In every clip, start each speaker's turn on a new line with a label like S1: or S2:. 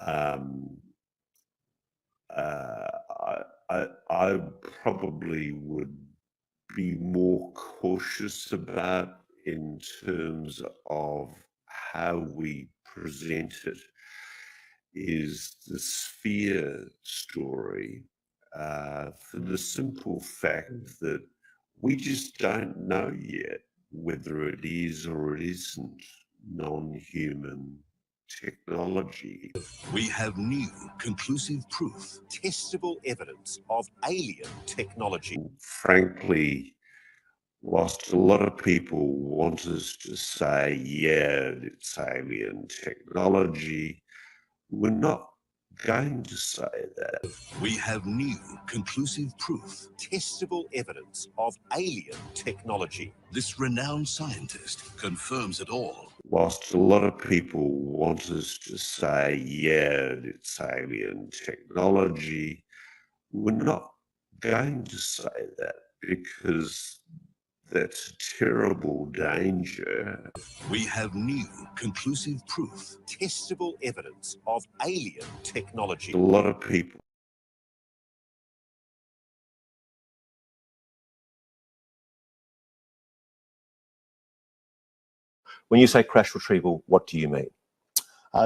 S1: um, uh, I probably would be more cautious about in terms of how we present it is the sphere story, for the simple fact that we just don't know yet whether it is or it isn't non-human technology.
S2: We have new, conclusive proof, testable evidence of alien technology.
S1: Frankly, whilst a lot of people want us to say, yeah, it's alien technology, we're not going to say that.
S2: We have new, conclusive proof, testable evidence of alien technology. This renowned scientist confirms it all.
S1: Whilst a lot of people want us to say, yeah, it's alien technology, we're not going to say that because that's a terrible danger.
S2: We have new, conclusive proof, testable evidence of alien technology.
S1: A lot of people.
S3: When you say crash retrieval, what do you mean?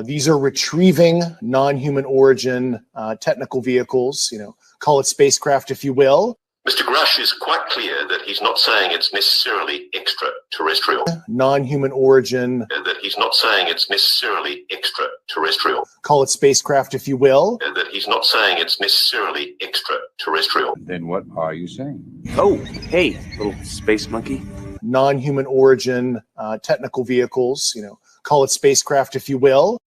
S4: These are retrieving non-human origin technical vehicles, call it spacecraft if you will.
S5: Mr. Grusch is quite clear that he's not saying it's necessarily extraterrestrial.
S4: Non-human origin.
S5: That he's not saying it's necessarily extraterrestrial.
S4: Call it spacecraft if you will.
S5: That he's not saying it's necessarily extraterrestrial.
S6: Then what are you saying?
S7: Oh, hey, little space monkey.
S4: Non-human origin technical vehicles, call it spacecraft if you will.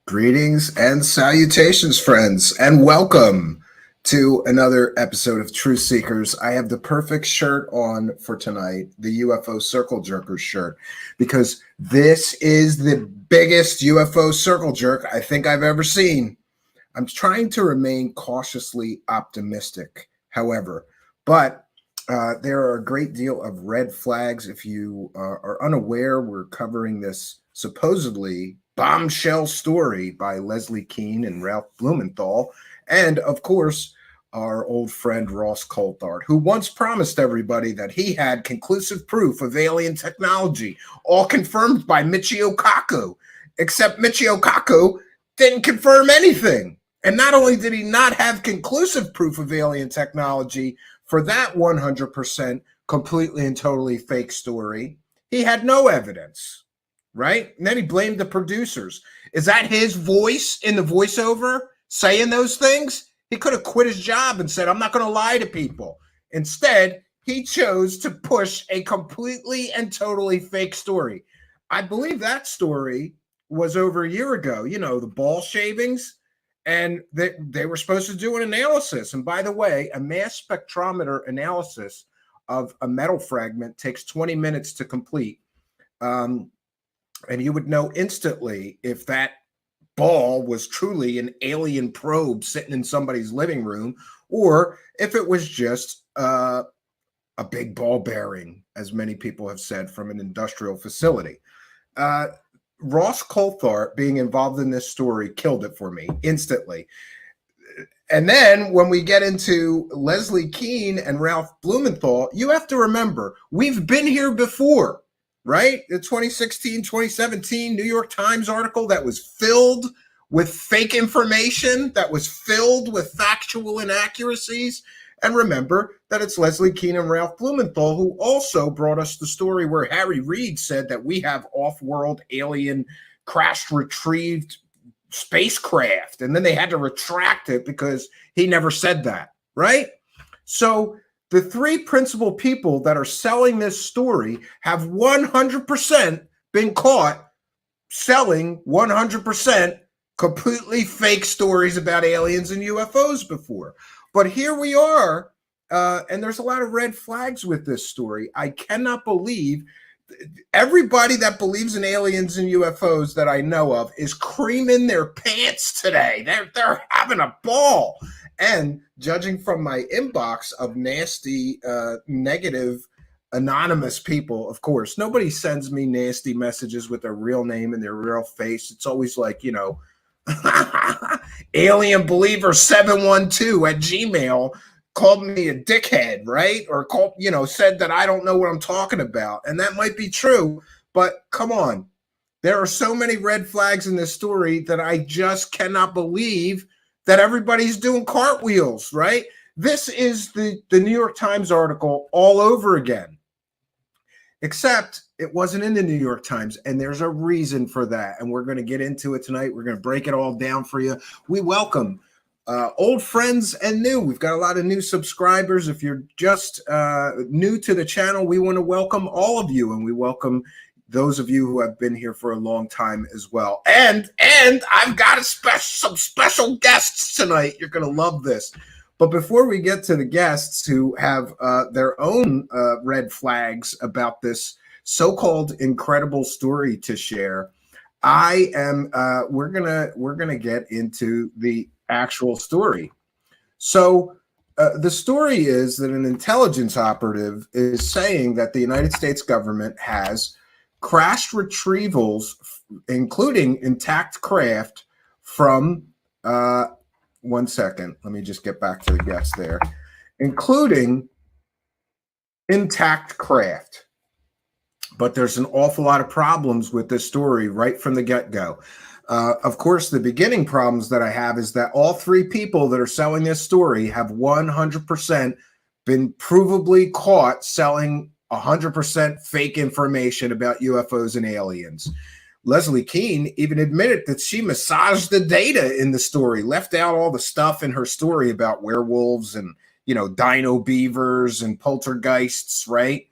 S8: Greetings and salutations, friends, and welcome to another episode of Truth Seekers. I have the perfect shirt on for tonight, the UFO Circle Jerkers shirt, because this is the biggest UFO circle jerk I think I've ever seen. I'm trying to remain cautiously optimistic, however, but there are a great deal of red flags. If you are unaware, we're covering this supposedly bombshell story by Leslie Kean and Ralph Blumenthal, and of course, our old friend Ross Coulthard, who once promised everybody that he had conclusive proof of alien technology, all confirmed by Michio Kaku, except Michio Kaku didn't confirm anything. And not only did he not have conclusive proof of alien technology for that 100% completely and totally fake story, he had no evidence, right? And then he blamed the producers. Is that his voice in the voiceover saying those things? He could have quit his job and said, I'm not going to lie to people. Instead, he chose to push a completely and totally fake story. I believe that story was over a year ago, the ball shavings, and they were supposed to do an analysis. And by the way, a mass spectrometer analysis of a metal fragment takes 20 minutes to complete. And you would know instantly if that ball was truly an alien probe sitting in somebody's living room, or if it was just a big ball bearing, as many people have said, from an industrial facility. Ross Coulthard being involved in this story killed it for me instantly. And then when we get into Leslie Kean and Ralph Blumenthal, you have to remember, we've been here before, right? The 2016, 2017 New York Times article that was filled with fake information, that was filled with factual inaccuracies. And remember that it's Leslie Kean and Ralph Blumenthal who also brought us the story where Harry Reid said that we have off-world alien crashed retrieved spacecraft. And then they had to retract it because he never said that, right? So the three principal people that are selling this story have 100% been caught selling 100% completely fake stories about aliens and UFOs before. But here we are, and there's a lot of red flags with this story. I cannot believe everybody that believes in aliens and UFOs that I know of is creaming their pants today. They're having a ball. And judging from my inbox of nasty, negative, anonymous people, of course, nobody sends me nasty messages with their real name and their real face. It's always like, Alien Believer 712 at Gmail called me a dickhead, right? Or called, said that I don't know what I'm talking about. And that might be true, but come on. There are so many red flags in this story that I just cannot believe that everybody's doing cartwheels, right? This is the New York Times article all over again. Except it wasn't in the New York Times, and there's a reason for that. And we're going to get into it tonight. We're going to break it all down for you. We welcome old friends and new. We've got a lot of new subscribers. If you're just new to the channel, we want to welcome all of you, and we welcome those of you who have been here for a long time as well. And I've got some special guests tonight. You're going to love this. But before we get to the guests who have their own red flags about this so-called incredible story to share, we're gonna get into the actual story. So the story is that an intelligence operative is saying that the United States government has crashed retrievals, including intact craft, from one second. Let me just get back to the guests there. Including intact craft. But there's an awful lot of problems with this story right from the get-go. Of course, the beginning problems that I have is that all three people that are selling this story have 100% been provably caught selling 100% fake information about UFOs and aliens. Leslie Kean even admitted that she massaged the data in the story, left out all the stuff in her story about werewolves and, dino beavers and poltergeists, right?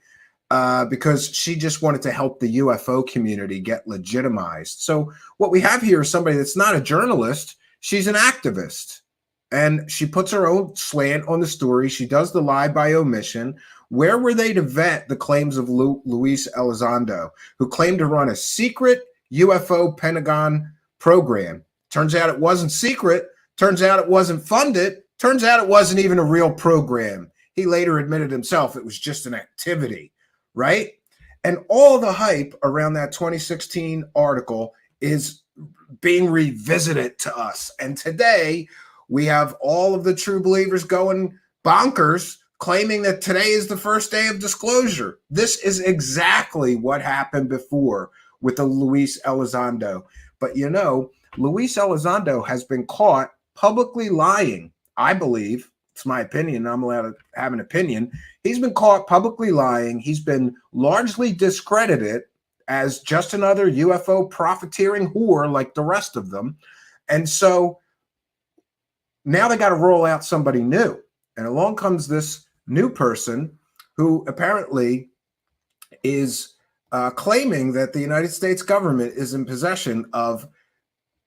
S8: Because she just wanted to help the UFO community get legitimized. So what we have here is somebody that's not a journalist. She's an activist. And she puts her own slant on the story. She does the lie by omission. Where were they to vet the claims of Luis Elizondo, who claimed to run a secret UFO Pentagon program? Turns out it wasn't secret. Turns out it wasn't funded. Turns out it wasn't even a real program. He later admitted himself it was just an activity, right? And all the hype around that 2016 article is being revisited to us. And today we have all of the true believers going bonkers, claiming that today is the first day of disclosure. This is exactly what happened before with the Luis Elizondo. But Luis Elizondo has been caught publicly lying. I believe, it's my opinion, I'm allowed to have an opinion. He's been caught publicly lying. He's been largely discredited as just another UFO profiteering whore like the rest of them. And so now they got to roll out somebody new. And along comes this new person who apparently is claiming that the United States government is in possession of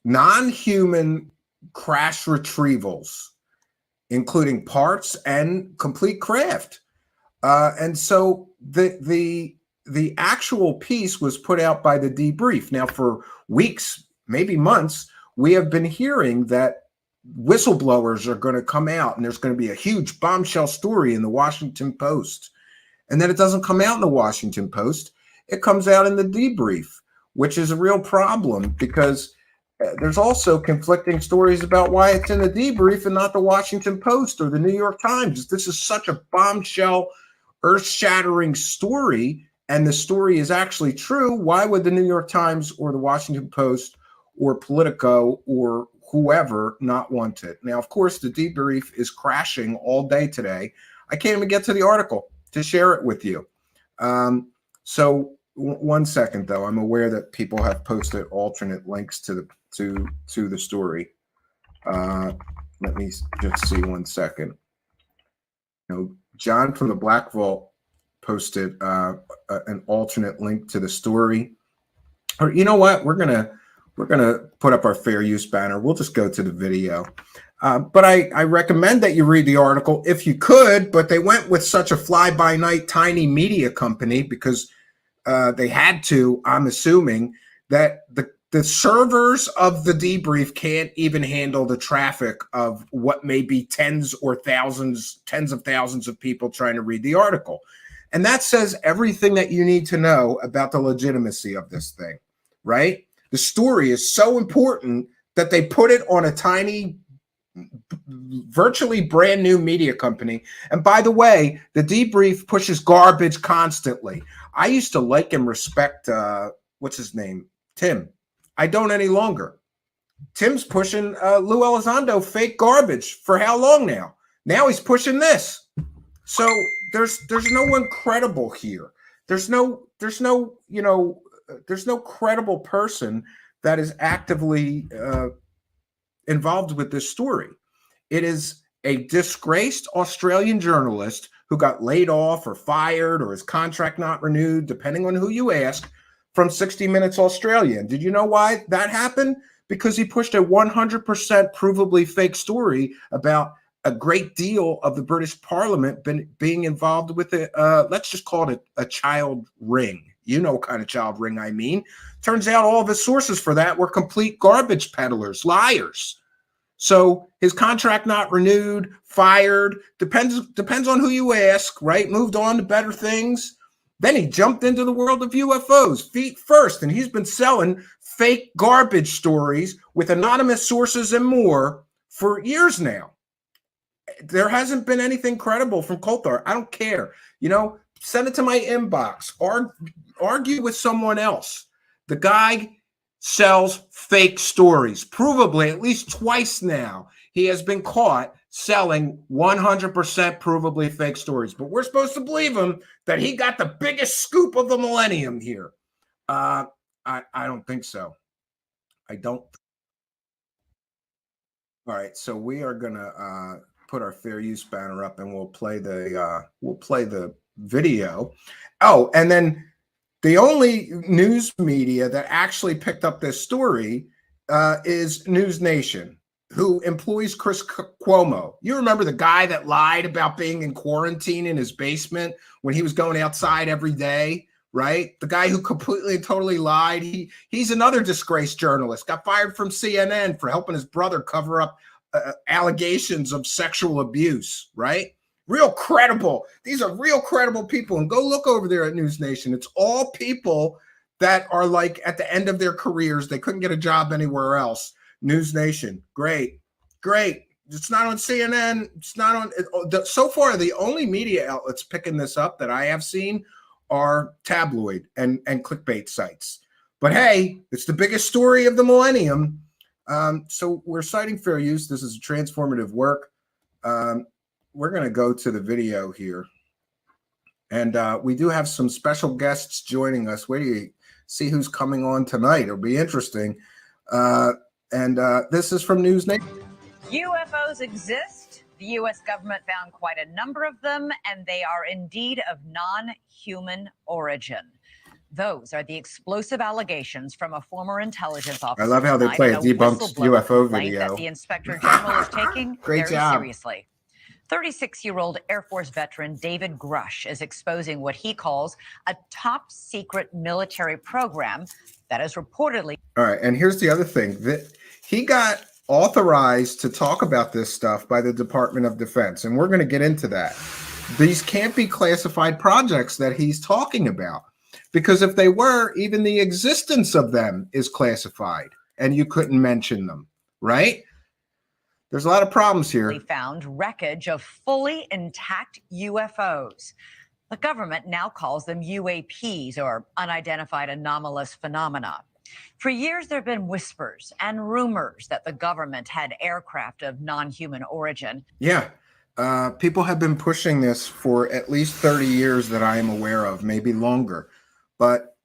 S8: non-human crash retrievals, including parts and complete craft. And so the actual piece was put out by the debrief. Now, for weeks, maybe months, we have been hearing that whistleblowers are going to come out and there's going to be a huge bombshell story in the Washington Post. And then it doesn't come out in the Washington Post. It comes out in the debrief, which is a real problem because there's also conflicting stories about why it's in the debrief and not the Washington Post or the New York Times. This is such a bombshell, earth-shattering story, and the story is actually true. Why would the New York Times or the Washington Post or Politico or whoever not want it? Now, of course, the debrief is crashing all day today. I can't even get to the article to share it with you. So one second, though. I'm aware that people have posted alternate links to the story. Let me just see 1 second. John from the Black Vault posted an alternate link to the story. Or you know what? We're gonna put up our fair use banner. We'll just go to the video. But I recommend that you read the article if you could. But they went with such a fly-by-night tiny media company because they had to. I'm assuming that the servers of the debrief can't even handle the traffic of what may be tens of thousands of people trying to read the article. And that says everything that you need to know about the legitimacy of this thing, right? The story is so important that they put it on a tiny, virtually brand new media company. And by the way, the debrief pushes garbage constantly. I used to like and respect, what's his name? Tim. I don't any longer. Tim's pushing Lou Elizondo fake garbage for how long now? Now he's pushing this. So there's no one credible here. There's no credible person that is actively involved with this story. It is a disgraced Australian journalist who got laid off or fired or his contract not renewed, depending on who you ask, from 60 Minutes Australia. And did you know why that happened? Because he pushed a 100% provably fake story about a great deal of the British Parliament being involved with it. Let's just call it a child ring. You know what kind of child ring I mean. Turns out all of his sources for that were complete garbage peddlers, liars. So his contract not renewed, fired, depends on who you ask, right? Moved on to better things. Then he jumped into the world of UFOs, feet first, and he's been selling fake garbage stories with anonymous sources and more for years now. There hasn't been anything credible from Coulthard. I don't care. Send it to my inbox. Argue with someone else. The guy sells fake stories. Provably, at least twice now, he has been caught selling 100% provably fake stories. But we're supposed to believe him that he got the biggest scoop of the millennium here. I don't think so. I don't. All right, so we are gonna put our fair use banner up, and we'll play the video. Oh, and then the only news media that actually picked up this story is News Nation, who employs Chris Cuomo. You remember the guy that lied about being in quarantine in his basement when he was going outside every day, right? The guy who completely and totally lied. He's another disgraced journalist, got fired from CNN for helping his brother cover up allegations of sexual abuse, right? Real credible. These are real credible people. And go look over there at News Nation. It's all people that are like at the end of their careers. They couldn't get a job anywhere else. News Nation. Great. It's not on CNN. It's not on. So far, the only media outlets picking this up that I have seen are tabloid and clickbait sites. But hey, it's the biggest story of the millennium. So we're citing fair use. This is a transformative work. We're going to go to the video here. And we do have some special guests joining us. Wait till you see who's coming on tonight. It'll be interesting. This is from News Nation.
S6: UFOs exist. The U.S. government found quite a number of them, and they are indeed of non-human origin. Those are the explosive allegations from a former intelligence officer.
S8: I love how they play a debunked UFO video.
S6: That the Inspector General is taking
S8: Great
S6: very
S8: job.
S6: seriously. 36-year-old Air Force veteran David Grusch is exposing what he calls a top secret military program that is reportedly.
S8: All right, and here's the other thing that he got authorized to talk about this stuff by the Department of Defense, and we're going to get into that. These can't be classified projects that he's talking about, because if they were, even the existence of them is classified, and you couldn't mention them, right? There's a lot of problems here.
S6: They found wreckage of fully intact UFOs. The government now calls them UAPs, or unidentified anomalous phenomena. For years, there have been whispers and rumors that the government had aircraft of non-human origin.
S8: Yeah, people have been pushing this for at least 30 years that I am aware of, maybe longer. But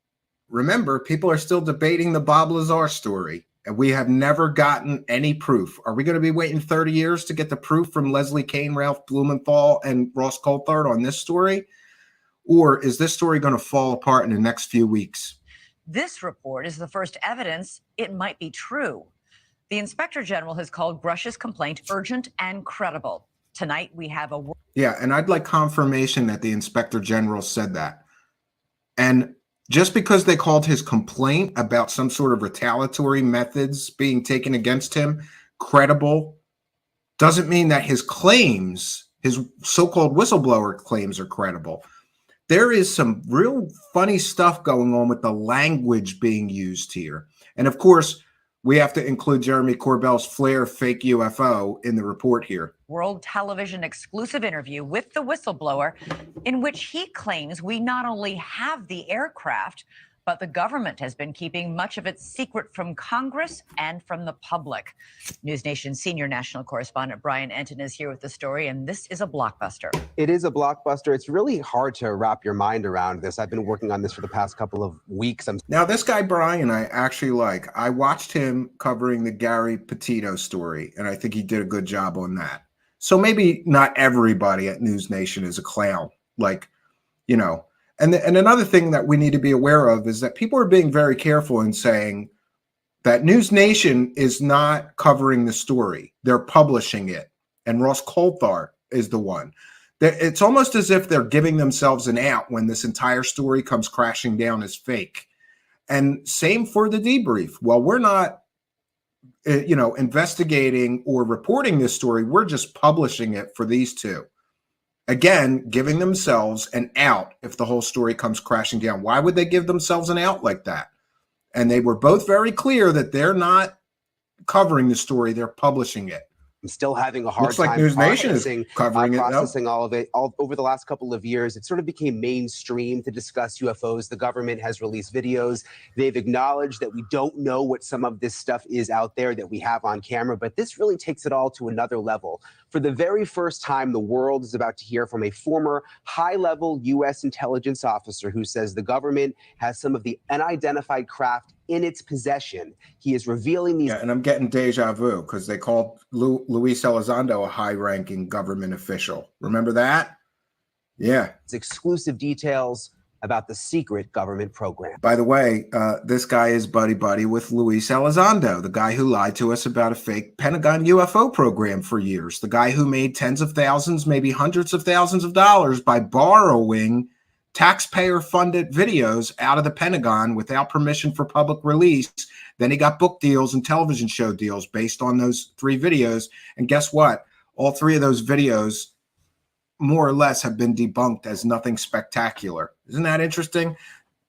S8: remember, people are still debating the Bob Lazar story, and we have never gotten any proof. Are we going to be waiting 30 years to get the proof from Leslie Kean, Ralph Blumenthal, and Ross Coulthard on this story? Or is this story going to fall apart in the next few weeks?
S6: This report is the first evidence it might be true. The Inspector General has called Grusch's complaint urgent and credible. Tonight, we have a...
S8: Yeah, and I'd like confirmation that the Inspector General said that. And just because they called his complaint about some sort of retaliatory methods being taken against him credible doesn't mean that his claims, his so-called whistleblower claims, are credible. There is some real funny stuff going on with the language being used here. And of course, we have to include Jeremy Corbell's Flare fake UFO in the report here.
S6: World television exclusive interview with the whistleblower in which he claims we not only have the aircraft, but the government has been keeping much of its secret from Congress and from the public. News Nation senior national correspondent Brian Enton is here with the story, and this is a blockbuster.
S9: It is a blockbuster. It's really hard to wrap your mind around this. I've been working on this for the past couple of weeks.
S8: Now, this guy, Brian, I actually like. I watched him covering the Gary Petito story, and I think he did a good job on that. So maybe not everybody at News Nation is a clown, like, you know. And another thing that we need to be aware of is that people are being very careful in saying that News Nation is not covering the story. They're publishing it. And Ross Coulthart is the one. It's almost as if they're giving themselves an out when this entire story comes crashing down as fake. And same for the debrief. Well, we're not, investigating or reporting this story. We're just publishing it for these two. Again, giving themselves an out if the whole story comes crashing down. Why would they give themselves an out like that? And they were both very clear that they're not covering the story, they're publishing it.
S9: I'm still having a hard
S8: Looks
S9: time
S8: like News Nation is
S9: processing
S8: covering
S9: all of it. Over the last couple of years, it sort of became mainstream to discuss UFOs. The government has released videos. They've acknowledged that we don't know what some of this stuff is out there that we have on camera, but this really takes it all to another level. For the very first time, the world is about to hear from a former high-level U.S. intelligence officer who says the government has some of the unidentified craft in its possession. He is revealing these.
S8: Yeah, and I'm getting deja vu because they called Luis Elizondo a high-ranking government official. Remember that? Yeah.
S9: Exclusive details about the secret government program.
S8: By the way, this guy is buddy-buddy with Luis Elizondo, the guy who lied to us about a fake Pentagon UFO program for years, the guy who made tens of thousands, maybe hundreds of thousands of dollars by borrowing taxpayer-funded videos out of the Pentagon without permission for public release. Then he got book deals and television show deals based on those 3 videos. And guess what? All 3 of those videos, more or less, have been debunked as nothing spectacular. Isn't that interesting?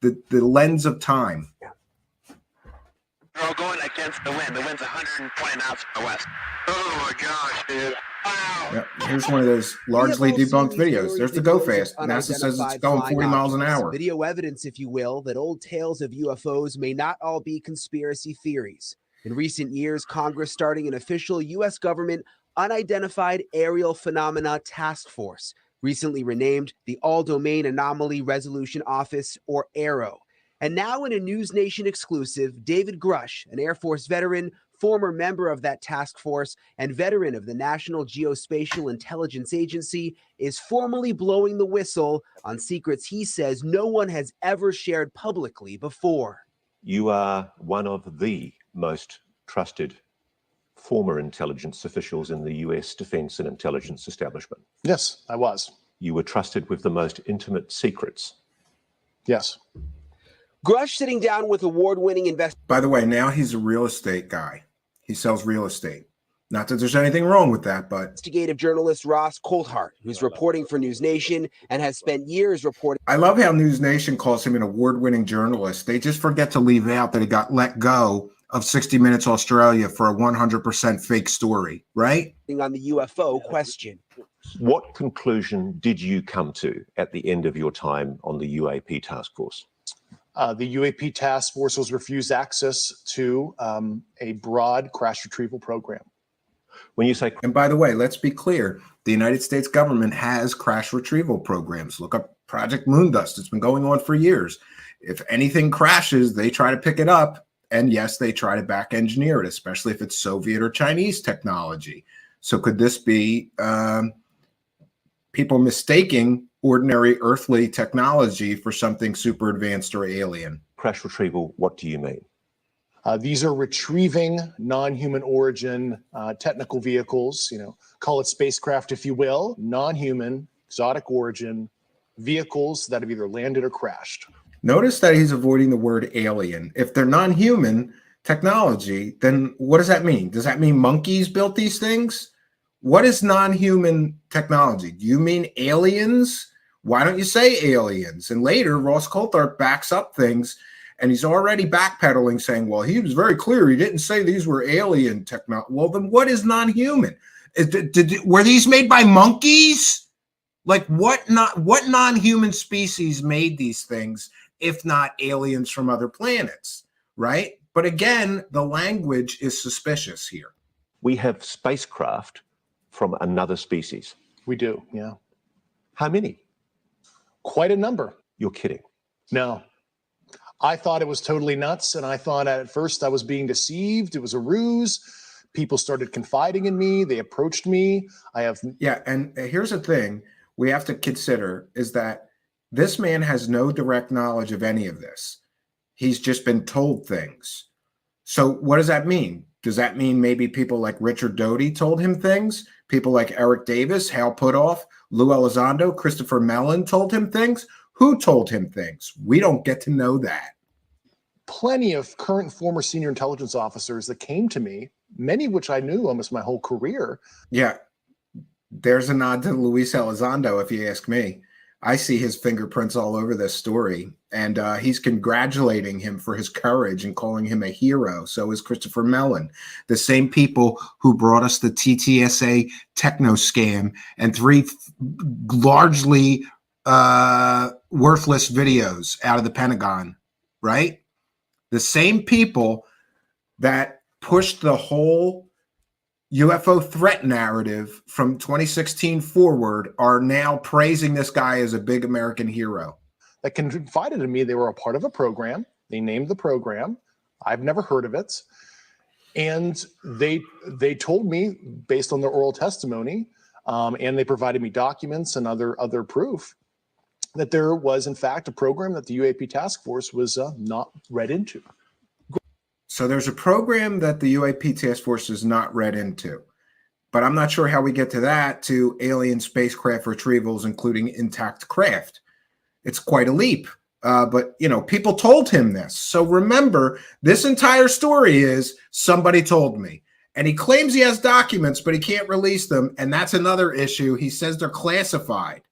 S8: The lens of time.
S7: We're all going against the wind. The wind's 120 knots from the west. Oh my gosh, dude. Wow.
S8: Yep. Here's one of those largely debunked videos. There's the go fast. NASA says it's going 40 miles an hour.
S9: Video evidence, if you will, that old tales of UFOs may not all be conspiracy theories. In recent years, Congress starting an official U.S. government unidentified aerial phenomena task force, recently renamed the All-Domain Anomaly Resolution Office, or AARO. And now in a News Nation exclusive, David Grusch, an Air Force veteran, former member of that task force, and veteran of the National Geospatial Intelligence Agency, is formally blowing the whistle on secrets he says no one has ever shared publicly before.
S3: You are one of the most trusted former intelligence officials in the US defense and intelligence establishment.
S4: Yes, I was.
S3: You were trusted with the most intimate secrets.
S4: Yes.
S9: Grusch sitting down with award-winning investigative.
S8: By the way, now he's a real estate guy. He sells real estate. Not that there's anything wrong with that, but
S9: Investigative journalist Ross Coulthart, who's reporting for News Nation and has spent years reporting.
S8: I love how News Nation calls him an award-winning journalist. They just forget to leave out that he got let go of 60 Minutes Australia for a 100% fake story, right?
S9: On the UFO question.
S3: What conclusion did you come to at the end of your time on the UAP task force?
S4: The UAP task force was refused access to a broad crash retrieval program.
S3: When you say,
S8: and by the way, let's be clear, the United States government has crash retrieval programs. Look up Project Moondust. It's been going on for years. If anything crashes, they try to pick it up. And yes, they try to back engineer it, especially if it's Soviet or Chinese technology. So could this be people mistaking ordinary earthly technology for something super advanced or alien?
S3: Crash retrieval, what do you mean?
S4: These are retrieving non-human origin technical vehicles, call it spacecraft if you will, non-human, exotic origin vehicles that have either landed or crashed.
S8: Notice that he's avoiding the word alien. If they're non-human technology, then what does that mean? Does that mean monkeys built these things? What is non-human technology? Do you mean aliens? Why don't you say aliens? And later, Ross Coulthart backs up things And he's already backpedaling, saying, well, he was very clear. He didn't say these were alien technology. Well, then what is non-human? Were these made by monkeys? Like what non-human species made these things, if not aliens from other planets, right? But again, the language is suspicious here.
S3: We have spacecraft from another species.
S4: We do, yeah.
S3: How many?
S4: Quite a number.
S3: You're kidding.
S4: No. I thought it was totally nuts, and I thought at first I was being deceived. It was a ruse. People started confiding in me. They approached me.
S8: Yeah, and here's the thing we have to consider is that this man has no direct knowledge of any of this. He's just been told things. So what does that mean? Does that mean maybe people like Richard Doty told him things? People like Eric Davis, Hal Puthoff, Lou Elizondo, Christopher Mellon told him things? Who told him things? We don't get to know that.
S4: Plenty of current and former senior intelligence officers that came to me, many of which I knew almost my whole career.
S8: Yeah, there's a nod to Luis Elizondo, if you ask me. I see his fingerprints all over this story, and he's congratulating him for his courage and calling him a hero. So is Christopher Mellon, the same people who brought us the TTSA techno scam and 3 largely worthless videos out of the Pentagon, right? The same people that pushed the whole UFO threat narrative from 2016 forward are now praising this guy as a big American hero.
S4: That confided in me they were a part of a program. They named the program. I've never heard of it. And they told me, based on their oral testimony, and they provided me documents and other proof, that there was, in fact, a program that the UAP task force was not read into.
S8: So there's a program that the UAP task force is not read into, but I'm not sure how we get to that, to alien spacecraft retrievals, including intact craft. It's quite a leap, but people told him this. So remember, this entire story is somebody told me, and he claims he has documents, but he can't release them. And that's another issue. He says they're classified,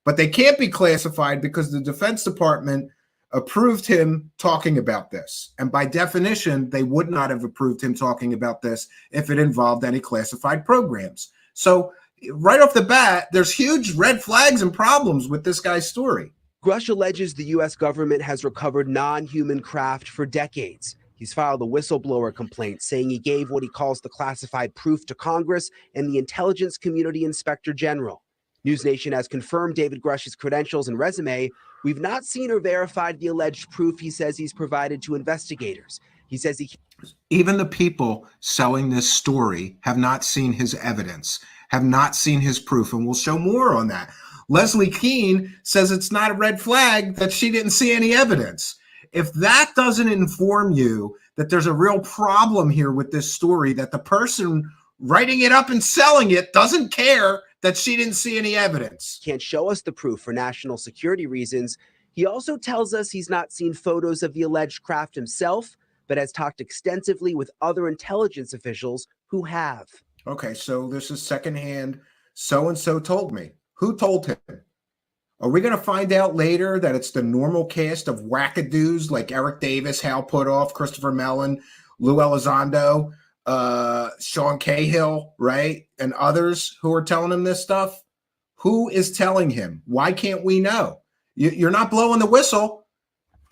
S8: but they can't be classified because the Defense Department approved him talking about this. And by definition, they would not have approved him talking about this if it involved any classified programs. So right off the bat, there's huge red flags and problems with this guy's story.
S9: Grusch alleges the U.S. government has recovered non-human craft for decades. He's filed a whistleblower complaint saying he gave what he calls the classified proof to Congress and the intelligence community inspector general. NewsNation has confirmed David Grusch's credentials and resume. We've not seen or verified the alleged proof he says he's provided to investigators. He says
S8: even the people selling this story have not seen his evidence, have not seen his proof, and we'll show more on that. Leslie Keene says it's not a red flag that she didn't see any evidence. If that doesn't inform you that there's a real problem here with this story, that the person writing it up and selling it doesn't care that she didn't see any evidence,
S9: can't show us the proof for national security reasons. He also tells us he's not seen photos of the alleged craft himself, but has talked extensively with other intelligence officials who have.
S8: Okay, so this is secondhand. So-and-so told me. Who told him? Are we going to find out later that it's the normal cast of wackadoos like Eric Davis, Hal Puthoff, Christopher Mellon, Lou Elizondo, Sean Cahill, right? And others who are telling him this stuff? Who is telling him? Why can't we know? You're not blowing the whistle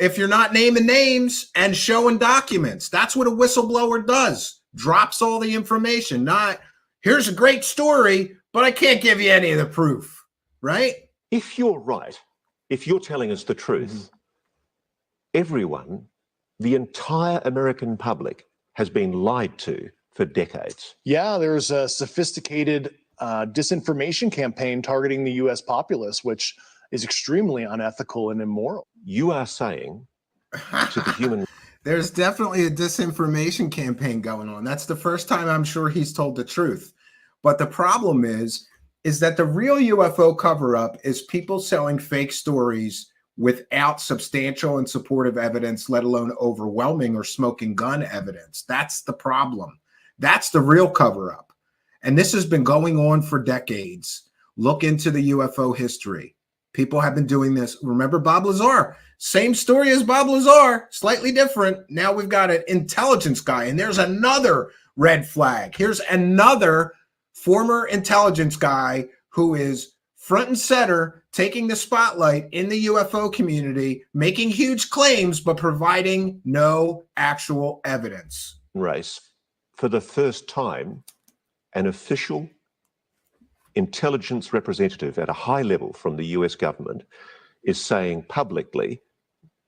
S8: if you're not naming names and showing documents. That's what a whistleblower does. Drops all the information. Not, here's a great story, but I can't give you any of the proof, right?
S3: If you're right, if you're telling us the truth, everyone, the entire American public has been lied to for decades.
S4: Yeah, there's a sophisticated disinformation campaign targeting the U.S. populace, which is extremely unethical and immoral.
S3: You are saying to the human...
S8: There's definitely a disinformation campaign going on. That's the first time I'm sure he's told the truth. But the problem is that the real UFO cover-up is people selling fake stories without substantial and supportive evidence, let alone overwhelming or smoking gun evidence. That's the problem. That's the real cover-up. And this has been going on for decades. Look into the UFO history. People have been doing this. Remember Bob Lazar Same story as Bob Lazar, slightly different. Now we've got an intelligence guy, and there's another red flag. Here's another former intelligence guy who is front and center, taking the spotlight in the UFO community, making huge claims, but providing no actual evidence.
S3: Race, for the first time, an official intelligence representative at a high level from the US government is saying publicly,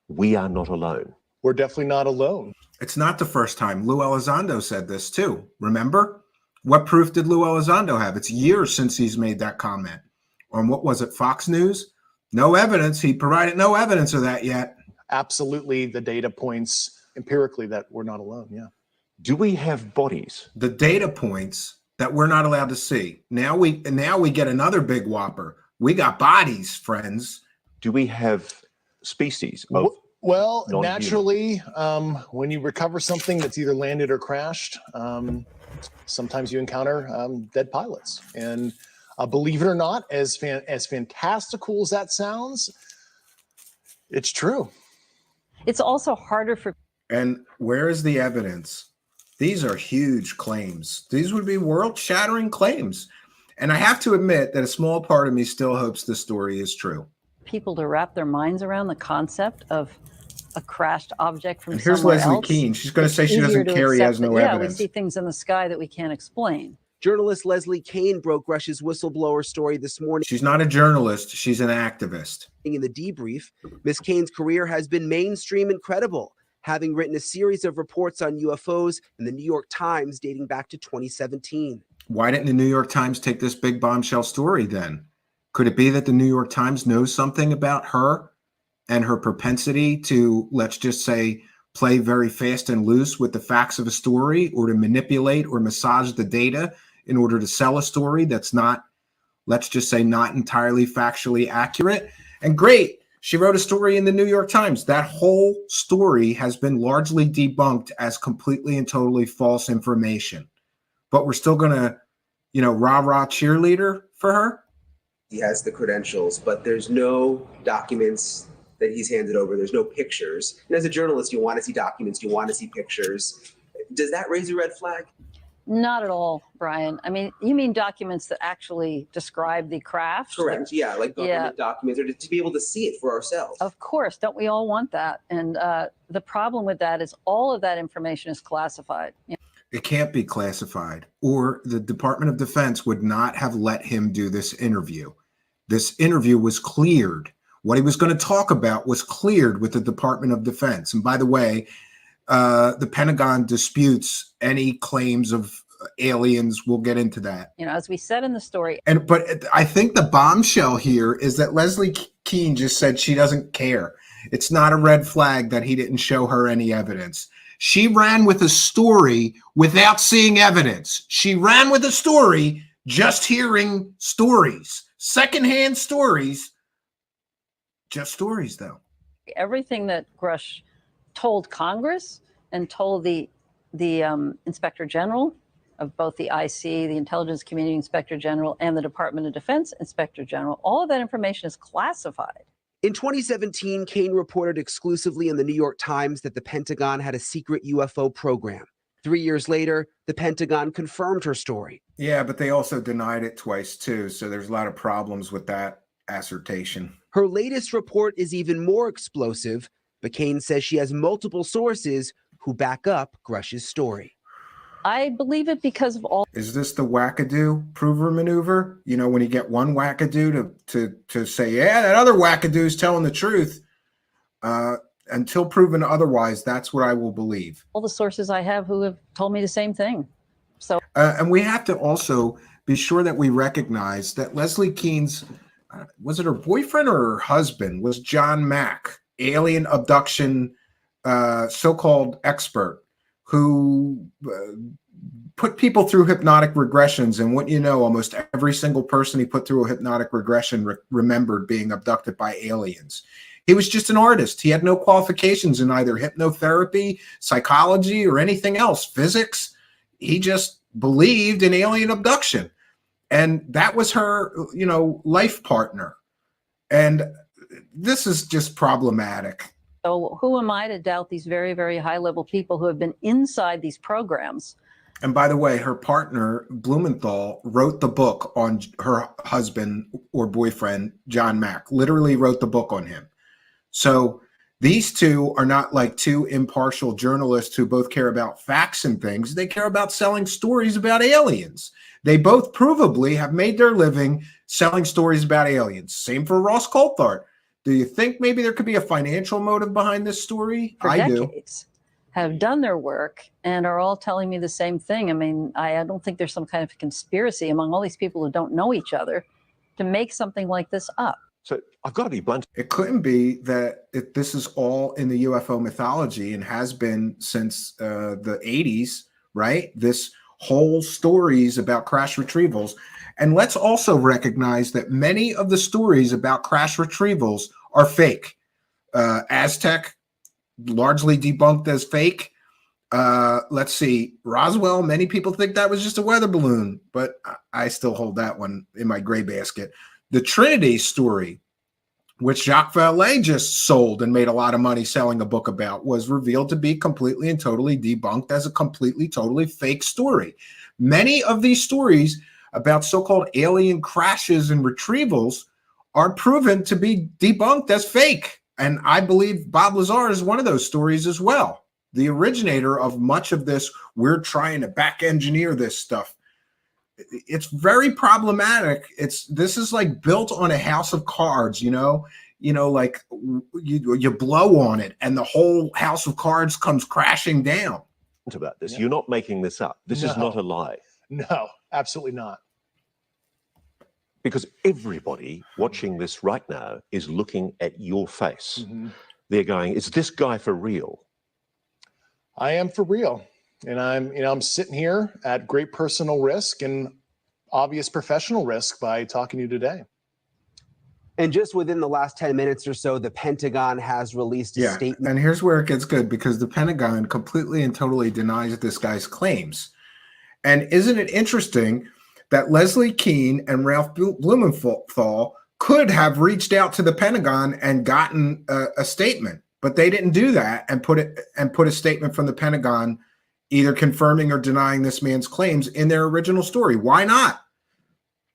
S3: we are not alone.
S4: We're definitely not alone.
S8: It's not the first time. Lou Elizondo said this too. Remember? What proof did Lou Elizondo have? It's years since he's made that comment. On what was it, Fox News? No evidence. He provided no evidence of that yet.
S4: Absolutely, the data points empirically that we're not alone, yeah.
S3: Do we have bodies?
S8: The data points that we're not allowed to see. Now we get another big whopper. We got bodies, friends.
S3: Do we have species of
S4: well,
S3: non-human?
S4: naturally, when you recover something that's either landed or crashed, sometimes you encounter dead pilots. And believe it or not, as fantastical as that sounds, it's true.
S10: It's also harder for.
S8: And where is the evidence? These are huge claims. These would be world-shattering claims. And I have to admit that a small part of me still hopes this story is true.
S10: People to wrap their minds around the concept of a crashed object from
S8: and here's
S10: somewhere
S8: Leslie
S10: else.
S8: Keene. She's going to say she doesn't care. He has no evidence.
S10: Yeah, we see things in the sky that we can't explain.
S9: Journalist Leslie Keene broke Grusch's whistleblower story this morning.
S8: She's not a journalist. She's an activist.
S9: In the debrief, Ms. Keane's career has been mainstream and credible, having written a series of reports on UFOs in the New York Times dating back to 2017.
S8: Why didn't the New York Times take this big bombshell story then? Could it be that the New York Times knows something about her and her propensity to, let's just say, play very fast and loose with the facts of a story, or to manipulate or massage the data in order to sell a story that's not, let's just say, not entirely factually accurate? And great, she wrote a story in the New York Times. That whole story has been largely debunked as completely and totally false information. But we're still going to, rah-rah cheerleader for her?
S9: He has the credentials, but there's no documents that he's handed over. There's no pictures. And as a journalist, you want to see documents. You want to see pictures. Does that raise a red flag?
S10: Not at all, Brian. I mean, you mean documents that actually describe the craft?
S9: Correct. Yeah, like government documents, or to be able to see it for ourselves.
S10: Of course. Don't we all want that? And the problem with that is all of that information is classified.
S8: It can't be classified, or the Department of Defense would not have let him do this interview. This interview was cleared. What he was going to talk about was cleared with the Department of Defense. And by the way, the Pentagon disputes any claims of aliens. We'll get into that.
S10: As we said in the story.
S8: But I think the bombshell here is that Leslie Keene just said she doesn't care. It's not a red flag that he didn't show her any evidence. She ran with a story without seeing evidence. She ran with a story just hearing stories, secondhand stories, just stories though.
S10: Everything that Grusch told Congress and told the Inspector General of both the IC, the Intelligence Community Inspector General, and the Department of Defense Inspector General, all of that information is classified.
S9: In 2017, Keene reported exclusively in the New York Times that the Pentagon had a secret UFO program. 3 years later, the Pentagon confirmed her story.
S8: Yeah, but they also denied it twice too, so there's a lot of problems with that assertion.
S9: Her latest report is even more explosive, but Keene says she has multiple sources who back up Grusch's story.
S10: I believe it because of all.
S8: Is this the wackadoo prover maneuver? When you get one wackadoo to say, yeah, that other wackadoo's telling the truth. Until proven otherwise, that's what I will believe.
S10: All the sources I have who have told me the same thing. So,
S8: and we have to also be sure that we recognize that Leslie Keene's, was it her boyfriend or her husband, was John Mack, alien abduction so-called expert, who put people through hypnotic regressions. And what almost every single person he put through a hypnotic regression remembered being abducted by aliens. He was just an artist. He had no qualifications in either hypnotherapy, psychology, or anything else, physics. He just believed in alien abduction. And that was her, life partner. And this is just problematic.
S10: So who am I to doubt these very, very high-level people who have been inside these programs?
S8: And by the way, her partner, Blumenthal, wrote the book on her husband or boyfriend, John Mack, literally wrote the book on him. So these two are not like two impartial journalists who both care about facts and things. They care about selling stories about aliens. They both provably have made their living selling stories about aliens. Same for Ross Coulthart. Do you think maybe there could be a financial motive behind this story?
S10: For
S8: I
S10: decades, have done their work and are all telling me the same thing. I mean, I don't think there's some kind of conspiracy among all these people who don't know each other to make something like this up.
S3: So I've got to be blunt.
S8: It couldn't be that this is all in the UFO mythology and has been since the 80s, right? This whole stories about crash retrievals. And let's also recognize that many of the stories about crash retrievals are fake. Aztec, largely debunked as fake. Let's see, Roswell, many people think that was just a weather balloon, but I still hold that one in my gray basket. The Trinity story, which Jacques Vallée just sold and made a lot of money selling a book about, was revealed to be completely and totally debunked as a completely, totally fake story. Many of these stories about so-called alien crashes and retrievals are proven to be debunked as fake. And I believe Bob Lazar is one of those stories as well. The originator of much of this, we're trying to back engineer this stuff. It's very problematic. This is like built on a house of cards, like you blow on it and the whole house of cards comes crashing down.
S3: About this, you're not making this up. This is not a lie.
S4: No, absolutely not.
S3: Because everybody watching this right now is looking at your face.
S4: Mm-hmm.
S3: They're going, is this guy for real?
S4: I am for real. And I'm sitting here at great personal risk and obvious professional risk by talking to you today.
S9: And just within the last 10 minutes or so, the Pentagon has released a statement.
S8: And here's where it gets good, because the Pentagon completely and totally denies this guy's claims. And isn't it interesting that Leslie Kean and Ralph Blumenthal could have reached out to the Pentagon and gotten a statement, but they didn't do that and put a statement from the Pentagon either confirming or denying this man's claims in their original story. Why not?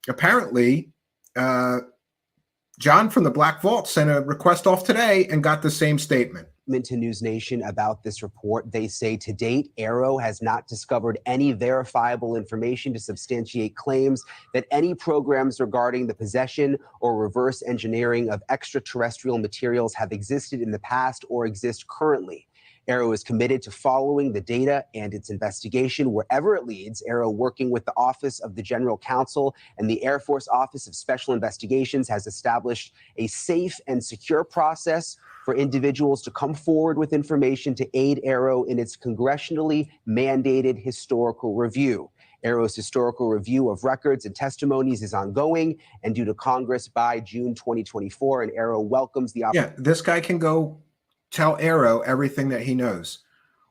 S8: Apparently, John from the Black Vault sent a request off today and got the same statement.
S9: To News Nation about this report. They say to date, AARO has not discovered any verifiable information to substantiate claims that any programs regarding the possession or reverse engineering of extraterrestrial materials have existed in the past or exist currently. AARO is committed to following the data and its investigation wherever it leads. AARO, working with the Office of the General Counsel and the Air Force Office of Special Investigations, has established a safe and secure process for individuals to come forward with information to aid AARO in its congressionally mandated historical review. AARO's historical review of records and testimonies is ongoing and due to Congress by June 2024, and AARO welcomes the opportunity.
S8: Yeah, this guy can go tell AARO everything that he knows.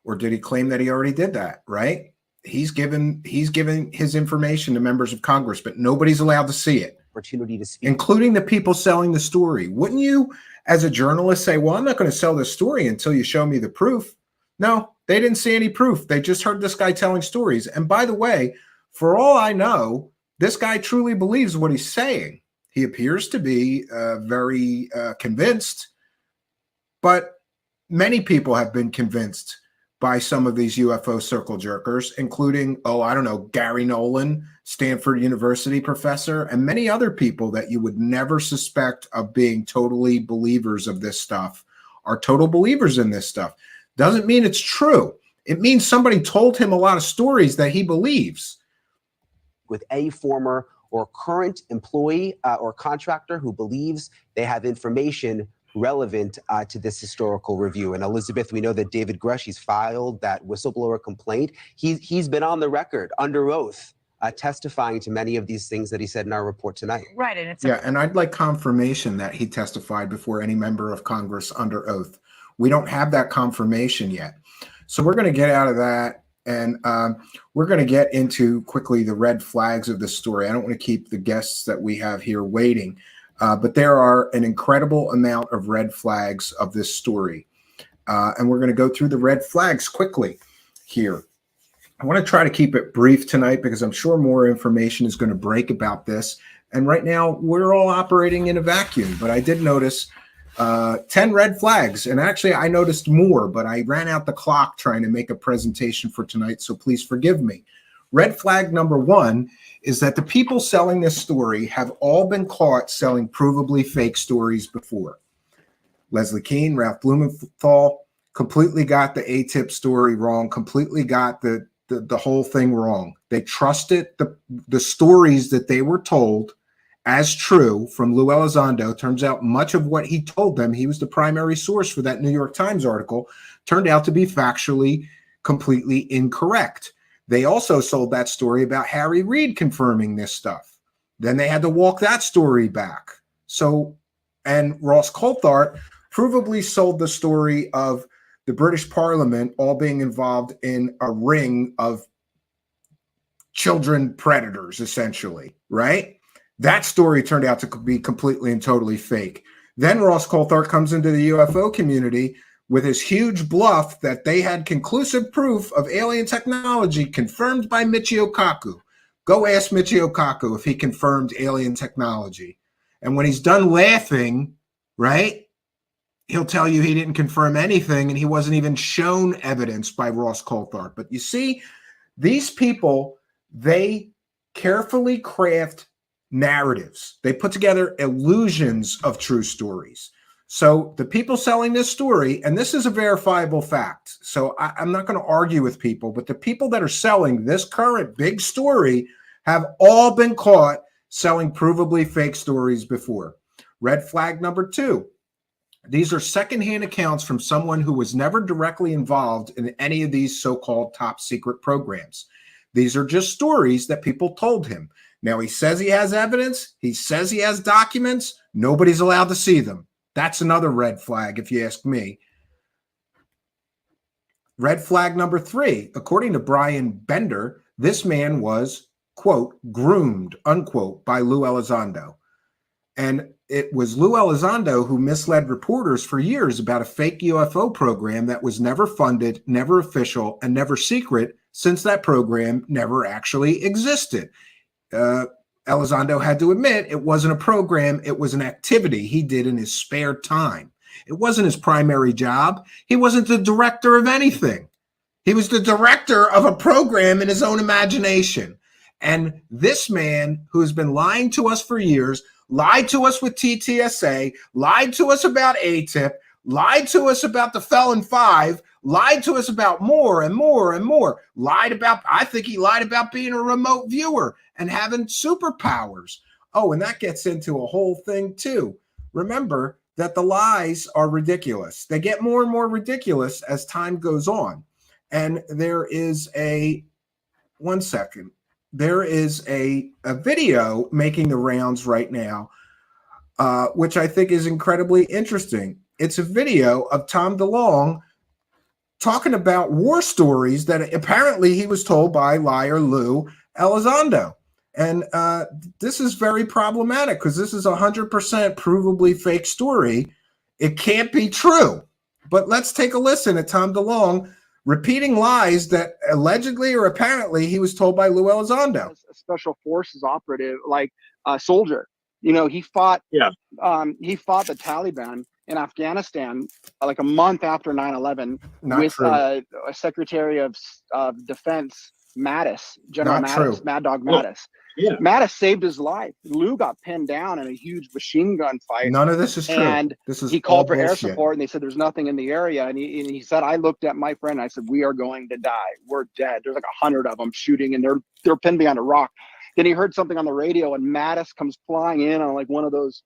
S8: Or did he claim that he already did that, right? He's given his information to members of Congress, but nobody's allowed to see it.
S9: Opportunity to speak,
S8: including the people selling the story. Wouldn't you, as a journalist, say, well, I'm not going to sell this story until you show me the proof? No, they didn't see any proof. They just heard this guy telling stories. And by the way, for all I know, this guy truly believes what he's saying. He appears to be very convinced, but many people have been convinced by some of these UFO circle jerkers, including, Gary Nolan, Stanford University professor, and many other people that you would never suspect of being totally believers of this stuff are total believers in this stuff. Doesn't mean it's true. It means somebody told him a lot of stories that he believes.
S9: With a former or current employee or contractor who believes they have information relevant to this historical review. And Elizabeth, we know that David Grusch, he's filed that whistleblower complaint. He's been on the record under oath testifying to many of these things that he said in our report tonight.
S6: Right, and it's
S8: and I'd like confirmation that he testified before any member of Congress under oath. We don't have that confirmation yet. So we're going to get out of that, and we're going to get into quickly the red flags of this story. I don't want to keep the guests that we have here waiting. but there are an incredible amount of red flags of this story. And we're going to go through the red flags quickly here. I want to try to keep it brief tonight because I'm sure more information is going to break about this. And right now, we're all operating in a vacuum. But I did notice 10 red flags. And actually, I noticed more, but I ran out the clock trying to make a presentation for tonight. So please forgive me. Red flag number one is that the people selling this story have all been caught selling provably fake stories before. Leslie Kean, Ralph Blumenthal completely got the ATIP story wrong, completely got the whole thing wrong. They trusted the stories that they were told as true from Lou Elizondo. Turns out much of what he told them, he was the primary source for that New York Times article, turned out to be factually completely incorrect. They also sold that story about Harry Reid confirming this stuff. Then they had to walk that story back. So, and Ross Coulthart provably sold the story of the British Parliament all being involved in a ring of children predators, essentially, right? That story turned out to be completely and totally fake. Then Ross Coulthart comes into the UFO community with his huge bluff that they had conclusive proof of alien technology confirmed by Michio Kaku. Go ask Michio Kaku if he confirmed alien technology. And when he's done laughing, right, he'll tell you he didn't confirm anything and he wasn't even shown evidence by Ross Coulthart. But you see, these people, they carefully craft narratives. They put together illusions of true stories. So the people selling this story, and this is a verifiable fact, so I'm not going to argue with people, but the people that are selling this current big story have all been caught selling provably fake stories before. Red flag number two. These are secondhand accounts from someone who was never directly involved in any of these so-called top secret programs. These are just stories that people told him. Now, he says he has evidence. He says he has documents. Nobody's allowed to see them. That's another red flag, if you ask me. Red flag number three, according to Brian Bender, this man was, quote, groomed, unquote, by Lou Elizondo. And it was Lou Elizondo who misled reporters for years about a fake UFO program that was never funded, never official, and never secret, since that program never actually existed. Elizondo had to admit it wasn't a program, it was an activity he did in his spare time. It wasn't his primary job. He wasn't the director of anything. He was the director of a program in his own imagination. And this man, who's been lying to us for years, lied to us with TTSA, lied to us about ATIP, lied to us about the Felon 5, lied to us about more and more and more, I think he lied about being a remote viewer and having superpowers. Oh, and that gets into a whole thing too. Remember that the lies are ridiculous. They get more and more ridiculous as time goes on. And there is a video making the rounds right now, which I think is incredibly interesting. It's a video of Tom DeLonge talking about war stories that apparently he was told by liar Lou Elizondo. And this is very problematic because this is 100% provably fake story. It can't be true. But let's take a listen at Tom DeLonge repeating lies that allegedly or apparently he was told by Lou Elizondo.
S11: A special forces operative, like a soldier. You know, he fought the Taliban in Afghanistan like a month after 9/11 with Secretary of Defense Mattis, General Mattis, Mad Dog Mattis. Yeah. Mattis saved his life. Lou got pinned down in a huge machine gun fight.
S8: None of this is true.
S11: And
S8: he
S11: called for air support, and they said there's nothing in the area. And he said, I looked at my friend, and I said, we are going to die. We're dead. There's like 100 of them shooting, and they're pinned behind a rock. Then he heard something on the radio, and Mattis comes flying in on like one of those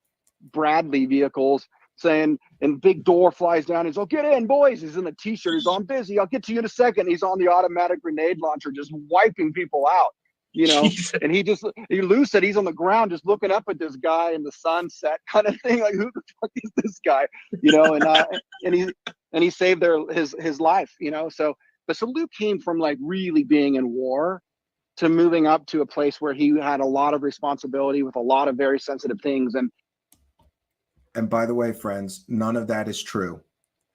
S11: Bradley vehicles, saying, and big door flies down. He's, oh, get in, boys. He's in a t-shirt. He's, I'm busy. I'll get to you in a second. He's on the automatic grenade launcher, just wiping people out. You know, and Lou said he's on the ground just looking up at this guy in the sunset kind of thing. Like, who the fuck is this guy? You know, and he saved his life, you know. So Lou came from like really being in war to moving up to a place where he had a lot of responsibility with a lot of very sensitive things. And
S8: And by the way, friends, none of that is true.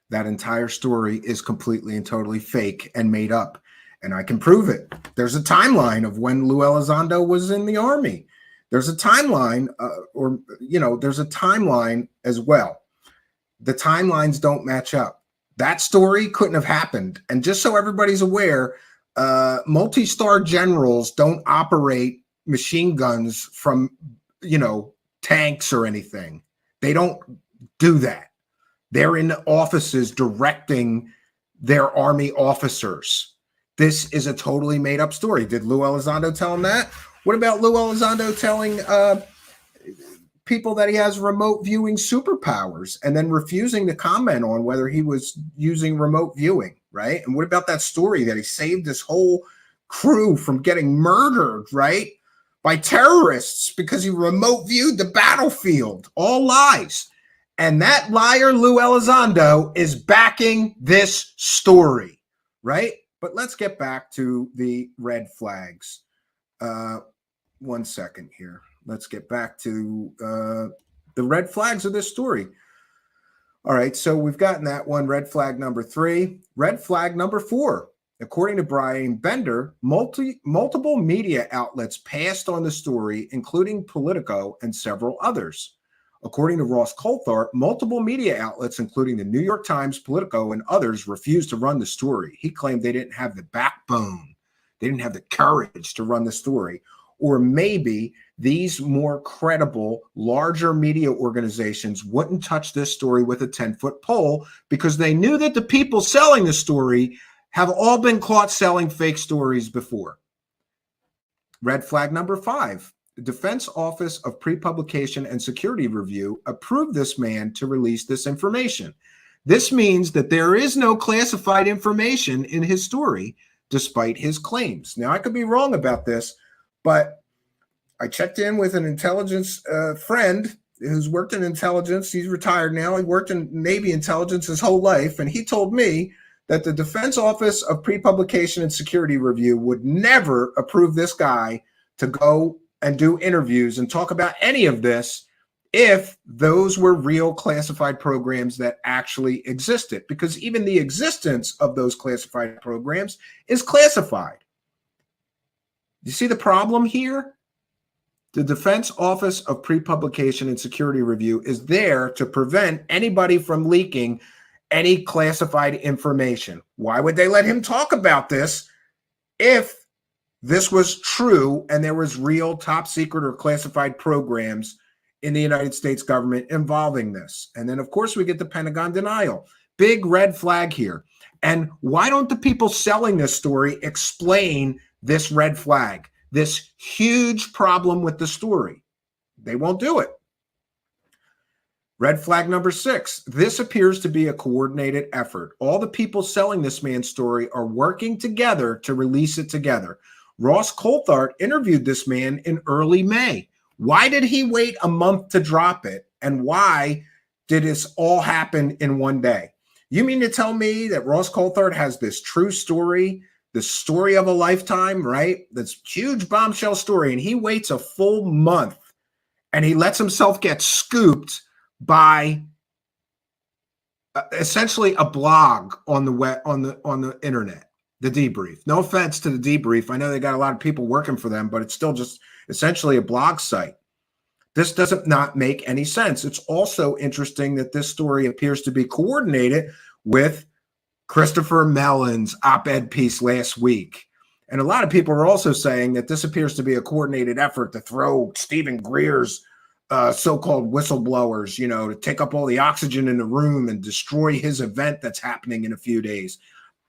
S8: That entire story is completely and totally fake and made up. And I can prove it. There's a timeline of when Lou Elizondo was in the Army. There's a timeline, there's a timeline as well. The timelines don't match up. That story couldn't have happened. And just so everybody's aware, multi-star generals don't operate machine guns from, tanks or anything. They don't do that. They're in the offices directing their Army officers. This is a totally made up story. Did Lou Elizondo tell him that? What about Lou Elizondo telling people that he has remote viewing superpowers and then refusing to comment on whether he was using remote viewing, right? And what about that story that he saved his whole crew from getting murdered, right, by terrorists because he remote viewed the battlefield? All lies. And that liar, Lou Elizondo, is backing this story, right? But let's get back to the red flags. 1 second here. Let's get back to the red flags of this story. All right, so we've gotten that one, red flag number 3. Red flag number 4. According to Brian Bender, multiple media outlets passed on the story, including Politico and several others. According to Ross Coulthart, multiple media outlets, including the New York Times, Politico, and others, refused to run the story. He claimed they didn't have the backbone. They didn't have the courage to run the story. Or maybe these more credible, larger media organizations wouldn't touch this story with a 10-foot pole because they knew that the people selling the story have all been caught selling fake stories before. Red flag number 5. The Defense Office of Pre-Publication and Security Review approved this man to release this information. This means that there is no classified information in his story, despite his claims. Now, I could be wrong about this, but I checked in with an intelligence friend who's worked in intelligence. He's retired now. He worked in Navy intelligence his whole life, and he told me that the Defense Office of Pre-Publication and Security Review would never approve this guy to go and do interviews and talk about any of this if those were real classified programs that actually existed, because even the existence of those classified programs is classified. You see the problem here? The Defense Office of Pre-Publication and Security Review is there to prevent anybody from leaking any classified information. Why would they let him talk about this if this was true and there was real top secret or classified programs in the United States government involving this? And then, of course, we get the Pentagon denial. Big red flag here. And why don't the people selling this story explain this red flag, this huge problem with the story? They won't do it. Red flag number 6. This appears to be a coordinated effort. All the people selling this man's story are working together to release it together. Ross Coulthart interviewed this man in early May. Why did he wait a month to drop it? And why did this all happen in one day? You mean to tell me that Ross Coulthart has this true story, the story of a lifetime, right? This huge bombshell story, and he waits a full month and he lets himself get scooped by essentially a blog on the web, on the internet. The Debrief. No offense to the Debrief. I know they got a lot of people working for them, but it's still just essentially a blog site. This doesn't not make any sense. It's also interesting that this story appears to be coordinated with Christopher Mellon's op-ed piece last week. And a lot of people are also saying that this appears to be a coordinated effort to throw Stephen Greer's so-called whistleblowers, to take up all the oxygen in the room and destroy his event that's happening in a few days.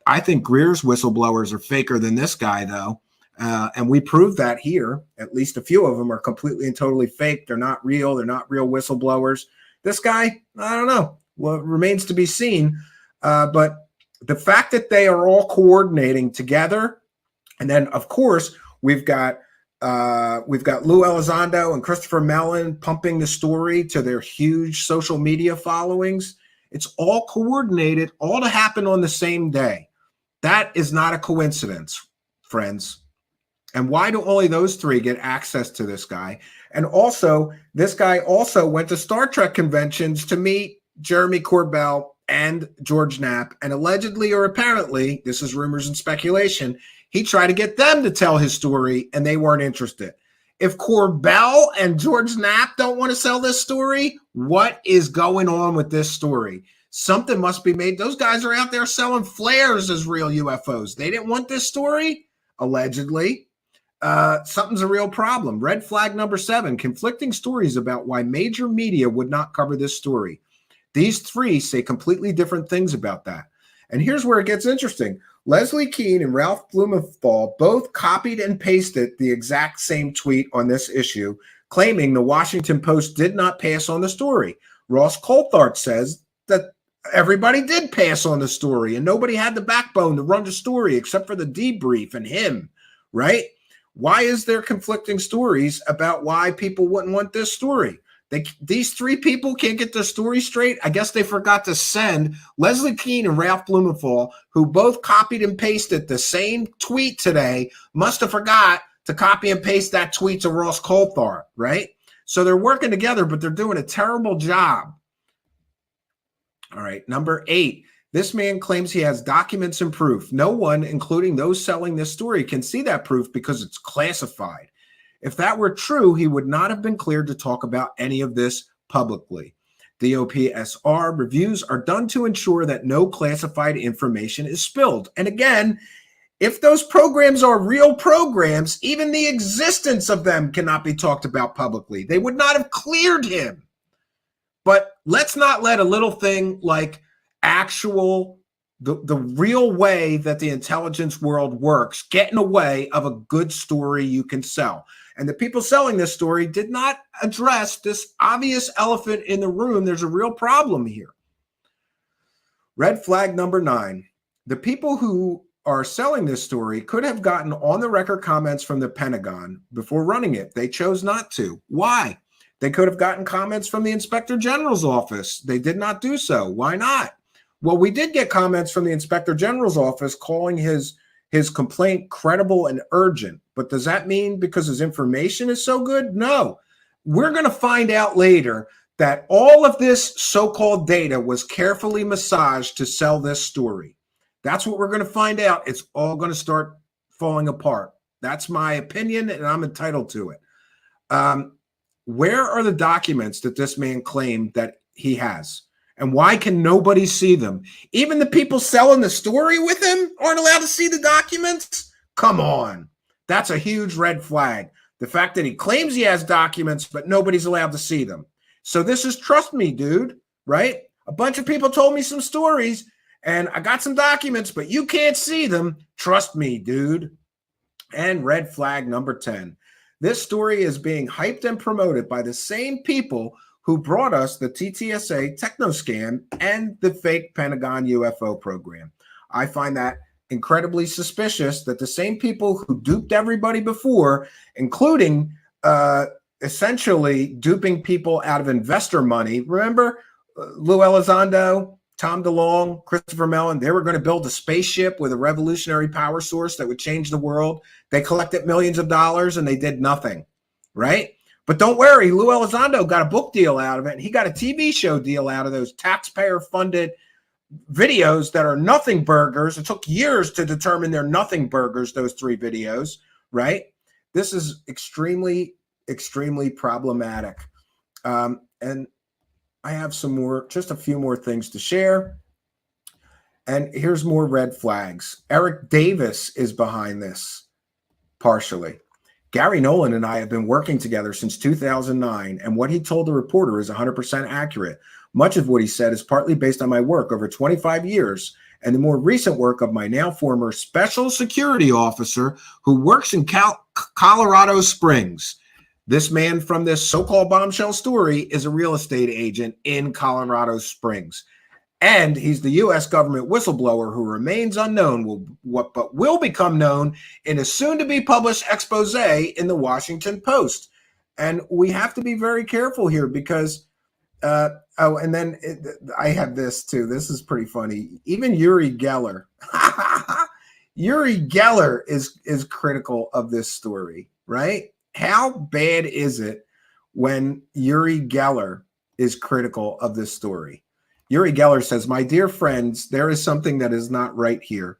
S8: I think Greer's whistleblowers are faker than this guy, though. And we proved that here. At least a few of them are completely and totally fake. They're not real. They're not real whistleblowers. This guy, I don't know. Well, it remains to be seen. But the fact that they are all coordinating together, and then, of course, we've got Lou Elizondo and Christopher Mellon pumping the story to their huge social media followings. It's all coordinated, all to happen on the same day. That is not a coincidence, friends. And why do only those three get access to this guy? And also, this guy also went to Star Trek conventions to meet Jeremy Corbell and George Knapp. And allegedly or apparently, this is rumors and speculation, he tried to get them to tell his story and they weren't interested. If Corbell and George Knapp don't want to sell this story, what is going on with this story? Something must be made. Those guys are out there selling flares as real UFOs. They didn't want this story, allegedly. Something's a real problem. Red flag number 7, conflicting stories about why major media would not cover this story. These three say completely different things about that. And here's where it gets interesting. Leslie Kean and Ralph Blumenthal both copied and pasted the exact same tweet on this issue, claiming the Washington Post did not pass on the story. Ross Coulthard says that everybody did pass on the story and nobody had the backbone to run the story except for the debrief and him, right? Why is there conflicting stories about why people wouldn't want this story? These three people can't get their story straight. I guess they forgot to send Leslie Kean and Ralph Blumenthal, who both copied and pasted the same tweet today, must have forgot to copy and paste that tweet to Ross Coulthard, right? So they're working together, but they're doing a terrible job. All right, number 8. This man claims he has documents and proof. No one, including those selling this story, can see that proof because it's classified. If that were true, he would not have been cleared to talk about any of this publicly. The OPSR reviews are done to ensure that no classified information is spilled. And again, if those programs are real programs, even the existence of them cannot be talked about publicly. They would not have cleared him. But let's not let a little thing like the real way that the intelligence world works get in the way of a good story you can sell. And the people selling this story did not address this obvious elephant in the room. There's a real problem here. Red flag number 9. The people who are selling this story could have gotten on the record comments from the Pentagon before running it. They chose not to. Why? They could have gotten comments from the Inspector General's office. They did not do so. Why not? Well, we did get comments from the Inspector General's office calling his complaint credible and urgent. But does that mean because his information is so good? No. We're going to find out later that all of this so-called data was carefully massaged to sell this story. That's what we're going to find out. It's all going to start falling apart. That's my opinion, and I'm entitled to it. Where are the documents that this man claimed that he has? And why can nobody see them? Even the people selling the story with him aren't allowed to see the documents? Come on. That's a huge red flag. The fact that he claims he has documents, but nobody's allowed to see them. So this is trust me, dude, right? A bunch of people told me some stories, and I got some documents, but you can't see them. Trust me, dude. And red flag number 10. This story is being hyped and promoted by the same people who brought us the TTSA technoscam and the fake Pentagon UFO program. I find that incredibly suspicious that the same people who duped everybody before, including essentially duping people out of investor money. Remember Lou Elizondo, Tom DeLonge, Christopher Mellon, they were going to build a spaceship with a revolutionary power source that would change the world. They collected millions of dollars and they did nothing, right? But don't worry, Lou Elizondo got a book deal out of it. And he got a TV show deal out of those taxpayer-funded videos that are nothing burgers. It took years to determine they're nothing burgers, those 3 videos, right? This is extremely, extremely problematic. And I have just a few more things to share. And here's more red flags. Eric Davis is behind this, partially. Gary Nolan and I have been working together since 2009, and what he told the reporter is 100% accurate. Much of what he said is partly based on my work over 25 years and the more recent work of my now former special security officer who works in Colorado Springs. This man from this so-called bombshell story is a real estate agent in Colorado Springs. And he's the U.S. government whistleblower who remains unknown, but will become known in a soon-to-be published expose in the Washington Post. And we have to be very careful here because, I have this too. This is pretty funny. Even Uri Geller, Uri Geller is critical of this story, right? How bad is it when Uri Geller is critical of this story? Uri Geller says, "My dear friends, there is something that is not right here.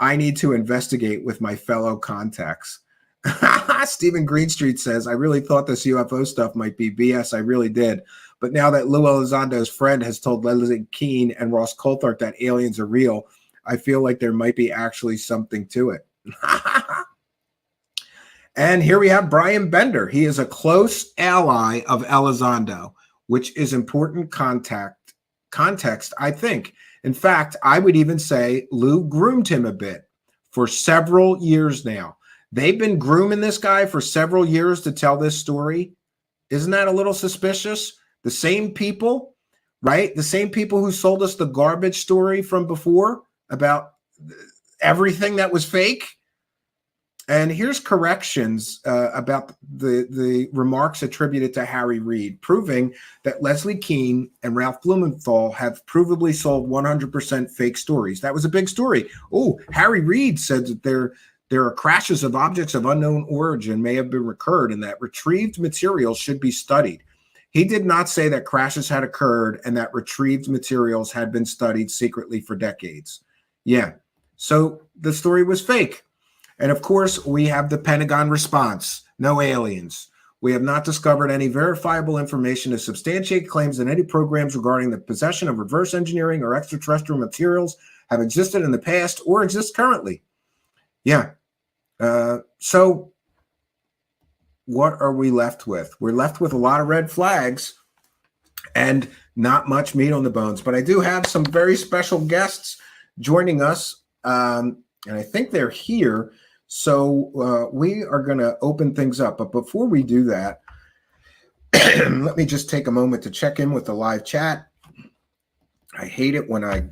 S8: I need to investigate with my fellow contacts." Stephen Greenstreet says, "I really thought this UFO stuff might be BS. I really did. But now that Lou Elizondo's friend has told Leslie Keene and Ross Coulthart that aliens are real, I feel like there might be actually something to it." And here we have Brian Bender. He is a close ally of Elizondo, which is important context, I think. In fact, I would even say Lou groomed him a bit for several years now. They've been grooming this guy for several years to tell this story. Isn't that a little suspicious? The same people, right? The same people who sold us the garbage story from before about everything that was fake. And here's corrections about the remarks attributed to Harry Reid, proving that Leslie Keene and Ralph Blumenthal have provably sold 100% fake stories. That was a big story. Oh, Harry Reid said that there are crashes of objects of unknown origin may have been recurred and that retrieved materials should be studied. He did not say that crashes had occurred and that retrieved materials had been studied secretly for decades. Yeah, so the story was fake. And of course, we have the Pentagon response: no aliens. We have not discovered any verifiable information to substantiate claims that any programs regarding the possession of reverse engineering or extraterrestrial materials have existed in the past or exist currently. Yeah. So what are we left with? We're left with a lot of red flags and not much meat on the bones. But I do have some very special guests joining us, and I think they're here. So we are going to open things up. But before we do that, let me just take a moment to check in with the live chat. I hate it when I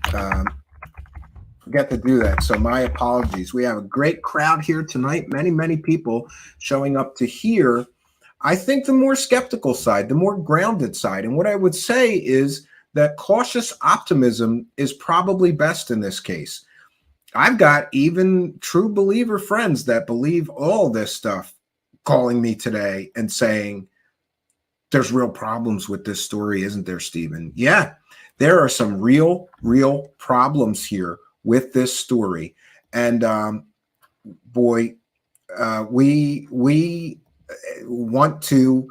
S8: forget to do that. So my apologies. We have a great crowd here tonight. Many, many people showing up to hear, I think, the more skeptical side, the more grounded side. And what I would say is that cautious optimism is probably best in this case. I've got even true believer friends that believe all this stuff calling me today and saying, there's real problems with this story, isn't there, Stephen? Yeah, there are some real problems here with this story. And boy, we want to,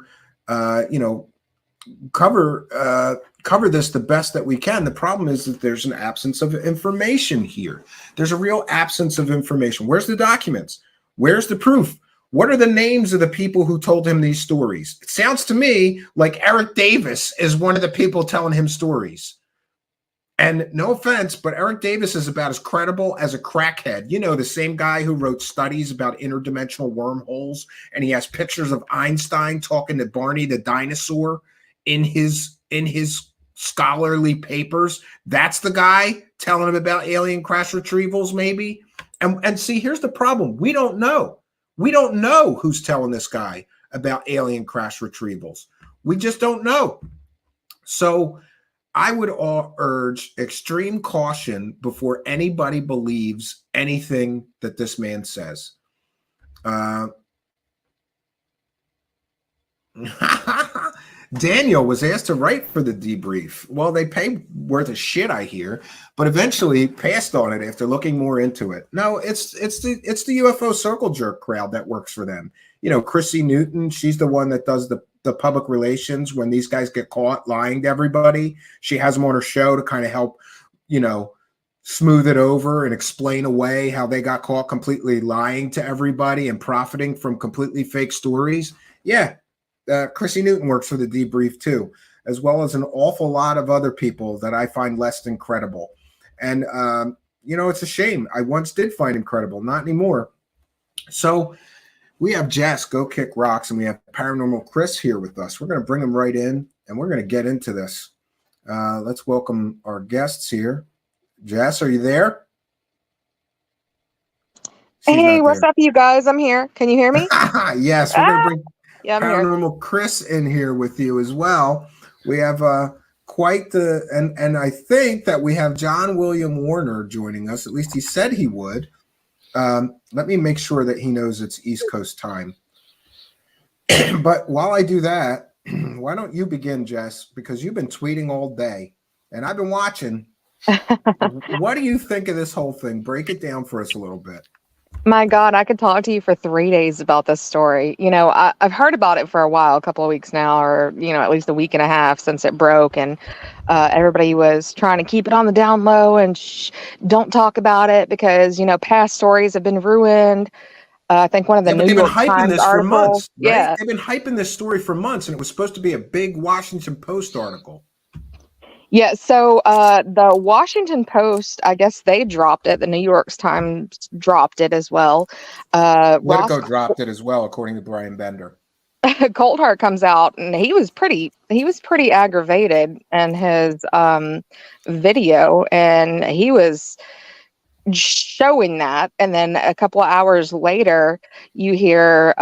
S8: cover this the best that we can. The problem is that there's an absence of information here. There's a real absence of information. Where's the documents? Where's the proof? What are the names of the people who told him these stories? It sounds to me like Eric Davis is one of the people telling him stories. And no offense, but Eric Davis is about as credible as a crackhead. You know, the same guy who wrote studies about interdimensional wormholes, and he has pictures of Einstein talking to Barney the dinosaur in his scholarly papers. That's the guy telling him about alien crash retrievals, maybe. And see, here's the problem. We don't know. We don't know who's telling this guy about alien crash retrievals. We just don't know. So I would urge extreme caution before anybody believes anything that this man says. Daniel was asked to write for the debrief. Well, they pay worth of shit, I hear, but eventually passed on it after looking more into it. No, it's the UFO circle jerk crowd that works for them. You know, Chrissy Newton, she's the one that does the public relations when these guys get caught lying to everybody. She has them on her show to kind of help, smooth it over and explain away how they got caught completely lying to everybody and profiting from completely fake stories. Yeah. Chrissy Newton works for the debrief too, as well as an awful lot of other people that I find less than credible. And, it's a shame. I once did find him credible, not anymore. So we have Jess, Go Kick Rocks, and we have Paranormal Chris here with us. We're going to bring him right in, and we're going to get into this. Let's welcome our guests here. Jess, are you there?
S12: Hey, what's up, you guys? I'm here. Can you hear me?
S8: Yes, we're going to bring Paranormal
S12: here.
S8: Chris in here with you as well. We have quite the, and I think that we have John William Warner joining us. At least he said he would. Let me make sure that he knows it's East Coast time. But while I do that, why don't you begin, Jess? Because you've been tweeting all day, and I've been watching. What do you think of this whole thing? Break it down for us a little bit.
S12: My God, I could talk to you for 3 days about this story. I've heard about it for a while, a couple of weeks now, or, at least a week and a half since it broke. And everybody was trying to keep it on the down low and don't talk about it because, past stories have been ruined. I think one of the
S8: Yeah, but
S12: New
S8: they've been
S12: York
S8: hyping
S12: Times
S8: this for
S12: articles.
S8: months, right?
S12: Yeah.
S8: They've been hyping this story for months, and it was supposed to be a big Washington Post article.
S12: Yeah, so the Washington Post, I guess they dropped it. The New York Times dropped it as well.
S8: Politico dropped it as well, according to Brian Bender.
S12: Coulthard comes out and he was pretty aggravated in his video, and he was showing that. And then a couple of hours later, you hear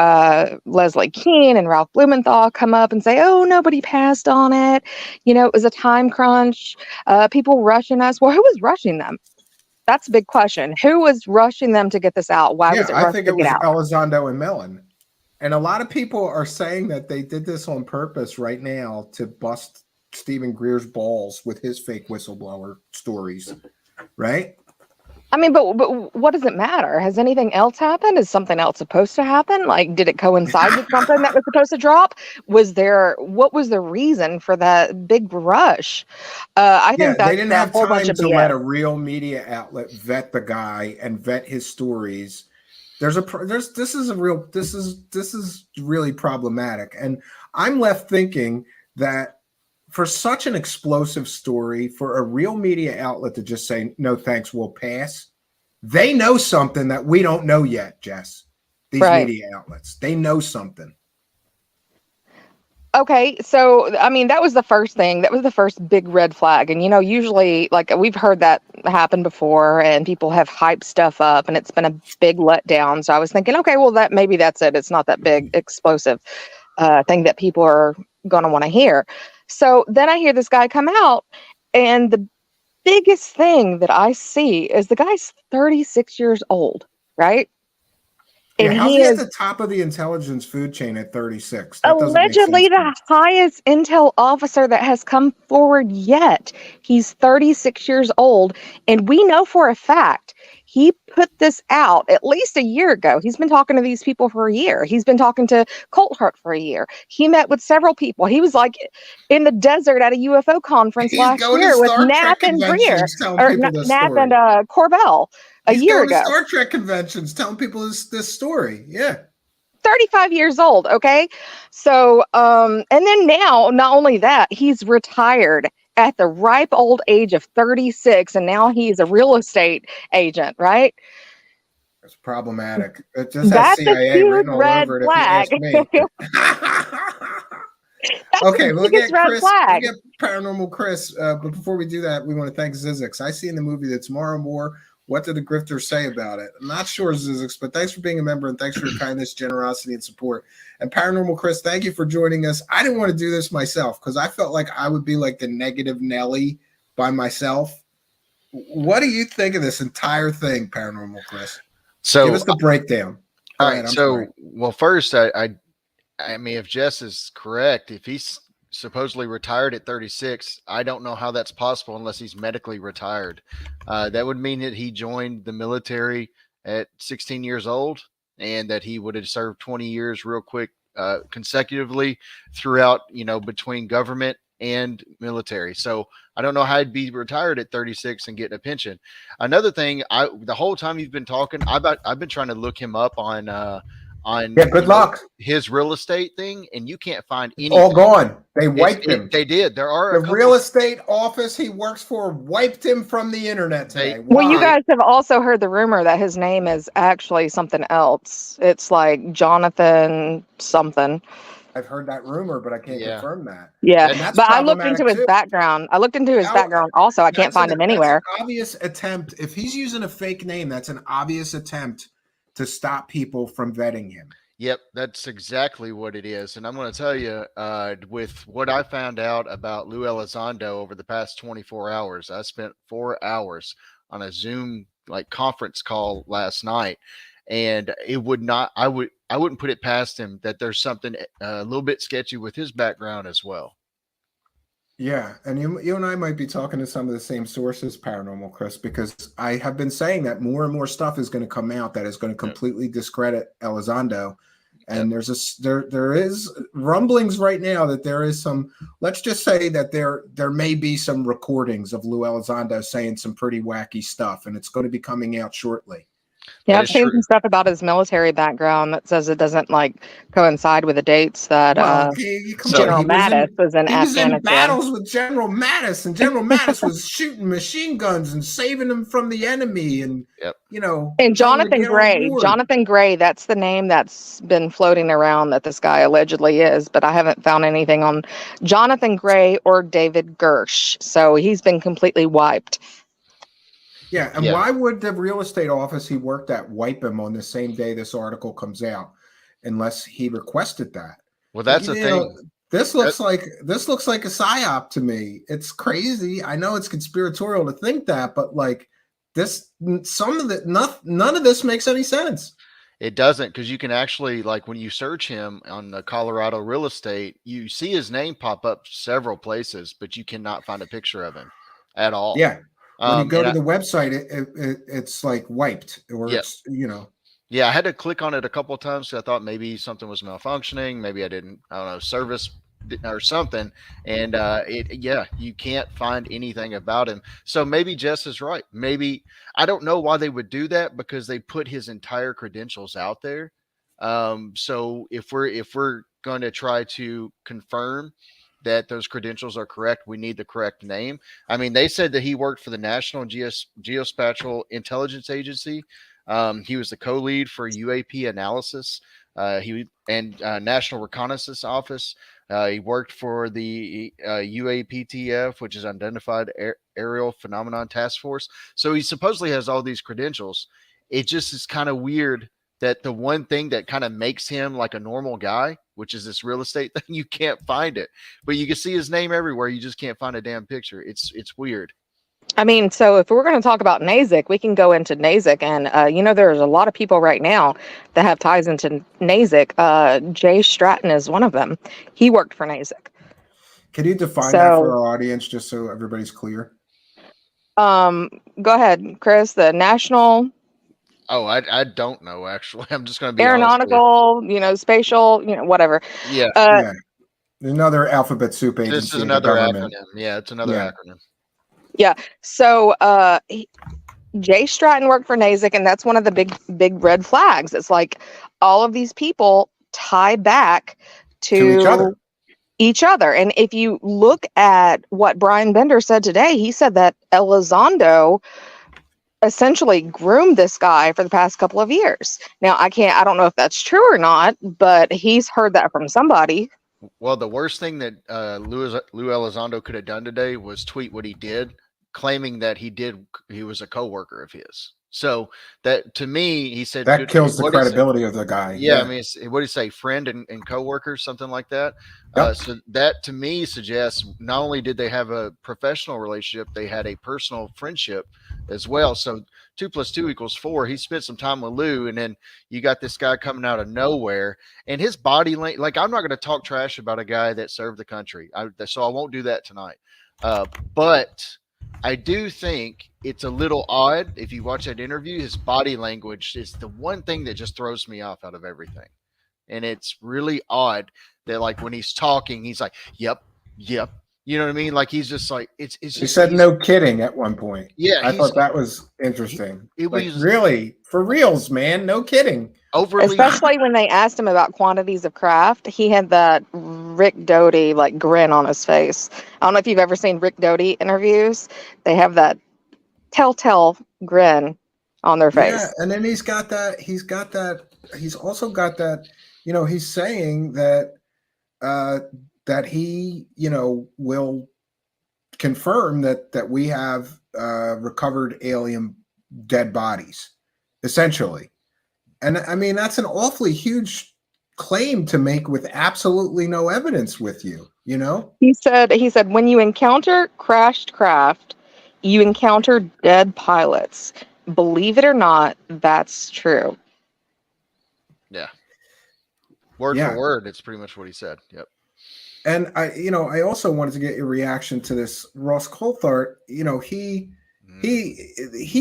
S12: Leslie Kean and Ralph Blumenthal come up and say, "Oh, nobody passed on it. It was a time crunch. People rushing us." Well, who was rushing them? That's a big question. Who was rushing them to get this out? Why was it rushed
S8: I think
S12: to
S8: it
S12: get
S8: was
S12: out?
S8: Elizondo and Mellon. And a lot of people are saying that they did this on purpose right now to bust Stephen Greer's balls with his fake whistleblower stories, right?
S12: I mean, but what does it matter? Has anything else happened? Is something else supposed to happen? Like, did it coincide with something that was supposed to drop? What was the reason for that big rush? I think
S8: They
S12: that's
S8: didn't
S12: a
S8: have
S12: whole bunch
S8: time
S12: of
S8: to
S12: BS.
S8: let a real media outlet vet the guy and vet his stories. This is really problematic, and I'm left thinking that for such an explosive story, for a real media outlet to just say no thanks, we'll pass. They know something that we don't know yet, Jess. These media outlets, they know something.
S12: Okay, so I mean, that was the first thing. That was the first big red flag. And usually, like, we've heard that happen before, and people have hyped stuff up, and it's been a big letdown. So I was thinking, okay, well, maybe that's it. It's not that big explosive thing that people are gonna want to hear. So then I hear this guy come out, and the biggest thing that I see is the guy's 36 years old, right? And
S8: how's
S12: he
S8: he at
S12: is
S8: the top of the intelligence food chain at 36? That doesn't make
S12: allegedly
S8: sense.
S12: the highest intel officer that has come forward yet. He's 36 years old, and we know for a fact he put this out at least a year ago. He's been talking to these people for a year. He's been talking to Coulthard for a year. He met with several people. He was like in the desert at a UFO conference last year with Knapp and Greer, or Knapp and Corbell a year ago.
S8: He's going to Star Trek conventions telling people this story. Yeah.
S12: 35 years old. Okay. So, and then now, not only that, he's retired at the ripe old age of 36, and now he's a real estate agent, right?
S8: It's problematic. It just has
S12: That's
S8: CIA
S12: a huge
S8: written all
S12: red
S8: over it,
S12: flag.
S8: if you ask me. Okay, we'll get Chris. We'll get Paranormal Chris. But before we do that, we want to thank Zizix. I see in the movie that Tomorrow More. What did the grifters say about it? I'm not sure, Zizix, but thanks for being a member, and thanks for your kindness, generosity, and support. And Paranormal Chris, thank you for joining us. I didn't want to do this myself because I felt like I would be like the negative Nelly by myself. What do you think of this entire thing, Paranormal Chris?
S13: So
S8: give us the breakdown.
S13: All right. Well, first, I mean, if Jess is correct, if he's supposedly retired at 36, I don't know how that's possible unless he's medically retired. That would mean that he joined the military at 16 years old and that he would have served 20 years real quick consecutively throughout, between government and military. So I don't know how he'd be retired at 36 and getting a pension. Another thing, the whole time you've been talking, I've been trying to look him up on
S8: good luck
S13: his real estate thing, and you can't find any.
S8: All gone. They wiped him.
S13: They did. There are
S8: the real estate office he works for wiped him from the internet today.
S12: Well, you guys have also heard the rumor that his name is actually something else. It's like Jonathan something.
S8: I've heard that rumor, but I can't confirm that.
S12: Yeah, but I looked into his background. Background also. I can't find him anywhere.
S8: That's an obvious attempt. If he's using a fake name, that's an obvious attempt to stop people from vetting him.
S13: Yep, that's exactly what it is. And I'm going to tell you, with what I found out about Lou Elizondo over the past 24 hours, I spent 4 hours on a Zoom like conference call last night, and it would not. I wouldn't put it past him that there's something a little bit sketchy with his background as well.
S8: Yeah, and you and I might be talking to some of the same sources, Paranormal Chris, because I have been saying that more and more stuff is going to come out that is going to completely discredit Elizondo. And there is rumblings right now that there is some. Let's just say that there may be some recordings of Lou Elizondo saying some pretty wacky stuff, and it's going to be coming out shortly.
S12: Yeah, I've seen some stuff about his military background that says it doesn't like coincide with the dates that General Mattis was in Afghanistan.
S8: He was in battles with General Mattis, and General Mattis was shooting machine guns and saving them from the enemy, and
S12: And Jonathan Gray, that's the name that's been floating around that this guy allegedly is, but I haven't found anything on Jonathan Gray or David Grusch, so he's been completely wiped.
S8: Yeah, and why would the real estate office he worked at wipe him on the same day this article comes out, unless he requested that?
S13: Well, that's the thing.
S8: This looks like a psyop to me. It's crazy. I know it's conspiratorial to think that, but like none of this makes any sense.
S13: It doesn't, because you can actually, like, when you search him on the Colorado real estate, you see his name pop up several places, but you cannot find a picture of him at all.
S8: Yeah. When you go to the website, it's like wiped, or it's,
S13: Yeah, I had to click on it a couple of times because I thought maybe something was malfunctioning. Maybe I don't know, service or something. And you can't find anything about him. So maybe Jess is right. Maybe, I don't know why they would do that, because they put his entire credentials out there. So if we're going to try to confirm that those credentials are correct, we need the correct name. I mean, they said that he worked for the National Geospatial Intelligence Agency. He was the co-lead for UAP analysis. National Reconnaissance Office. He worked for the UAPTF, which is Unidentified Aerial Phenomenon Task Force. So he supposedly has all these credentials. It just is kind of weird that the one thing that kind of makes him like a normal guy, which is this real estate thing, you can't find it. But you can see his name everywhere. You just can't find a damn picture. It's weird.
S12: I mean, so if we're going to talk about NASIC, we can go into NASIC. And, there's a lot of people right now that have ties into NASIC. Jay Stratton is one of them. He worked for NASIC.
S8: Can you define that for our audience, just so everybody's clear?
S12: Go ahead, Chris. The National...
S13: Oh, I don't know, actually. I'm just going to be
S12: aeronautical, spatial, whatever.
S13: Yeah.
S8: Another alphabet soup agency.
S13: This is another acronym. Yeah, it's another acronym.
S12: Yeah. So Jay Stratton worked for NASIC, and that's one of the big red flags. It's like all of these people tie back to each other. And if you look at what Brian Bender said today, he said that Elizondo essentially groomed this guy for the past couple of years. Now, I don't know if that's true or not, but he's heard that from somebody.
S13: Well, the worst thing that Lou Elizondo could have done today was tweet what he did, claiming that he was a coworker of his. So that, to me, he said
S8: that kills the credibility of the guy.
S13: Yeah, I mean, what did he say? Friend and coworker, something like that.
S8: Yep.
S13: So that, to me, suggests not only did they have a professional relationship, they had a personal friendship as well. So 2 + 2 = 4. He spent some time with Lou, and then you got this guy coming out of nowhere, and his body language. Like, I'm not going to talk trash about a guy that served the country, so I won't do that tonight. But I do think it's a little odd. If you watch that interview, his body language is the one thing that just throws me off out of everything. And it's really odd that, like, when he's talking, he's like, yep. You know what I mean? Like, he's just like, it's just.
S8: He said no kidding at one point.
S13: Yeah.
S8: I thought that was interesting. Really? For reals, man. No kidding.
S12: Especially when they asked him about quantities of craft, he had that Rick Doty like grin on his face. I don't know if you've ever seen Rick Doty interviews. They have that telltale grin on their face.
S8: Yeah, and then he's also got that, he's saying that that he, will confirm that we have recovered alien dead bodies, essentially. And I mean, that's an awfully huge claim to make with absolutely no evidence with you, He said, when you encounter crashed craft, you encounter dead pilots.
S12: believe it or not, that's true.
S13: Yeah. Word
S8: Yeah.
S13: for word, it's pretty much what he said. Yep.
S8: And I also wanted to get your reaction to this. Ross Coulthart, he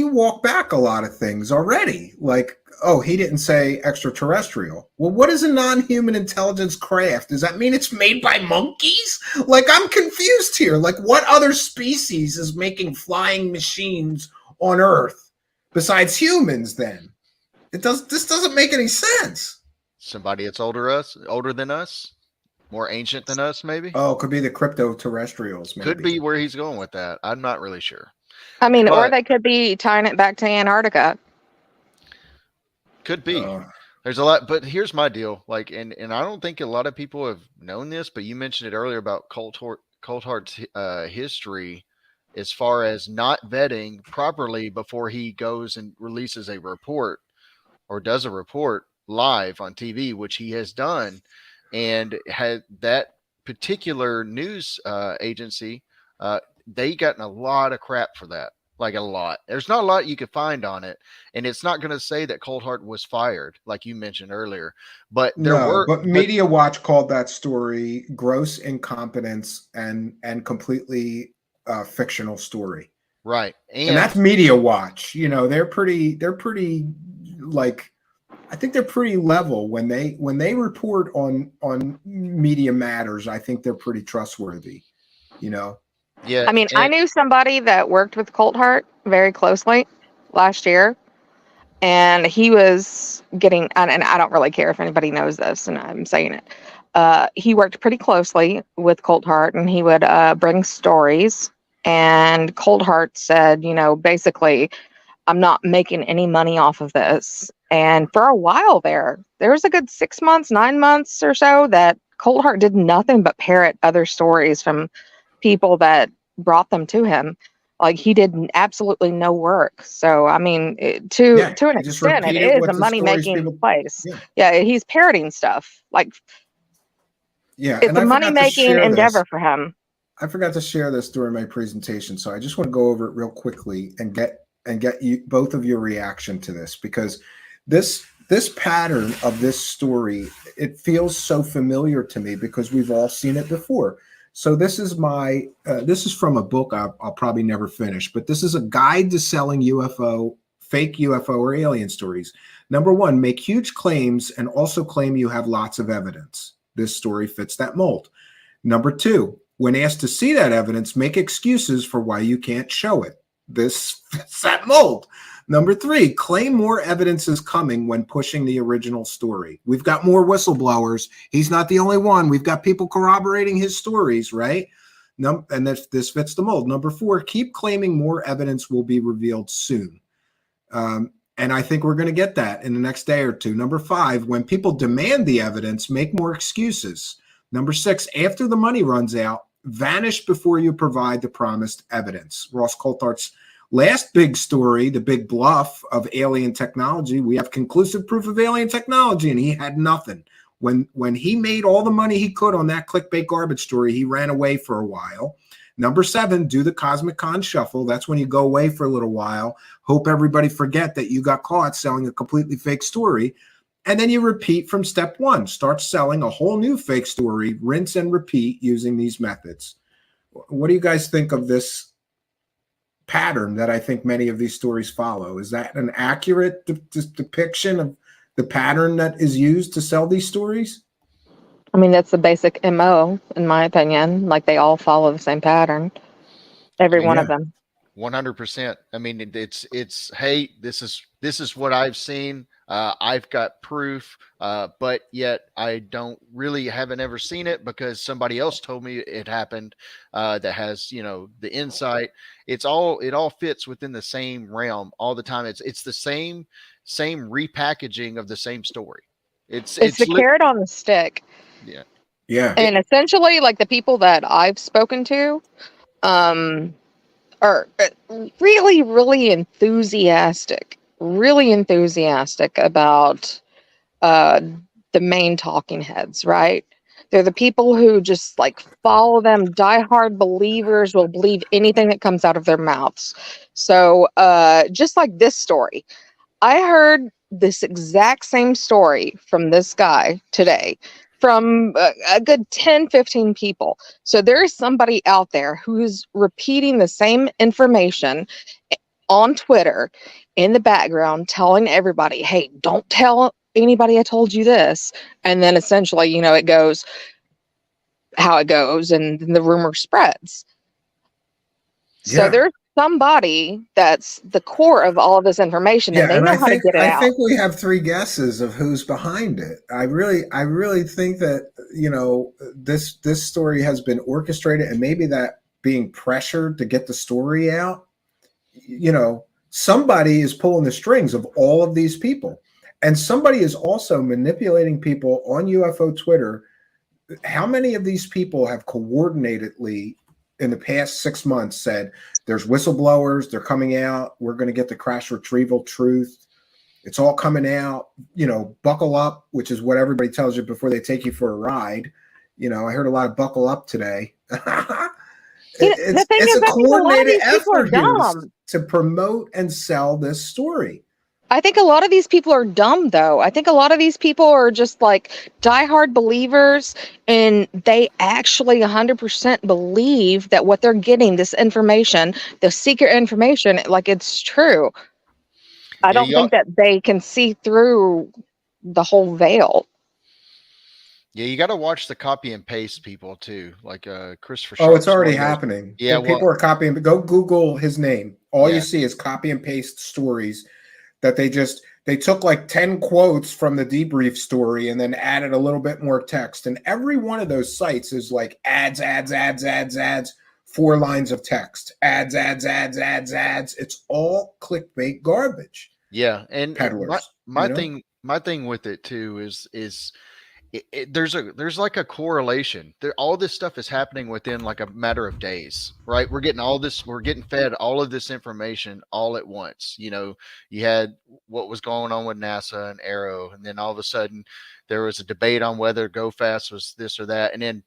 S8: walked back a lot of things already. Like, oh, he didn't say extraterrestrial. Well, what is a non-human intelligence craft? Does that mean it's made by monkeys? Like, I'm confused here. Like, what other species is making flying machines on Earth besides humans then? This doesn't make any sense.
S13: Somebody that's older than us, more ancient than us, maybe.
S8: Oh, it could be the crypto-terrestrials, maybe.
S13: Could be where he's going with that. I'm not really sure.
S12: I mean, or
S13: But
S12: they could be tying it back to Antarctica.
S13: could be. There's a lot, but here's my deal. Like, and I don't think a lot of people have known this, but you mentioned it earlier about Coulthart's history, as far as not vetting properly before he goes and releases a report or does a report live on TV, which he has done, and had that particular news agency, they gotten a lot of crap for that. Like, a lot. There's not a lot you could find on it, and it's not going to say that Coulthart was fired, like you mentioned earlier. But
S8: but Media Watch called that story gross incompetence and completely fictional story.
S13: Right,
S8: and that's Media Watch. They're pretty like, I think they're pretty level when they report on media matters. I think they're pretty trustworthy.
S13: Yeah.
S12: I mean, I knew somebody that worked with Coulthart very closely last year, and he was getting, and I don't really care if anybody knows this, and I'm saying it. He worked pretty closely with Coulthart, and he would bring stories. And Coulthart said, basically, I'm not making any money off of this. And for a while there was a good 6 months, 9 months or so that Coulthart did nothing but parrot other stories from people that brought them to him. Like, he did absolutely no work. So, I mean, to an extent, it is a money-making place. Yeah, he's parroting stuff. Like, it's a money-making endeavor for him.
S8: I forgot to share this during my presentation, so I just want to go over it real quickly and get you both of your reaction to this, because this pattern of this story, it feels so familiar to me because we've all seen it before. So this is this is from a book I'll probably never finish, but this is a guide to selling fake UFO or alien stories. Number 1, make huge claims and also claim you have lots of evidence. This story fits that mold. Number 2, when asked to see that evidence, make excuses for why you can't show it. This fits that mold. Number 3, claim more evidence is coming when pushing the original story. We've got more whistleblowers. He's not the only one. We've got people corroborating his stories, right? And this fits the mold. Number 4, keep claiming more evidence will be revealed soon. And I think we're going to get that in the next day or two. Number 5, when people demand the evidence, make more excuses. Number 6, after the money runs out, vanish before you provide the promised evidence. Ross Coulthart's last big story, the big bluff of alien technology, we have conclusive proof of alien technology, and he had nothing. When he made all the money he could on that clickbait garbage story, he ran away for a while. Number 7, do the Cosmic Con shuffle. That's when you go away for a little while, hope everybody forget that you got caught selling a completely fake story, and then you repeat from step 1. Start selling a whole new fake story, rinse and repeat using these methods. What do you guys think of this pattern that I think many of these stories follow? Is that an accurate depiction of the pattern that is used to sell these stories?
S12: I mean, that's the basic MO, in my opinion. Like, they all follow the same pattern. Every one of them.
S13: 100%. I mean, it's hey, this is what I've seen. I've got proof, but yet I haven't ever seen it because somebody else told me it happened. That has the insight. It all fits within the same realm all the time. It's the same repackaging of the same story. It's
S12: the carrot on the stick.
S13: Yeah.
S8: Yeah.
S12: And essentially, like, the people that I've spoken to, are really, really enthusiastic about the main talking heads, right? They're the people who just like follow them, diehard believers, will believe anything that comes out of their mouths. So just like this story, I heard this exact same story from this guy today from a good 10, 15 people. So there is somebody out there who's repeating the same information on Twitter in the background, telling everybody, hey, don't tell anybody I told you this. And then essentially, you know, it goes how it goes and the rumor spreads. So there's somebody that's the core of all of this information, and they know how to get it
S8: I
S12: out.
S8: think we have three guesses of who's behind it. I really think that, you know, this story has been orchestrated, and maybe that being pressured to get the story out, you know, somebody is pulling the strings of all of these people, and somebody is also manipulating people on UFO Twitter. How many of these people have coordinatedly in the past 6 months said there's whistleblowers, they're coming out, we're going to get the crash retrieval truth, it's all coming out, you know, buckle up, which is what everybody tells you before they take you for a ride. You know, I heard a lot of buckle up today. It's a coordinated effort here to promote and sell this story.
S12: I think a lot of these people are dumb, though. I think a lot of these people are just like diehard believers, and they actually 100% believe that what they're getting, this information, the secret information, like it's true. I don't think that they can see through the whole veil.
S13: Yeah, you got to watch the copy and paste people too, like Christopher.
S8: Oh, it's already happening.
S13: Yeah,
S8: people are copying. Go Google his name. All you see is copy and paste stories that they took like 10 quotes from the debrief story and then added a little bit more text. And every one of those sites is like ads, 4 lines of text, ads. It's all clickbait garbage.
S13: Yeah, and
S8: peddlers.
S13: My thing with it too is there's like a correlation. All this stuff is happening within like a matter of days, right? We're getting fed all of this information all at once. You know, you had what was going on with NASA and Arrow, and then all of a sudden there was a debate on whether Go Fast was this or that, and then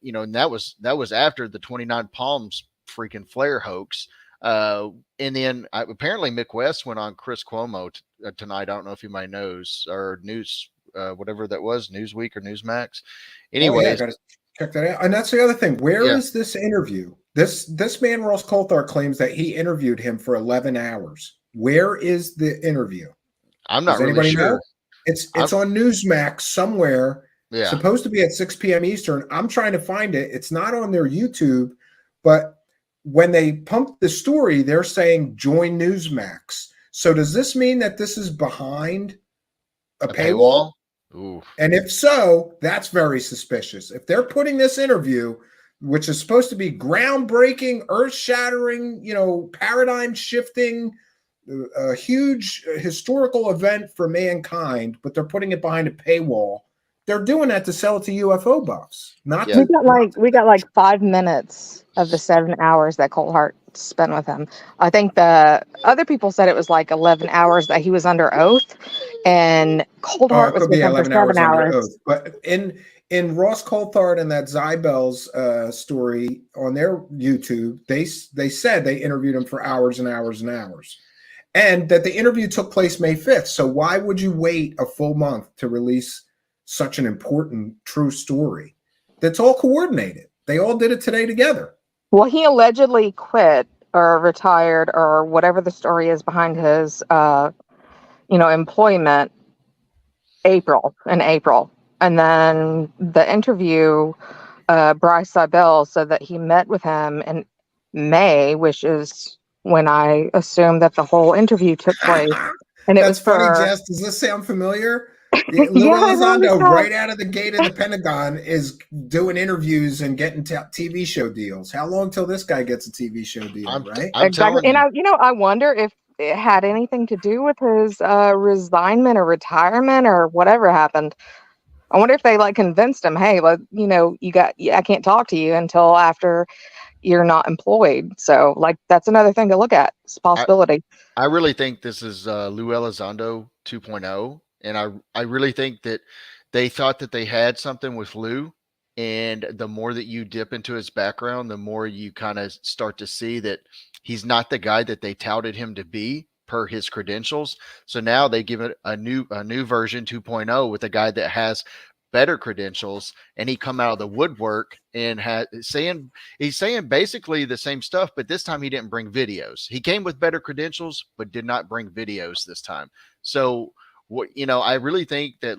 S13: you know, and that was after the 29 Palms freaking flare hoax. And then apparently Mick West went on Chris Cuomo tonight. I don't know if anybody knows, or news. Whatever that was, Newsweek or Newsmax. Anyway,
S8: I gotta check that out. And that's the other thing. Where is this interview? This man Ross Coulthard claims that he interviewed him for 11 hours. Where is the interview?
S13: I'm not really sure.
S8: Know? It's on Newsmax somewhere.
S13: Yeah,
S8: supposed to be at 6 p.m. Eastern. I'm trying to find it. It's not on their YouTube, but when they pump the story, they're saying join Newsmax. So does this mean that this is behind a paywall?
S13: Ooh.
S8: And if so, that's very suspicious. If they're putting this interview, which is supposed to be groundbreaking, earth-shattering, you know, paradigm-shifting, a huge historical event for mankind, but they're putting it behind a paywall, they're doing that to sell it to UFO buffs.
S12: We got like 5 minutes of the 7 hours that Coulthard spent with him. I think the other people said it was like 11 hours that he was under oath, and Coulthard was with him for 7 hours.
S8: But in Ross Coulthard and that Zybel's story on their YouTube, they said they interviewed him for hours and hours and hours, and that the interview took place May 5th. So why would you wait a full month to release such an important, true story? That's all coordinated. They all did it today together.
S12: Well, he allegedly quit or retired or whatever the story is behind his, employment in April. And then the interview, Bryce Zybel said that he met with him in May, which is when I assume that the whole interview took place. And
S8: That's funny, Jess. Does this sound familiar? Lou Elizondo, right out of the gate of the Pentagon, is doing interviews and getting TV show deals. How long till this guy gets a TV show deal, right?
S12: Exactly. And I wonder if it had anything to do with his resignment or retirement or whatever happened. I wonder if they convinced him, hey, I can't talk to you until after you're not employed. So that's another thing to look at. It's a possibility.
S13: I really think this is Lou Elizondo 2.0. And I really think that they thought that they had something with Lou. And the more that you dip into his background, the more you kind of start to see that he's not the guy that they touted him to be per his credentials. So now they give it a new version 2.0 with a guy that has better credentials, and he come out of the woodwork and he's saying basically the same stuff, but this time he didn't bring videos. He came with better credentials, but did not bring videos this time. So I really think that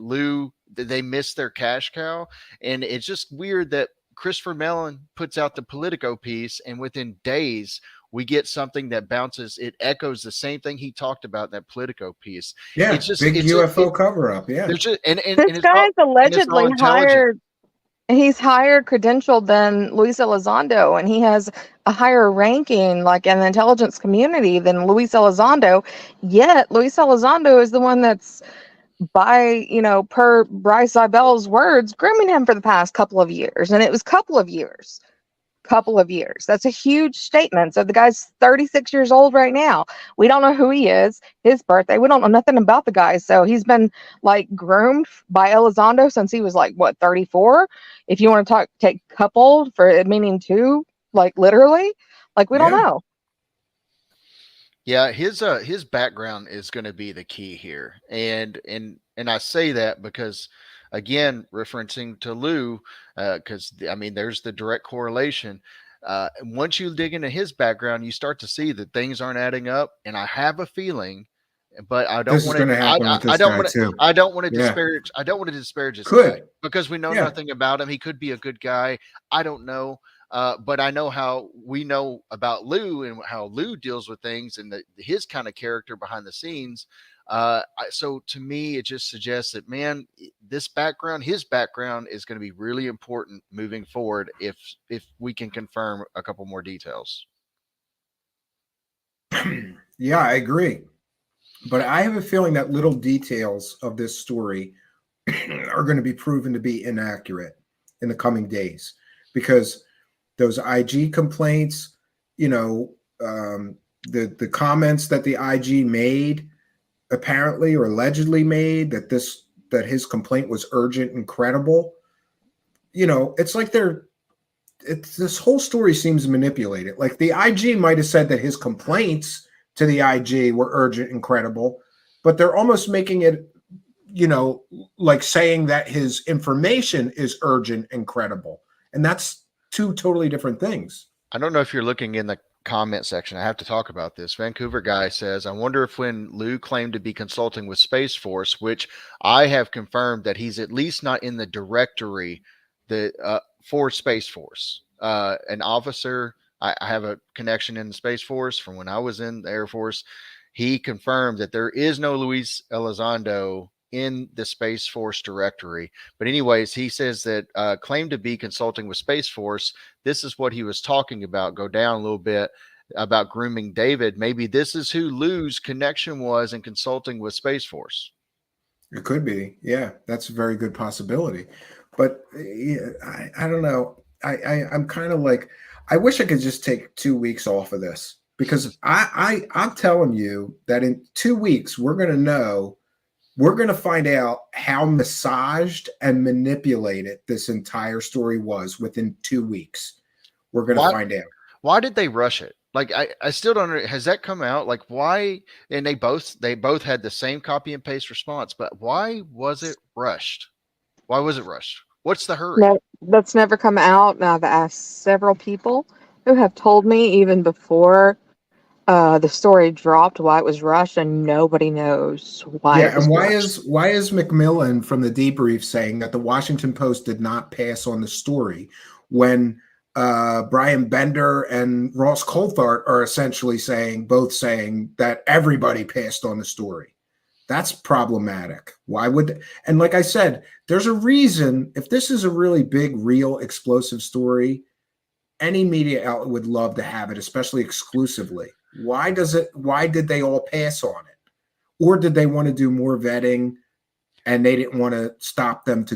S13: they missed their cash cow, and it's just weird that Christopher Mellon puts out the Politico piece, and within days we get something that bounces. It echoes the same thing he talked about in that Politico piece.
S8: Yeah,
S13: It's just
S8: big UFO cover up. Yeah,
S13: there's just, and
S12: This
S13: it's all,
S12: guy's
S13: and it's all
S12: allegedly
S13: intelligent.
S12: he's higher credentialed than Luis Elizondo, and he has a higher ranking, like in the intelligence community, than Luis Elizondo. Yet Luis Elizondo is the one that's, by per Bryce Zibel's words, grooming him for the past couple of years, and it was couple of years. That's a huge statement. So the guy's 36 years old right now. We don't know who he is, his birthday. We don't know nothing about the guy. So he's been like groomed by Elizondo since he was like, what, 34? If you want to take coupled for it meaning two, like literally, like we don't know.
S13: Yeah, his background is going to be the key here, and I say that because, again, referencing to Lou, because I mean, there's the direct correlation. Once you dig into his background, you start to see that things aren't adding up, and I have a feeling, but I don't
S8: this is
S13: want
S8: going to
S13: to.
S8: happen with
S13: I
S8: this
S13: don't
S8: guy
S13: want to.
S8: too.
S13: I don't want to
S8: Yeah.
S13: disparage. I don't want to disparage this
S8: Could.
S13: guy because we know
S8: Yeah.
S13: nothing about him. He could be a good guy. I don't know. But I know how we know about Lou and how Lou deals with things and his kind of character behind the scenes. So to me, it just suggests that, man, his background is going to be really important moving forward if we can confirm a couple more details.
S8: Yeah, I agree. But I have a feeling that little details of this story are going to be proven to be inaccurate in the coming days, because those IG complaints, the comments that the IG made, apparently or allegedly made, that his complaint was urgent and credible. It's like this whole story seems manipulated. Like the IG might have said that his complaints to the IG were urgent and credible, but they're almost making it, like saying that his information is urgent and credible. And that's two totally different things.
S13: I don't know if you're looking in the comment section. I have to talk about this. Vancouver guy says, I wonder if when Lou claimed to be consulting with Space Force, which I have confirmed that he's at least not in the directory for Space Force. An officer, I have a connection in the Space Force from when I was in the Air Force. He confirmed that there is no Luis Elizondo in the Space Force directory. But anyways, he says that claimed to be consulting with Space Force. This is what he was talking about. Go down a little bit about grooming David. Maybe this is who Lou's connection was in consulting with Space Force.
S8: It could be. Yeah, that's a very good possibility. But I don't know. I'm kind of like, I wish I could just take 2 weeks off of this, because I'm telling you that in 2 weeks, we're going to find out how massaged and manipulated this entire story was within 2 weeks. We're going to find out.
S13: Why did they rush it? Like, I still don't know. Has that come out? Like, why? And they both had the same copy and paste response, but why was it rushed? Why was it rushed? What's the hurry?
S12: No, that's never come out. And I've asked several people who have told me even before the story dropped why it was rushed, and nobody knows why.
S8: Yeah, and why is McMillan from the debrief saying that the Washington Post did not pass on the story when Brian Bender and Ross Coulthart are essentially both saying that everybody passed on the story? That's problematic. Why would, and like I said, there's a reason. If this is a really big, real, explosive story, any media outlet would love to have it, especially exclusively. Why did they all pass on it? Or did they want to do more vetting and they didn't want to stop them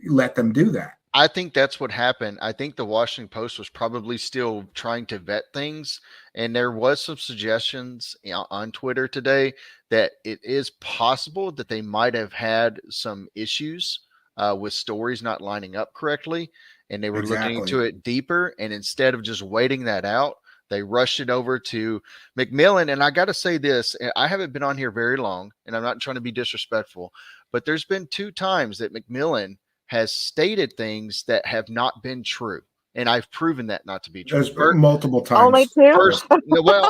S8: let them do that?
S13: I think that's what happened. I think the Washington Post was probably still trying to vet things. And there was some suggestions on Twitter today that it is possible that they might have had some issues with stories not lining up correctly, and they were looking
S8: Exactly.
S13: into it deeper. And instead of just waiting that out, they rushed it over to McMillan. And I got to say this, I haven't been on here very long, and I'm not trying to be disrespectful, but there's been 2 times that McMillan has stated things that have not been true. And I've proven that not to be true.
S8: There's multiple times.
S12: Only 2?
S13: Well,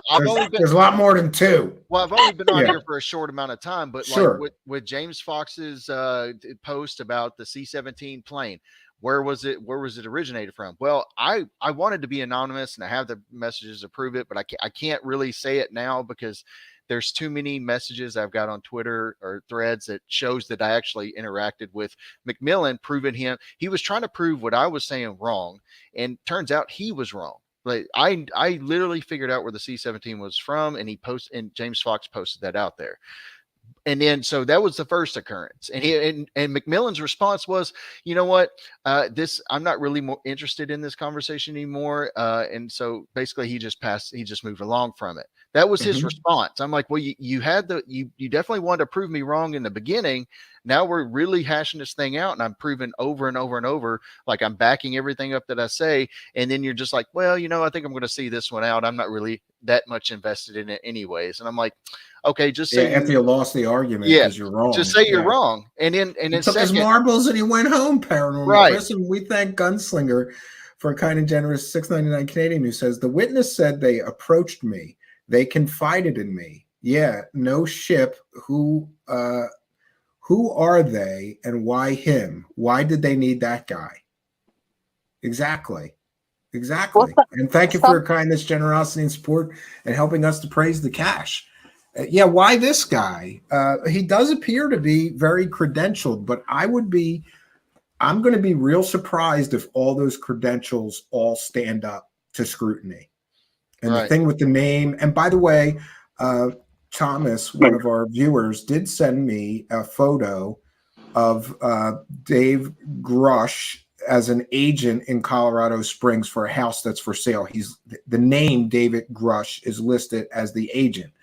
S8: there's a lot more than 2.
S13: Well, I've only been on
S8: Yeah.
S13: here for a short amount of time, but
S8: Sure.
S13: like with James Fox's post about the C-17 plane, where was it originated from? Well, I wanted to be anonymous, and I have the messages to prove it, but I can't really say it now because there's too many messages I've got on Twitter or threads that shows that I actually interacted with McMillan, proving he was trying to prove what I was saying wrong, and turns out he was wrong. Like I literally figured out where the C-17 was from, and James Fox posted that out there. And then, so that was the first occurrence. And McMillan's response was, you know what, I'm not really more interested in this conversation anymore. And so basically he just moved along from it. That was his response. I'm like, well, you definitely wanted to prove me wrong in the beginning. Now we're really hashing this thing out, and I'm proving over and over and over, like I'm backing everything up that I say. And then you're just like, well, I think I'm going to see this one out. I'm not really that much invested in it anyways. And I'm like, okay, just say
S8: after you lost the argument because you're wrong.
S13: Just say you're wrong. And then
S8: he took his marbles and he went home, Paranormal
S13: right.
S8: Chris. And we thank Gunslinger for a kind and generous $6.99 Canadian, who says, the witness said they approached me. They confided in me. Yeah, no ship. Who are they and why him? Why did they need that guy? Exactly. And thank you for your kindness, generosity, and support, and helping us to praise the cash. Yeah, why this guy? He does appear to be very credentialed, but I'm going to be real surprised if all those credentials all stand up to scrutiny. And the thing with the name, and by the way, Thomas, one of our viewers, did send me a photo of Dave Grusch as an agent in Colorado Springs for a house that's for sale. The name David Grusch is listed as the agent.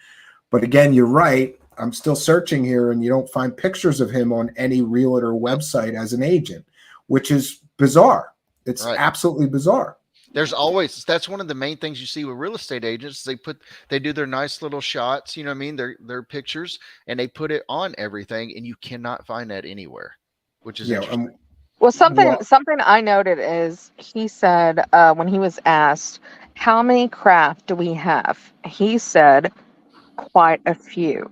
S8: But again, you're right. I'm still searching here, and you don't find pictures of him on any realtor website as an agent, which is bizarre. It's absolutely bizarre.
S13: That's one of the main things you see with real estate agents. They do their nice little shots, you know what I mean? Their pictures, and they put it on everything, and you cannot find that anywhere, which is interesting.
S12: Well, something I noted is he said when he was asked, how many craft do we have? He said quite a few.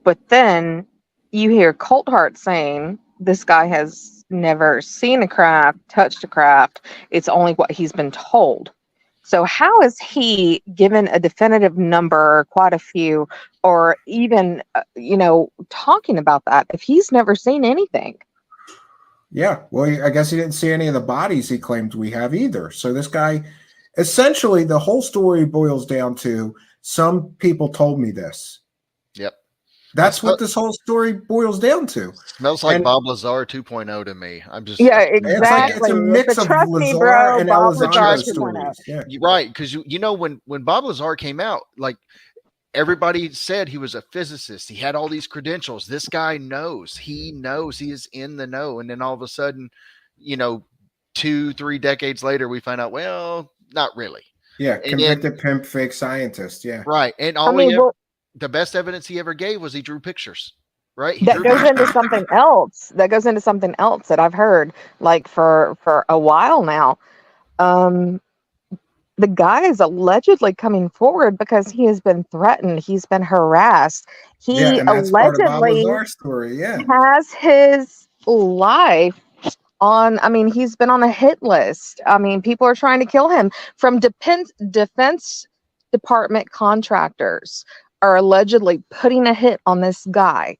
S12: But then you hear Colthart saying this guy has never seen a craft, touched a craft. It's only what he's been told. So how is he given a definitive number, quite a few, or even, talking about that if he's never seen anything?
S8: Yeah, well, I guess he didn't see any of the bodies he claimed we have either. So this guy, essentially, the whole story boils down to some people told me this.
S13: Yep.
S8: That's what this whole story boils down to.
S13: Smells like Bob Lazar 2.0 to me.
S12: Exactly.
S8: It's a mix of Lazar and Elizondo stories. Yeah.
S13: Right, because when Bob Lazar came out, like everybody said he was a physicist. He had all these credentials. This guy knows. He knows. He is in the know. And then all of a sudden, 2-3 decades later, we find out, well, not really.
S8: Yeah, convicted pimp, fake scientist. Yeah,
S13: right. And the best evidence he ever gave was he drew pictures. Right.
S12: That goes into something else. That I've heard like for a while now. The guy is allegedly coming forward because he has been threatened. He's been harassed. He allegedly has his life on. I mean, he's been on a hit list. I mean, people are trying to kill him. From Defense Department contractors are allegedly putting a hit on this guy.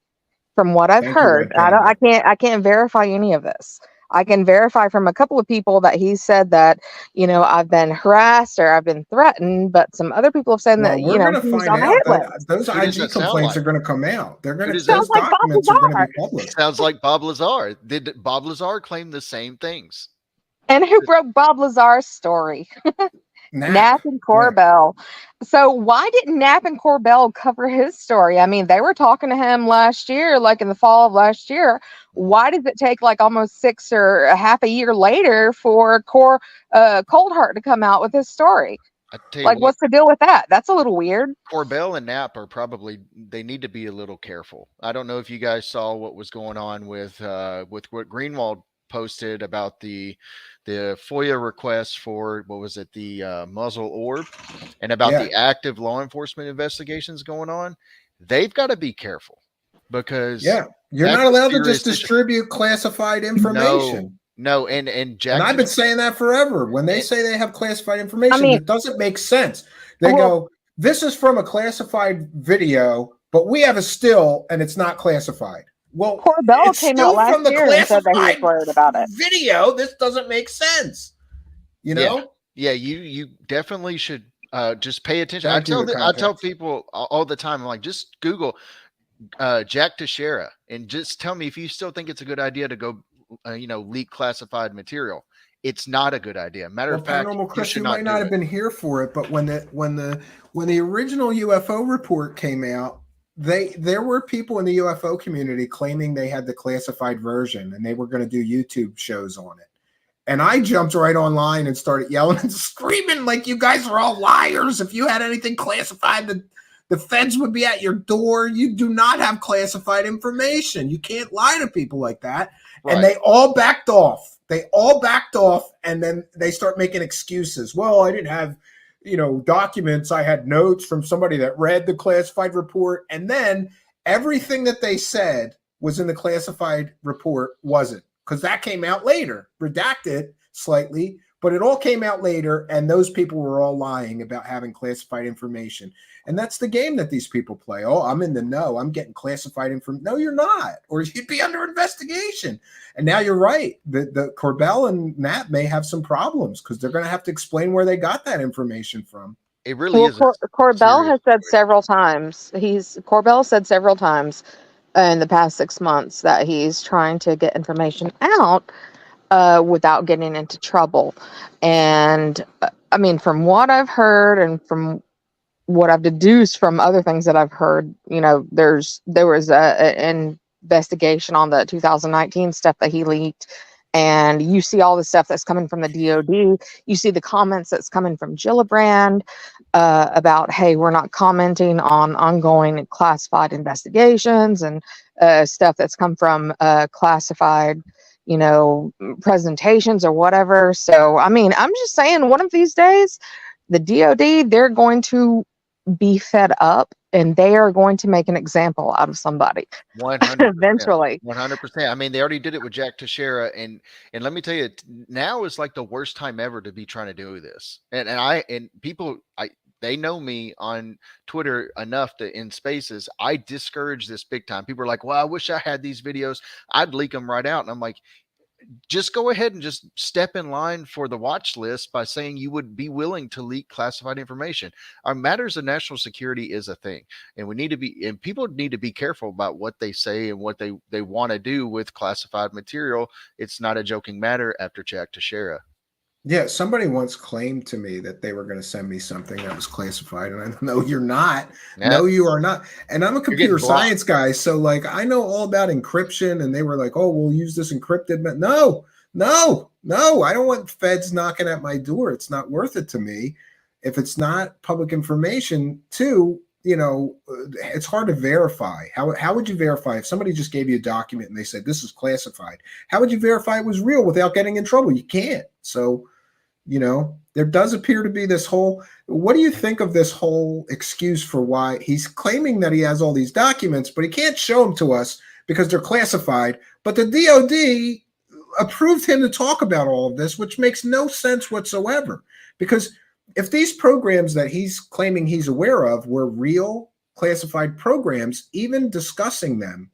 S12: From what I've heard, I can't verify any of this. I can verify from a couple of people that he said that, I've been harassed or I've been threatened, but some other people have said that, he's on a hit list.
S8: Those IG complaints are going to come out. They're going to,
S12: sounds like
S8: documents are going to be published.
S13: Sounds like Bob Lazar. Did Bob Lazar claim the same things?
S12: And who broke Bob Lazar's story? Knapp and Corbell. So why didn't Knapp and Corbell cover his story? I mean, they were talking to him last year, like in the fall of last year. Why does it take like almost 6 or a half a year later for Coldheart to come out with his story?
S13: I tell you
S12: Like,
S13: what,
S12: what's the deal with that? That's a little weird.
S13: Corbell and Knapp are probably, they need to be a little careful. I don't know if you guys saw what was going on with what Greenwald posted about the FOIA request for, what was it, the muzzle orb, and about the active law enforcement investigations going on. They've got to be careful, because
S8: you're not allowed to just distribute classified information.
S13: No, and Jack,
S8: and I've been saying that forever. When they say they have classified information, it doesn't make sense. They go, "This is from a classified video, but we have a still, and it's not classified." Well,
S12: Corbell came out last year and said that he was worried about it.
S8: Video. This doesn't make sense. You know?
S13: Yeah. You definitely should just pay attention. I tell people all the time, I'm like, just Google Jack Teixeira and just tell me if you still think it's a good idea to go, leak classified material. It's not a good idea. Matter of fact,
S8: Paranormal Chris, you might not have been here for it, but when the original UFO report came out, there were people in the UFO community claiming they had the classified version and they were going to do YouTube shows on it. And I jumped right online and started yelling and screaming like you guys are all liars. If you had anything classified, the feds would be at your door. You do not have classified information. You can't lie to people like that. Right. And they all backed off. And then they start making excuses. Well, I didn't have, documents. I had notes from somebody that read the classified report. And then everything that they said was in the classified report wasn't, because that came out later, redacted slightly, but it all came out later. And those people were all lying about having classified information. And that's the game that these people play. Oh, I'm in the know. I'm getting classified information. No, you're not. Or you'd be under investigation. And now you're right. The Corbell and Knapp may have some problems because they're going to have to explain where they got that information from.
S13: It really is.
S12: Corbell has said several times. Corbell said several times in the past 6 months that he's trying to get information out without getting into trouble. And I mean, from what I've heard and from what I've deduced from other things that I've heard, there was an investigation on the 2019 stuff that he leaked, and you see all the stuff that's coming from the DOD. You see the comments that's coming from Gillibrand about, hey, we're not commenting on ongoing classified investigations and stuff that's come from classified, presentations or whatever. So, I mean, I'm just saying, one of these days, the DOD, they're going to be fed up and they are going to make an example out of somebody
S13: 100%,
S12: eventually.
S13: 100%. I mean, they already did it with Jack Teixeira, and let me tell you, now is like the worst time ever to be trying to do this. And people, they know me on Twitter enough that in spaces, I discourage this big time. People are like, well, I wish I had these videos. I'd leak them right out. And I'm like, just go ahead and just step in line for the watch list by saying you would be willing to leak classified information. Our matters of national security is a thing, and people need to be careful about what they say and what they want to do with classified material. It's not a joking matter after Jack Teixeira.
S8: Yeah, somebody once claimed to me that they were going to send me something that was classified, and I no, you're not. Yeah. No, you are not. And I'm a computer science guy, so like I know all about encryption. And they were like, "Oh, we'll use this encrypted." But no, I don't want feds knocking at my door. It's not worth it to me if it's not public information. Too, it's hard to verify. How would you verify if somebody just gave you a document and they said this is classified? How would you verify it was real without getting in trouble? You can't. So, there does appear to be this whole, what do you think of this whole excuse for why he's claiming that he has all these documents, but he can't show them to us because they're classified, but the DOD approved him to talk about all of this, which makes no sense whatsoever. Because if these programs that he's claiming he's aware of were real classified programs, even discussing them,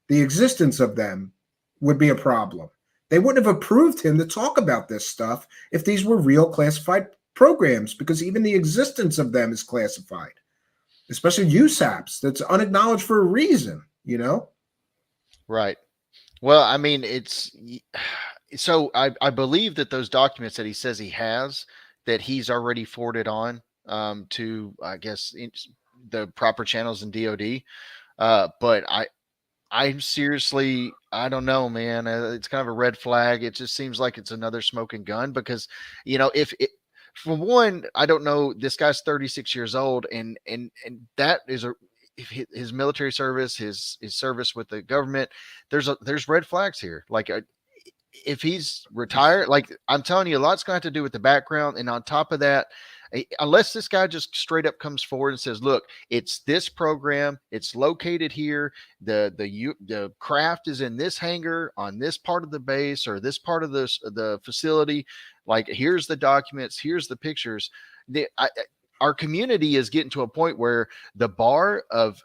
S8: the existence of them would be a problem. They wouldn't have approved him to talk about this stuff if these were real classified programs, because even the existence of them is classified, especially USAPs. That's unacknowledged for a reason,
S13: Right. Well, I mean, so I believe that those documents that he says he has that he's already forwarded on to, I guess, the proper channels in DoD. But I'm seriously, I don't know, man. It's kind of a red flag. It just seems like it's another smoking gun because, if it, for one, I don't know, this guy's 36 years old, and that is his military service, his service with the government. There's red flags here. Like, if he's retired, like I'm telling you, a lot's going to have to do with the background, and on top of that, unless this guy just straight up comes forward and says, look, it's this program, it's located here, the craft is in this hangar on this part of the base or this part of the facility, like here's the documents, here's the pictures. Our community is getting to a point where the bar of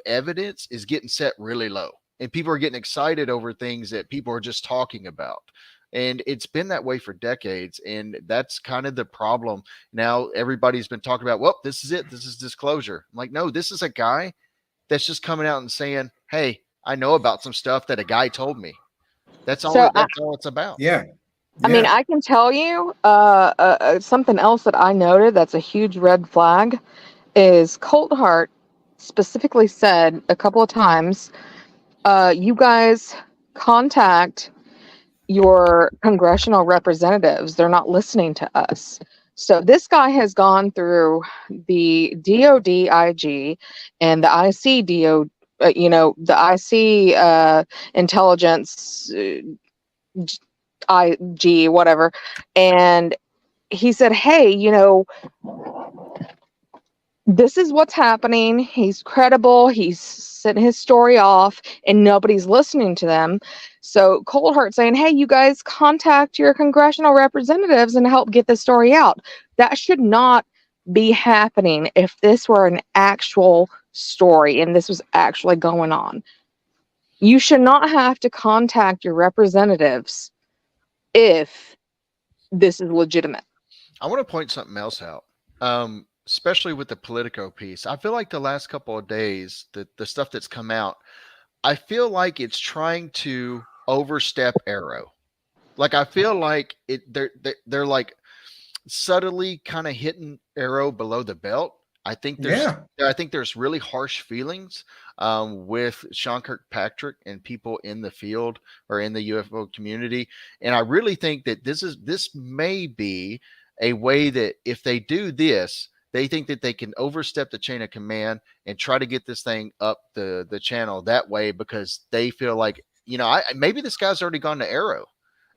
S13: evidence is getting set really low, and people are getting excited over things that people are just talking about. And it's been that way for decades. And that's kind of the problem. Now everybody's been talking about, well, this is it. This is disclosure. I'm like, no, this is a guy that's just coming out and saying, hey, I know about some stuff that a guy told me. That's all.
S12: So
S13: That's all it's about.
S8: Yeah.
S12: I mean, I can tell you something else that I noted that's a huge red flag is Colt Hart specifically said a couple of times, you guys contact your congressional representatives. They're not listening to us. So this guy has gone through the DOD IG and the IC DO, the IC intelligence IG, whatever. And he said, hey, this is what's happening. He's credible. He's sent his story off and nobody's listening to them. So Cold Heart saying, hey, you guys contact your congressional representatives and help get the story out. That should not be happening if this were an actual story and this was actually going on. You should not have to contact your representatives if this is legitimate.
S13: I want to point something else out. Especially with the Politico piece. I feel like the last couple of days, the stuff that's come out, I feel like it's trying to overstep Arrow. Like I feel like they're like subtly kind of hitting Arrow below the belt. I think there's really harsh feelings with Sean Kirkpatrick and people in the field or in the UFO community, and I really think that this may be a way that if they do this, they think that they can overstep the chain of command and try to get this thing up the channel that way because they feel like, maybe this guy's already gone to Arrow.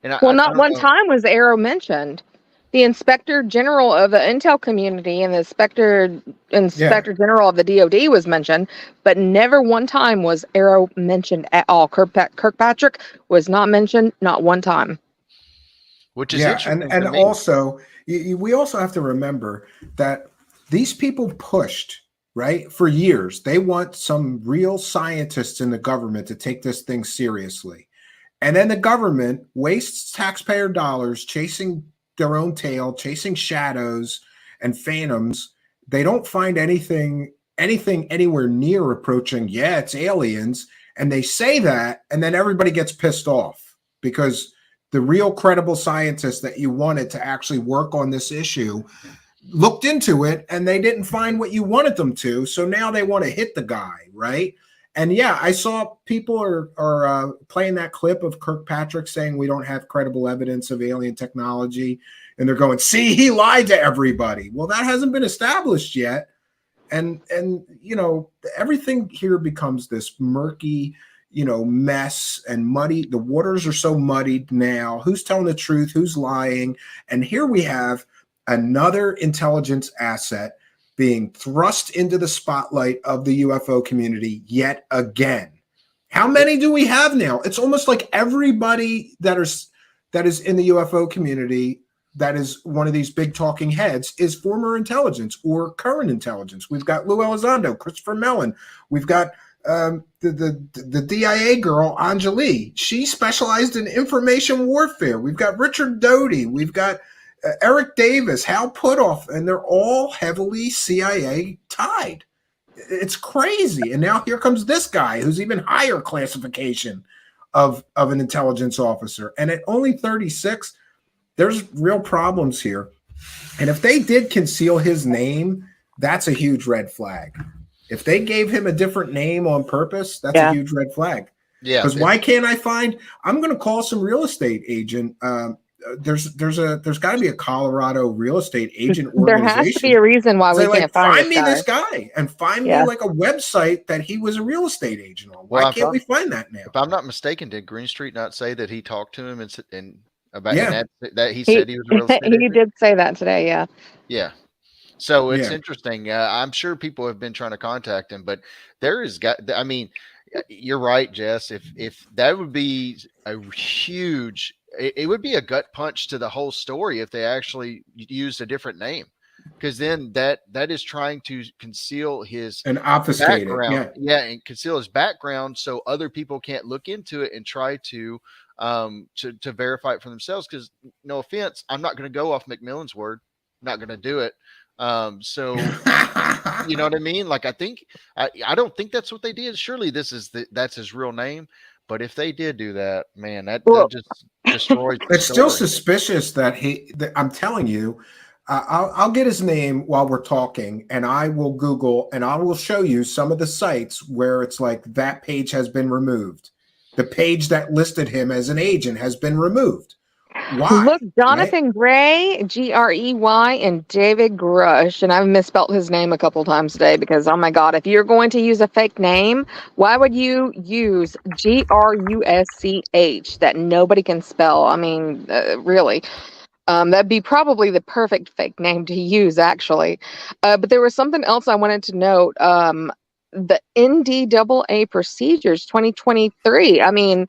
S13: And
S12: not one time was Arrow mentioned. The Inspector General of the Intel community and the Inspector General of the DoD was mentioned, but never one time was Arrow mentioned at all. Kirkpatrick was not mentioned, not one time.
S13: Which is interesting.
S8: And also, we also have to remember that these people pushed, right, for years. They want some real scientists in the government to take this thing seriously. And then the government wastes taxpayer dollars chasing their own tail, chasing shadows and phantoms. They don't find anything anywhere near approaching, it's aliens. And they say that, and then everybody gets pissed off because the real credible scientists that you wanted to actually work on this issue looked into it and they didn't find what you wanted them to. So now they want to hit the guy, right? And yeah, I saw people are playing that clip of Kirkpatrick saying we don't have credible evidence of alien technology. And they're going, see, he lied to everybody. Well, that hasn't been established yet. And everything here becomes this murky, mess and muddy. The waters are so muddied now. Who's telling the truth? Who's lying? And here we have another intelligence asset being thrust into the spotlight of the UFO community yet again. How many do we have now? It's almost like everybody that is in the UFO community that is one of these big talking heads is former intelligence or current intelligence. We've got Lou Elizondo, Christopher Mellon. We've got the DIA girl, Anjali. She specialized in information warfare. We've got Richard Doty. We've got Eric Davis, Hal Puthoff, and they're all heavily CIA tied. It's crazy. And now here comes this guy who's even higher classification of an intelligence officer. And at only 36, there's real problems here. And if they did conceal his name, that's a huge red flag. If they gave him a different name on purpose, that's a huge red flag.
S13: Yeah.
S8: Because why can't I find? I'm going to call some real estate agent. There's got to be a Colorado real estate agent
S12: There
S8: organization.
S12: has to be a reason why we can't
S8: find me this guy and find me like a website that he was a real estate agent on. Why can't we find that now?
S13: If I'm not mistaken, did Greenstreet not say that he talked to him and about that he said he was a real estate agent?
S12: He did say that today. Yeah.
S13: Yeah. So it's interesting. I'm sure people have been trying to contact him, but there is I mean, you're right, Jess. If that would be a huge, it would be a gut punch to the whole story if they actually used a different name, because then that is trying to conceal his
S8: and obfuscate
S13: background.
S8: it.
S13: Yeah, and conceal his background so other people can't look into it and try to verify it for themselves. Because no offense, I'm not going to go off McMillan's word. I'm not going to do it. So you know what I mean? Like, I don't think that's what they did. Surely that's his real name. But if they did do that, man, that just destroys.
S8: It's still suspicious that I'm telling you, I'll get his name while we're talking, and I will Google and I will show you some of the sites where it's like that page has been removed. The page that listed him as an agent has been removed. Why?
S12: Look, Jonathan Gray, Grey, and David Grusch, and I've misspelled his name a couple times today because, oh my God, if you're going to use a fake name, why would you use Grusch that nobody can spell? I mean, really. That'd be probably the perfect fake name to use, actually. But there was something else I wanted to note. The NDAA procedures 2023. I mean,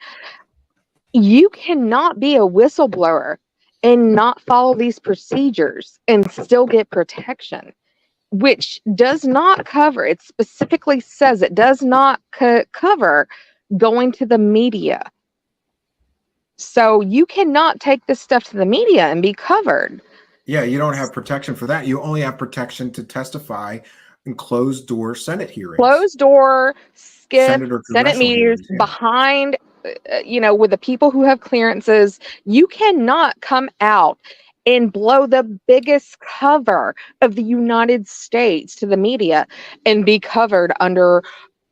S12: you cannot be a whistleblower and not follow these procedures and still get protection, which does not cover, it specifically says it does not cover going to the media. So you cannot take this stuff to the media and be covered.
S8: Yeah, you don't have protection for that. You only have protection to testify in closed door Senate hearings.
S12: Closed door, Senate meetings,
S8: yeah.
S12: behind, with the people who have clearances. You cannot come out and blow the biggest cover of the United States to the media and be covered under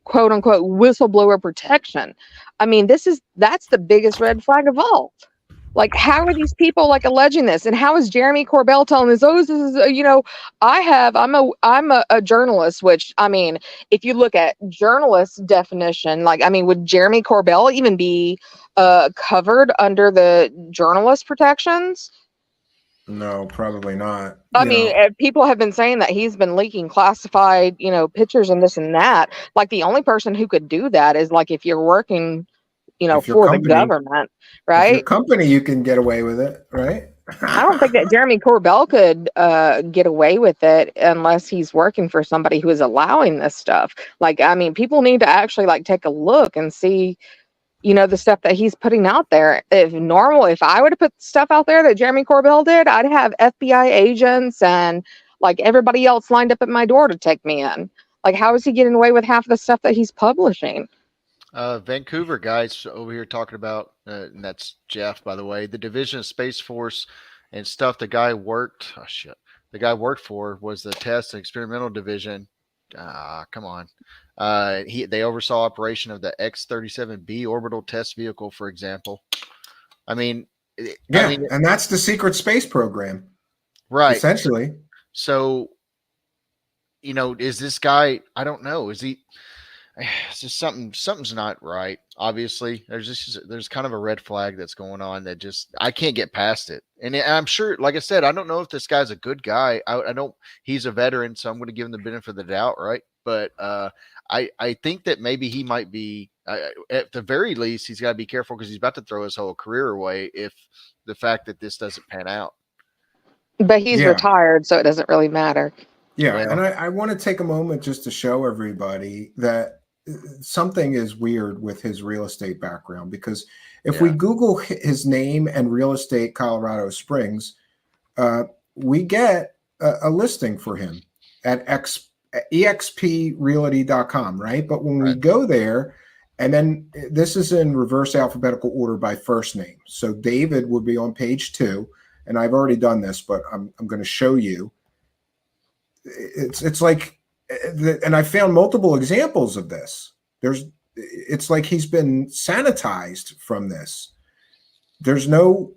S12: quote unquote whistleblower protection. I mean, that's the biggest red flag of all. Like, how are these people like alleging this? And how is Jeremy Corbell telling this? Oh, this is, I'm a journalist, which, I mean, if you look at journalist definition, like, I mean, would Jeremy Corbell even be covered under the journalist protections?
S8: No, probably not.
S12: I mean, people have been saying that he's been leaking classified, pictures and this and that. Like, the only person who could do that is like if you're working for the government, right?
S8: If your company, you can get away with it, right?
S12: I don't think that Jeremy Corbell could get away with it unless he's working for somebody who is allowing this stuff. Like, I mean, people need to actually like take a look and see, the stuff that he's putting out there. If I would have put stuff out there that Jeremy Corbell did, I'd have FBI agents and like everybody else lined up at my door to take me in. Like, how is he getting away with half the stuff that he's publishing?
S13: Vancouver guys over here talking about, and that's Jeff, by the way, the Division of Space Force and stuff the guy worked. Oh, shit. The guy worked for was the Test and Experimental Division. Come on. They oversaw operation of the X-37B orbital test vehicle, for example. I mean,
S8: and that's the secret space program.
S13: Right.
S8: Essentially.
S13: So, is this guy, I don't know. Is he, it's just something's not right. Obviously, there's kind of a red flag that's going on that I can't get past it. And I'm sure, like I said, I don't know if this guy's a good guy. I don't. He's a veteran, so I'm going to give him the benefit of the doubt, right? But I think that maybe he might be. At the very least, he's got to be careful because he's about to throw his whole career away if the fact that this doesn't pan out.
S12: But he's retired, so it doesn't really matter.
S8: Yeah, and I want to take a moment just to show everybody that something is weird with his real estate background, because if we Google his name and real estate Colorado Springs, we get a listing for him at exprealty.com, right? But when we go there, and then this is in reverse alphabetical order by first name. So David would be on page 2, and I've already done this, but I'm going to show you. It's like, and I found multiple examples of this. It's like he's been sanitized from this. There's no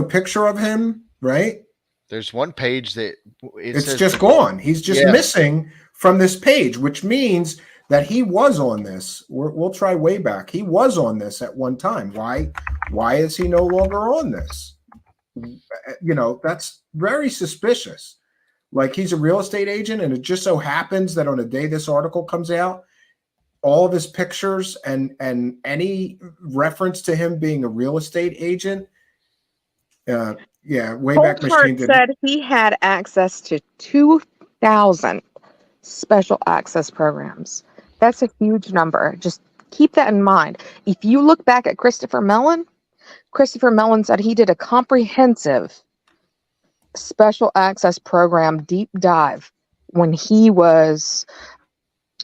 S8: picture of him, right?
S13: There's one page that
S8: it's just gone. He's just missing from this page, which means that he was on this. We'll try way back. He was on this at one time. Why is he no longer on this? You know, that's very suspicious. Like, he's a real estate agent, and it just so happens that on the day this article comes out, all of his pictures and any reference to him being a real estate agent, Wayback Machine
S12: said he had access to 2,000 special access programs. That's a huge number. Just keep that in mind. If you look back at Christopher Mellon said he did a comprehensive special access program deep dive when he was,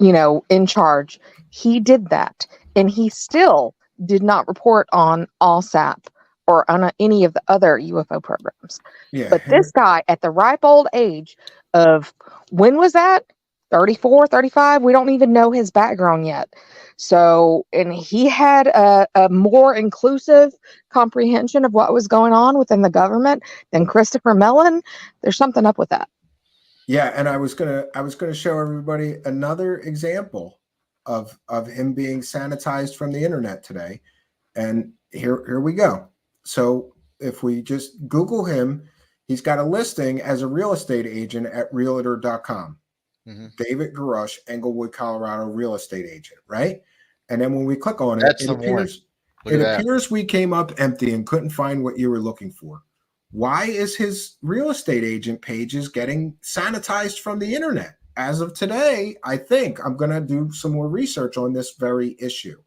S12: in charge. He did that, and he still did not report on ALSAP or on any of the other UFO programs.
S8: Yeah.
S12: But this guy, at the ripe old age of, when was that? 34, 35? We don't even know his background yet. So, and he had a more inclusive comprehension of what was going on within the government than Christopher Mellon. There's something up with that.
S8: Yeah, and I was gonna show everybody another example of him being sanitized from the internet today. And here we go. So if we just Google him, he's got a listing as a real estate agent at realtor.com.
S13: Mm-hmm.
S8: David Grusch, Englewood, Colorado, real estate agent, right? And then when we click on
S13: That's
S8: it,
S13: the one.
S8: It appears we came up empty and couldn't find what you were looking for. Why is his real estate agent pages getting sanitized from the internet? As of today, I think I'm going to do some more research on this very issue,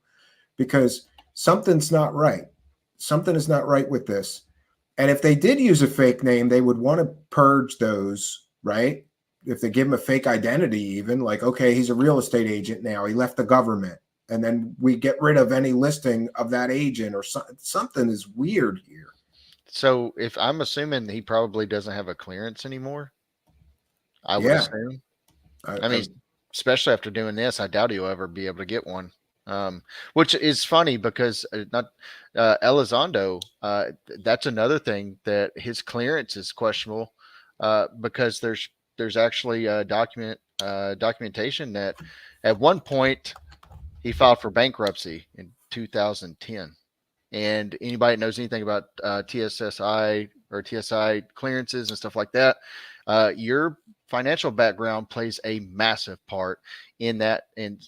S8: because something's not right. Something is not right with this. And if they did use a fake name, they would want to purge those, right? If they give him a fake identity, even like, okay, he's a real estate agent now, he left the government, and then we get rid of any listing of that agent, or something is weird here.
S13: So if I'm assuming he probably doesn't have a clearance anymore, I would assume. I mean, especially after doing this, I doubt he'll ever be able to get one. Which is funny because Elizondo, that's another thing, that his clearance is questionable, because there's actually documentation that at one point he filed for bankruptcy in 2010. And anybody that knows anything about TSSI or TSI clearances and stuff like that, your financial background plays a massive part in that, and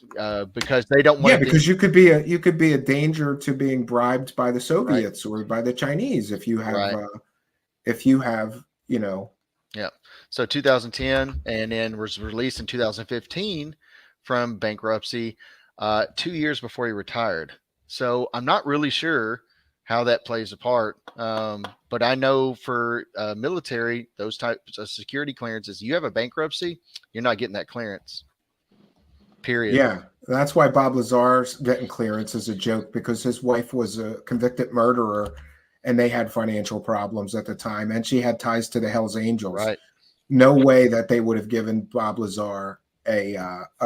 S13: because they don't want.
S8: Yeah, because you could be a danger to being bribed by the Soviets, right, or by the Chinese if you have
S13: Yeah. So 2010, and then was released in 2015 from bankruptcy, 2 years before he retired. So I'm not really sure how that plays a part. But I know for military, those types of security clearances, you have a bankruptcy, you're not getting that clearance. Period.
S8: Yeah. That's why Bob Lazar's getting clearance is a joke, because his wife was a convicted murderer and they had financial problems at the time, and she had ties to the Hells Angels.
S13: Right.
S8: No way that they would have given Bob Lazar a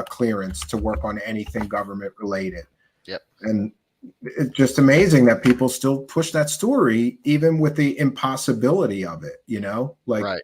S8: clearance to work on anything government related.
S13: Yep.
S8: And it's just amazing that people still push that story, even with the impossibility of it, like,
S13: right.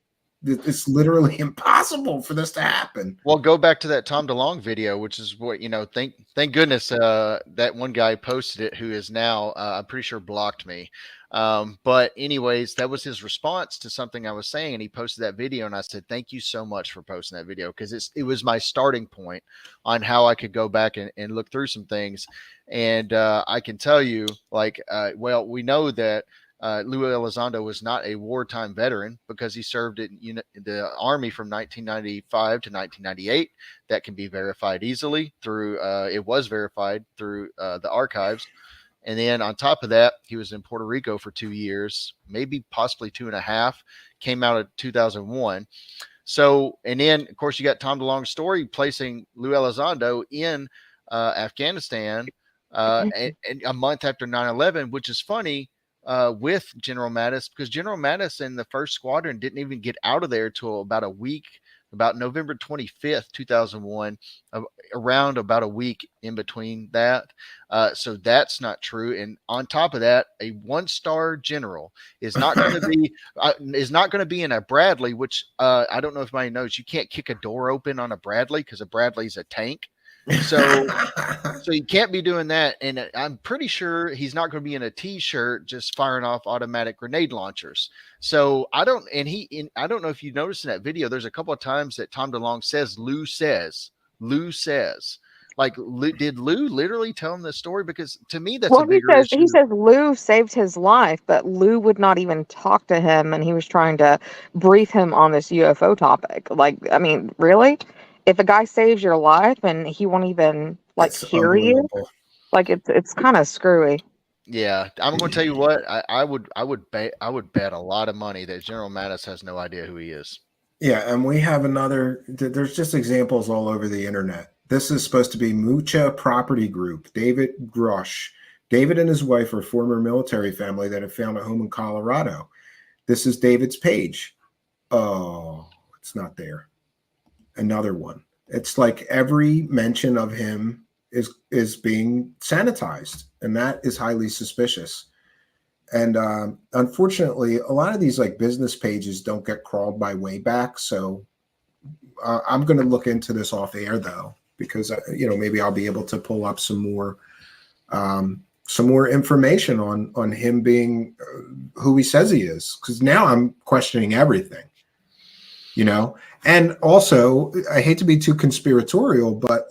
S8: It's literally impossible for this to happen.
S13: Well, go back to that Tom DeLonge video, which is what, thank goodness that one guy posted it, who is now, I'm pretty sure, blocked me. But anyways, that was his response to something I was saying, and he posted that video, and I said, thank you so much for posting that video, because it was my starting point on how I could go back and look through some things. And I can tell you, we know that Lou Elizondo was not a wartime veteran, because he served in the Army from 1995 to 1998. That can be verified easily through, it was verified through the archives. And then on top of that, he was in Puerto Rico for 2 years, maybe possibly 2.5, came out in 2001. So, and then of course you got Tom DeLonge's story placing Lou Elizondo in Afghanistan and a month after 9/11, which is funny. with General Mattis, because General Mattis and the 1st Squadron didn't even get out of there till about a week, about November 25th, 2001, around about a week in between that. So that's not true. And on top of that, a 1-star general is not going to be in a Bradley, which I don't know if anybody knows. You can't kick a door open on a Bradley because a Bradley's a tank. So you can't be doing that. And I'm pretty sure he's not going to be in a T-shirt just firing off automatic grenade launchers. So I don't know if you noticed in that video, there's a couple of times that Tom DeLonge says, Lou says. Like, did Lou literally tell him this story? Because to me, that's a bigger issue.
S12: He says Lou saved his life, but Lou would not even talk to him, and he was trying to brief him on this UFO topic. Like, I mean, really? If a guy saves your life and he won't even hear you, like it's kind of screwy.
S13: Yeah, I'm going to tell you what. I would bet a lot of money that General Mattis has no idea who he is.
S8: Yeah, and we have there's just examples all over the internet. This is supposed to be Mucha Property Group, David Grusch. David and his wife are former military family that have found a home in Colorado. This is David's page. Oh, it's not there. Another one. It's like every mention of him is being sanitized, and that is highly suspicious. And unfortunately, a lot of these business pages don't get crawled by Wayback. So I'm going to look into this off air though, because maybe I'll be able to pull up some more information on him being who he says he is. Because now I'm questioning everything. And also, I hate to be too conspiratorial, but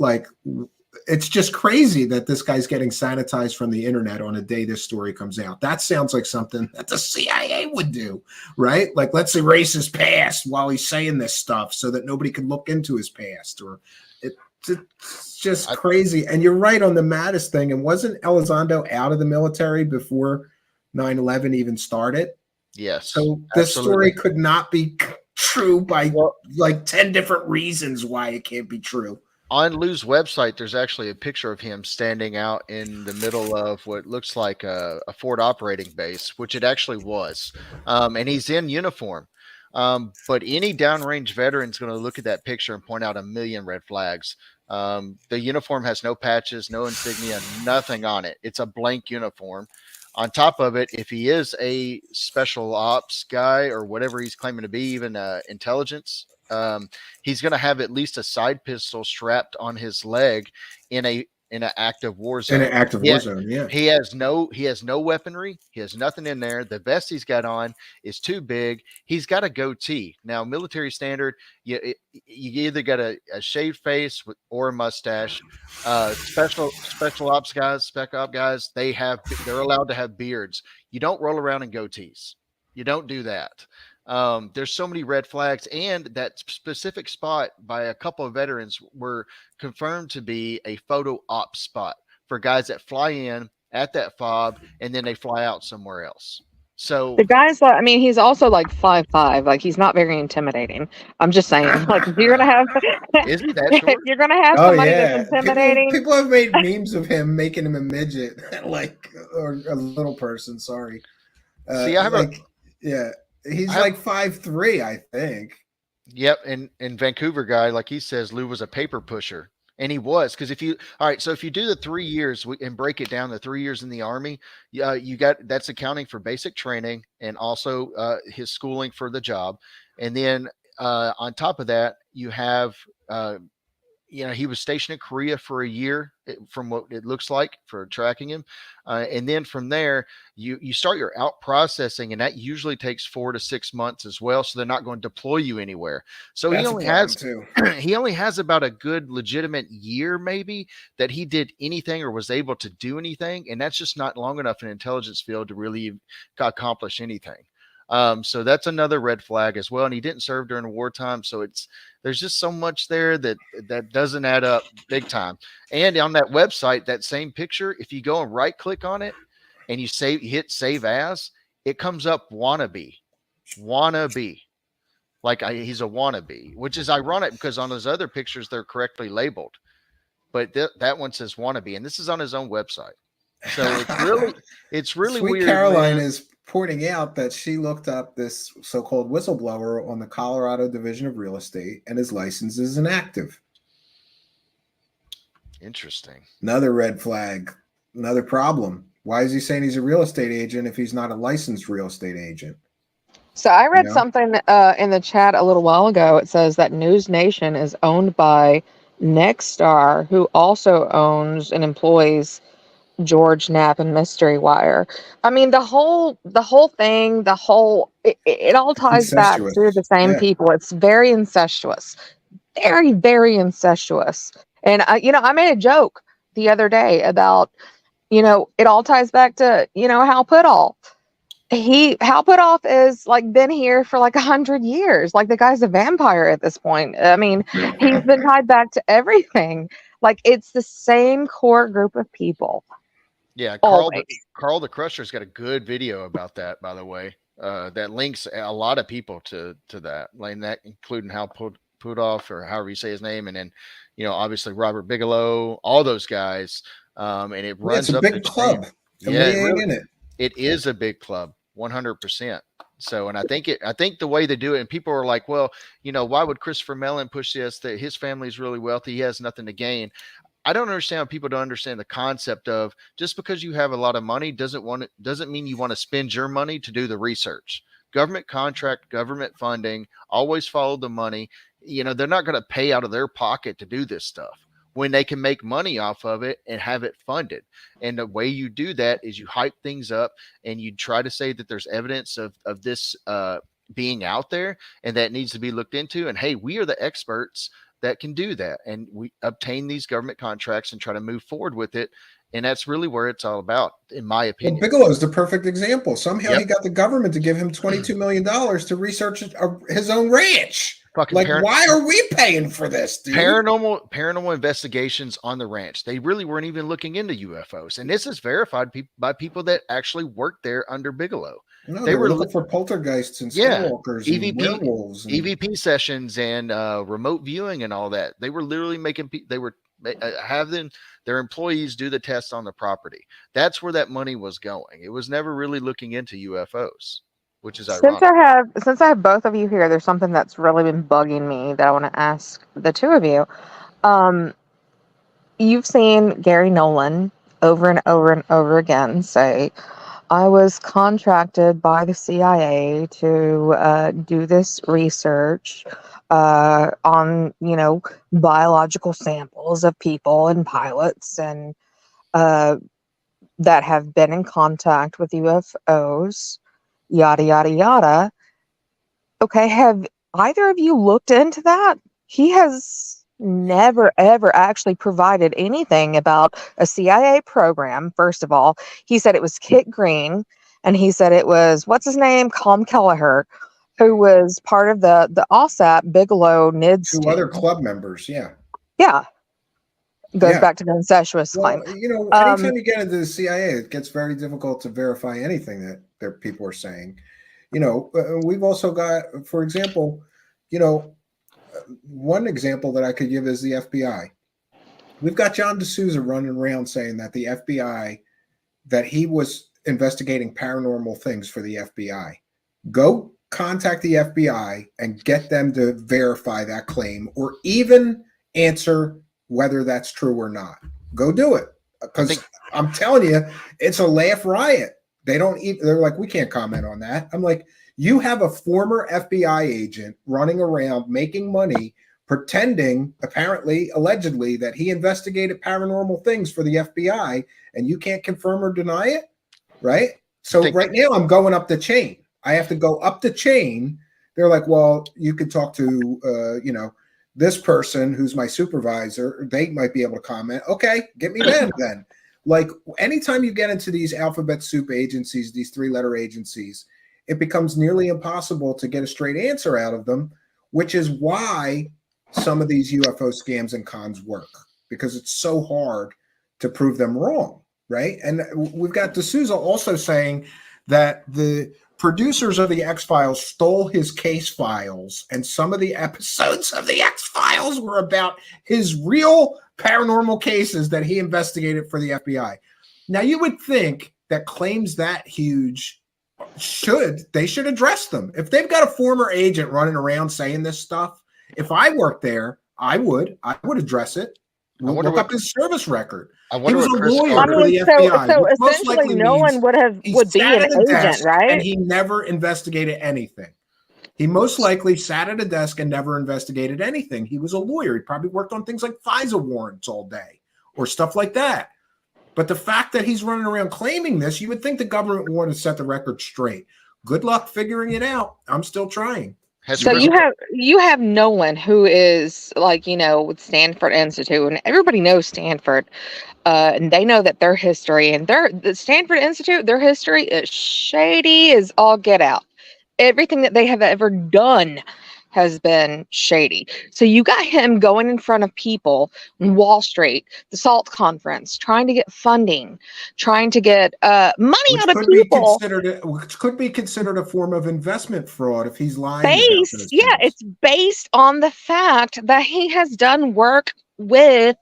S8: it's just crazy that this guy's getting sanitized from the internet on a day this story comes out. That sounds like something that the CIA would do, right? Like, let's erase his past while he's saying this stuff so that nobody can look into his past. Or it's just crazy. And you're right on the Mattis thing. And wasn't Elizondo out of the military before 9/11 even started?
S13: Yes.
S8: So this story could not be true by 10 different reasons why it can't be true.
S13: On Lou's website, there's actually a picture of him standing out in the middle of what looks like a Ford operating base, which it actually was. And he's in uniform. But any downrange veteran is going to look at that picture and point out a million red flags. The uniform has no patches, no insignia, nothing on it. It's a blank uniform. On top of it, if he is a special ops guy or whatever he's claiming to be, even intelligence, he's going to have at least a side pistol strapped on his leg in an active war zone.
S8: In an active war zone, yeah.
S13: He has no weaponry. He has nothing in there. The vest he's got on is too big. He's got a goatee. Now, military standard, you either got a shaved face or a mustache. Special ops guys, spec op guys, they're allowed to have beards. You don't roll around in goatees. You don't do that. There's so many red flags, and that specific spot by a couple of veterans were confirmed to be a photo op spot for guys that fly in at that fob and then they fly out somewhere else. So
S12: the guy's he's also 5'5", like he's not very intimidating. I'm just saying, like, if you're gonna have
S13: is he that short?
S12: If you're gonna have somebody that's intimidating,
S8: people have made memes of him making him a midget, or a little person. Sorry.
S13: See, I have
S8: he's 5'3", I think.
S13: Yep, and Vancouver guy, like he says, Lou was a paper pusher, and he was, because if you do the 3 years and break it down, the 3 years in the Army, you got that's accounting for basic training and also his schooling for the job, and then on top of that, you have he was stationed in Korea for a year, from what it looks like for tracking him. And then from there, you start your out processing, and that usually takes 4 to 6 months as well. So they're not going to deploy you anywhere. So he only has about a good legitimate year, maybe, that he did anything or was able to do anything. And that's just not long enough in intelligence field to really accomplish anything. So that's another red flag as well. And he didn't serve during wartime. So there's just so much there that doesn't add up big time. And on that website, that same picture, if you go and right click on it and you hit save as, it comes up wannabe. Like he's a wannabe, which is ironic because on those other pictures, they're correctly labeled. But that one says wannabe, and this is on his own website. So it's really
S8: Sweet
S13: weird.
S8: Caroline
S13: Man.
S8: is pointing out that she looked up this so-called whistleblower on the Colorado Division of Real Estate, and his license is inactive.
S13: Interesting.
S8: Another red flag, another problem. Why is he saying he's a real estate agent if he's not a licensed real estate agent?
S12: So I read
S8: know?
S12: something in the chat a little while ago. It says that News Nation is owned by Nexstar, who also owns and employs George Knapp and Mystery Wire. I mean, the whole thing, it all ties back
S8: Incestuous.
S12: to the same
S8: Yeah.
S12: people. It's very incestuous, very, very incestuous. And I made a joke the other day about, it all ties back to, Hal Puthoff. Hal Puthoff is like been here for like 100 years. Like the guy's a vampire at this point. I mean, he's been tied back to everything. Like it's the same core group of people.
S13: Yeah,
S12: Always.
S13: Carl the Crusher's got a good video about that, by the way. That links a lot of people to that, like that, including Hal Puthoff, or however you say his name, and then obviously Robert Bigelow, all those guys. And it runs
S8: it's a
S13: up
S8: big
S13: the
S8: club.
S13: chain.
S8: Yeah, in it.
S13: It is a big club, 100%. So, and I think the way they do it, and people are like, well, why would Christopher Mellon push this? That his family is really wealthy, he has nothing to gain. I don't understand how people don't understand the concept of just because you have a lot of money doesn't mean you want to spend your money to do the research. Government contract, government funding, always follow the money. They're not going to pay out of their pocket to do this stuff when they can make money off of it and have it funded. And the way you do that is you hype things up and you try to say that there's evidence of this being out there and that needs to be looked into. And hey, we are the experts that can do that. And we obtain these government contracts and try to move forward with it. And that's really where it's all about, in my opinion.
S8: Well, Bigelow's the perfect example. Somehow he got the government to give him $22 million to research his own ranch. Why are we paying for this, dude?
S13: Paranormal investigations on the ranch. They really weren't even looking into UFOs. And this is verified by people that actually worked there under Bigelow.
S8: No, they were looking for poltergeists and skinwalkers and werewolves. And
S13: EVP sessions and remote viewing and all that. They were literally having their employees do the tests on the property. That's where that money was going. It was never really looking into UFOs, which is ironic.
S12: Since I have both of you here, there's something that's really been bugging me that I want to ask the two of you. You've seen Gary Nolan over and over and over again say, I was contracted by the CIA to do this research on, biological samples of people and pilots and that have been in contact with UFOs, yada, yada, yada. Okay, have either of you looked into that? He has never, ever actually provided anything about a CIA program. First of all, he said it was Kit Green, and he said it was, what's his name? Colm Kelleher, who was part of the OSAP Bigelow NIDS
S8: two
S12: team.
S8: other club members, yeah.
S12: Goes back to the incestuous claim.
S8: Anytime you get into the CIA, it gets very difficult to verify anything that people are saying. We've also got, for example, one example that I could give is the FBI. We've got John D'Souza running around saying that the FBI, that he was investigating paranormal things for the FBI. Go contact the FBI and get them to verify that claim or even answer whether that's true or not. Go do it. Because I'm telling you, it's a laugh riot. They're like, we can't comment on that. I'm like, you have a former FBI agent running around making money, pretending, apparently, allegedly, that he investigated paranormal things for the FBI, and you can't confirm or deny it, right? So right now I'm going up the chain. I have to go up the chain. They're like, well, you could talk to, this person who's my supervisor. They might be able to comment. Okay, get me them then. Like anytime you get into these alphabet soup agencies, these three-letter agencies, it becomes nearly impossible to get a straight answer out of them, which is why some of these UFO scams and cons work, because it's so hard to prove them wrong, right? And we've got D'Souza also saying that the producers of the X-Files stole his case files, and some of the episodes of the X-Files were about his real paranormal cases that he investigated for the FBI. Now you would think that claims that huge should address them. If they've got a former agent running around saying this stuff, if I worked there, I would address it. Look up his service record. He was a lawyer for the FBI.
S12: So
S8: which most
S12: essentially,
S8: likely
S12: no
S8: means
S12: one would be
S8: sat
S12: an
S8: at a
S12: agent,
S8: desk
S12: right?
S8: and he never investigated anything. He most likely sat at a desk and never investigated anything. He was a lawyer. He probably worked on things like FISA warrants all day or stuff like that. But the fact that he's running around claiming this, you would think the government would want to set the record straight. Good luck figuring it out. I'm still trying.
S12: So you have Nolan, who is like, with Stanford Institute, and everybody knows Stanford, and they know that their history and the Stanford Institute, their history is shady as all get out. Everything that they have ever done has been shady. So you got him going in front of people on Wall Street, the SALT conference, trying to get funding, trying to get money out of people.
S8: Which could be considered a form of investment fraud if he's lying about those things.
S12: Yeah, it's based on the fact that he has done work with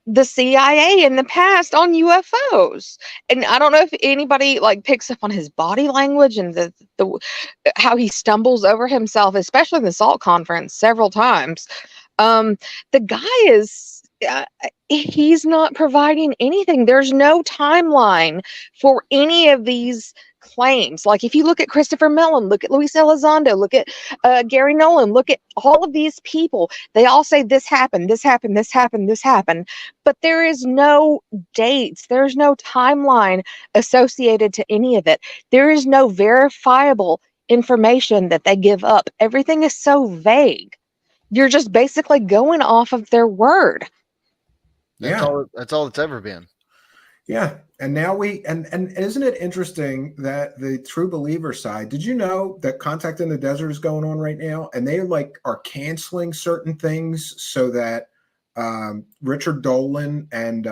S12: the CIA in the past on UFOs. And I don't know if anybody picks up on his body language and the how he stumbles over himself, especially in the SALT conference several times. The guy is he's not providing anything. There's no timeline for any of these claims. Like if you look at Christopher Mellon, look at Luis Elizondo, look at Gary Nolan, look at all of these people. They all say this happened, this happened, this happened, this happened. But there is no dates. There's no timeline associated to any of it. There is no verifiable information that they give up. Everything is so vague. You're just basically going off of their word.
S13: That's all it's ever been.
S8: Yeah. And now and isn't it interesting that the True Believer side, did you know that Contact in the Desert is going on right now? And they are canceling certain things so that Richard Dolan and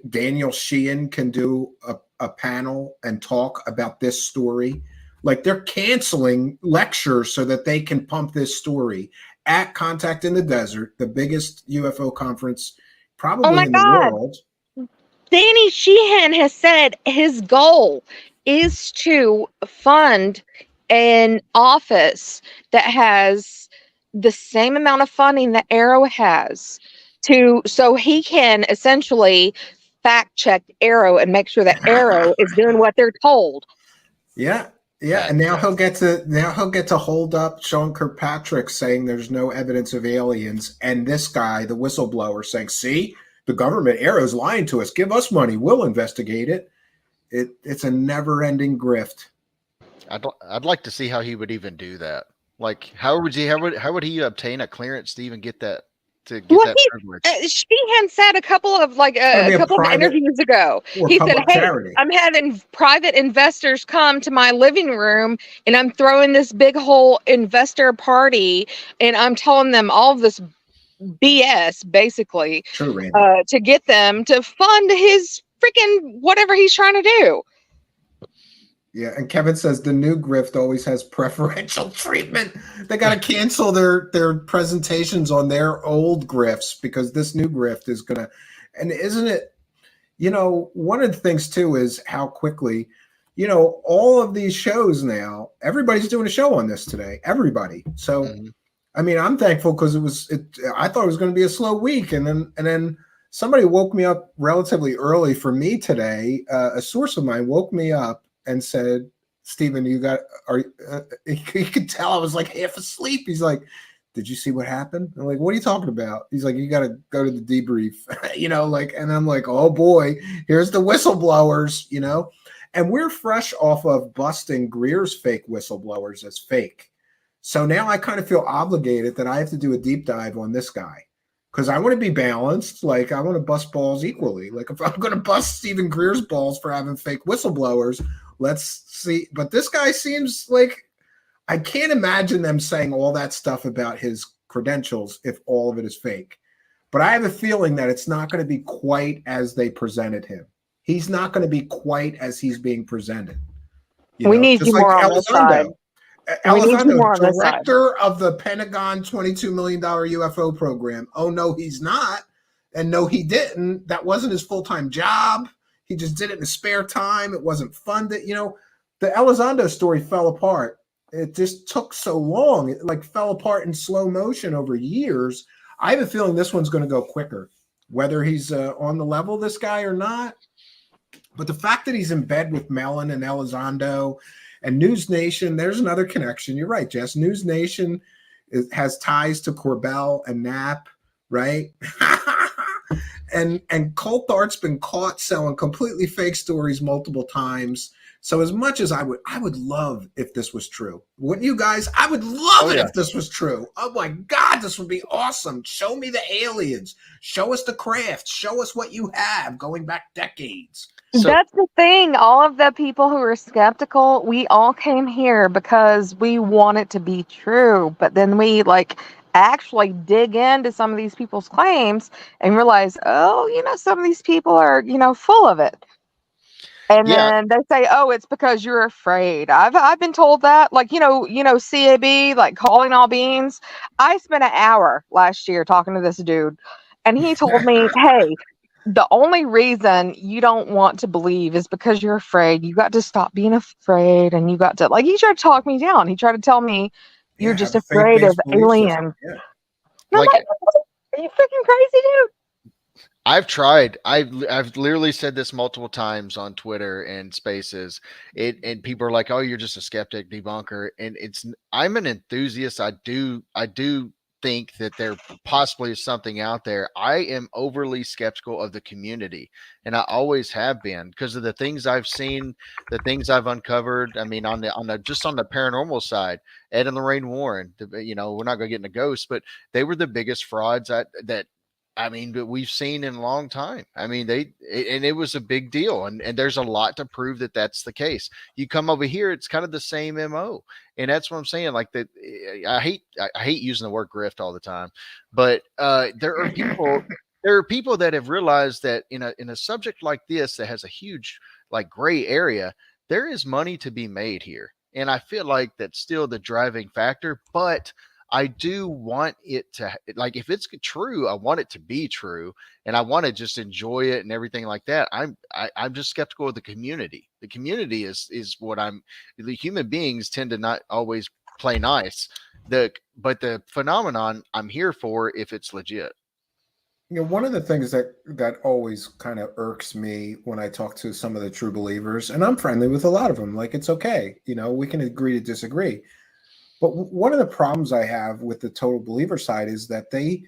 S8: Daniel Sheehan can do a panel and talk about this story. Like they're canceling lectures so that they can pump this story at Contact in the Desert, the biggest UFO conference probably in the world.
S12: Danny Sheehan has said his goal is to fund an office that has the same amount of funding that Arrow has so he can essentially fact check Arrow and make sure that Arrow is doing what they're told.
S8: Yeah. Yeah, and now he'll get to hold up Sean Kirkpatrick saying there's no evidence of aliens, and this guy, the whistleblower, saying, "See, the government Arrow's lying to us. Give us money, we'll investigate it." It's a never-ending grift.
S13: I'd like to see how he would even do that. Like, how would he obtain a clearance to even get that? To get that privilege.
S12: Sheehan said a couple of interviews ago. He said, "Hey, charity. I'm having private investors come to my living room, and I'm throwing this big whole investor party, and I'm telling them all of this BS, basically, to get them to fund his freaking whatever he's trying to do."
S8: Yeah, and Kevin says the new grift always has preferential treatment. They got to cancel their presentations on their old grifts because this new grift is going to, and isn't it, one of the things too is how quickly, all of these shows now, everybody's doing a show on this today, everybody. So, I mean, I'm thankful because I thought it was going to be a slow week. And then somebody woke me up relatively early for me today. A source of mine woke me up and said, "Stephen, you could tell I was like half asleep." He's like, "Did you see what happened?" I'm like, "What are you talking about?" He's like, "You got to go to the debrief," and I'm like, "Oh boy, here's the whistleblowers," and we're fresh off of busting Greer's fake whistleblowers as fake. So now I kind of feel obligated that I have to do a deep dive on this guy. Because I want to be balanced. Like, I want to bust balls equally. Like, if I'm going to bust Stephen Greer's balls for having fake whistleblowers, let's see. But this guy seems like I can't imagine them saying all that stuff about his credentials if all of it is fake. But I have a feeling that it's not going to be quite as they presented him. He's not going to be quite as he's being presented.
S12: We need you more on this side.
S8: Elizondo, director of the Pentagon $22 million UFO program. Oh, no, he's not. And no, he didn't. That wasn't his full-time job. He just did it in his spare time. It wasn't funded. You know, the Elizondo story fell apart. It just took so long. It like fell apart in slow motion over years. I have a feeling this one's going to go quicker, whether he's on the level, this guy, or not. But the fact that he's in bed with Mellon and Elizondo and News Nation, there's another connection. You're right, Jess. News Nation has ties to Corbell and Knapp, right? and Colt Dart's been caught selling completely fake stories multiple times. So as much as I would love if this was true. Wouldn't you guys? I would love it if this was true. Oh my God, this would be awesome. Show me the aliens. Show us the craft. Show us what you have going back decades.
S12: So, that's the thing. All of the people who are skeptical, we all came here because we want it to be true. But then we actually dig into some of these people's claims and realize, oh, some of these people are, full of it. And then they say, oh, it's because you're afraid. I've been told that, CAB, calling all beans. I spent an hour last year talking to this dude, and he told me, hey, the only reason you don't want to believe is because you're afraid. You got to stop being afraid, and you got to he tried to talk me down. He tried to tell me you're just afraid of aliens.
S8: Yeah.
S12: And I'm like, are you freaking crazy, dude?
S13: I've tried. I've literally said this multiple times on Twitter and Spaces. And people are like, "Oh, you're just a skeptic, debunker." And I'm an enthusiast. I do think that there possibly is something out there. I am overly skeptical of the community, and I always have been because of the things I've seen, the things I've uncovered. I mean, on the paranormal side, Ed and Lorraine Warren. We're not going to get into ghosts, but they were the biggest frauds that we've seen in a long time. I mean, it was a big deal, and there's a lot to prove that that's the case. You come over here, it's kind of the same MO, and that's what I'm saying. Like that, I hate using the word grift all the time, but there are people that have realized that in a subject like this that has a huge gray area, there is money to be made here, and I feel like that's still the driving factor, but I do want it to if it's true, I want it to be true, and I want to just enjoy it and everything like that. I'm just skeptical of the community. The community is what the human beings tend to not always play nice. But the phenomenon I'm here for if it's legit.
S8: One of the things that always kind of irks me when I talk to some of the true believers, and I'm friendly with a lot of them, it's okay, we can agree to disagree. But one of the problems I have with the total believer side is that they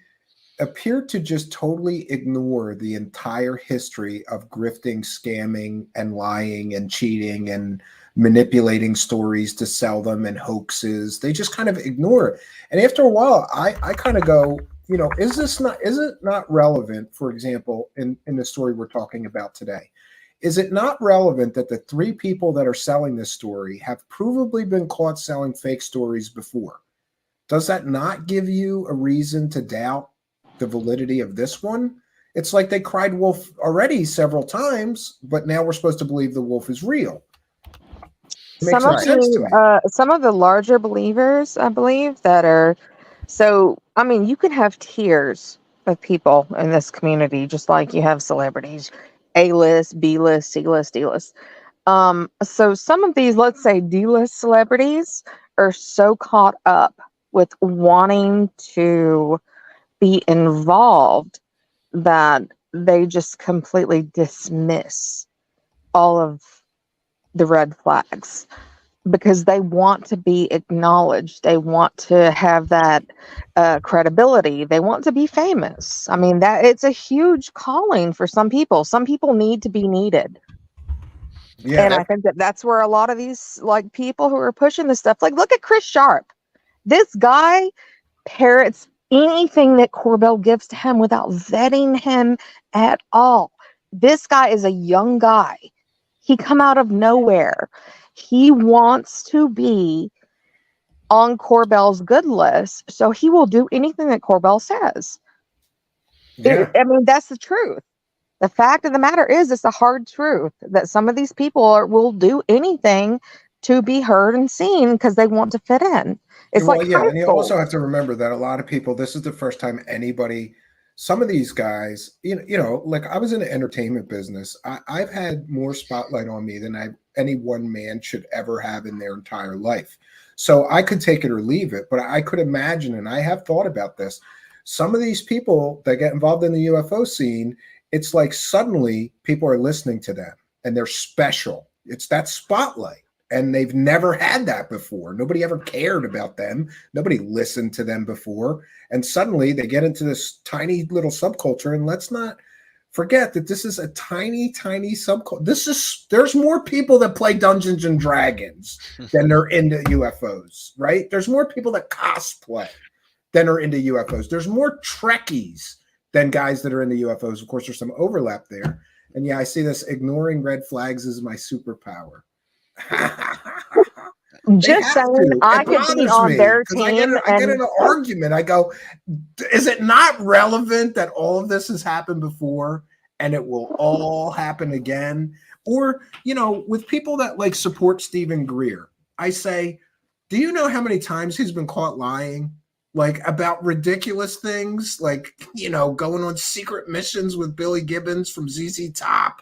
S8: appear to just totally ignore the entire history of grifting, scamming, and lying and cheating and manipulating stories to sell them and hoaxes. They just kind of ignore it. And after a while, I kind of go, is it not relevant, for example, in the story we're talking about today? Is it not relevant that the three people that are selling this story have provably been caught selling fake stories before? Does that not give you a reason to doubt the validity of this one? It's like they cried wolf already several times, but now we're supposed to believe the wolf is real. It makes no sense to me.
S12: Some of the larger believers, I believe, that are you can have tiers of people in this community, just like you have celebrities. A-list, B-list, C-list, D-list. So some of these, let's say D-list celebrities are so caught up with wanting to be involved that they just completely dismiss all of the red flags because they want to be acknowledged. They want to have that credibility. They want to be famous. I mean, that it's a huge calling for some people. Some people need to be needed. Yeah, and I think that's where a lot of these people who are pushing this stuff, look at Chris Sharp. This guy parrots anything that Corbell gives to him without vetting him at all. This guy is a young guy. He come out of nowhere. He wants to be on Corbell's good list, so he will do anything that Corbell says. Yeah. That's the truth. The fact of the matter is, it's a hard truth that some of these people will do anything to be heard and seen because they want to fit in. It's and you
S8: also have to remember that a lot of people, this is the first time anybody some of these guys, like I was in the entertainment business. I've had more spotlight on me than any one man should ever have in their entire life. So I could take it or leave it, but I could imagine, and I have thought about this. Some of these people that get involved in the UFO scene, it's like suddenly people are listening to them and they're special. It's that spotlight. And they've never had that before. Nobody ever cared about them. Nobody listened to them before. And suddenly they get into this tiny little subculture. And let's not forget that this is a tiny, tiny subculture. There's more people that play Dungeons and Dragons than they're into UFOs, right? There's more people that cosplay than are into UFOs. There's more Trekkies than guys that are into UFOs. Of course, there's some overlap there. And yeah, I see this. Ignoring red flags is my superpower.
S12: Just saying, I could be on their team.
S8: I get in an argument. I go, is it not relevant that all of this has happened before and it will all happen again? Or, with people that like support Stephen Greer, I say, do you know how many times he's been caught lying? Like about ridiculous things, like, going on secret missions with Billy Gibbons from ZZ Top,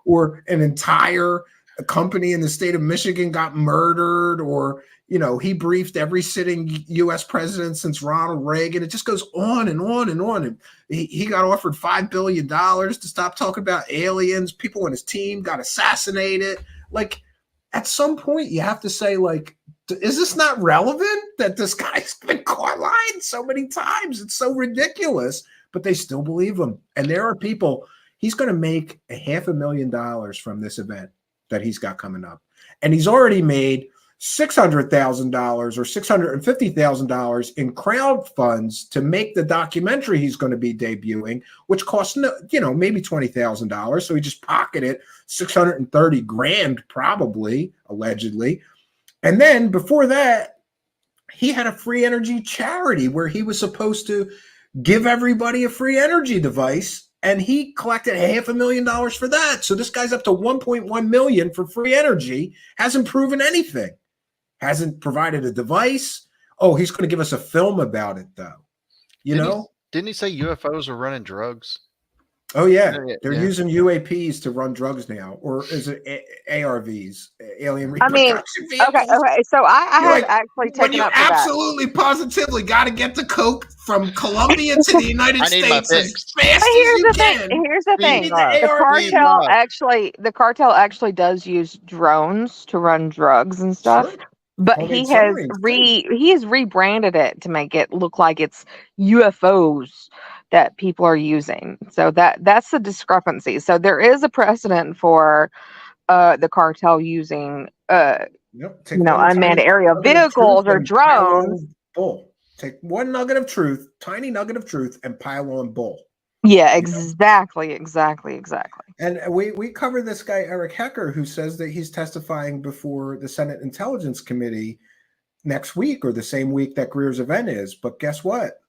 S8: or an entire company in the state of Michigan got murdered, or he briefed every sitting U.S. president since Ronald Reagan. It just goes on and on and on. And he got offered $5 billion to stop talking about aliens. People on his team got assassinated. Like, at some point, you have to say, like, is this not relevant that this guy's been caught lying so many times? It's so ridiculous, but they still believe him. And there are people. He's going to make $500,000 from this event that he's got coming up. And he's already made $600,000 or $650,000 in crowd funds to make the documentary he's going to be debuting, which costs, maybe $20,000. So he just pocketed $630,000 probably, allegedly. And then before that, he had a free energy charity where he was supposed to give everybody a free energy device. And he collected $500,000 for that. So this guy's up to $1.1 million for free energy. Hasn't proven anything. Hasn't provided a device. Oh, he's going to give us a film about it, though.
S13: Didn't he say UFOs are running drugs?
S8: Oh, yeah. They're using UAPs to run drugs now. Or is it ARVs? Alien reproduction vehicles?
S12: Okay. So I have actually taken up for that.
S8: Absolutely, positively got to get the coke from Colombia to the United States as fast as you can.
S12: Here's the thing. The cartel actually does use drones to run drugs and stuff. Sure. But he has rebranded it to make it look like it's UFOs that people are using. So that's the discrepancy. So there is a precedent for the cartel using unmanned aerial vehicles or drones.
S8: Bull. Take one nugget of truth, tiny nugget of truth, and pile on bull.
S12: Yeah, exactly.
S8: And we covered this guy, Eric Hecker, who says that he's testifying before the Senate Intelligence Committee next week or the same week that Greer's event is. But guess what?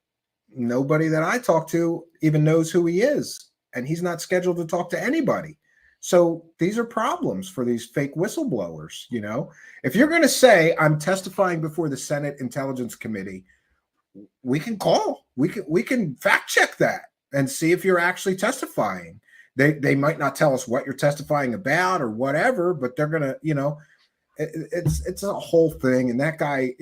S8: Nobody that I talk to even knows who he is. And he's not scheduled to talk to anybody. So these are problems for these fake whistleblowers. If you're going to say I'm testifying before the Senate Intelligence Committee, we can call. We can fact check that and see if you're actually testifying. They might not tell us what you're testifying about or whatever, but they're gonna, it's a whole thing. And that guy,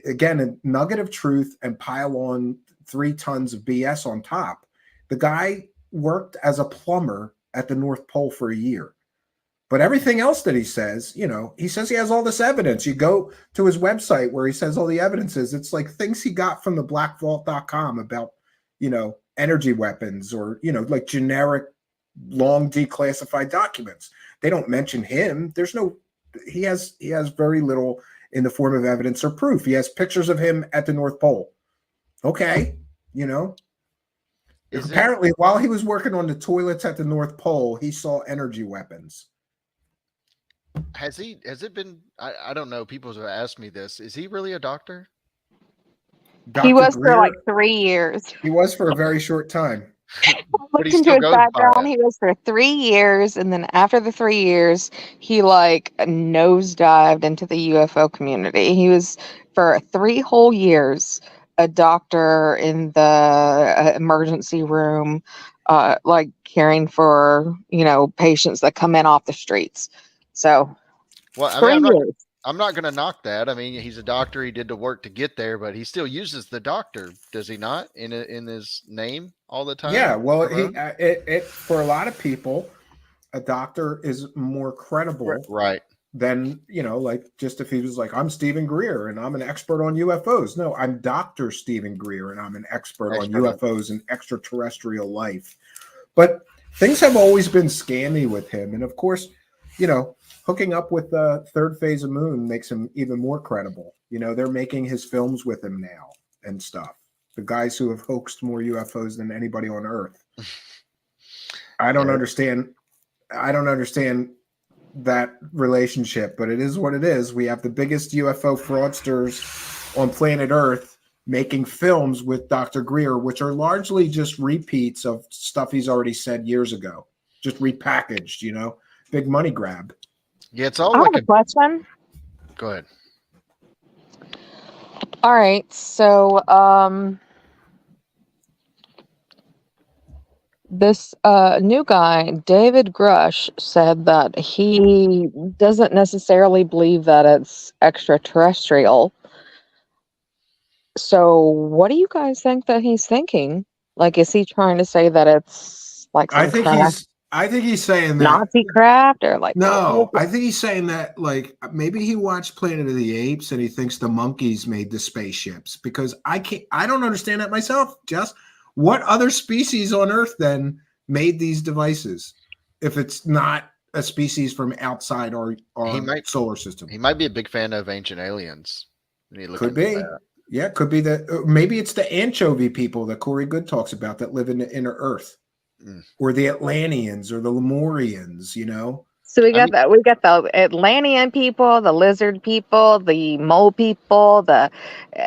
S8: again, a nugget of truth and pile on 3 tons of BS on top. The guy worked as a plumber at the North Pole for a year. But everything else that he says, he says he has all this evidence. You go to his website where he says all the evidence is. It's like things he got from the blackvault.com about, energy weapons or, like generic, long declassified documents. They don't mention him. He has very little in the form of evidence or proof. He has pictures of him at the North Pole. Okay. Apparently, while he was working on the toilets at the North Pole, he saw energy weapons.
S13: Has it been, I don't know, people have asked me this. Is he really a doctor?
S12: He was for like 3 years.
S8: He was for a very short time.
S12: Looked into his background. He was for 3 years, and then after the 3 years, he nosedived into the UFO community. He was for 3 whole years a doctor in the emergency room, like caring for, patients that come in off the streets. So,
S13: Well, I mean,
S12: 3 years.
S13: I'm not going to knock that. I mean, he's a doctor. He did the work to get there, but he still uses the doctor, does he not, in his name all the time?
S8: Yeah, well,
S13: Ramon?
S8: it for a lot of people, a doctor is more credible
S13: Right.
S8: than, like just if he was like, I'm Stephen Greer and I'm an expert on UFOs. No, I'm Dr. Stephen Greer and I'm an expert on UFOs and extraterrestrial life. But things have always been scammy with him. And of course, hooking up with the third phase of Moon makes him even more credible. They're making his films with him now and stuff. The guys who have hoaxed more UFOs than anybody on Earth. I don't understand that relationship, but it is what it is. We have the biggest UFO fraudsters on planet Earth making films with Dr. Greer, which are largely just repeats of stuff he's already said years ago, just repackaged, big money grab.
S13: Yeah, it's all
S12: I
S13: like
S12: have a question.
S13: Go ahead.
S12: All right, so this new guy, David Grusch, said that he doesn't necessarily believe that it's extraterrestrial. So what do you guys think that he's thinking? Like, is he trying to say that it's like some
S8: I think he's saying that
S12: Nazi craft, or like
S8: no, I think he's saying that like maybe he watched Planet of the Apes and he thinks the monkeys made the spaceships, because I don't understand that myself. Just what other species on Earth then made these devices if it's not a species from outside our solar system?
S13: He might be a big fan of Ancient Aliens.
S8: Could be. Yeah, could be that. Maybe it's the anchovy people that Corey Good talks about that live in the inner Earth, or the Atlanteans or the Lemurians.
S12: So we got we got the Atlantean people, the lizard people, the mole people, the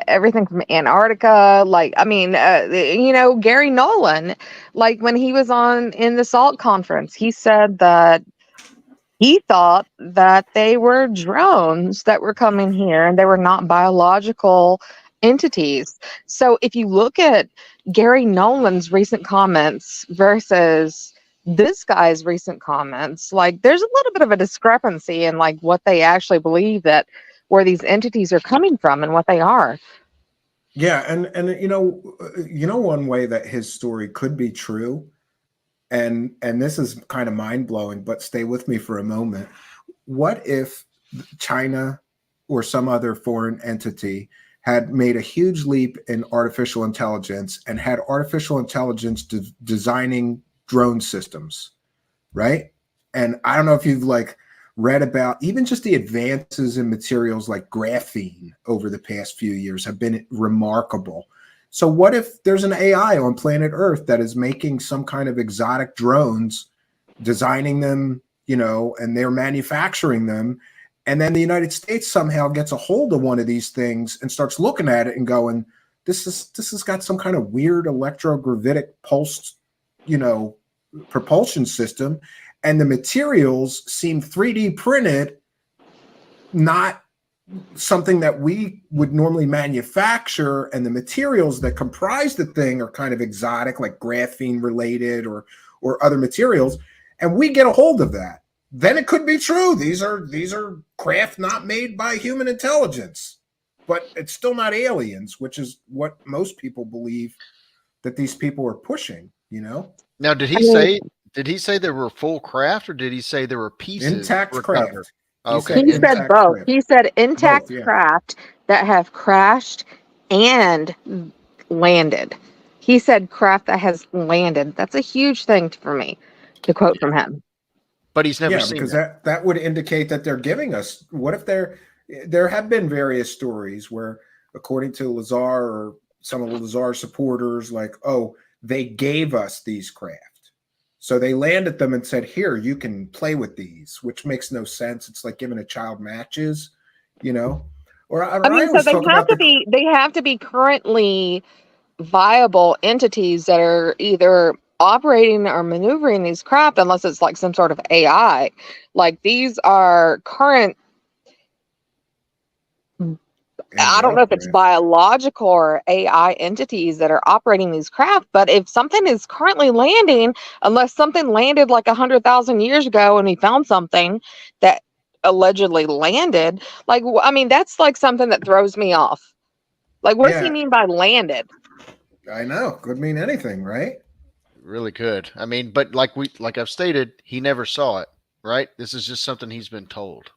S12: everything from Antarctica. Like, I mean, Gary Nolan, like when he was in the SALT conference, he said that he thought that they were drones that were coming here and they were not biological entities. So if you look at Gary Nolan's recent comments versus this guy's recent comments, like there's a little bit of a discrepancy in like what they actually believe that where these entities are coming from and what they are.
S8: Yeah, and one way that his story could be true, and this is kind of mind-blowing, but stay with me for a moment. What if China or some other foreign entity had made a huge leap in artificial intelligence and had artificial intelligence designing drone systems, right? And I don't know if you've read about even just the advances in materials like graphene over the past few years have been remarkable. So what if there's an AI on planet Earth that is making some kind of exotic drones, designing them, and they're manufacturing them, and then the United States somehow gets a hold of one of these things and starts looking at it and going, this has got some kind of weird electrogravitic pulsed, propulsion system, and the materials seem 3D printed, not something that we would normally manufacture, and the materials that comprise the thing are kind of exotic, like graphene related or other materials, and we get a hold of that. Then it could be true. These are craft not made by human intelligence, but it's still not aliens, which is what most people believe that these people are pushing.
S13: Now, did he say there were full craft, or did he say there were pieces
S8: intact
S13: recovered?
S8: craft?
S13: Okay,
S12: he said both. Craft. He said intact
S8: both, yeah.
S12: craft that have crashed and landed. He said craft that has landed. That's a huge thing for me to quote from him.
S13: But he's never seen
S8: because that would indicate that they're giving us. What if there have been various stories where, according to Lazar or some of Lazar's supporters, they gave us these craft. So they landed them and said, here, you can play with these, which makes no sense. It's like giving a child matches, Or
S12: I mean, so they have to be currently viable entities that are either operating or maneuvering these craft, unless it's like some sort of AI. Like these are current I don't know if it's biological or AI entities that are operating these craft, but if something is currently landing, unless something landed like 100,000 years ago and we found something that allegedly landed, like, I mean, that's like something that throws me off. Like, what does he mean by landed?
S8: I know. Could mean anything, right?
S13: Really could. I mean, but like I've stated, he never saw it, right? This is just something he's been told.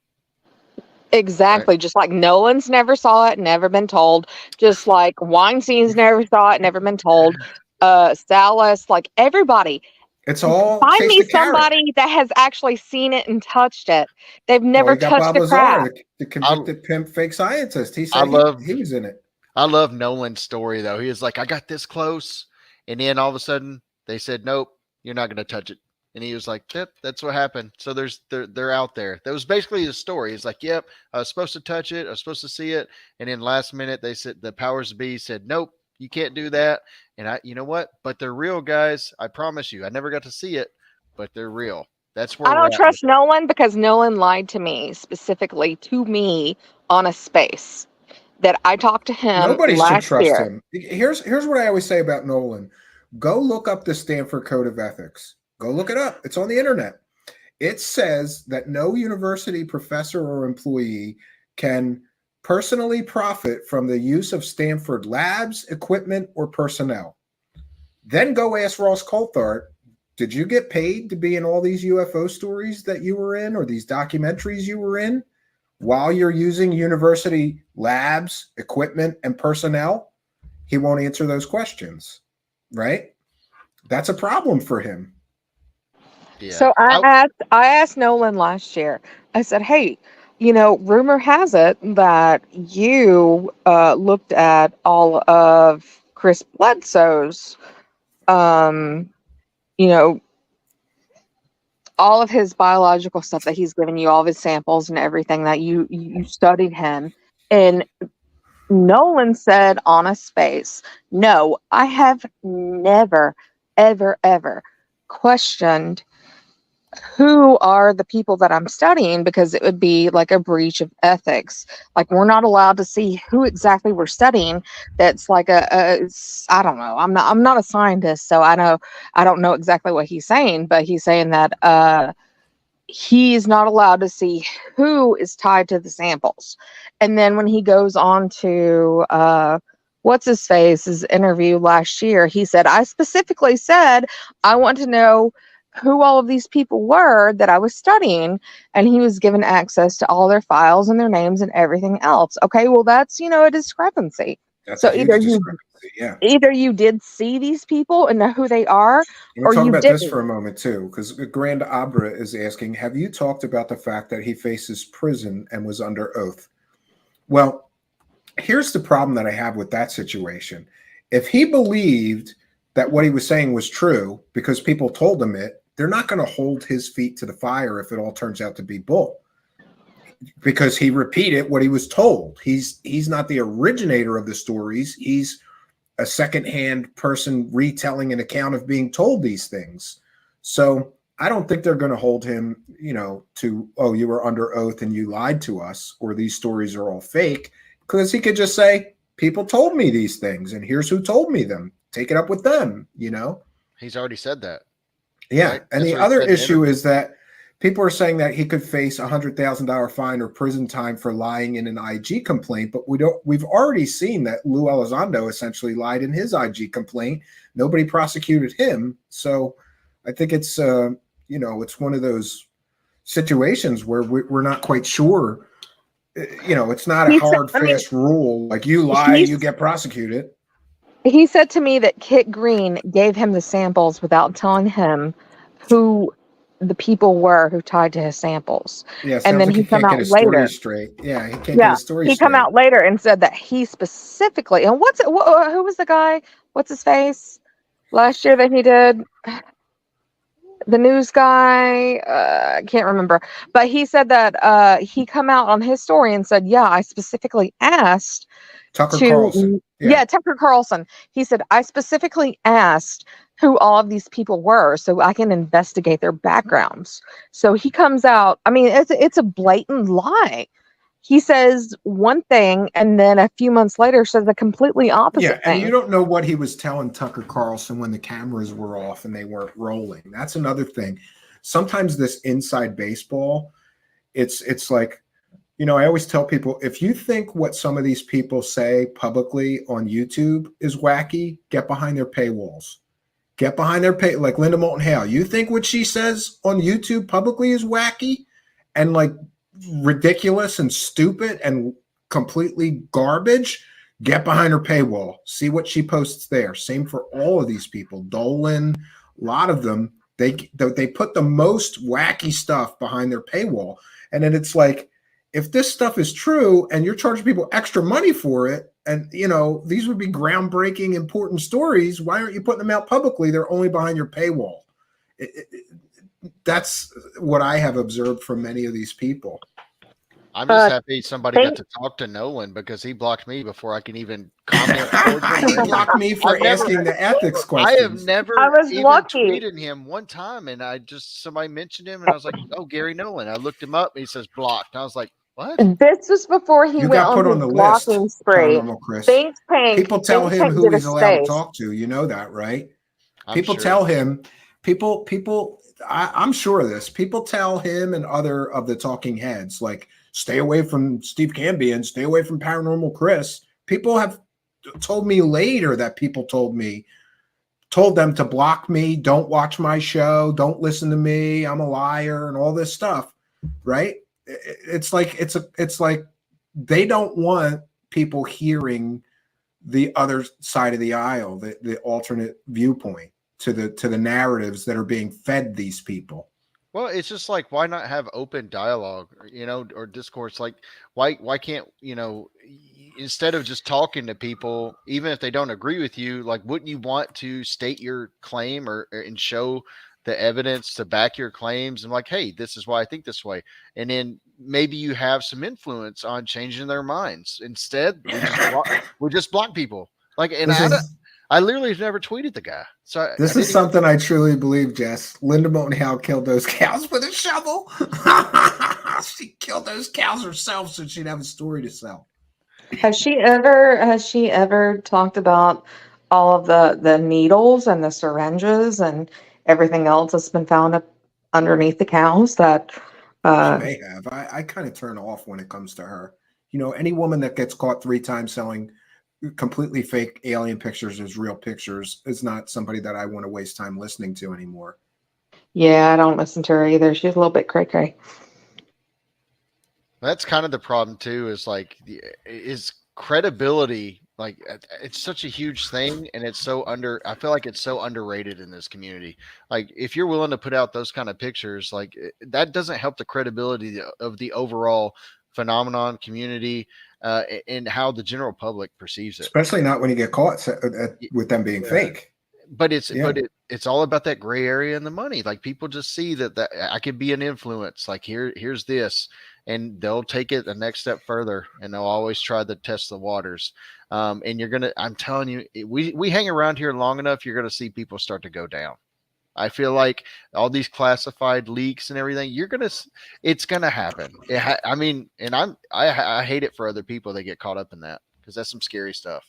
S12: Exactly. Right. Just like Nolan's never saw it, never been told. Just like Weinstein's never saw it, never been told. Salas, like everybody.
S8: It's all
S12: find me somebody that has actually seen it and touched it. They've never touched the craft.
S8: The convicted pimp fake scientist. He said he was in it.
S13: I love Nolan's story though. He was like, I got this close, and then all of a sudden they said, nope, you're not going to touch it. And he was like, yep, that's what happened. So they're out there. That was basically his story. He's like, yep, I was supposed to touch it. I was supposed to see it. And then last minute, they said, the powers to be said, nope, you can't do that. And you know what? But they're real, guys. I promise you. I never got to see it, but they're real. That's where
S12: I don't trust Nolan because Nolan lied to me, specifically to me, on a space that I talked to him.
S8: Nobody should trust him. Here's what I always say about Nolan. Go look up the Stanford Code of Ethics. Go look it up. It's on the internet. It says that no university professor or employee can personally profit from the use of Stanford labs, equipment, or personnel. Then go ask Ross Coulthard, did you get paid to be in all these UFO stories that you were in or these documentaries you were in while you're using university labs, equipment, and personnel? He won't answer those questions, right? That's a problem for him.
S12: Yeah. So I asked Nolan last year. I said, "Hey, rumor has it that you looked at all of Chris Bledsoe's, all of his biological stuff that he's given you, all of his samples and everything that you studied him." And Nolan said on a space, "No, I have never, ever, ever questioned who are the people that I'm studying because it would be like a breach of ethics. Like we're not allowed to see who exactly we're studying. That's like I don't know. I'm not a scientist, so I don't know exactly what he's saying, but he's saying that he's not allowed to see who is tied to the samples. And then when he goes on to what's his face's interview last year, he said, I specifically said I want to know who all of these people were that I was studying, and he was given access to all their files and their names and everything else. Okay, well that's a discrepancy.
S8: That's
S12: so either you did see these people and know who they are,
S8: or you didn't. This for a moment too, because Grand Abra is asking, have you talked about the fact that he faces prison and was under oath? Well, here's the problem that I have with that situation. If he believed that what he was saying was true because people told him it, they're not going to hold his feet to the fire if it all turns out to be bull, because he repeated what he was told. He's not the originator of the stories. He's a secondhand person retelling an account of being told these things. So I don't think they're going to hold him, to, oh, you were under oath and you lied to us, or these stories are all fake, because he could just say, people told me these things and here's who told me them. Take it up with them,
S13: He's already said that.
S8: Yeah. Right? And the other issue is that people are saying that he could face $100,000 fine or prison time for lying in an IG complaint, but we've already seen that Lou Elizondo essentially lied in his IG complaint. Nobody prosecuted him. So I think it's, it's one of those situations where we're not quite sure. It's not a hard, fast rule. Like you lie, you get prosecuted.
S12: He said to me that Kit Green gave him the samples without telling him who the people were who tied to his samples.
S8: Yeah, and then he come out later. Straight. Yeah, he can't get his story straight.
S12: He come out later and said that he specifically, and who was the guy? What's his face? Last year that he did, the news guy, I can't remember, but he said that he come out on his story and said, yeah, I specifically asked
S8: Tucker Carlson.
S12: Yeah, Tucker Carlson. He said, I specifically asked who all of these people were so I can investigate their backgrounds. So he comes out. I mean, it's a blatant lie. he says one thing and then a few months later says a completely opposite
S8: and you
S12: thing.
S8: don't know what he was telling Tucker Carlson when the cameras were off and they weren't rolling. That's another thing. Sometimes this inside baseball, it's like, you know, I always tell people, if you think what some of these people say publicly on YouTube is wacky, get behind their paywalls. Get behind their pay, like Linda Moulton Hale. You think what she says on YouTube publicly is wacky and like ridiculous and stupid and completely garbage? Get behind her paywall. See what she posts there. Same for all of these people. Dolan, a lot of them, they put the most wacky stuff behind their paywall. And then it's like, if this stuff is true and you're charging people extra money for it, and you know these would be groundbreaking, important stories, why aren't you putting them out publicly? They're only behind your paywall. That's what I have observed from many of these people.
S13: I'm just happy somebody got to talk to Nolan because he blocked me before I can even comment.
S8: He blocked me for asking the ethics questions.
S13: I have never even tweeted him one time, and somebody mentioned him, and I was like, "Oh, Gary Nolan." I looked him up, and he says blocked. I was like, "What?"
S12: This was before he
S8: You
S12: went
S8: got put on
S12: his
S8: the
S12: blocking
S8: list,
S12: spree.
S8: Paranormal Chris.
S12: Think Tank,
S8: People tell
S12: Think
S8: him
S12: Tank
S8: who
S12: did a
S8: he's allowed to
S12: space.
S8: talk to. You know that, right?
S13: I'm
S8: People
S13: sure.
S8: tell him. People. I'm sure of this. People tell him and other of the talking heads, like, stay away from Steve Cambian, stay away from Paranormal Chris. People have told me later that people told them to block me, don't watch my show, don't listen to me, I'm a liar, and all this stuff, right? It's like they don't want people hearing the other side of the aisle, the alternate viewpoint to the narratives that are being fed these people.
S13: Well, it's just like, why not have open dialogue, or discourse? Like, why can't, instead of just talking to people, even if they don't agree with you, like, wouldn't you want to state your claim and show the evidence to back your claims and like, hey, this is why I think this way. And then maybe you have some influence on changing their minds. Instead, we just block people. Like, and I literally have never tweeted the guy. So
S8: this is something I truly believe, Jess. Linda Moulton Hale killed those cows with a shovel. She killed those cows herself so she'd have a story to sell.
S12: Has she ever talked about all of the needles and the syringes and everything else that's been found up underneath the cows that
S8: She may have. I kind of turn off when it comes to her. You know, any woman that gets caught 3 times selling completely fake alien pictures as real pictures is not somebody that I want to waste time listening to anymore.
S12: Yeah, I don't listen to her either. She's a little bit cray-cray.
S13: That's kind of the problem too, is like, is credibility, like, it's such a huge thing, and I feel like it's so underrated in this community. Like, if you're willing to put out those kind of pictures, like, that doesn't help the credibility of the overall phenomenon community, and how the general public perceives it.
S8: Especially not when you get caught with them being fake.
S13: But it's all about that gray area and the money. Like, people just see that I could be an influence. Like, here's this, and they'll take it the next step further, and they'll always try to test the waters. And I'm telling you, we hang around here long enough, you're gonna see people start to go down. I feel like all these classified leaks and everything, it's gonna happen. I hate it for other people that get caught up in that, because that's some scary stuff.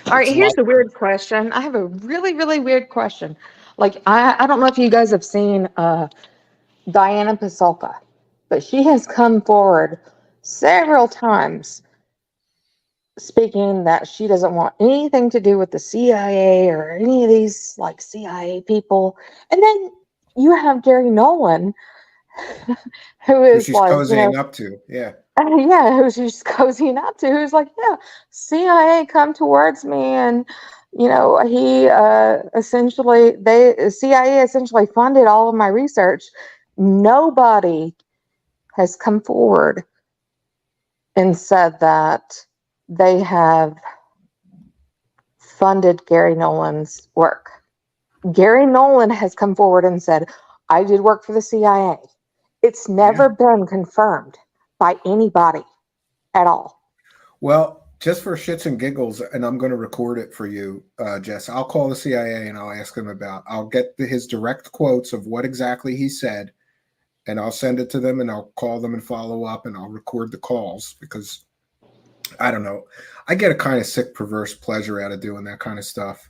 S12: All right, here's a weird question. I have a really, really weird question. Like, I don't know if you guys have seen Diana Pasulka, but she has come forward several times speaking that she doesn't want anything to do with the CIA or any of these like CIA people. And then you have Gary Nolan, who
S8: she's
S12: like,
S8: cozying up to, yeah.
S12: Yeah, who's just cozying up to, who's like, yeah, CIA come towards me, and he CIA essentially funded all of my research. Nobody has come forward and said that they have funded Gary Nolan's work. Gary Nolan has come forward and said, I did work for the CIA. It's never been confirmed by anybody at all.
S8: Well, just for shits and giggles, and I'm going to record it for you, Jess, I'll call the CIA and I'll ask him I'll get his direct quotes of what exactly he said, and I'll send it to them, and I'll call them and follow up, and I'll record the calls because I don't know. I get a kind of sick, perverse pleasure out of doing that kind of stuff,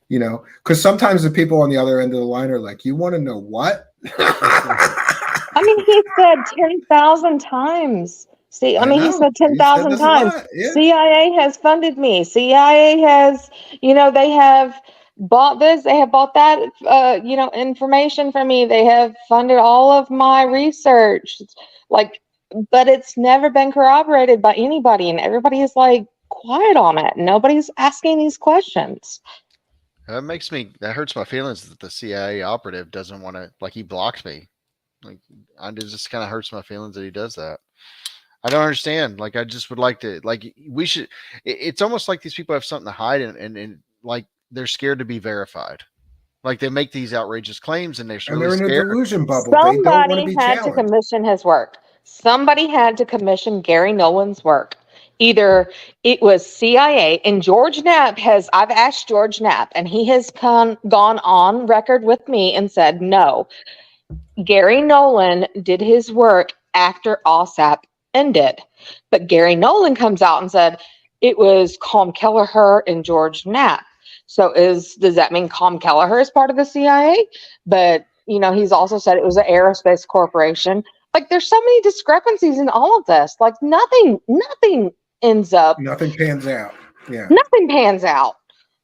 S8: you know, because sometimes the people on the other end of the line are like, you want to know what?
S12: I mean, he said 10,000 times. See, I mean, he said 10,000 times.
S8: Yeah.
S12: CIA has funded me. CIA has, they have bought this, they have bought that, information from me. They have funded all of my research. Like, but it's never been corroborated by anybody, and everybody is like quiet on it. Nobody's asking these questions.
S13: That hurts my feelings that the CIA operative doesn't want to, like, he blocked me. Like, it just kind of hurts my feelings that he does that. I don't understand. Like, I just would like to, like, we should, it's almost like these people have something to hide and like they're scared to be verified. Like, they make these outrageous claims and they're really
S8: in a
S13: scared.
S8: delusion bubble. They don't want to be
S12: Somebody had to commission his work. Somebody had to commission Gary Nolan's work. Either it was CIA, and I've asked George Knapp, and he has gone on record with me and said, no, Gary Nolan did his work after OSAP ended. But Gary Nolan comes out and said it was Colm Kelleher and George Knapp. So does that mean Colm Kelleher is part of the CIA? But, he's also said it was an aerospace corporation. Like, there's so many discrepancies in all of this. Like, nothing ends up.
S8: Nothing pans out. Yeah.
S12: Nothing pans out.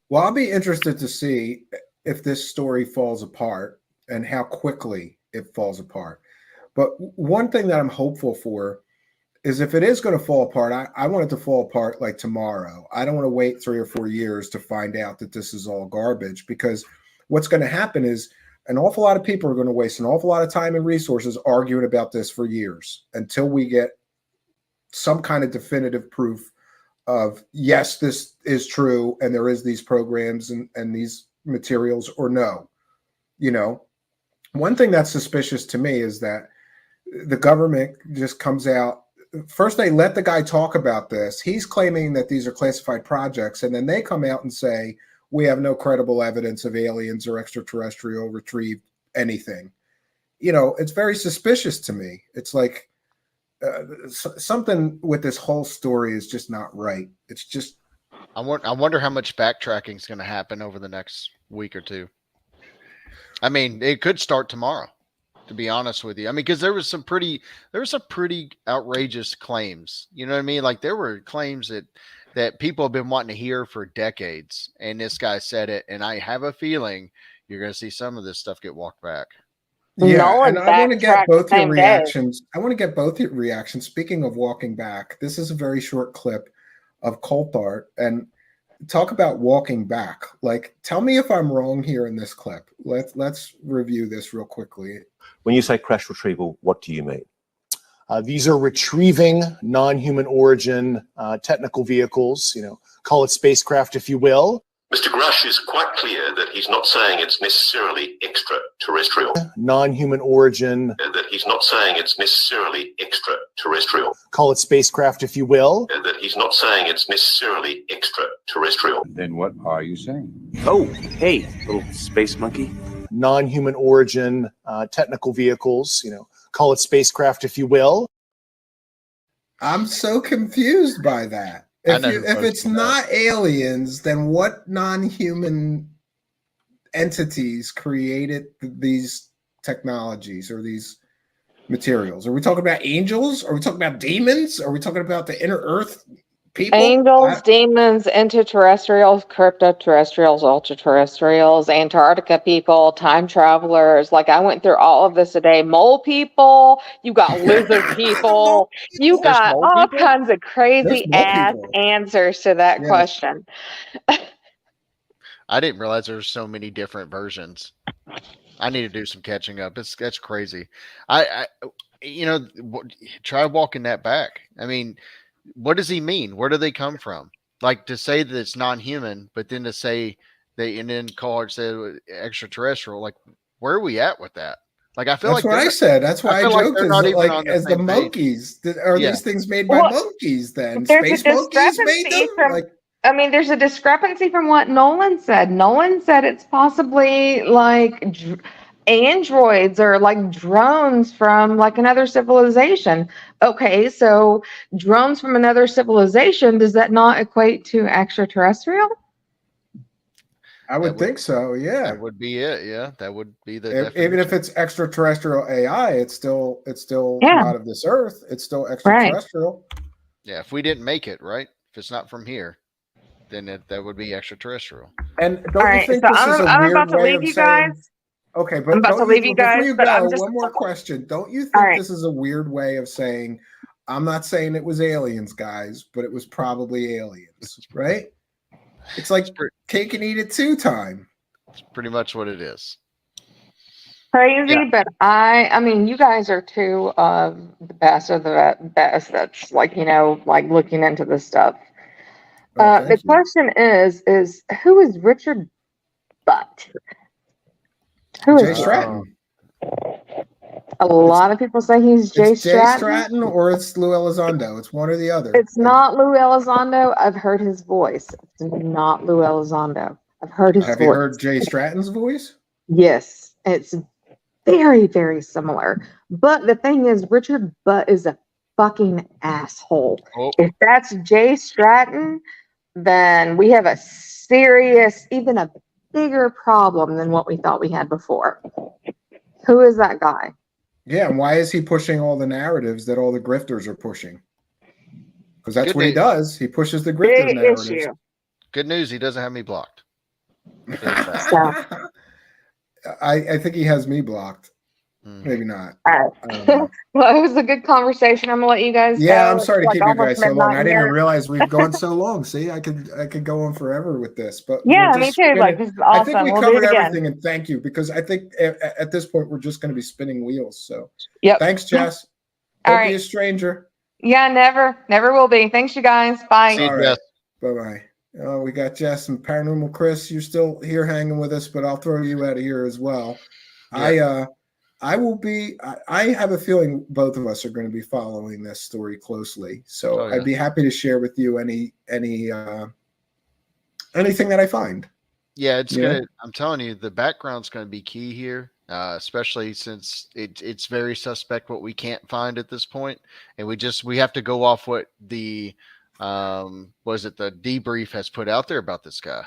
S8: Well, I'll be interested to see if this story falls apart and how quickly it falls apart. But one thing that I'm hopeful for is if it is going to fall apart, I want it to fall apart like tomorrow. I don't want to wait 3 or 4 years to find out that this is all garbage, because what's going to happen is an awful lot of people are going to waste an awful lot of time and resources arguing about this for years until we get some kind of definitive proof of, yes, this is true and there is these programs and these materials, or no. One thing that's suspicious to me is that the government just comes out. First, they let the guy talk about this. He's claiming that these are classified projects, and then they come out and say, we have no credible evidence of aliens or extraterrestrial retrieved anything. It's very suspicious to me. It's like something with this whole story is just not right. It's just.
S13: I wonder how much backtracking is going to happen over the next week or two. I mean, it could start tomorrow, to be honest with you. I mean, because there was some pretty outrageous claims. You know what I mean? Like, there were claims that people have been wanting to hear for decades, and this guy said it. And I have a feeling you're going to see some of this stuff get walked back.
S8: Yeah, and I want to get both your reactions. Speaking of walking back, this is a very short clip of Cult Art, and talk about walking back. Like, tell me if I'm wrong here in this clip. Let's review this real quickly.
S3: When you say crash retrieval, what do you mean?
S4: These are retrieving non-human origin technical vehicles, call it spacecraft if you will.
S5: Mr. Grusch is quite clear that he's not saying it's necessarily extraterrestrial.
S4: Non-human origin.
S5: That he's not saying it's necessarily extraterrestrial.
S4: Call it spacecraft if you will.
S5: That he's not saying it's necessarily extraterrestrial.
S14: Then what are you saying?
S15: Oh, hey, little space monkey.
S4: Non-human origin technical vehicles, call it spacecraft if you will.
S8: I'm so confused by that. If it's not aliens, then what non-human entities created these technologies or these materials? Are we talking about angels? Are we talking about demons? Are we talking about the inner earth people?
S12: Angels, demons, interterrestrials, cryptoterrestrials, ultraterrestrials, Antarctica people, time travelers. Like, I went through all of this today. Mole people, you got lizard people, you got all kinds of crazy ass answers to that question.
S13: I didn't realize there were so many different versions. I need to do some catching up. That's crazy. I try walking that back. I mean, what does he mean? Where do they come from? Like, to say that it's non-human, but then to say and then call it, say extraterrestrial. Like, where are we at with that? Like, I feel
S8: that's what I said. That's why I joked. As the monkeys, are these things made by monkeys? Then space monkeys made them.
S12: There's a discrepancy from what Nolan said. Nolan said it's possibly like androids or like drones from like another civilization. Okay, so drones from another civilization, does that not equate to extraterrestrial?
S8: I would think so. Yeah,
S13: that would be it. Yeah, that would be the
S8: even if
S13: definition.
S8: it's extraterrestrial AI, it's still
S12: Yeah.
S8: not of this earth. It's still
S12: Right.
S8: extraterrestrial.
S13: Yeah, if we didn't make it, right? If it's not from here, then that would be extraterrestrial.
S8: And don't
S12: All
S8: you
S12: right,
S8: think
S12: so
S8: this is a
S12: I'm
S8: weird
S12: about to
S8: way
S12: leave
S8: of
S12: you
S8: saying?
S12: guys.
S8: Okay, but
S12: I'm about to
S8: don't
S12: leave
S8: you
S12: you
S8: before
S12: guys,
S8: you
S12: but I'm
S8: go?
S12: just
S8: One more question. Don't you
S12: all
S8: think
S12: right.
S8: this is a weird way of saying? I'm not saying it was aliens, guys, but it was probably aliens, right? It's like cake and eat it too time.
S13: It's pretty much what it is.
S12: Crazy,
S13: Yeah.
S12: but I mean, you guys are two of the best of the best. That's like, you know, like looking into this stuff. The question is who is Richard Butt? Who is
S8: Jay
S12: he?
S8: Stratton.
S12: A lot of people say he's Jay
S8: It's Jay
S12: Stratton.
S8: Stratton or it's Lou Elizondo. It's one or the other.
S12: It's not Lou Elizondo. I've heard his voice. It's not Lou Elizondo. I've heard his
S8: Have
S12: voice.
S8: you heard Jay Stratton's voice?
S12: Yes, it's very, very similar. But the thing is, Richard Butt is a fucking asshole.
S13: Oh.
S12: If that's Jay Stratton, then we have a serious, even a bigger problem than what we thought we had before. Who is that guy?
S8: Yeah, and why is he pushing all the narratives that all the grifters are pushing? Because that's
S13: Good
S8: what he
S13: news.
S8: does. He pushes the grifters
S12: Big
S8: narratives.
S12: issue.
S13: Good news, he doesn't have me blocked.
S12: So,
S8: I think he has me blocked. Maybe not.
S12: all right. Well, it was a good conversation. I'm gonna let you guys
S8: Yeah,
S12: go.
S8: I'm sorry to
S12: It's
S8: keep
S12: like
S8: you guys
S12: almost
S8: so long.
S12: midnight
S8: I didn't even
S12: here.
S8: realize we've gone so long. See, I could go on forever with this, but
S12: Yeah,
S8: we're
S12: me
S8: just
S12: too. Like,
S8: spinning.
S12: this is
S8: I think
S12: awesome.
S8: we
S12: We'll do
S8: covered
S12: it again.
S8: everything, and thank you, because I think at this point we're just going to be spinning wheels. So,
S12: Yep.
S8: thanks, Jess.
S12: All
S8: Don't be
S12: right.
S8: a stranger.
S12: Yeah, never will be. Thanks, you guys. Bye.
S13: See you,
S8: All
S13: Jess.
S8: right. Bye-bye. We got Jess and Paranormal Chris. You're still here hanging with us, but I'll throw you out of here as well.
S13: Yeah.
S8: I will be. I have a feeling both of us are going to be following this story closely. So
S13: Oh, yeah.
S8: I'd be happy to share with you anything that I find.
S13: Yeah, it's
S8: Yeah.
S13: gonna. I'm telling you, the background's gonna be key here, especially since it's very suspect what we can't find at this point, and we have to go off what the the debrief has put out there about this guy.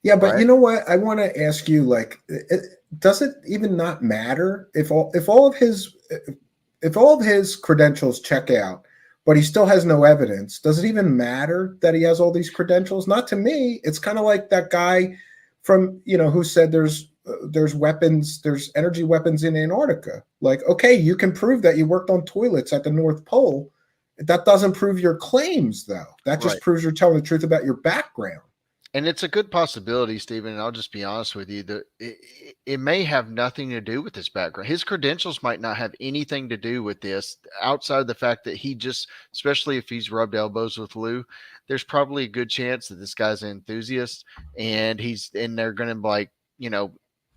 S8: Yeah, but
S13: Right.
S8: you know what? I want to ask you, like, does it even not matter if all of his credentials check out, but he still has no evidence? Does it even matter that he has all these credentials? Not to me. It's kind of like that guy from who said there's weapons, there's energy weapons in Antarctica. Like, okay, you can prove that you worked on toilets at the North Pole. That doesn't prove your claims, though. That just
S13: Right.
S8: proves you're telling the truth about your background.
S13: And it's a good possibility, Stephen, and I'll just be honest with you, that it may have nothing to do with his background. His credentials might not have anything to do with this outside of the fact that he just, especially if he's rubbed elbows with Lou, there's probably a good chance that this guy's an enthusiast and they're going to be like,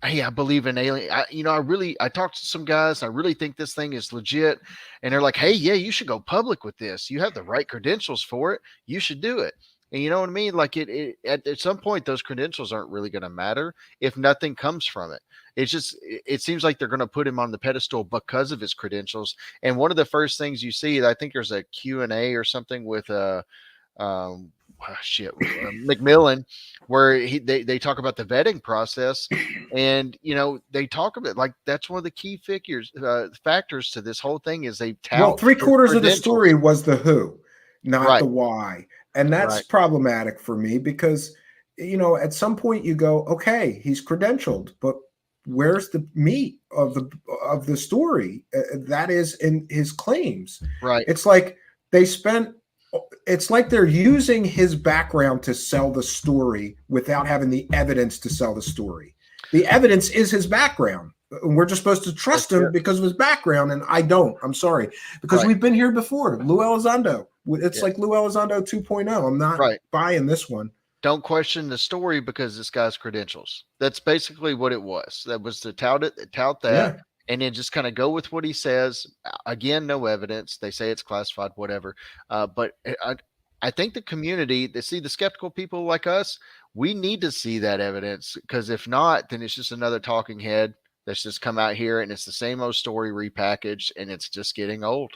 S13: hey, I believe in alien. I talked to some guys. I really think this thing is legit. And they're like, hey, yeah, you should go public with this. You have the right credentials for it. You should do it. And you know what I mean? Like at some point, those credentials aren't really going to matter if nothing comes from it. It seems like they're going to put him on the pedestal because of his credentials. And one of the first things you see, I think there's a Q&A or something with McMillan, where they talk about the vetting process, and they talk about like that's one of the key factors to this whole thing is they tout.
S8: Well, 3/4 of the
S13: credentials.
S8: story was the who, not
S13: Right.
S8: the why. And that's
S13: Right.
S8: problematic for me because, at some point you go, okay, he's credentialed, but where's the meat of the story? That is in his claims.
S13: Right.
S8: It's like they're using his background to sell the story without having the evidence to sell the story. The evidence is his background. We're just supposed to trust him because of his background, and I don't. I'm sorry. Because
S13: Right.
S8: we've been here before. Lou Elizondo. It's
S13: Yeah.
S8: like Lou Elizondo 2.0. I'm not
S13: Right.
S8: buying this one.
S13: Don't question the story because this guy's credentials. That's basically what it was. That was to tout that,
S8: Yeah.
S13: and then just kind of go with what he says. Again, no evidence. They say it's classified, whatever. But I think the community, the skeptical people like us, we need to see that evidence because if not, then it's just another talking head that's just come out here, and it's the same old story repackaged, and it's just getting old.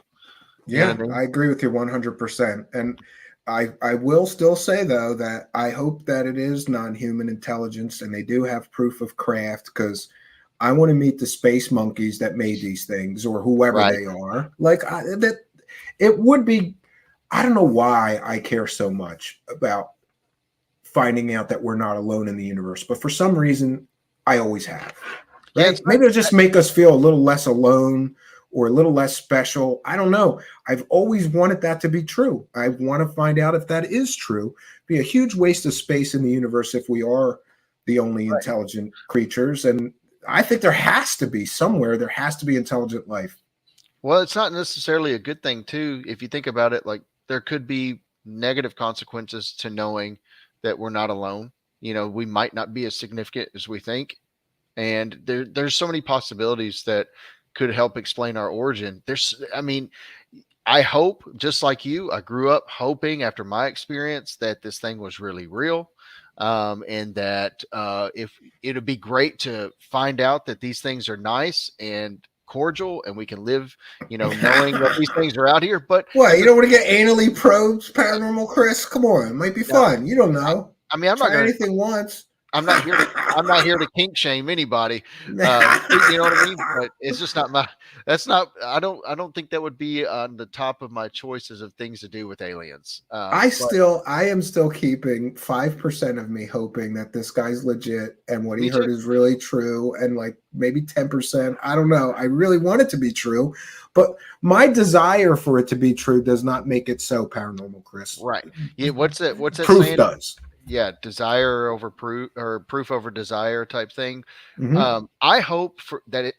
S8: Yeah,
S13: You know what I mean?
S8: I agree with you 100%. And I will still say, though, that I hope that it is non-human intelligence and they do have proof of craft, because I want to meet the space monkeys that made these things, or whoever
S13: Right.
S8: they are. Like that, it would be. I don't know why I care so much about finding out that we're not alone in the universe, but for some reason, I always have.
S13: Yeah,
S8: Right? Maybe it'll just make us feel a little less alone or a little less special. I don't know. I've always wanted that to be true. I want to find out if that is true. It'd be a huge waste of space in the universe if we are the only intelligent creatures. And I think there has to be somewhere, there has to be intelligent life.
S13: Well, it's not necessarily a good thing, too. If you think about it, like there could be negative consequences to knowing that we're not alone. You know, we might not be as significant as we think. And there's so many possibilities that could help explain our origin. I mean, I hope, just like you, I grew up hoping after my experience that this thing was really real. And that if it'd be great to find out that these things are nice and cordial and we can live, you know, knowing that these things are out here. But
S8: what, you don't want to get anally probed, Paranormal Chris? Come on, it might be fun. You don't know.
S13: I mean, I'm
S8: Try
S13: not going
S8: anything once.
S13: I'm not here to kink shame anybody. You know what I mean? But it's just not my. That's not. I don't think that would be on the top of my choices of things to do with aliens.
S8: I am still keeping 5% of me hoping that this guy's legit and what he heard is really true, and like maybe 10%. I don't know. I really want it to be true, but my desire for it to be true does not make it so, Paranormal Chris.
S13: Right. Yeah. What's that? What's that
S8: Proof
S13: saying?
S8: does.
S13: Yeah, desire over proof, or proof over desire type thing.
S8: Mhm.
S13: I hope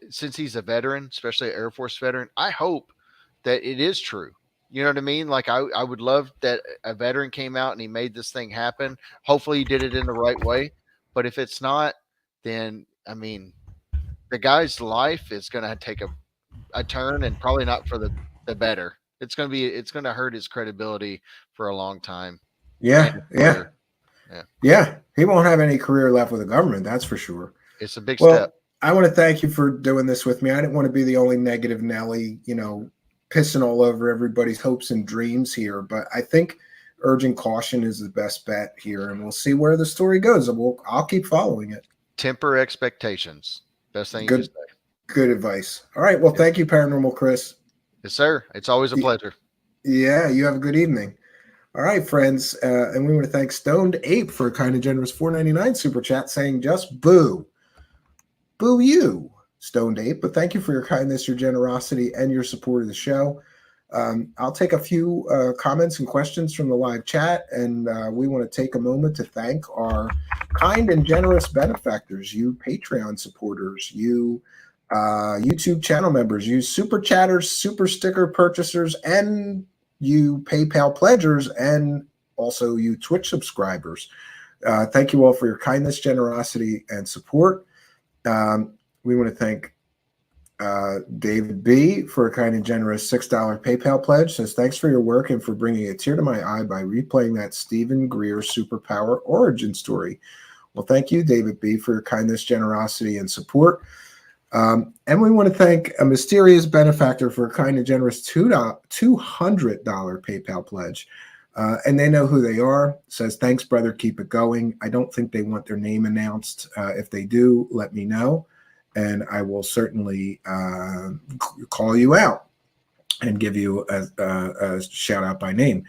S13: since he's a veteran, especially an Air Force veteran, I hope that it is true. You know what I mean? Like I would love that a veteran came out and he made this thing happen. Hopefully he did it in the right way. But if it's not, then I mean, the guy's life is going to take a turn, and probably not for the better. It's going to hurt his credibility for a long time.
S8: Yeah.
S13: Yeah.
S8: Yeah. He won't have any career left with the government. That's for sure.
S13: It's a big
S8: Well,
S13: step.
S8: I want to thank you for doing this with me. I didn't want to be the only negative Nelly, pissing all over everybody's hopes and dreams here, but I think urgent caution is the best bet here, and we'll see where the story goes. I'll keep following it.
S13: Temper expectations. Best thing you can say.
S8: Good advice. All right. Well, thank you, Paranormal Chris.
S13: Yes, sir. It's always a pleasure.
S8: Yeah. You have a good evening. All right, friends. And we want to thank Stoned Ape for a kind and generous $4.99 super chat saying just boo. Boo you, Stoned Ape. But thank you for your kindness, your generosity, and your support of the show. I'll take a few comments and questions from the live chat. And we want to take a moment to thank our kind and generous benefactors, you Patreon supporters, you YouTube channel members, you super chatters, super sticker purchasers, and you PayPal pledgers, and also you Twitch subscribers. Thank you all for your kindness, generosity, and support. We want to thank David B. for a kind and generous $6 PayPal pledge. Says, thanks for your work and for bringing a tear to my eye by replaying that Stephen Greer superpower origin story. Well, thank you, David B., for your kindness, generosity, and support. And we want to thank a mysterious benefactor for a kind and generous $200 PayPal pledge. And they know who they are. Says, thanks, brother. Keep it going. I don't think they want their name announced. If they do, let me know. And I will certainly call you out and give you a shout out by name.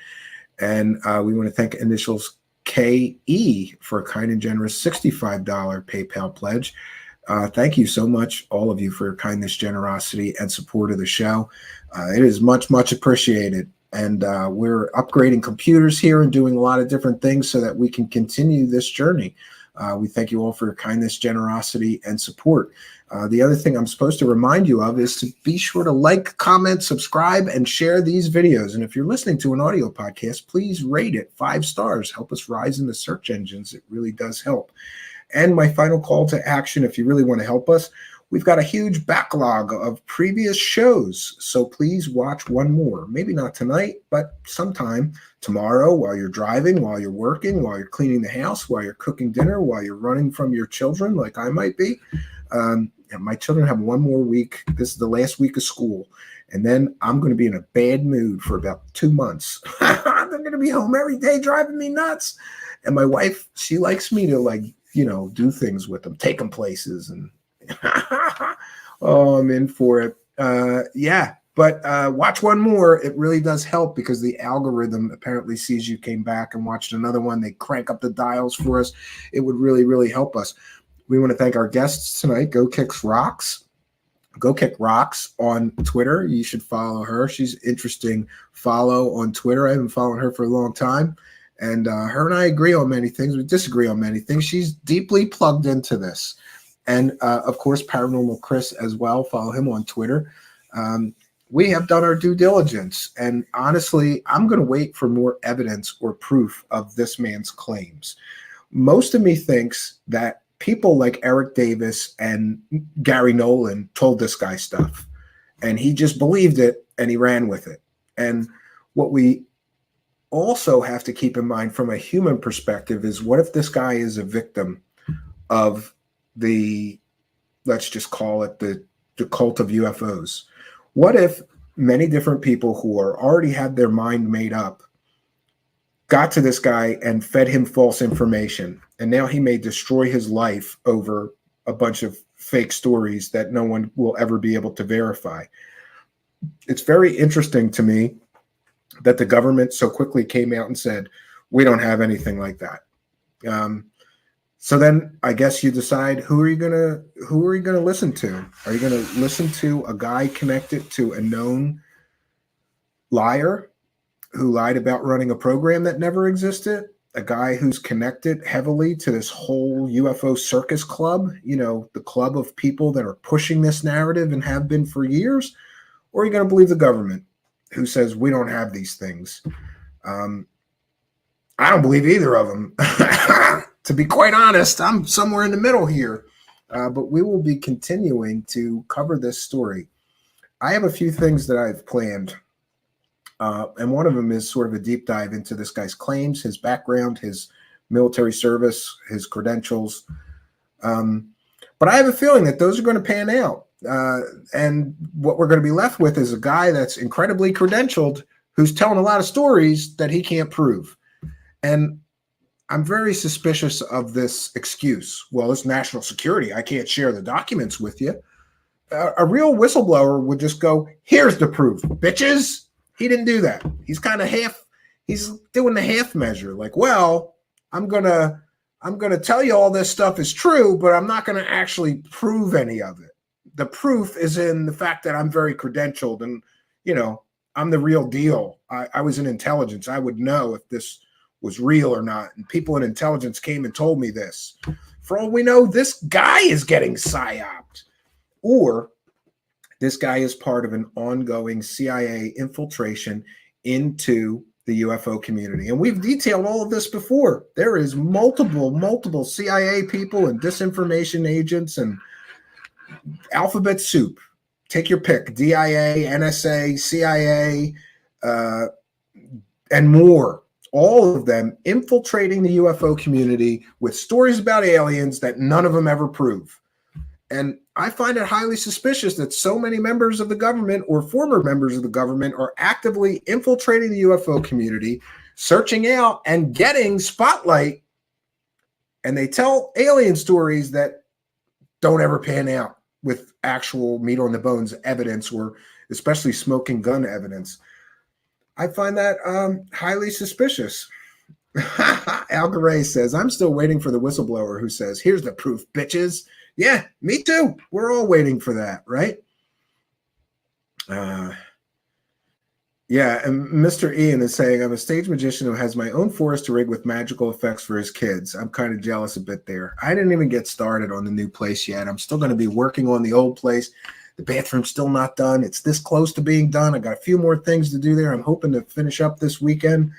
S8: And we want to thank initials KE for a kind and generous $65 PayPal pledge. Thank you so much, all of you, for your kindness, generosity, and support of the show. It is much, much appreciated. And we're upgrading computers here and doing a lot of different things so that we can continue this journey. We thank you all for your kindness, generosity, and support. The other thing I'm supposed to remind you of is to be sure to like, comment, subscribe, and share these videos. And if you're listening to an audio podcast, please rate it 5 stars. Help us rise in the search engines. It really does help. And my final call to action, if you really want to help us, we've got a huge backlog of previous shows. So please watch one more. Maybe not tonight, but sometime tomorrow while you're driving, while you're working, while you're cleaning the house, while you're cooking dinner, while you're running from your children like I might be. and my children have one more week. This is the last week of school. And then I'm going to be in a bad mood for about 2 months. They're going to be home every day driving me nuts. And my wife, she likes me to, like, you know, do things with them, take them places. And oh, I'm in for it. Yeah. But watch one more. It really does help because the algorithm apparently sees you came back and watched another one. They crank up the dials for us. It would really, really help us. We want to thank our guests tonight. Go Kick Rocks on Twitter. You should follow her. She's interesting follow on Twitter. I've been following her for a long time. And her and I agree on many things. We disagree on many things. She's deeply plugged into this. And, of course, Paranormal Chris as well. Follow him on Twitter. We have done our due diligence. And honestly, I'm going to wait for more evidence or proof of this man's claims. Most of me thinks that people like Eric Davis and Gary Nolan told this guy stuff. And he just believed it and he ran with it. And what we also have to keep in mind from a human perspective is, what if this guy is a victim of the, let's just call it the cult of UFOs? What if many different people who are already had their mind made up got to this guy and fed him false information, and now he may destroy his life over a bunch of fake stories that no one will ever be able to verify? It's very interesting to me that the government so quickly came out and said, we don't have anything like that. So then I guess you decide, who are you gonna listen to? Are you gonna listen to a guy connected to a known liar who lied about running a program that never existed? A guy who's connected heavily to this whole UFO circus club, you know, the club of people that are pushing this narrative and have been for years? Or are you going to believe the government who says we don't have these things? I don't believe either of them. To be quite honest, I'm somewhere in the middle here. But we will be continuing to cover this story. I have a few things that I've planned. And one of them is sort of a deep dive into this guy's claims, his background, his military service, his credentials. But I have a feeling that those are going to pan out. And what we're going to be left with is a guy that's incredibly credentialed, who's telling a lot of stories that he can't prove. And I'm very suspicious of this excuse. Well, it's national security. I can't share the documents with you. A real whistleblower would just go, here's the proof, bitches. He didn't do that. He's kind of he's doing the half measure. Like, well, I'm going to tell you all this stuff is true, but I'm not going to actually prove any of it. The proof is in the fact that I'm very credentialed and, you know, I'm the real deal. I was in intelligence. I would know if this was real or not. And people in intelligence came and told me this. For all we know, this guy is getting psyoped. Or this guy is part of an ongoing CIA infiltration into the UFO community. And we've detailed all of this before. There is multiple CIA people and disinformation agents and alphabet soup. Take your pick. DIA, NSA, CIA, and more. All of them infiltrating the UFO community with stories about aliens that none of them ever prove. And I find it highly suspicious that so many members of the government or former members of the government are actively infiltrating the UFO community, searching out and getting spotlight. And they tell alien stories that don't ever pan out with actual meat on the bones evidence, or especially smoking gun evidence. I find that highly suspicious. Al Garay says, I'm still waiting for the whistleblower who says, here's the proof, bitches. Yeah, me too. We're all waiting for that, right? Yeah, and Mr. Ian is saying, I'm a stage magician who has my own forest rig with magical effects for his kids. I'm kind of jealous a bit there. I didn't even get started on the new place yet. I'm still going to be working on the old place. The bathroom's still not done. It's this close to being done. I got a few more things to do there. I'm hoping to finish up this weekend.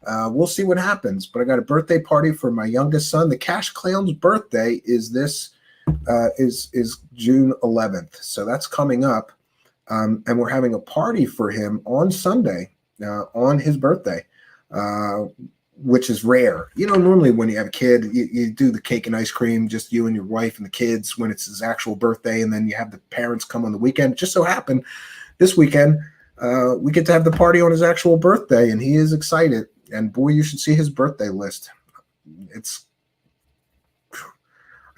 S8: We'll see what happens. But I got a birthday party for my youngest son. The Cash Clown's birthday is June 11th. So that's coming up. And we're having a party for him on Sunday, on his birthday. which is rare. You know, normally when you have a kid, you do the cake and ice cream, just you and your wife and the kids when it's his actual birthday, and then you have the parents come on the weekend. It just so happened this weekend, we get to have the party on his actual birthday, and he is excited. And boy, you should see his birthday list.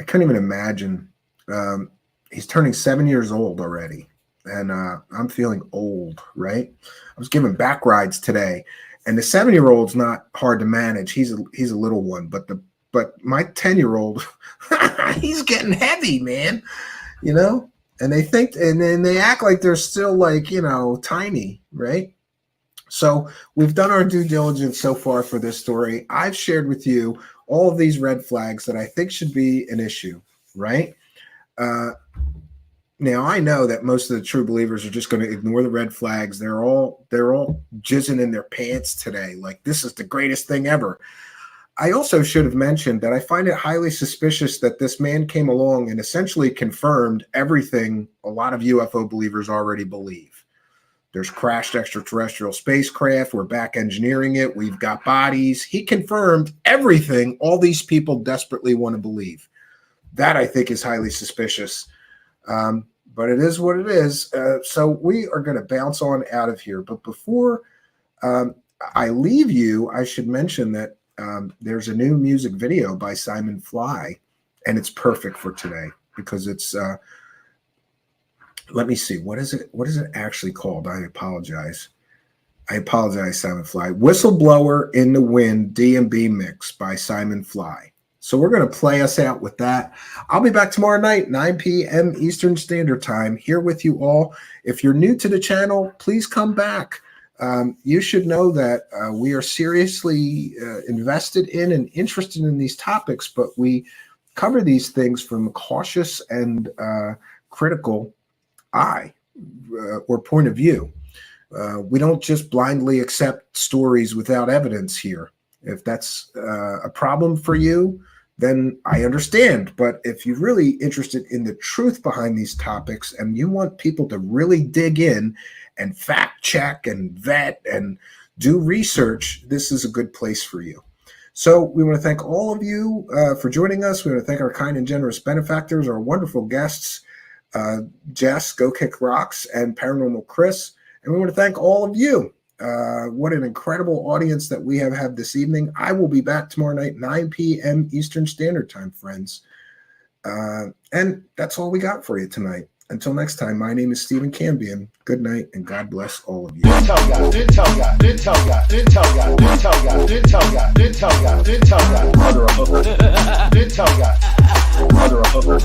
S8: I couldn't even imagine. He's turning 7 years old already, and I'm feeling old, right? I was giving back rides today, and the 7-year-old's not hard to manage. He's a little one, but my 10-year-old, he's getting heavy, man. You know, and they think, and then they act like they're still like, you know, tiny, right? So we've done our due diligence so far for this story. I've shared with you all of these red flags that I think should be an issue, right? Now I know that most of the true believers are just going to ignore the red flags. They're all jizzing in their pants today, like this is the greatest thing ever. I also should have mentioned that I find it highly suspicious that this man came along and essentially confirmed everything a lot of UFO believers already believe. There's crashed extraterrestrial spacecraft. We're back engineering it. We've got bodies. He confirmed everything all these people desperately want to believe. That, I think, is highly suspicious. But it is what it is. So we are going to bounce on out of here. But before I leave you, I should mention that there's a new music video by Simon Fly, and it's perfect for today because it's let me see, what is it actually called? I apologize, Simon Fly. Whistleblower in the Wind D&B mix by Simon Fly. So we're going to play us out with that. I'll be back tomorrow night, 9 p.m. Eastern Standard Time, here with you all. If you're new to the channel, please come back. You should know that we are seriously invested in and interested in these topics, but we cover these things from a cautious and critical eye or point of view. We don't just blindly accept stories without evidence here. If that's a problem for you, then I understand. But if you're really interested in the truth behind these topics and you want people to really dig in and fact check and vet and do research, this is a good place for you. So we want to thank all of you for joining us. We want to thank our kind and generous benefactors, our wonderful guests, Jess, Go Kick Rocks, and Paranormal Chris. And we want to thank all of you. What an incredible audience that we have had this evening. I will be back tomorrow night, 9 p.m. Eastern Standard Time, friends. And that's all we got for you tonight. Until next time, my name is Stephen Cambion. Good night, and God bless all of you. Mother of hooker. Mother of hooker.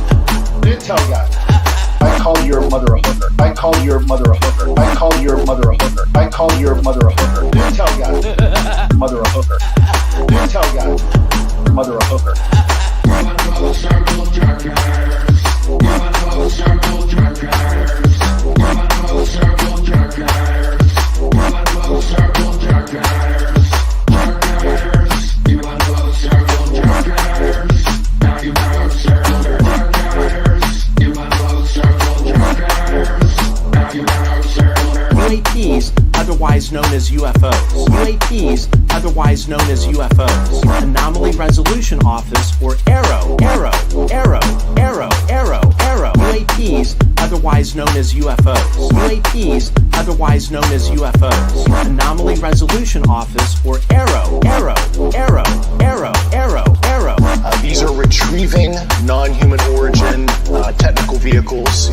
S8: I call your mother a hooker. I call your mother a hooker. I call your mother a hooker. I call your mother a hooker. Mother a hooker. Mother a hooker.
S14: UAPs, otherwise known as UFOs. UAPs, otherwise known as UFOs. Anomaly Resolution Office, or ARROW. UAPs, otherwise known as UFOs. UAPs, otherwise known as UFOs. Anomaly Resolution Office, or ARROW.
S4: These are retrieving non-human origin technical vehicles.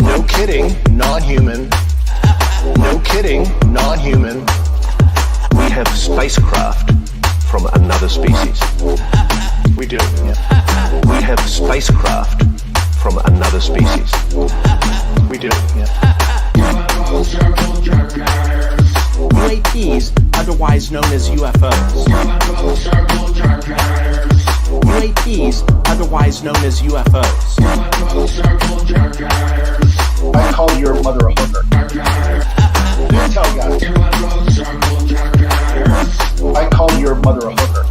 S4: No kidding, non-human. No kidding, non-human.
S3: We have spacecraft from another species.
S4: We do.
S3: Yeah. We have spacecraft from another species.
S4: We do. Yeah.
S14: UAPs, otherwise known as UFOs. UAPs, otherwise known as UFOs.
S4: I call your mother a hooker. I call your mother a hooker.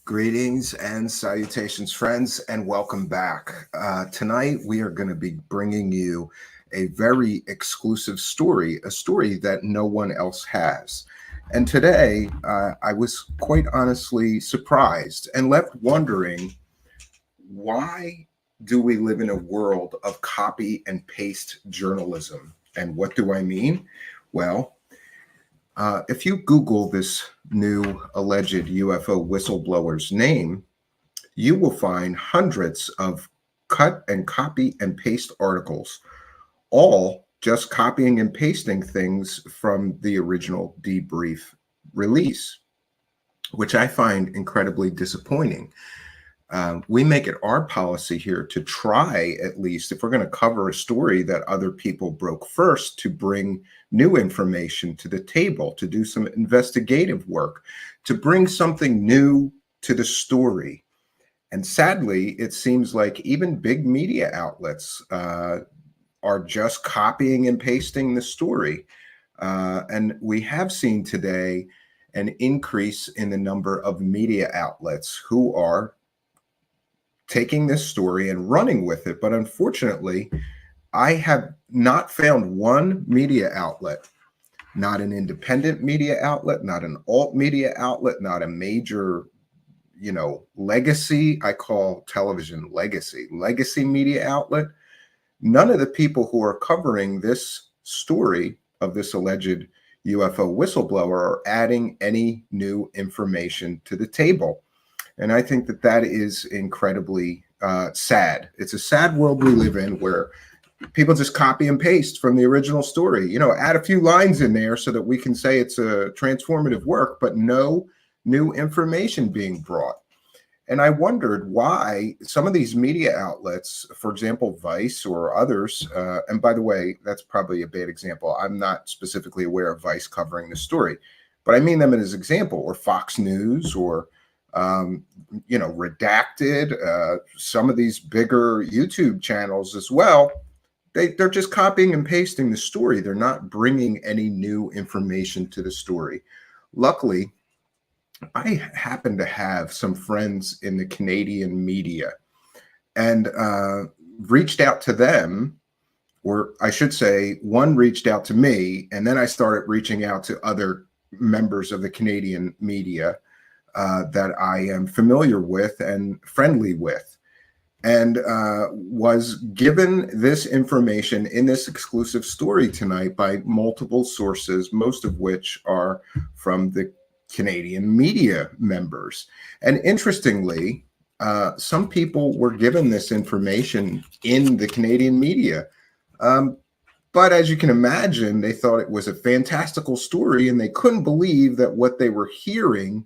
S8: Greetings and salutations, friends, and welcome back. Tonight, we are going to be bringing you a very exclusive story, a story that no one else has. And today, I was quite honestly surprised and left wondering, why do we live in a world of copy and paste journalism? And what do I mean? Well, if you Google this new alleged UFO whistleblower's name, you will find hundreds of cut and copy and paste articles, all just copying and pasting things from the original debrief release, which I find incredibly disappointing. We make it our policy here to try, at least, if we're going to cover a story that other people broke first, to bring new information to the table, to do some investigative work, to bring something new to the story. And sadly, it seems like even big media outlets are just copying and pasting the story. And we have seen today an increase in the number of media outlets who are taking this story and running with it. But unfortunately, I have not found one media outlet, not an independent media outlet, not an alt media outlet, not a major, legacy. I call television legacy media outlet. None of the people who are covering this story of this alleged UFO whistleblower are adding any new information to the table. And I think that that is incredibly sad. It's a sad world we live in, where people just copy and paste from the original story, add a few lines in there so that we can say it's a transformative work, but no new information being brought. And I wondered why some of these media outlets, for example, Vice or others, and by the way, that's probably a bad example. I'm not specifically aware of Vice covering the story, but I mean them as an example, or Fox News, or Redacted, some of these bigger YouTube channels as well. They're just copying and pasting the story. They're not bringing any new information to the story. Luckily, I happen to have some friends in the Canadian media, and reached out to them, or I should say, one reached out to me, and then I started reaching out to other members of the Canadian media that I am familiar with and friendly with, and was given this information in this exclusive story tonight by multiple sources, most of which are from the Canadian media members. And interestingly, some people were given this information in the Canadian media. But as you can imagine, they thought it was a fantastical story, and they couldn't believe that what they were hearing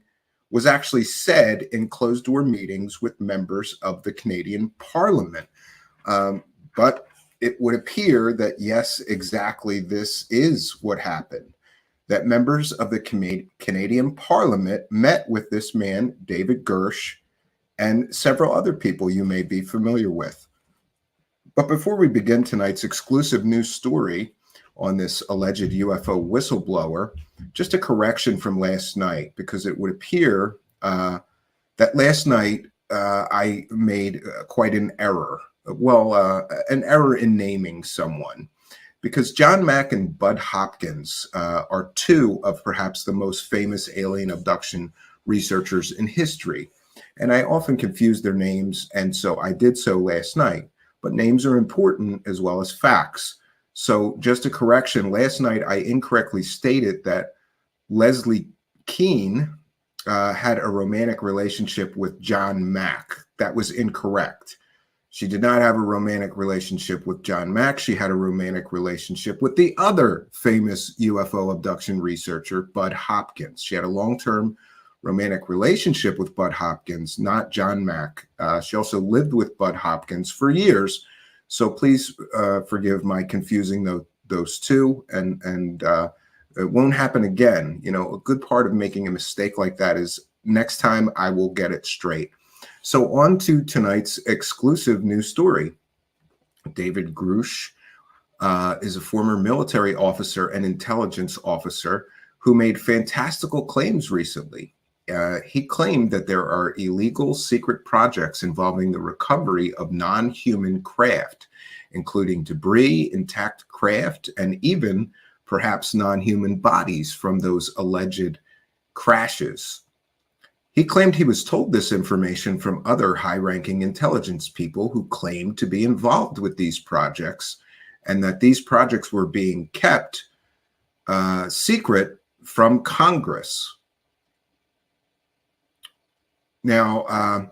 S8: was actually said in closed-door meetings with members of the Canadian Parliament. But it would appear that, yes, exactly this is what happened, that members of the Canadian Parliament met with this man, David Grusch, and several other people you may be familiar with. But before we begin tonight's exclusive news story on this alleged UFO whistleblower, just a correction from last night, because it would appear that last night I made quite an error. Well, an error in naming someone, because John Mack and Bud Hopkins are two of perhaps the most famous alien abduction researchers in history. And I often confuse their names, and so I did so last night. But names are important as well as facts. So just a correction, last night I incorrectly stated that Leslie Keene had a romantic relationship with John Mack. That was incorrect. She did not have a romantic relationship with John Mack. She had a romantic relationship with the other famous UFO abduction researcher, Bud Hopkins. She had a long-term romantic relationship with Bud Hopkins, not John Mack. She also lived with Bud Hopkins for years. So please forgive my confusing those two, and it won't happen again. A good part of making a mistake like that is next time I will get it straight. So on to tonight's exclusive news story. David Grusch is a former military officer and intelligence officer who made fantastical claims recently. he claimed that there are illegal secret projects involving the recovery of non-human craft, including debris, intact craft, and even perhaps non-human bodies from those alleged crashes. He claimed he was told this information from other high-ranking intelligence people who claimed to be involved with these projects, and that these projects were being kept secret from Congress. Now,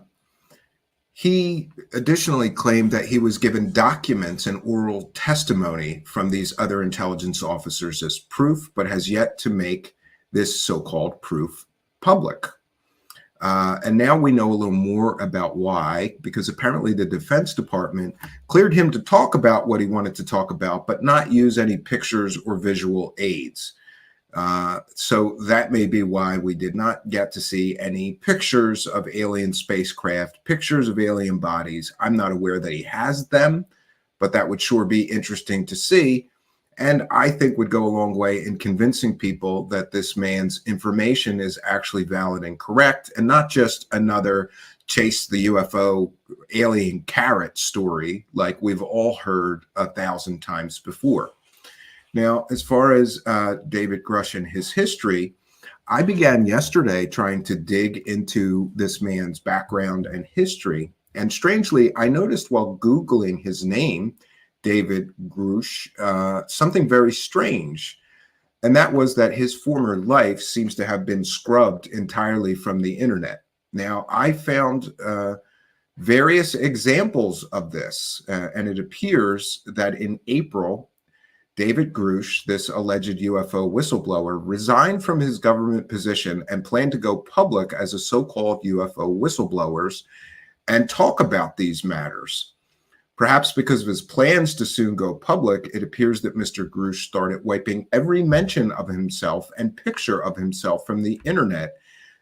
S8: he additionally claimed that he was given documents and oral testimony from these other intelligence officers as proof, but has yet to make this so-called proof public. And now we know a little more about why, because apparently the Defense Department cleared him to talk about what he wanted to talk about, but not use any pictures or visual aids. So that may be why we did not get to see any pictures of alien spacecraft, pictures of alien bodies. I'm not aware that he has them, but that would sure be interesting to see. And I think would go a long way in convincing people that this man's information is actually valid and correct, and not just another chase the UFO alien carrot story like we've all heard 1,000 times before. Now, as far as David Grusch and his history, I began yesterday trying to dig into this man's background and history. And strangely, I noticed while Googling his name, David Grusch, something very strange. And that was that his former life seems to have been scrubbed entirely from the internet. Now, I found various examples of this, and it appears that in April, David Grusch, this alleged UFO whistleblower, resigned from his government position and planned to go public as a so-called UFO whistleblowers and talk about these matters. Perhaps because of his plans to soon go public, it appears that Mr. Grusch started wiping every mention of himself and picture of himself from the internet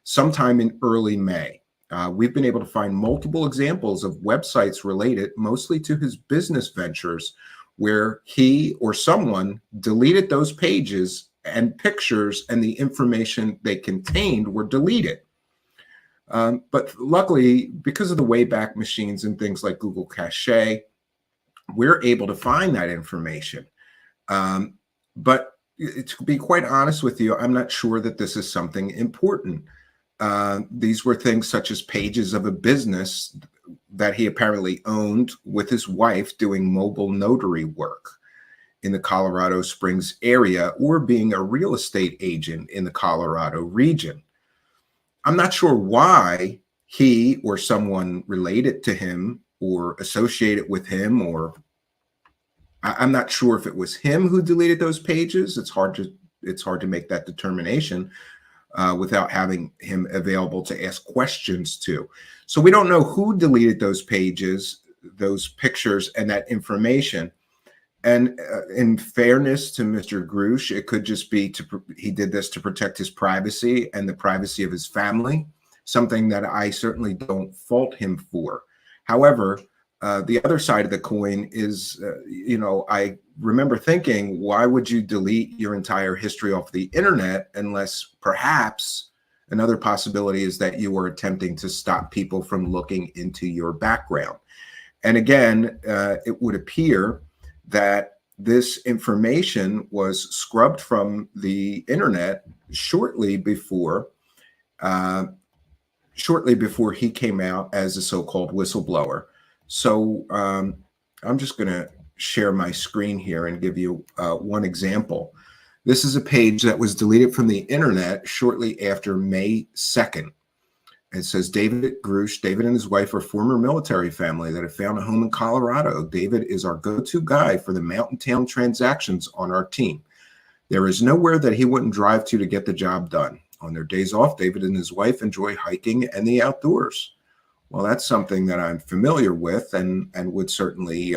S8: sometime in early May. We've been able to find multiple examples of websites related mostly to his business ventures where he or someone deleted those pages and pictures, and the information they contained were deleted. But luckily, because of the Wayback Machines and things like Google Cache, we're able to find that information. But to be quite honest with you, I'm not sure that this is something important. These were things such as pages of a business that he apparently owned with his wife doing mobile notary work in the Colorado Springs area, or being a real estate agent in the Colorado region. I'm not sure why he or someone related to him or associated with him, or I'm not sure if it was him who deleted those pages. It's hard to make that determination without having him available to ask questions to. So we don't know who deleted those pages, those pictures, and that information. And in fairness to Mr. Grusch, it could just be he did this to protect his privacy and the privacy of his family, something that I certainly don't fault him for. However, the other side of the coin is, I remember thinking, why would you delete your entire history off the internet unless perhaps another possibility is that you were attempting to stop people from looking into your background. And again, it would appear that this information was scrubbed from the internet shortly before he came out as a so-called whistleblower. So I'm just going to share my screen here and give you one example. This is a page that was deleted from the internet shortly after May 2nd. It says, David Grusch, David and his wife are former military family that have found a home in Colorado. David is our go-to guy for the mountain town transactions on our team. There is nowhere that he wouldn't drive to get the job done. On their days off, David and his wife enjoy hiking and the outdoors. Well, that's something that I'm familiar with and would certainly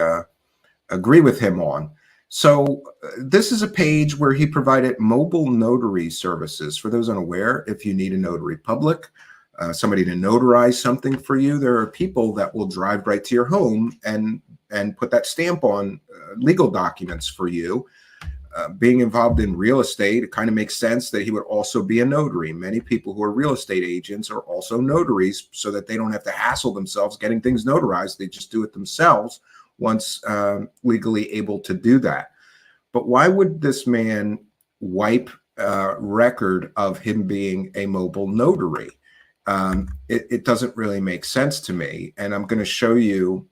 S8: agree with him on. So this is a page where he provided mobile notary services. For those unaware, if you need a notary public, somebody to notarize something for you, there are people that will drive right to your home and put that stamp on legal documents for you. being involved in real estate, it kind of makes sense that he would also be a notary. Many people who are real estate agents are also notaries so that they don't have to hassle themselves getting things notarized. They just do it themselves once legally able to do that. But why would this man wipe record of him being a mobile notary? It doesn't really make sense to me. And I'm going to show you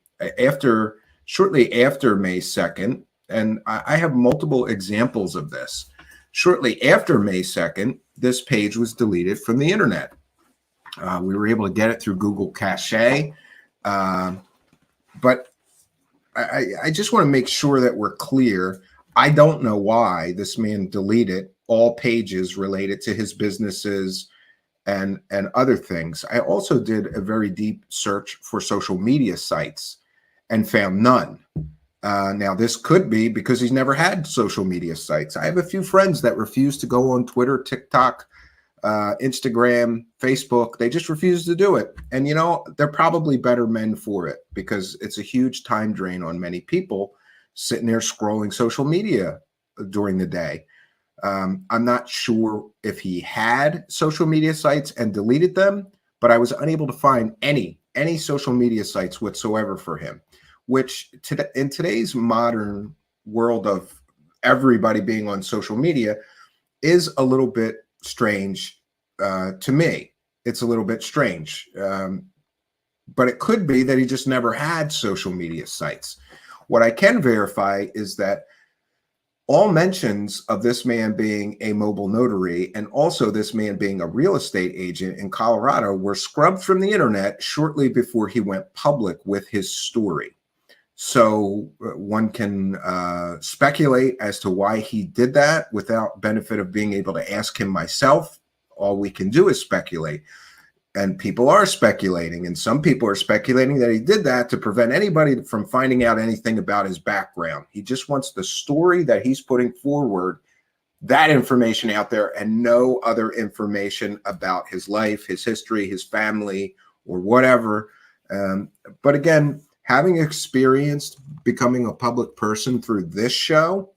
S8: shortly after May 2nd, and I have multiple examples of this. Shortly after May 2nd, this page was deleted from the internet. We were able to get it through Google Cache. But I just want to make sure that we're clear. I don't know why this man deleted all pages related to his businesses and other things. I also did a very deep search for social media sites and found none. Now, this could be because he's never had social media sites. I have a few friends that refuse to go on Twitter, TikTok, Instagram, Facebook. They just refuse to do it. And, you know, they're probably better men for it because it's a huge time drain on many people sitting there scrolling social media during the day. I'm not sure if he had social media sites and deleted them, but I was unable to find any social media sites whatsoever for him, which in today's modern world of everybody being on social media is a little bit strange to me. It's a little bit strange, but it could be that he just never had social media sites. What I can verify is that all mentions of this man being a mobile notary and also this man being a real estate agent in Colorado were scrubbed from the internet shortly before he went public with his story. So one can speculate as to why he did that without benefit of being able to ask him myself. All we can do is speculate. And people are speculating, and some people are speculating that he did that to prevent anybody from finding out anything about his background. He just wants the story that he's putting forward, that information out there, and no other information about his life, his history, his family, or whatever. But again, having experienced becoming a public person through this show,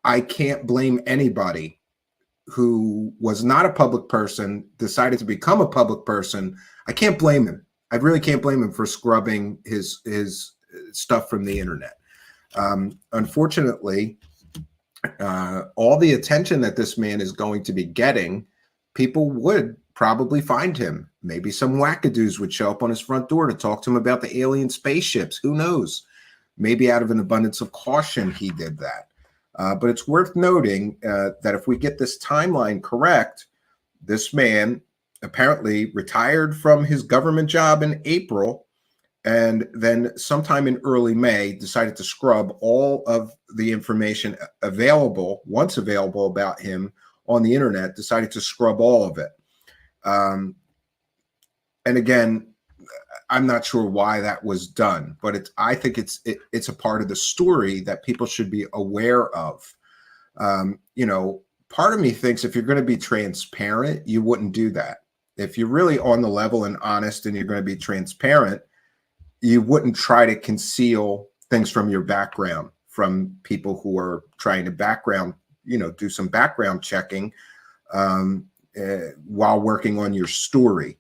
S8: I can't blame anybody who was not a public person, decided to become a public person. I can't blame him. I really can't blame him for scrubbing his stuff from the internet. Unfortunately, all the attention that this man is going to be getting, people would probably find him. Maybe some wackadoos would show up on his front door to talk to him about the alien spaceships. Who knows? Maybe out of an abundance of caution, he did that. But it's worth noting that if we get this timeline correct, this man apparently retired from his government job in April, and then sometime in early May decided to scrub all of the information available, once available about him on the internet, decided to scrub all of it. And again, I'm not sure why that was done, but I think it's a part of the story that people should be aware of. You know, part of me thinks if you're going to be transparent, you wouldn't do that. If you're really on the level and honest and you're going to be transparent, you wouldn't try to conceal things from your background from people who are trying to do some background checking while working on your story.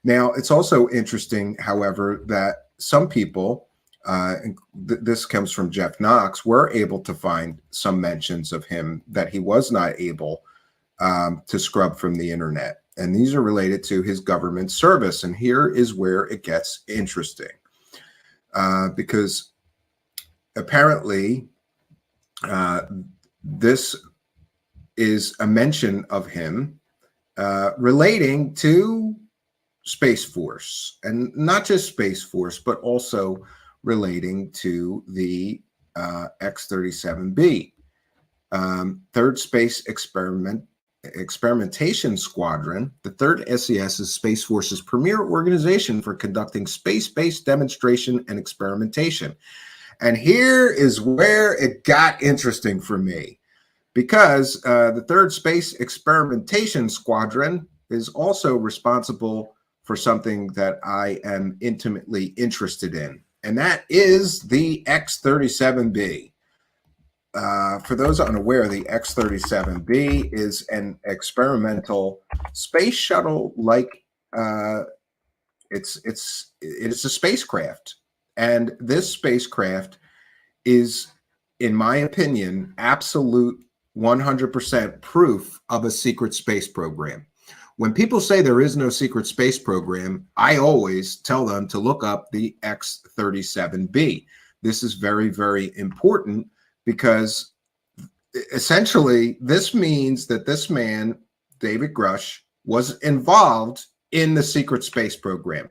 S8: Now, it's also interesting, however, that some people, this comes from Jeff Knox, were able to find some mentions of him that he was not able to scrub from the internet. And these are related to his government service. And here is where it gets interesting. Because apparently this is a mention of him relating to Space Force, and not just Space Force, but also relating to the X-37B, Third Space Experimentation Squadron. The Third SES is Space Force's premier organization for conducting space-based demonstration and experimentation. And here is where it got interesting for me, because the Third Space Experimentation Squadron is also responsible for something that I am intimately interested in, and that is the X-37B. for those unaware, the X-37B is an experimental space shuttle. Like it's a spacecraft, and this spacecraft is, in my opinion, absolute 100% proof of a secret space program. When people say there is no secret space program, I always tell them to look up the X-37B. This is very, very important because essentially this means that this man, David Grusch, was involved in the secret space program.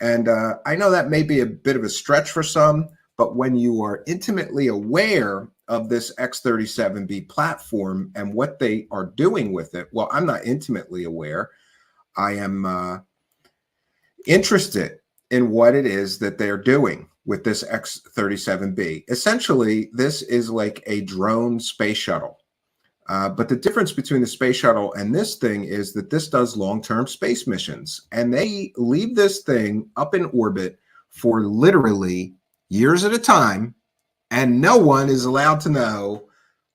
S8: And I know that may be a bit of a stretch for some, but when you are intimately aware of this X-37B platform and what they are doing with it, well, I'm not intimately aware. I am interested in what it is that they're doing with this X-37B. Essentially, this is like a drone space shuttle. But the difference between the space shuttle and this thing is that this does long-term space missions, and they leave this thing up in orbit for literally years at a time, and no one is allowed to know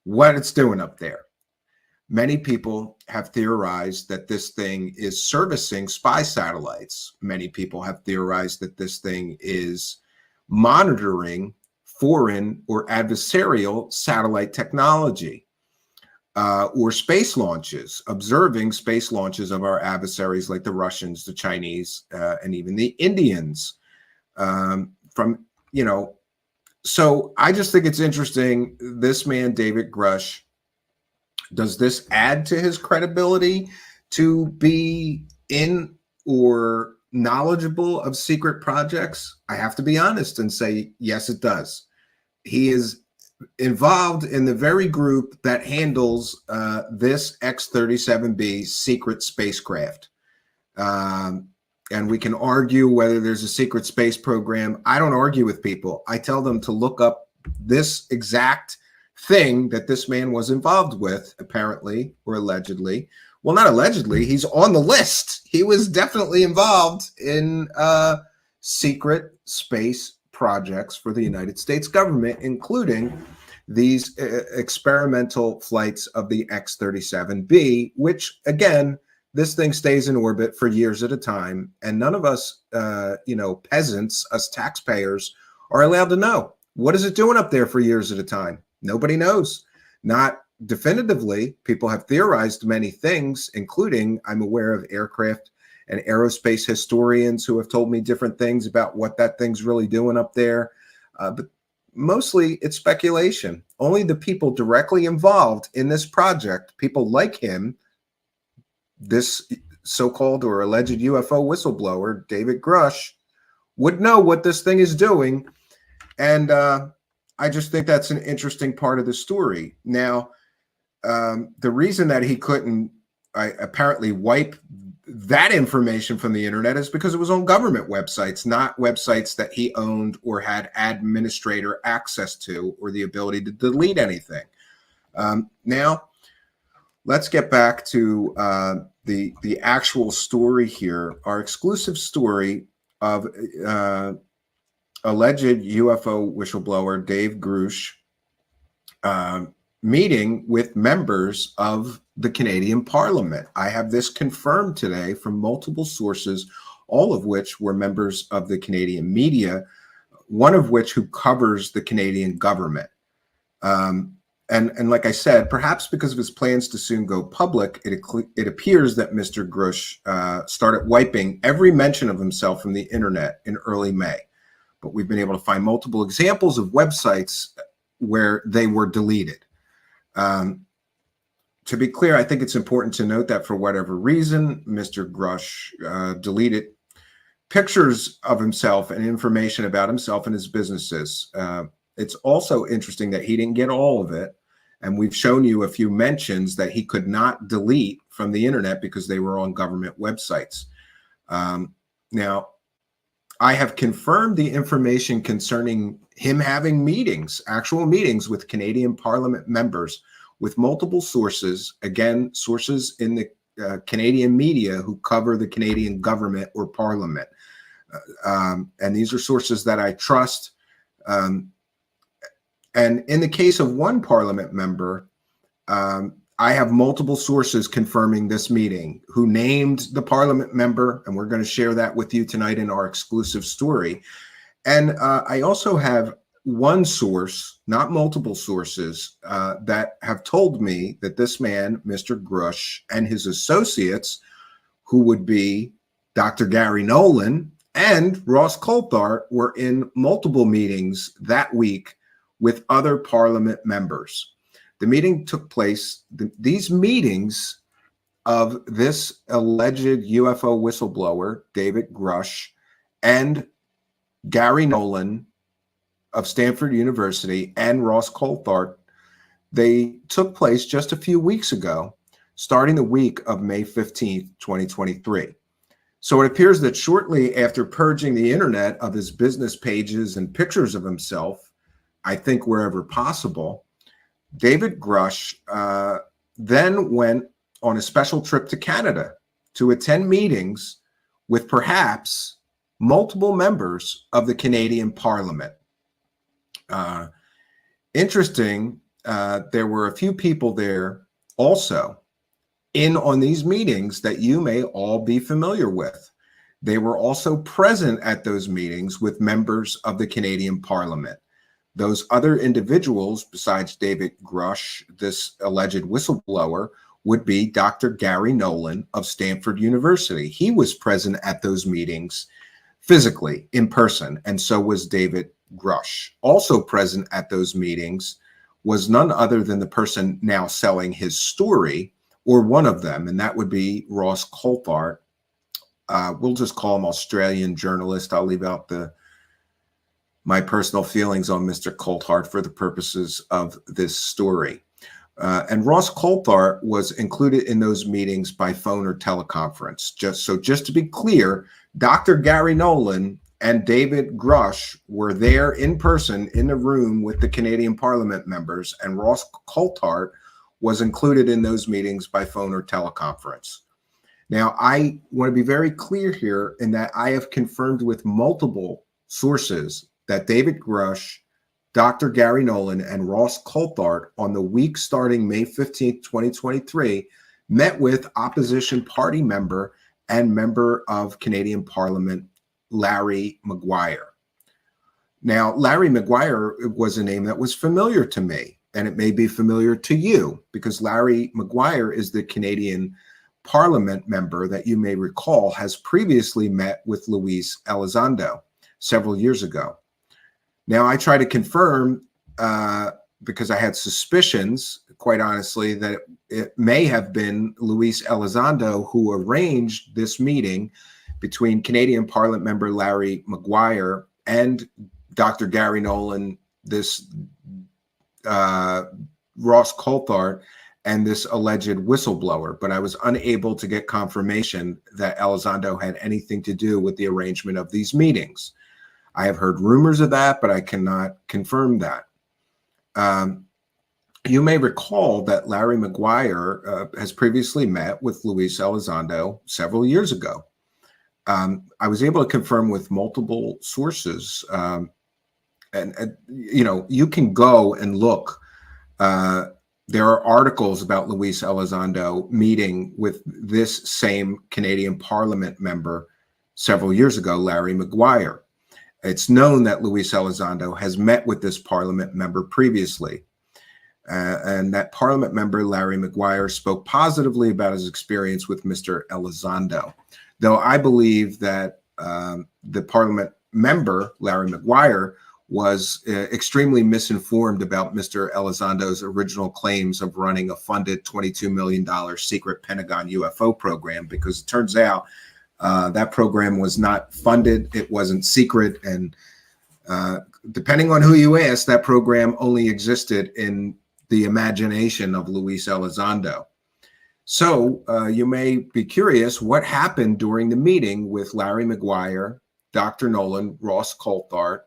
S8: what it's doing up there. Many people have theorized that this thing is servicing spy satellites. Many people have theorized that this thing is monitoring foreign or adversarial satellite technology. Or space launches, observing space launches of our adversaries like the Russians, the Chinese, and even the Indians. So I just think it's interesting. This man, David Grusch, does this add to his credibility to be in or knowledgeable of secret projects? I have to be honest and say, yes, it does. He is involved in the very group that handles this X-37B secret spacecraft. And we can argue whether there's a secret space program. I don't argue with people. I tell them to look up this exact thing that this man was involved with, apparently, or allegedly. Well, not allegedly. He's on the list. He was definitely involved in secret space projects for the United States government, including these experimental flights of the X-37B, which, again, this thing stays in orbit for years at a time, and none of us, peasants, us taxpayers, are allowed to know. What is it doing up there for years at a time? Nobody knows. Not definitively. People have theorized many things, including, I'm aware of aircraft and aerospace historians who have told me different things about what that thing's really doing up there. But mostly it's speculation. Only the people directly involved in this project, people like him, this so-called or alleged UFO whistleblower, David Grusch, would know what this thing is doing. And I just think that's an interesting part of the story. Now, the reason that he couldn't apparently wipe that information from the internet is because it was on government websites, not websites that he owned or had administrator access to or the ability to delete anything. Now, let's get back to the actual story here, our exclusive story of alleged UFO whistleblower Dave Grusch meeting with members of the Canadian Parliament. I have this confirmed today from multiple sources, all of which were members of the Canadian media, one of which who covers the Canadian government. And like I said, perhaps because of his plans to soon go public, it appears that Mr. Grusch started wiping every mention of himself from the internet in early May. But we've been able to find multiple examples of websites where they were deleted. To be clear, I think it's important to note that for whatever reason, Mr. Grusch deleted pictures of himself and information about himself and his businesses. It's also interesting that he didn't get all of it. And we've shown you a few mentions that he could not delete from the internet because they were on government websites. Now, I have confirmed the information concerning him having meetings, actual meetings with Canadian Parliament members with multiple sources, again, sources in the Canadian media who cover the Canadian government or Parliament. And these are sources that I trust. And in the case of one Parliament member, I have multiple sources confirming this meeting who named the Parliament member, and we're going to share that with you tonight in our exclusive story. And I also have one source, not multiple sources, that have told me that this man, Mr. Grusch, and his associates, who would be Dr. Gary Nolan and Ross Coulthart, were in multiple meetings that week with other Parliament members. The meeting took place, these meetings of this alleged UFO whistleblower, David Grusch, and Gary Nolan of Stanford University and Ross Coulthart, they took place just a few weeks ago, starting the week of May 15th, 2023. So it appears that shortly after purging the internet of his business pages and pictures of himself, I think wherever possible, David Grusch then went on a special trip to Canada to attend meetings with perhaps multiple members of the Canadian Parliament. Interesting, there were a few people there also in on these meetings that you may all be familiar with. They were also present at those meetings with members of the Canadian Parliament. Those other individuals, besides David Grusch, this alleged whistleblower, would be Dr. Gary Nolan of Stanford University. He was present at those meetings physically, in person, and so was David Grusch. Also present at those meetings was none other than the person now selling his story, or one of them, and that would be Ross Coulthart. We'll just call him Australian journalist. I'll leave out my personal feelings on Mr. Coulthart for the purposes of this story. And Ross Coulthart was included in those meetings by phone or teleconference. Just to be clear, Dr. Gary Nolan and David Grusch were there in person in the room with the Canadian Parliament members, and Ross Coulthart was included in those meetings by phone or teleconference. Now, I want to be very clear here in that I have confirmed with multiple sources that David Grusch, Dr. Gary Nolan, and Ross Coulthart on the week starting May 15th, 2023, met with opposition party member and member of Canadian Parliament, Larry Maguire. Now, Larry Maguire was a name that was familiar to me, and it may be familiar to you, because Larry Maguire is the Canadian Parliament member that you may recall has previously met with Luis Elizondo several years ago. Now, I try to confirm, because I had suspicions, quite honestly, that it may have been Luis Elizondo who arranged this meeting between Canadian Parliament member Larry Maguire and Dr. Gary Nolan, this Ross Coulthart, and this alleged whistleblower. But I was unable to get confirmation that Elizondo had anything to do with the arrangement of these meetings. I have heard rumors of that, but I cannot confirm that. You may recall that Larry Maguire has previously met with Luis Elizondo several years ago. I was able to confirm with multiple sources, and you know, you can go and look. There are articles about Luis Elizondo meeting with this same Canadian Parliament member several years ago, Larry Maguire. It's known that Luis Elizondo has met with this Parliament member previously. And that Parliament member, Larry Maguire, spoke positively about his experience with Mr. Elizondo. Though I believe that the Parliament member, Larry Maguire, was extremely misinformed about Mr. Elizondo's original claims of running a funded $22 million secret Pentagon UFO program, because it turns out that program was not funded, it wasn't secret, and depending on who you ask, that program only existed in the imagination of Luis Elizondo. So you may be curious what happened during the meeting with Larry Maguire, Dr. Nolan, Ross Coulthart,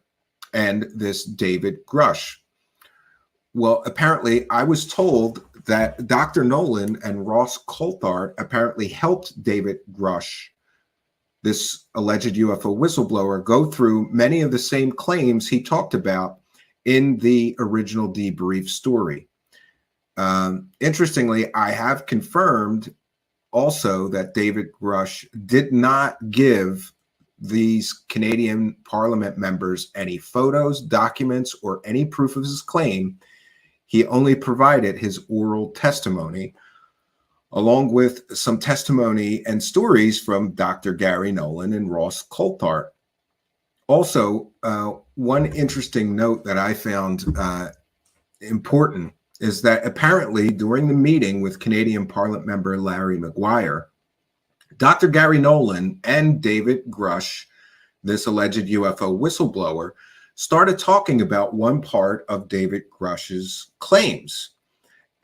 S8: and this David Grusch. Well, apparently I was told that Dr. Nolan and Ross Coulthart apparently helped David Grusch, this alleged UFO whistleblower, go through many of the same claims he talked about in the original debrief story. Interestingly, I have confirmed also that David Grusch did not give these Canadian Parliament members any photos, documents, or any proof of his claim. He only provided his oral testimony, along with some testimony and stories from Dr. Gary Nolan and Ross Coulthart. Also, one interesting note that I found important is that apparently during the meeting with Canadian Parliament member Larry Maguire, Dr. Gary Nolan and David Grusch, this alleged UFO whistleblower, started talking about one part of David Grusch's claims.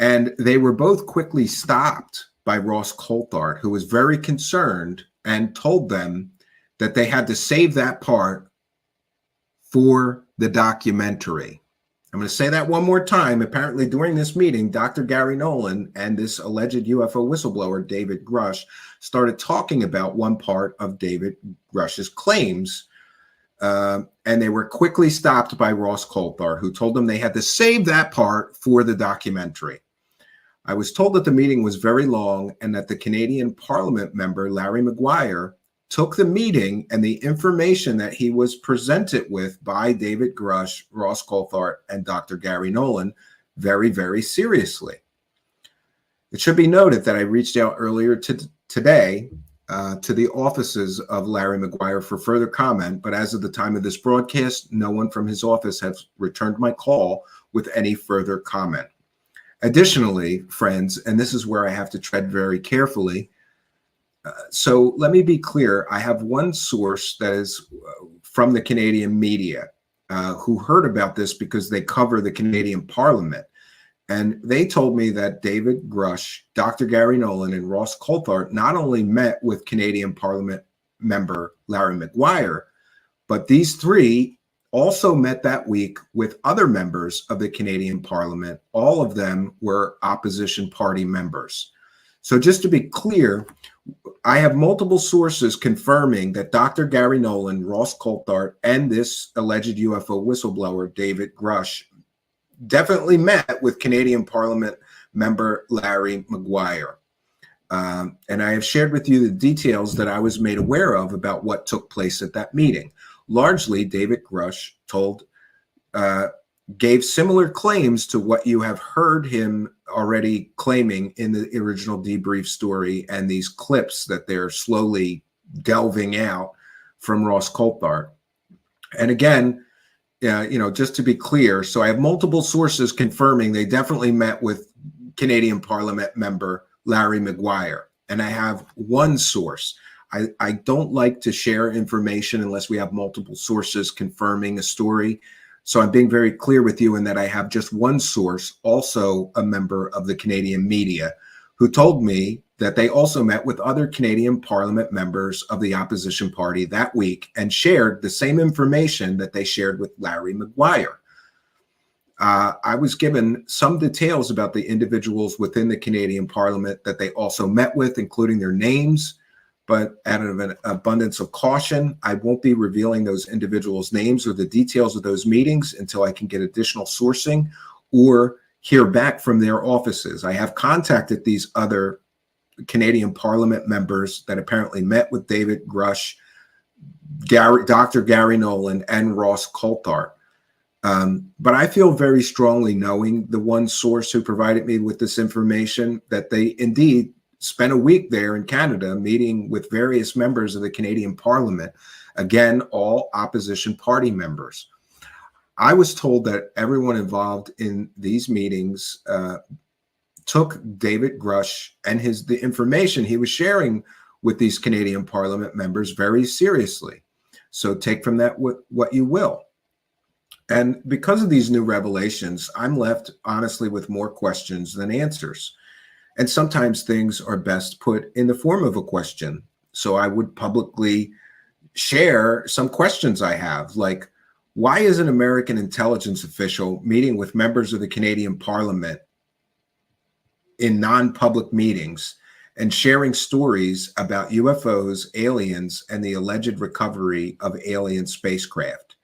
S8: And they were both quickly stopped by Ross Coulthart, who was very concerned and told them that they had to save that part for the documentary. I'm going to say that one more time. Apparently, during this meeting, Dr. Gary Nolan and this alleged UFO whistleblower, David Grusch, started talking about one part of David Grusch's claims. And they were quickly stopped by Ross Coulthart, who told them they had to save that part for the documentary. I was told that the meeting was very long and that the Canadian Parliament member, Larry Maguire, took the meeting and the information that he was presented with by David Grusch, Ross Coulthart, and Dr. Gary Nolan very, very seriously. It should be noted that I reached out earlier today to the offices of Larry Maguire for further comment, but as of the time of this broadcast, no one from his office has returned my call with any further comment. Additionally, friends, and this is where I have to tread very carefully, so let me be clear. I have one source that is from the Canadian media who heard about this because they cover the Canadian Parliament. And they told me that David Grusch, Dr. Gary Nolan, and Ross Coulthart not only met with Canadian Parliament member Larry Maguire, but these three also met that week with other members of the Canadian Parliament. All of them were opposition party members. So just to be clear, I have multiple sources confirming that Dr. Gary Nolan, Ross Coulthart, and this alleged UFO whistleblower, David Grusch, definitely met with Canadian Parliament member Larry Maguire. And I have shared with you the details that I was made aware of about what took place at that meeting. Largely, David Grusch gave similar claims to what you have heard him already claiming in the original debrief story and these clips that they're slowly delving out from Ross Coulthart. And again, just to be clear, so I have multiple sources confirming they definitely met with Canadian Parliament member Larry Maguire. And I have one source. I don't like to share information unless we have multiple sources confirming a story. So I'm being very clear with you in that I have just one source, also a member of the Canadian media, who told me that they also met with other Canadian Parliament members of the opposition party that week and shared the same information that they shared with Larry Maguire. I was given some details about the individuals within the Canadian Parliament that they also met with, including their names. But out of an abundance of caution, I won't be revealing those individuals' names or the details of those meetings until I can get additional sourcing or hear back from their offices. I have contacted these other Canadian Parliament members that apparently met with David Grusch, Dr. Gary Nolan, and Ross Coulthart. But I feel very strongly, knowing the one source who provided me with this information, that they indeed spent a week there in Canada meeting with various members of the Canadian Parliament, again, all opposition party members. I was told that everyone involved in these meetings took David Grusch and the information he was sharing with these Canadian Parliament members very seriously. So take from that what you will. And because of these new revelations, I'm left honestly with more questions than answers. And sometimes things are best put in the form of a question. So I would publicly share some questions I have, like, why is an American intelligence official meeting with members of the Canadian Parliament in non-public meetings and sharing stories about UFOs, aliens, and the alleged recovery of alien spacecraft?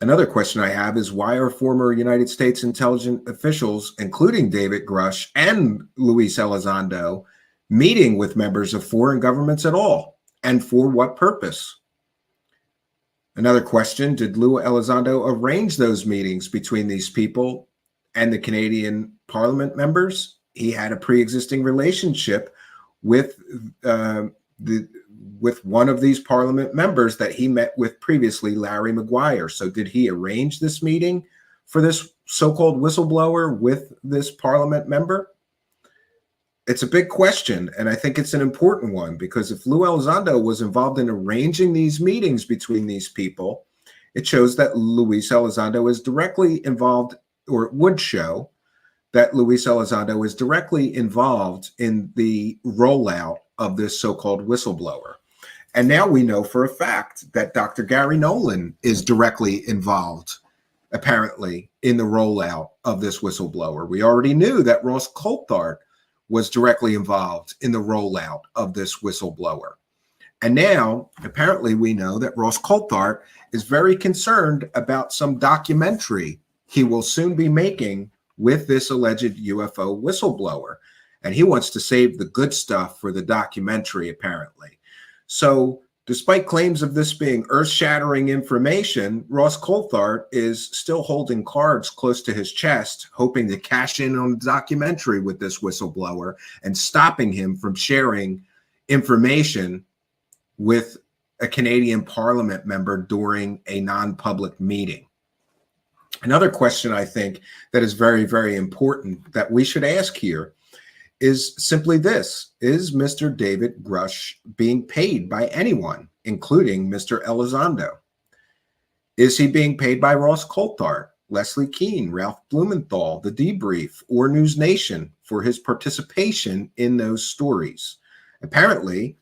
S8: Another question I have is, why are former United States intelligence officials, including David Grusch and Luis Elizondo, meeting with members of foreign governments at all? And for what purpose? Another question, did Lou Elizondo arrange those meetings between these people and the Canadian Parliament members? He had a pre-existing relationship with with one of these Parliament members that he met with previously, Larry Maguire. So did he arrange this meeting for this so-called whistleblower with this Parliament member? It's a big question, and I think it's an important one, because if Lou Elizondo was involved in arranging these meetings between these people, it shows that Luis Elizondo is directly involved, or it would show that Luis Elizondo is directly involved in the rollout of this so-called whistleblower. And now we know for a fact that Dr. Gary Nolan is directly involved, apparently, in the rollout of this whistleblower. We already knew that Ross Coulthart was directly involved in the rollout of this whistleblower. And now, apparently, we know that Ross Coulthart is very concerned about some documentary he will soon be making with this alleged UFO whistleblower. And he wants to save the good stuff for the documentary, apparently. So despite claims of this being earth-shattering information, Ross Coulthart is still holding cards close to his chest, hoping to cash in on the documentary with this whistleblower and stopping him from sharing information with a Canadian Parliament member during a non-public meeting. Another question I think that is very, very important that we should ask here is simply this: is Mr. David Grusch being paid by anyone, including Mr. Elizondo? Is he being paid by Ross Coulthart, Leslie Kean, Ralph Blumenthal, The Debrief, or News Nation for his participation in those stories? Apparently,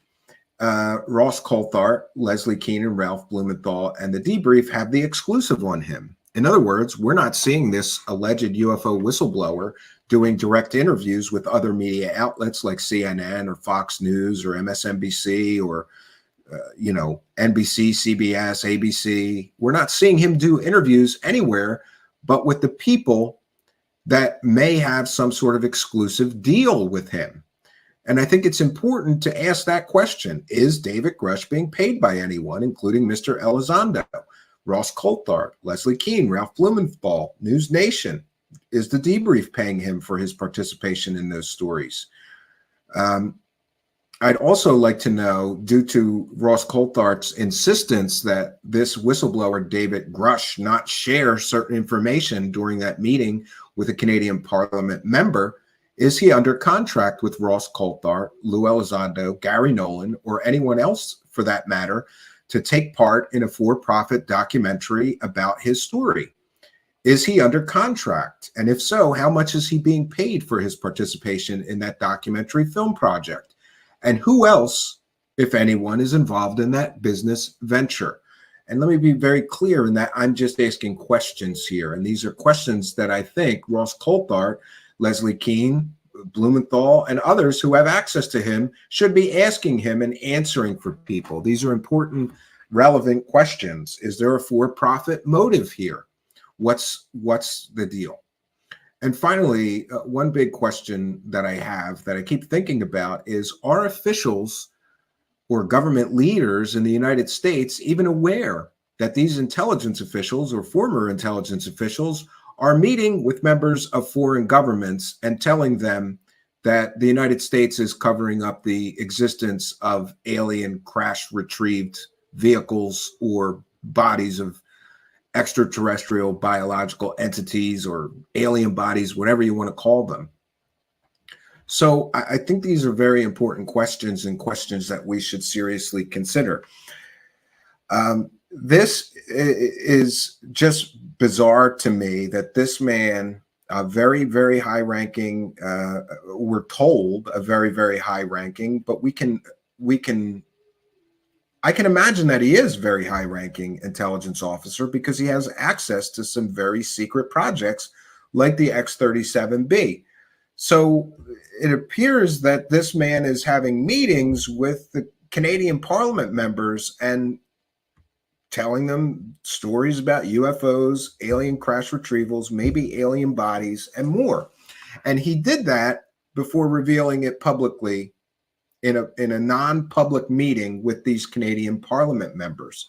S8: Ross Coulthart, Leslie Kean, and Ralph Blumenthal and The Debrief have the exclusive on him. In other words, we're not seeing this alleged UFO whistleblower doing direct interviews with other media outlets like CNN or Fox News or MSNBC or, NBC, CBS, ABC. We're not seeing him do interviews anywhere but with the people that may have some sort of exclusive deal with him. And I think it's important to ask that question. Is David Grusch being paid by anyone, including Mr. Elizondo, Ross Coulthart, Leslie Kean, Ralph Blumenthal, News Nation? Is The Debrief paying him for his participation in those stories? I'd also like to know, due to Ross Coulthart's insistence that this whistleblower, David Grusch, not share certain information during that meeting with a Canadian Parliament member, is he under contract with Ross Coulthart, Lou Elizondo, Gary Nolan, or anyone else for that matter, to take part in a for-profit documentary about his story? Is he under contract? And if so, how much is he being paid for his participation in that documentary film project? And who else, if anyone, is involved in that business venture? And let me be very clear in that I'm just asking questions here. And these are questions that I think Ross Coulthart, Leslie Kean, Blumenthal, and others who have access to him should be asking him and answering for people. These are important, relevant questions. Is there a for-profit motive here? What's the deal? And finally, one big question that I have that I keep thinking about is, are officials or government leaders in the United States even aware that these intelligence officials or former intelligence officials are meeting with members of foreign governments and telling them that the United States is covering up the existence of alien crash retrieved vehicles or bodies of extraterrestrial biological entities or alien bodies, whatever you want to call them? So I think these are very important questions and questions that we should seriously consider. This is just bizarre to me that this man, a very, very high ranking, we're told a very, very high ranking, but I can imagine that he is very high ranking intelligence officer because he has access to some very secret projects like the X-37B. So it appears that this man is having meetings with the Canadian Parliament members and telling them stories about UFOs, alien crash retrievals, maybe alien bodies, and more. And he did that before revealing it publicly in a non-public meeting with these Canadian Parliament members.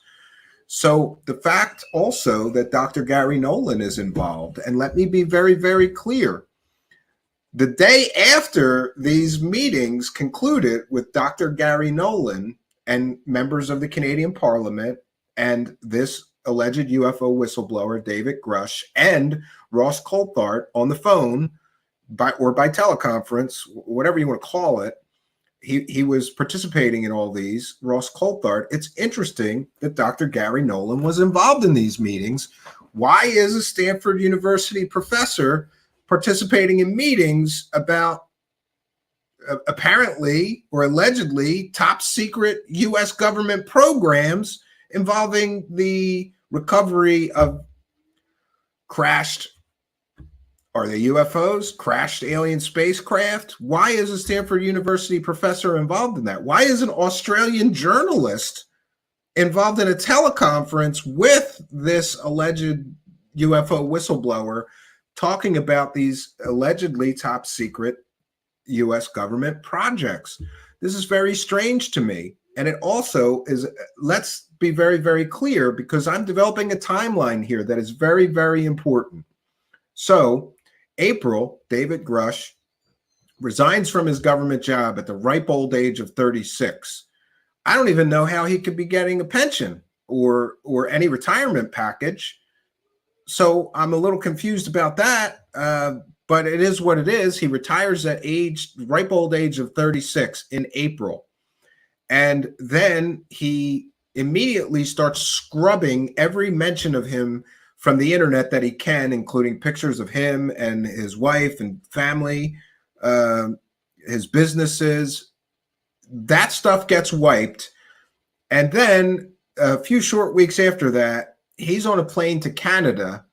S8: So the fact also that Dr. Gary Nolan is involved, and let me be very, very clear, the day after these meetings concluded with Dr. Gary Nolan and members of the Canadian Parliament and this alleged UFO whistleblower, David Grusch, and Ross Coulthart on the phone by teleconference, whatever you want to call it, he was participating in all these, Ross Coulthart. It's interesting that Dr. Gary Nolan was involved in these meetings. Why is a Stanford University professor participating in meetings about apparently or allegedly top secret U.S. government programs involving the recovery of crashed, are they UFOs, crashed alien spacecraft? Why is a Stanford University professor involved in that? Why is an Australian journalist involved in a teleconference with this alleged UFO whistleblower talking about these allegedly top secret U.S. government projects? This is very strange to me. And it also is, let's be very, very clear, because I'm developing a timeline here that is very, very important. So, April, David Grusch resigns from his government job at the ripe old age of 36. I don't even know how he could be getting a pension or any retirement package. So I'm a little confused about that, but it is what it is. He retires at ripe old age of 36 in April. And then he immediately starts scrubbing every mention of him from the internet that he can, including pictures of him and his wife and family, his businesses. That stuff gets wiped. And then a few short weeks after that, he's on a plane to Canada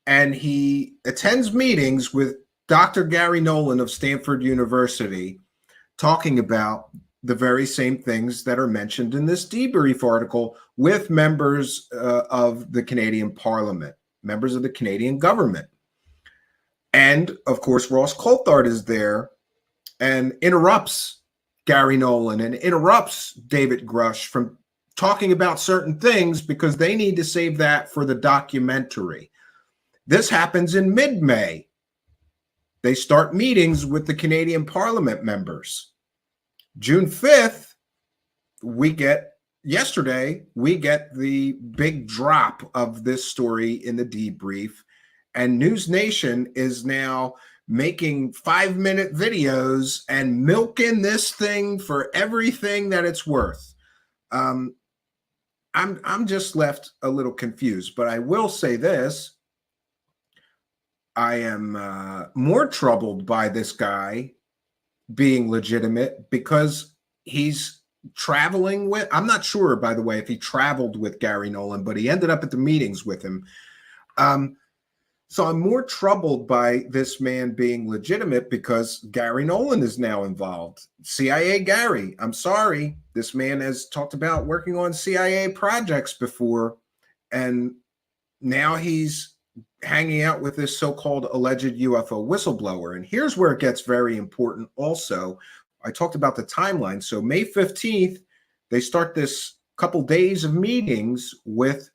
S8: and he attends meetings with Dr. Gary Nolan of Stanford University, talking about the very same things that are mentioned in this debrief article with members of the Canadian Parliament, members of the Canadian government. And of course, Ross Coulthart is there and interrupts Gary Nolan and interrupts David Grusch from talking about certain things because they need to save that for the documentary. This happens in mid-May. They start meetings with the Canadian Parliament members. June 5th, yesterday, we get the big drop of this story in the debrief. And News Nation is now making 5-minute videos and milking this thing for everything that it's worth. I'm just left a little confused, but I will say this. I am more troubled by this guy being legitimate because he's traveling with, I'm not sure, by the way, if he traveled with Gary Nolan, but he ended up at the meetings with him. So I'm more troubled by this man being legitimate because Gary Nolan is now involved. CIA Gary, I'm sorry. This man has talked about working on CIA projects before, and now he's hanging out with this so-called alleged UFO whistleblower. And here's where it gets very important also. I talked about the timeline. So May 15th, they start this couple days of meetings with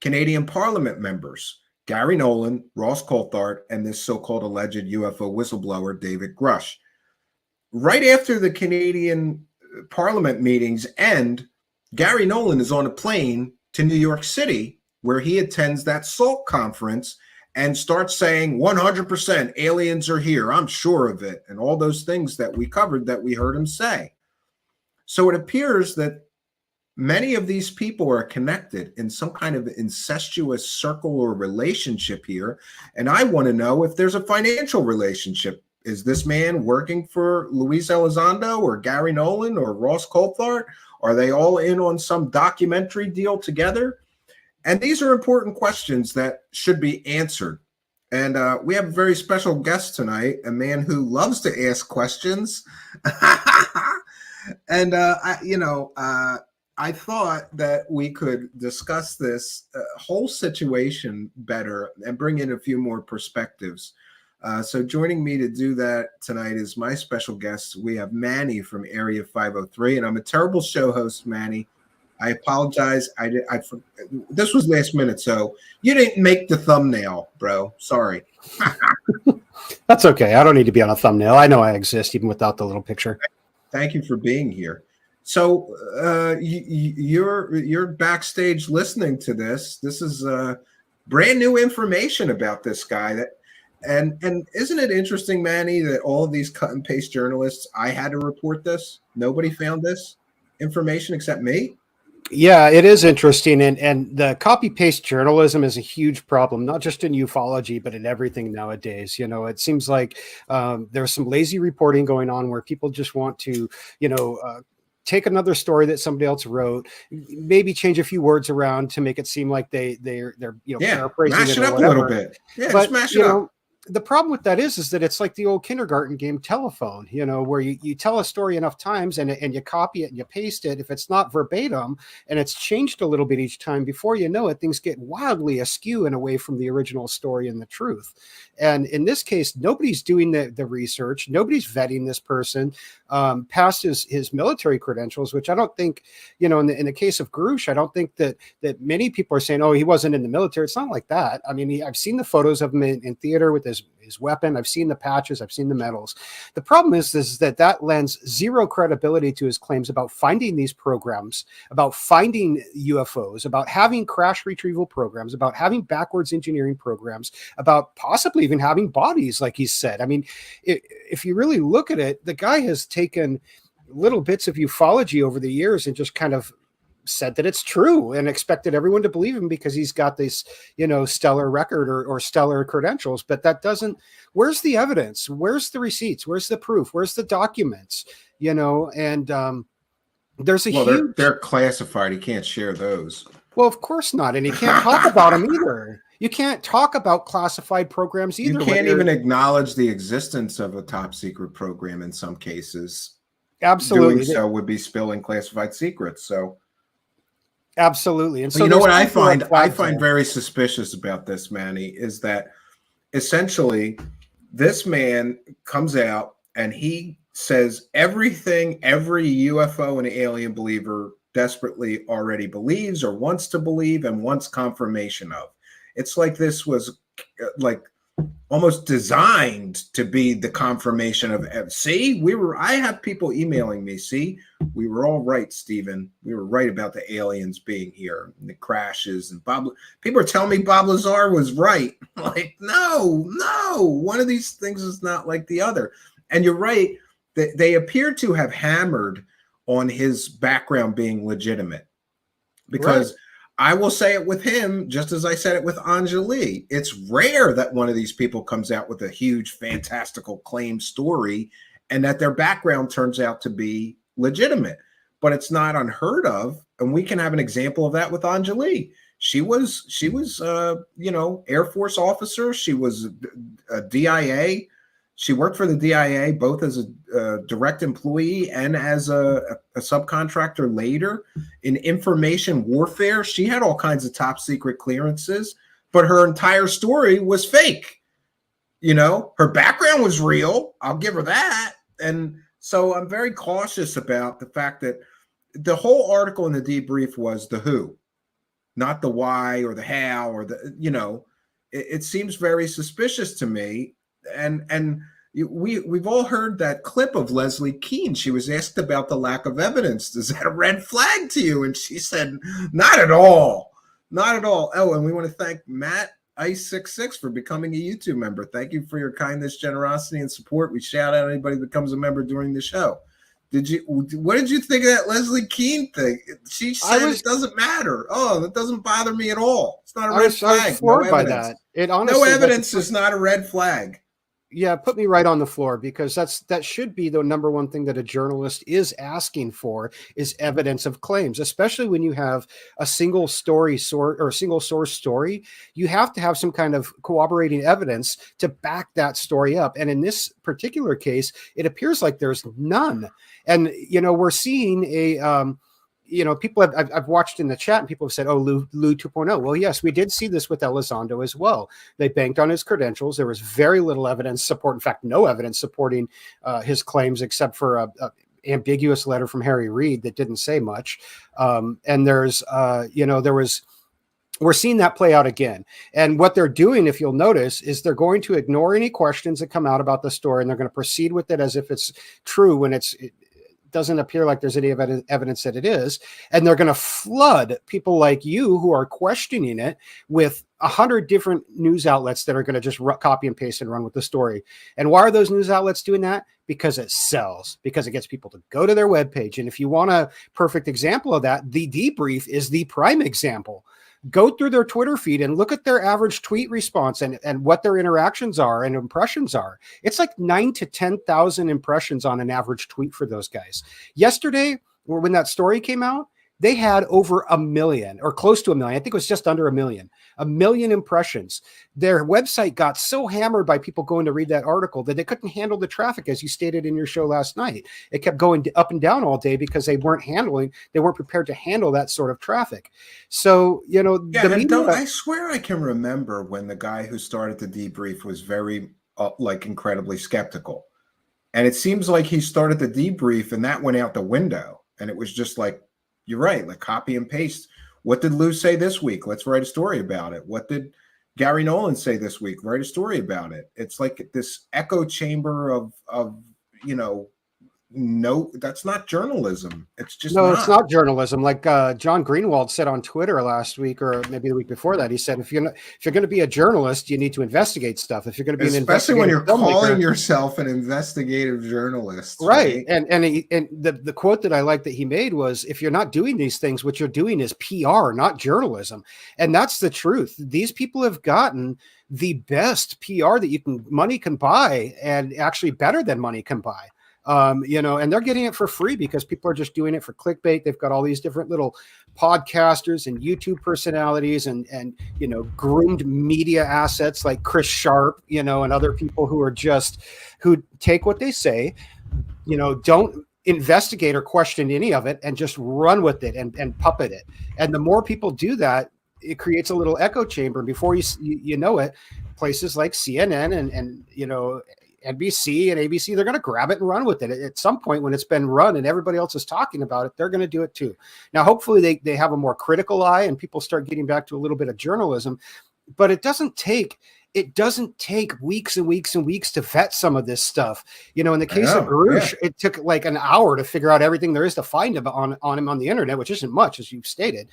S8: Canadian Parliament members, Gary Nolan, Ross Coulthart, and this so-called alleged UFO whistleblower, David Grusch. Right after the Canadian Parliament meetings end, Gary Nolan is on a plane to New York City, where he attends that SALT conference and starts saying 100% aliens are here, I'm sure of it, and all those things that we covered that we heard him say. So it appears that many of these people are connected in some kind of incestuous circle or relationship here. And I want to know if there's a financial relationship. Is this man working for Luis Elizondo or Gary Nolan or Ross Coulthart? Are they all in on some documentary deal together? And these are important questions that should be answered. And we have a very special guest tonight, a man who loves to ask questions. And, I thought that we could discuss this whole situation better and bring in a few more perspectives. So joining me to do that tonight is my special guest. We have Manny from Area 503, and I'm a terrible show host, Manny. I apologize. This was last minute, so you didn't make the thumbnail, bro. Sorry.
S16: That's okay. I don't need to be on a thumbnail. I know I exist even without the little picture.
S8: Thank you for being here. So you're backstage listening to this. This is brand new information about this guy. And isn't it interesting, Manny, that all of these cut and paste journalists, I had to report this. Nobody found this information except me.
S16: Yeah, it is interesting. And the copy paste journalism is a huge problem, not just in ufology, but in everything nowadays. You know, it seems like there's some lazy reporting going on where people just want to, take another story that somebody else wrote, maybe change a few words around to make it seem like they're paraphrasing
S8: mash it up a little bit. Yeah,
S16: but,
S8: smash it up.
S16: The problem with that is that it's like the old kindergarten game telephone, where you tell a story enough times and you copy it and you paste it. If it's not verbatim and it's changed a little bit each time, before you know it, things get wildly askew and away from the original story and the truth. And in this case, nobody's doing the research. Nobody's vetting this person past his military credentials, which I don't think, in the case of Grusch, I don't think that many people are saying, oh, he wasn't in the military. It's not like that. I mean, I've seen the photos of him in theater with his weapon. I've seen the patches. I've seen the medals. The problem is that lends zero credibility to his claims about finding these programs, about finding UFOs, about having crash retrieval programs, about having backwards engineering programs, about possibly even having bodies, like he said. I mean, if you really look at it, the guy has taken little bits of ufology over the years and just kind of said that it's true and expected everyone to believe him because he's got this, stellar record or stellar credentials. But that doesn't, where's the evidence? Where's the receipts? Where's the proof? Where's the documents? And there's a huge...
S8: They're classified. He can't share those.
S16: Well, of course not. And he can't talk about them either. You can't talk about classified programs either.
S8: You can't even acknowledge the existence of a top secret program in some cases.
S16: Absolutely.
S8: Doing so would be spilling classified secrets. So
S16: absolutely. And so
S8: what I find very suspicious about this, Manny, is that essentially this man comes out and he says everything every UFO and alien believer desperately already believes or wants to believe and wants confirmation of. It's like this was like almost designed to be the confirmation of, see, I have people emailing me, see, we were all right, Stephen. We were right about the aliens being here and the crashes, and people are telling me Bob Lazar was right. Like, no, one of these things is not like the other. And you're right, they appear to have hammered on his background being legitimate, because right. I will say it with him, just as I said it with Anjali. It's rare that one of these people comes out with a huge, fantastical claim story and that their background turns out to be legitimate. But it's not unheard of. And we can have an example of that with Anjali. She was Air Force officer. She was a DIA. She worked for the DIA, both as a direct employee and as a subcontractor later in information warfare. She had all kinds of top secret clearances, but her entire story was fake. Her background was real. I'll give her that. And so I'm very cautious about the fact that the whole article in the debrief was the who, not the why or the how or it seems very suspicious to me. And we've all heard that clip of Leslie Keene. She was asked about the lack of evidence. Is that a red flag to you? And she said, not at all. Not at all. Oh, and we want to thank Matt Ice66 for becoming a YouTube member. Thank you for your kindness, generosity, and support. We shout out anybody that becomes a member during the show. What did you think of that Leslie Keene thing? She said it doesn't matter. Oh, that doesn't bother me at all. It's not a red flag.
S16: I was floored by that.
S8: No evidence is not a red flag.
S16: Yeah, put me right on the floor, because that should be the number one thing that a journalist is asking for, is evidence of claims, especially when you have a single story or a single source story. You have to have some kind of corroborating evidence to back that story up. And in this particular case, it appears like there's none. And, we're seeing people I've watched in the chat, and people have said, "Oh, Lou 2.0." Well, yes, we did see this with Elizondo as well. They banked on his credentials. There was very little evidence support. In fact, no evidence supporting his claims, except for a ambiguous letter from Harry Reid that didn't say much. And there's, we're seeing that play out again. And what they're doing, if you'll notice, is they're going to ignore any questions that come out about the story, and they're going to proceed with it as if it's true when it doesn't appear like there's any evidence that it is. And they're going to flood people like you who are questioning it with 100 different news outlets that are going to just copy and paste and run with the story. And why are those news outlets doing that? Because it sells, because it gets people to go to their webpage. And if you want a perfect example of that, the debrief is the prime example. Go through their Twitter feed and look at their average tweet response and what their interactions are and impressions are. It's like 9,000 to 10,000 impressions on an average tweet for those guys. Yesterday, when that story came out, they had over 1 million or close to 1 million. I think it was just under 1 million impressions. Their website got so hammered by people going to read that article that they couldn't handle the traffic, as you stated in your show last night. It kept going up and down all day because they weren't prepared to handle that sort of traffic. So,
S8: I swear I can remember when the guy who started the debrief was very incredibly skeptical. And it seems like he started the debrief and that went out the window. And it was just like, you're right, like copy and paste. What did Lou say this week? Let's write a story about it. What did Gary Nolan say this week? Write a story about it. It's like this echo chamber of no, that's not journalism. It's just
S16: it's not journalism. Like John Greenwald said on Twitter last week, or maybe the week before that, he said, if you're going to be a journalist, you need to investigate stuff. If you're going to be
S8: especially when you're calling yourself an investigative journalist,
S16: right? And the quote that I like that he made was, if you're not doing these things, what you're doing is PR, not journalism. And that's the truth. These people have gotten the best PR that money can buy, and actually better than money can buy. And they're getting it for free because people are just doing it for clickbait. They've got all these different little podcasters and YouTube personalities and groomed media assets like Chris Sharp, and other people who take what they say, don't investigate or question any of it and just run with it and puppet it. And the more people do that, it creates a little echo chamber. Before you know it, places like CNN and NBC and ABC, they're going to grab it and run with it. At some point when it's been run and everybody else is talking about it, they're going to do it too. Now, hopefully they have a more critical eye and people start getting back to a little bit of journalism, but it doesn't take weeks and weeks and weeks to vet some of this stuff. In the case of Grusch, it took like an hour to figure out everything there is to find him on him on the internet, which isn't much, as you've stated.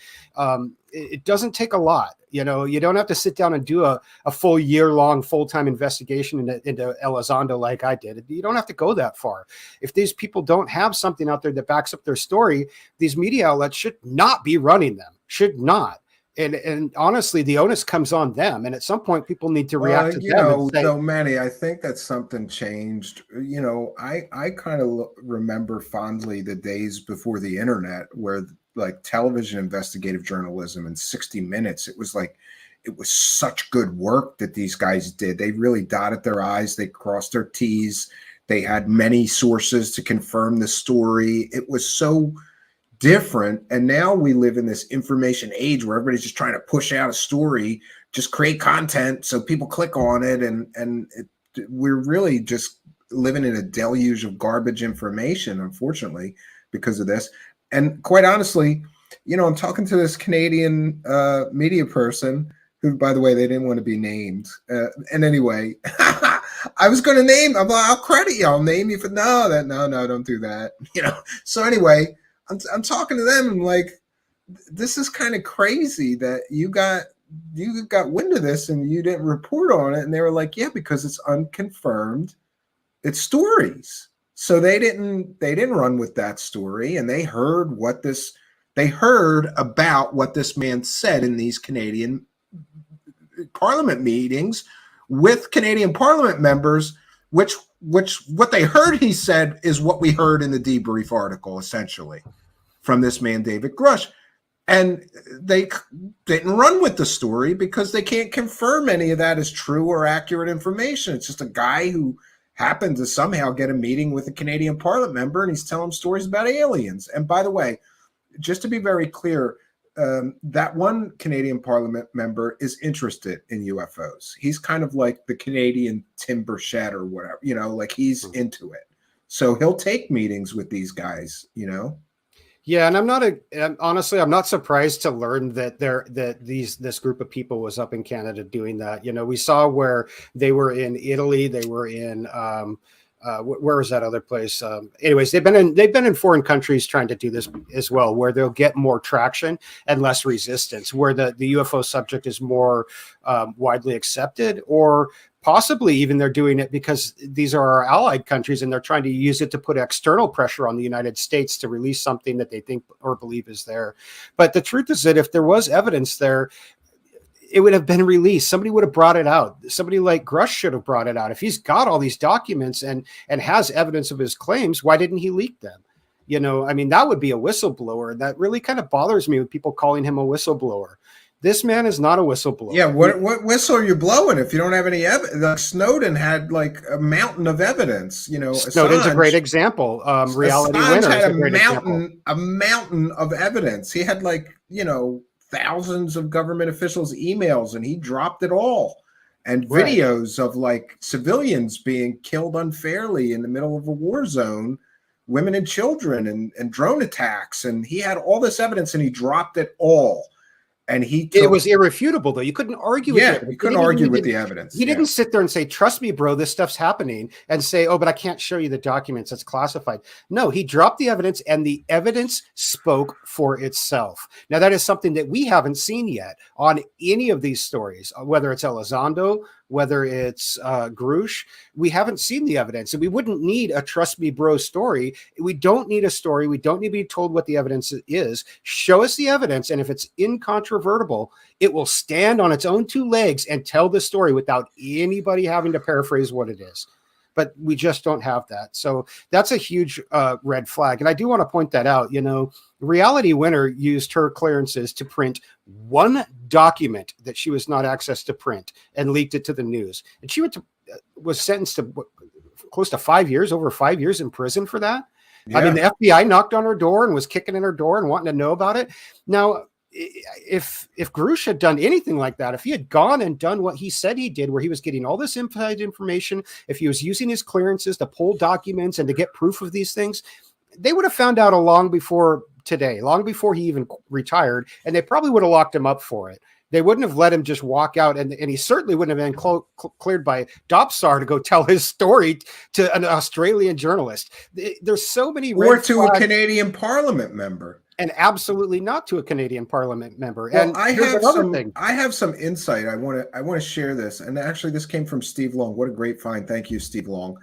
S16: It doesn't take a lot. You don't have to sit down and do a full year-long full-time investigation into Elizondo like I did. You don't have to go that far. If these people don't have something out there that backs up their story, these media outlets should not be running them. Should not. And honestly, the onus comes on them. And at some point, people need to react to them.
S8: So Manny, I think that something changed. I kind of remember fondly the days before the internet where like television investigative journalism in 60 Minutes, it was such good work that these guys did. They really dotted their I's, they crossed their T's. They had many sources to confirm the story. It was so different. And now we live in this information age where everybody's just trying to push out a story, just create content so people click on it. We're really just living in a deluge of garbage information, unfortunately, because of this. And quite honestly, I'm talking to this Canadian media person who, by the way, they didn't want to be named. And anyway, I was going to name, I'll credit you. I'll name you for, no, don't do that. So anyway, I'm talking to them. I'm like, this is kind of crazy that you got wind of this and you didn't report on it. And they were like, yeah, because it's unconfirmed. It's stories. So they didn't run with that story, and they heard about what this man said in these Canadian Parliament meetings with Canadian Parliament members, which what they heard he said is what we heard in the debrief article, essentially, from this man, David Grusch. And they didn't run with the story because they can't confirm any of that as true or accurate information. It's just a guy who happened to somehow get a meeting with a Canadian Parliament member, and he's telling stories about aliens. And by the way, just to be very clear, that one Canadian Parliament member is interested in UFOs. He's kind of like the Canadian Tim Burchett or whatever, like he's into it. So he'll take meetings with these guys,
S16: Yeah, and honestly, I'm not surprised to learn that this group of people was up in Canada doing that. We saw where they were in Italy, they were in where was that other place? Anyways, they've been in foreign countries trying to do this as well, where they'll get more traction and less resistance, where the UFO subject is more widely accepted, or possibly even they're doing it because these are our allied countries and they're trying to use it to put external pressure on the United States to release something that they think or believe is there. But the truth is that if there was evidence there, it would have been released. Somebody would have brought it out. Somebody like Grusch should have brought it out. If he's got all these documents and has evidence of his claims, why didn't he leak them? That would be a whistleblower. That really kind of bothers me with people calling him a whistleblower. This man is not a whistleblower.
S8: Yeah, what whistle are you blowing if you don't have any evidence? Like Snowden had like a mountain of evidence.
S16: Snowden's a great example. Reality
S8: Assange
S16: Winner
S8: had
S16: is a great example.
S8: A mountain of evidence. He had thousands of government officials' emails, and he dropped it all. And videos of like civilians being killed unfairly in the middle of a war zone, women and children, and drone attacks. And he had all this evidence, and he dropped it all. And it
S16: was irrefutable, though. You couldn't argue with it.
S8: You couldn't argue with the evidence.
S16: He didn't sit there and say, trust me, bro, this stuff's happening, and say, oh, but I can't show you the documents. It's classified. No, he dropped the evidence, and the evidence spoke for itself. Now, that is something that we haven't seen yet on any of these stories, whether it's Elizondo, whether it's Grusch. We haven't seen the evidence, and we wouldn't need a trust me bro story. We don't need a story. We don't need to be told what the evidence is. Show us the evidence, and if it's incontrovertible, it will stand on its own two legs and tell the story without anybody having to paraphrase what it is. But we just don't have that. So that's a huge red flag. And I do want to point that out. Reality Winner used her clearances to print one document that she was not accessed to print and leaked it to the news. And she was sentenced to close to 5 years, over 5 years in prison for that. Yeah. The FBI knocked on her door and was kicking in her door and wanting to know about it. Now, if Grusch had done anything like that, if he had gone and done what he said he did, where he was getting all this inside information, if he was using his clearances to pull documents and to get proof of these things, they would have found out long before today, long before he even retired, and they probably would have locked him up for it. They wouldn't have let him just walk out, and he certainly wouldn't have been cleared by DOPSAR to go tell his story to an Australian journalist. There's so many
S8: or to a Canadian Parliament member.
S16: And absolutely not to a Canadian Parliament member.
S8: Well,
S16: and
S8: I have some insight. I want to share this. And actually, this came from Steve Long. What a great find! Thank you, Steve Long.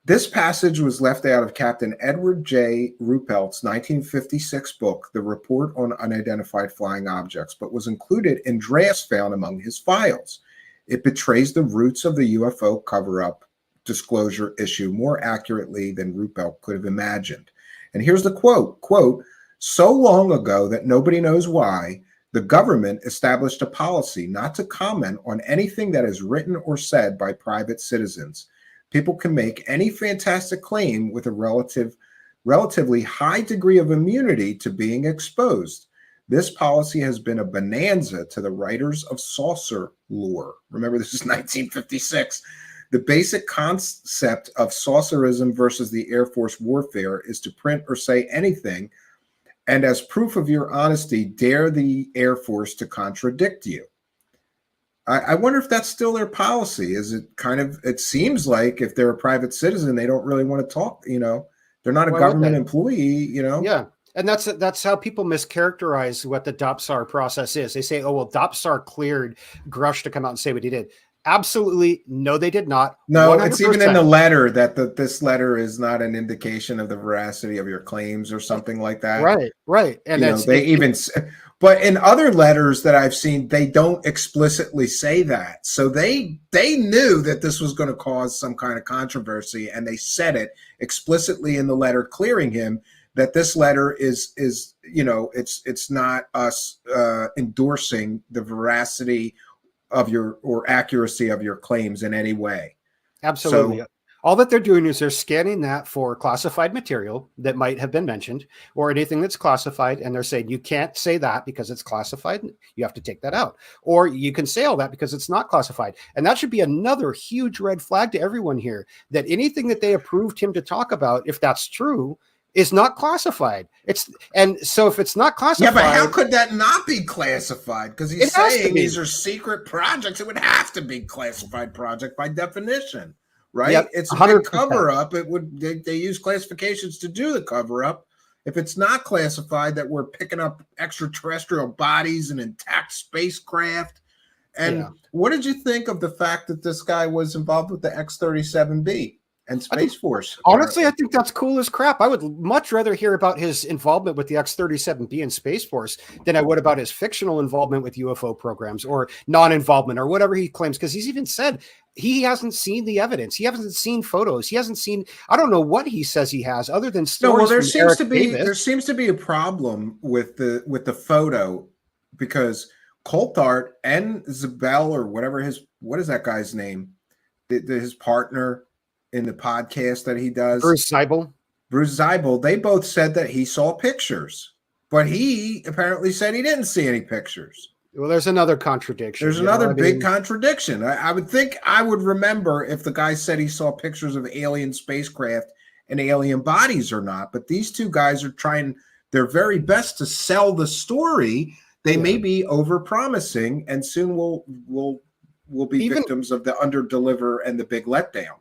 S8: This passage was left out of Captain Edward J. Ruppelt's 1956 book, The Report on Unidentified Flying Objects, but was included in drafts found among his files. It betrays the roots of the UFO cover-up disclosure issue more accurately than Ruppelt could have imagined. And here's the quote, so long ago that nobody knows why, the government established a policy not to comment on anything that is written or said by private citizens. People can make any fantastic claim with a relatively high degree of immunity to being exposed. This policy has been a bonanza to the writers of saucer lore. Remember, this is 1956. The basic concept of saucerism versus the Air Force warfare is to print or say anything, and as proof of your honesty, dare the Air Force to contradict you. I wonder if that's still their policy. It seems like if they're a private citizen, they don't really want to talk, they're not a government employee,
S16: Yeah. And that's how people mischaracterize what the DOPSAR process is. They say, oh, well, DOPSAR cleared Grusch to come out and say what he did. Absolutely. No, they did not.
S8: No, 100%. It's even in the letter that this letter is not an indication of the veracity of your claims or something like that.
S16: Right. And
S8: but in other letters that I've seen, they don't explicitly say that. So they knew that this was going to cause some kind of controversy, and they said it explicitly in the letter clearing him that this letter is it's not us endorsing the veracity of your or accuracy of your claims in any way.
S16: Absolutely.
S8: So
S16: All that they're doing is they're scanning that for classified material that might have been mentioned or anything that's classified. And they're saying, you can't say that because it's classified. You have to take that out. Or you can say all that because it's not classified. And that should be another huge red flag to everyone here, that anything that they approved him to talk about, if that's true, is not classified. And so if it's not classified.
S8: Yeah, but how could that not be classified? Because he's saying these are secret projects. It would have to be classified project by definition. Right?
S16: Yep,
S8: it's a
S16: 100%.
S8: big cover up. It would they use classifications to do the cover up. If it's not classified, that we're picking up extraterrestrial bodies and intact spacecraft. And what did you think of the fact that this guy was involved with the X-37B and Space Force?
S16: Honestly, I think that's cool as crap. I would much rather hear about his involvement with the X-37B and Space Force than I would about his fictional involvement with UFO programs or non-involvement or whatever he claims, because he's even said he hasn't seen the evidence. He hasn't seen photos. He hasn't seen, I don't know what he says he has other than stories.
S8: No, well, there
S16: from
S8: seems
S16: Eric
S8: to be
S16: Davis.
S8: there seems to be a problem with the photo, because Coulthard and Zabel, or whatever what is that guy's name? His partner in the podcast that he does,
S16: Bruce Seibel,
S8: they both said that he saw pictures, but he apparently said he didn't see any pictures.
S16: Well, there's another contradiction.
S8: There's another big contradiction. I would think I would remember if the guy said he saw pictures of alien spacecraft and alien bodies or not. But these two guys are trying their very best to sell the story. They may be over-promising, and soon we'll be victims of the under-deliver and the big letdown.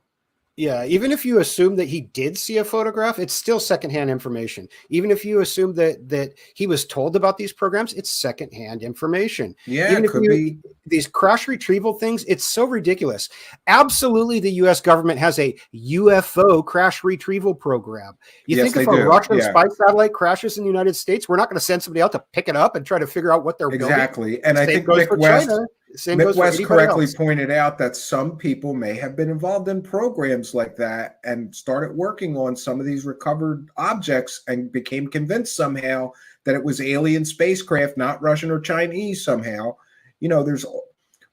S16: Yeah, even if you assume that he did see a photograph, it's still secondhand information. Even if you assume that he was told about these programs, it's secondhand information.
S8: Yeah,
S16: even
S8: it could be.
S16: These crash retrieval things, it's so ridiculous. Absolutely, the U.S. government has a UFO crash retrieval program. You think if a Russian spy satellite crashes in the United States, we're not going to send somebody out to pick it up and try to figure out what they're building?
S8: Exactly. And I think Mick West correctly pointed out that some people may have been involved in programs like that and started working on some of these recovered objects and became convinced somehow that it was alien spacecraft, not Russian or Chinese somehow. You know, there's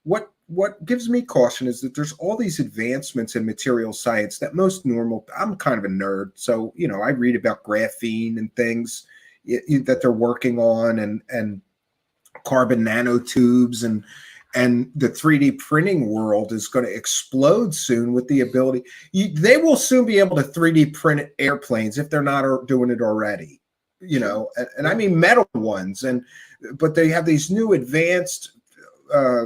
S8: what gives me caution is that there's all these advancements in material science that most normal, I'm kind of a nerd, so, you know, I read about graphene and things that they're working on and carbon nanotubes and the 3D printing world is going to explode soon with the ability. They will soon be able to 3D print airplanes if they're not doing it already, you know, and I mean metal ones. But they have these new advanced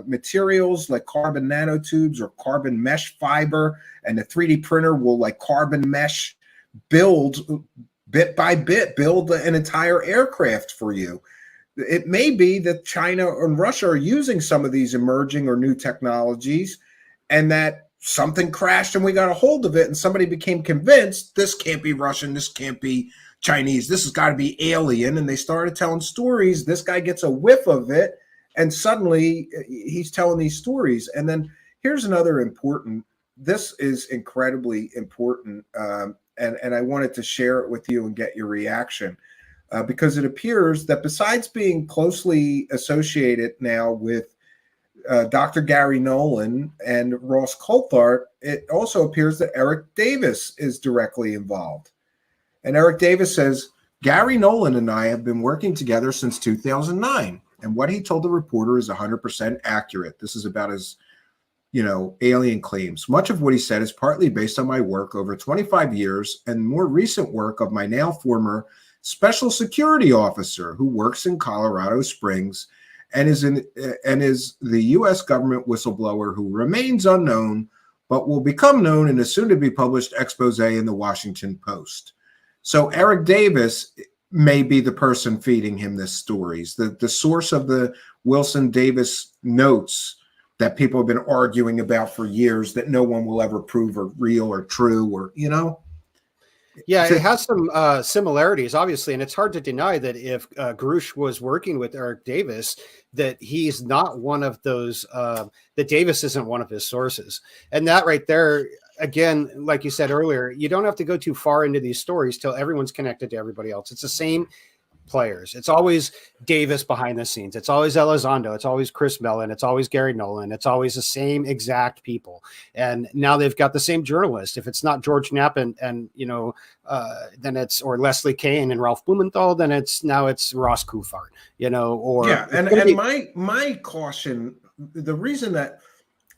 S8: materials like carbon nanotubes or carbon mesh fiber, and the 3D printer will like carbon mesh build bit by bit, build an entire aircraft for you. It may be that China and Russia are using some of these emerging or new technologies, and that something crashed and we got a hold of it, and somebody became convinced this can't be Russian, this can't be Chinese, this has got to be alien, and they started telling stories. This guy gets a whiff of it, and suddenly he's telling these stories. And then here's another important, this is incredibly important, and I wanted to share it with you and get your reaction. Because it appears that besides being closely associated now with Dr. Gary Nolan and Ross Coulthard, it also appears that Eric Davis is directly involved. And Eric Davis says, Gary Nolan and I have been working together since 2009. And what he told the reporter is 100% accurate. This is about his, alien claims. Much of what he said is partly based on my work over 25 years and more recent work of my now former special security officer who works in Colorado Springs and is the U.S. government whistleblower who remains unknown, but will become known in a soon-to-be-published expose in the Washington Post. So Eric Davis may be the person feeding him this stories, the source of the Wilson Davis notes that people have been arguing about for years that no one will ever prove are real or true or,
S16: Yeah, it has some similarities, obviously, and it's hard to deny that if Grusch was working with Eric Davis, that he's not one of those, that Davis isn't one of his sources. And that right there, again, like you said earlier, you don't have to go too far into these stories till everyone's connected to everybody else. It's the same players. It's always Davis behind the scenes. It's always Elizondo. It's always Chris Mellon. It's always Gary Nolan. It's always the same exact people. And now they've got the same journalist. If it's not George Knapp and then it's, or Leslie Kane and Ralph Blumenthal, then it's Ross Coulthard, or
S8: yeah. And my caution, the reason that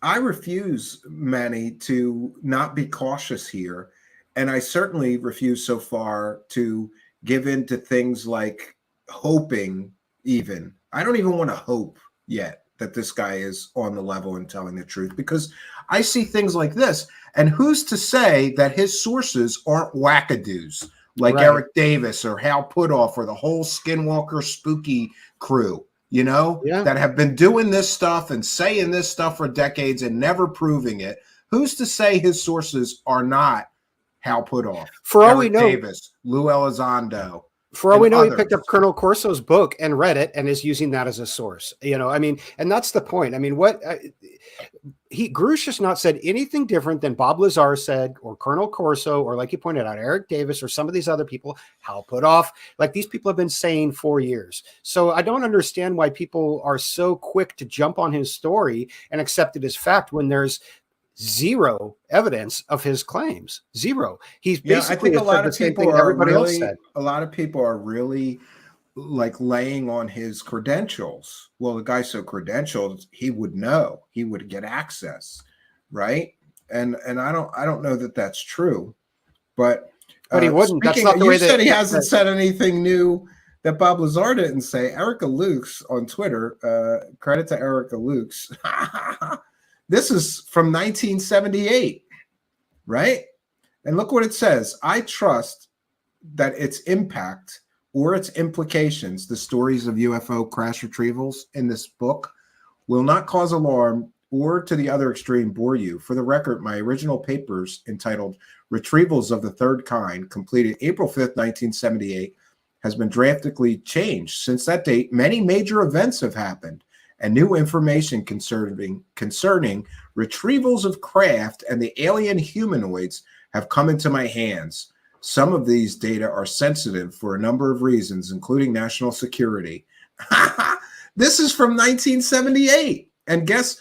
S8: I refuse, Manny, to not be cautious here, and I certainly refuse so far to give in to things like hoping even. I don't even want to hope yet that this guy is on the level and telling the truth, because I see things like this. And who's to say that his sources aren't wackadoos like Eric Davis or Hal Puthoff or the whole Skinwalker spooky crew, that have been doing this stuff and saying this stuff for decades and never proving it. Who's to say his sources are not Hal Puthoff,
S16: for all
S8: Eric
S16: we know,
S8: Davis, Lou Elizondo?
S16: For all we know, he picked up Colonel Corso's book and read it and is using that as a source. And that's the point. Grusch has not said anything different than Bob Lazar said, or Colonel Corso, or like you pointed out, Eric Davis, or some of these other people, Hal Puthoff. Like these people have been saying for years. So I don't understand why people are so quick to jump on his story and accept it as fact when there's zero evidence of his claims. Zero. He's basically
S8: I think a lot of people are
S16: really,
S8: a lot of people are really like laying on his credentials. Well, the guy's so credentialed, he would know, he would get access, right? And I don't know that that's true, but
S16: he wouldn't. That's not the
S8: you
S16: way
S8: said
S16: that
S8: he hasn't said anything new that Bob Lazar didn't say. Erica Lukes on Twitter, credit to Erica Lukes. This is from 1978, right? And look what it says. I trust that its impact or its implications, the stories of UFO crash retrievals in this book, will not cause alarm or, to the other extreme, bore you. For the record, my original papers entitled Retrievals of the Third Kind, completed April 5th, 1978, has been drastically changed. Since that date, many major events have happened, and new information concerning retrievals of craft and the alien humanoids have come into my hands. Some of these data are sensitive for a number of reasons, including national security. This is from 1978. And guess,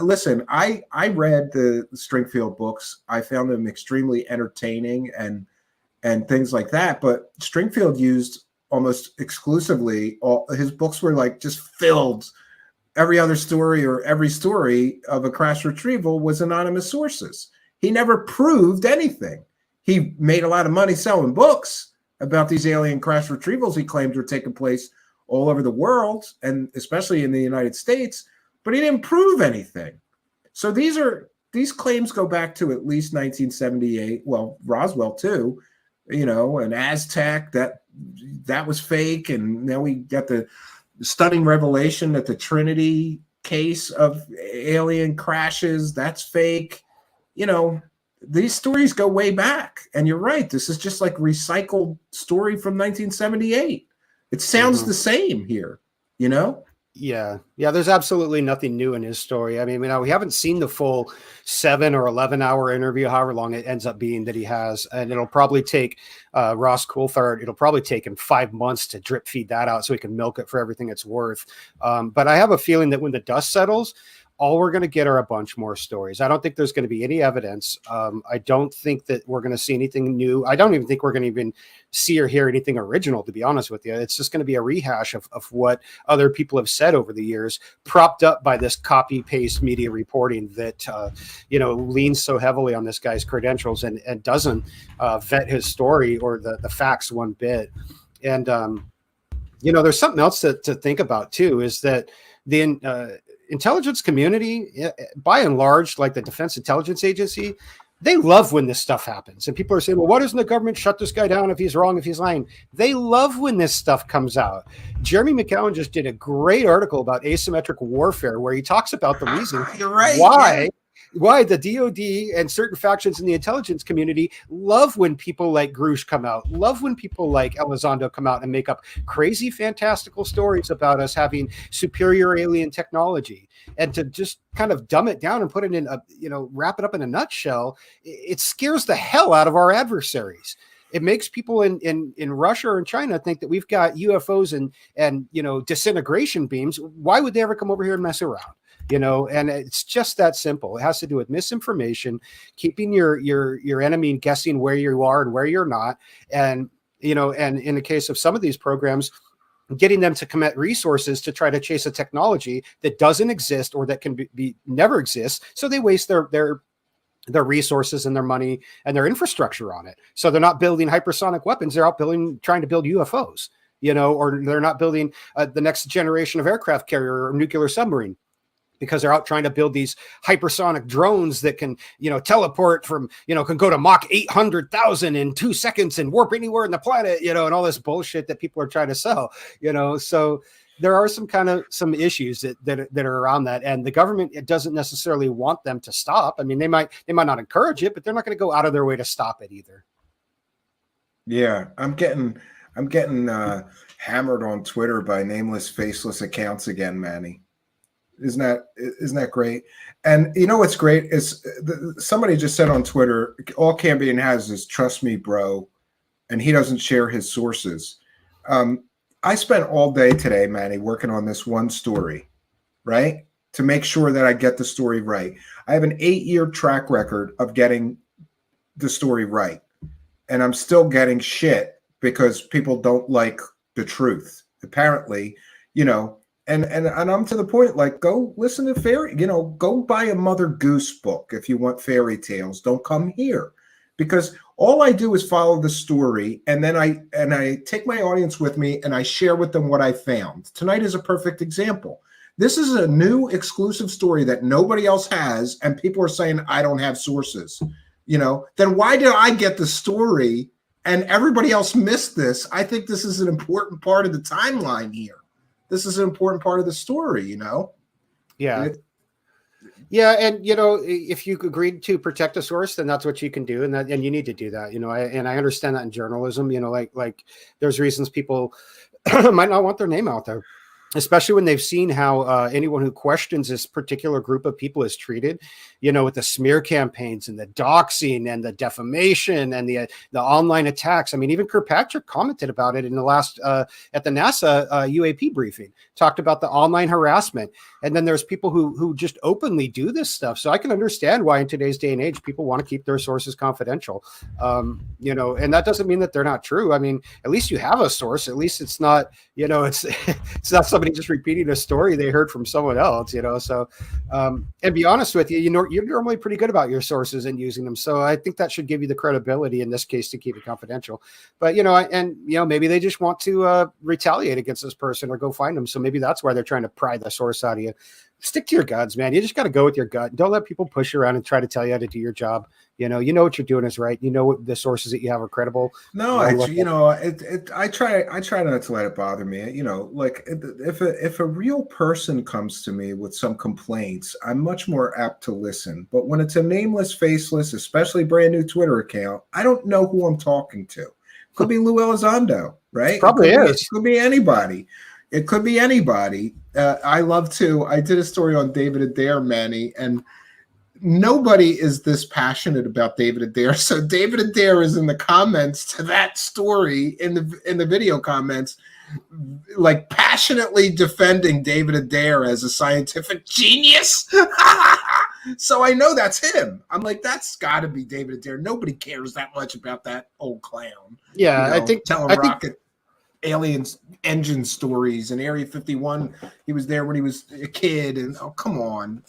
S8: listen, I read the Stringfield books. I found them extremely entertaining and things like that. But Stringfield used almost exclusively, his books were like just filled. Every other story or every story of a crash retrieval was anonymous sources. He never proved anything. He made a lot of money selling books about these alien crash retrievals he claimed were taking place all over the world, and especially in the United States, but he didn't prove anything. So these claims go back to at least 1978. Well, Roswell too, and Aztec, that was fake. And now we got the stunning revelation that the Trinity case of alien crashes, that's fake. These stories go way back. And you're right. This is just like recycled story from 1978. It sounds the same here,
S16: Yeah, there's absolutely nothing new in his story. We haven't seen the full 7 or 11-hour interview, however long it ends up being that he has. And it'll probably take Ross Coulthard, it'll probably take him 5 months to drip feed that out so he can milk it for everything it's worth. But I have a feeling that when the dust settles, all we're going to get are a bunch more stories. I don't think there's going to be any evidence. I don't think that we're going to see anything new. I don't even think we're going to even see or hear anything original, to be honest with you. It's just going to be a rehash of what other people have said over the years, propped up by this copy paste media reporting that, leans so heavily on this guy's credentials and doesn't vet his story or the facts one bit. And, there's something else to think about too, is that the intelligence community, by and large, like the Defense Intelligence Agency, they love when this stuff happens. And people are saying, well, why doesn't the government shut this guy down if he's wrong, if he's lying? They love when this stuff comes out. Jeremy McCowan just did a great article about asymmetric warfare where he talks about the reason why the DOD and certain factions in the intelligence community love when people like Grusch come out, love when people like Elizondo come out and make up crazy, fantastical stories about us having superior alien technology. And to just kind of dumb it down and put it in wrap it up in a nutshell, it scares the hell out of our adversaries. it makes people in Russia or in China think that we've got UFOs and disintegration beams. Why would they ever come over here and mess around? And it's just that simple. It has to do with misinformation, keeping your enemy guessing where you are and where you're not. And and in the case of some of these programs, getting them to commit resources to try to chase a technology that doesn't exist or that can be never exists. So they waste their resources and their money and their infrastructure on it. So they're not building hypersonic weapons. They're out trying to build UFOs, or they're not building the next generation of aircraft carrier or nuclear submarine, because they're out trying to build these hypersonic drones that can, teleport from, can go to Mach 800,000 in 2 seconds and warp anywhere in the planet, and all this bullshit that people are trying to sell, So there are some issues that are around that, and the government, it doesn't necessarily want them to stop. I mean, they might not encourage it, but they're not going to go out of their way to stop it either.
S8: Yeah, I'm getting hammered on Twitter by nameless, faceless accounts again, Manny. Isn't that great? And what's great is somebody just said on Twitter, all Cambion has is trust me, bro, and he doesn't share his sources. I spent all day today, Manny, working on this one story, right? To make sure that I get the story right. I have an 8-year track record of getting the story right, and I'm still getting shit because people don't like the truth. Apparently, And I'm to the point, like, go listen to go buy a Mother Goose book if you want fairy tales. Don't come here, because all I do is follow the story, and then I take my audience with me and I share with them what I found. Tonight is a perfect example. This is a new exclusive story that nobody else has, and people are saying I don't have sources. Then why did I get the story and everybody else missed this? I think this is an important part of the timeline here. This is an important part of the story,
S16: Yeah. Yeah. And, if you agreed to protect a source, then that's what you can do. And you need to do that, and I understand that in journalism, like there's reasons people might not want their name out there, especially when they've seen how anyone who questions this particular group of people is treated, with the smear campaigns and the doxing and the defamation and the online attacks. I mean, even Kirkpatrick commented about it in the last at the NASA UAP briefing, talked about the online harassment. And then there's people who just openly do this stuff. So I can understand why in today's day and age, people want to keep their sources confidential, and that doesn't mean that they're not true. I mean, at least you have a source. At least it's not, it's not somebody just repeating a story they heard from someone else, So, and be honest with you, you're normally pretty good about your sources and using them. So I think that should give you the credibility in this case to keep it confidential. But, maybe they just want to retaliate against this person or go find them. So maybe that's why they're trying to pry the source out of you. Stick to your guns, man. You just got to go with your gut. Don't let people push you around and try to tell you how to do your job. You know what you're doing is right. What the sources that you have are credible.
S8: No, I try not to let it bother me. Like if a real person comes to me with some complaints, I'm much more apt to listen. But when it's a nameless, faceless, especially brand new Twitter account, I don't know who I'm talking to. Could be Lou Elizondo, right?
S16: Probably is.
S8: It could be anybody. It could be anybody. I did a story on David Adair, Manny, and nobody is this passionate about David Adair. So David Adair is in the comments to that story in the video comments, like passionately defending David Adair as a scientific genius. So I know that's him. I'm like, that's got to be David Adair. Nobody cares that much about that old clown.
S16: Yeah, I think
S8: rocket aliens engine stories and Area 51. He was there when he was a kid, and come on,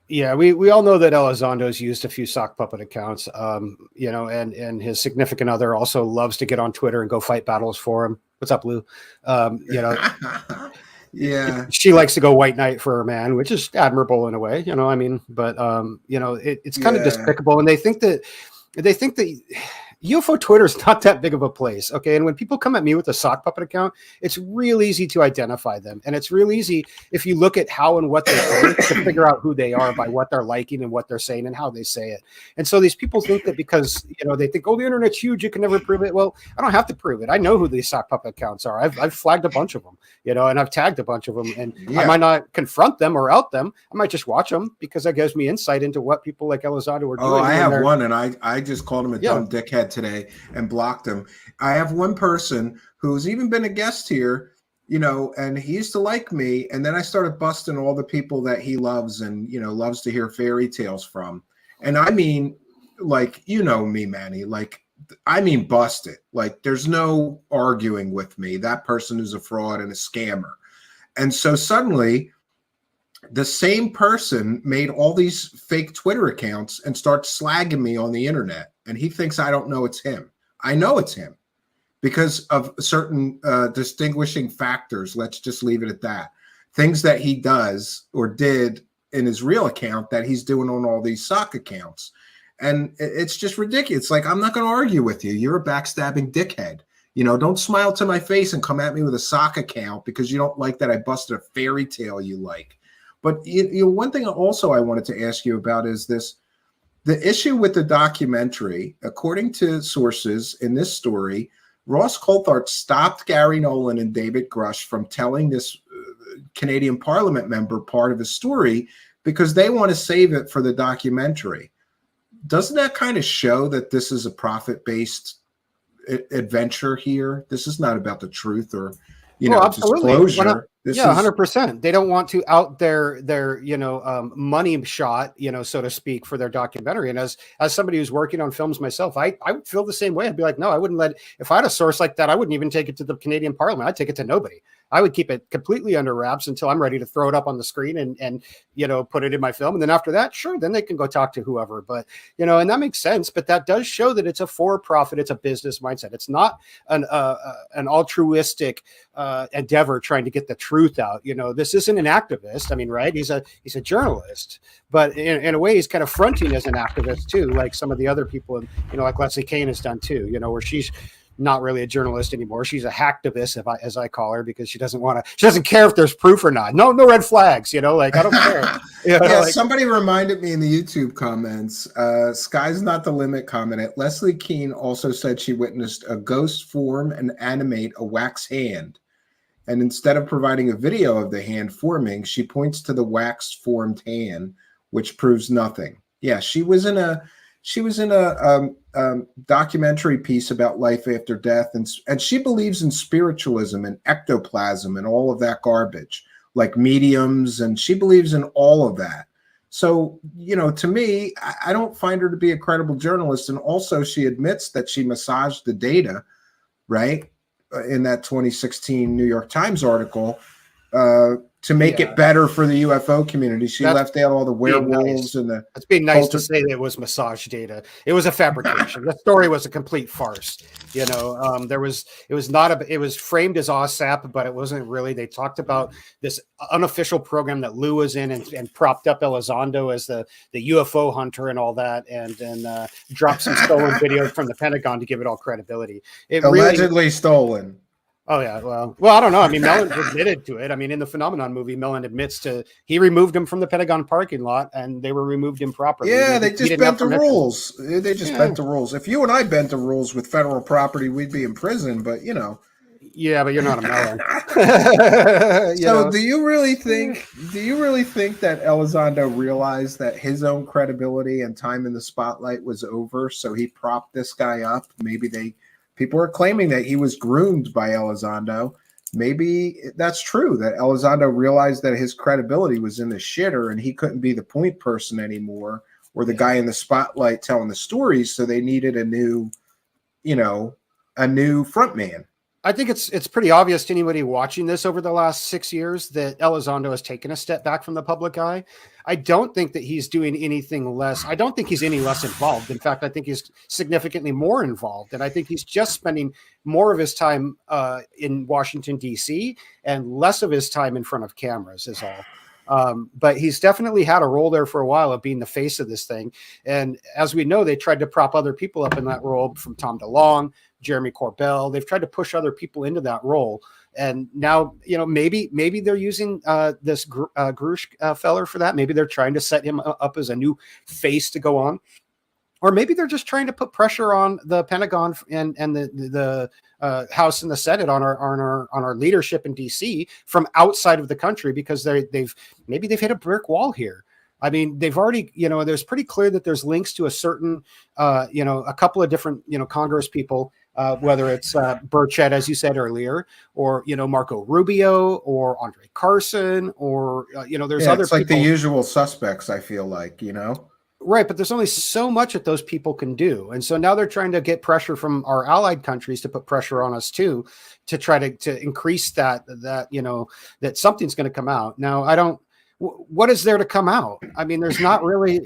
S16: Yeah, we all know that Elizondo's used a few sock puppet accounts, and his significant other also loves to get on Twitter and go fight battles for him. What's up, Lou?
S8: Yeah,
S16: she likes to go white knight for her man, which is admirable in a way, but it's kind of despicable. And they think that UFO Twitter is not that big of a place. Okay. And when people come at me with a sock puppet account, it's real easy to identify them. And it's real easy if you look at how and what they say to figure out who they are by what they're liking and what they're saying and how they say it. And so these people think that because, they think, oh, the internet's huge, you can never prove it. Well, I don't have to prove it. I know who these sock puppet accounts are. I've flagged a bunch of them, and I've tagged a bunch of them, and I might not confront them or out them. I might just watch them because that gives me insight into what people like Elizondo are doing.
S8: Oh, I have one, and I just called him a dumb dickhead today and blocked him. I have one person who's even been a guest here, you know, and he used to like me. And then I started busting all the people that he loves and, you know, loves to hear fairy tales from. And I mean, like, you know me, Manny, like, I mean, bust it. Like, there's no arguing with me. That person is a fraud and a scammer. And so suddenly the same person made all these fake Twitter accounts and starts slagging me on the internet. And he thinks I don't know it's him. I know it's him because of certain distinguishing factors. Let's just leave it at that. Things that he does or did in his real account that he's doing on all these sock accounts. And it's just ridiculous. Like, I'm not going to argue with you. You're a backstabbing dickhead. You know, don't smile to my face and come at me with a sock account because you don't like that I busted a fairy tale you like. But you know, one thing also I wanted to ask you about is this. The issue with the documentary, according to sources in this story, Ross Coulthart stopped Gary Nolan and David Grusch from telling this Canadian Parliament member part of his story because they want to save it for the documentary. Doesn't that kind of show that this is a profit-based adventure here? This is not about the truth or, you know, disclosure.
S16: Yeah, 100%. They don't want to out their you know, money shot, you know, so to speak, for their documentary. And as somebody who's working on films myself, I would feel the same way. I'd be like, no, I wouldn't if I had a source like that, I wouldn't even take it to the Canadian Parliament. I'd take it to nobody. I would keep it completely under wraps until I'm ready to throw it up on the screen and you know, put it in my film. And then after that, sure, then they can go talk to whoever. But, you know, and that makes sense. But that does show that it's a for-profit, it's a business mindset. It's not an altruistic endeavor trying to get the truth out. You know, this isn't an activist. I mean, right? He's a journalist, but in a way, he's kind of fronting as an activist too, like some of the other people, you know, like Leslie Kane has done too. You know, where she's not really a journalist anymore. She's a hacktivist, as I call her, because she doesn't care if there's proof or not. No red flags, you know, like I don't care. You know,
S8: yeah,
S16: like,
S8: somebody reminded me in the YouTube comments, sky's not the limit commented. Leslie Keane also said she witnessed a ghost form and animate a wax hand. And instead of providing a video of the hand forming, she points to the wax formed hand, which proves nothing. Yeah, she was in a documentary piece about life after death, and she believes in spiritualism and ectoplasm and all of that garbage, like mediums, and she believes in all of that. So, you know, to me, I don't find her to be a credible journalist. And also, she admits that she massaged the data, right, in that 2016 New York Times article to make it better for the UFO community. She left out all the werewolves and the.
S16: It's being nice to say that it was massage data. It was a fabrication. The story was a complete farce. You know, it was framed as OSAP, but it wasn't really. They talked about this unofficial program that Lou was in and propped up Elizondo as the UFO hunter and all that, and then dropped some stolen videos from the Pentagon to give it all credibility. It
S8: allegedly stolen.
S16: Oh yeah, well, I don't know. I mean, Mellon admitted to it. I mean, in the Phenomenon movie, Mellon admits he removed him from the Pentagon parking lot, and they were removed improperly.
S8: Yeah, they just bent the rules. They just bent the rules. If you and I bent the rules with federal property, we'd be in prison. But you know.
S16: Yeah, but you're not a Mellon.
S8: So, do you really think that Elizondo realized that his own credibility and time in the spotlight was over? So he propped this guy up. Maybe people are claiming that he was groomed by Elizondo. Maybe that's true, that Elizondo realized that his credibility was in the shitter and he couldn't be the point person anymore or the guy in the spotlight telling the stories. So they needed a new front man.
S16: I think it's pretty obvious to anybody watching this over the last 6 years that Elizondo has taken a step back from the public eye. I don't think that he's doing anything less. I don't think he's any less involved. In fact, I think he's significantly more involved. And I think he's just spending more of his time in Washington, D.C. and less of his time in front of cameras is all. But he's definitely had a role there for a while of being the face of this thing. And as we know, they tried to prop other people up in that role, from Tom DeLonge, Jeremy Corbell. They've tried to push other people into that role. And now, you know, maybe they're using this Grusch feller for that. Maybe they're trying to set him up as a new face to go on. Or maybe they're just trying to put pressure on the Pentagon and the House and the Senate on our leadership in DC from outside of the country, because they've hit a brick wall here. I mean, they've already, there's pretty clear that there's links to a certain, a couple of different, Congress people, whether it's Burchett, as you said earlier, or, Marco Rubio or Andre Carson, or, there's other
S8: it's like
S16: people.
S8: the usual suspects, I feel like,
S16: Right, but there's only so much that those people can do. And so now they're trying to get pressure from our allied countries to put pressure on us too, to try to increase that something's going to come out. Now, what is there to come out? I mean, there's not really,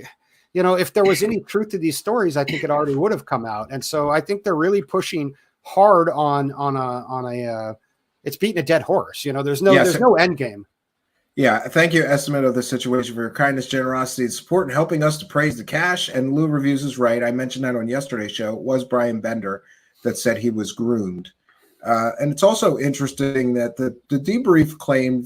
S16: if there was any truth to these stories, I think it already would have come out. And so I think they're really pushing hard on a it's beating a dead horse. There's no end game.
S8: Yeah, thank you, Estimate of the Situation, for your kindness, generosity, and support, and helping us to praise the cash. And Lou Reviews is right. I mentioned that on yesterday's show. It was Brian Bender that said he was groomed. And it's also interesting that the debrief claimed,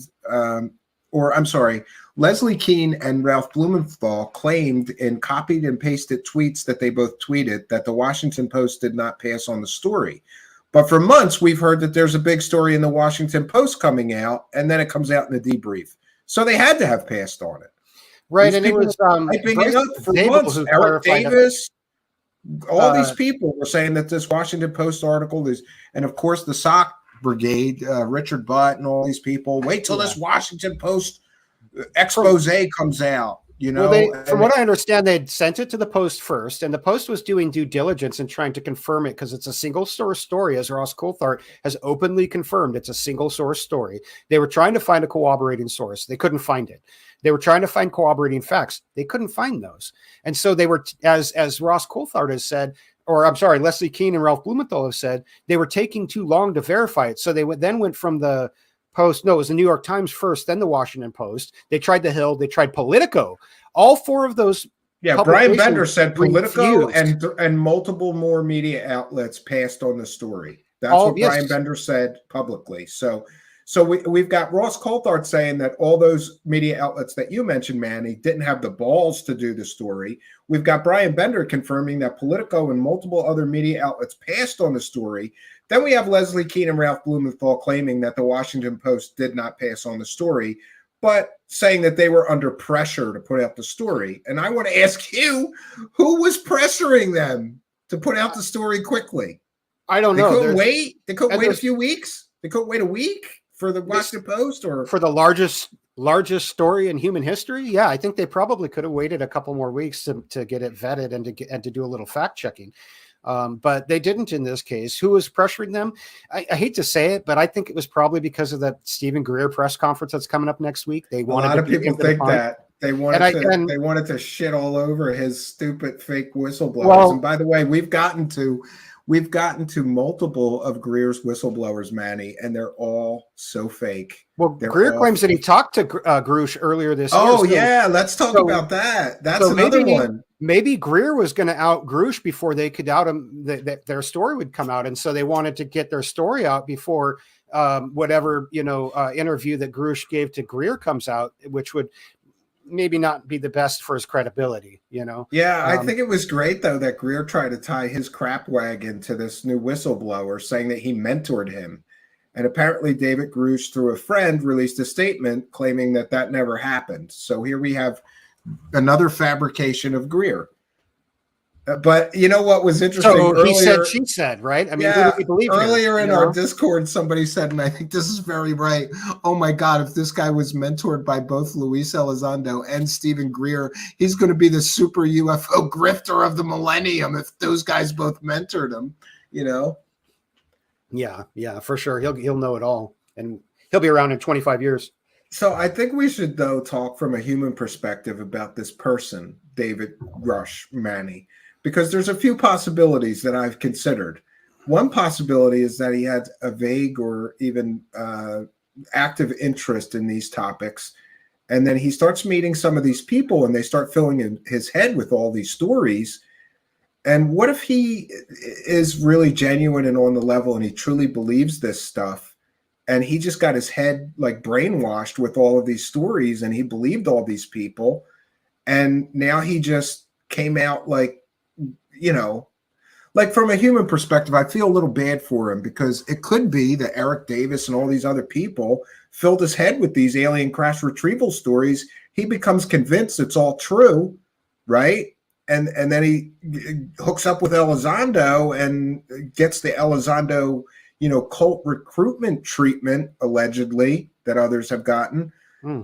S8: Leslie Keene and Ralph Blumenthal claimed in copied and pasted tweets that they both tweeted that the Washington Post did not pass on the story. But for months, we've heard that there's a big story in the Washington Post coming out, and then it comes out in the debrief. So they had to have passed on it.
S16: Right,
S8: These
S16: and it was
S8: hyping it up for months. Eric Davis, all these people were saying that this Washington Post article is, and of course the Sock Brigade, Richard Butt, and all these people. Wait till this Washington Post expose comes out.
S16: Well, from what I understand, they'd sent it to the Post first, and the Post was doing due diligence and trying to confirm it because it's a single source story, as Ross Coulthart has openly confirmed. It's a single source story. They were trying to find a corroborating source. They couldn't find it. They were trying to find corroborating facts. They couldn't find those. And so they were, as Ross Coulthart has said, or I'm sorry, Leslie Keene and Ralph Blumenthal have said, they were taking too long to verify it. So they then went from the Post. No, it was the New York Times first, then the Washington Post. They tried The Hill. They tried Politico. All four of those.
S8: Yeah, Brian Bender said Politico and multiple more media outlets passed on the story. That's what Brian Bender said publicly. So we've got Ross Coulthart saying that all those media outlets that you mentioned, Manny, didn't have the balls to do the story. We've got Brian Bender confirming that Politico and multiple other media outlets passed on the story. Then we have Leslie Keene and Ralph Blumenthal claiming that the Washington Post did not pass on the story, but saying that they were under pressure to put out the story. And I want to ask you, who was pressuring them to put out the story quickly?
S16: I don't know.
S8: They couldn't wait. They couldn't wait a few weeks. They couldn't wait a week for the Washington Post, or
S16: for the largest story in human history. Yeah, I think they probably could have waited a couple more weeks to get it vetted and to do a little fact checking. But they didn't in this case. Who was pressuring them? I hate to say it, but I think it was probably because of that Stephen Greer press conference that's coming up next week. They wanted
S8: a lot of people think that they wanted to shit all over his stupid fake whistleblowers.
S16: Well,
S8: and by the way, we've gotten to multiple of Greer's whistleblowers, Manny, and they're all so fake.
S16: Well, Greer claims that he talked to Grusch earlier this year.
S8: Oh, yeah. Let's talk about that. That's another one.
S16: Maybe Greer was going to out Grusch before they could out him, that their story would come out. And so they wanted to get their story out before whatever, interview that Grusch gave to Greer comes out, which would maybe not be the best for his credibility,
S8: Yeah, I think it was great, though, that Greer tried to tie his crap wagon to this new whistleblower, saying that he mentored him. And apparently David Grusch, through a friend, released a statement claiming that never happened. So here we have another fabrication of Greer. But you know what was interesting?
S16: So
S8: earlier,
S16: he said, she said, right? I mean,
S8: yeah,
S16: who do we believe
S8: earlier
S16: here,
S8: in our Discord, somebody said, and I think this is very right. Oh my God, if this guy was mentored by both Luis Elizondo and Stephen Greer, he's going to be the super UFO grifter of the millennium if those guys both mentored him,
S16: Yeah, for sure. He'll know it all, and he'll be around in 25 years.
S8: So I think we should, though, talk from a human perspective about this person, David Grusch, Manny, because there's a few possibilities that I've considered. One possibility is that he had a vague or even active interest in these topics, and then he starts meeting some of these people, and they start filling in his head with all these stories. And what if he is really genuine and on the level, and he truly believes this stuff, and he just got his head like brainwashed with all of these stories, and he believed all these people, and now he just came out like from a human perspective, I feel a little bad for him, because it could be that Eric Davis and all these other people filled his head with these alien crash retrieval stories. he becomes convinced it's all true, right? And then he hooks up with Elizondo and gets the Elizondo, cult recruitment treatment, allegedly, that others have gotten.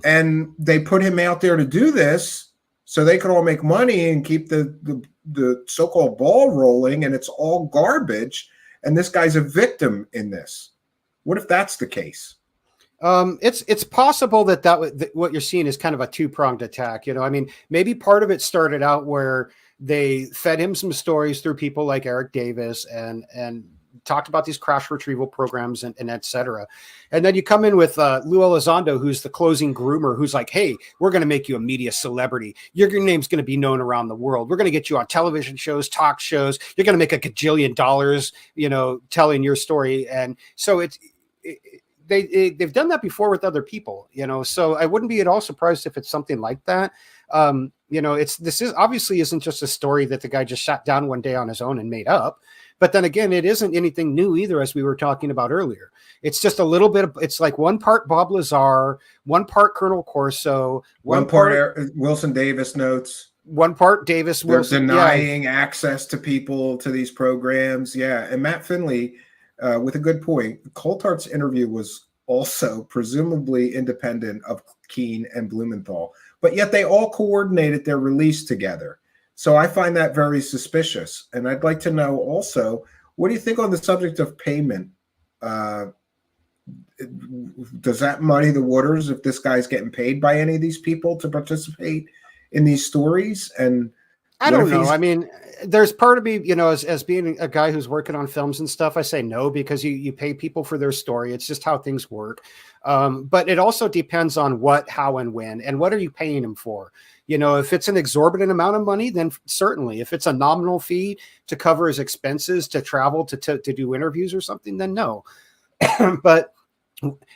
S8: And they put him out there to do this so they could all make money and keep the so-called ball rolling, and it's all garbage. And this guy's a victim in this. What if that's the case?
S16: It's possible that what you're seeing is kind of a two-pronged attack. I mean, maybe part of it started out where they fed him some stories through people like Eric Davis and talked about these crash retrieval programs and et cetera. And then you come in with Lou Elizondo, who's the closing groomer, who's like, hey, we're going to make you a media celebrity. Your name's going to be known around the world. We're going to get you on television shows, talk shows. You're going to make a gajillion dollars, telling your story. And so they've done that before with other people, so I wouldn't be at all surprised if it's something like that. This obviously isn't just a story that the guy just sat down one day on his own and made up. But then again, it isn't anything new either, as we were talking about earlier. It's just a little bit of, it's like one part Bob Lazar, one part Colonel Corso,
S8: one part Wilson Davis notes,
S16: one part Davis Wilson.
S8: They're denying access to people to these programs. Yeah. And Matt Finley, with a good point, Coulthard's interview was also presumably independent of Keene and Blumenthal, but yet they all coordinated their release together. So I find that very suspicious. And I'd like to know also, what do you think on the subject of payment? Does that muddy the waters if this guy's getting paid by any of these people to participate in these stories? And
S16: I don't know. I mean, there's part of me, as being a guy who's working on films and stuff, I say no, because you pay people for their story. It's just how things work. But it also depends on what, how, and when, and what are you paying them for? If it's an exorbitant amount of money, then certainly. If it's a nominal fee to cover his expenses, to travel, to do interviews or something, then no. But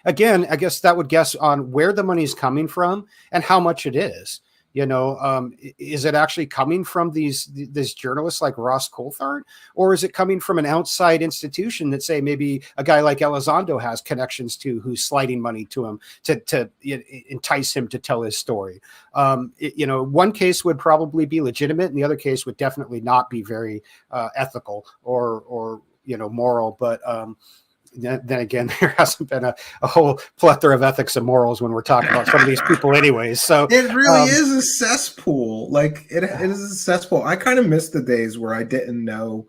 S16: again, I guess that would guess on where the money's coming from and how much it is. Is it actually coming from these journalists like Ross Coulthard, or is it coming from an outside institution that, say, maybe a guy like Elizondo has connections to, who's sliding money to him to entice him to tell his story? One case would probably be legitimate, and the other case would definitely not be very ethical or moral. But then again, there hasn't been a whole plethora of ethics and morals when we're talking about some of these people anyways. So
S8: it really is a cesspool. Like it is a cesspool. I kind of miss the days where I didn't know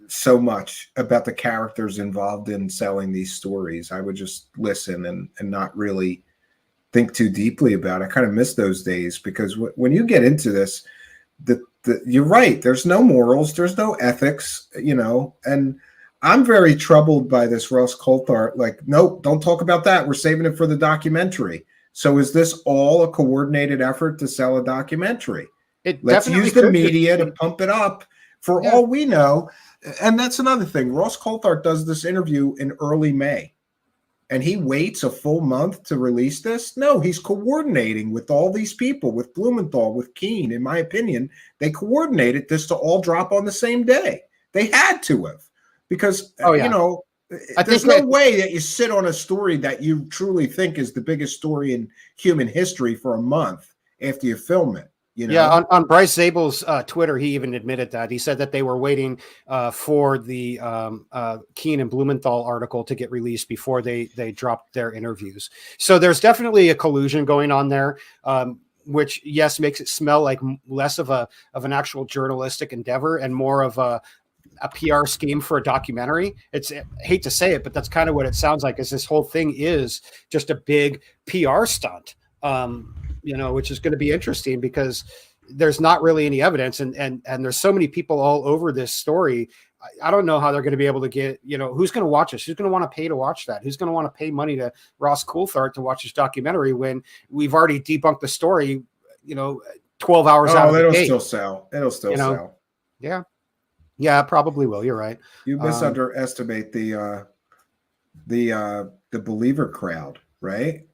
S8: so much about the characters involved in selling these stories. I would just listen and not really think too deeply about it. I kind of miss those days, because when you get into this, you're right. There's no morals. There's no ethics, and I'm very troubled by this Ross Coulthard. Like, nope, don't talk about that. We're saving it for the documentary. So is this all a coordinated effort to sell a documentary? Let's use the media to pump it up for all we know. And that's another thing. Ross Coulthard does this interview in early May, and he waits a full month to release this. No, he's coordinating with all these people, with Blumenthal, with Keene. In my opinion, they coordinated this to all drop on the same day. They had to have. Because, there's no way that you sit on a story that you truly think is the biggest story in human history for a month after you film it.
S16: Yeah, on Bryce Zabel's Twitter, he even admitted that. He said that they were waiting for the Keene and Blumenthal article to get released before they dropped their interviews. So there's definitely a collusion going on there. Which, yes, makes it smell like less of an actual journalistic endeavor and more of a PR scheme for a documentary. I hate to say it, but that's kind of what it sounds like, is this whole thing is just a big PR stunt, which is going to be interesting because there's not really any evidence. And there's so many people all over this story. I don't know how they're going to be able to get, who's going to watch this? Who's going to want to pay to watch that? Who's going to want to pay money to Ross Coulthard to watch this documentary when we've already debunked the story, 12 hours out of the gate?
S8: It'll still sell.
S16: Yeah. Yeah, it probably will. You're right.
S8: You misunderestimate the believer crowd, right?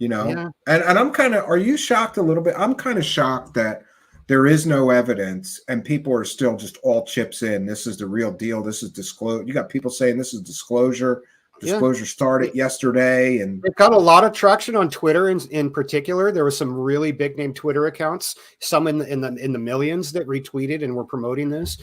S8: And I'm are you shocked a little bit? I'm kind of shocked that there is no evidence and people are still just all chips in. This is the real deal. This is disclosure. You got people saying this is disclosure. disclosure started yesterday, and
S16: it got a lot of traction on Twitter. In particular, there was some really big name Twitter accounts, some in the millions that retweeted and were promoting this.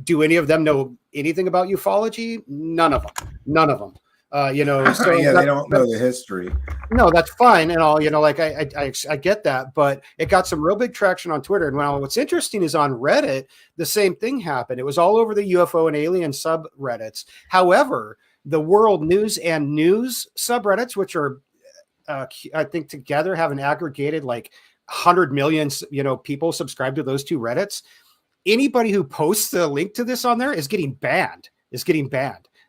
S16: Do any of them know anything about ufology? None of them. So
S8: yeah, they don't know the history.
S16: No, that's fine and all. Like I get that, but it got some real big traction on Twitter. And what's interesting is on Reddit, the same thing happened. It was all over the UFO and alien subreddits. However, the world news and news subreddits, which are, I think together have an aggregated like 100 million, people subscribe to those two Reddits. Anybody who posts the link to this on there is getting banned.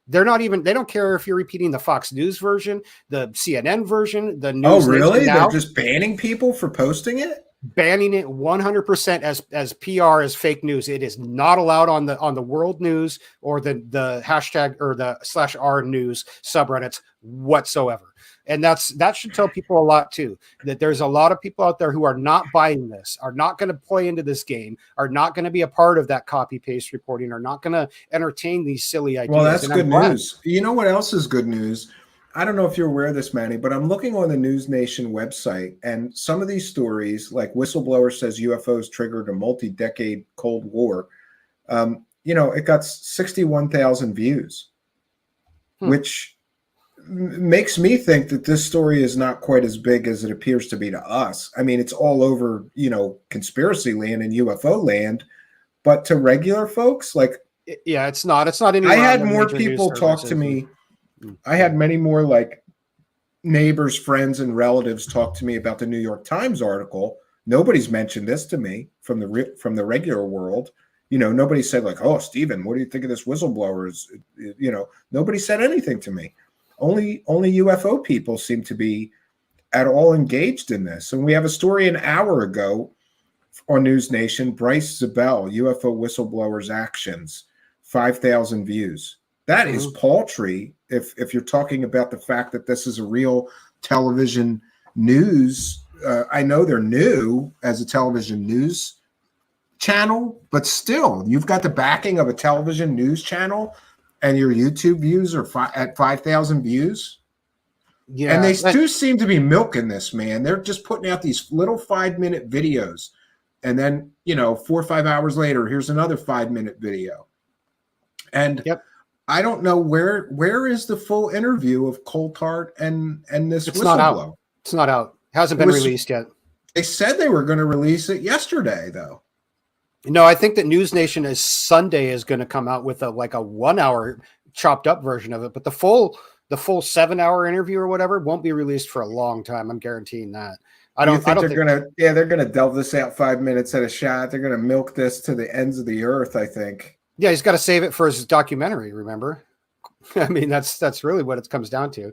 S16: They don't care if you're repeating the Fox News version, the CNN version, the news.
S8: Oh, really? They're just banning people for posting it?
S16: Banning it 100% as PR, as fake news. It is not allowed on the world news or the hashtag or the /r news subreddits whatsoever. And that should tell people a lot too, that there's a lot of people out there who are not buying this, are not going to play into this game, are not going to be a part of that copy paste reporting, are not going to entertain these silly ideas.
S8: Well, that's good news. You know what else is good news? I don't know if you're aware of this, Manny, but I'm looking on the News Nation website, and some of these stories, like whistleblower says UFOs triggered a multi-decade Cold War, it got 61,000 views, which makes me think that this story is not quite as big as it appears to be to us. I mean, it's all over, conspiracy land and UFO land, but to regular folks, like,
S16: yeah, it's not anywhere.
S8: I had more people talk to me. I had many more like neighbors, friends, and relatives talk to me about the New York Times article. Nobody's mentioned this to me from the regular world. Nobody said like, "Oh, Stephen, what do you think of this whistleblower?" Nobody said anything to me. Only UFO people seem to be at all engaged in this. And we have a story an hour ago on News Nation. Bryce Zabel, UFO whistleblowers' actions, 5,000 views. That is paltry if you're talking about the fact that this is a real television news. I know they're new as a television news channel, but still, you've got the backing of a television news channel, and your YouTube views are at 5,000 views. Yeah, and they do seem to be milking this, man. They're just putting out these little 5-minute videos, and then 4 or 5 hours later, here's another 5-minute video. And I don't know where is the full interview of Coulthard and this
S16: it's
S8: whistleblower.
S16: It's not out. Hasn't been released yet.
S8: They said they were going to release it yesterday, though.
S16: No, I think that News Nation Sunday is going to come out with a 1 hour chopped up version of it, but the full 7-hour interview or whatever won't be released for a long time. I'm guaranteeing that. I don't think
S8: they're gonna delve this out 5 minutes at a shot. They're gonna milk this to the ends of the earth, I think.
S16: Yeah, he's got to save it for his documentary. Remember, I mean that's really what it comes down to.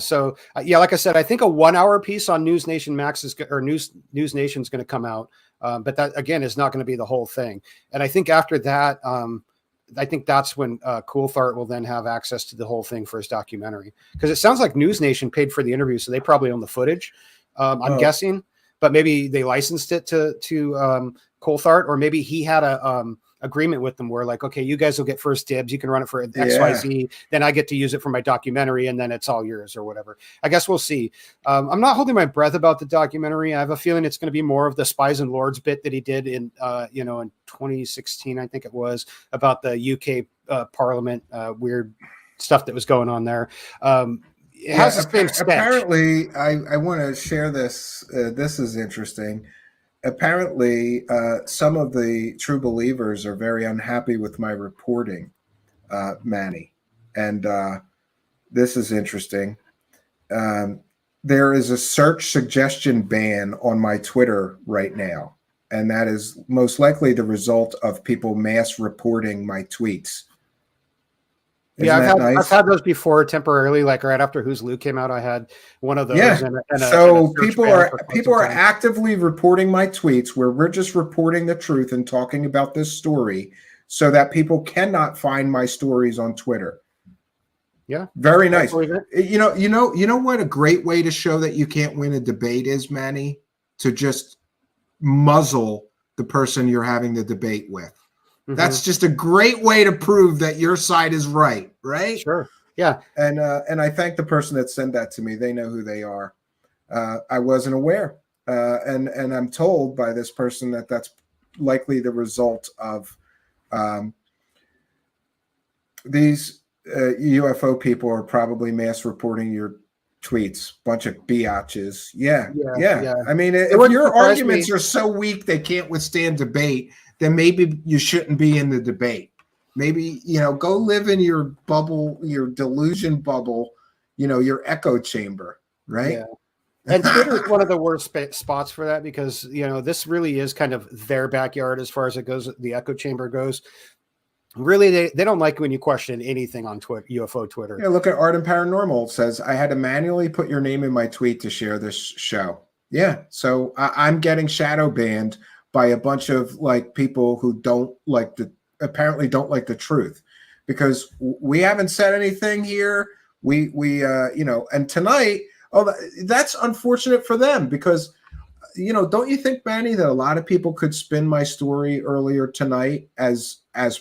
S16: So like I said, I think a 1 hour piece on News Nation Max News Nation is going to come out, but that again is not going to be the whole thing. And I think after that, I think that's when Coulthard will then have access to the whole thing for his documentary, because it sounds like News Nation paid for the interview, so they probably own the footage. I'm guessing, but maybe they licensed it to Coulthard, or maybe he had a agreement with them where like, okay, you guys will get first dibs. You can run it for XYZ. Then I get to use it for my documentary, and then it's all yours or whatever. I guess we'll see. I'm not holding my breath about the documentary. I have a feeling it's going to be more of the Spies and Lords bit that he did in 2016, I think it was, about the UK Parliament weird stuff that was going on there. It has the same sketch.
S8: Apparently, I want to share this. This is interesting. Apparently, some of the true believers are very unhappy with my reporting, Manny. And this is interesting. There is a search suggestion ban on my Twitter right now. And that is most likely the result of people mass reporting my tweets.
S16: I've had those before temporarily, like right after Who's Lou came out. I had one of those.
S8: Yeah. So people are actively reporting my tweets where we're just reporting the truth and talking about this story so that people cannot find my stories on Twitter.
S16: Yeah.
S8: Very nice. You know what a great way to show that you can't win a debate is, Manny? To just muzzle the person you're having the debate with. That's just a great way to prove that your side is right, right?
S16: Sure. Yeah.
S8: And I thank the person that sent that to me. They know who they are. I wasn't aware. And I'm told by this person that that's likely the result of these UFO people are probably mass reporting your tweets. Bunch of biatches. Yeah. I mean,
S16: It
S8: if
S16: wouldn't
S8: your
S16: surprise
S8: arguments
S16: me.
S8: are so weak they can't withstand debate, then maybe you shouldn't be in the debate. Maybe, go live in your bubble, your delusion bubble, your echo chamber, right?
S16: Yeah. And Twitter is one of the worst spots for that because, this really is kind of their backyard as far as it goes, the echo chamber goes. Really, they don't like when you question anything on UFO Twitter.
S8: Yeah, look at Art and Paranormal. It says, I had to manually put your name in my tweet to share this show. Yeah, so I'm getting shadow banned by a bunch of people who apparently don't like the truth, because we haven't said anything here. And tonight, that's unfortunate for them because, don't you think, Manny, that a lot of people could spin my story earlier tonight as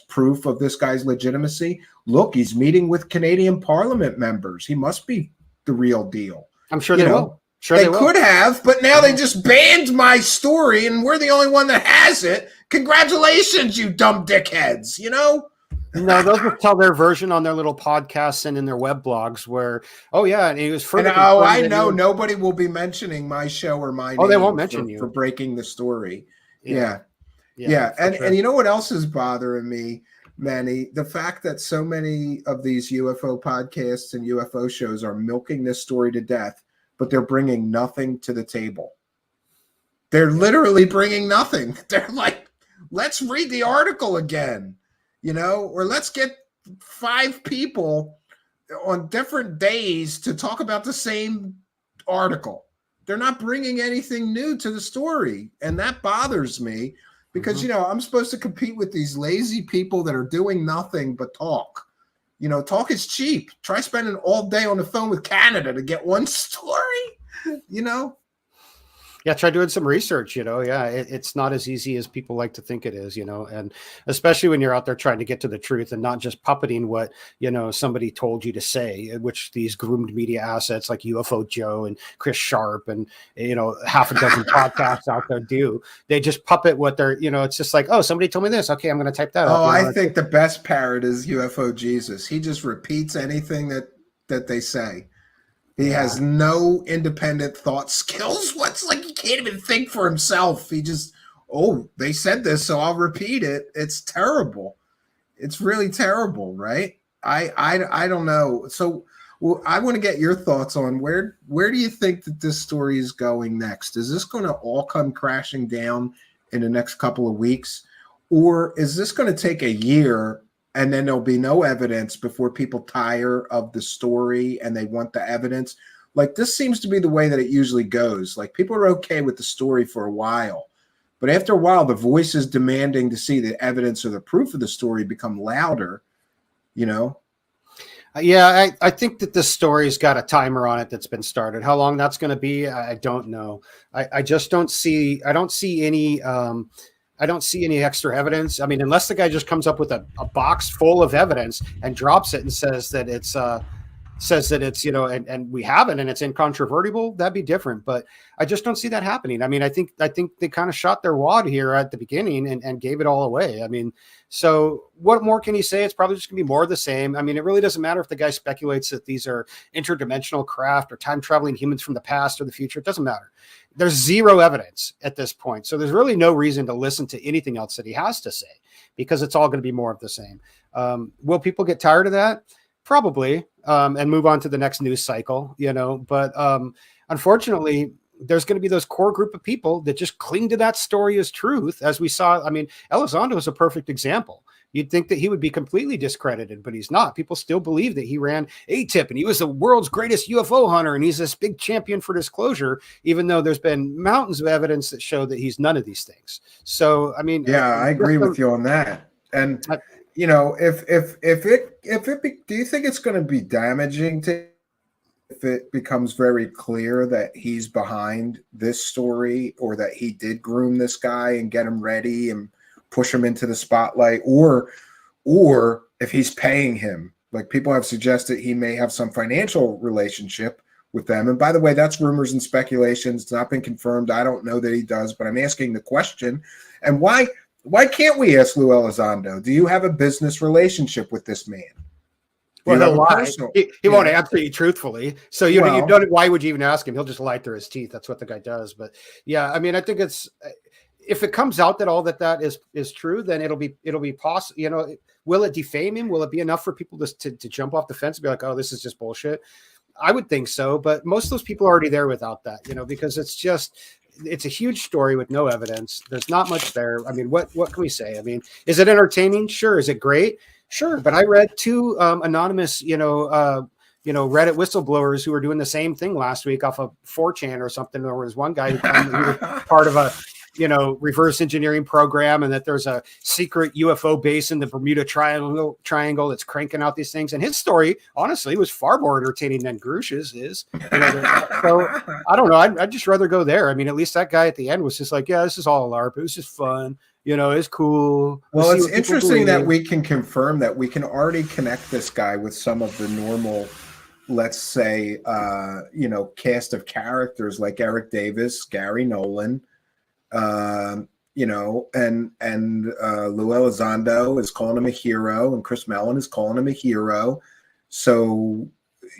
S8: proof of this guy's legitimacy? Look, he's meeting with Canadian Parliament members. He must be the real deal.
S16: I'm sure they will. Sure
S8: they could have, but now they just banned my story, and we're the only one that has it. Congratulations, you dumb dickheads,
S16: No, those will tell their version on their little podcasts and in their web blogs where, and he was further.
S8: I know nobody will be mentioning my show or my name.
S16: They won't mention you
S8: for breaking the story.
S16: Yeah.
S8: And you know what else is bothering me, Manny? The fact that so many of these UFO podcasts and UFO shows are milking this story to death, but they're bringing nothing to the table. They're literally bringing nothing. They're like, let's read the article again, or let's get 5 people on different days to talk about the same article. They're not bringing anything new to the story. And that bothers me because, I'm supposed to compete with these lazy people that are doing nothing but talk. Talk is cheap. Try spending all day on the phone with Canada to get one story,
S16: Yeah, try doing some research, it's not as easy as people like to think it is, and especially when you're out there trying to get to the truth and not just puppeting what, somebody told you to say, which these groomed media assets like UFO Joe and Chris Sharp and, half a dozen podcasts out there do. They just puppet what they're, it's just like, oh, somebody told me this. Okay, I'm going to type that up.
S8: I think the best parrot is UFO Jesus. He just repeats anything that they say. He has no independent thought skills. He can't even think for himself. He just, they said this, so I'll repeat it. It's terrible. It's really terrible, right? I don't know. So I want to get your thoughts on where do you think that this story is going next? Is this going to all come crashing down in the next couple of weeks? Or is this going to take a year and then there'll be no evidence before people tire of the story and they want the evidence? This seems to be the way that it usually goes. People are okay with the story for a while, but after a while, the voices demanding to see the evidence or the proof of the story become louder,
S16: Yeah, I think that this story's got a timer on it that's been started. How long that's going to be, I don't know. I just don't see any I don't see any extra evidence. I mean, unless the guy just comes up with a box full of evidence and drops it and says that it's and we have it and it's incontrovertible, that'd be different. But I just don't see that happening. I mean, I think they kind of shot their wad here at the beginning and gave it all away. I mean, so what more can he say? It's probably just gonna be more of the same. I mean, it really doesn't matter if the guy speculates that these are interdimensional craft or time traveling humans from the past or the future. It doesn't matter. There's zero evidence at this point. So there's really no reason to listen to anything else that he has to say because it's all going to be more of the same. Will people get tired of that? Probably, and move on to the next news cycle, but unfortunately, there's going to be those core group of people that just cling to that story as truth, as we saw. I mean, Elizondo is a perfect example. You'd think that he would be completely discredited, but he's not. People still believe that he ran ATIP and he was the world's greatest UFO hunter and he's this big champion for disclosure, even though there's been mountains of evidence that show that he's none of these things. So, I mean,
S8: I agree with you on that. And do you think it's going to be damaging if it becomes very clear that he's behind this story or that he did groom this guy and get him ready and push him into the spotlight, or if he's paying him Like, people have suggested he may have some financial relationship with them. And by the way, that's rumors and speculations. It's not been confirmed. I don't know that he does, but I'm asking the question. And why can't we ask Lou Elizondo? Do you have a business relationship with this man?
S16: Well, he'll lie. He won't answer you truthfully. So you've done it. Why would you even ask him? He'll just lie through his teeth. That's what the guy does. But yeah, I mean, I think it's, if it comes out that all that is true, then it'll be possible. You know, will it defame him? Will it be enough for people to jump off the fence and be like, oh, this is just bullshit? I would think so, but most of those people are already there without that, you know, because it's a huge story with no evidence. There's not much there. I mean, what can we say? I mean, is it entertaining? Sure. Is it great? Sure. But I read two anonymous, Reddit whistleblowers who were doing the same thing last week off of 4chan or something. There was one guy who claimed that he was part of a reverse engineering program, and that there's a secret UFO base in the Bermuda Triangle that's cranking out these things. And his story, honestly, was far more entertaining than Grusch's is. So I don't know. I'd just rather go there. I mean, at least that guy at the end was just like, yeah, this is all a LARP. It was just fun. It's cool.
S8: Well, it's interesting that we can confirm that we can already connect this guy with some of the normal, let's say, cast of characters like Eric Davis, Gary Nolan, and Lou Elizondo is calling him a hero, and Chris Mellon is calling him a hero. So,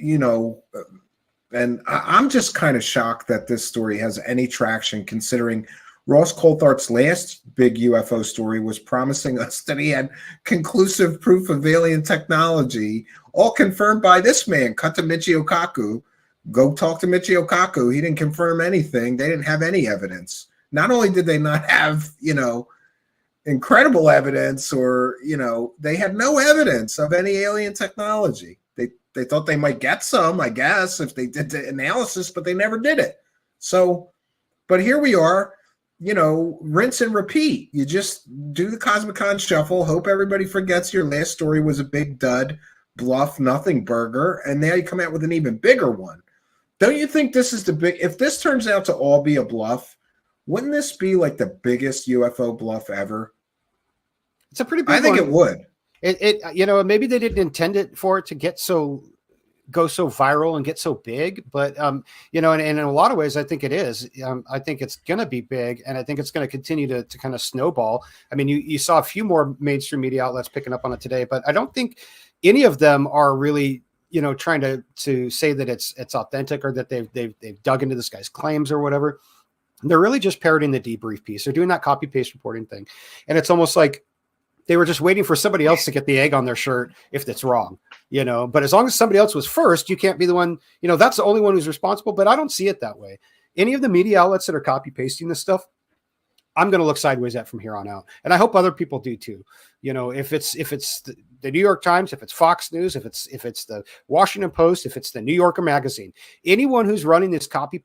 S8: and I'm just kind of shocked that this story has any traction, considering Ross Coulthardt's last big UFO story was promising us that he had conclusive proof of alien technology, all confirmed by this man. Cut to Michio Kaku. Go talk to Michio Kaku. He didn't confirm anything. They didn't have any evidence. Not only did they not have, incredible evidence, or, they had no evidence of any alien technology. They thought they might get some, I guess, if they did the analysis, but they never did it. So, but here we are. Rinse and repeat. You just do the Cosmicon shuffle, hope everybody forgets your last story was a big dud, bluff, nothing burger, and now you come out with an even bigger one. Don't you think this is if this turns out to all be a bluff, wouldn't this be like the biggest UFO bluff ever?
S16: It's a pretty big one.
S8: I think it would.
S16: Maybe they didn't intend it for it to go so viral and get so big, but and in a lot of ways I think it is. I think it's going to be big, and I think it's going to continue to kind of snowball. I mean, you saw a few more mainstream media outlets picking up on it today, but I don't think any of them are really trying to say that it's authentic, or that they've dug into this guy's claims or whatever. They're really just parroting the debrief piece. They're doing that copy paste reporting thing, and it's almost like they were just waiting for somebody else to get the egg on their shirt if it's wrong, but as long as somebody else was first, you can't be the one, that's the only one who's responsible. But I don't see it that way. Any of the media outlets that are copy pasting this stuff, I'm going to look sideways at from here on out. And I hope other people do too. If it's the New York Times, if it's Fox News, if it's the Washington Post, if it's the New Yorker magazine, anyone who's running this copy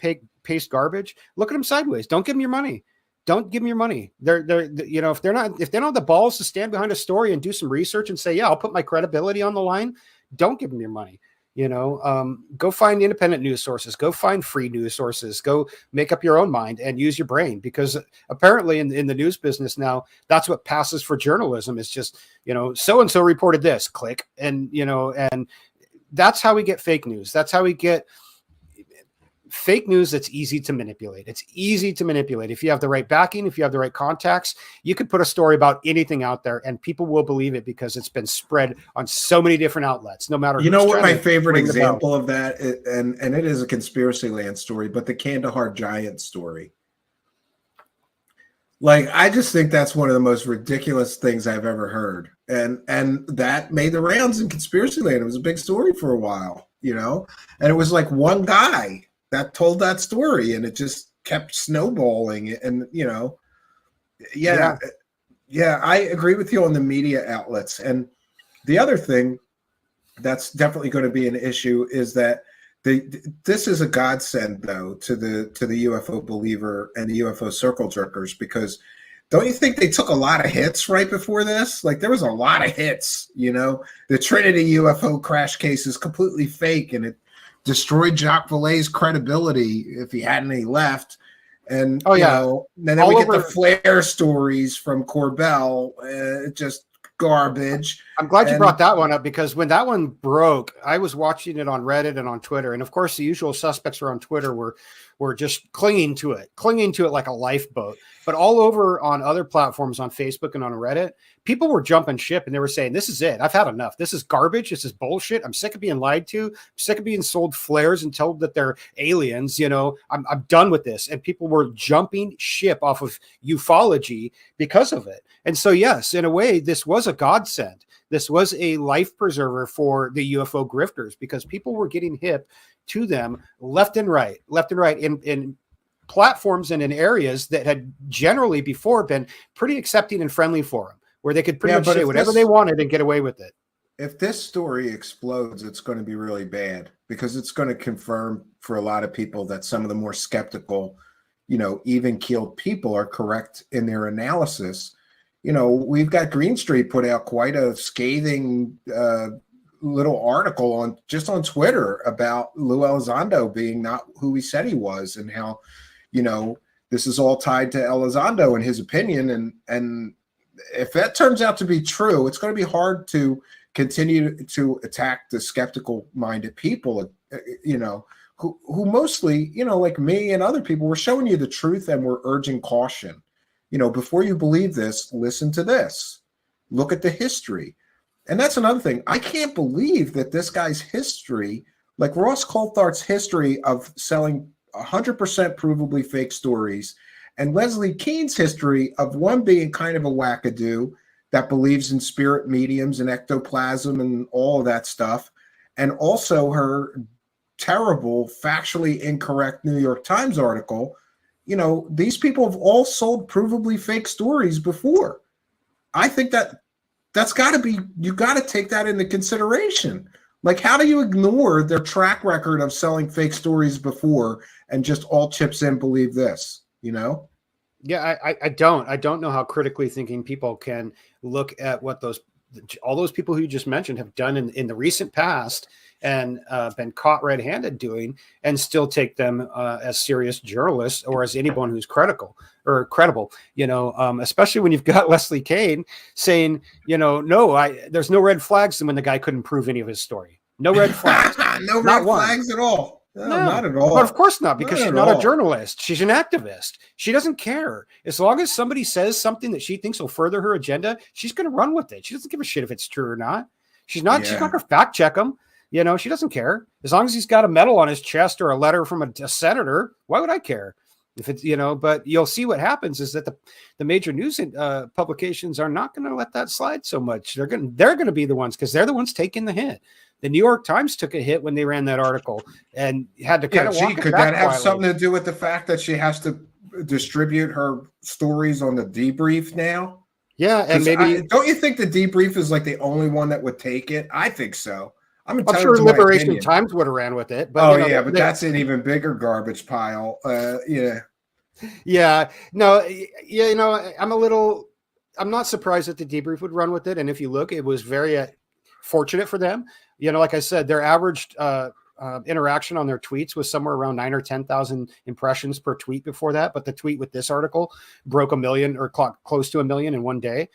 S16: paste garbage, look at them sideways. Don't give them your money. Don't give them your money. They're if they don't have the balls to stand behind a story and do some research and say, yeah, I'll put my credibility on the line, don't give them your money. Go find independent news sources, go find free news sources, go make up your own mind and use your brain, because apparently in the news business now, that's what passes for journalism. Is just, so-and-so reported this, click. And, and that's how we get fake news. That's how we get fake news that's easy to manipulate. It's easy to manipulate. If you have the right backing, if you have the right contacts, you could put a story about anything out there and people will believe it, because it's been spread on so many different outlets, no matter.
S8: What my favorite example of that, and it is a conspiracy land story, but the Kandahar Giant story. Like, I just think that's one of the most ridiculous things I've ever heard. And that made the rounds in conspiracy land. It was a big story for a while, and it was like one guy that told that story, and it just kept snowballing. And I agree with you on the media outlets. And the other thing that's definitely going to be an issue is that this is a godsend, though, to the UFO believer and the UFO circle jerkers, because don't you think they took a lot of hits right before this? Like, there was a lot of hits. The Trinity UFO crash case is completely fake, and it destroyed Jacques Vallée's credibility if he had any left. And and then we get the flare stories from Corbell. It just garbage.
S16: I'm glad you
S8: And-
S16: brought that one up, because when that one broke, I was watching it on Reddit and on Twitter. And of course, the usual suspects around Twitter were just clinging to it like a lifeboat. But all over on other platforms, on Facebook and on Reddit, people were jumping ship and they were saying, this is it. I've had enough. This is garbage. This is bullshit. I'm sick of being lied to. I'm sick of being sold flares and told that they're aliens. You know, I'm done with this. And people were jumping ship off of ufology because of it. And so, yes, in a way, this was a godsend. This was a life preserver for the UFO grifters, because people were getting hip to them left and right in platforms and in areas that had generally before been pretty accepting and friendly for them, where they could pretty much say whatever they wanted and get away with it.
S8: If this story explodes, it's going to be really bad, because it's going to confirm for a lot of people that some of the more skeptical, even-keeled people are correct in their analysis. We've got Green Street put out quite a scathing little article on Twitter about Lou Elizondo being not who he said he was, and how, this is all tied to Elizondo and his opinion. And if that turns out to be true, it's going to be hard to continue to attack the skeptical minded people, who mostly, like me and other people, we're showing you the truth and we're urging caution. Before you believe this, listen to this. Look at the history. And that's another thing. I can't believe that this guy's history, like Ross Coulthardt's history of selling 100% provably fake stories, and Leslie Kean's history of one being kind of a wackadoo that believes in spirit mediums and ectoplasm and all of that stuff, and also her terrible, factually incorrect New York Times article. These people have all sold provably fake stories before. I think that's got to be, you got to take that into consideration. Like, how do you ignore their track record of selling fake stories before and just all chips in believe this,
S16: Yeah, I don't know how critically thinking people can look at what all those people who you just mentioned have done in the recent past and been caught red-handed doing, and still take them as serious journalists or as anyone who's credible, especially when you've got Leslie Kean saying, there's no red flags when the guy couldn't prove any of his story. No red flags.
S8: No red flags at all. No, not at all.
S16: But of course not, because she's not
S8: a
S16: journalist. She's an activist. She doesn't care. As long as somebody says something that she thinks will further her agenda, she's going to run with it. She doesn't give a shit if it's true or not. She's not going to fact check them. She doesn't care. As long as he's got a medal on his chest or a letter from a senator, why would I care? If it's, but you'll see what happens is that the major news publications are not going to let that slide so much. They're going to be the ones, because they're the ones taking the hit. The New York Times took a hit when they ran that article and had to kind of walk it
S8: could
S16: back
S8: that have
S16: quietly.
S8: something to do with the fact that she has to distribute her stories on the debrief now?
S16: Yeah, and maybe
S8: don't you think the debrief is like the only one that would take it? I think so. I'm
S16: sure Liberation Times would have ran with it. But,
S8: but that's an even bigger garbage pile.
S16: Yeah. No, I'm not surprised that the debrief would run with it. And if you look, it was very fortunate for them. Like I said, their average interaction on their tweets was somewhere around 9,000 or 10,000 impressions per tweet before that. But the tweet with this article broke 1 million or close to 1 million in one day.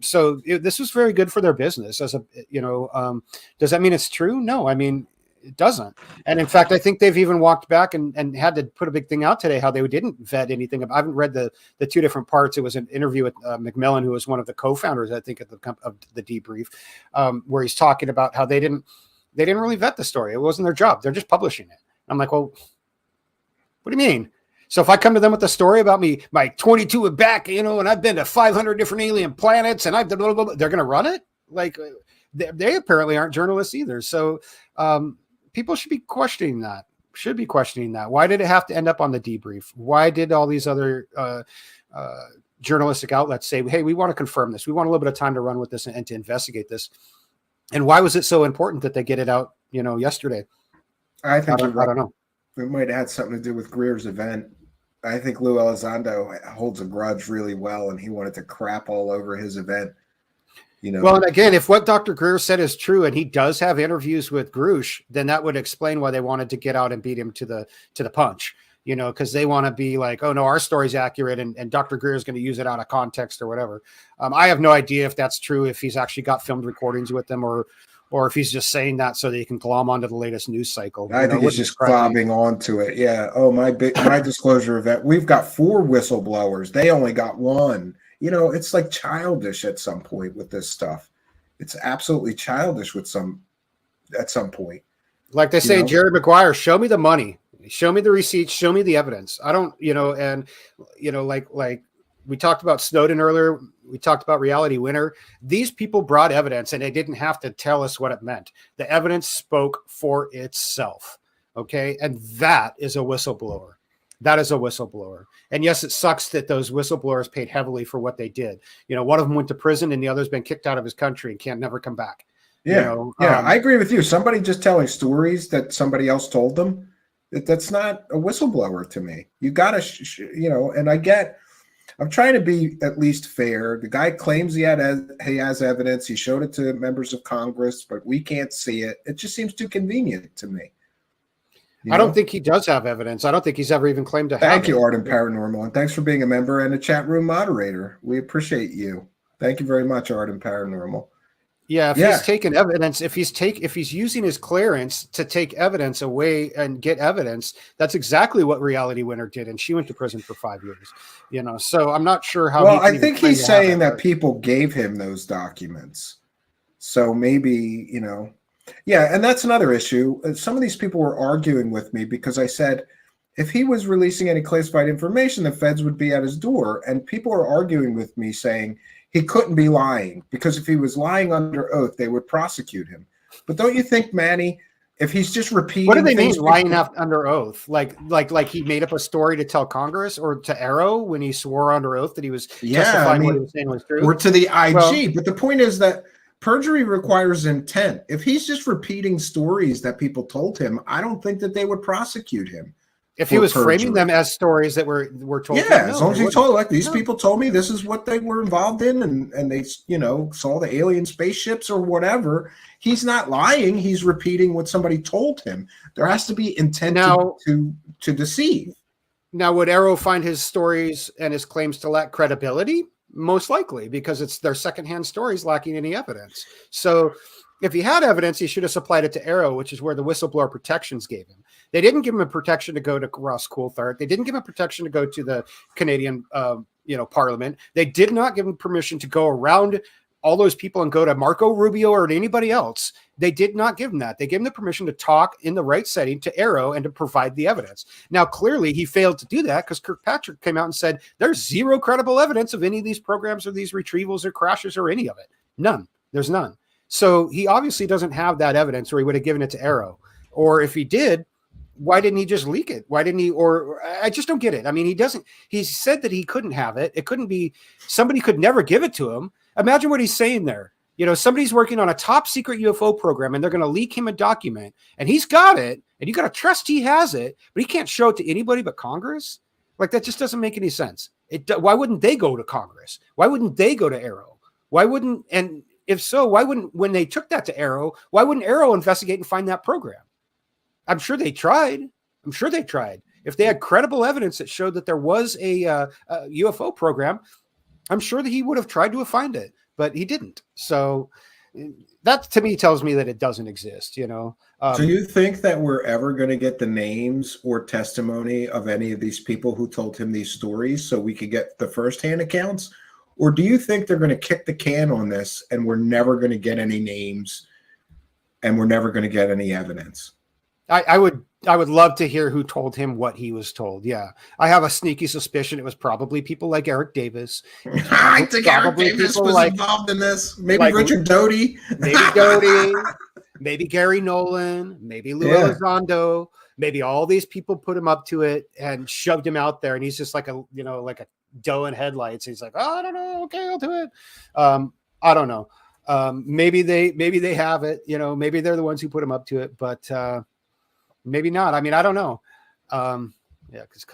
S16: So this was very good for their business. Does that mean it's true? No, I mean, it doesn't. And in fact, I think they've even walked back and had to put a big thing out today, how they didn't vet anything. I haven't read the two different parts. It was an interview with McMillan, who was one of the co-founders, I think, of the debrief, where he's talking about how they didn't really vet the story. It wasn't their job. They're just publishing it. I'm like, well, what do you mean? So if I come to them with a story about my 22 and back, and I've been to 500 different alien planets and I've done blah, blah, blah, they're going to run it? Like, they apparently aren't journalists either. So, people should be questioning that. Why did it have to end up on the debrief? Why did all these other journalistic outlets say, hey, we want to confirm this. We want a little bit of time to run with this and to investigate this. And why was it so important that they get it out, yesterday?
S8: I think
S16: I don't know.
S8: It might have had something to do with Greer's event. I think Lou Elizondo holds a grudge really well, and he wanted to crap all over his event.
S16: Well, and again, if what Dr. Greer said is true, and he does have interviews with Grusch, then that would explain why they wanted to get out and beat him to the punch. because they want to be like, oh no, our story's accurate, and Dr. Greer is going to use it out of context or whatever. I have no idea if that's true, if he's actually got filmed recordings with them, or if he's just saying that so that he can glom onto the latest news cycle.
S8: I think he's just globbing onto it. Yeah. Oh, my disclosure event. We've got 4 whistleblowers. They only got 1. It's like childish at some point with this stuff. It's absolutely childish at some point.
S16: Like they say, Jerry Maguire, show me the money, show me the receipts, show me the evidence. I don't, like we talked about Snowden earlier. We talked about Reality Winner. These people brought evidence, and they didn't have to tell us what it meant. The evidence spoke for itself. Okay. And that is a whistleblower. That is a whistleblower. And yes, it sucks that those whistleblowers paid heavily for what they did. One of them went to prison, and the other's been kicked out of his country and can't never come back.
S8: Yeah. I agree with you. Somebody just telling stories that somebody else told them, that's not a whistleblower to me. You got to, and I'm trying to be at least fair. The guy claims he has evidence. He showed it to members of Congress, but we can't see it. It just seems too convenient to me.
S16: I don't think he does have evidence. I don't think he's ever even claimed to have it.
S8: Thank you, Art and Paranormal, and thanks for being a member and a chat room moderator. We appreciate you. Thank you very much, Art and Paranormal.
S16: Yeah, if he's taking evidence, if he's using his clearance to take evidence away and get evidence, that's exactly what Reality Winner did, and she went to prison for 5 years. So I'm not sure how.
S8: Well, I think he's saying that people gave him those documents, so maybe yeah, and that's another issue. Some of these people were arguing with me because I said if he was releasing any classified information, the feds would be at his door, and people are arguing with me saying he couldn't be lying because if he was lying under oath, they would prosecute him. But don't you think, Manny, if he's just repeating,
S16: what do they mean lying under oath? Like he made up a story to tell Congress or to Arrow when he swore under oath that he was justifying what he was saying was true,
S8: or to the IG? But the point is that perjury requires intent. If he's just repeating stories that people told him, I don't think that they would prosecute him.
S16: If he was framing them as stories that were told,
S8: as long as he told, like, these people told me this is what they were involved in, and they saw the alien spaceships or whatever. He's not lying. He's repeating what somebody told him. There has to be intent to deceive.
S16: Now, would Arrow find his stories and his claims to lack credibility? Most likely, because it's their secondhand stories lacking any evidence. So if he had evidence, he should have supplied it to Arrow, which is where the whistleblower protections gave him. They didn't give him a protection to go to Ross Coulthard. They didn't give him a protection to go to the Canadian, Parliament. They did not give him permission to go around all those people and go to Marco Rubio or to anybody else. They did not give him that. They gave him the permission to talk in the right setting to Arrow and to provide the evidence. Now, clearly, he failed to do that because Kirkpatrick came out and said there's zero credible evidence of any of these programs or these retrievals or crashes or any of it. None. There's none. So he obviously doesn't have that evidence, or he would have given it to Arrow. Or if he did, why didn't he just leak it? Why didn't he? Or I just don't get it. I mean, he said that he couldn't have it. It couldn't be, somebody could never give it to him. Imagine what he's saying there. Somebody's working on a top secret UFO program and they're going to leak him a document and he's got it and you got to trust he has it, but he can't show it to anybody but Congress. Like, that just doesn't make any sense. Why wouldn't they go to Congress? Why wouldn't they go to Arrow? And if so, why wouldn't, when they took that to Arrow, why wouldn't Arrow investigate and find that program? I'm sure they tried. If they had credible evidence that showed that there was a UFO program, I'm sure that he would have tried to find it, but he didn't. So that to me tells me that it doesn't exist, Do
S8: you think that we're ever going to get the names or testimony of any of these people who told him these stories so we could get the firsthand accounts? Or do you think they're going to kick the can on this and we're never going to get any names and we're never going to get any evidence?
S16: I would love to hear who told him what he was told. Yeah. I have a sneaky suspicion it was probably people like Eric Davis.
S8: I think Eric Davis was involved in this. Maybe Richard Doty.
S16: Maybe Doty. Maybe Gary Nolan. Maybe Lou Elizondo. Maybe all these people put him up to it and shoved him out there. And he's just like a doe in headlights. He's like, oh, I don't know. Okay, I'll do it. I don't know. Maybe they have it. Maybe they're the ones who put him up to it. But maybe not. I mean, I don't know. Because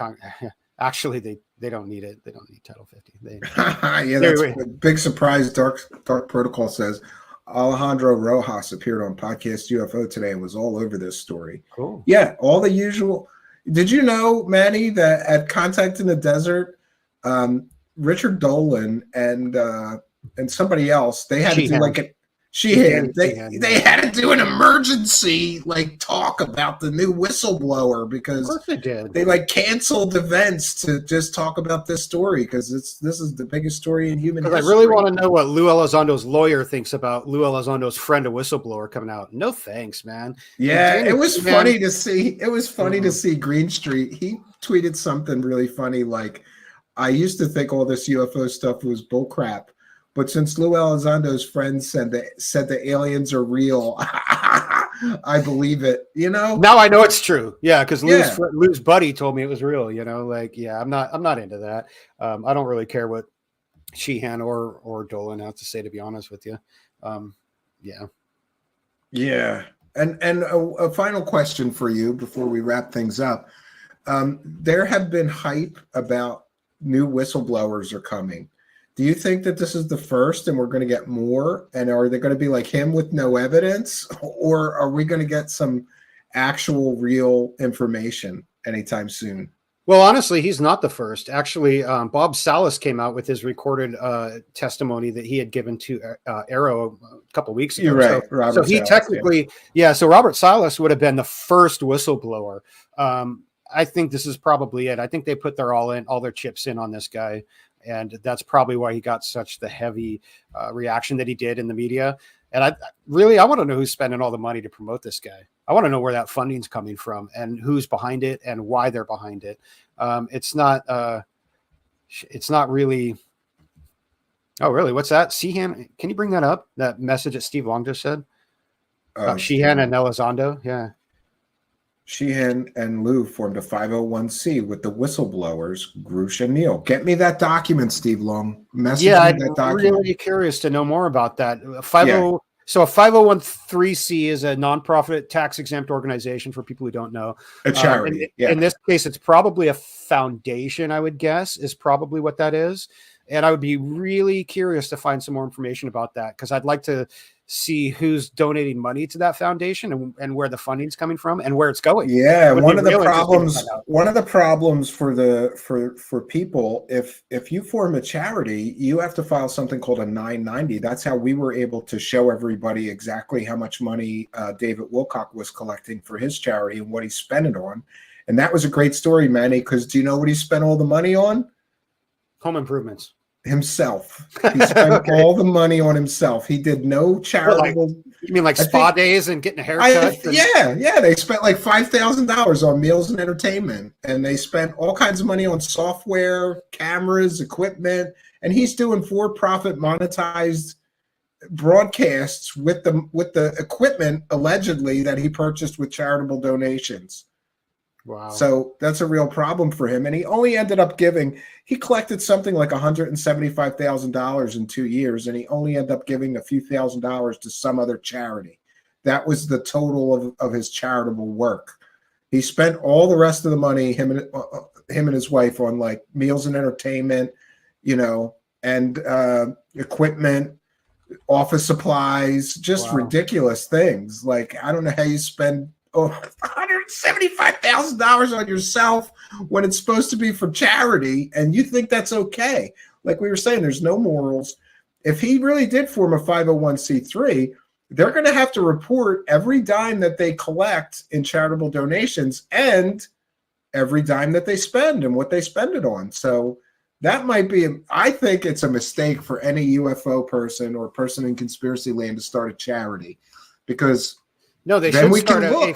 S16: actually they don't need it. They don't need Title 50.
S8: That's a big surprise. Dark Protocol says Alejandro Rojas appeared on Podcast UFO today and was all over this story.
S16: Cool.
S8: Yeah, all the usual. Did you know, Manny, that at Contact in the Desert, Richard Dolan and somebody else, they had to do like a they had to do an emergency like talk about the new whistleblower because
S16: Of course they did.
S8: They like canceled events to just talk about this story because this is the biggest story in human history.
S16: I really want to know what Lou Elizondo's lawyer thinks about Lou Elizondo's friend, a whistleblower, coming out. No thanks, man.
S8: Yeah, it was funny to see. It was funny to see Green Street. He tweeted something really funny like, I used to think all this UFO stuff was bullcrap, but since Lou Elizondo's friends said the aliens are real, I believe it. You know.
S16: Now I know it's true. Yeah, because Lou's buddy told me it was real. You know, like I'm not into that. I don't really care what Sheehan or Dolan have to say, to be honest with you.
S8: Yeah. And a final question for you before we wrap things up. There have been hype about new whistleblowers are coming. Do you think that this is the first and we're going to get more? And are they going to be like him with no evidence? Or are we going to get some actual real information anytime soon?
S16: Well, honestly, he's not the first. Actually, Bob Salas came out with his recorded testimony that he had given to Arrow a couple of weeks ago.
S8: You're right.
S16: So he Salas, technically, so Robert Salas would have been the first whistleblower. I think this is probably it. I think they put all their chips in on this guy. And that's probably why he got such the heavy reaction that he did in the media. And I want to know who's spending all the money to promote this guy. I want to know where that funding's coming from and who's behind it and why they're behind it. It's not really. Oh, really? What's that? Sheehan? Can you bring that up? That message that Steve Long just said about Sheehan and Elizondo? Yeah.
S8: Sheehan and Lou formed a 501c with the whistleblowers, Grusch and Neal. Get me that document, Steve Long.
S16: I'm really curious to know more about that. So a 501c is a nonprofit tax-exempt organization for people who don't know.
S8: A charity.
S16: In this case, it's probably a foundation, I would guess, is probably what that is. And I would be really curious to find some more information about that because I'd like to see who's donating money to that foundation and where the funding's coming from and where it's going.
S8: Yeah, one of the problems for people, if you form a charity, you have to file something called a 990. That's how we were able to show everybody exactly how much money David Wilcock was collecting for his charity and what he spent it on. And that was a great story, Manny, because do you know what he spent all the money on?
S16: Home improvements.
S8: Himself. He spent all the money on himself. He did no charitable.
S16: You mean like spa days and getting a haircut?
S8: Yeah. They spent like $5,000 on meals and entertainment, and they spent all kinds of money on software, cameras, equipment, and he's doing for-profit monetized broadcasts with the equipment allegedly that he purchased with charitable donations.
S16: Wow.
S8: So that's a real problem for him. And he only ended up he collected something like $175,000 in 2 years, and he only ended up giving a few $1,000s to some other charity. That was the total of his charitable work. He spent all the rest of the money, him and his wife, on like meals and entertainment, and equipment, office supplies, just ridiculous things. Like, I don't know how you spend $175,000 on yourself when it's supposed to be for charity, and you think that's okay. Like we were saying, there's no morals. If he really did form a 501c3, they're going to have to report every dime that they collect in charitable donations and every dime that they spend and what they spend it on. So that might be, I think it's a mistake for any UFO person or person in conspiracy land to start a charity, because
S16: no, they should start a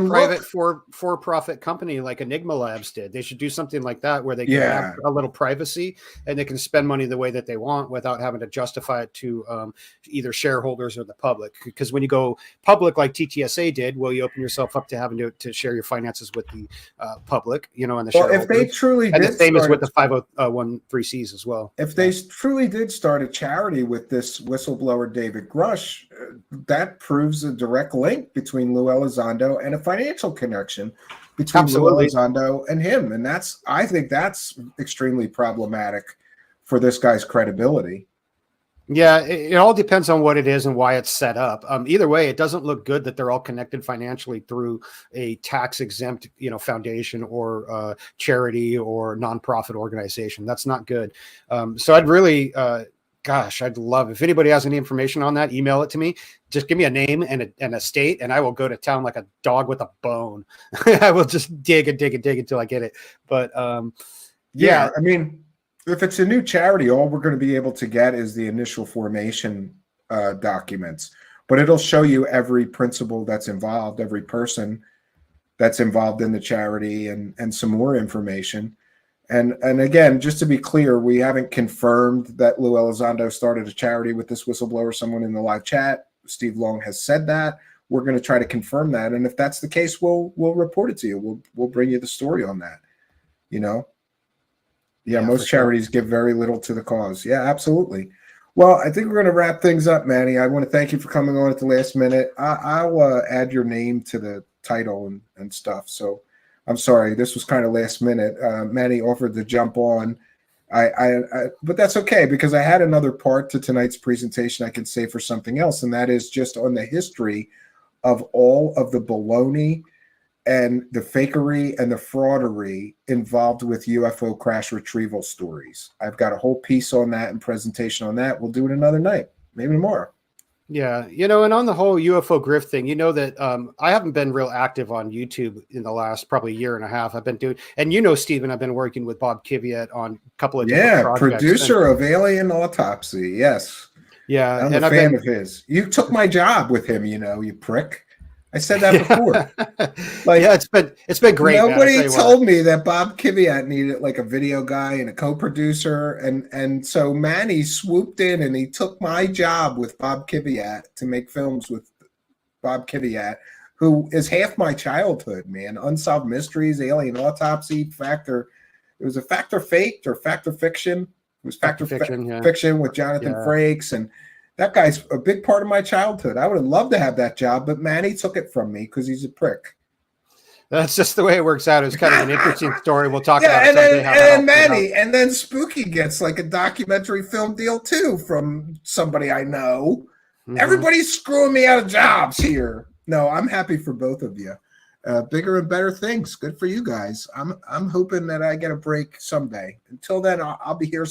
S16: private for-profit company like Enigma Labs did. They should do something like that where they can have a little privacy and they can spend money the way that they want without having to justify it to either shareholders or the public. Because when you go public like TTSA did, well, you open yourself up to having to share your finances with the public, and the shareholders.
S8: If they truly
S16: and
S8: did,
S16: the same as with the 501(c)(3)s as well.
S8: If they truly did start a charity with this whistleblower David Grusch, that proves a direct link between Lou Elizondo and a financial connection between Lou Elizondo and him. And I think that's extremely problematic for this guy's credibility.
S16: Yeah, it all depends on what it is and why it's set up. Either way, it doesn't look good that they're all connected financially through a tax exempt, foundation or charity or nonprofit organization. That's not good. So I'd really, gosh, I'd love if anybody has any information on that, email it to me. Just give me a name and a state, and I will go to town like a dog with a bone. I will just dig and dig and dig until I get it. But
S8: yeah, I mean, if it's a new charity, all we're going to be able to get is the initial formation documents, but it'll show you every principal that's involved, every person that's involved in the charity, and some more information. And again, just to be clear, we haven't confirmed that Lou Elizondo started a charity with this whistleblower. Someone in the live chat, Steve Long, has said that. We're going to try to confirm that, and if that's the case, we'll report it to you. We'll bring you the story on that. Yeah, most charities give very little to the cause. Yeah, absolutely. Well, I think we're going to wrap things up, Manny. I want to thank you for coming on at the last minute. I'll add your name to the title and stuff. So I'm sorry, this was kind of last minute. Manny offered to jump on. But that's okay, because I had another part to tonight's presentation I can say for something else, and that is just on the history of all of the baloney and the fakery and the fraudery involved with UFO crash retrieval stories. I've got a whole piece on that and presentation on that. We'll do it another night, maybe tomorrow.
S16: Yeah, and on the whole UFO grift thing, that I haven't been real active on YouTube in the last probably year and a half. I've been doing, and Stephen, I've been working with Bob Kiviat on a couple of different projects.
S8: Producer of Alien Autopsy. Yes.
S16: Yeah,
S8: I'm a fan of his. You took my job with him, you prick. I said that before.
S16: Yeah, it's been great.
S8: Nobody told me that Bob Kiviat needed like a video guy and a co-producer, and so Manny swooped in and he took my job with Bob Kiviat to make films with Bob Kiviat, who is half my childhood, man. Unsolved Mysteries, Alien Autopsy, Factor. It was a Factor Faked or Factor Fiction. It was Factor Fiction, Fiction with Jonathan Frakes, and that guy's a big part of my childhood. I would have loved to have that job, but Manny took it from me because he's a prick.
S16: That's just the way it works out. It's kind of an interesting story. We'll talk about
S8: it
S16: someday.
S8: And Manny, and then Spooky gets like a documentary film deal too from somebody I know. Mm-hmm. Everybody's screwing me out of jobs here. No, I'm happy for both of you. Bigger and better things. Good for you guys. I'm hoping that I get a break someday. Until then, I'll be here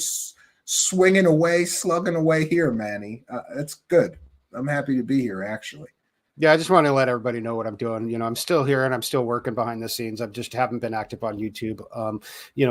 S8: swinging away, slugging away here, Manny. It's good. I'm happy to be here, actually.
S16: Yeah, I just want to let everybody know what I'm doing. I'm still here and I'm still working behind the scenes. I just haven't been active on YouTube.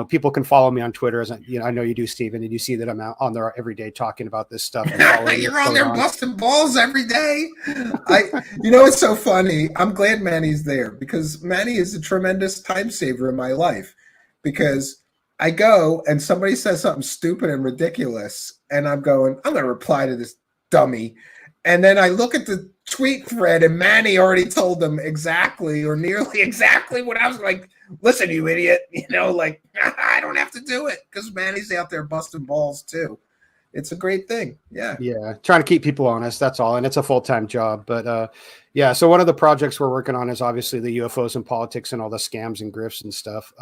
S16: People can follow me on Twitter. As I know you do, Stephen, and you see that I'm out on there every day talking about this stuff.
S8: You're on there busting balls every day. It's so funny. I'm glad Manny's there because Manny is a tremendous time saver in my life, because I go and somebody says something stupid and ridiculous, and I'm going to reply to this dummy. And then I look at the tweet thread, and Manny already told them exactly or nearly exactly what I was like. Listen, you idiot. I don't have to do it because Manny's out there busting balls too. It's a great thing. Yeah.
S16: Yeah. Trying to keep people honest. That's all. And it's a full-time job. But so one of the projects we're working on is obviously the UFOs and politics and all the scams and grifts and stuff.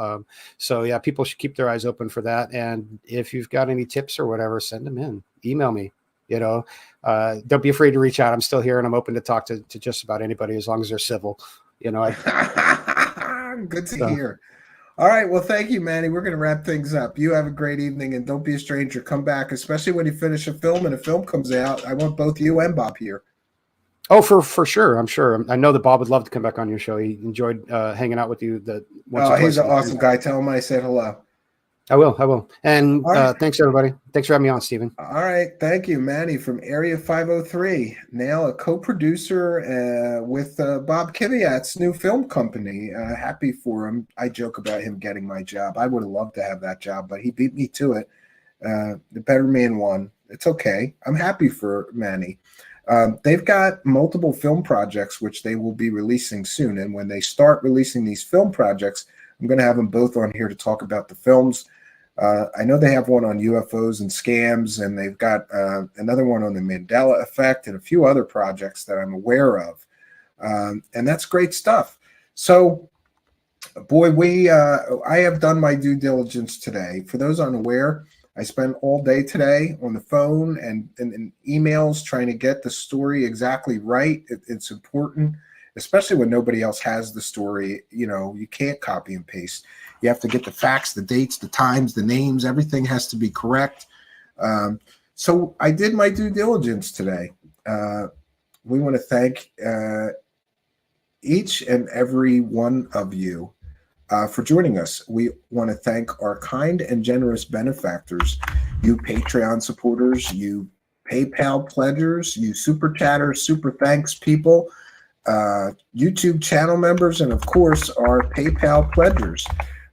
S16: People should keep their eyes open for that. And if you've got any tips or whatever, send them in. Email me. Don't be afraid to reach out. I'm still here and I'm open to talk to just about anybody as long as they're civil.
S8: Good to hear. All right. Well, thank you, Manny. We're going to wrap things up. You have a great evening, and don't be a stranger. Come back, especially when you finish a film and a film comes out. I want both you and Bob here.
S16: Oh, for sure. I'm sure. I know that Bob would love to come back on your show. He enjoyed hanging out with you.
S8: He's an awesome guy. Tell him I said hello.
S16: I will. And thanks, everybody. Thanks for having me on, Stephen.
S8: All right. Thank you, Manny from Area 503. Now a co-producer with Bob Kiviat's new film company. Happy for him. I joke about him getting my job. I would have loved to have that job, but he beat me to it. The better man won. It's okay. I'm happy for Manny. They've got multiple film projects, which they will be releasing soon. And when they start releasing these film projects, I'm going to have them both on here to talk about the films. I know they have one on UFOs and scams, and they've got another one on the Mandela effect and a few other projects that I'm aware of. And that's great stuff. So, boy, I have done my due diligence today. For those unaware, I spent all day today on the phone and emails trying to get the story exactly right. It's important, especially when nobody else has the story. You can't copy and paste. You have to get the facts, the dates, the times, the names. Everything has to be correct. So I did my due diligence today. We want to thank each and every one of you for joining us. We want to thank our kind and generous benefactors, you Patreon supporters, you PayPal pledgers, you super chatters, super thanks people, YouTube channel members, and of course our PayPal pledgers.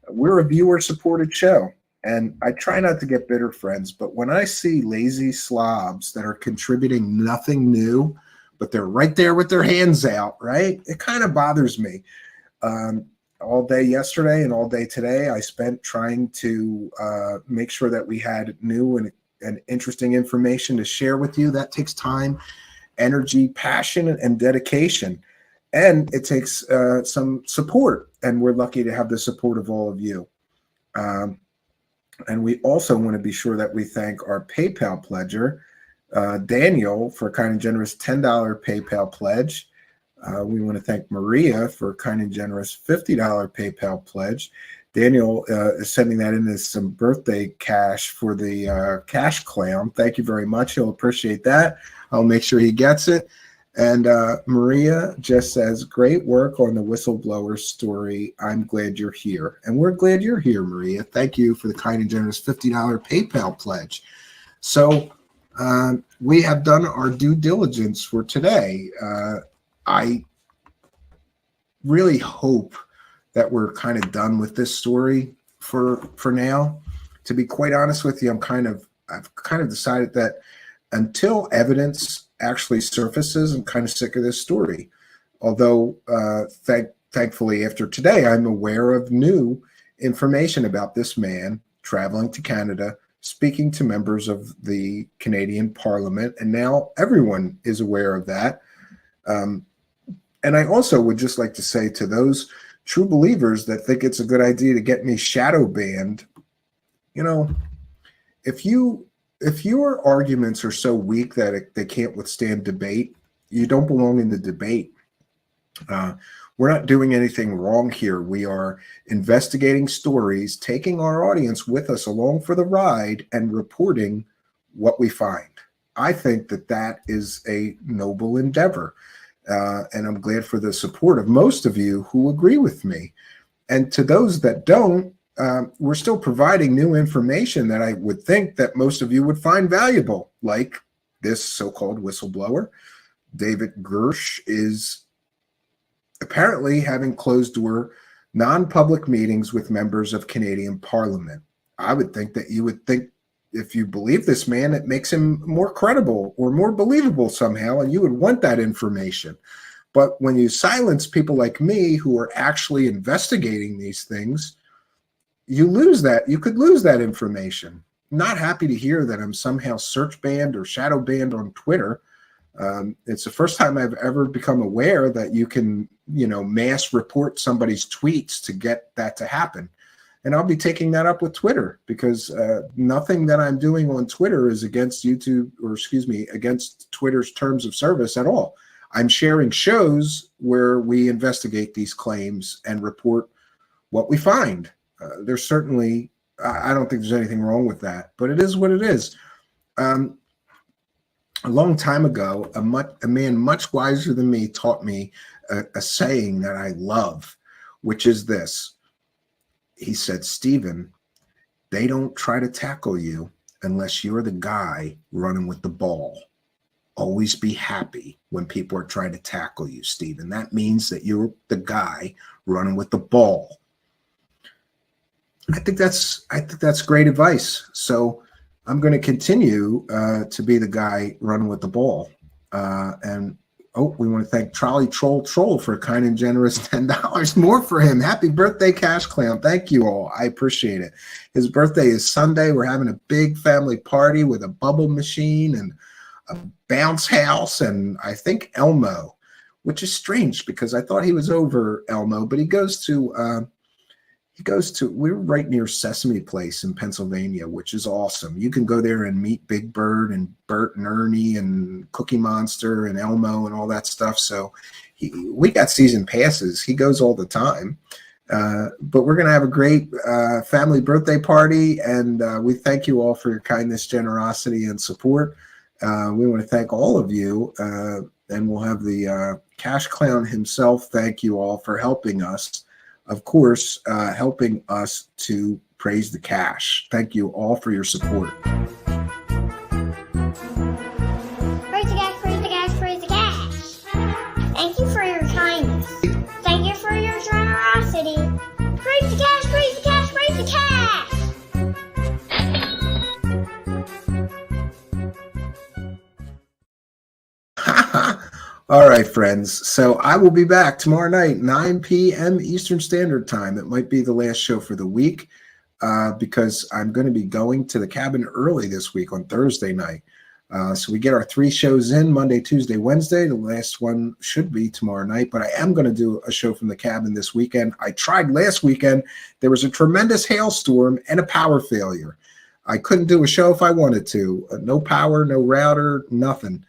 S8: We're a viewer supported show, and I try not to get bitter, friends, but when I see lazy slobs that are contributing nothing new, but they're right there with their hands out, right? It kind of bothers me. All day yesterday and all day today, I spent trying to make sure that we had new and interesting information to share with you. That takes time, energy, passion, and dedication. And it takes some support. And we're lucky to have the support of all of you. And we also want to be sure that we thank our PayPal pledger, Daniel, for a kind and generous $10 PayPal pledge. We want to thank Maria for a kind and generous $50 PayPal pledge. Daniel is sending that in as some birthday cash for the cash clown. Thank you very much. He'll appreciate that. I'll make sure he gets it. And Maria just says, great work on the whistleblower story. I'm glad you're here. And we're glad you're here, Maria. Thank you for the kind and generous $50 PayPal pledge. So we have done our due diligence for today. I really hope that we're kind of done with this story for now. To be quite honest with you, I've kind of decided that until evidence actually surfaces, I'm kind of sick of this story. Although, thankfully, after today, I'm aware of new information about this man traveling to Canada, speaking to members of the Canadian Parliament, and now everyone is aware of that. And I also would just like to say to those true believers that think it's a good idea to get me shadow banned, if your arguments are so weak that they can't withstand debate, you don't belong in the debate. We're not doing anything wrong here. We are investigating stories, taking our audience with us along for the ride, and reporting what we find. I think that is a noble endeavor. And I'm glad for the support of most of you who agree with me. And to those that don't, we're still providing new information that I would think that most of you would find valuable, like this so-called whistleblower. David Grusch is apparently having closed-door, non-public meetings with members of Canadian Parliament. I would think that you would think, if you believe this man, it makes him more credible or more believable somehow, and you would want that information. But when you silence people like me who are actually investigating these things, you lose that. You could lose that information. Not happy to hear that I'm somehow search banned or shadow banned on Twitter. It's the first time I've ever become aware that you can, mass report somebody's tweets to get that to happen. And I'll be taking that up with Twitter because nothing that I'm doing on Twitter is against against Twitter's terms of service at all. I'm sharing shows where we investigate these claims and report what we find. There's certainly, I don't think there's anything wrong with that, but it is what it is. A long time ago, a man much wiser than me taught me a saying that I love, which is this. He said, Stephen, they don't try to tackle you unless you're the guy running with the ball. Always be happy when people are trying to tackle you, Stephen. That means that you're the guy running with the ball. I think that's great advice. So I'm going to continue to be the guy running with the ball. We want to thank Trolley Troll for a kind and generous $10 more for him. Happy birthday, Cash Clown. Thank you all. I appreciate it. His birthday is Sunday. We're having a big family party with a bubble machine and a bounce house and I think Elmo, which is strange because I thought he was over Elmo, but he goes to we're right near Sesame Place in Pennsylvania, which is awesome. You can go there and meet Big Bird and Bert and Ernie and Cookie Monster and Elmo and all that stuff. So we got season passes. He goes all the time. But we're going to have a great family birthday party, and we thank you all for your kindness, generosity, and support. We want to thank all of you, and we'll have the Cash Clown himself thank you all for helping us, of course, helping us to praise the cash. Thank you all for your support.
S17: Praise the cash, praise the cash, praise the cash. Thank you for your kindness. Thank you for your generosity. Praise the cash, praise the cash, praise the cash.
S8: All right, friends. So I will be back tomorrow night, 9 p.m. Eastern Standard Time. It might be the last show for the week because I'm going to be going to the cabin early this week on Thursday night. So we get our 3 shows in Monday, Tuesday, Wednesday. The last one should be tomorrow night, but I am going to do a show from the cabin this weekend. I tried last weekend. There was a tremendous hailstorm and a power failure. I couldn't do a show if I wanted to. No power, no router, nothing.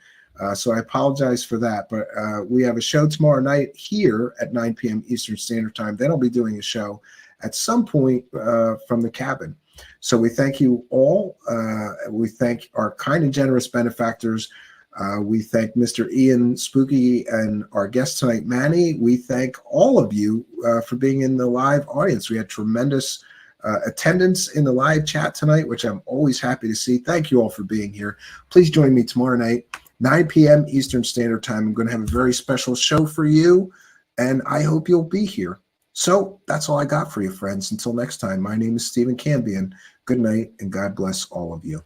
S8: So I apologize for that, but we have a show tomorrow night here at 9 p.m. Eastern Standard Time. Then I'll be doing a show at some point from the cabin. So we thank you all. We thank our kind and generous benefactors. We thank Mr. Ian Spooky and our guest tonight, Manny. We thank all of you for being in the live audience. We had tremendous attendance in the live chat tonight, which I'm always happy to see. Thank you all for being here. Please join me tomorrow night, 9 p.m. Eastern Standard Time. I'm going to have a very special show for you, and I hope you'll be here. So that's all I got for you, friends. Until next time, my name is Stephen Cambion. Good night, and God bless all of you.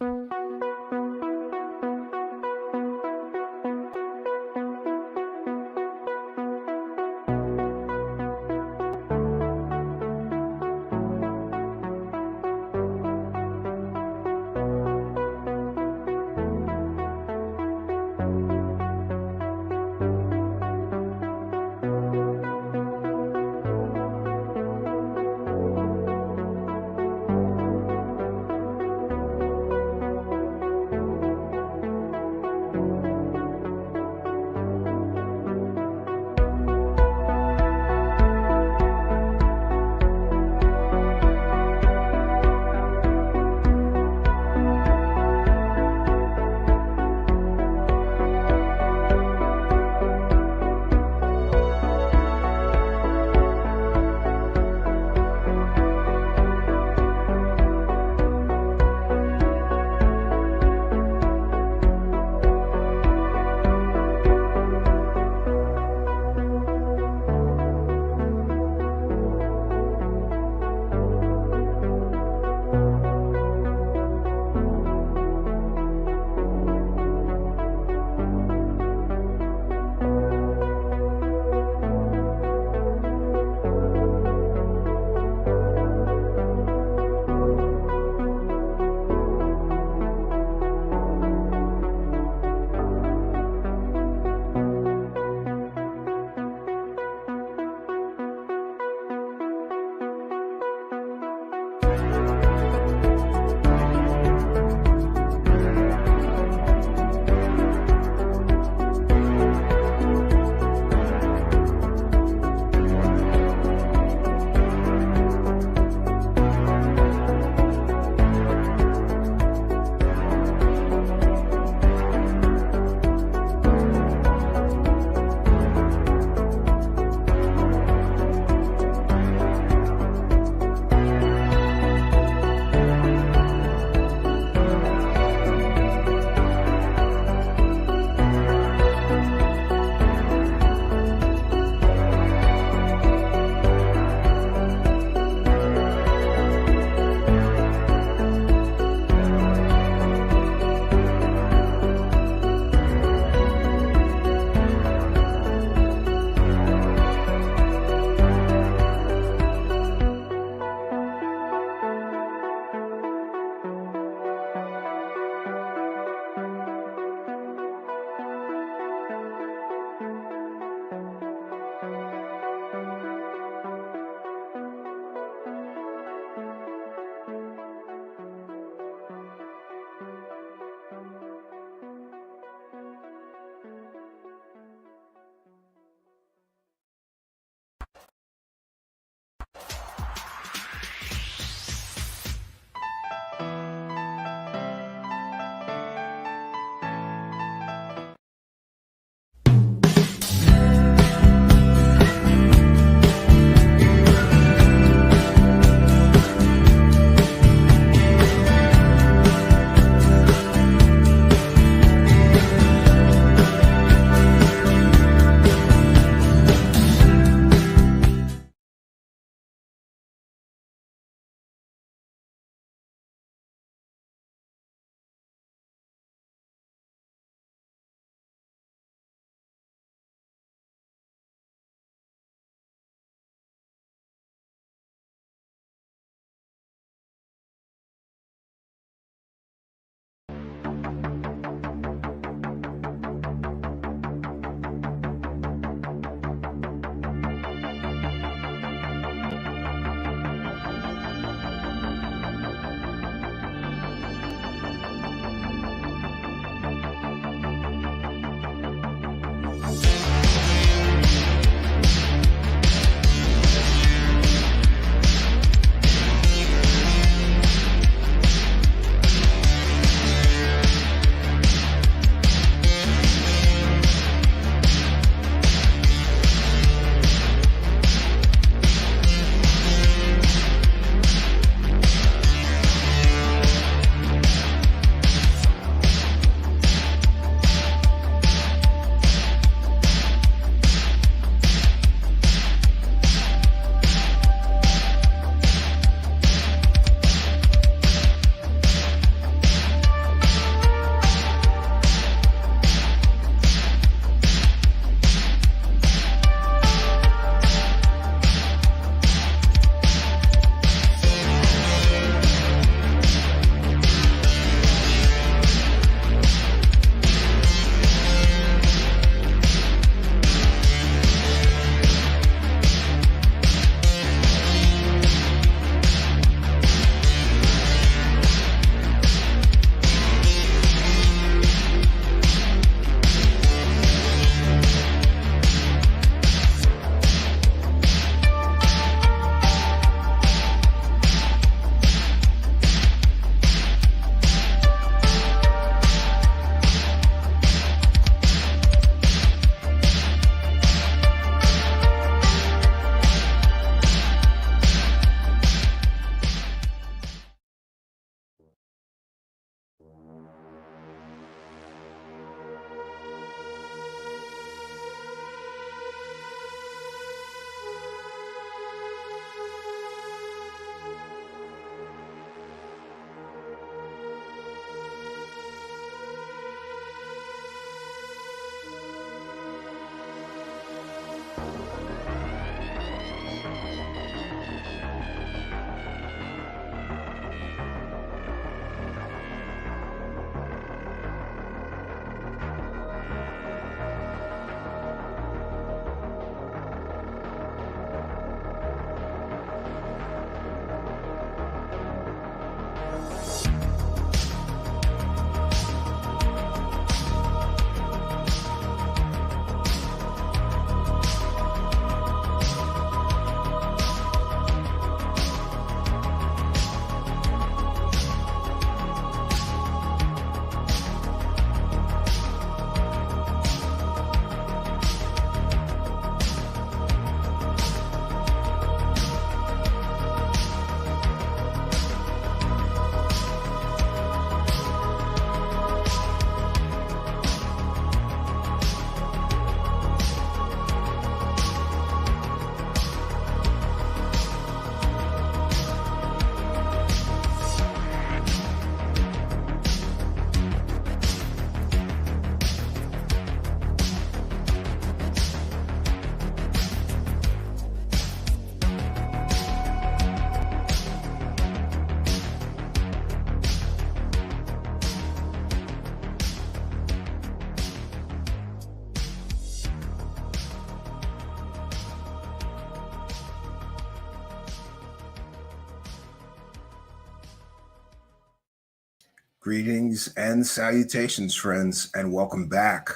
S8: Greetings and salutations, friends, and welcome back.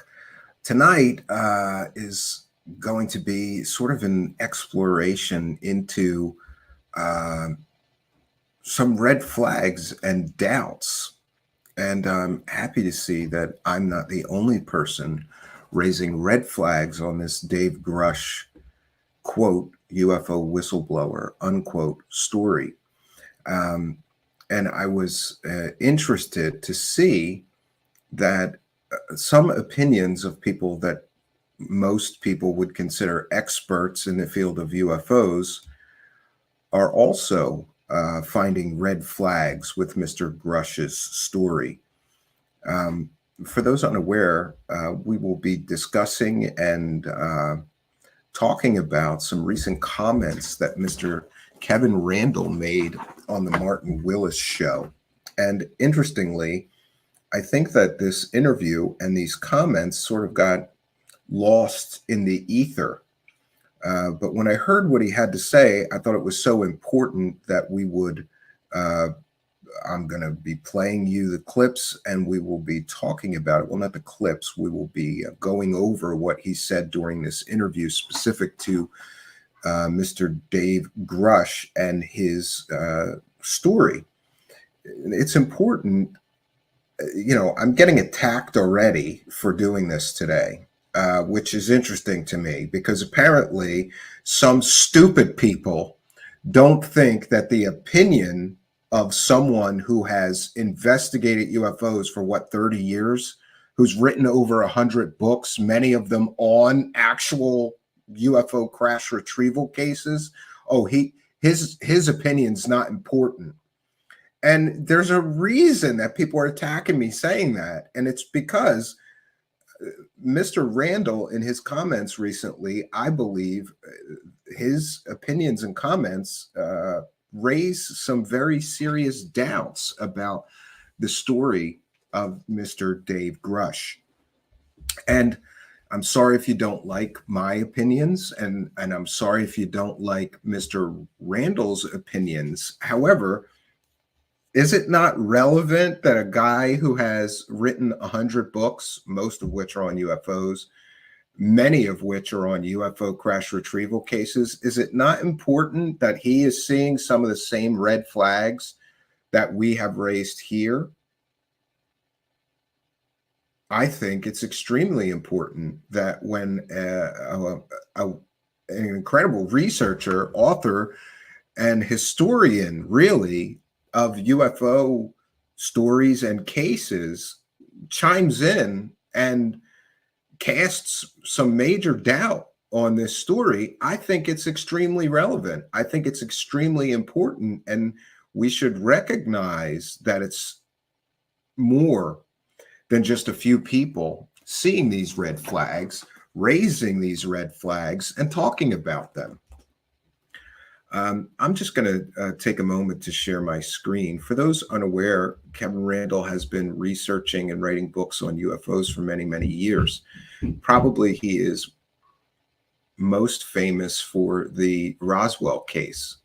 S8: Tonight is going to be sort of an exploration into some red flags and doubts. And I'm happy to see that I'm not the only person raising red flags on this Dave Grusch, quote, UFO whistleblower, unquote, story. And I was interested to see that some opinions of people that most people would consider experts in the field of UFOs are also finding red flags with Mr. Grusch's story. For those unaware, we will be discussing and talking about some recent comments that Mr. Kevin Randle made on the Martin Willis show. And interestingly, I think that this interview and these comments sort of got lost in the ether. But when I heard what he had to say, I thought it was so important that we would, I'm going to be playing you the clips and we will be talking about it. Well, not the clips. We will be going over what he said during this interview specific to Mr. Dave Grusch and his story. It's important. You know, I'm getting attacked already for doing this today, which is interesting to me because apparently some stupid people don't think that the opinion of someone who has investigated UFOs for 30 years, who's written over 100 books, many of them on actual UFO crash retrieval cases. Oh, his opinion's not important. And there's a reason that people are attacking me saying that. And it's because Mr. Randle, in his comments recently, I believe his opinions and comments raise some very serious doubts about the story of Mr. Dave Grusch. And I'm sorry if you don't like my opinions, and I'm sorry if you don't like Mr. Randle's opinions. However, is it not relevant that a guy who has written 100 books, most of which are on UFOs, many of which are on UFO crash retrieval cases, is it not important that he is seeing some of the same red flags that we have raised here? I think it's extremely important that when an incredible researcher, author, and historian, really, of UFO stories and cases chimes in and casts some major doubt on this story, I think it's extremely relevant. I think it's extremely important, and we should recognize that it's more than just a few people seeing these red flags, raising these red flags, and talking about them. I'm just going to take a moment to share my screen. For those unaware, Kevin Randle has been researching and writing books on UFOs for many, many years. Probably he is most famous for the Roswell case.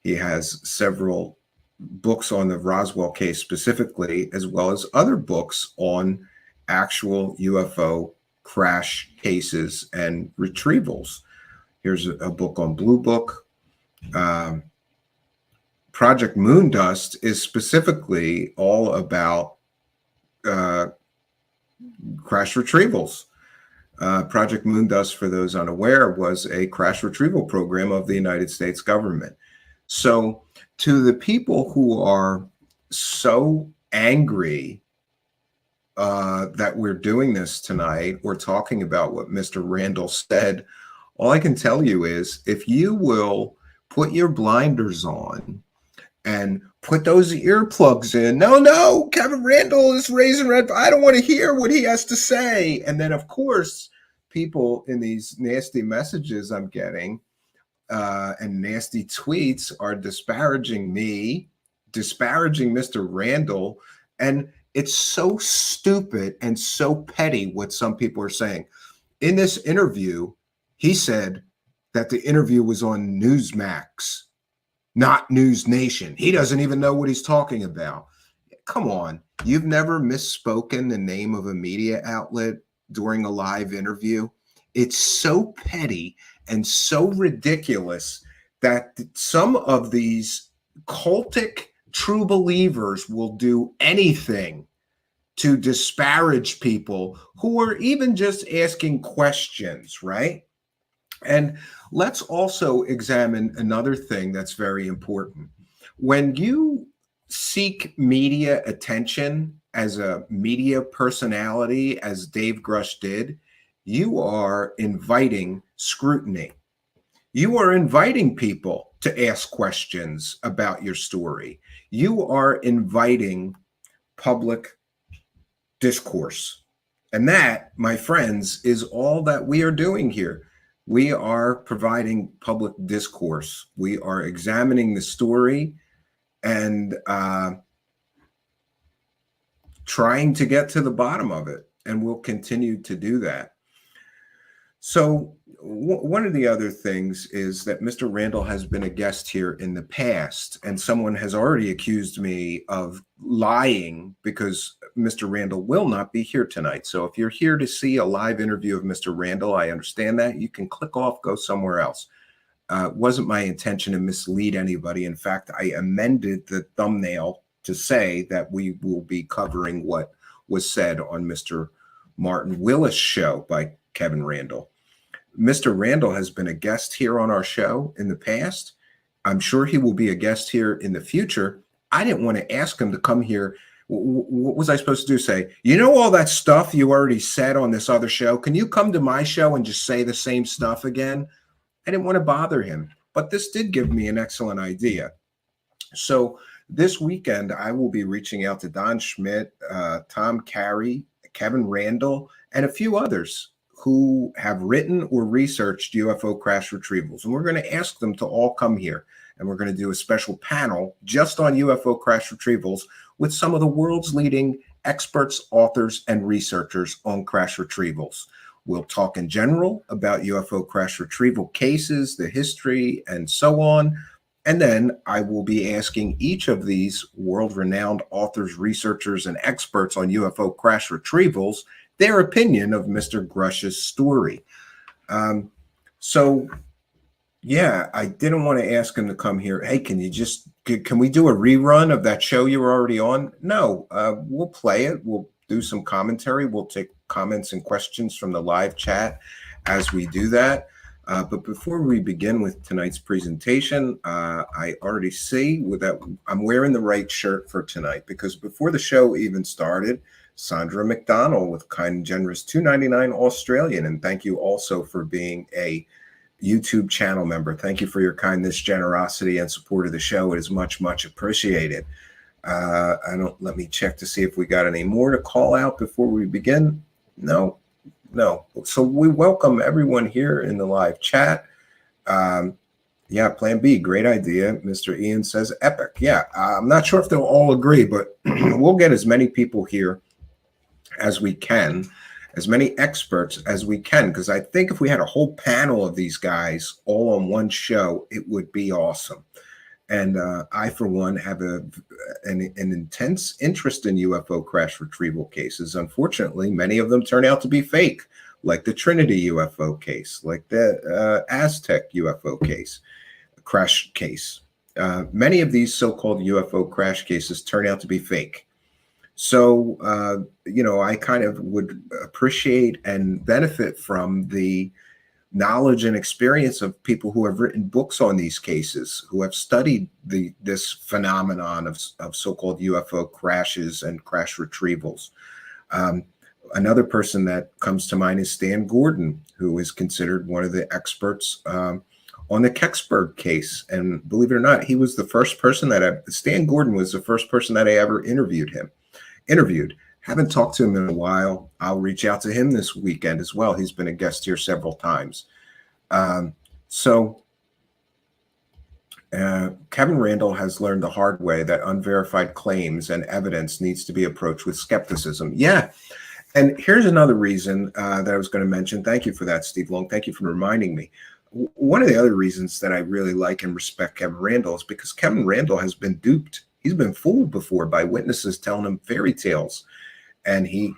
S8: He has several books on the Roswell case specifically, as well as other books on actual UFO crash cases and retrievals. Here's a book on Blue Book. Project Moondust is specifically all about crash retrievals. Project Moondust, for those unaware, was a crash retrieval program of the United States government. So to the people who are so angry that we're doing this tonight, we're talking about what Mr. Randle said, all I can tell you is if you will put your blinders on and put those earplugs in, no, Kevin Randle is raising red. I don't want to hear what he has to say. And then, of course, people in these nasty messages I'm getting and nasty tweets are disparaging me, disparaging Mr. Randle. And it's so stupid and so petty what some people are saying. In this interview, he said that the interview was on Newsmax, not News Nation. He doesn't even know what he's talking about. come on. You've never misspoken the name of a media outlet during a live interview? It's so petty and so ridiculous that some of these cultic true believers will do anything to disparage people who are even just asking questions, right? And let's also examine another thing that's very important. When you seek media attention as a media personality, as Dave Grusch did, you are inviting scrutiny. You are inviting people to ask questions about your story. You are inviting public discourse. And that, my friends, is all that we are doing here. We are providing public discourse. We are examining the story and trying to get to the bottom of it. And we'll continue to do that. So one of the other things is that Mr. Randall has been a guest here in the past, and someone has already accused me of lying because Mr. Randall will not be here tonight. So if you're here to see a live interview of Mr. Randall, I understand that. You can click off, go somewhere else. It wasn't my intention to mislead anybody. In fact, I amended the thumbnail to say that we will be covering what was said on Mr. Martin Willis' show by Kevin Randall. Mr. Randall has been a guest here on our show in the past. I'm sure he will be a guest here in the future. I didn't want to ask him to come here. What was I supposed to do? Say, you know, all that stuff you already said on this other show, can you come to my show and just say the same stuff again? I didn't want to bother him, but this did give me an excellent idea. So this weekend, I will be reaching out to Don Schmidt, Tom Carey, Kevin Randall, and a few others who have written or researched UFO crash retrievals. And we're going to ask them to all come here. And we're going to do a special panel just on UFO crash retrievals with some of the world's leading experts, authors, and researchers on crash retrievals. We'll talk in general about UFO crash retrieval cases, the history, and so on. And then I will be asking each of these world-renowned authors, researchers, and experts on UFO crash retrievals their opinion of Mr. Grusch's story. So, yeah, I didn't want to ask him to come here. Hey, can we do a rerun of that show you were already on? No, we'll play it. We'll do some commentary. We'll take comments and questions from the live chat as we do that. But before we begin with tonight's presentation, I already see that I'm wearing the right shirt for tonight, because before the show even started, Sandra McDonald with kind and generous $2.99 Australian. And thank you also for being a YouTube channel member. Thank you for your kindness, generosity, and support of the show. It is much, much appreciated. Let me check to see if we got any more to call out before we begin. No. So we welcome everyone here in the live chat. Yeah, Plan B, great idea. Mr. Ian says epic. Yeah, I'm not sure if they'll all agree, but we'll get as many people here as we can, as many experts as we can, because I think if we had a whole panel of these guys all on one show, it would be awesome. And I, for one, have an intense interest in UFO crash retrieval cases. Unfortunately, many of them turn out to be fake, like the Trinity UFO case, like the Aztec UFO crash case. Many of these so-called UFO crash cases turn out to be fake. So, I kind of would appreciate and benefit from the knowledge and experience of people who have written books on these cases, who have studied this phenomenon of so-called UFO crashes and crash retrievals. Another person that comes to mind is Stan Gordon, who is considered one of the experts on the Kecksburg case. And believe it or not, he was the first person Stan Gordon was the first person that I ever interviewed. Haven't talked to him in a while. I'll reach out to him this weekend as well. He's been a guest here several times. Kevin Randall has learned the hard way that unverified claims and evidence needs to be approached with skepticism. Yeah. And here's another reason that I was going to mention. Thank you for that, Steve Long. Thank you for reminding me. One of the other reasons that I really like and respect Kevin Randall is because Kevin Randall has been duped He's been fooled before by witnesses telling him fairy tales. And he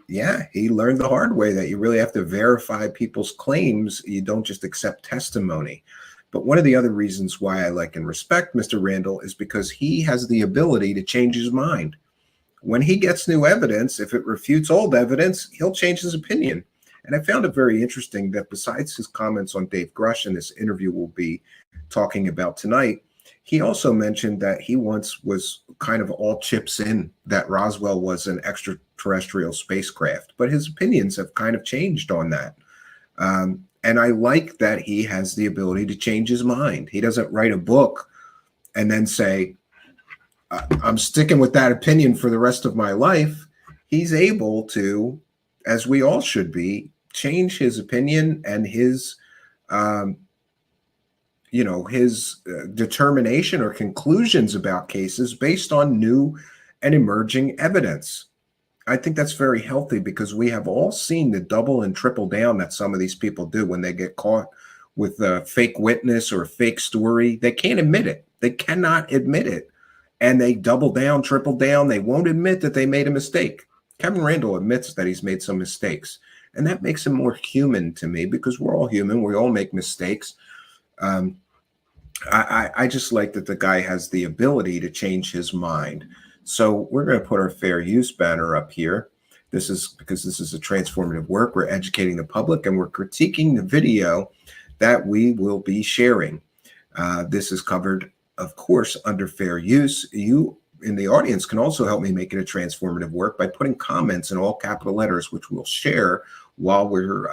S8: learned the hard way that you really have to verify people's claims. You don't just accept testimony. But one of the other reasons why I like and respect Mr. Randall is because he has the ability to change his mind. When he gets new evidence, if it refutes old evidence, he'll change his opinion. And I found it very interesting that besides his comments on Dave Grusch in this interview we'll be talking about tonight, he also mentioned that he once was kind of all chips in that Roswell was an extraterrestrial spacecraft, but his opinions have kind of changed on that. And I like that he has the ability to change his mind. He doesn't write a book and then say, I'm sticking with that opinion for the rest of my life. He's able to, as we all should be, change his opinion and his determination or conclusions about cases based on new and emerging evidence. I think that's very healthy because we have all seen the double and triple down that some of these people do when they get caught with a fake witness or a fake story. They can't admit it. They cannot admit it. And they double down, triple down. They won't admit that they made a mistake. Kevin Randall admits that he's made some mistakes. And that makes him more human to me because we're all human. We all make mistakes. I just like that the guy has the ability to change his mind. So we're going to put our fair use banner up here. This is because this is a transformative work. We're educating the public and we're critiquing the video that we will be sharing. This is covered, of course, under fair use. You in the audience can also help me make it a transformative work by putting comments in all capital letters, which we'll share while we're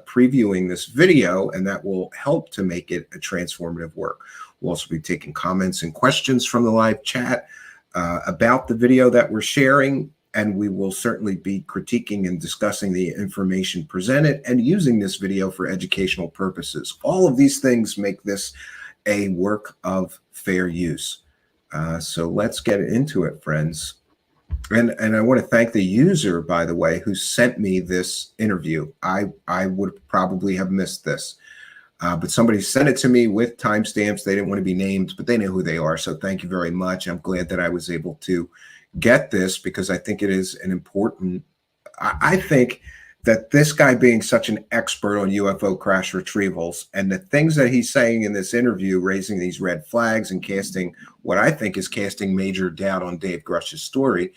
S8: previewing this video, and that will help to make it a transformative work. We'll also be taking comments and questions from the live chat about the video that we're sharing, and we will certainly be critiquing and discussing the information presented and using this video for educational purposes. All of these things make this a work of fair use. So let's get into it, friends. And I want to thank the user, by the way, who sent me this interview. I would probably have missed this, but somebody sent it to me with timestamps. They didn't want to be named, but they know who they are. So thank you very much. I'm glad that I was able to get this because I think it is an important, I think that this guy being such an expert on UFO crash retrievals and the things that he's saying in this interview, raising these red flags and casting what I think is casting major doubt on Dave Grusch's story.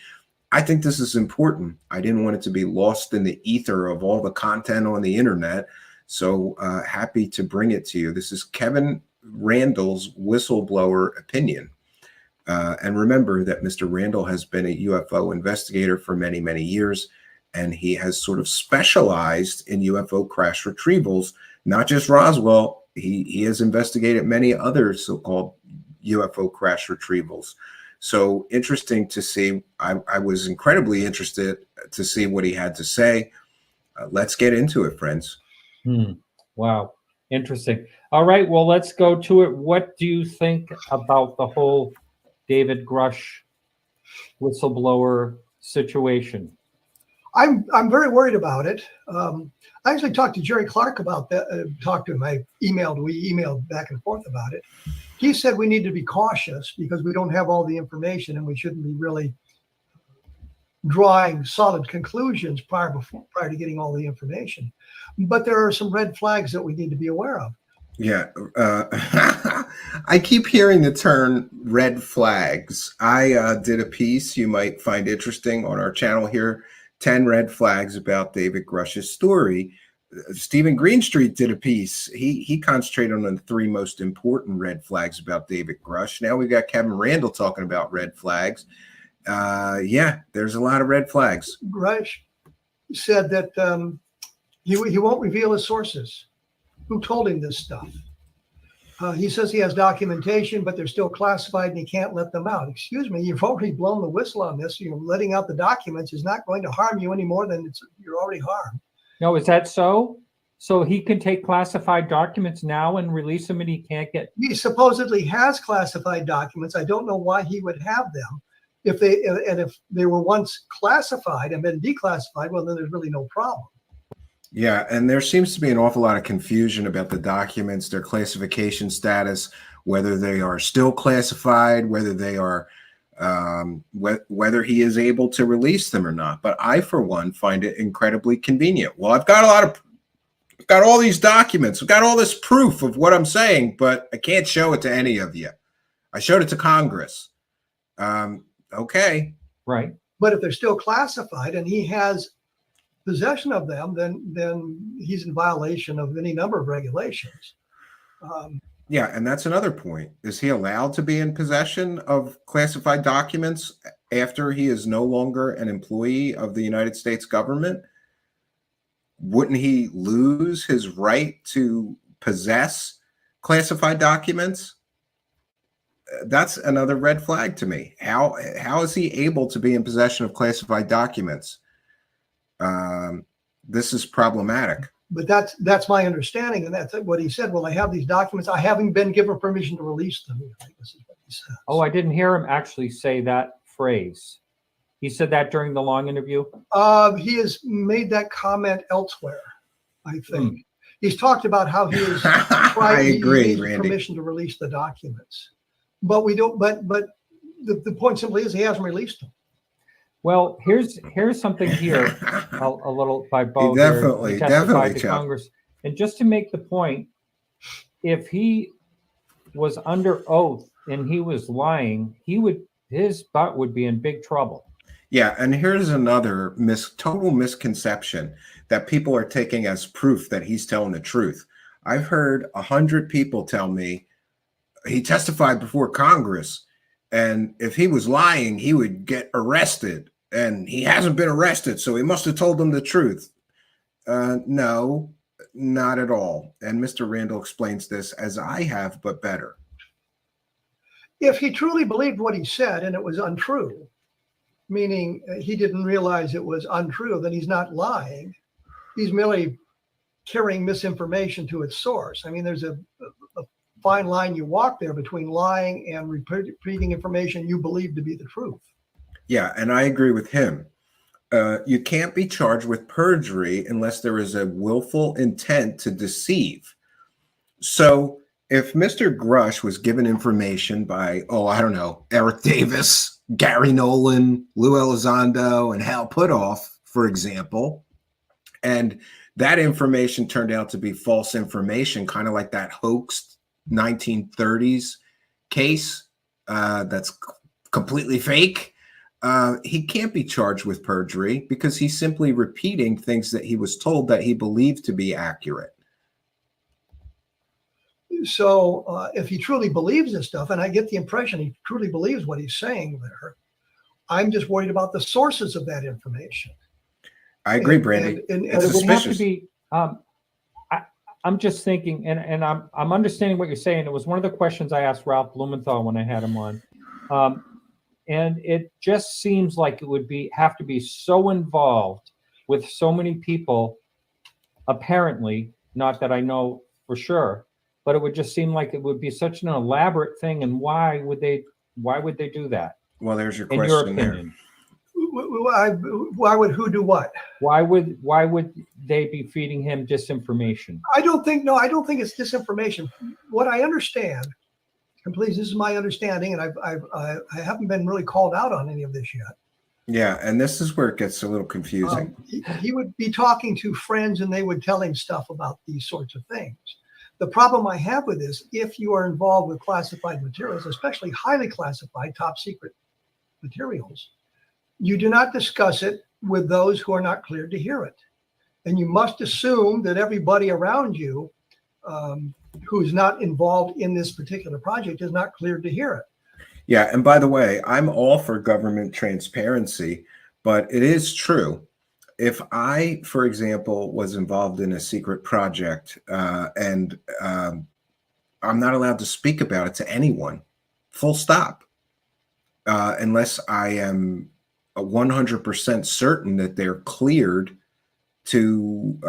S8: I think this is important. I didn't want it to be lost in the ether of all the content on the internet. So happy to bring it to you. This is Kevin Randall's whistleblower opinion. And remember that Mr. Randall has been a UFO investigator for many, many years. And he has sort of specialized in UFO crash retrievals, not just Roswell. He has investigated many other so-called UFO crash retrievals. So interesting to see. I was incredibly interested to see what he had to say. Let's get into it, friends.
S18: Wow. Interesting. All right. Well, let's go to it. What do you think about the whole David Grusch whistleblower situation?
S19: I'm very worried about it. I actually talked to Jerry Clark about that. Talked to him. We emailed back and forth about it. He said we need to be cautious because we don't have all the information and we shouldn't be really drawing solid conclusions prior to getting all the information. But there are some red flags that we need to be aware of.
S8: Yeah, I keep hearing the term red flags. I did a piece you might find interesting on our channel here, 10 red flags about David Grusch's story. Stephen Greenstreet did a piece. He concentrated on the 3 most important red flags about David Grusch. Now we've got Kevin Randall talking about red flags. Yeah, there's a lot of red flags.
S19: Grusch said that he won't reveal his sources. Who told him this stuff? He says he has documentation, but they're still classified and he can't let them out. Excuse me, you've already blown the whistle on this. Letting out the documents is not going to harm you any more than you're already harmed.
S18: No, is that so? So he can take classified documents now and release them and he can't get...
S19: He supposedly has classified documents. I don't know why he would have them. If they were once classified and been declassified, well, then there's really no problem.
S8: Yeah, and there seems to be an awful lot of confusion about the documents, their classification status, whether they are still classified, whether they are whether he is able to release them or not. But I, for one, find it incredibly convenient. Well, I've got all these documents. I've got all this proof of what I'm saying, but I can't show it to any of you. I showed it to Congress. Okay.
S18: Right.
S19: But if they're still classified and he has possession of them, then he's in violation of any number of regulations.
S8: Yeah, and that's another point. Is he allowed to be in possession of classified documents after he is no longer an employee of the United States government? Wouldn't he lose his right to possess classified documents? That's another red flag to me. How is he able to be in possession of classified documents? This is problematic.
S19: But that's my understanding, and that's what he said. Well, I have these documents. I haven't been given permission to release them. I think this is what he said.
S18: Oh, I didn't hear him actually say that phrase. He said that during the long interview?
S19: He has made that comment elsewhere, I think. He's talked about how he is
S8: I agree,
S19: Randy. Permission to release the documents. But we don't, but the point simply is he hasn't released them.
S18: Well, here's something here, a little by Bo.
S8: He definitely
S18: testified to Congress. And just to make the point, if he was under oath and he was lying, his butt would be in big trouble.
S8: Yeah, and here's another total misconception that people are taking as proof that he's telling the truth. I've heard 100 people tell me he testified before Congress, and if he was lying, he would get arrested. And he hasn't been arrested, so he must have told them the truth. No, not at all. And Mr. Randall explains this as I have, but better.
S19: If he truly believed what he said and it was untrue, meaning he didn't realize it was untrue, then he's not lying. He's merely carrying misinformation to its source. I mean, there's a fine line you walk there between lying and repeating information you believe to be the truth.
S8: Yeah, and I agree with him. You can't be charged with perjury unless there is a willful intent to deceive. So if Mr. Grusch was given information by, I don't know, Eric Davis, Gary Nolan, Lou Elizondo, and Hal Puthoff, for example, and that information turned out to be false information, kind of like that hoaxed 1930s case that's completely fake, he can't be charged with perjury because he's simply repeating things that he was told that he believed to be accurate.
S19: So if he truly believes this stuff, and I get the impression he truly believes what he's saying there, I'm just worried about the sources of that information.
S8: I agree, Brandy.
S19: And
S18: it would have to be. I'm just thinking, and I'm understanding what you're saying. It was one of the questions I asked Ralph Blumenthal when I had him on. And it just seems like it would have to be so involved with so many people, apparently, not that I know for sure, but it would just seem like it would be such an elaborate thing. And why would they do that?
S8: Well, there's your
S18: in
S8: question.
S18: Your opinion.
S19: Why would who do what?
S18: Why would they be feeding him disinformation?
S19: I don't think it's disinformation. What I understand, and please, this is my understanding, and I haven't been really called out on any of this yet.
S8: Yeah, and this is where it gets a little confusing.
S19: He would be talking to friends, and they would tell him stuff about these sorts of things. The problem I have with this, if you are involved with classified materials, especially highly classified, top secret materials, you do not discuss it with those who are not cleared to hear it. And you must assume that everybody around you who's not involved in this particular project is not cleared to hear it.
S8: Yeah, and by the way, I'm all for government transparency, but it is true. If I, for example, was involved in a secret project and I'm not allowed to speak about it to anyone, full stop, unless I am 100% certain that they're cleared to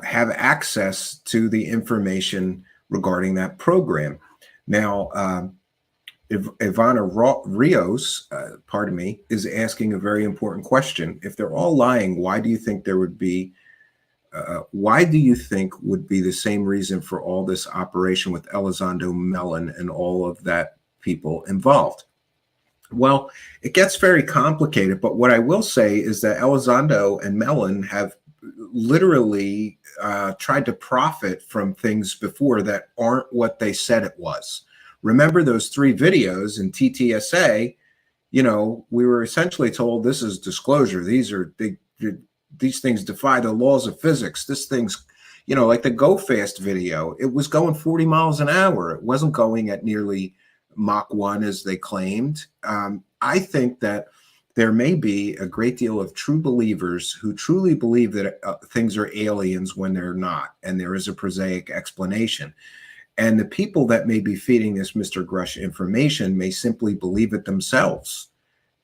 S8: have access to the information regarding that program. Now, Ivana Rios, is asking a very important question. If they're all lying, why do you think there would be, why do you think would be the same reason for all this operation with Elizondo, Mellon, and all of that people involved? Well, it gets very complicated, but what I will say is that Elizondo and Mellon have literally tried to profit from things before that aren't what they said it was. Remember those 3 videos in TTSA? You know, we were essentially told this is disclosure. These things defy the laws of physics. This thing's, you know, like the Go Fast video, it was going 40 miles an hour. It wasn't going at nearly Mach 1 as they claimed. I think that there may be a great deal of true believers who truly believe that things are aliens when they're not, and there is a prosaic explanation. And the people that may be feeding this Mr. Grusch information may simply believe it themselves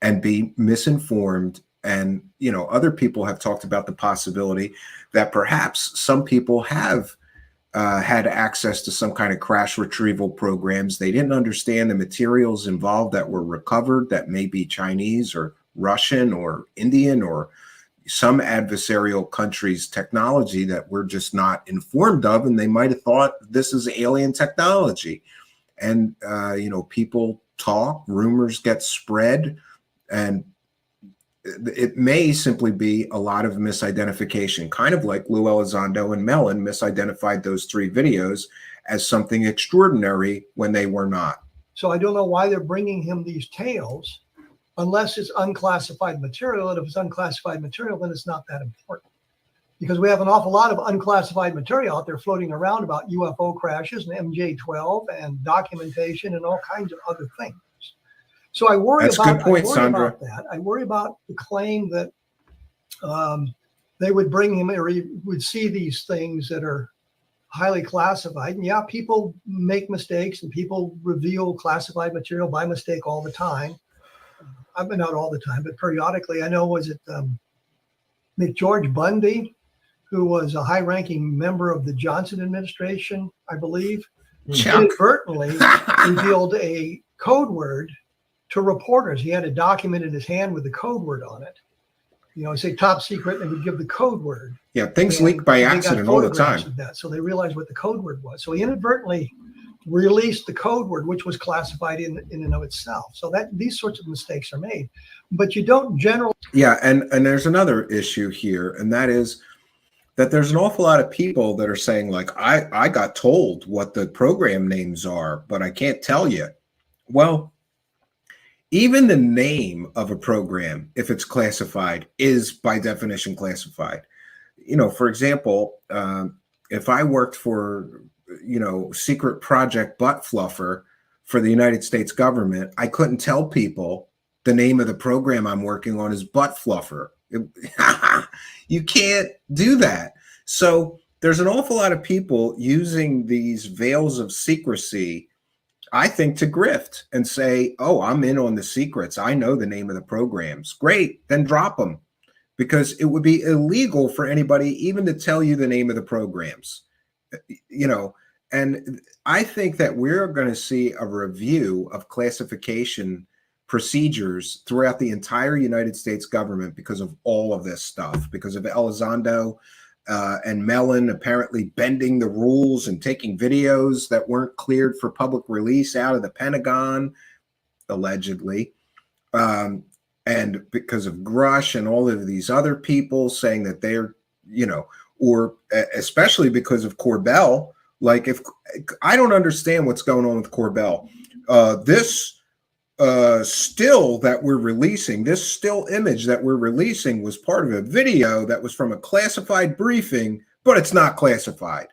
S8: and be misinformed. And, you know, other people have talked about the possibility that perhaps some people have had access to some kind of crash retrieval programs. They didn't understand the materials involved that were recovered that may be Chinese or Russian or Indian or some adversarial country's technology that we're just not informed of. And they might have thought this is alien technology. And, you know, people talk, rumors get spread, and it may simply be a lot of misidentification, kind of like Lou Elizondo and Mellon misidentified those 3 videos as something extraordinary when they were not.
S19: So I don't know why they're bringing him these tales unless it's unclassified material. And if it's unclassified material, then it's not that important, because we have an awful lot of unclassified material out there floating around about UFO crashes and MJ-12 and documentation and all kinds of other things. So I worry about that. I worry about the claim that they would bring him, or he would see these things that are highly classified. And yeah, people make mistakes and people reveal classified material by mistake all the time. I mean, not all the time, but periodically. I know, was it McGeorge Bundy, who was a high-ranking member of the Johnson administration, I believe, inadvertently revealed a code word to reporters. He had a document in his hand with the code word on it. You know, say top secret, and would give the code word.
S8: Yeah, things leak by accident all the time.
S19: Of that, so they realized what the code word was. So he inadvertently released the code word, which was classified in and of itself. So that these sorts of mistakes are made, but you don't generally.
S8: Yeah, and there's another issue here, and that is that there's an awful lot of people that are saying, like, I got told what the program names are, but I can't tell you. Well, even the name of a program, if it's classified, is by definition classified. You know, for example, if I worked for, you know, secret project butt fluffer for the United States government, I couldn't tell people the name of the program I'm working on is butt fluffer. You can't do that. So there's an awful lot of people using these veils of secrecy, I think, to grift and say, oh, I'm in on the secrets. I know the name of the programs. Great, then drop them, because it would be illegal for anybody even to tell you the name of the programs. You know, and I think that we're going to see a review of classification procedures throughout the entire United States government because of all of this stuff, because of Elizondo and Mellon apparently bending the rules and taking videos that weren't cleared for public release out of the Pentagon, allegedly. And because of Grusch and all of these other people saying that they're, you know, or especially because of Corbell. Like, if I don't understand what's going on with Corbell, this still that we're releasing, this still image that we're releasing was part of a video that was from a classified briefing, but it's not classified.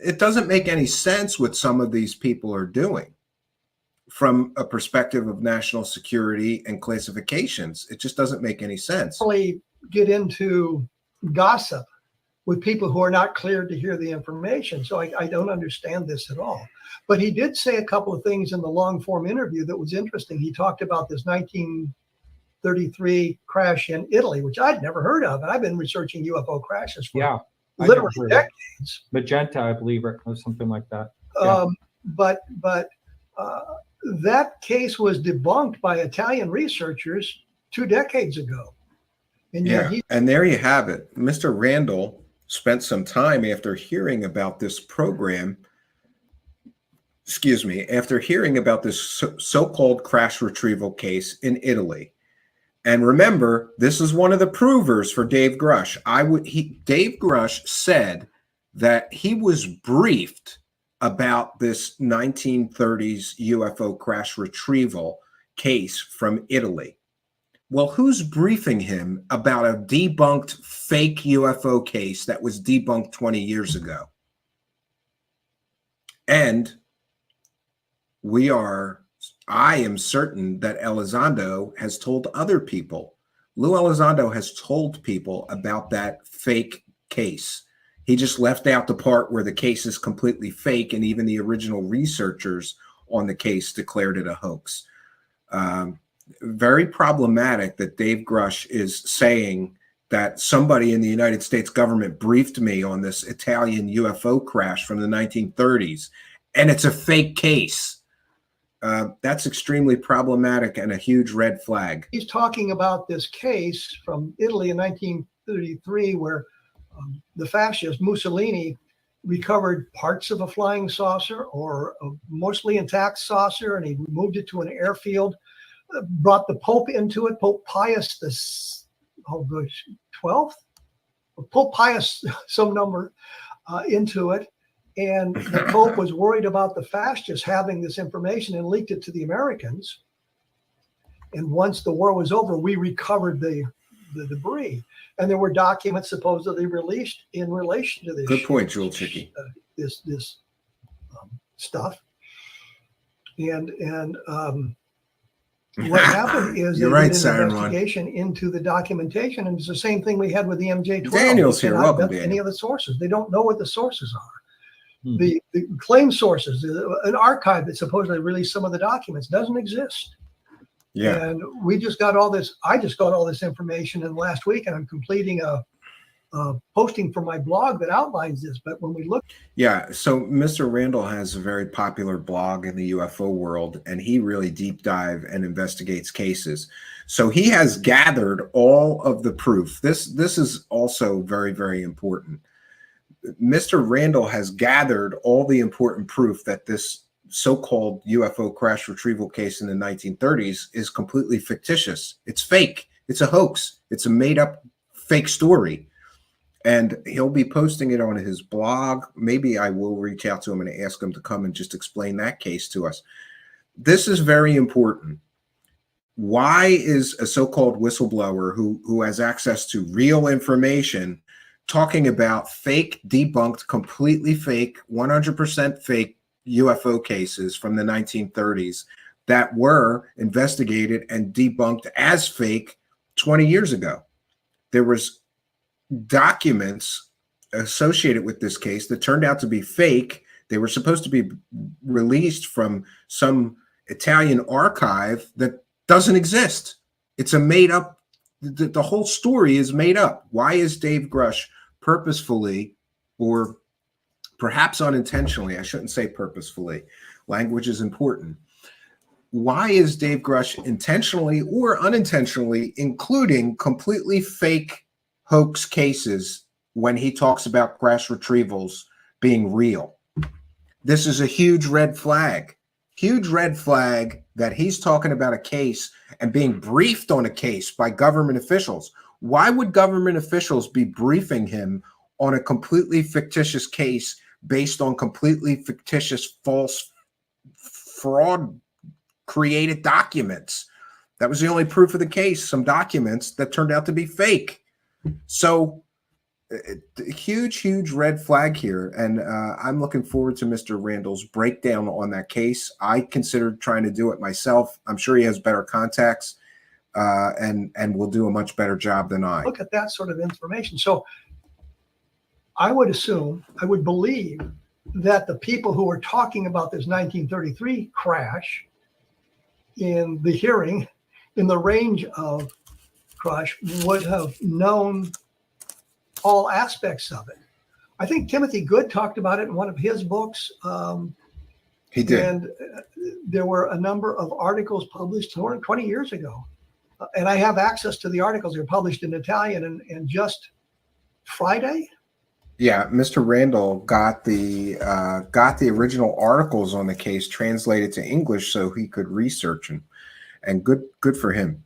S8: It doesn't make any sense what some of these people are doing from a perspective of national security and classifications. It just doesn't make any sense.
S19: Really get into gossip with people who are not cleared to hear the information. So I don't understand this at all. But he did say a couple of things in the long form interview that was interesting. He talked about this 1933 crash in Italy, which I'd never heard of. And I've been researching UFO crashes for literally decades.
S18: Magenta, I believe, or something like that.
S19: But that case was debunked by Italian researchers 2 decades ago. And
S8: and there you have it. Mr. Randall spent some time after hearing about this program excuse me, after hearing about this so-called crash retrieval case in Italy. And remember, this is one of the provers for Dave Grusch. Dave Grusch said that he was briefed about this 1930s UFO crash retrieval case from Italy. Well, who's briefing him about a debunked fake UFO case that was debunked 20 years ago? And I am certain that Elizondo has told other people. Lou Elizondo has told people about that fake case. He just left out the part where the case is completely fake, and even the original researchers on the case declared it a hoax. Very problematic that Dave Grusch is saying that somebody in the United States government briefed me on this Italian UFO crash from the 1930s, and it's a fake case. That's extremely problematic and a huge red flag.
S19: He's talking about this case from Italy in 1933 where the fascist Mussolini recovered parts of a flying saucer or a mostly intact saucer, and he moved it to an airfield, brought the Pope into it, Pope Pius the 12th, Pope Pius some number into it. And the Pope was worried about the fascists having this information and leaked it to the Americans. And once the war was over, we recovered the debris. And there were documents supposedly released in relation to this.
S8: Good point, Jewel Chicky.
S19: This stuff. And what happened is
S8: You're
S19: they
S8: right,
S19: did an
S8: Siren One.
S19: investigation into the documentation, and it's the same thing we had with the MJ-12.
S8: Daniel's
S19: They
S8: here.
S19: cannot
S8: Welcome,
S19: vet
S8: Daniel.
S19: any of the sources. They don't know what the sources are. The claim sources, an archive that supposedly released some of the documents doesn't exist.
S8: Yeah.
S19: And we just got all this. I just got all this information in last week, and I'm completing a posting for my blog that outlines this. But when we look,
S8: Yeah, so Mr. Randall has a very popular blog in the UFO world, and he really deep dive and investigates cases. So he has gathered all of the proof. This is also very, very important. Mr. Randall has gathered all the important proof that this so-called UFO crash retrieval case in the 1930s is completely fictitious. It's fake. It's a hoax. It's a made-up fake story. And he'll be posting it on his blog. Maybe I will reach out to him and ask him to come and just explain that case to us. This is very important. Why is a so-called whistleblower who has access to real information talking about fake, debunked, completely fake, 100% fake UFO cases from the 1930s that were investigated and debunked as fake 20 years ago? There was documents associated with this case that turned out to be fake. They were supposed to be released from some Italian archive that doesn't exist. It's a made up, the whole story is made up. Why is Dave Grusch purposefully, or perhaps unintentionally, I shouldn't say purposefully, language is important. Why is Dave Grusch intentionally or unintentionally including completely fake hoax cases when he talks about crash retrievals being real? This is a huge red flag. Huge red flag that he's talking about a case and being briefed on a case by government officials. Why would government officials be briefing him on a completely fictitious case based on completely fictitious, false, fraud created documents? That was the only proof of the case, some documents that turned out to be fake. So huge red flag here. And I'm looking forward to Mr. Randall's breakdown on that case. I considered trying to do it myself. I'm sure he has better contacts and will do a much better job than I.
S19: look at that sort of information. So I would assume, I would believe that the people who were talking about this 1933 crash in the hearing, in the range of crash, would have known all aspects of it. I think Timothy Good talked about it in one of his books.
S8: He did.
S19: And there were a number of articles published 20 years ago. And I have access to the articles. They're published in Italian. And just Friday,
S8: Yeah, Mr. Randall got the original articles on the case translated to English so he could research them, and good for him.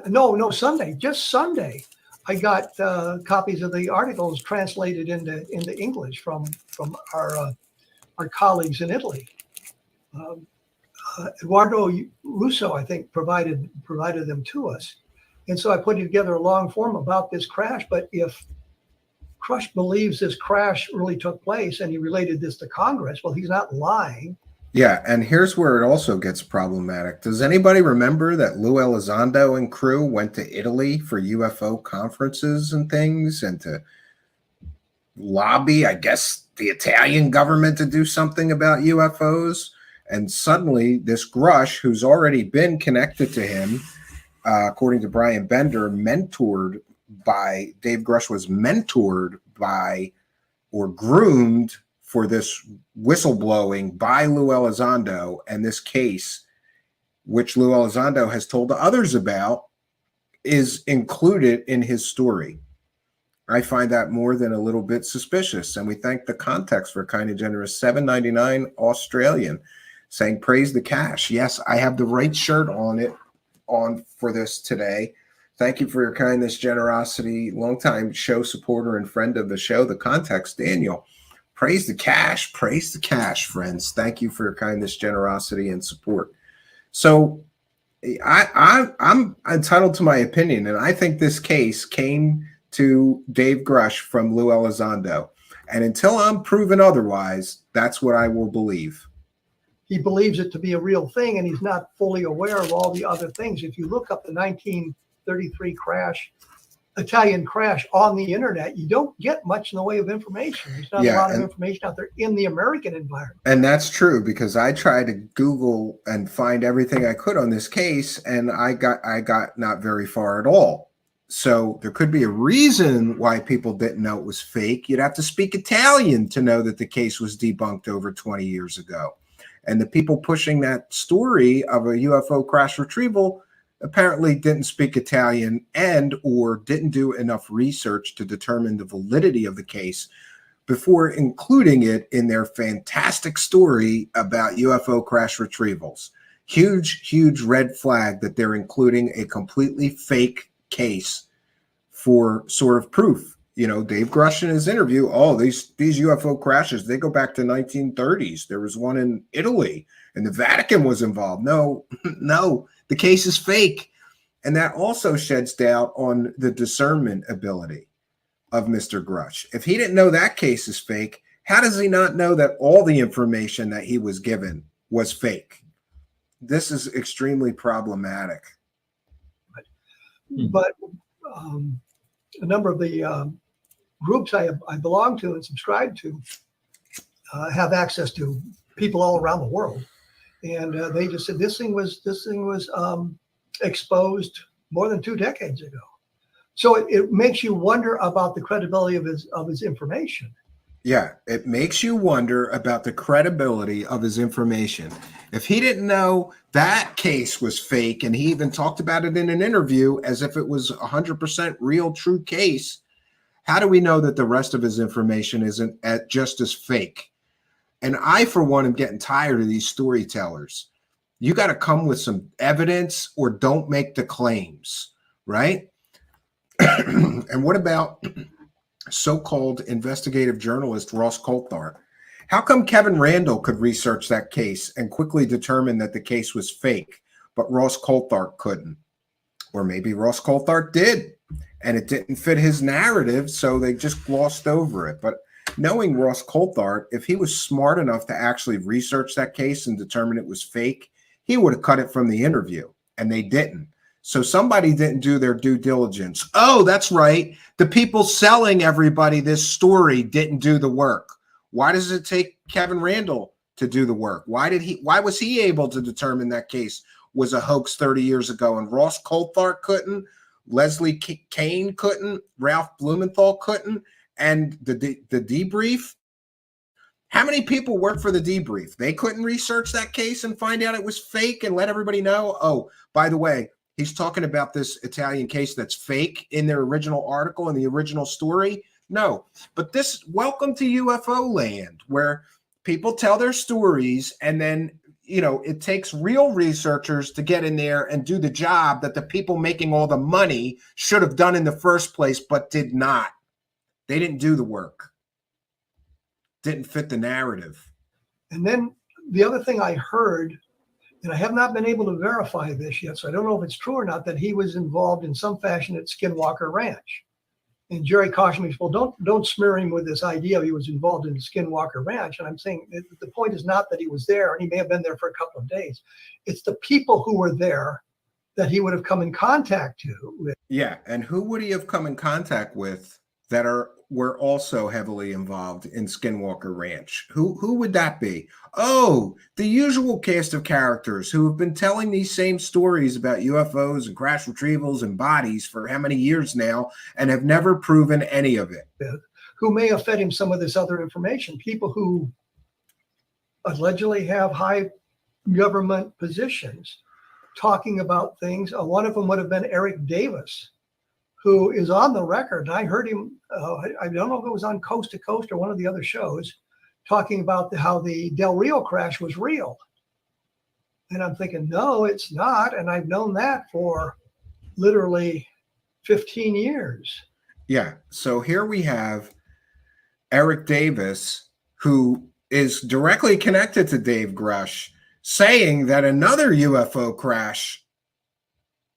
S19: No, Sunday, just Sunday, I got copies of the articles translated into English from our colleagues in Italy. Eduardo Russo, I think, provided them to us, and so I put together a long form about this crash. But if Grusch believes this crash really took place and he related this to Congress, well, he's not lying.
S8: Yeah, and here's where it also gets problematic. Does anybody remember that Lou Elizondo and crew went to Italy for UFO conferences and things, and to lobby, I guess, the Italian government to do something about UFOs? And suddenly this Grusch, who's already been connected to him, according to Brian Bender, mentored by Dave Grusch, was mentored by or groomed for this whistleblowing by Lou Elizondo, and this case, which Lou Elizondo has told others about, is included in his story. I find that more than a little bit suspicious, and we thank the context for kind of generous $7.99 Australian, saying praise the cash. Yes, I have the right shirt on for this today. Thank you for your kindness, generosity, longtime show supporter and friend of the show, the context, Daniel. Praise the cash, friends. Thank you for your kindness, generosity, and support. So I'm entitled to my opinion, and I think this case came to Dave Grusch from Lou Elizondo. And until I'm proven otherwise, that's what I will believe.
S19: He believes it to be a real thing, and he's not fully aware of all the other things. If you look up the 1933 Italian crash on the internet, you don't get much in the way of information. There's not a lot of information out there in the American environment.
S8: And that's true, because I tried to Google and find everything I could on this case, and I got not very far at all. So there could be a reason why people didn't know it was fake. You'd have to speak Italian to know that the case was debunked over 20 years ago. And the people pushing that story of a UFO crash retrieval apparently didn't speak Italian and or didn't do enough research to determine the validity of the case before including it in their fantastic story about UFO crash retrievals. Huge red flag that they're including a completely fake case for sort of proof. You know, Dave Grusch in his interview, these UFO crashes, they go back to 1930s. There was one in Italy and the Vatican was involved. No, the case is fake. And that also sheds doubt on the discernment ability of Mr. Grusch. If he didn't know that case is fake, how does he not know that all the information that he was given was fake? This is extremely problematic.
S19: But a number of the groups I belong to and subscribe to have access to people all around the world, and they just said this thing was exposed more than 2 decades ago. So it makes you wonder about the credibility of his information.
S8: Yeah, it makes you wonder about the credibility of his information. If he didn't know that case was fake, and he even talked about it in an interview as if it was 100% real, true case, how do we know that the rest of his information isn't just as fake? And I, for one, am getting tired of these storytellers. You got to come with some evidence or don't make the claims, right? And what about so-called investigative journalist Ross Coulthard? How come Kevin Randall could research that case and quickly determine that the case was fake, but Ross Coulthard couldn't? Or maybe Ross Coulthard did, and it didn't fit his narrative, so they just glossed over it. But knowing Ross Coulthard, if he was smart enough to actually research that case and determine it was fake, he would have cut it from the interview, and they didn't. So somebody didn't do their due diligence. Oh, that's right. The people selling everybody this story didn't do the work. Why does it take Kevin Randall to do the work? Why was he able to determine that case was a hoax 30 years ago, and Ross Coulthard couldn't, Leslie Kane couldn't, Ralph Blumenthal couldn't, and the debrief? How many people work for the debrief? They couldn't research that case and find out it was fake and let everybody know? Oh, by the way, he's talking about this Italian case that's fake in their original article, in the original story. No, but welcome to UFO land, where people tell their stories, and then, it takes real researchers to get in there and do the job that the people making all the money should have done in the first place, but did not. They didn't do the work. Didn't fit the narrative.
S19: And then the other thing I heard, and I have not been able to verify this yet, so I don't know if it's true or not, that he was involved in some fashion at Skinwalker Ranch. And Jerry cautioned me, well, don't smear him with this idea he was involved in Skinwalker Ranch. And I'm saying the point is not that he was there, and he may have been there for a couple of days. It's the people who were there that he would have come in contact with.
S8: Yeah, and who would he have come in contact with that were also heavily involved in Skinwalker Ranch? Who would that be? Oh, the usual cast of characters who have been telling these same stories about UFOs and crash retrievals and bodies for how many years now and have never proven any of it.
S19: Who may have fed him some of this other information. People who allegedly have high government positions talking about things. One of them would have been Eric Davis, who is on the record. I heard him, I don't know if it was on Coast to Coast or one of the other shows, talking about how the Del Rio crash was real. And I'm thinking, no, it's not. And I've known that for literally 15 years.
S8: Yeah. So here we have Eric Davis, who is directly connected to Dave Grusch, saying that another UFO crash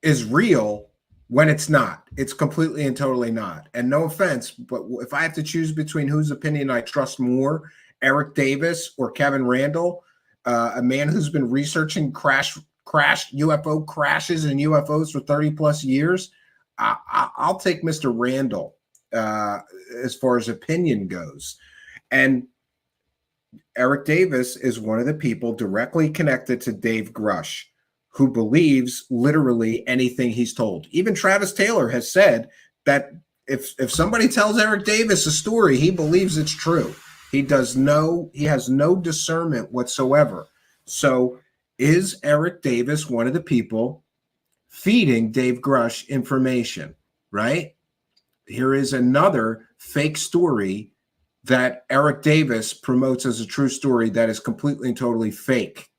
S8: is real when it's not. It's completely and totally not. And no offense, but if I have to choose between whose opinion I trust more, Eric Davis or Kevin Randall, a man who's been researching UFO crashes and UFOs for 30 plus years, I'll take Mr. Randall as far as opinion goes. And Eric Davis is one of the people directly connected to Dave Grusch, who believes literally anything he's told. Even Travis Taylor has said that if somebody tells Eric Davis a story, he believes it's true. He has no discernment whatsoever. So is Eric Davis one of the people feeding Dave Grusch information, right? Here is another fake story that Eric Davis promotes as a true story that is completely and totally fake.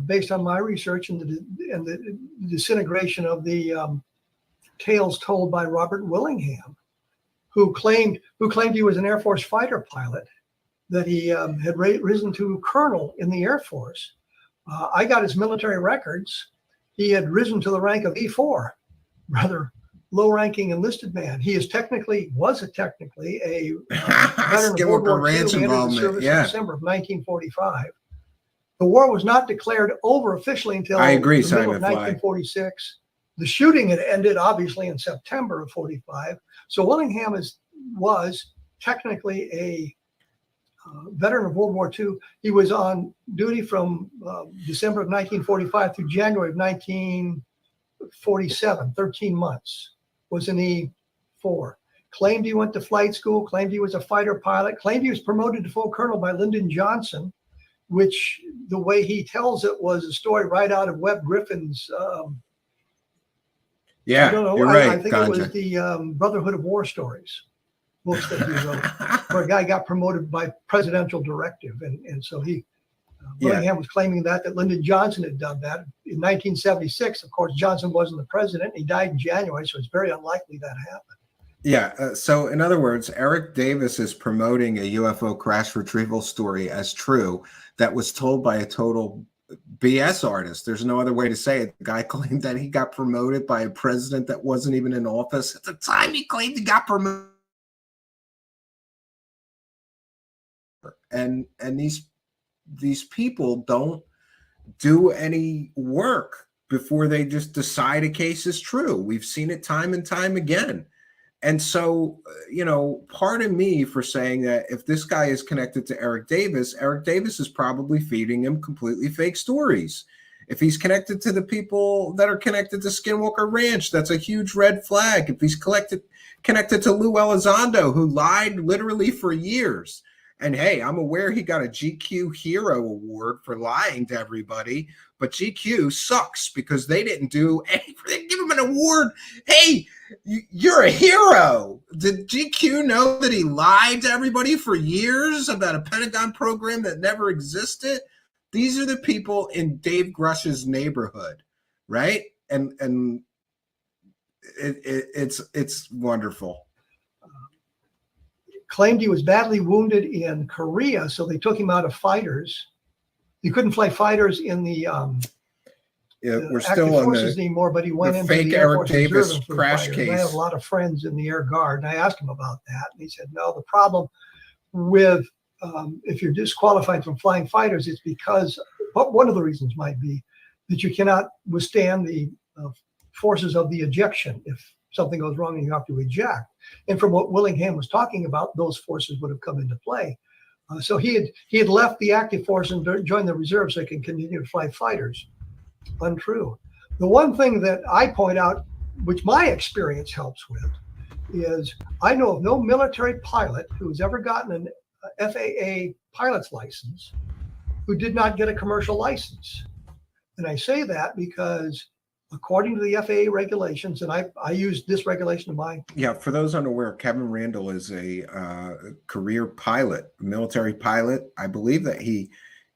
S19: Based on my research and the disintegration of the tales told by Robert Willingham, who claimed he was an Air Force fighter pilot, that he had risen to colonel in the Air Force. I got his military records. He had risen to the rank of E4, rather low-ranking enlisted man. He was technically a veteran of World War II. He entered the service in December of 1945. The war was not declared over officially until the middle of 1946. The shooting had ended, obviously, in September of 45. So Willingham was technically a veteran of World War II. He was on duty from December of 1945 through January of 1947, 13 months, was in E4. Claimed he went to flight school, claimed he was a fighter pilot, claimed he was promoted to full colonel by Lyndon Johnson, which the way he tells it was a story right out of Webb Griffin's.
S8: Yeah, you're right.
S19: I think it was the Brotherhood of War Stories books that he wrote, where a guy got promoted by presidential directive. And so Willingham was claiming that Lyndon Johnson had done that. In 1976, of course, Johnson wasn't the president. He died in January, so it's very unlikely that happened.
S8: Yeah. So in other words, Eric Davis is promoting a UFO crash retrieval story as true that was told by a total BS artist. There's no other way to say it. The guy claimed that he got promoted by a president that wasn't even in office at the time he claimed he got promoted. And these people don't do any work before they just decide a case is true. We've seen it time and time again. And so, pardon me for saying that if this guy is connected to Eric Davis is probably feeding him completely fake stories. If he's connected to the people that are connected to Skinwalker Ranch, that's a huge red flag. If he's connected to Lou Elizondo, who lied literally for years. And hey, I'm aware he got a GQ Hero Award for lying to everybody, but GQ sucks because they didn't do anything. They didn't give him an award. Hey, You're a hero. Did GQ know that he lied to everybody for years about a Pentagon program that never existed? These are the people in Dave Grusch's neighborhood, right? And it's wonderful.
S19: Claimed he was badly wounded in Korea, so they took him out of fighters. He couldn't fly fighters in the
S8: we're
S19: active
S8: still on
S19: forces
S8: the
S19: anymore, but he went into
S8: fake
S19: the Air
S8: Eric
S19: Force
S8: Davis
S19: Reserve and flew
S8: crash
S19: fighters.
S8: case.
S19: And I have a lot of friends in the Air Guard, and I asked him about that, and he said, no, the problem with if you're disqualified from flying fighters, it's because one of the reasons might be that you cannot withstand the forces of the ejection. If something goes wrong and you have to eject, and from what Willingham was talking about, those forces would have come into play. So he had left the active force and joined the reserve so he can continue to fly fighters. Untrue. The one thing that I point out, which my experience helps with, is I know of no military pilot who has ever gotten an FAA pilot's license who did not get a commercial license. And I say that because according to the FAA regulations, and I used this regulation in my...
S8: Yeah, for those unaware, Kevin Randall is a career pilot, military pilot. I believe that he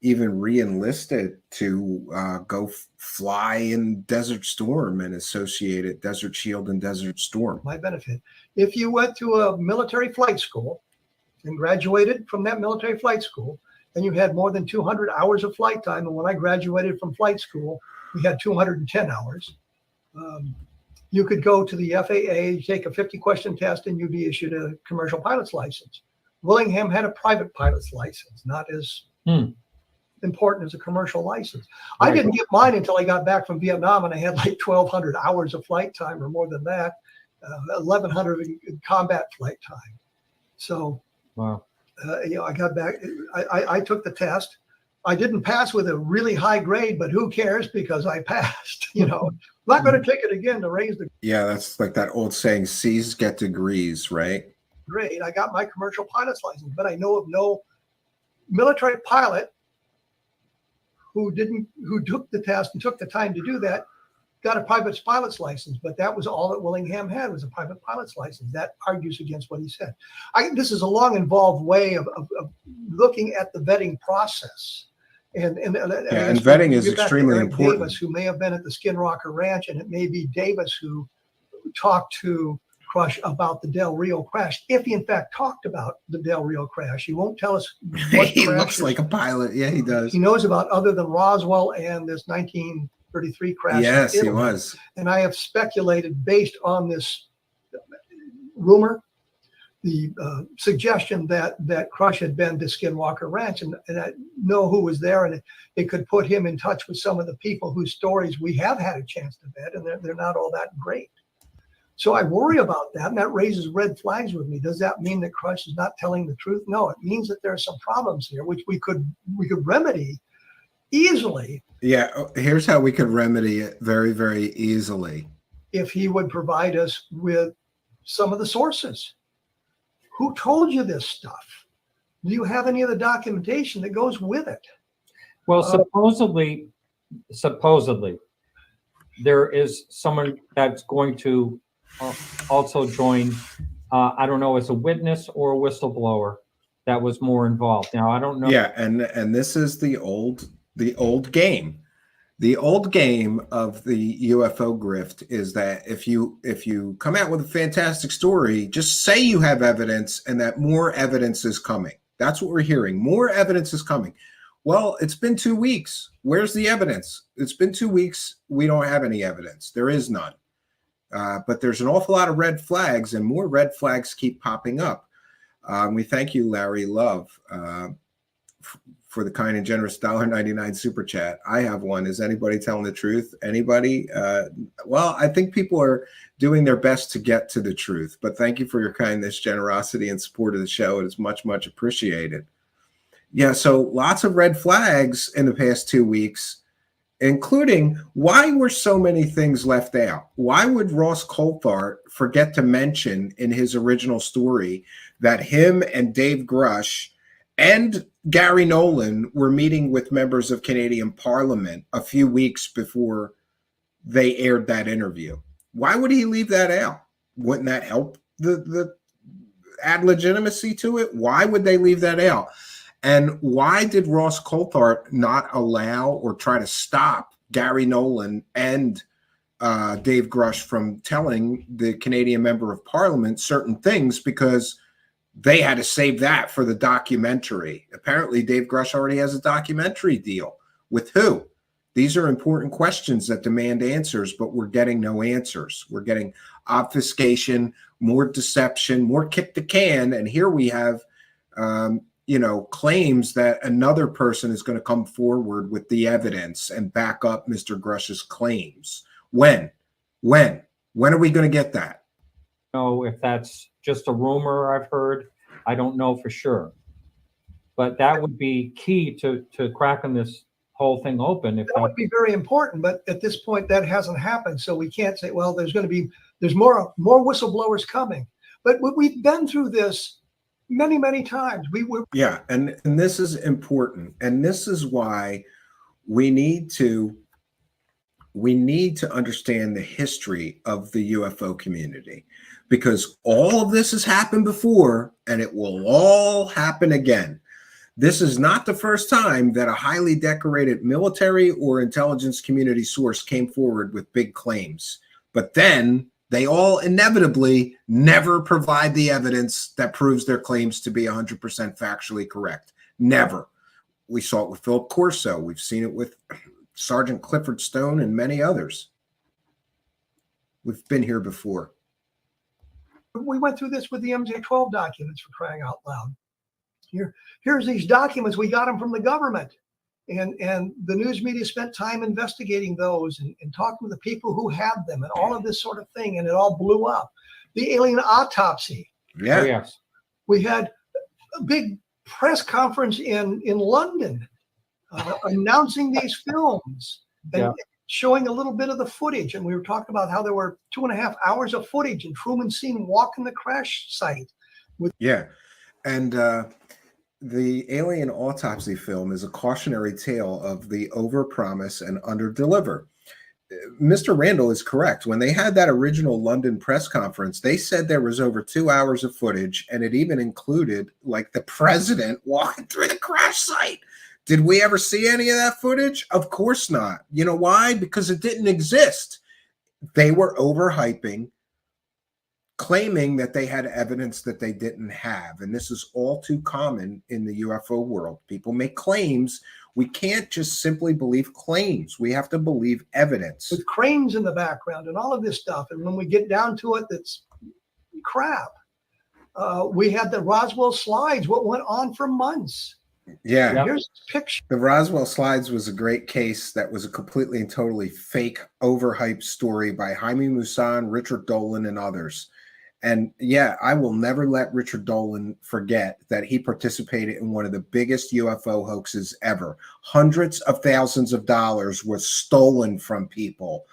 S8: even re-enlisted to go fly in Desert Storm and associated Desert Shield and Desert Storm.
S19: My benefit. If you went to a military flight school and graduated from that military flight school, and you had more than 200 hours of flight time, and when I graduated from flight school, we had 210 hours. You could go to the FAA, take a 50-question test, and you'd be issued a commercial pilot's license. Willingham had a private pilot's license, not as important as a commercial license. I didn't get mine until I got back from Vietnam, and I had like 1,200 hours of flight time, or more than that, 1,100 in combat flight time. So,
S18: wow.
S19: I got back. I took the test. I didn't pass with a really high grade, but who cares, because I passed. I'm not going to take it again to raise the
S8: Yeah, that's like that old saying, C's get degrees, right?
S19: grade. I got my commercial pilot's license, but I know of no military pilot who took the test and took the time to do that, got a private pilot's license. But that was all that Willingham had, was a private pilot's license. That argues against what he said. This is a long, involved way of looking at the vetting process. And
S8: vetting is extremely important.
S19: Davis, who may have been at the Skinwalker Ranch, and it may be Davis who talked to Grusch about the Del Rio crash. If he in fact talked about the Del Rio crash, he won't tell us what
S8: He looks like a pilot. Yeah, he does.
S19: He knows about other than Roswell and this 1933 crash.
S8: Yes, he was.
S19: And I have speculated based on this rumor, the suggestion that Grusch had been to Skinwalker Ranch, and I know who was there, and it could put him in touch with some of the people whose stories we have had a chance to vet, and they're not all that great. So I worry about that, and that raises red flags with me. Does that mean that Grusch is not telling the truth? No, it means that there are some problems here, which we could remedy easily.
S8: Yeah, here's how we could remedy it very, very easily.
S19: If he would provide us with some of the sources. Who told you this stuff? Do you have any of the documentation that goes with it?
S18: Well, supposedly, there is someone that's going to also join, I don't know, as a witness or a whistleblower that was more involved. Now, I don't know.
S8: Yeah, and this is the old game. The old game of the UFO grift is that if you come out with a fantastic story, just say you have evidence and that more evidence is coming. That's what we're hearing. More evidence is coming. Well, it's been 2 weeks. Where's the evidence? It's been 2 weeks. We don't have any evidence. There is none. But there's an awful lot of red flags, and more red flags keep popping up. We thank you, Larry Love, for the kind and generous $1.99 super chat. I have one. Is anybody telling the truth? Anybody? Well, I think people are doing their best to get to the truth, but thank you for your kindness, generosity, and support of the show. It is much, much appreciated. Yeah, so lots of red flags in the past 2 weeks, including why were so many things left out? Why would Ross Coulthart forget to mention in his original story that him and Dave Grusch and Gary Nolan were meeting with members of Canadian Parliament a few weeks before they aired that interview? Why would he leave that out? Wouldn't that help the add legitimacy to it? Why would they leave that out? And why did Ross Coulthart not allow or try to stop Gary Nolan and Dave Grusch from telling the Canadian Member of Parliament certain things, because they had to save that for the documentary? Apparently, Dave Grusch already has a documentary deal. With who? These are important questions that demand answers, but we're getting no answers. We're getting obfuscation, more deception, more kick the can. And here we have, claims that another person is going to come forward with the evidence and back up Mr. Grusch's claims. When are we going to get that?
S18: Know if that's just a rumor I've heard. I don't know for sure, but that would be key to cracking this whole thing open. If
S19: that would be very important, but at this point that hasn't happened, so we can't say, well, there's more whistleblowers coming. But we've been through this many times.
S8: And this is important, and this is why we need to understand the history of the UFO community, because all of this has happened before and it will all happen again. This is not the first time that a highly decorated military or intelligence community source came forward with big claims, but then they all inevitably never provide the evidence that proves their claims to be 100% factually correct. Never. We saw it with Philip Corso. We've seen it with Sergeant Clifford Stone and many others. We've been here before.
S19: We went through this with the MJ-12 documents, for crying out loud. Here's these documents. We got them from the government. And the news media spent time investigating those and talking with the people who had them and all of this sort of thing. And it all blew up. The alien autopsy.
S8: Yeah.
S18: Oh, yes.
S19: We had a big press conference in London announcing these films and showing a little bit of the footage. And we were talking about how there were 2.5 hours of footage and Truman seen walking the crash site.
S8: And the alien autopsy film is a cautionary tale of the overpromise and underdeliver. Mr. Randall is correct. When they had that original London press conference, they said there was over 2 hours of footage, and it even included like the president walking through the crash site. Did we ever see any of that footage? Of course not. You know why? Because it didn't exist. They were overhyping, claiming that they had evidence that they didn't have. And this is all too common in the UFO world. People make claims. We can't just simply believe claims. We have to believe evidence.
S19: With cranes in the background and all of this stuff. And when we get down to it, that's crap. We had the Roswell slides, what went on for months.
S8: Yeah.
S19: Here's a picture.
S8: The Roswell slides was a great case that was a completely and totally fake, overhyped story by Jaime Maussan, Richard Dolan, and others. And yeah, I will never let Richard Dolan forget that he participated in one of the biggest UFO hoaxes ever. Hundreds of thousands of dollars was stolen from people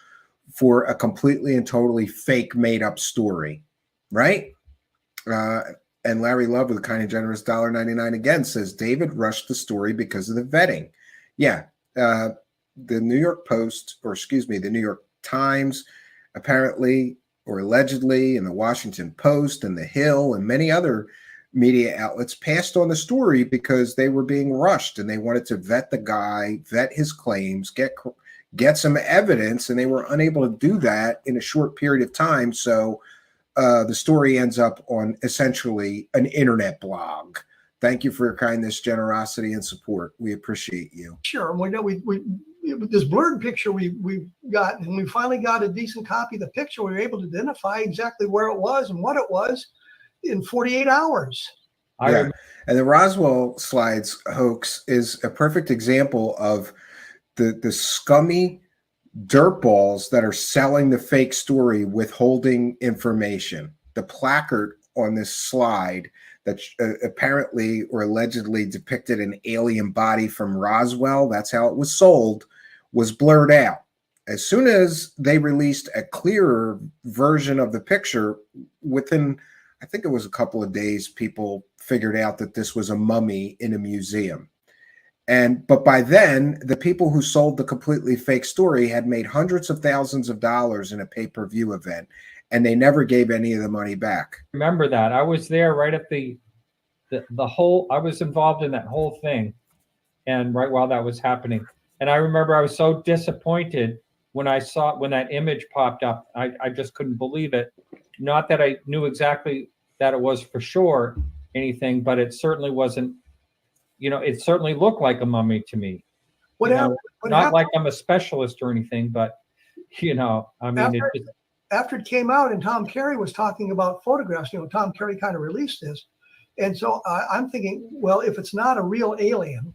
S8: for a completely and totally fake, made-up story, right? And Larry Love, with a kind and generous $1.99 again, says David rushed the story because of the vetting. Yeah, the New York Post, or excuse me, the New York Times, apparently or allegedly, and the Washington Post and the Hill and many other media outlets passed on the story because they were being rushed and they wanted to vet the guy, vet his claims, get some evidence, and they were unable to do that in a short period of time. So the story ends up on essentially an internet blog. Thank you for your kindness, generosity, and support. We appreciate you.
S19: Sure. We know this blurred picture we got, and we finally got a decent copy of the picture. We were able to identify exactly where it was and what it was in 48 hours.
S8: Yeah. And the Roswell slides hoax is a perfect example of the scummy dirtballs that are selling the fake story, withholding information. The placard on this slide that apparently or allegedly depicted an alien body from Roswell, that's how it was sold, was blurred out. As soon as they released a clearer version of the picture, within, I think it was a couple of days, people figured out that this was a mummy in a museum. But by then, the people who sold the completely fake story had made hundreds of thousands of dollars in a pay-per-view event, and they never gave any of the money back.
S18: Remember that. I was there right at the whole, I was involved in that whole thing, and right while that was happening. And I remember I was so disappointed when I saw, when that image popped up. I just couldn't believe it. Not that I knew exactly that it was for sure anything, but it certainly wasn't, you know, it certainly looked like a mummy to me.
S19: What
S18: You know,
S19: happened? What
S18: not
S19: happened?
S18: like I'm a specialist or anything, but, you know, I mean,
S19: After it came out and Tom Carey was talking about photographs, you know, Tom Carey kind of released this. And so I'm thinking, well, if it's not a real alien,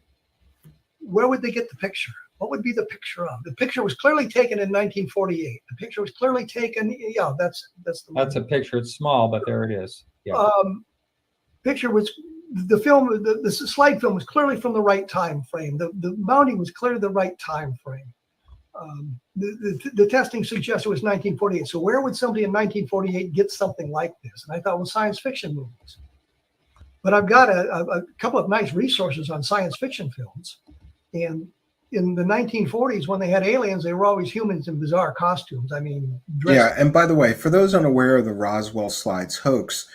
S19: where would they get the picture? What would be the picture of? The picture was clearly taken in 1948. The picture was clearly taken. Yeah, that's
S18: a picture. It's small, but there it is. Yeah.
S19: Picture was the film. The slide film was clearly from the right time frame. The mounting was clearly the right time frame. The testing suggests it was 1948. So where would somebody in 1948 get something like this? And I thought, well, science fiction movies. But I've got a couple of nice resources on science fiction films. And in the 1940s, when they had aliens, they were always humans in bizarre costumes. I mean,
S8: Yeah, and by the way, for those unaware of the Roswell slides hoax,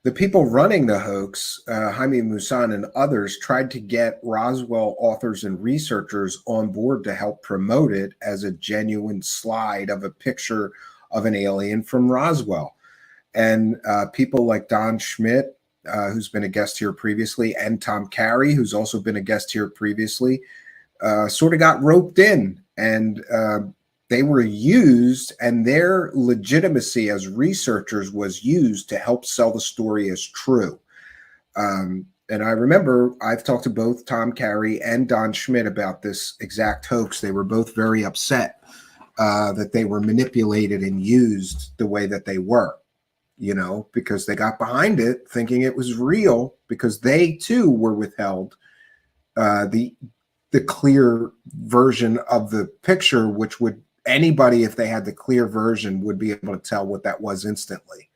S8: the people running the hoax, Jaime Maussan and others, tried to get Roswell authors and researchers on board to help promote it as a genuine slide of a picture of an alien from Roswell. And people like Don Schmidt, who's been a guest here previously, and Tom Carey, who's also been a guest here previously, sort of got roped in, and they were used, and their legitimacy as researchers was used to help sell the story as true. And I remember I've talked to both Tom Carey and Don Schmidt about this exact hoax. They were both very upset that they were manipulated and used the way that they were, you know, because they got behind it thinking it was real, because they too were withheld the clear version of the picture, which would anybody, if they had the clear version, would be able to tell what that was instantly.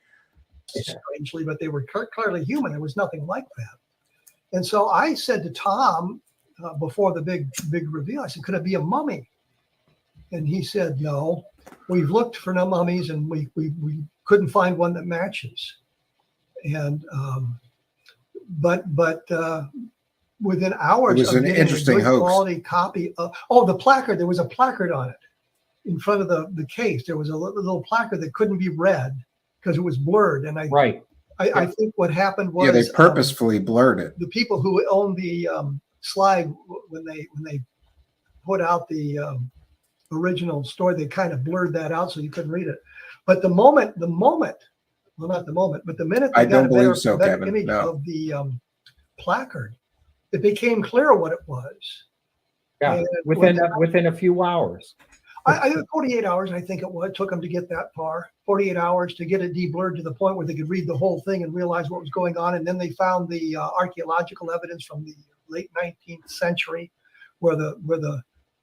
S19: Strangely, but they were clearly human. There was nothing like that. And so I said to Tom before the big reveal, I said, could it be a mummy? And he said, no, we've looked for no mummies and we couldn't find one that matches. And but within hours,
S8: it was an interesting hoax.
S19: Quality copy of the placard. There was a placard on it in front of the case. There was a little placard that couldn't be read because it was blurred. And I think what happened was
S8: they purposefully blurred it.
S19: The people who owned the slide, when they put out the original story, they kind of blurred that out so you couldn't read it. But the minute they got a better image of the placard, it became clear what it was.
S18: Yeah, within a few hours.
S19: I 48 hours, I think it took them to get that far. 48 hours to get it deblurred to the point where they could read the whole thing and realize what was going on. And then they found the archaeological evidence from the late 19th century, where the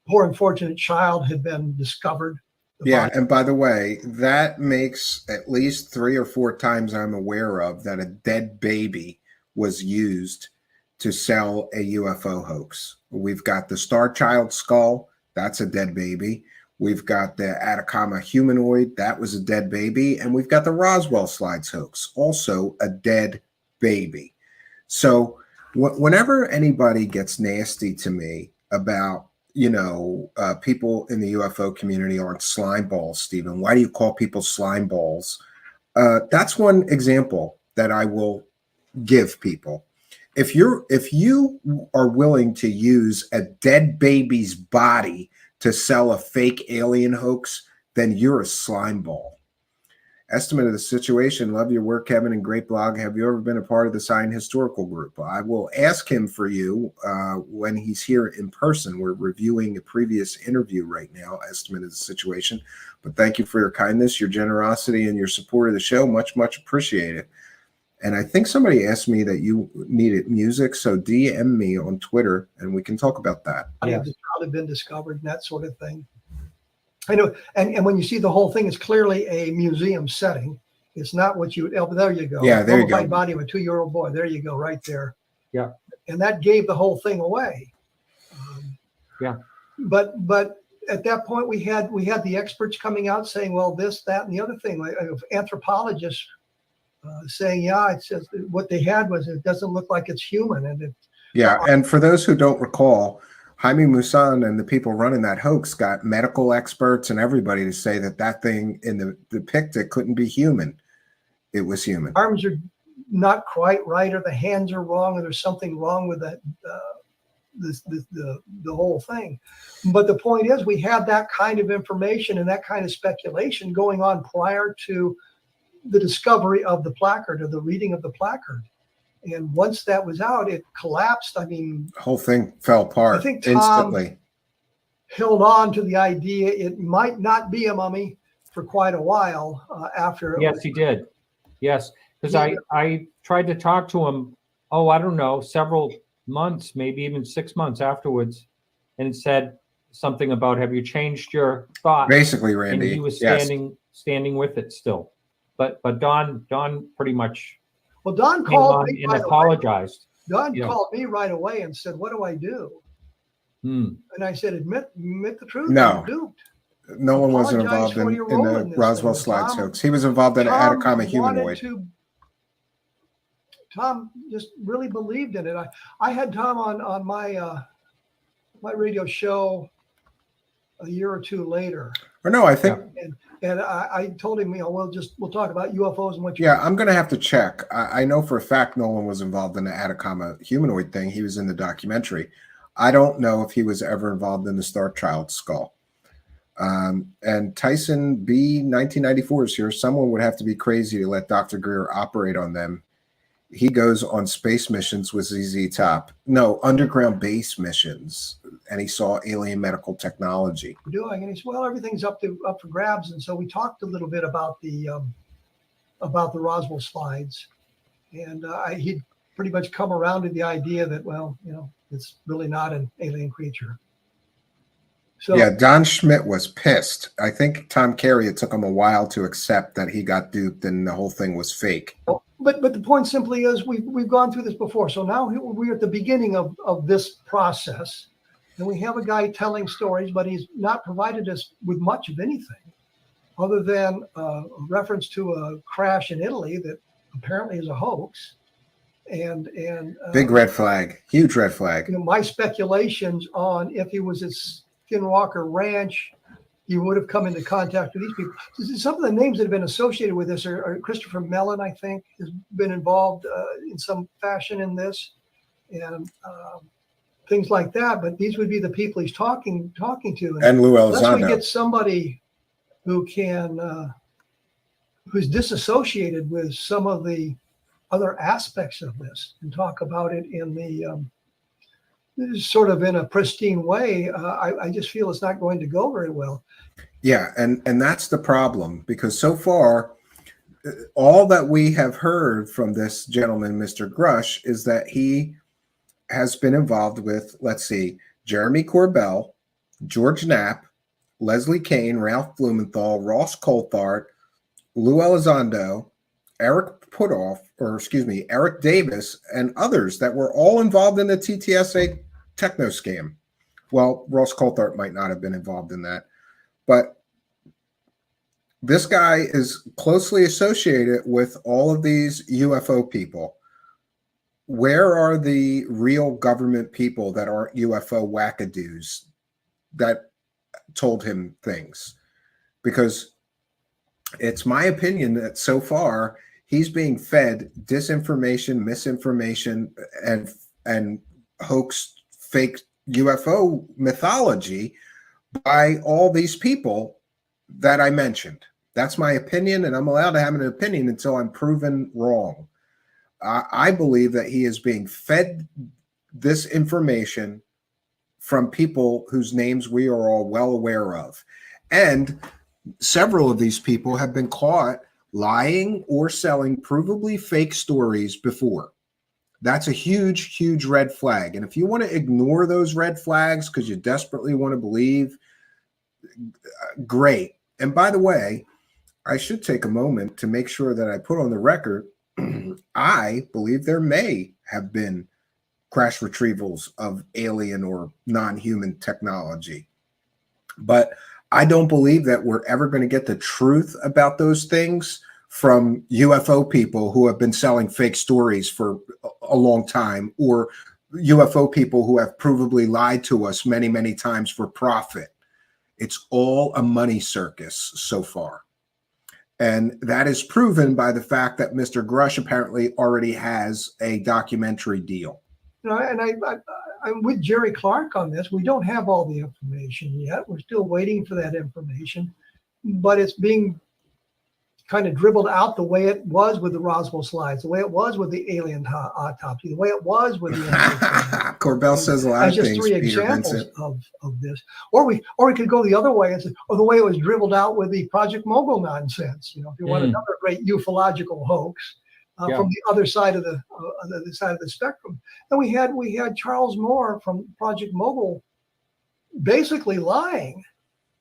S19: poor unfortunate child had been discovered.
S8: Yeah, and by the way, that makes at least 3 or 4 times I'm aware of that a dead baby was used to sell a UFO hoax. We've got the Star Child skull, that's a dead baby. We've got the Atacama humanoid, that was a dead baby. And we've got the Roswell slides hoax, also a dead baby. So whenever anybody gets nasty to me about, people in the UFO community aren't slime balls, Stephen, why do you call people slime balls? That's one example that I will give people. If you are willing to use a dead baby's body to sell a fake alien hoax, then you're a slime ball. Estimate of the situation. Love your work, Kevin, and great blog. Have you ever been a part of the Sign Historical Group? I will ask him for you when he's here in person. We're reviewing a previous interview right now, estimate of the situation. But thank you for your kindness, your generosity, and your support of the show. Much, much appreciated. And I think somebody asked me that you needed music, so DM me on Twitter, and we can talk about that.
S19: The child had been discovered and that sort of thing. I know, and when you see the whole thing, it's clearly a museum setting. It's not what you would. Oh, there you go.
S8: Yeah, there you go.
S19: Body of a 2-year-old boy. There you go, right there.
S18: Yeah.
S19: And that gave the whole thing away.
S18: Yeah.
S19: But at that point, we had the experts coming out saying, well, this, that, and the other thing. Like anthropologists saying, yeah, it says what they had was it doesn't look like it's human, and it.
S8: Yeah, and for those who don't recall, Jaime Maussan and the people running that hoax got medical experts and everybody to say that thing in the depicted couldn't be human. It was human.
S19: Arms are not quite right, or the hands are wrong, or there's something wrong with that. The whole thing. But the point is, we had that kind of information and that kind of speculation going on prior to the discovery of the placard, or the reading of the placard. And once that was out, it collapsed. I mean,
S8: The whole thing fell apart
S19: I think Tom
S8: instantly.
S19: held on to the idea it might not be a mummy for quite a while after.
S18: Yes, he did. Yes, because I tried to talk to him, I don't know, several months, maybe even 6 months afterwards, and said something about, have you changed your thought?
S8: Basically, Randy,
S18: and he was
S8: yes.
S18: standing with it still. But Don pretty much
S19: Don
S18: came
S19: called
S18: on
S19: me
S18: and
S19: right away.
S18: apologized.
S19: Don called me right away and said, what do I do? And I said, admit the truth.
S8: No.
S19: You're duped.
S8: No one wasn't
S19: Apologize
S8: involved
S19: for
S8: in
S19: your role in
S8: the
S19: this
S8: Roswell
S19: thing.
S8: Slides
S19: Tom-
S8: hoax. He was involved in an
S19: Tom
S8: Atacama
S19: wanted
S8: humanoid.
S19: Tom just really believed in it. I had Tom on my my radio show a year or two later.
S8: Or no, I think.
S19: And I told him, we'll talk about UFOs and what you.
S8: Yeah, I'm going to have to check. I know for a fact Nolan was involved in the Atacama humanoid thing. He was in the documentary. I don't know if he was ever involved in the Star Child skull. And Tyson B 1994 is here. Someone would have to be crazy to let Dr. Greer operate on them. He goes on space missions with ZZ Top. No, underground base missions. And he saw alien medical technology.
S19: Doing, and he said, well, everything's up for grabs. And so we talked a little bit about the Roswell slides, and he'd pretty much come around to the idea that, well, it's really not an alien creature. So
S8: yeah, Don Schmidt was pissed. I think Tom Carey, it took him a while to accept that he got duped and the whole thing was fake.
S19: But the point simply is we've gone through this before. So now we're at the beginning of this process, and we have a guy telling stories, but he's not provided us with much of anything other than a reference to a crash in Italy that apparently is a hoax. And
S8: big red flag, huge red flag.
S19: My speculations on if he was at Skinwalker Ranch, he would have come into contact with these people. Some of the names that have been associated with this are Christopher Mellon, I think, has been involved in some fashion in this, and things like that. But these would be the people he's talking to.
S8: And Lou
S19: Unless
S8: Elizondo.
S19: we get somebody who can, who's disassociated with some of the other aspects of this and talk about it in the sort of in a pristine way, I just feel it's not going to go very well.
S8: Yeah, and that's the problem, because so far, all that we have heard from this gentleman, Mr. Grusch, is that he has been involved with, let's see, Jeremy Corbell, George Knapp, Leslie Kane, Ralph Blumenthal, Ross Coulthard, Lou Elizondo, Eric Davis, and others that were all involved in the TTSA techno scam. Well, Ross Coulthard might not have been involved in that, but this guy is closely associated with all of these UFO people. Where are the real government people that aren't UFO wackadoos that told him things? Because it's my opinion that so far he's being fed disinformation, misinformation, and hoax, fake UFO mythology by all these people that I mentioned. That's my opinion, and I'm allowed to have an opinion until I'm proven wrong. I believe that he is being fed this information from people whose names we are all well aware of. And several of these people have been caught lying or selling provably fake stories before. That's a huge, huge red flag. And if you want to ignore those red flags because you desperately want to believe, great. And by the way, I should take a moment to make sure that I put on the record, I believe there may have been crash retrievals of alien or non-human technology. But I don't believe that we're ever going to get the truth about those things from UFO people who have been selling fake stories for a long time, or UFO people who have provably lied to us many, many times for profit. It's all a money circus so far. And that is proven by the fact that Mr. Grusch apparently already has a documentary deal.
S19: And I'm with Jerry Clark on this. We don't have all the information yet. We're still waiting for that information, but it's being kind of dribbled out the way it was with the Roswell slides, the way it was with the alien autopsy, the way it was with the
S8: Corbell says a lot of
S19: just
S8: things,
S19: three
S8: Peter
S19: examples
S8: Vincent.
S19: of this. Or we could go the other way and say, or the way it was dribbled out with the Project Mogul nonsense. If you want another great ufological hoax from the other side of the spectrum. And we had Charles Moore from Project Mogul basically lying.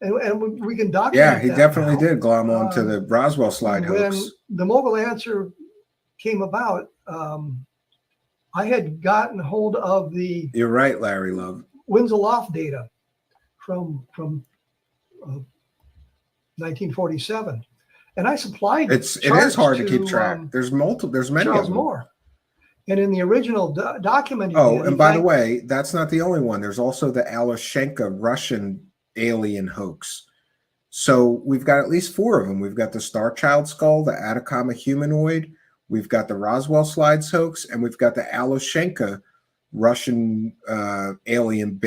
S19: And we can document
S8: Yeah, he
S19: that
S8: definitely
S19: now.
S8: did glom on to the Roswell slide
S19: When
S8: hoax.
S19: the Mogul answer came about, I had gotten hold of the
S8: You're right, Larry Love.
S19: Winslow Loft data from 1947, and I supplied
S8: It is hard to keep track. There's many
S19: Charles
S8: of them.
S19: Moore, and in the original document.
S8: And by the way, that's not the only one. There's also the Alushenka Russian alien hoax. So we've got at least 4 of them. We've got the Star Child skull, the Atacama humanoid, we've got the Roswell slides hoax, and we've got the Alushenka Russian alien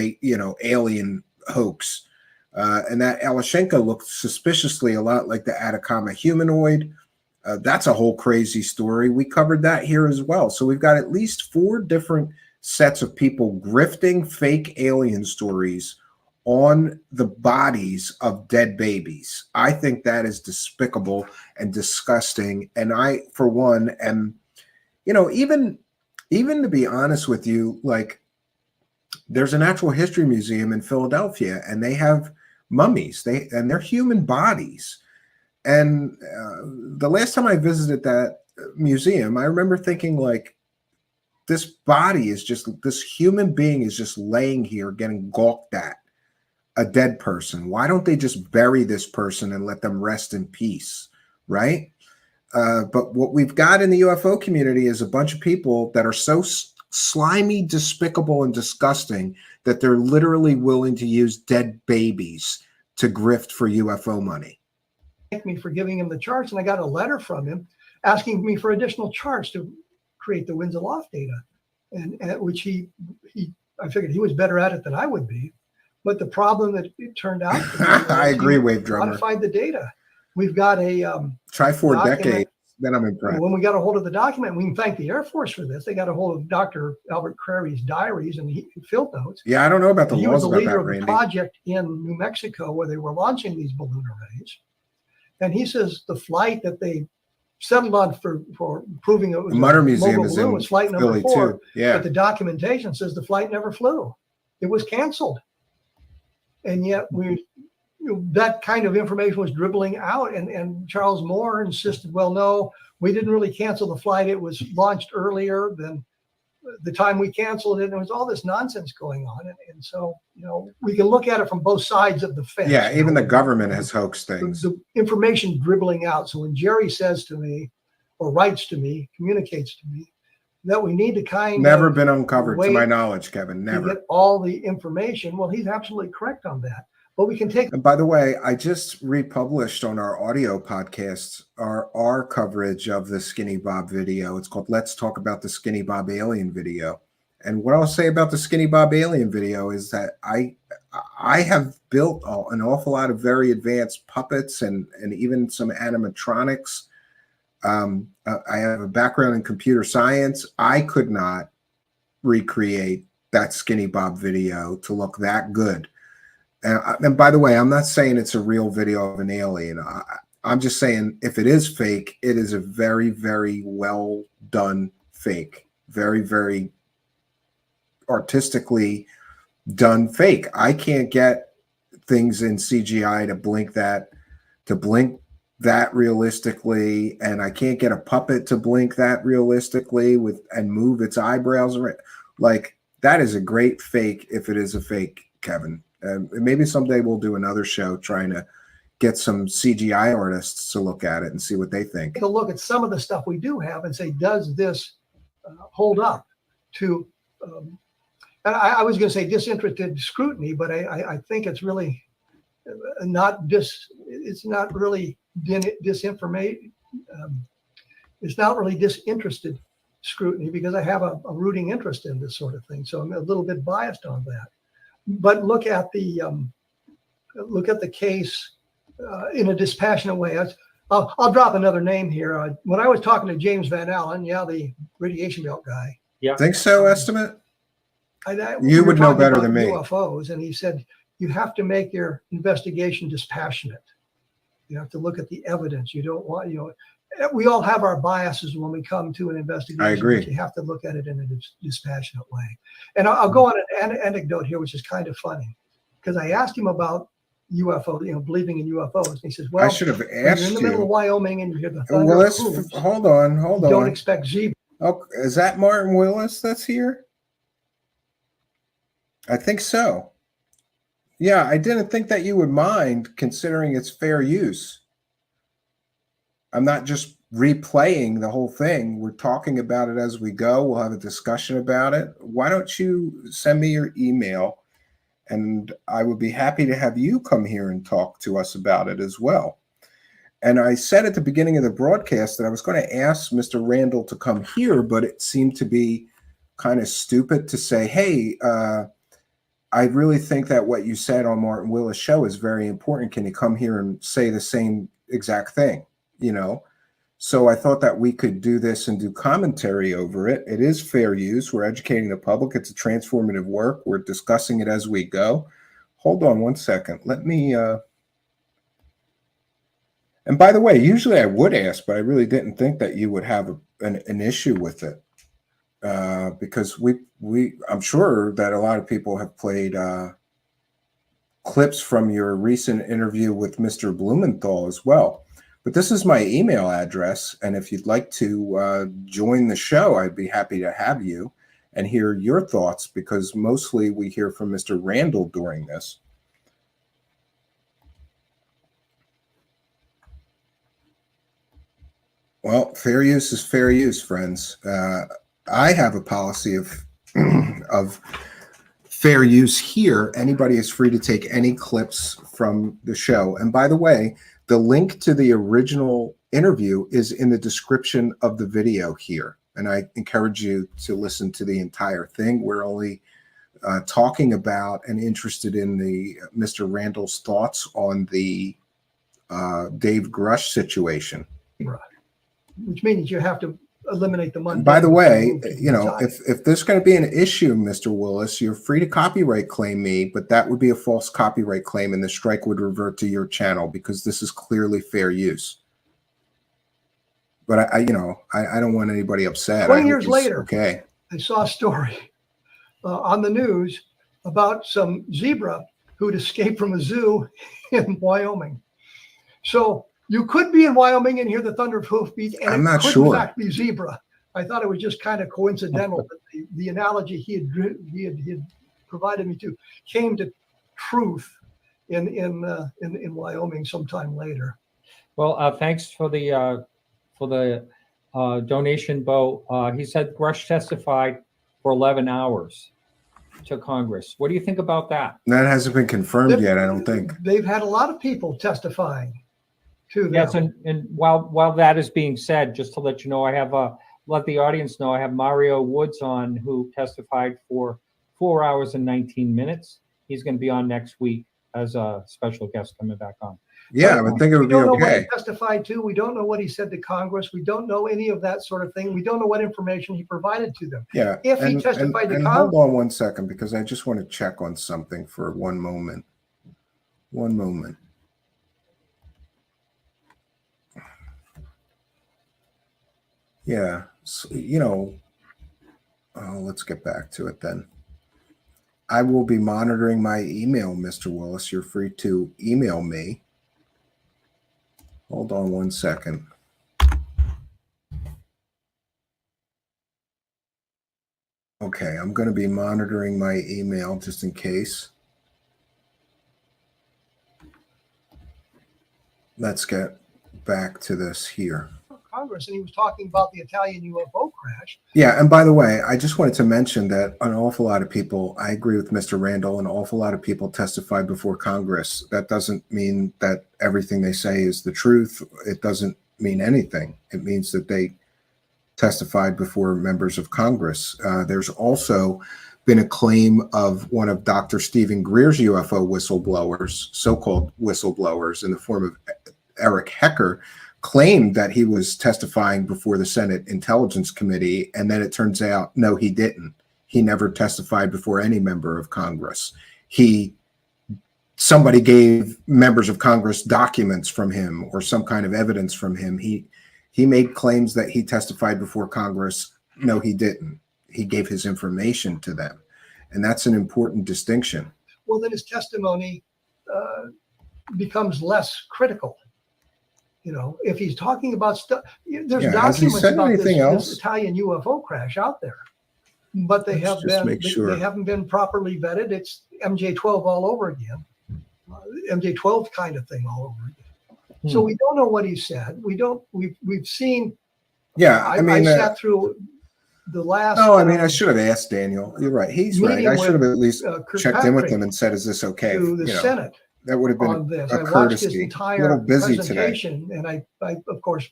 S8: hoax. And that Alushenka looked suspiciously a lot like the Atacama humanoid. That's a whole crazy story. We covered that here as well. So we've got at least 4 different sets of people grifting fake alien stories on the bodies of dead babies. I think that is despicable and disgusting. And I, for one, am, even to be honest with you, like, there's a natural history museum in Philadelphia, and they have mummies. They're human bodies. And the last time I visited that museum, I remember thinking, like, this human being is just laying here getting gawked at. A dead person. Why don't they just bury this person and let them rest in peace, right? But what we've got in the UFO community is a bunch of people that are so slimy, despicable, and disgusting that they're literally willing to use dead babies to grift for UFO money.
S19: Thank me for giving him the charts, and I got a letter from him asking me for additional charts to create the Winslow Loft data, and which I figured he was better at it than I would be. But the problem that it turned out to be
S8: I agree, Wave Drummer.
S19: Modified the data. We've got a
S8: try 4 decades, then I'm impressed.
S19: When we got a hold of the document, we can thank the Air Force for this. They got a hold of Dr. Albert Crary's diaries and field notes.
S8: Yeah, I don't know about the
S19: He
S8: laws
S19: was the
S8: about
S19: leader
S8: that,
S19: of the
S8: Randy.
S19: project in New Mexico where they were launching these balloon arrays. And he says the flight that they settled on for proving it was
S8: The Mutter
S19: a
S8: Museum
S19: mobile
S8: is
S19: balloon
S8: in
S19: was flight number
S8: Philly
S19: 4.
S8: too. Yeah.
S19: But the documentation says the flight never flew. It was canceled. And yet that kind of information was dribbling out, and Charles Moore insisted, well, no, we didn't really cancel the flight. It was launched earlier than the time we canceled it. And there was all this nonsense going on. And so, we can look at it from both sides of the fence.
S8: Yeah, even the government has hoaxed things.
S19: The information dribbling out. So when Jerry says to me, or writes to me, communicates to me, that we need to
S8: Never been uncovered to my knowledge, Kevin.
S19: to
S8: Never.
S19: get all the information. Well, he's absolutely correct on that. But we can take.
S8: And by the way, I just republished on our audio podcasts our coverage of the Skinny Bob video. It's called Let's Talk About the Skinny Bob Alien video. And what I'll say about the Skinny Bob Alien video is that I have built an awful lot of very advanced puppets and even some animatronics. I have a background in computer science. I could not recreate that Skinny Bob video to look that good. And by the way, I'm not saying it's a real video of an alien. I'm just saying if it is fake, it is a very, very well done fake. Very, very artistically done fake. I can't get things in CGI to blink that realistically, and I can't get a puppet to blink that realistically and move its eyebrows around. Like, that is a great fake if it is a fake, Kevin. Maybe someday we'll do another show trying to get some CGI artists to look at it and see what they think.
S19: Take a look at some of the stuff we do have and say, does this hold up to, and I was going to say disinterested scrutiny, but I think it's really it's not really disinformation. It's not really disinterested scrutiny because I have a rooting interest in this sort of thing. So I'm a little bit biased on that. But look at the case in a dispassionate way. I'll drop another name here. When I was talking to James Van Allen, the radiation belt guy.
S18: Yeah.
S8: Think so, Estimate?
S19: We
S8: You
S19: were
S8: would know
S19: talking
S8: better
S19: about
S8: than me.
S19: UFOs, and he said you have to make your investigation dispassionate. You have to look at the evidence. You don't want, we all have our biases when we come to an investigation.
S8: I agree.
S19: But you have to look at it in a dispassionate way. And I'll go on an anecdote here, which is kind of funny, because I asked him about UFO, believing in UFOs. And he says, well,
S8: I should have
S19: when you're
S8: asked
S19: in the middle
S8: you.
S19: of Wyoming and you hear the thunder
S8: Willis,
S19: of hooves,
S8: hold on.
S19: don't expect zebra.
S8: Oh, is that Martin Willis that's here? I think so. Yeah, I didn't think that you would mind, considering it's fair use. I'm not just replaying the whole thing. We're talking about it as we go. We'll have a discussion about it. Why don't you send me your email, and I would be happy to have you come here and talk to us about it as well. And I said at the beginning of the broadcast that I was going to ask Mr. Randall to come here, but it seemed to be kind of stupid to say, hey, I really think that what you said on Martin Willis' show is very important. Can you come here and say the same exact thing? So I thought that we could do this and do commentary over it. It is fair use. We're educating the public. It's a transformative work. We're discussing it as we go. Hold on one second. Let me, and by the way, usually I would ask, but I really didn't think that you would have an issue with it. Because I'm sure that a lot of people have played clips from your recent interview with Mr. Blumenthal as well. But this is my email address, and if you'd like to join the show, I'd be happy to have you and hear your thoughts, because mostly we hear from Mr. Randall during this. Well, fair use is fair use, friends. I have a policy of fair use here. Anybody is free to take any clips from the show. And by the way, the link to the original interview is in the description of the video here. And I encourage you to listen to the entire thing. We're only talking about and interested in the Mr. Randall's thoughts on the Dave Grusch situation.
S19: Which means you have to eliminate the money.
S8: By the way, if there's going to be an issue, Mr. Willis, you're free to copyright claim me, but that would be a false copyright claim, and the strike would revert to your channel, because this is clearly fair use. But I don't want anybody upset.
S19: 20 years later,
S8: okay,
S19: I saw a story on the news about some zebra who'd escaped from a zoo in Wyoming. So you could be in Wyoming and hear the thunder of hoofbeats, and
S8: I'm
S19: it
S8: not
S19: could
S8: sure.
S19: in fact be zebra. I thought it was just kind of coincidental that the analogy he had provided me to came to truth in Wyoming sometime later.
S18: Well, thanks for the donation, Bo. He said Grusch testified for 11 hours to Congress. What do you think about that?
S8: That hasn't been confirmed yet, I don't think.
S19: They've had a lot of people testifying to them.
S18: Yes, and while that is being said, just to let you know, I have let the audience know I have Mario Woods on, who testified for 4 hours and 19 minutes. He's going to be on next week as a special guest coming back on.
S8: Yeah, I would think it would be
S19: We don't know what he
S8: okay.
S19: testified to. We don't know what he said to Congress. We don't know any of that sort of thing. We don't know what information he provided to them.
S8: Yeah.
S19: If he testified to
S8: and
S19: Congress.
S8: hold on one second, because I just want to check on something for one moment. One moment. Yeah. So, let's get back to it then. I will be monitoring my email, Mr. Willis. You're free to email me. Hold on one second. Okay, I'm going to be monitoring my email just in case. Let's get back to this here.
S19: Congress, and he was talking about the Italian UFO crash.
S8: Yeah, and by the way, I just wanted to mention that an awful lot of people, I agree with Mr. Randall, an awful lot of people testified before Congress. That doesn't mean that everything they say is the truth. It doesn't mean anything. It means that they testified before members of Congress. There's also been a claim of one of Dr. Stephen Greer's UFO whistleblowers, so-called whistleblowers, in the form of Eric Hecker, claimed that he was testifying before the Senate Intelligence Committee, and then it turns out, no, he didn't. He never testified before any member of Congress. Somebody gave members of Congress documents from him or some kind of evidence from him. He made claims that he testified before Congress. No, he didn't. He gave his information to them, and that's an important distinction.
S19: Well, then his testimony becomes less critical. You know, if he's talking about stuff, there's documents about this Italian UFO crash out there, but they they haven't been properly vetted. It's MJ12 all over again, MJ12 kind of thing all over again. So we don't know what he said. We've seen.
S8: Yeah,
S19: I sat through the last.
S8: No, I mean, I should have asked Daniel. You're right. He's right. I should have at least checked in with him and said, "Is this okay?"
S19: To the Senate.
S8: That would have been
S19: on this.
S8: a
S19: I watched
S8: courtesy.
S19: this
S8: A
S19: entire
S8: little busy
S19: presentation,
S8: today.
S19: and I of course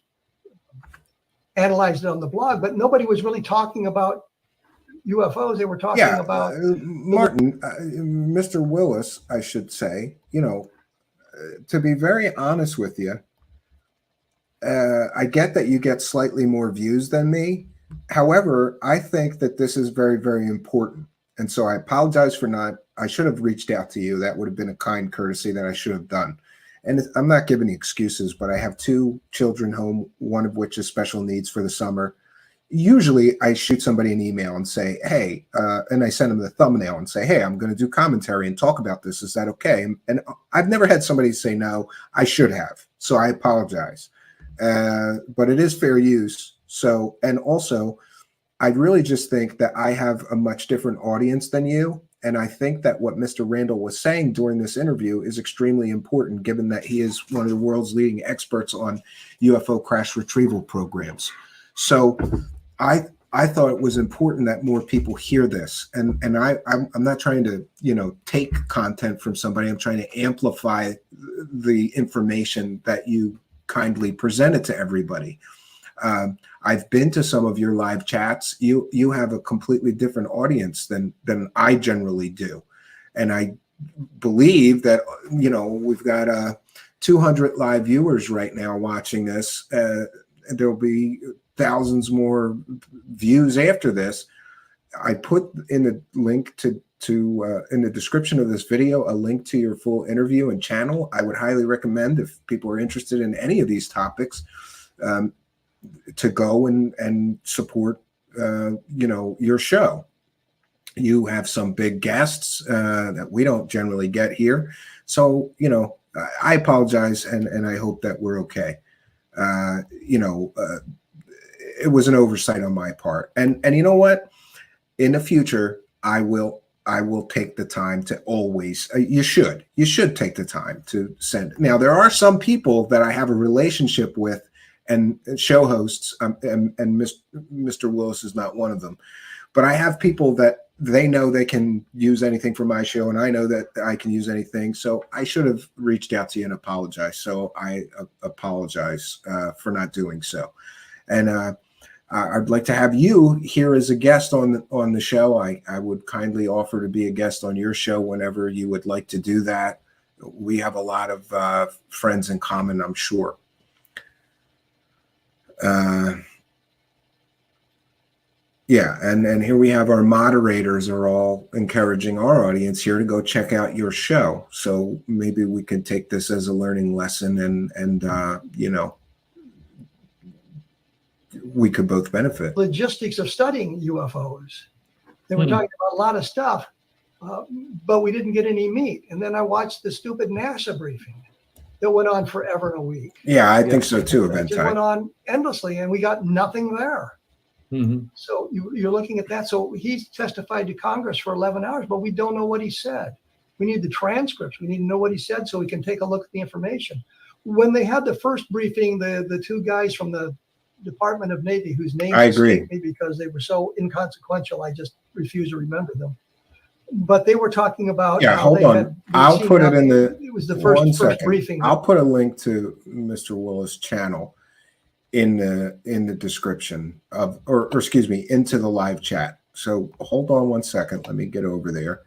S19: analyzed it on the blog, but nobody was really talking about UFOs. They were talking about
S8: Martin, Mr. Willis, I should say. You know, to be very honest with you, I get that you get slightly more views than me. However, I think that this is very, very important. And so I apologize for not, I should have reached out to you. That would have been a kind courtesy that I should have done. And I'm not giving excuses, but I have 2 children home, one of which is special needs for the summer. Usually I shoot somebody an email and say, hey, and I send them the thumbnail and say, hey, I'm going to do commentary and talk about this. Is that okay? And I've never had somebody say no. I should have. So I apologize. But it is fair use. So, and also, I really just think that I have a much different audience than you. And I think that what Mr. Randall was saying during this interview is extremely important, given that he is one of the world's leading experts on UFO crash retrieval programs. So I thought it was important that more people hear this. And I'm not trying to, take content from somebody. I'm trying to amplify the information that you kindly presented to everybody. I've been to some of your live chats. You have a completely different audience than I generally do. And I believe that, we've got 200 live viewers right now watching this. There'll be thousands more views after this. I put in the link to in the description of this video, a link to your full interview and channel. I would highly recommend, if people are interested in any of these topics, to go and support, your show. You have some big guests that we don't generally get here. So, I apologize, and I hope that we're okay. It was an oversight on my part. And you know what? In the future, I will take the time to always, you should take the time to send. Now, there are some people that I have a relationship with, and show hosts, and Mr. Willis is not one of them, but I have people that they know they can use anything from my show, and I know that I can use anything. So I should have reached out to you and apologized. So I apologize for not doing so. And I'd like to have you here as a guest on the show. I would kindly offer to be a guest on your show whenever you would like to do that. We have a lot of friends in common, I'm sure. Yeah, and here we have our moderators are all encouraging our audience here to go check out your show. So maybe we could take this as a learning lesson, and we could both benefit.
S19: Logistics of studying UFOs. They were talking about a lot of stuff, but we didn't get any meat. And then I watched the stupid NASA briefing that went on forever and a week.
S8: Yeah, I think so too,
S19: It just went on endlessly, and we got nothing there.
S18: Mhm.
S19: So you're looking at that. So he's testified to Congress for 11 hours, but we don't know what he said. We need the transcripts. We need to know what he said so we can take a look at the information. When they had the first briefing, the two guys from the Department of Navy, whose names
S8: I agree.
S19: escaped me because they were so inconsequential, I just refuse to remember them. But they were talking about
S8: Yeah,
S19: how
S8: hold
S19: they
S8: on.
S19: had
S8: I'll
S19: seen
S8: put it
S19: nothing.
S8: in the.
S19: It was the
S8: one
S19: first
S8: second.
S19: briefing.
S8: I'll put a link to Mr. Willis' channel in the description of, or excuse me, into the live chat. So hold on one second. Let me get over there.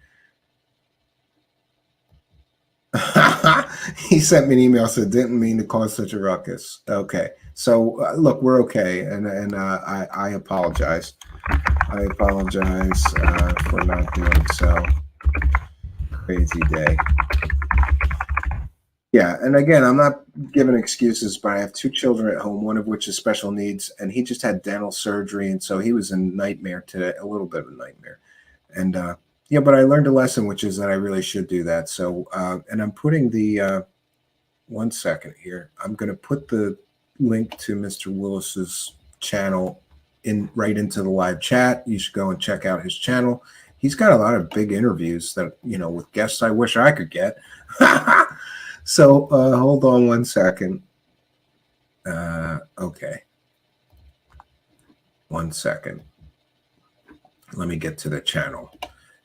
S8: He sent me an email, said didn't mean to cause such a ruckus. Okay, so look, we're okay, and I apologize. I apologize for not doing so. Crazy day. Yeah, and again, I'm not giving excuses, but I have two children at home, one of which is special needs, and he just had dental surgery, and so he was in nightmare today, a little bit of a nightmare. And yeah, but I learned a lesson, which is that I really should do that. So, and I'm putting the, one second here, I'm going to put the link to Mr. Willis's channel right into the live chat. You should go and check out his channel. He's got a lot of big interviews that, you know, with guests I wish I could get. So hold on one second. Okay. One second. Let me get to the channel.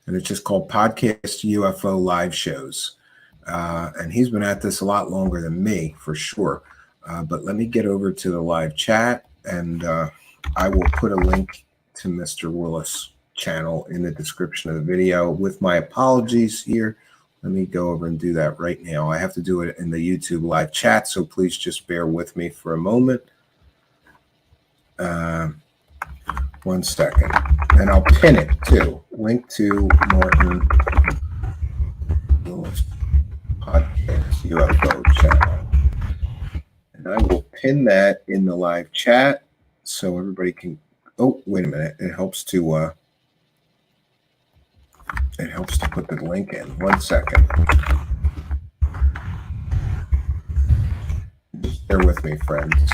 S8: And it's just called Podcast UFO Live Shows. And he's been at this a lot longer than me, for sure. But let me get over to the live chat, and I will put a link to Mr. Willis' channel in the description of the video with my apologies here. Let me go over and do that right now. I have to do it in the YouTube live chat, so please just bear with me for a moment. 1 second. And I'll pin it too. Link to Martin Willis Podcast UFO channel. And I will pin that in the live chat so everybody can. Oh, wait a minute. It helps to put the link in. 1 second. Just bear with me, friends.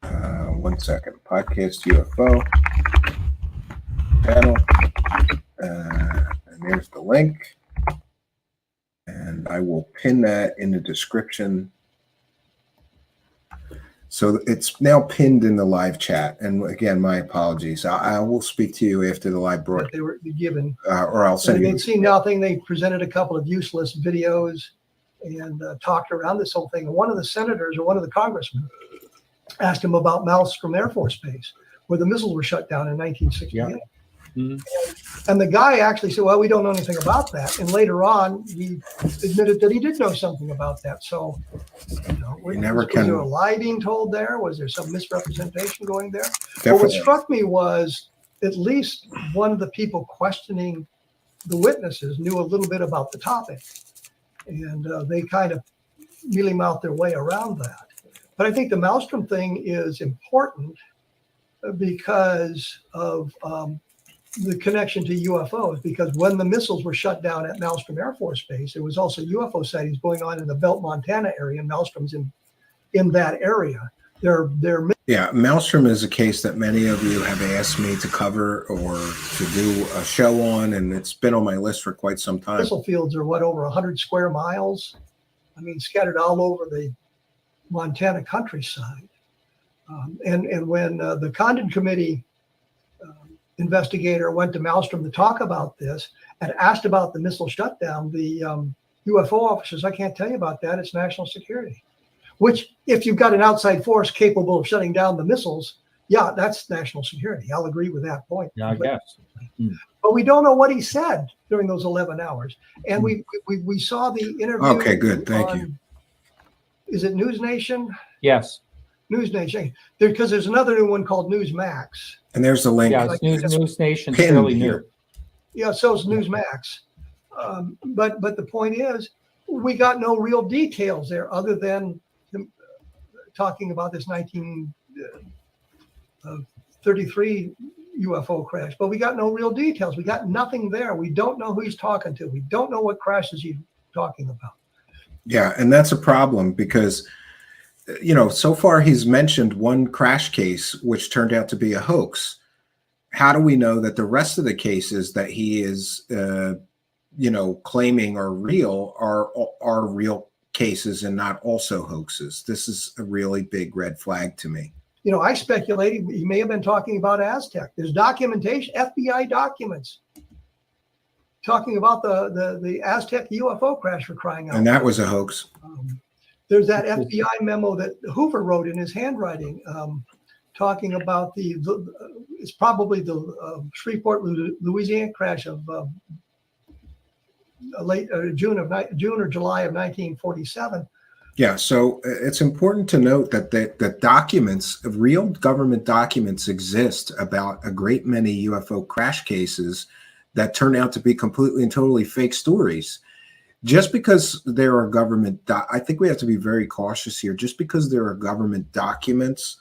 S8: 1 second. Podcast UFO channel. And there's the link. And I will pin that in the description. So it's now pinned in the live chat. And again, my apologies. I will speak to you after the live broadcast.
S19: They were given.
S8: Or I'll send you.
S19: They'd seen nothing. They presented a couple of useless videos and talked around this whole thing. And one of the senators or one of the congressmen asked him about Malmstrom Air Force Base, where the missiles were shut down in 1968. Yeah. Mm-hmm. And the guy actually said, well, we don't know anything about that. And later on, he admitted that he did know something about that. So, you know, was there a lie being told there? Was there some misrepresentation going there? Definitely. But what struck me was at least one of the people questioning the witnesses knew a little bit about the topic. And they kind of mealy-mouthed their way around that. But I think the Malmstrom thing is important because of the connection to UFOs, because when the missiles were shut down at Malmstrom Air Force Base, there was also UFO sightings going on in the Belt, Montana area, and Malmstrom's in that area.
S8: Yeah, Malmstrom is a case that many of you have asked me to cover or to do a show on, and it's been on my list for quite some time.
S19: Missile fields are what, over 100 square miles? I mean, scattered all over the Montana countryside. And when the Condon Committee investigator went to Malmstrom to talk about this and asked about the missile shutdown, the UFO officers, I can't tell you about that. It's national security. Which, if you've got an outside force capable of shutting down the missiles, yeah, that's national security. I'll agree with that point.
S18: Yeah, I guess.
S19: But we don't know what he said during those 11 hours. And we saw the interview.
S8: Okay, good. Thank you.
S19: Is it News Nation?
S18: Yes.
S19: News Nation. Because there's another new one called Newsmax.
S8: And there's the link.
S18: Yeah, News Nation fairly new.
S19: Yeah, so is Newsmax. But the point is, we got no real details there other than talking about this 1933 UFO crash. But we got no real details. We got nothing there. We don't know who he's talking to. We don't know what crashes he's talking about.
S8: Yeah, and that's a problem because, you know, so far he's mentioned one crash case which turned out to be a hoax. how do we know that the rest of the cases that he is, claiming are real are real cases and not also hoaxes? This is a really big red flag to me.
S19: I speculated he may have been talking about Aztec. There's documentation, FBI documents, talking about the Aztec UFO crash, for crying out loud.
S8: And that was a hoax.
S19: There's that FBI memo that Hoover wrote in his handwriting, talking about it's probably the Shreveport, Louisiana crash of late June or July of 1947.
S8: Yeah, so it's important to note that the documents, real government documents, exist about a great many UFO crash cases that turn out to be completely and totally fake stories. Just because there are government, I think we have to be very cautious here. Just because there are government documents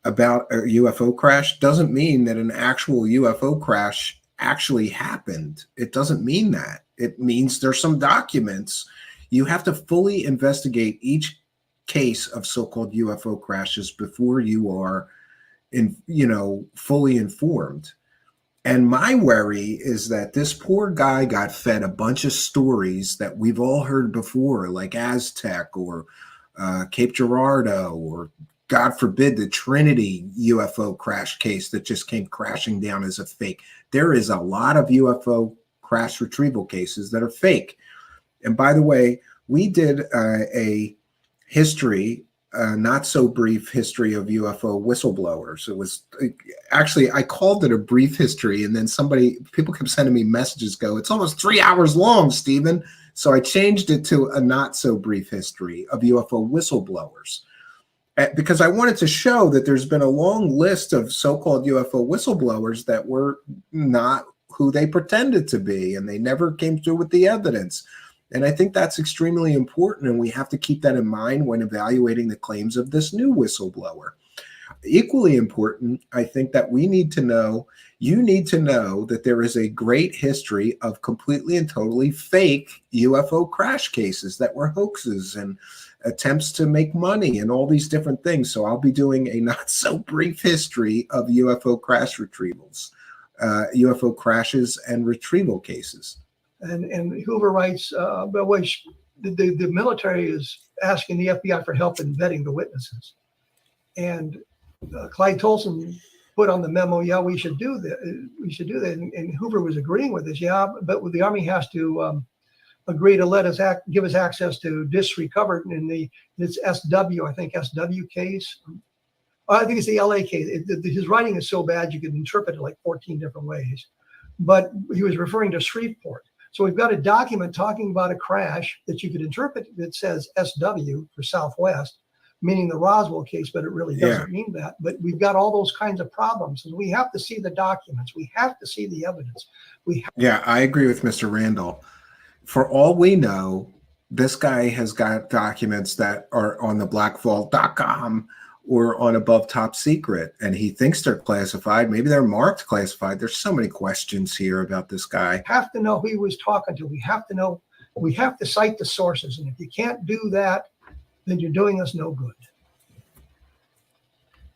S8: about a UFO crash doesn't mean that an actual UFO crash actually happened. It doesn't mean that. It means there's some documents. You have to fully investigate each case of so-called UFO crashes before you are fully informed. And my worry is that this poor guy got fed a bunch of stories that we've all heard before, like Aztec or Cape Girardeau, or God forbid, the Trinity UFO crash case that just came crashing down as a fake. There is a lot of UFO crash retrieval cases that are fake. And by the way, we did a history, not so brief history of UFO whistleblowers. It was actually, I called it a brief history, and then people kept sending me messages it's almost 3 hours long, Stephen. So I changed it to a not so brief history of UFO whistleblowers, because I wanted to show that there's been a long list of so-called UFO whistleblowers that were not who they pretended to be, and they never came through with the evidence. And I think that's extremely important, and we have to keep that in mind when evaluating the claims of this new whistleblower. Equally important, I think that you need to know that there is a great history of completely and totally fake UFO crash cases that were hoaxes and attempts to make money and all these different things. So I'll be doing a not so brief history of UFO crash retrievals, UFO crashes and retrieval cases.
S19: And Hoover writes, the military is asking the FBI for help in vetting the witnesses. And Clyde Tolson put on the memo, yeah, we should do that. We should do that. And Hoover was agreeing with this. Yeah, but the Army has to agree to let us give us access to discs recovered in this SW, I think SW case. I think it's the LA case. His writing is so bad you can interpret it like 14 different ways. But he was referring to Shreveport. So we've got a document talking about a crash that you could interpret that says SW for Southwest, meaning the Roswell case, but it really doesn't mean that. But we've got all those kinds of problems, and we have to see the documents. We have to see the evidence.
S8: Yeah, I agree with Mr. Randall. For all we know, this guy has got documents that are on the blackvault.com or on Above Top Secret, and he thinks they're classified. Maybe they're marked classified. There's so many questions here about this guy.
S19: We have to know who he was talking to. We have to know. We have to cite the sources, and if you can't do that, then you're doing us no good.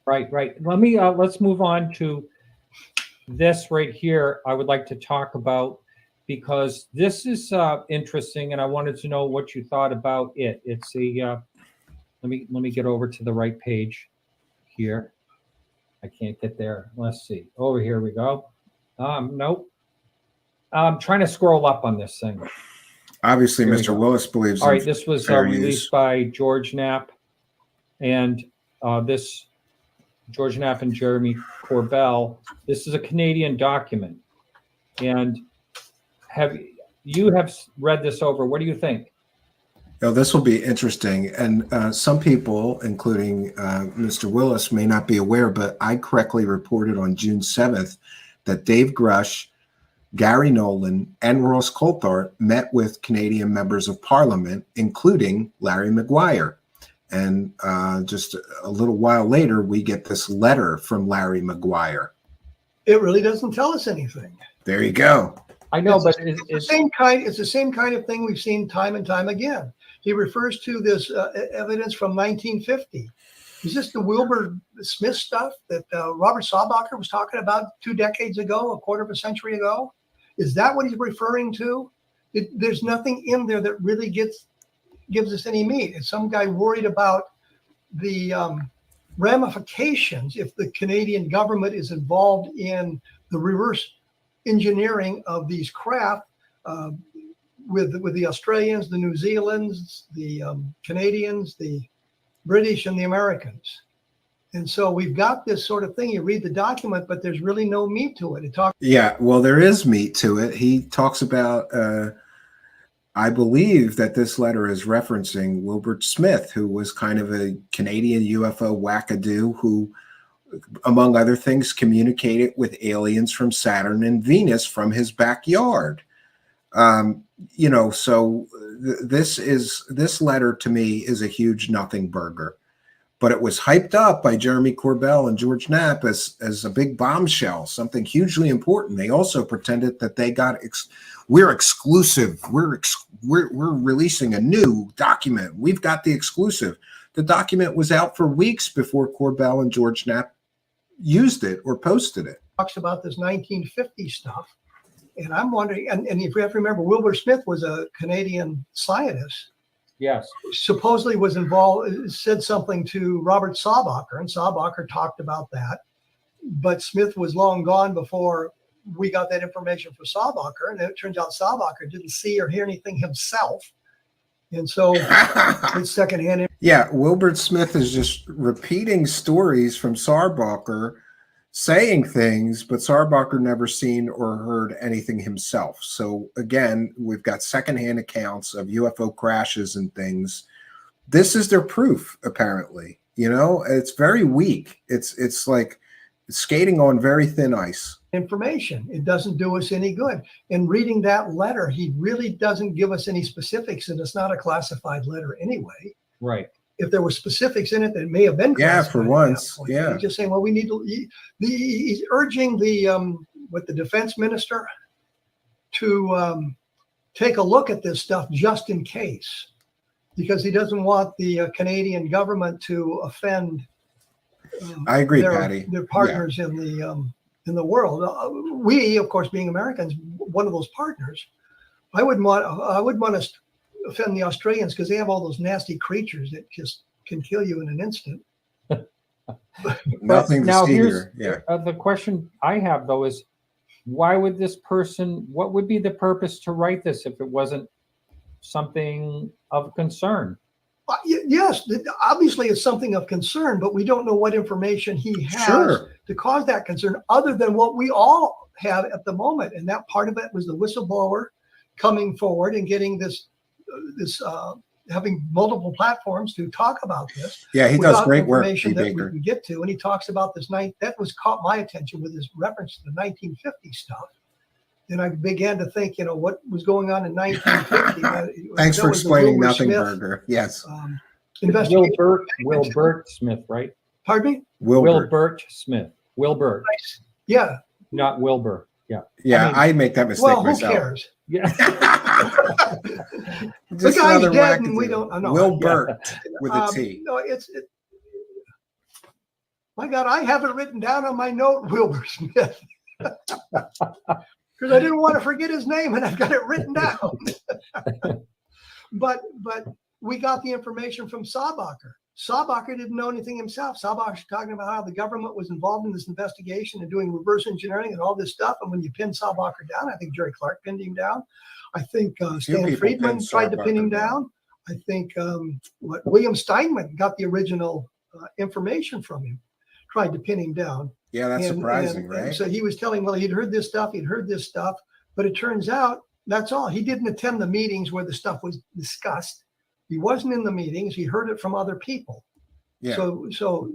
S18: Right. Let's move on to this right here. I would like to talk about, because this is interesting, and I wanted to know what you thought about it. It's a let me get over to the right page here. I can't get there. Let's see. Over here we go. Nope. I'm trying to scroll up on this thing.
S8: Obviously, Mr. Willis believes.
S18: All right, this was released by George Knapp, and this George Knapp and Jeremy Corbell. This is a Canadian document, and you have read this over. What do you think?
S8: This will be interesting, and some people, including Mr. Willis, may not be aware, but I correctly reported on June 7th that Dave Grusch, Gary Nolan, and Ross Coulthart met with Canadian members of Parliament, including Larry Maguire. And just a little while later, we get this letter from Larry Maguire.
S19: It really doesn't tell us anything.
S8: There you go.
S18: I know, but
S19: it's the same kind. It's the same kind of thing we've seen time and time again. He refers to this evidence from 1950. Is this the Wilbur Smith stuff that Robert Saubacher was talking about 2 decades ago, a quarter of a century ago? Is that what he's referring to? There's nothing in there that really gives us any meat. It's some guy worried about the ramifications if the Canadian government is involved in the reverse engineering of these craft with the Australians, the New Zealanders, the Canadians, the British, and the Americans. And so we've got this sort of thing. You read the document, but there's really no meat to it. It talks.
S8: Yeah, well, there is meat to it. He talks about, I believe that this letter is referencing Wilbur Smith, who was kind of a Canadian UFO wackadoo who, among other things, communicated with aliens from Saturn and Venus from his backyard. You know, so this letter to me is a huge nothing burger. But it was hyped up by Jeremy Corbell and George Knapp as a big bombshell, something hugely important. They also pretended that they got we're exclusive. We're releasing a new document. We've got the exclusive. The document was out for weeks before Corbell and George Knapp used it or posted it.
S19: Talks about this 1950 stuff, and I'm wondering. And if you have to remember, Wilbur Smith was a Canadian scientist.
S18: Yes.
S19: Supposedly was involved, said something to Robert Saubacher, and Saubacher talked about that. But Smith was long gone before we got that information from Saubacher, and it turns out Saubacher didn't see or hear anything himself. And so it's secondhand.
S8: Yeah, Wilbur Smith is just repeating stories from Saubacher, saying things, but Saubacher never seen or heard anything himself. So again, we've got secondhand accounts of UFO crashes and things. This is their proof, apparently. You know, it's very weak. It's like skating on very thin ice.
S19: Information. It doesn't do us any good. And reading that letter, he really doesn't give us any specifics, and it's not a classified letter anyway.
S18: Right.
S19: If there were specifics in it that may have been
S8: classified, for once, yeah.
S19: He's just saying, well, we need to. He's urging the defense minister to take a look at this stuff just in case, because he doesn't want the Canadian government to offend.
S8: I agree, Patty.
S19: Their partners in the world. We, of course, being Americans, one of those partners. I wouldn't want us to offend the Australians because they have all those nasty creatures that just can kill you in an instant.
S8: Nothing to see here. Yeah.
S18: The question I have though is, why would this person? What would be the purpose to write this if it wasn't something of concern?
S19: Yes, obviously it's something of concern, but we don't know what information he has to cause that concern, other than what we all have at the moment, and that part of it was the whistleblower coming forward and getting this having multiple platforms to talk about this.
S8: Yeah, he does great work,
S19: that we can get to, and he talks about this night that was caught my attention with his reference to the 1950 stuff. And I began to think, you know, what was going on in 1950.
S8: Thanks for explaining Nothing Burger. Yes.
S18: Wilbert Smith, right?
S19: Pardon me?
S18: Wilbert Smith. Wilbert.
S19: Yeah.
S18: Not Wilbur. Yeah.
S8: Yeah, I make that mistake myself.
S19: Who cares?
S18: Yeah.
S19: The guy's dead, and we don't know.
S8: Wilbert with a T.
S19: No, my God, I have it written down on my note, Wilbur Smith. Because I didn't want to forget his name, and I've got it written down. But we got the information from Saubacher. Saubacher didn't know anything himself. Saubacher's talking about how the government was involved in this investigation and doing reverse engineering and all this stuff. And when you pin Saubacher down, I think Jerry Clark pinned him down. I think Stan Friedman tried to pin him down. I think William Steinman got the original information from him, tried to pin him down.
S8: Yeah, that's surprising, right?
S19: And so he was telling, well, he'd heard this stuff, but it turns out that's all. He didn't attend the meetings where the stuff was discussed. He wasn't in the meetings. He heard it from other people.
S8: Yeah.
S19: So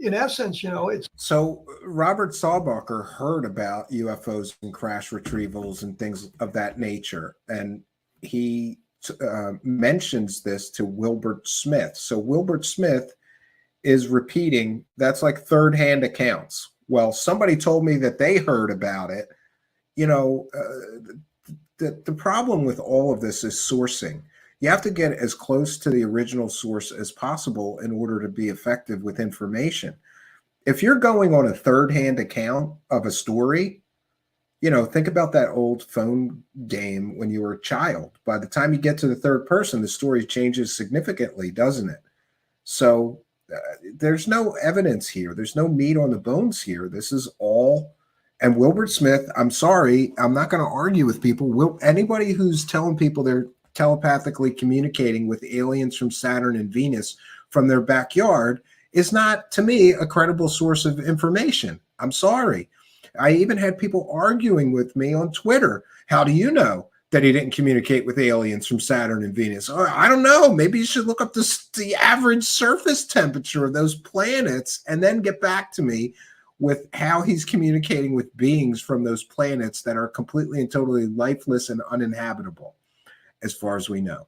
S19: in essence, you know, it's.
S8: So Robert Saubacher heard about UFOs and crash retrievals and things of that nature. And he mentions this to Wilbert Smith. So Wilbert Smith is repeating, that's like third-hand accounts. Well, somebody told me that they heard about it. You know, the problem with all of this is sourcing. You have to get as close to the original source as possible in order to be effective with information. If you're going on a third-hand account of a story, think about that old phone game when you were a child. By the time you get to the third person, the story changes significantly, doesn't it? So there's no evidence here. There's no meat on the bones here. This is all. And Wilbur Smith, I'm sorry, I'm not going to argue with people. Anybody who's telling people they're telepathically communicating with aliens from Saturn and Venus from their backyard is not, to me, a credible source of information. I'm sorry. I even had people arguing with me on Twitter. How do you know that he didn't communicate with aliens from Saturn and Venus? Oh, I don't know. Maybe you should look up the average surface temperature of those planets and then get back to me with how he's communicating with beings from those planets that are completely and totally lifeless and uninhabitable, as far as we know.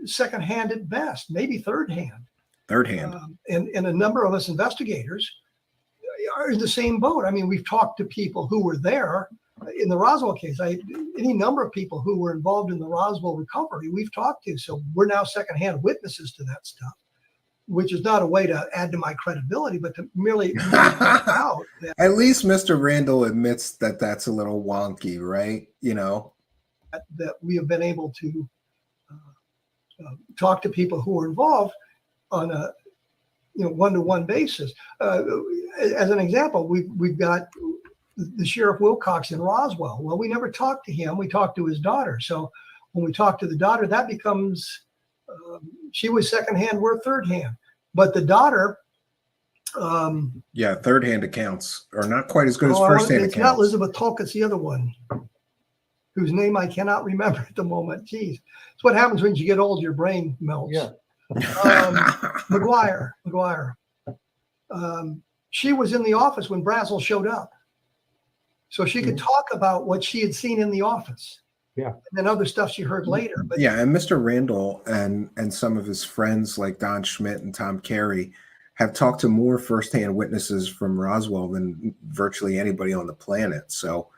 S19: Secondhand at best, maybe third hand.
S8: Third hand.
S19: And a number of us investigators are in the same boat. I mean, we've talked to people who were there in the Roswell case. Any number of people who were involved in the Roswell recovery, we've talked to. So we're now secondhand witnesses to that stuff, which is not a way to add to my credibility, but to merely point out that
S8: at least Mr. Randall admits that that's a little wonky, right?
S19: That we have been able to talk to people who were involved on a one-to-one basis. As an example, we've got the Sheriff Wilcox in Roswell. Well, we never talked to him. We talked to his daughter. So when we talk to the daughter, that becomes she was secondhand, we're third hand. But the daughter,
S8: third hand accounts are not quite as good as first hand accounts.
S19: It's not Elizabeth Tolk, it's the other one, whose name I cannot remember at the moment. Geez, it's what happens when you get old, your brain melts.
S18: Yeah.
S19: McGuire. She was in the office when Brazel showed up. So she could talk about what she had seen in the office.
S18: Yeah.
S19: And then other stuff she heard later. But
S8: and Mr. Randall and some of his friends like Don Schmidt and Tom Carey have talked to more firsthand witnesses from Roswell than virtually anybody on the planet. So,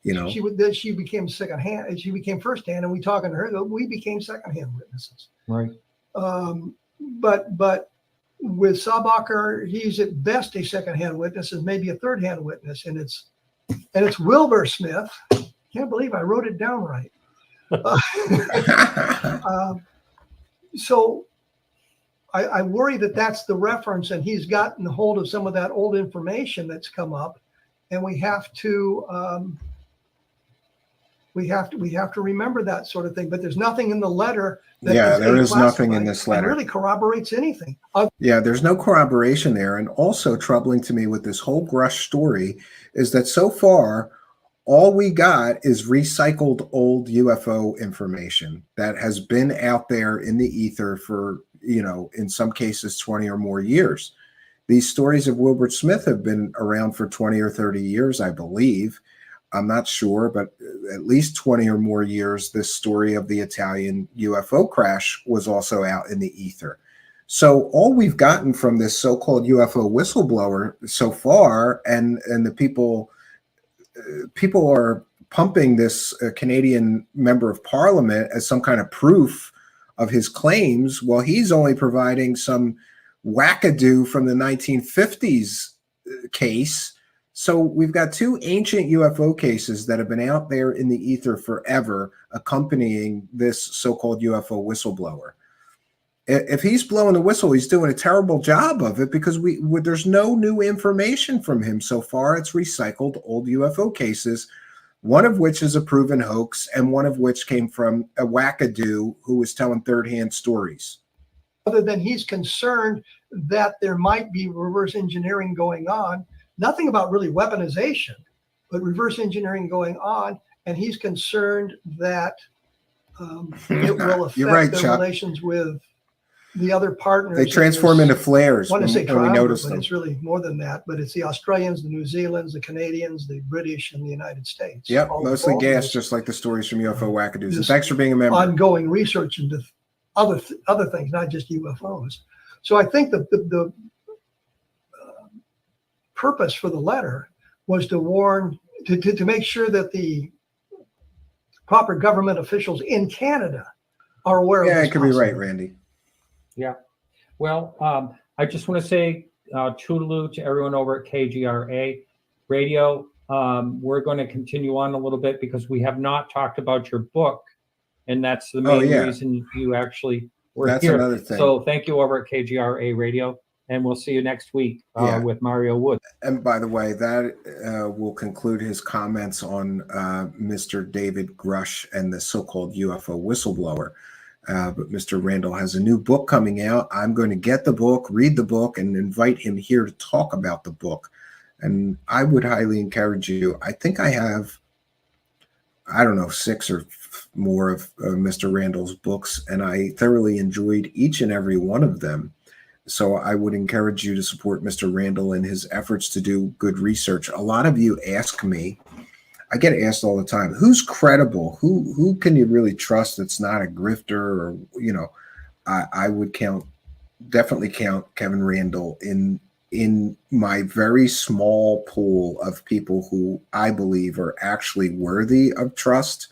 S19: she became secondhand. She became firsthand, and we talking to her. We became secondhand witnesses.
S18: Right.
S19: But with Saubacher, he's at best a secondhand witness, and maybe a third-hand witness, and it's Wilbur Smith. Can't believe I wrote it down right. So I worry that that's the reference, and he's gotten hold of some of that old information that's come up, and we have to remember that sort of thing. But there's nothing in the letter.
S8: There is nothing in this letter.
S19: It really corroborates anything.
S8: There's no corroboration there. And also troubling to me with this whole Grusch story is that so far, all we got is recycled old UFO information that has been out there in the ether for, in some cases 20 or more years. These stories of Wilbur Smith have been around for 20 or 30 years, I believe. I'm not sure, but at least 20 or more years, this story of the Italian UFO crash was also out in the ether. So all we've gotten from this so-called UFO whistleblower so far, and the people are pumping this Canadian member of parliament as some kind of proof of his claims, while he's only providing some wackadoo from the 1950s case. So we've got two ancient UFO cases that have been out there in the ether forever, accompanying this so-called UFO whistleblower. If he's blowing the whistle, he's doing a terrible job of it, because there's no new information from him so far. It's recycled old UFO cases, one of which is a proven hoax, and one of which came from a wackadoo who was telling third-hand stories.
S19: Other than he's concerned that there might be reverse engineering going on, nothing about really weaponization, but reverse engineering going on, and he's concerned that it will affect their relations with the other partners.
S8: They transform into flares.
S19: I want to say
S8: when we notice
S19: but
S8: them.
S19: it's really more than that. But it's the Australians, the New Zealanders, the Canadians, the British, and the United States.
S8: Yep, mostly gas, just like the stories from UFO wackadoos. And thanks for being a member.
S19: Ongoing research into other things, not just UFOs. So I think the purpose for the letter was to warn, to make sure that the proper government officials in Canada are aware of
S8: Yeah,
S19: this
S8: it could be right,
S19: possibility.
S8: Randy.
S18: Yeah. Well, I just want to say toodaloo to everyone over at KGRA Radio. We're going to continue on a little bit because we have not talked about your book, and that's the
S8: Oh,
S18: main
S8: yeah.
S18: reason you actually were
S8: That's
S18: here.
S8: another thing.
S18: So thank you over at KGRA Radio, and we'll see you next week
S8: Yeah.
S18: with Mario Wood.
S8: And by the way, that will conclude his comments on Mr. David Grusch and the so-called UFO whistleblower. But Mr. Randall has a new book coming out. I'm going to get the book, read the book, and invite him here to talk about the book. And I would highly encourage you. I think I have, I don't know, 6 or more of Mr. Randall's books, and I thoroughly enjoyed each and every one of them. So I would encourage you to support Mr. Randall in his efforts to do good research. A lot of you ask me, I get asked all the time, who's credible? Who can you really trust that's not a grifter? Or, you know, I would definitely count Kevin Randall in my very small pool of people who I believe are actually worthy of trust,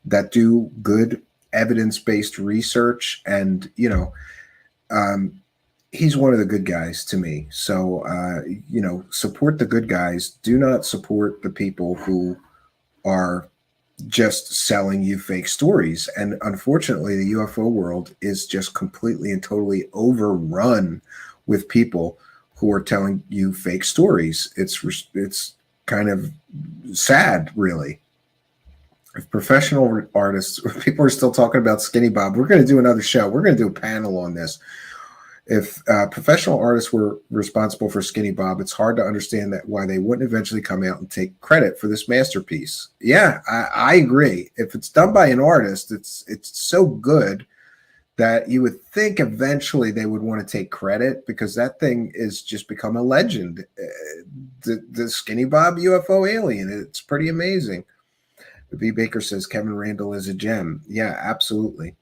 S8: that do good evidence-based research. And, you know, he's one of the good guys to me. So, you know, support the good guys. Do not support the people who are just selling you fake stories. And unfortunately, the UFO world is just completely and totally overrun with people who are telling you fake stories. It's kind of sad, really. If professional artists, people are still talking about Skinny Bob, we're going to do another show. We're going to do a panel on this. If professional artists were responsible for Skinny Bob, it's hard to understand that why they wouldn't eventually come out and take credit for this masterpiece. Yeah, I agree. If it's done by an artist, it's so good that you would think eventually they would want to take credit, because that thing is just become a legend. The Skinny Bob UFO alien, it's pretty amazing. V. Baker says Kevin Randall is a gem. Yeah, absolutely.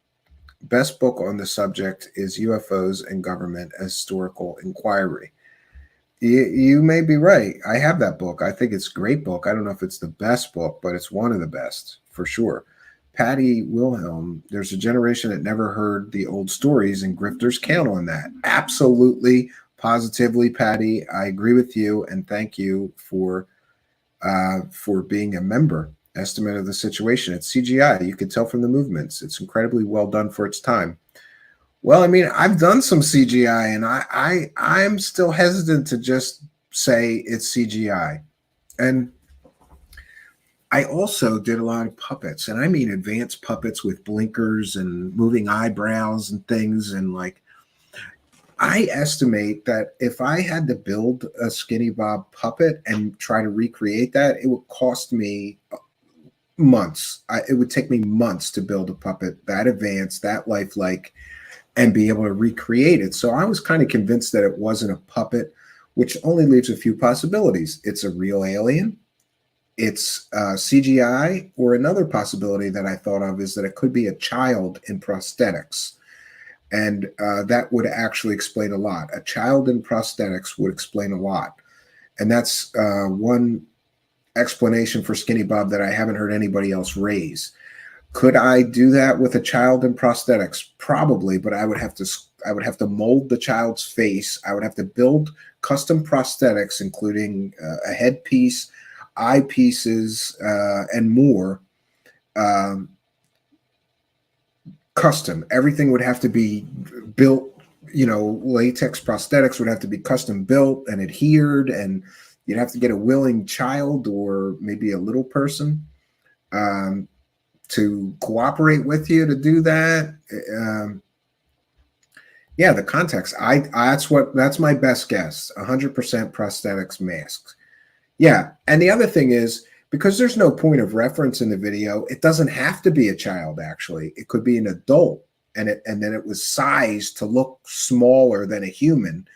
S8: Best book on the subject is UFOs and Government: A Historical Inquiry. You may be right. I have that book. I think it's a great book. I don't know if it's the best book, but it's one of the best for sure. Patty Wilhelm, there's a generation that never heard the old stories, and grifters count on that. Absolutely, positively, Patty. I agree with you, and thank you for being a member. Estimate of the situation. It's CGI. You can tell from the movements. It's incredibly well done for its time. Well, I mean, I've done some CGI, and I'm still hesitant to just say it's CGI. And I also did a lot of puppets, and I mean advanced puppets with blinkers and moving eyebrows and things. And like, I estimate that if I had to build a Skinny Bob puppet and try to recreate that, it would cost me months. It would take me months to build a puppet that advanced, that lifelike, and be able to recreate it. So I was kind of convinced that it wasn't a puppet, which only leaves a few possibilities. It's a real alien, it's CGI, or another possibility that I thought of is that it could be a child in prosthetics. And that would actually explain a lot. A child in prosthetics would explain a lot. And that's one explanation for Skinny Bob that I haven't heard anybody else raise. Could I do that with a child in prosthetics? Probably, but I would have to mold the child's face. I would have to build custom prosthetics, including a headpiece, eyepieces, and more. Custom. Everything would have to be built. You know, latex prosthetics would have to be custom built and adhered, and you'd have to get a willing child or maybe a little person to cooperate with you to do that. Yeah, the context. That's my best guess. 100% prosthetics masks. Yeah, and the other thing is, because there's no point of reference in the video, it doesn't have to be a child. Actually, it could be an adult, and then it was sized to look smaller than a human.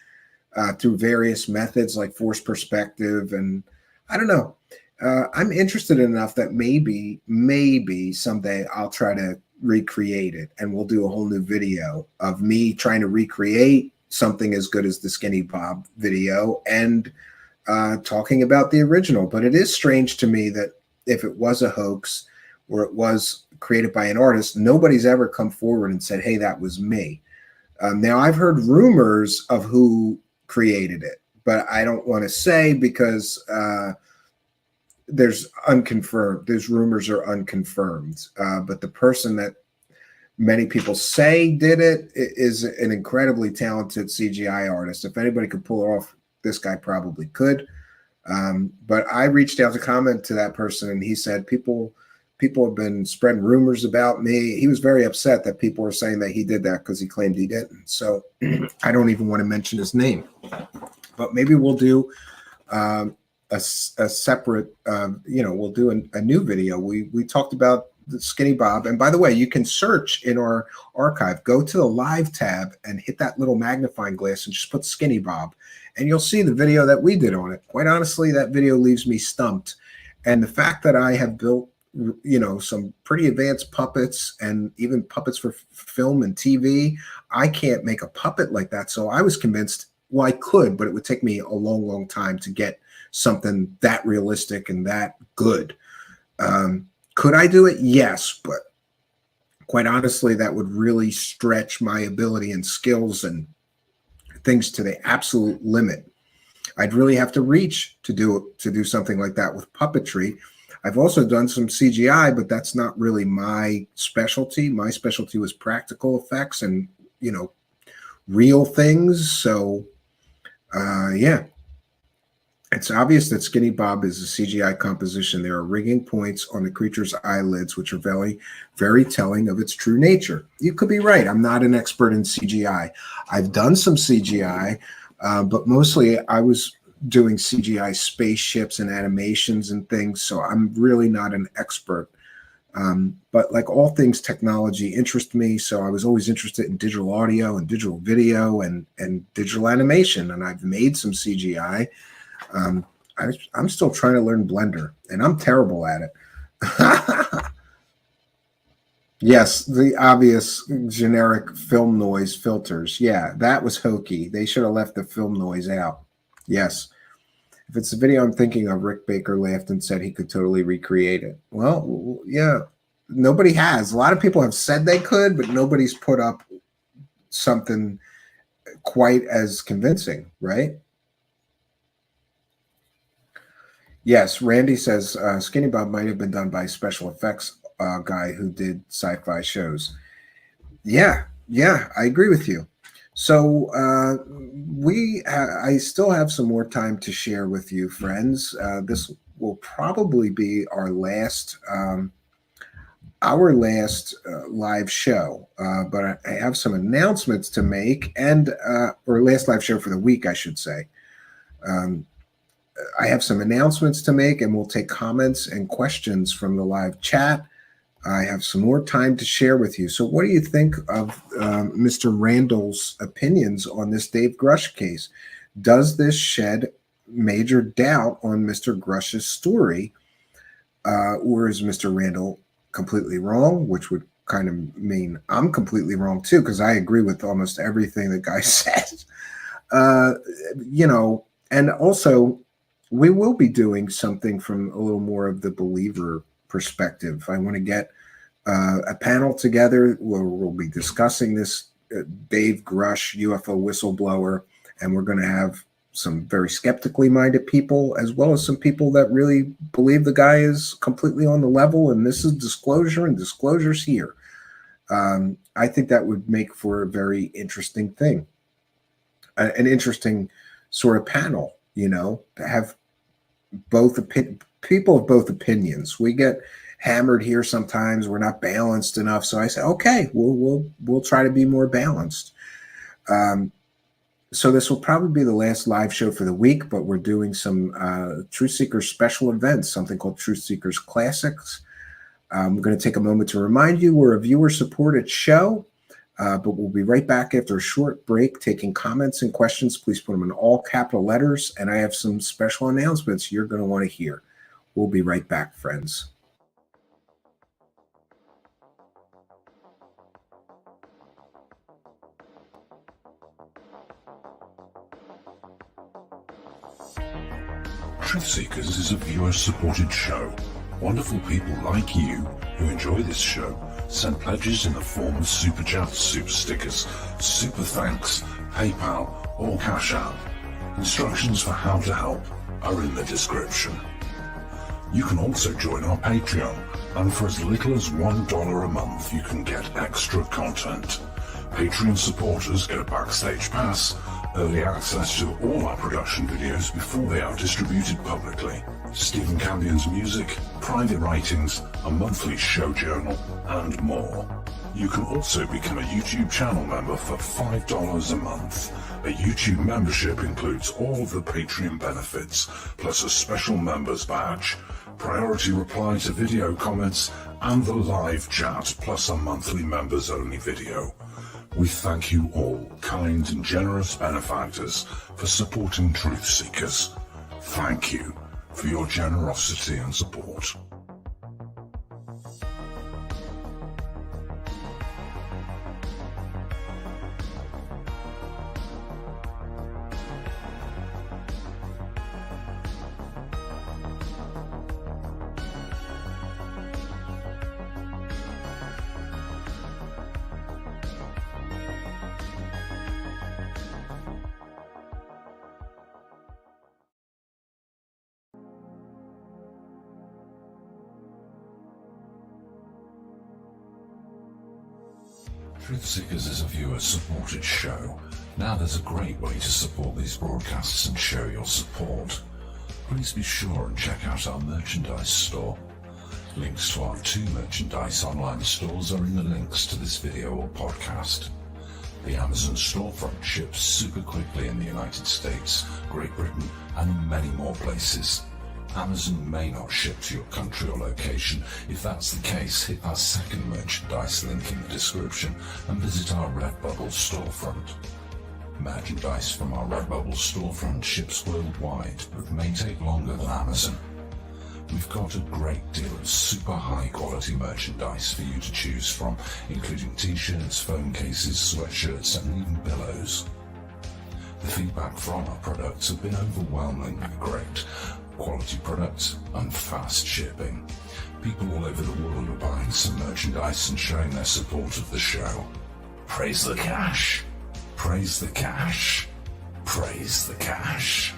S8: Through various methods like forced perspective, and I don't know. I'm interested enough that maybe someday I'll try to recreate it, and we'll do a whole new video of me trying to recreate something as good as the Skinny Bob video and talking about the original. But it is strange to me that if it was a hoax or it was created by an artist. Nobody's ever come forward and said, hey, that was me. Now, I've heard rumors of who created it, but I don't want to say because there's unconfirmed. Those rumors are unconfirmed. But the person that many people say did it is an incredibly talented CGI artist. If anybody could pull it off, this guy probably could. But I reached out to comment to that person, and he said people have been spreading rumors about me. He was very upset that people were saying that he did that because he claimed he didn't. So I don't even want to mention his name. But maybe we'll do a separate, we'll do a new video. We talked about the Skinny Bob. And by the way, you can search in our archive, go to the live tab and hit that little magnifying glass and just put Skinny Bob. And you'll see the video that we did on it. Quite honestly, that video leaves me stumped. And the fact that I have built, some pretty advanced puppets and even puppets for film and TV, I can't make a puppet like that. So I was convinced, well, I could, but it would take me a long, long time to get something that realistic and that good. Could I do it? Yes, but quite honestly, that would really stretch my ability and skills and things to the absolute limit. I'd really have to reach to do something like that with puppetry. I've also done some CGI, but that's not really my specialty. My specialty was practical effects and, real things. So, yeah. It's obvious that Skinny Bob is a CGI composition. There are rigging points on the creature's eyelids, which are very, very telling of its true nature. You could be right. I'm not an expert in CGI. I've done some CGI, but mostly I was doing CGI spaceships and animations and things, so I'm really not an expert. But like all things technology interest me, so I was always interested in digital audio and digital video and digital animation, and I've made some CGI. I'm still trying to learn Blender, and I'm terrible at it. Yes, the obvious generic film noise filters. Yeah, that was hokey. They should have left the film noise out. Yes. If it's the video I'm thinking of, Rick Baker laughed and said he could totally recreate it. Well, yeah, nobody has. A lot of people have said they could, but nobody's put up something quite as convincing, right? Yes, Randy says Skinny Bob might have been done by a special effects guy who did sci-fi shows. Yeah, I agree with you. So I still have some more time to share with you, friends. This will probably be our last live show, but I have some announcements to make, and or last live show for the week, I should say. I have some announcements to make, and we'll take comments and questions from the live chat. I have some more time to share with you. So what do you think of Mr. Randall's opinions on this Dave Grusch case? Does this shed major doubt on Mr. Grusch's story? Or is Mr. Randall completely wrong, which would kind of mean I'm completely wrong too, because I agree with almost everything the guy says. And also we will be doing something from a little more of the believer perspective. I want to get a panel together where we'll be discussing this Dave Grusch UFO whistleblower, and we're going to have some very skeptically minded people, as well as some people that really believe the guy is completely on the level, and this is disclosure, and disclosure's here. I think that would make for a very interesting thing, an interesting sort of panel, to have people of both opinions. We get hammered here sometimes. We're not balanced enough. So I say, okay, we'll try to be more balanced. So this will probably be the last live show for the week, but we're doing some Truth Seekers special events, something called Truth Seekers Classics. I'm going to take a moment to remind you we're a viewer-supported show, but we'll be right back after a short break taking comments and questions. Please put them in all capital letters, and I have some special announcements you're going to want to hear. We'll be right back, friends.
S20: Truth Seekers is a viewer-supported show. Wonderful people like you who enjoy this show send pledges in the form of super chats, super stickers, super thanks, PayPal, or Cash App. Instructions for how to help are in the description. You can also join our Patreon, and for as little as $1 a month you can get extra content. Patreon supporters get a backstage pass, early access to all our production videos before they are distributed publicly, Stephen Campion's music, private writings, a monthly show journal, and more. You can also become a YouTube channel member for $5 a month. A YouTube membership includes all of the Patreon benefits, plus a special members badge, priority reply to video comments, and the live chat, plus a monthly members only video. We thank you all, kind and generous benefactors, for supporting Truth Seekers. Thank you for your generosity and support. Truth Seekers is a viewer-supported show. Now there's a great way to support these broadcasts and show your support. Please be sure and check out our merchandise store. Links to our 2 merchandise online stores are in the links to this video or podcast. The Amazon storefront ships super quickly in the United States, Great Britain, and many more places. Amazon may not ship to your country or location. If that's the case, hit our second merchandise link in the description and visit our Redbubble storefront. Merchandise from our Redbubble storefront ships worldwide, but may take longer than Amazon. We've got a great deal of super high quality merchandise for you to choose from, including t-shirts, phone cases, sweatshirts, and even pillows. The feedback from our products have been overwhelmingly great. Quality products and fast shipping. People all over the world are buying some merchandise and showing their support of the show. Praise the cash. Praise the cash. Praise the cash.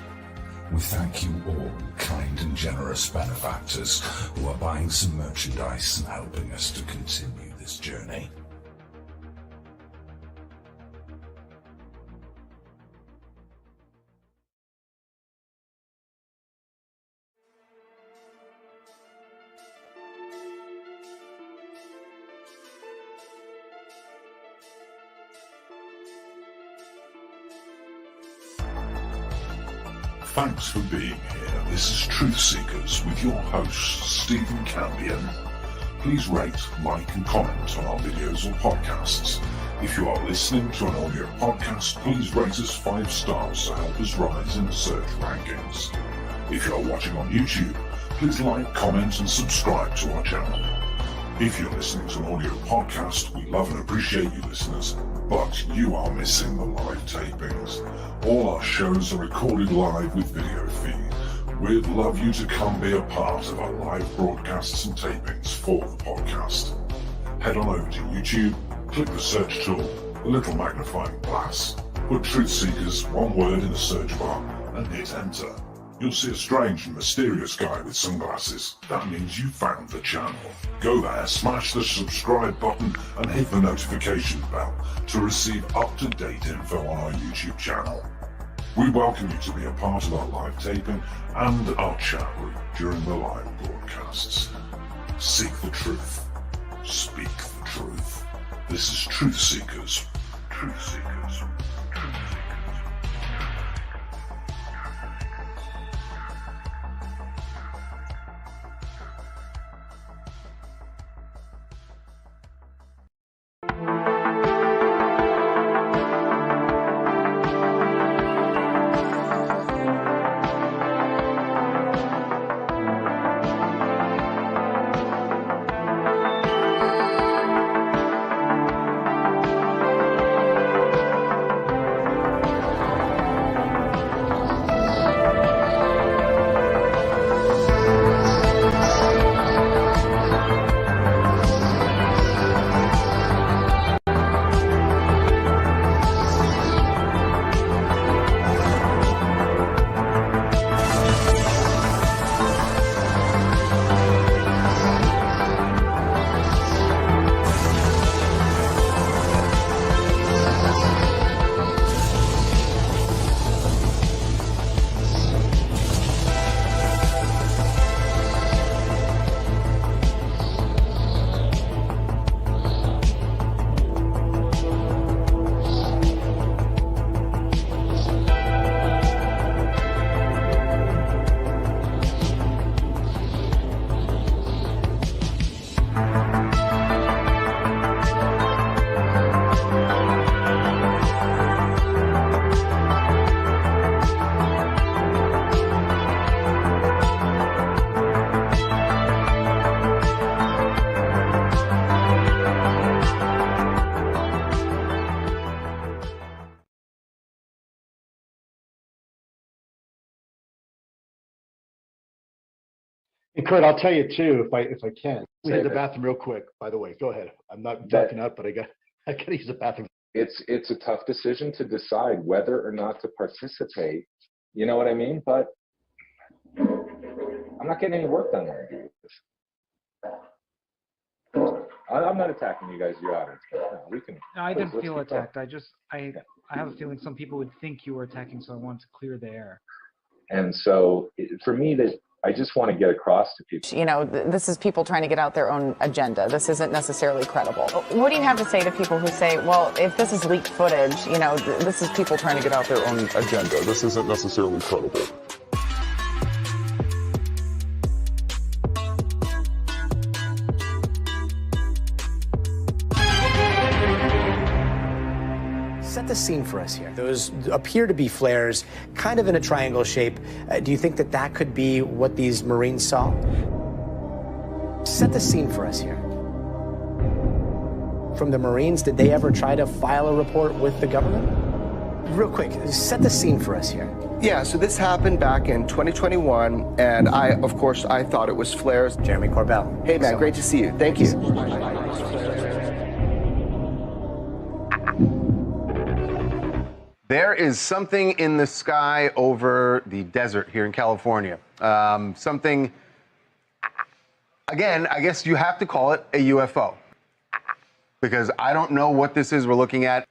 S20: We thank you all, kind and generous benefactors who are buying some merchandise and helping us to continue this journey. Thanks for being here. This is Truth Seekers with your host, Stephen Campion. Please rate, like, and comment on our videos or podcasts. If you are listening to an audio podcast, please rate us 5 stars to help us rise in the search rankings. If you are watching on YouTube, please like, comment, and subscribe to our channel. If you're listening to an audio podcast, we love and appreciate you listeners, but you are missing the live tapings. All our shows are recorded live with video feed. We'd love you to come be a part of our live broadcasts and tapings for the podcast. Head on over to YouTube, click the search tool, the little magnifying glass, put Truth Seekers, one word in the search bar, and hit enter. You'll see a strange and mysterious guy with sunglasses. That means you found the channel. Go there, smash the subscribe button, and hit the notification bell to receive up-to-date info on our YouTube channel. We welcome you to be a part of our live taping and our chat room during the live broadcasts. Seek the truth. Speak the truth. This is Truth Seekers. Truth Seekers. Truth Seekers.
S21: And Kurt, I'll tell you too, if I can. We
S22: Say
S21: hit the
S22: that.
S21: bathroom real quick, by the way. Go ahead. I'm not
S22: That-
S21: talking up, but I gotta use the bathroom.
S22: It's a tough decision to decide whether or not to participate. You know what I mean? But I'm not getting any work done when I do this. I'm not attacking you guys, the audience. But no, we can.
S23: No, I didn't
S22: let's
S23: feel
S22: keep going.
S23: attacked. I have a feeling some people would think you were attacking, so I want to clear the air.
S22: And so for me, that I just want to get across to people.
S24: You know, this is people trying to get out their own agenda. This isn't necessarily credible. What do you have to say to people who say, well, if this is leaked footage, you know, this is people trying to get out their own agenda. This isn't necessarily credible.
S14: Set the scene for us here. Those appear to be flares, kind of in a triangle shape. Do you think that that could be what these Marines saw? Set the scene for us here. From the Marines, did they ever try to file a report with the government? Real quick, set the scene for us here.
S25: Yeah, so this happened back in 2021, and of course, I thought it was flares.
S14: Jeremy Corbell.
S25: Hey, man, great to see you. Thank you.
S26: There is something in the sky over the desert here in California. Something, again, I guess you have to call it a UFO. Because I don't know what this is we're looking at.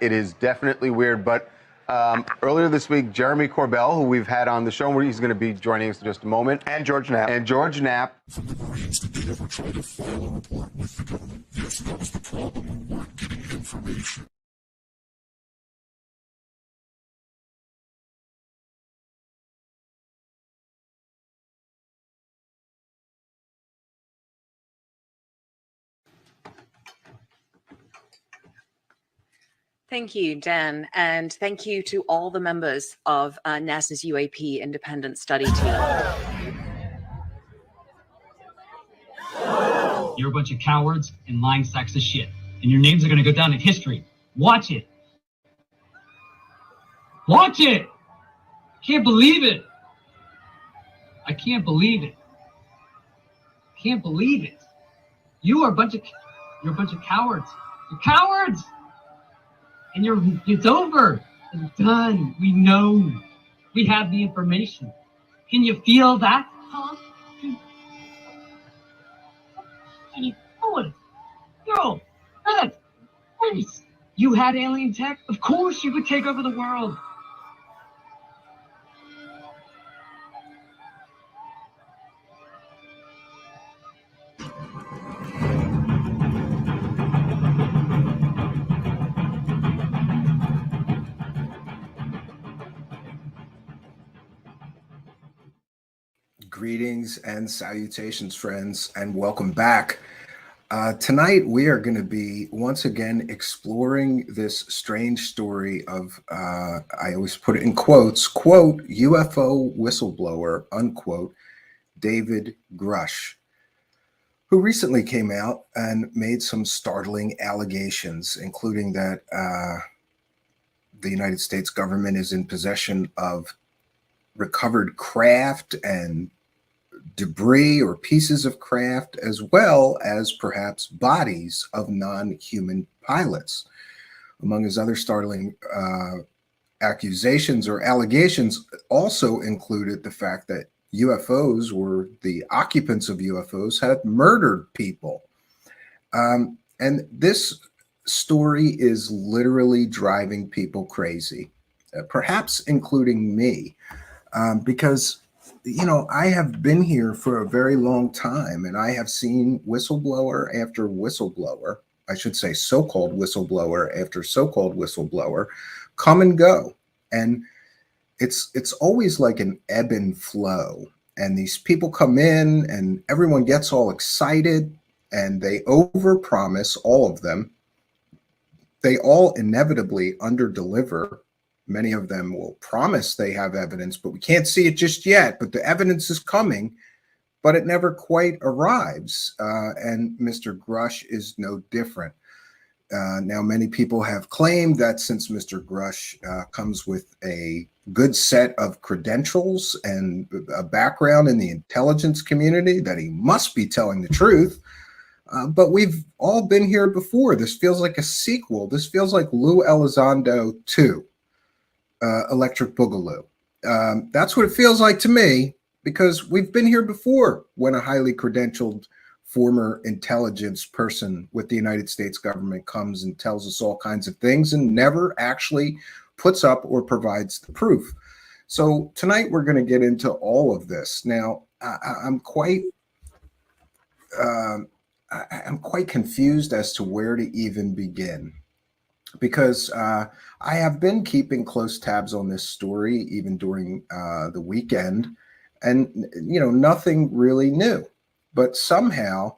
S26: It is definitely weird, but earlier this week, Jeremy Corbell, who we've had on the show, where he's going to be joining us in just a moment.
S25: And George Knapp.
S26: And George Knapp.
S20: From the Marines, did they ever try to file a report with the government? Yes, that was the problem. We weren't getting information.
S27: Thank you, Dan, and thank you to all the members of NASA's UAP independent study team.
S28: You're a bunch of cowards and lying sacks of shit, and your names are going to go down in history. Watch it. Watch it. Can't believe it. I can't believe it. Can't believe it. You're a bunch of cowards. You're cowards. And it's over. It's done. We know. We have the information. Can you feel that? Huh? Can you feel it? Yo, that face. You had alien tech? Of course you could take over the world.
S8: Greetings and salutations, friends, and welcome back. Tonight, we are going to be once again exploring this strange story of, I always put it in quotes, quote, UFO whistleblower, unquote, David Grusch, who recently came out and made some startling allegations, including that the United States government is in possession of recovered craft and debris or pieces of craft, as well as perhaps bodies of non-human pilots. Among his other startling accusations or allegations also included the fact that UFOs, were the occupants of UFOs, had murdered people. And this story is literally driving people crazy, perhaps including me, because you know, I have been here for a very long time, and I have seen whistleblower after whistleblower, I should say so-called whistleblower after so-called whistleblower, come and go. And it's always like an ebb and flow. And these people come in and everyone gets all excited and they overpromise, all of them. They all inevitably underdeliver. Many of them will promise they have evidence, but we can't see it just yet. But the evidence is coming, but it never quite arrives. And Mr. Grusch is no different. Now, many people have claimed that since Mr. Grusch comes with a good set of credentials and a background in the intelligence community, that he must be telling the truth. But we've all been here before. This feels like a sequel. This feels like Lou Elizondo 2, Electric Boogaloo. That's what it feels like to me, because we've been here before when a highly credentialed former intelligence person with the United States government comes and tells us all kinds of things and never actually puts up or provides the proof. So tonight we're going to get into all of this. Now, I'm quite confused as to where to even begin, because I have been keeping close tabs on this story even during the weekend, and nothing really new. But somehow,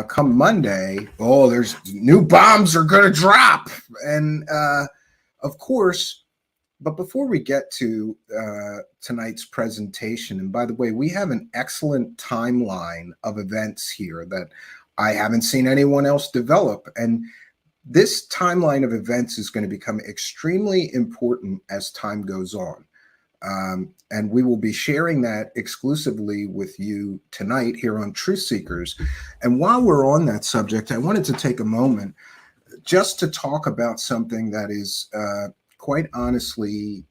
S8: come Monday, there's new bombs are going to drop, and of course. But before we get to tonight's presentation, and by the way, we have an excellent timeline of events here that I haven't seen anyone else develop. And this timeline of events is going to become extremely important as time goes on. And we will be sharing that exclusively with you tonight here on Truth Seekers. And while we're on that subject, I wanted to take a moment just to talk about something that is quite honestly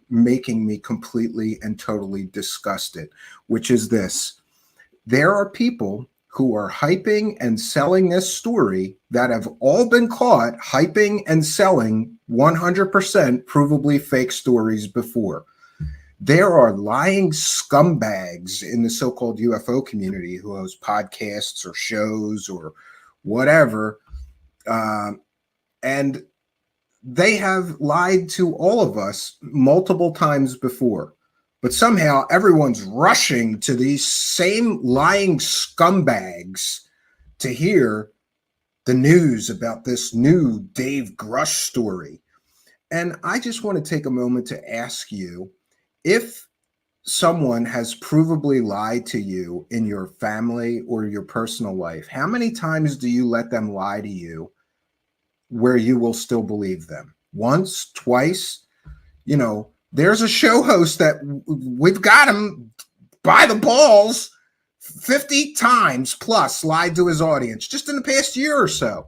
S8: making me completely and totally disgusted, which is this. There are people who are hyping and selling this story that have all been caught hyping and selling 100% provably fake stories before. There are lying scumbags in the so-called UFO community who host podcasts or shows or whatever, and they have lied to all of us multiple times before. But somehow everyone's rushing to these same lying scumbags to hear the news about this new Dave Grusch story. And I just want to take a moment to ask you, if someone has provably lied to you in your family or your personal life, how many times do you let them lie to you where you will still believe them? Once, twice? There's a show host that we've got him by the balls 50 times plus lied to his audience just in the past year or so.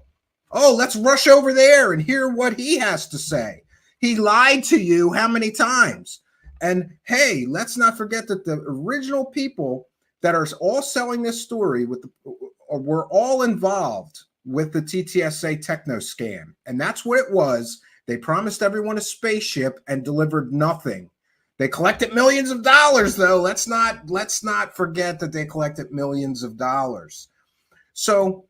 S8: Oh, let's rush over there and hear what he has to say. He lied to you how many times? And hey, let's not forget that the original people that are all selling this story were all involved with the TTSA techno scam. And that's what it was. They promised everyone a spaceship and delivered nothing. They collected millions of dollars, though. Let's not forget that they collected millions of dollars. So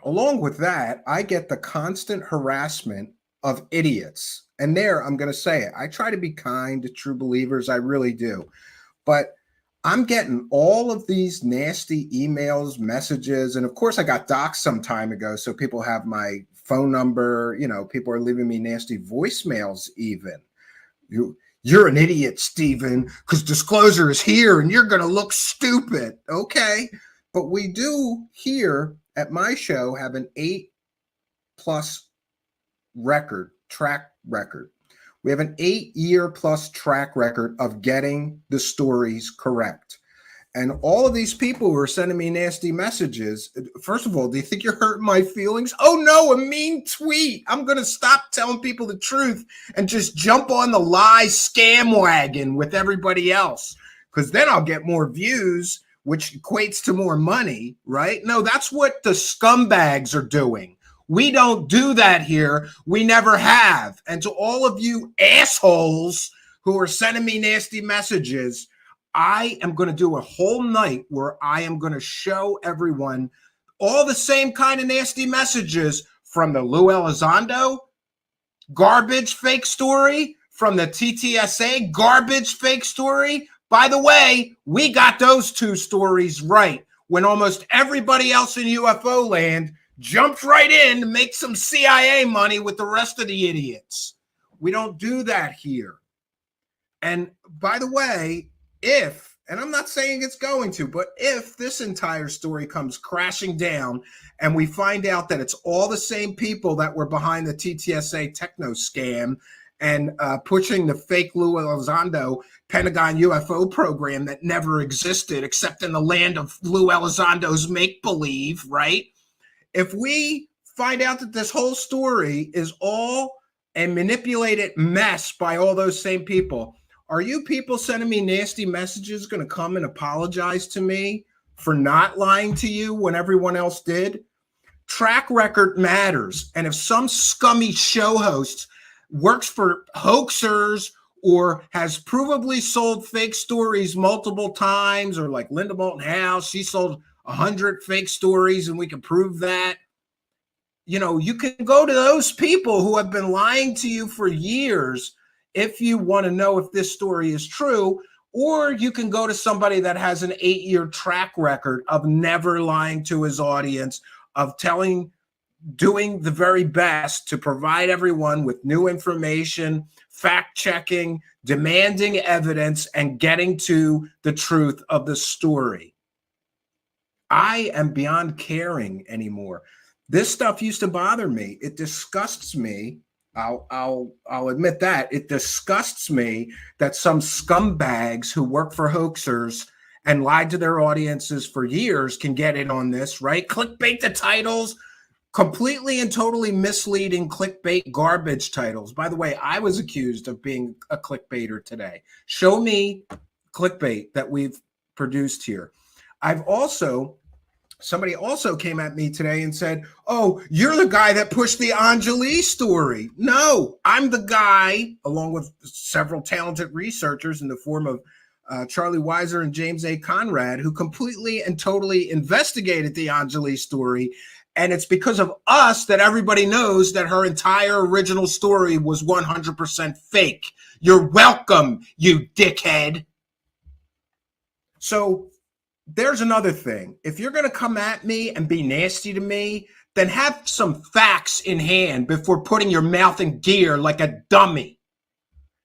S8: along with that, I get the constant harassment of idiots. And there, I'm going to say it. I try to be kind to true believers. I really do. But I'm getting all of these nasty emails, messages, and of course I got doxxed some time ago, so people have my phone number. People are leaving me nasty voicemails even. You're an idiot, Stephen, because disclosure is here and you're going to look stupid. Okay, but we do here at my show have an 8+ track record. We have an 8-year+ track record of getting the stories correct. And all of these people who are sending me nasty messages, first of all, do you think you're hurting my feelings? Oh no, a mean tweet. I'm going to stop telling people the truth and just jump on the lie scam wagon with everybody else, because then I'll get more views, which equates to more money, right? No, that's what the scumbags are doing. We don't do that here. We never have. And to all of you assholes who are sending me nasty messages, I am going to do a whole night where I am going to show everyone all the same kind of nasty messages from the Lou Elizondo garbage fake story, from the TTSA garbage fake story. By the way, we got those two stories right when almost everybody else in UFO land jumped right in to make some CIA money with the rest of the idiots. We don't do that here. And by the way, if, and I'm not saying it's going to, but if this entire story comes crashing down and we find out that it's all the same people that were behind the TTSA techno scam and pushing the fake Lou Elizondo Pentagon UFO program that never existed except in the land of Lou Elizondo's make-believe, right? If we find out that this whole story is all a manipulated mess by all those same people, are you people sending me nasty messages going to come and apologize to me for not lying to you when everyone else did? Track record matters. And if some scummy show host works for hoaxers or has provably sold fake stories multiple times, or like Linda Moulton House, she sold 100 fake stories and we can prove that, you know, you can go to those people who have been lying to you for years if you want to know if this story is true, or you can go to somebody that has an 8-year track record of never lying to his audience, of doing the very best to provide everyone with new information, fact checking, demanding evidence, and getting to the truth of the story. I am beyond caring anymore. This stuff used to bother me. It disgusts me. I'll admit that. It disgusts me that some scumbags who work for hoaxers and lied to their audiences for years can get in on this, right? Clickbait the titles, completely and totally misleading clickbait garbage titles. By the way, I was accused of being a clickbaiter today. Show me clickbait that we've produced here. Somebody also came at me today and said, oh, you're the guy that pushed the Anjali story. No, I'm the guy, along with several talented researchers in the form of Charlie Weiser and James A. Conrad, who completely and totally investigated the Anjali story. And it's because of us that everybody knows that her entire original story was 100% fake. You're welcome, you dickhead. So there's another thing. If you're going to come at me and be nasty to me, then have some facts in hand before putting your mouth in gear like a dummy.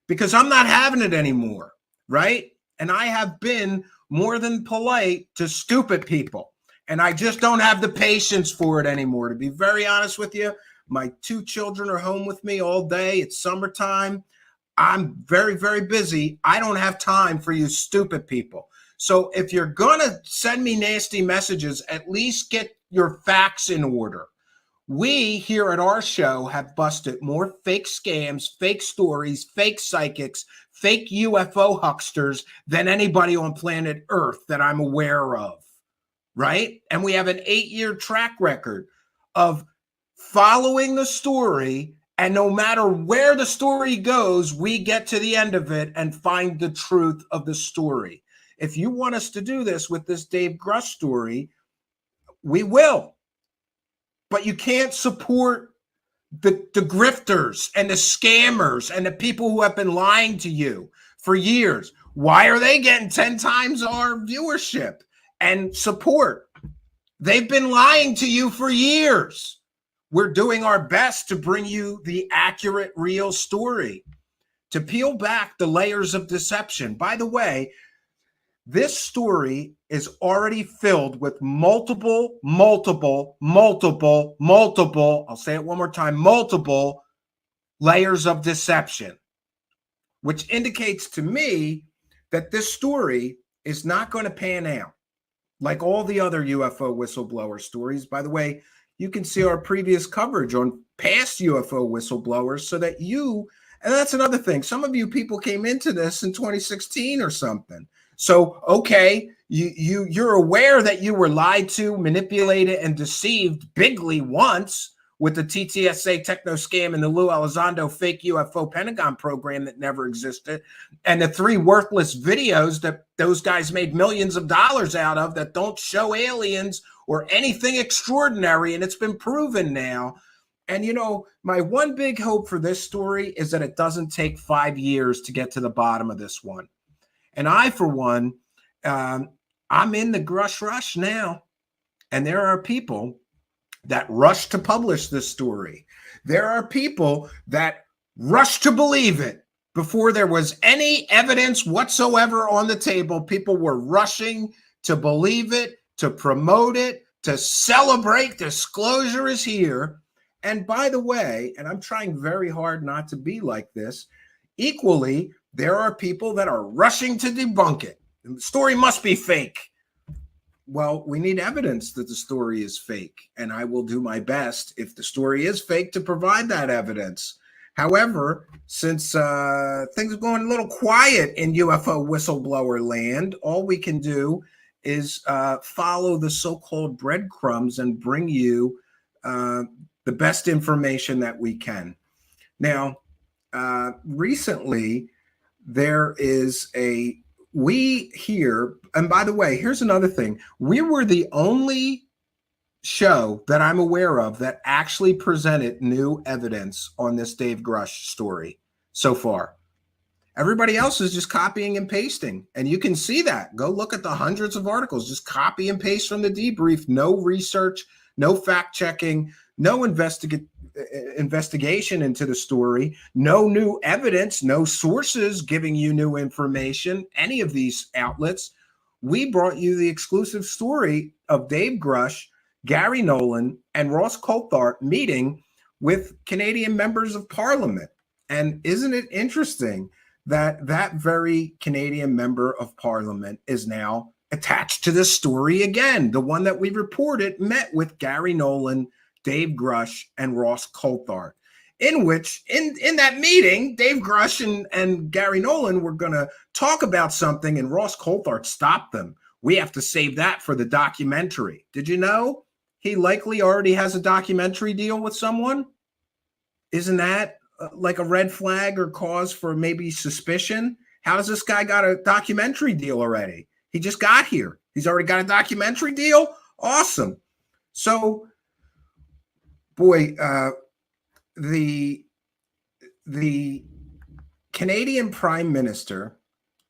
S8: Because I'm not having it anymore, right? And I have been more than polite to stupid people. And I just don't have the patience for it anymore. To be very honest with you, my 2 children are home with me all day. It's summertime. I'm very, very busy. I don't have time for you stupid people. So if you're going to send me nasty messages, at least get your facts in order. We here at our show have busted more fake scams, fake stories, fake psychics, fake UFO hucksters than anybody on planet Earth that I'm aware of, right? And we have an 8-year track record of following the story, and no matter where the story goes, we get to the end of it and find the truth of the story. If you want us to do this with this Dave Grusch story, we will. But you can't support the grifters and the scammers and the people who have been lying to you for years. Why are they getting 10 times our viewership and support? They've been lying to you for years. We're doing our best to bring you the accurate, real story, to peel back the layers of deception. By the way, this story is already filled with multiple, I'll say it one more time, multiple layers of deception, which indicates to me that this story is not going to pan out like all the other UFO whistleblower stories. By the way, you can see our previous coverage on past UFO whistleblowers so that and that's another thing. Some of you people came into this in 2016 or something. So, okay, you're aware that you were lied to, manipulated, and deceived bigly once with the TTSA techno scam and the Lou Elizondo fake UFO Pentagon program that never existed, and the 3 worthless videos that those guys made millions of dollars out of that don't show aliens or anything extraordinary, and it's been proven now. And, you know, my one big hope for this story is that it doesn't take 5 years to get to the bottom of this one. And I, for one, I'm in the Grusch rush now. And there are people that rush to publish this story. There are people that rush to believe it. Before there was any evidence whatsoever on the table, people were rushing to believe it, to promote it, to celebrate disclosure is here. And by the way, and I'm trying very hard not to be like this, equally, there are people that are rushing to debunk it. The story must be fake. Well, we need evidence that the story is fake, and I will do my best, if the story is fake, to provide that evidence. However, since things are going a little quiet in UFO whistleblower land, all we can do is follow the so-called breadcrumbs and bring you the best information that we can. Now, recently, there is we here, and by the way, here's another thing. We were the only show that I'm aware of that actually presented new evidence on this Dave Grusch story so far. Everybody else is just copying and pasting, and you can see that. Go look at the hundreds of articles, just copy and paste from the debrief, no research, no fact checking, no investigation into the story, no new evidence, no sources giving you new information, any of these outlets. We brought you the exclusive story of Dave Grusch, Gary Nolan, and Ross Coulthart meeting with Canadian members of Parliament. And isn't it interesting that that very Canadian member of Parliament is now attached to this story again? The one that we reported met with Gary Nolan, Dave Grusch, and Ross Coulthart, in which in that meeting, Dave Grusch and Gary Nolan were going to talk about something, and Ross Coulthart stopped them. We have to save that for the documentary. Did you know he likely already has a documentary deal with someone? Isn't that like a red flag or cause for maybe suspicion? How does this guy got a documentary deal already? He just got here. He's already got a documentary deal? Awesome. So, boy, the Canadian Prime Minister,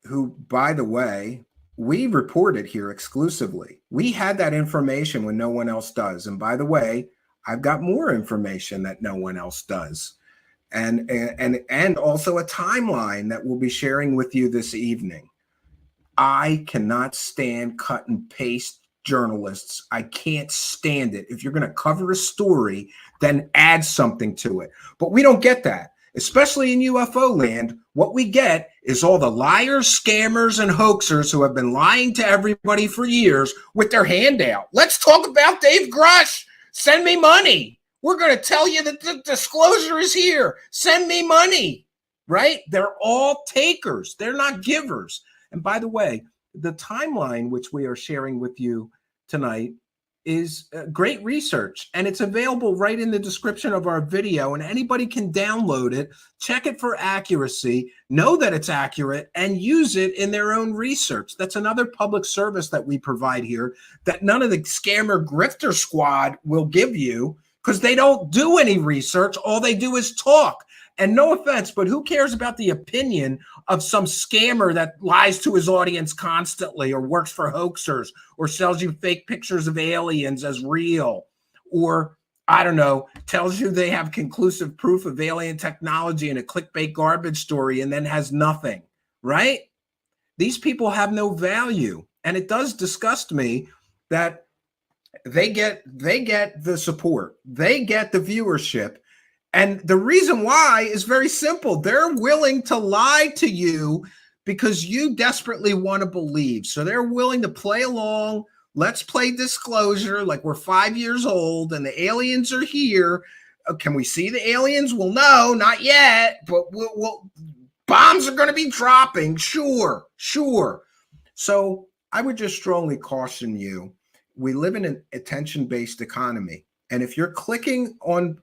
S8: who, by the way, we reported here exclusively. We had that information when no one else does. And by the way, I've got more information that no one else does. And also a timeline that we'll be sharing with you this evening. I cannot stand cut and paste journalists. I can't stand it. If you're going to cover a story, then add something to it. But we don't get that, especially in UFO land. What we get is all the liars, scammers, and hoaxers who have been lying to everybody for years with their hand out. Let's talk about Dave Grusch. Send me money. We're going to tell you that the disclosure is here. Send me money, right? They're all takers. They're not givers. And by the way, the timeline which we are sharing with you tonight is great research, and it's available right in the description of our video, and anybody can download it, check it for accuracy, know that it's accurate, and use it in their own research. That's another public service that we provide here that none of the scammer grifter squad will give you, because they don't do any research. All they do is talk. And no offense, but who cares about the opinion of some scammer that lies to his audience constantly, or works for hoaxers, or sells you fake pictures of aliens as real, or, I don't know, tells you they have conclusive proof of alien technology in a clickbait garbage story and then has nothing, right? These people have no value. And it does disgust me that they get the support, they get the viewership. And the reason why is very simple. They're willing to lie to you because you desperately want to believe. So they're willing to play along. Let's play disclosure like we're 5 years old and the aliens are here. Can we see the aliens? Well, no, not yet. But we'll bombs are going to be dropping. Sure. So I would just strongly caution you. We live in an attention-based economy. And if you're clicking on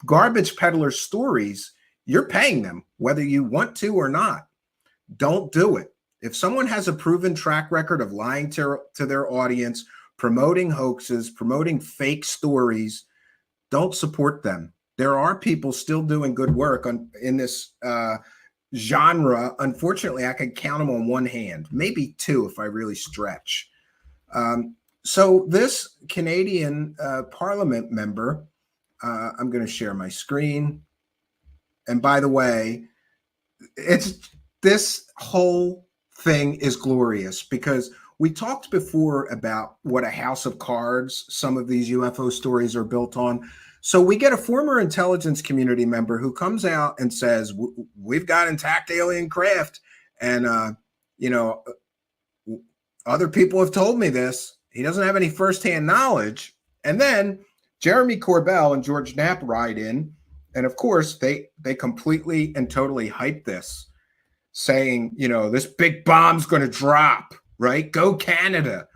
S8: garbage peddler stories, you're paying them, whether you want to or not. Don't do it. If someone has a proven track record of lying to their audience, promoting hoaxes, promoting fake stories, don't support them. There are people still doing good work in this genre. Unfortunately, I could count them on one hand, maybe two if I really stretch. So this Canadian Parliament member, I'm going to share my screen. And by the way, this whole thing is glorious because we talked before about what a house of cards some of these UFO stories are built on. So we get a former intelligence community member who comes out and says, we've got intact alien craft. And, other people have told me this. He doesn't have any firsthand knowledge. And then Jeremy Corbell and George Knapp ride in. And of course, they completely and totally hype this, saying, this big bomb's going to drop, right? Go Canada.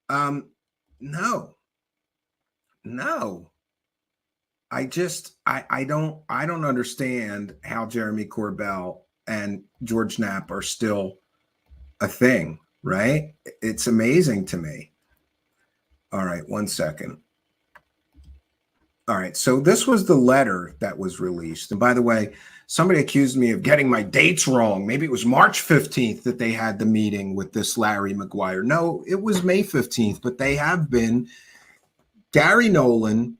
S8: No. I don't understand how Jeremy Corbell and George Knapp are still a thing, right? It's amazing to me. All right, 1 second. All right, so this was the letter that was released. And by the way, somebody accused me of getting my dates wrong. Maybe it was March 15th that they had the meeting with this Larry Maguire. No, it was May 15th, but they have been. Gary Nolan,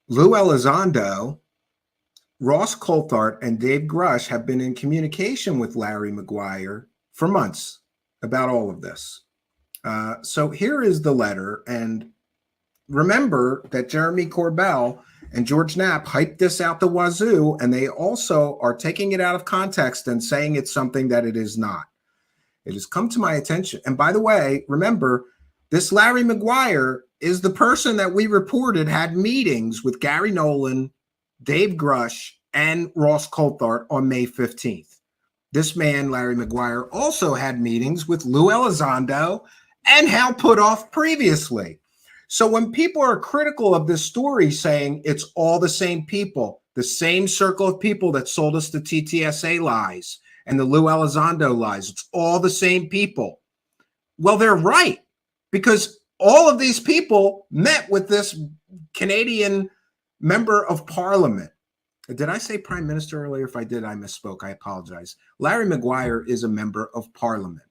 S8: Lou Elizondo, Ross Coulthart, and Dave Grusch have been in communication with Larry Maguire for months about all of this. So here is the letter. And remember that Jeremy Corbell and George Knapp hyped this out the wazoo, and they also are taking it out of context and saying it's something that it is not. It has come to my attention. And by the way, remember, this Larry Maguire is the person that we reported had meetings with Gary Nolan, Dave Grusch, and Ross Coulthart on May 15th. This man, Larry Maguire, also had meetings with Lou Elizondo and Hal Puthoff previously. So when people are critical of this story, saying it's all the same people, the same circle of people that sold us the TTSA lies and the Lou Elizondo lies, it's all the same people. Well, they're right, because all of these people met with this Canadian member of parliament. Did I say prime minister earlier? If I did, I misspoke. I apologize. Larry Maguire is a member of parliament.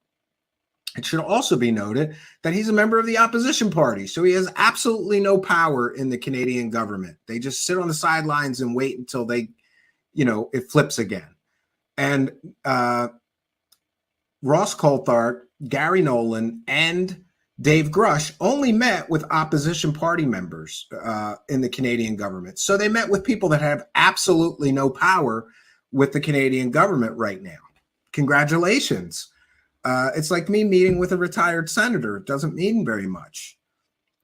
S8: It should also be noted that he's a member of the opposition party, so he has absolutely no power in the Canadian government. They just sit on the sidelines and wait until they, it flips again. And Ross Coulthart, Gary Nolan, and Dave Grusch only met with opposition party members in the Canadian government. So they met with people that have absolutely no power with the Canadian government right now. Congratulations. It's like me meeting with a retired senator. It doesn't mean very much.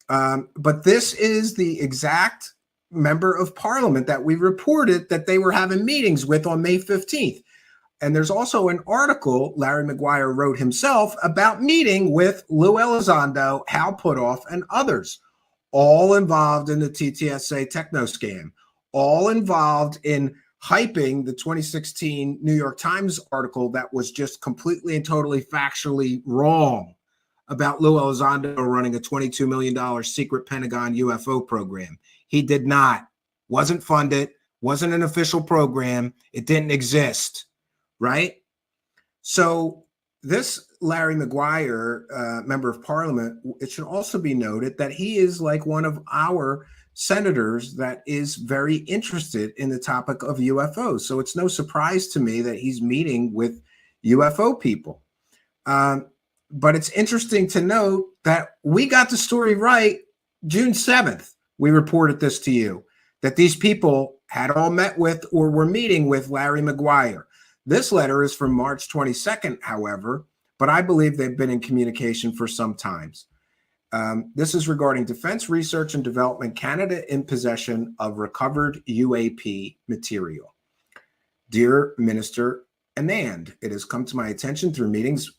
S8: But this is the exact member of parliament that we reported that they were having meetings with on May 15th. And there's also an article Larry Maguire wrote himself about meeting with Lou Elizondo, Hal Puthoff, and others, all involved in the TTSA techno scam, all involved in hyping the 2016 New York Times article that was just completely and totally factually wrong about Lou Elizondo running a $22 million secret Pentagon UFO program. He did not, wasn't funded, wasn't an official program. It didn't exist. Right? So this Larry Maguire, member of parliament, it should also be noted that he is like one of our senators that is very interested in the topic of UFOs. So it's no surprise to me that he's meeting with UFO people. But it's interesting to note that we got the story right June 7th. We reported this to you, that these people had all met with or were meeting with Larry Maguire. This letter is from March 22nd, however, but I believe they've been in communication for some time. This is regarding Defense Research and Development Canada in possession of recovered UAP material. Dear Minister Anand, it has come to my attention through meetings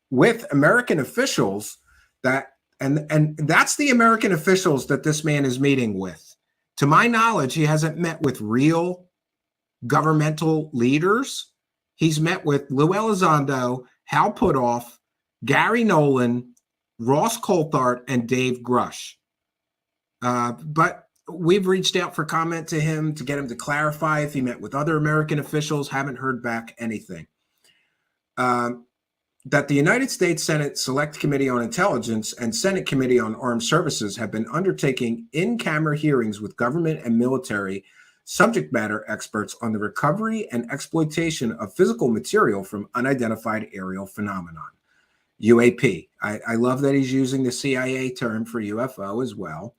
S8: with American officials that, and that's the American officials that this man is meeting with. To my knowledge, he hasn't met with real governmental leaders. He's met with Lou Elizondo, Hal Puthoff, Gary Nolan, Ross Coulthart, and Dave Grusch. But we've reached out for comment to him to get him to clarify if he met with other American officials. Haven't heard back anything. That the United States Senate Select Committee on Intelligence and Senate Committee on Armed Services have been undertaking in-camera hearings with government and military subject matter experts on the recovery and exploitation of physical material from unidentified aerial phenomenon, UAP. I love that he's using the CIA term for UFO as well.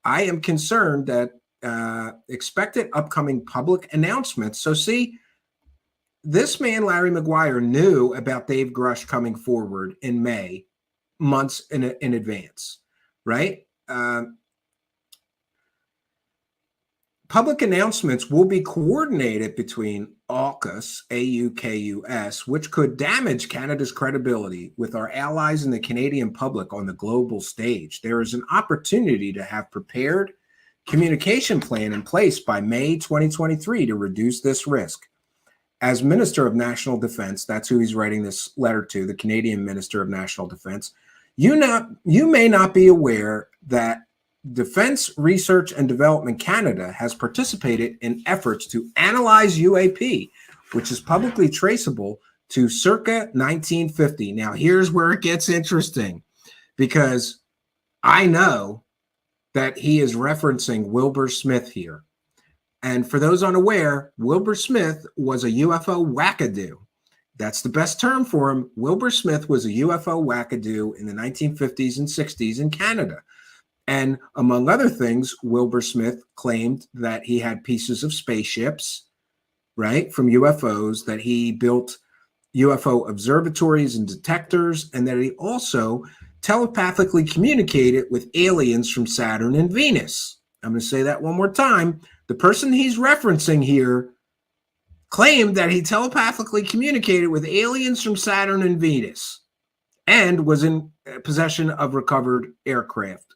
S8: I am concerned that expected upcoming public announcements. So see, this man, Larry Maguire, knew about Dave Grusch coming forward in May, months in advance, right? Public announcements will be coordinated between AUKUS, AUKUS, which could damage Canada's credibility with our allies and the Canadian public on the global stage. There is an opportunity to have prepared communication plan in place by May 2023 to reduce this risk. As Minister of National Defense, that's who he's writing this letter to, the Canadian Minister of National Defense, you may not be aware that Defense Research and Development Canada has participated in efforts to analyze UAP, which is publicly traceable to circa 1950. Now, here's where it gets interesting, because I know that he is referencing Wilbur Smith here. And for those unaware, Wilbur Smith was a UFO wackadoo. That's the best term for him. Wilbur Smith was a UFO wackadoo in the 1950s and 60s in Canada. And among other things, Wilbur Smith claimed that he had pieces of spaceships, right, from UFOs, that he built UFO observatories and detectors, and that he also telepathically communicated with aliens from Saturn and Venus. I'm going to say that one more time. The person he's referencing here claimed that he telepathically communicated with aliens from Saturn and Venus and was in possession of recovered aircraft,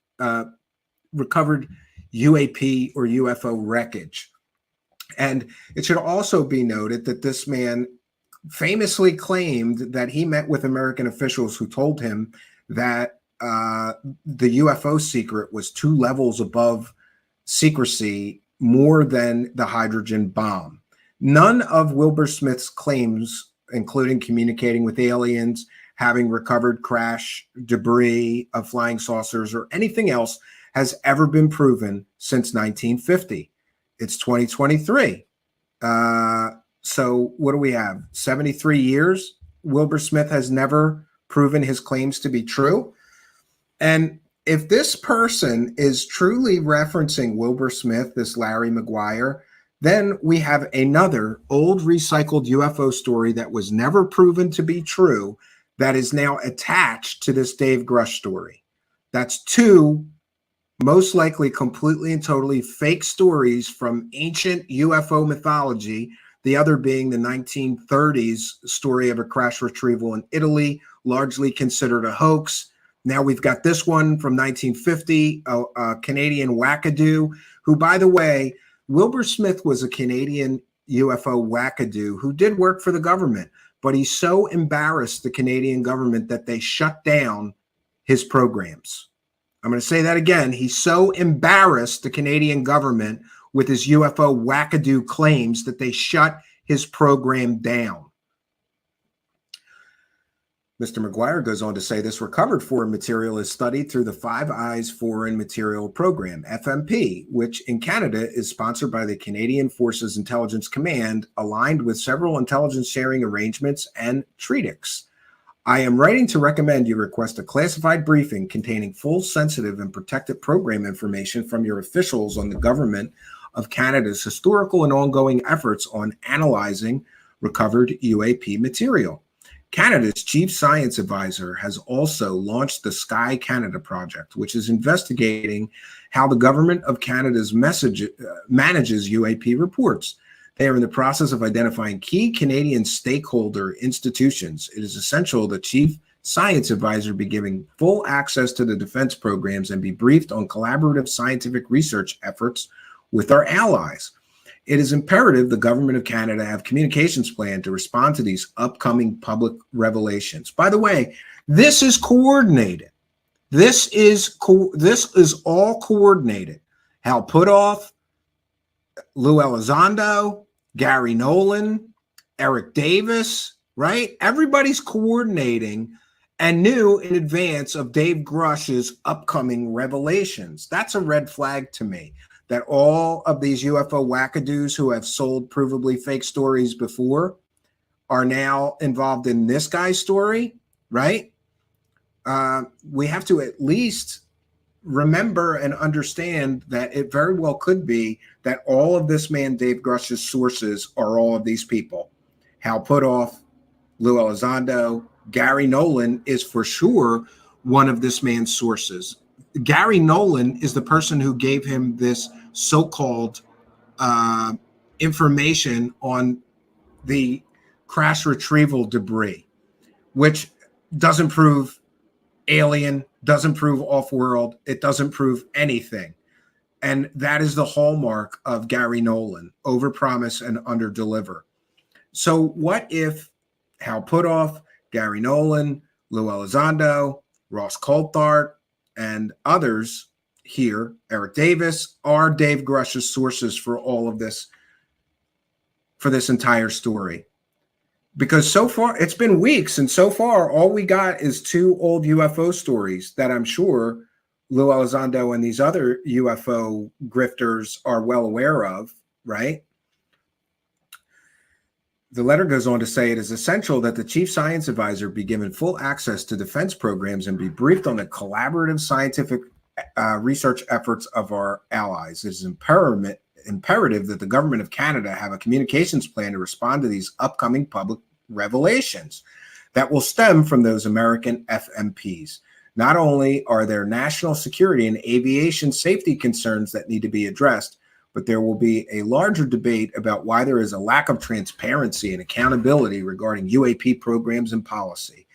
S8: recovered UAP or UFO wreckage. And it should also be noted that this man famously claimed that he met with American officials who told him that the UFO secret was 2 levels above secrecy, more than the hydrogen bomb. None of Wilbur Smith's claims, including communicating with aliens, having recovered crash debris of flying saucers, or anything else, has ever been proven since 1950. It's 2023. So what do we have? 73 years? Wilbur Smith has never proven his claims to be true. And if this person is truly referencing Wilbur Smith, this Larry Maguire, then we have another old recycled UFO story that was never proven to be true that is now attached to this Dave Grusch story. That's 2 most likely completely and totally fake stories from ancient UFO mythology, the other being the 1930s story of a crash retrieval in Italy, largely considered a hoax. Now we've got this one from 1950, a Canadian wackadoo, who, by the way, Wilbur Smith was a Canadian UFO wackadoo who did work for the government, but he so embarrassed the Canadian government that they shut down his programs. I'm going to say that again. He so embarrassed the Canadian government with his UFO wackadoo claims that they shut his program down. Mr. Maguire goes on to say this recovered foreign material is studied through the Five Eyes Foreign Material Program, FMP, which in Canada is sponsored by the Canadian Forces Intelligence Command, aligned with several intelligence sharing arrangements and treaties. I am writing to recommend you request a classified briefing containing full, sensitive, and protected program information from your officials on the Government of Canada's historical and ongoing efforts on analyzing recovered UAP material. Canada's chief science advisor has also launched the Sky Canada project, which is investigating how the Government of Canada's manages UAP reports. They are in the process of identifying key Canadian stakeholder institutions. It is essential the chief science advisor be given full access to the defense programs and be briefed on collaborative scientific research efforts with our allies. It is imperative the Government of Canada have communications plan to respond to these upcoming public revelations. By the way, this is coordinated. This is all coordinated. Hal Puthoff, Lou Elizondo, Gary Nolan, Eric Davis, right? Everybody's coordinating and knew in advance of Dave Grusch's upcoming revelations. That's a red flag to me, that all of these UFO wackadoos who have sold provably fake stories before are now involved in this guy's story, right? We have to at least remember and understand that it very well could be that all of this man Dave Grusch's sources are all of these people. Hal Puthoff, Lou Elizondo, Gary Nolan is for sure one of this man's sources. Gary Nolan is the person who gave him this so-called information on the crash retrieval debris, which doesn't prove alien, doesn't prove off-world, it doesn't prove anything. And that is the hallmark of Gary Nolan, overpromise and underdeliver. So what if Hal Puthoff, Gary Nolan, Lou Elizondo, Ross Coulthard, and others here, Eric Davis, are Dave Grusch's sources for all of this, for this entire story? Because so far, it's been weeks, and so far, all we got is 2 old UFO stories that I'm sure Lou Elizondo and these other UFO grifters are well aware of, right? The letter goes on to say it is essential that the chief science advisor be given full access to defense programs and be briefed on the collaborative scientific research efforts of our allies. It is imperative that the government of Canada have a communications plan to respond to these upcoming public revelations that will stem from those American FMPs. Not only are there national security and aviation safety concerns that need to be addressed, but there will be a larger debate about why there is a lack of transparency and accountability regarding UAP programs and policy.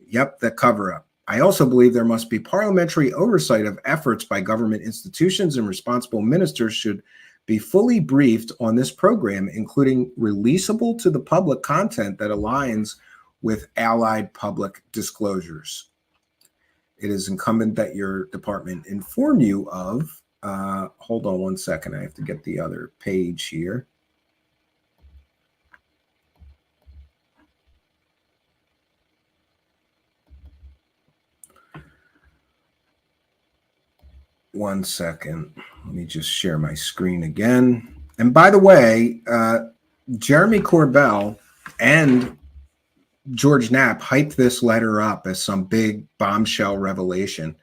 S8: Yep, the cover-up. I also believe there must be parliamentary oversight of efforts by government institutions, and responsible ministers should be fully briefed on this program, including releasable to the public content that aligns with allied public disclosures. It is incumbent that your department inform you of, hold on one second, I have to get the other page here. One second, let me just share my screen again. And by the way, Jeremy Corbell and George Knapp hyped this letter up as some big bombshell revelation.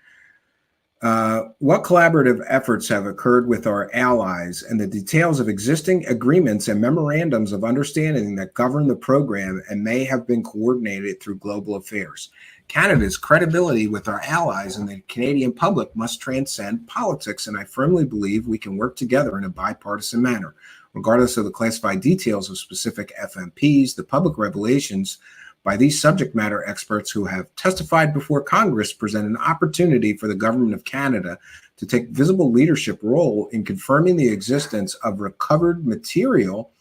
S8: What collaborative efforts have occurred with our allies and the details of existing agreements and memorandums of understanding that govern the program and may have been coordinated through global affairs? Canada's credibility with our allies and the Canadian public must transcend politics, and I firmly believe we can work together in a bipartisan manner. Regardless of the classified details of specific FMPs, the public revelations by these subject matter experts who have testified before Congress present an opportunity for the government of Canada to take visible leadership role in confirming the existence of recovered material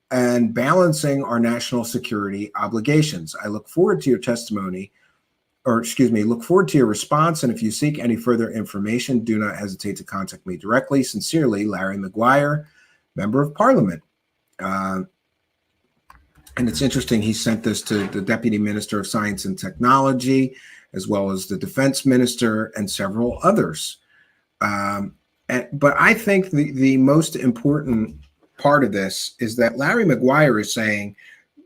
S8: and balancing our national security obligations. I look forward to your testimony, look forward to your response. And if you seek any further information, do not hesitate to contact me directly. Sincerely, Larry McGuire, Member of Parliament. And it's interesting, he sent this to the Deputy Minister of Science and Technology, as well as the Defense Minister and several others. But I think the most important part of this is that Larry McGuire is saying,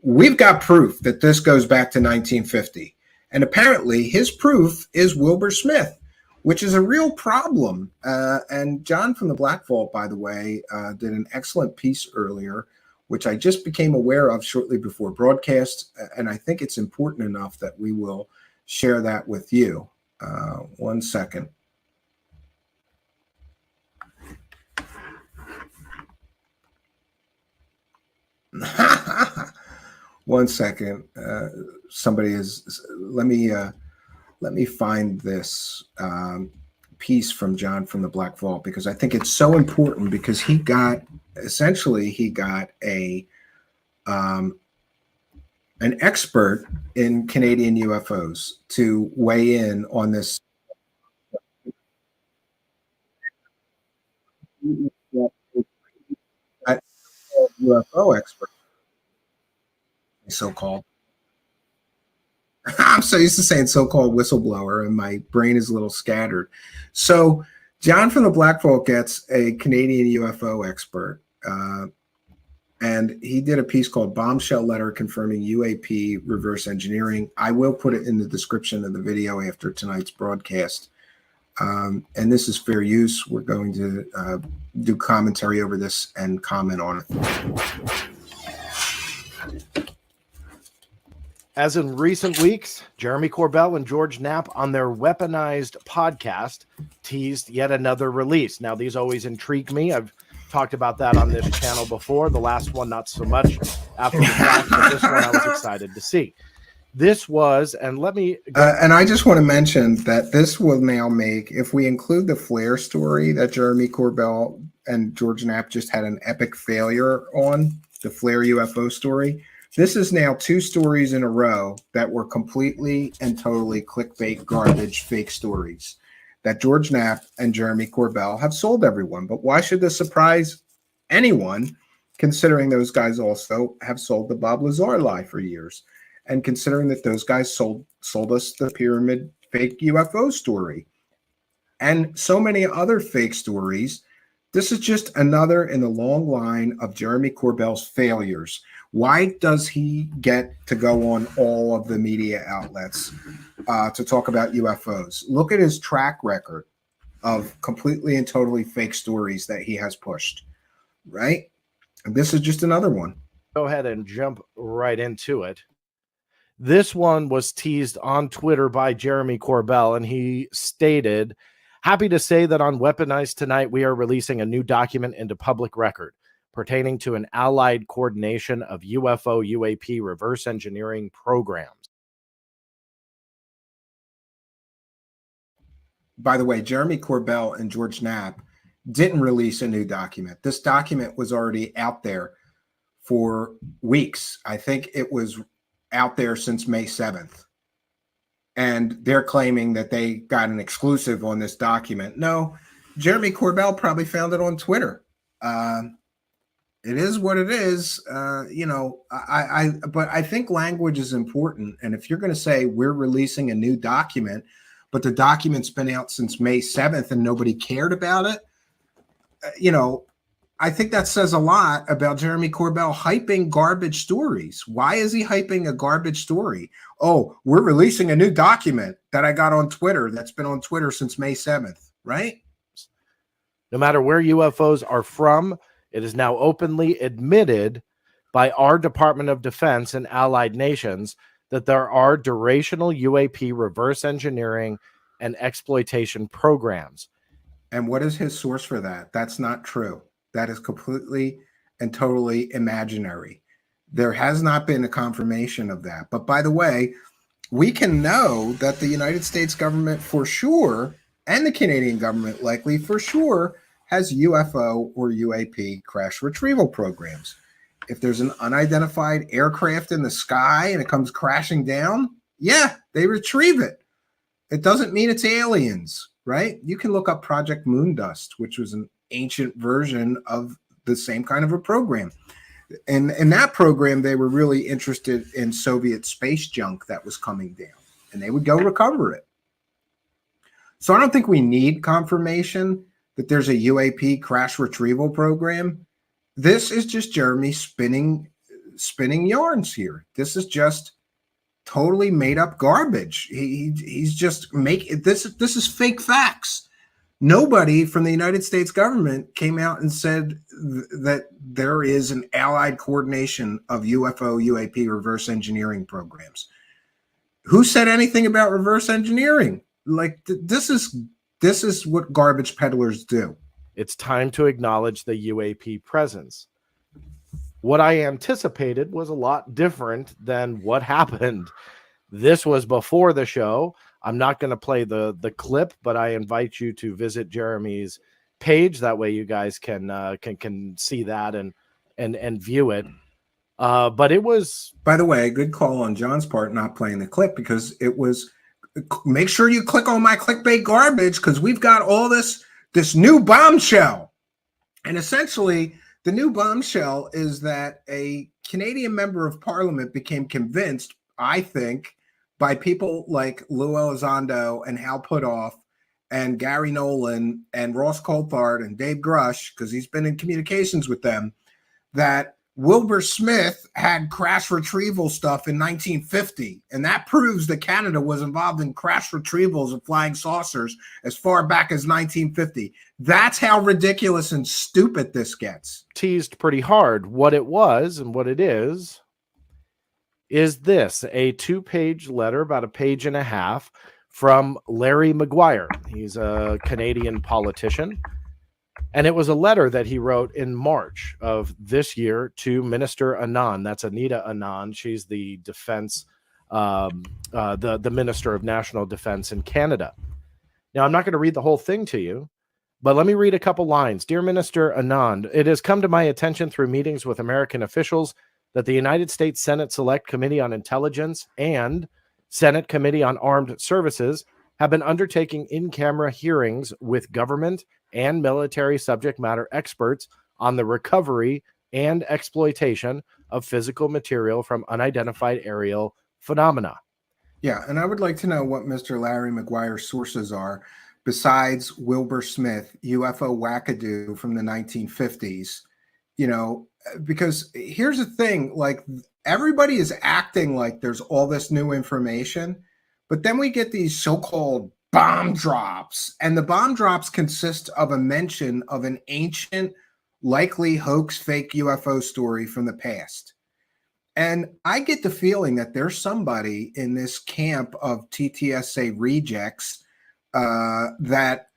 S8: we've got proof that this goes back to 1950. And apparently his proof is Wilbur Smith, which is a real problem. And John from the Black Vault, by the way, did an excellent piece earlier, which I just became aware of shortly before broadcast. And I think it's important enough that we will share that with you. One second. One second. Somebody is, let me find this piece from John from the Black Vault, because I think it's so important, because he got a an expert in Canadian UFOs to weigh in on this. UFO expert, so-called. I'm so used to saying so-called whistleblower, and my brain is a little scattered. So John from the Black Vault gets a Canadian UFO expert, and he did a piece called Bombshell Letter Confirming UAP Reverse Engineering. I will put it in the description of the video after tonight's broadcast. And this is fair use. We're going to do commentary over this and comment on it.
S1: As in recent weeks, Jeremy Corbell and George Knapp on their Weaponized podcast teased yet another release. Now, these always intrigue me. I've talked about that on this channel before. The last one, not so much after the fact, but this one I was excited to see. This was, and let me...
S8: and I just want to mention that this will now make, if we include the Flare story that Jeremy Corbell and George Knapp just had an epic failure on, the Flare UFO story, this is now 2 stories in a row that were completely and totally clickbait, garbage, fake stories that George Knapp and Jeremy Corbell have sold everyone. But why should this surprise anyone, considering those guys also have sold the Bob Lazar lie for years, and considering that those guys sold us the pyramid fake UFO story and so many other fake stories. This is just another in the long line of Jeremy Corbell's failures. Why does he get to go on all of the media outlets to talk about UFOs? Look at his track record of completely and totally fake stories that he has pushed, right? And this is just another one.
S1: Go ahead and jump right into it. This one was teased on Twitter by Jeremy Corbell, and he stated, "Happy to say that on Weaponized tonight, we are releasing a new document into public record pertaining to an allied coordination of UFO UAP reverse engineering programs."
S8: By the way, Jeremy Corbell and George Knapp didn't release a new document. This document was already out there for weeks. I think it was out there since May 7th. And they're claiming that they got an exclusive on this document. No, Jeremy Corbell probably found it on Twitter. It is what it is. But I think language is important. And if you're going to say we're releasing a new document, but the document's been out since May 7th and nobody cared about it, I think that says a lot about Jeremy Corbell hyping garbage stories. Why is he hyping a garbage story? Oh, we're releasing a new document that I got on Twitter that's been on Twitter since May 7th, right?
S1: No matter where UFOs are from, it is now openly admitted by our Department of Defense and allied nations that there are durational UAP reverse engineering and exploitation programs.
S8: And what is his source for that? That's not true. That is completely and totally imaginary. There has not been a confirmation of that. But by the way, we can know that the United States government for sure, and the Canadian government likely for sure, has UFO or UAP crash retrieval programs. If there's an unidentified aircraft in the sky and it comes crashing down, yeah, they retrieve it. It doesn't mean it's aliens, right? You can look up Project Moondust, which was an ancient version of the same kind of a program. And in that program, they were really interested in Soviet space junk that was coming down, and they would go recover it. So I don't think we need confirmation that there's a UAP crash retrieval program. This is just Jeremy spinning yarns here. This is just totally made up garbage. He's just this is fake facts. Nobody from the United States government came out and said that there is an allied coordination of UFO UAP reverse engineering programs. Who said anything about reverse engineering? Like this is what garbage peddlers do.
S1: It's time to acknowledge the UAP presence. What I anticipated was a lot different than what happened. This was before the show. I'm not going to play the clip, but I invite you to visit Jeremy's page. That way you guys can see that and view it. But it was,
S8: by the way, a good call on John's part not playing the clip, because it was, make sure you click on my clickbait garbage, because we've got all this new bombshell. And essentially the new bombshell is that a Canadian member of parliament became convinced, I think, by people like Lou Elizondo and Hal Puthoff and Gary Nolan and Ross Coulthard and Dave Grusch, because he's been in communications with them, that Wilbur Smith had crash retrieval stuff in 1950, and that proves that Canada was involved in crash retrievals of flying saucers as far back as 1950. That's how ridiculous and stupid this gets.
S1: Teased pretty hard. What it was and what it is this, a 2-page letter, about a page and a half, from Larry Maguire. He's a Canadian politician. And it was a letter that he wrote in March of this year to Minister Anand. That's Anita Anand. She's the defense, the Minister of National Defense in Canada. Now, I'm not going to read the whole thing to you, but let me read a couple lines. Dear Minister Anand, it has come to my attention through meetings with American officials that the United States Senate Select Committee on Intelligence and Senate Committee on Armed Services have been undertaking in-camera hearings with government and military subject matter experts on the recovery and exploitation of physical material from unidentified aerial phenomena.
S8: Yeah, and I would like to know what Mr. Larry Maguire's sources are, besides Wilbur Smith, UFO wackadoo from the 1950s. You know, because here's the thing, like, everybody is acting like there's all this new information, but then we get these so-called bomb drops, and the bomb drops consist of a mention of an ancient, likely hoax fake UFO story from the past. And I get the feeling that there's somebody in this camp of TTSA rejects that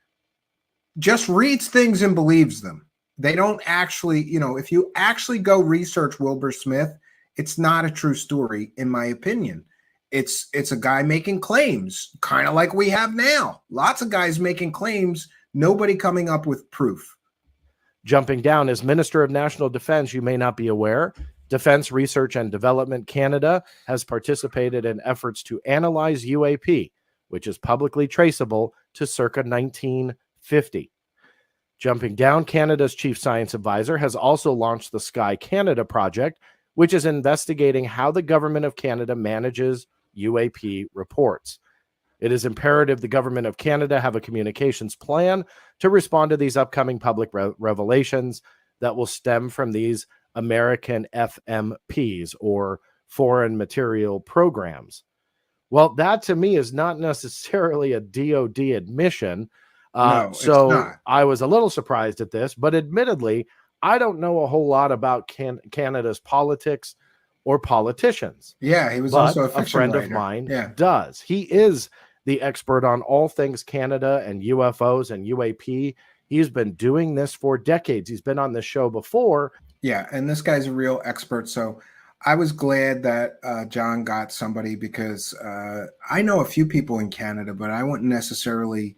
S8: just reads things and believes them. They don't actually, you know, if you actually go research Wilbur Smith, it's not a true story, in my opinion. It's a guy making claims, kind of like we have now. Lots of guys making claims, nobody coming up with proof.
S1: Jumping down, as Minister of National Defense, you may not be aware, Defense Research and Development Canada has participated in efforts to analyze UAP, which is publicly traceable to circa 1950. Jumping down, Canada's Chief Science Advisor has also launched the Sky Canada project, which is investigating how the government of Canada manages UAP reports. It is imperative the government of Canada have a communications plan to respond to these upcoming public revelations that will stem from these American FMPs, or foreign material programs. Well, that to me is not necessarily a DOD admission.
S8: No,
S1: so
S8: it's not.
S1: I was a little surprised at this, but admittedly, I don't know a whole lot about Canada's politics or politicians.
S8: Yeah, he was
S1: but
S8: also a fiction
S1: friend
S8: writer.
S1: of mine
S8: Yeah.
S1: does. He is the expert on all things Canada and UFOs and UAP. He's been doing this for decades. He's been on this show before.
S8: Yeah, and this guy's a real expert. So I was glad that John got somebody, because I know a few people in Canada, but I wouldn't necessarily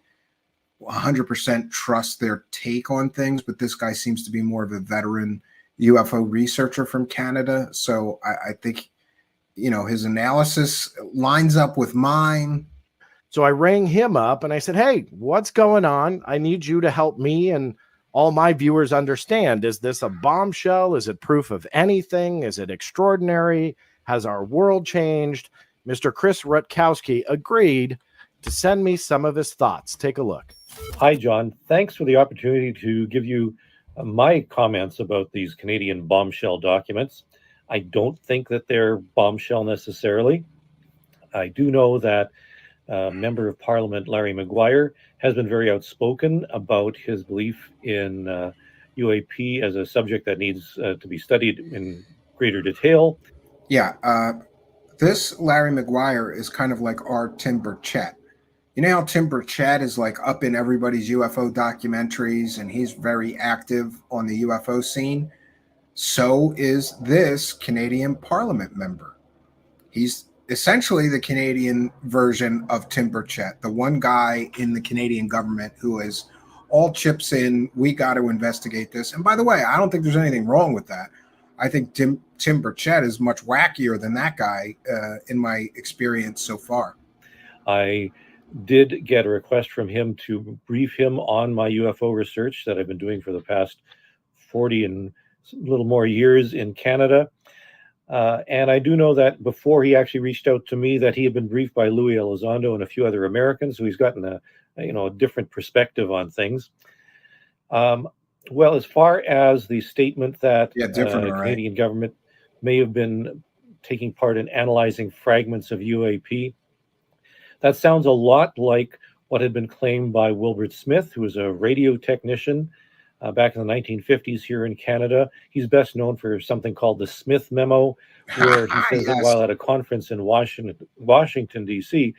S8: 100% trust their take on things. But this guy seems to be more of a veteran UFO researcher from Canada. So I think, you know, his analysis lines up with mine.
S1: So I rang him up and I said, hey, what's going on? I need you to help me and all my viewers understand. Is this a bombshell? Is it proof of anything? Is it extraordinary? Has our world changed? Mr. Chris Rutkowski agreed to send me some of his thoughts. Take a look.
S2: Hi, John. Thanks for the opportunity to give you my comments about these Canadian bombshell documents. I don't think that they're bombshell necessarily. I do know that Member of Parliament Larry Maguire has been very outspoken about his belief in UAP as a subject that needs to be studied in greater detail.
S8: Yeah, this Larry Maguire is kind of like our Tim Burchett. You know how Tim Burchett is like up in everybody's UFO documentaries, and he's very active on the UFO scene? So is this Canadian Parliament member. He's essentially the Canadian version of Tim Burchett, the one guy in the Canadian government who is all chips in, we got to investigate this. And by the way, I don't think there's anything wrong with that. I think Tim Burchett is much wackier than that guy in my experience so far.
S2: I did get a request from him to brief him on my UFO research that I've been doing for the past 40 and a little more years in Canada. And I do know that before he actually reached out to me, that he had been briefed by Louis Elizondo and a few other Americans, so he's gotten a different perspective on things. Well, as far as the statement that
S8: different, all right.
S2: Canadian government may have been taking part in analyzing fragments of UAP, that sounds a lot like what had been claimed by Wilbert Smith, who was a radio technician back in the 1950s here in Canada. He's best known for something called the Smith Memo, where he says that
S8: Yes.
S2: while at a conference in Washington D.C.,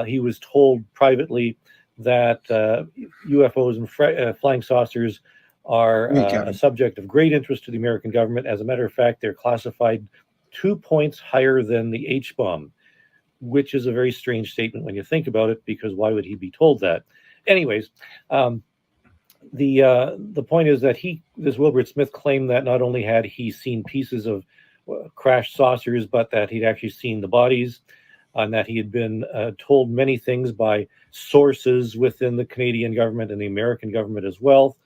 S2: he was told privately that UFOs and flying saucers are a subject of great interest to the American government. As a matter of fact, they're classified 2 points higher than the H-bomb, which is a very strange statement when you think about it, because why would he be told that? Anyways, the point is that this Wilbert Smith claimed that not only had he seen pieces of crashed saucers, but that he'd actually seen the bodies, and that he had been told many things by sources within the Canadian government and the American government as well.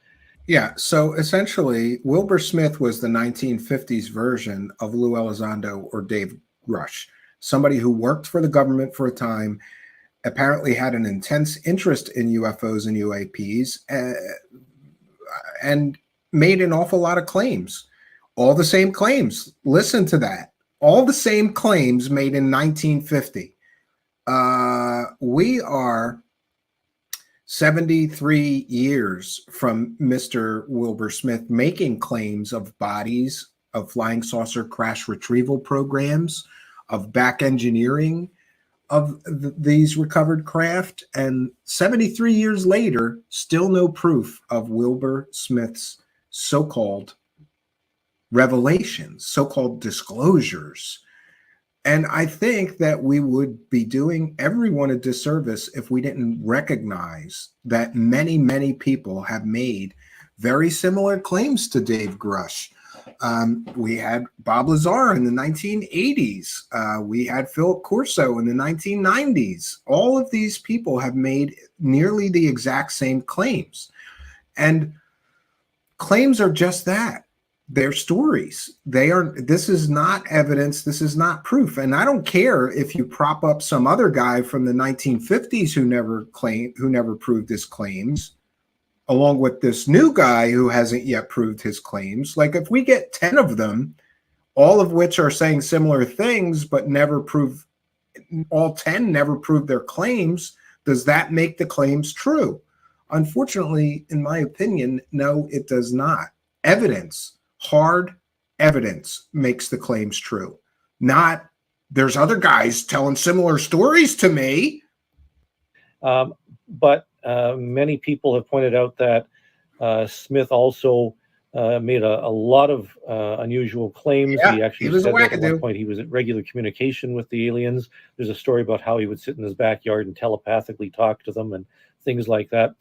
S8: Yeah, so essentially, Wilbur Smith was the 1950s version of Lou Elizondo or Dave Grusch, somebody who worked for the government for a time, apparently had an intense interest in UFOs and UAPs, and made an awful lot of claims. All the same claims. Listen to that. All the same claims made in 1950. We are 73 years from Mr. Wilbur Smith making claims of bodies, of flying saucer crash retrieval programs, of back engineering of these recovered craft. And 73 years later, still no proof of Wilbur Smith's so-called revelations, so-called disclosures. And I think that we would be doing everyone a disservice if we didn't recognize that many, many people have made very similar claims to Dave Grusch. We had Bob Lazar in the 1980s. We had Philip Corso in the 1990s. All of these people have made nearly the exact same claims. And claims are just that. They're stories. This is not evidence. This is not proof. And I don't care if you prop up some other guy from the 1950s who never proved his claims, along with this new guy who hasn't yet proved his claims. Like, if we get 10 of them, all of which are saying similar things, but all 10 never proved their claims, does that make the claims true? Unfortunately, in my opinion, no, it does not. Evidence, hard evidence, makes the claims true. Not, there's other guys telling similar stories to me.
S2: But many people have pointed out that Smith also made a lot of unusual claims.
S8: Yeah,
S2: he actually said that at one point he was in regular communication with the aliens. There's a story about how he would sit in his backyard and telepathically talk to them and things like that.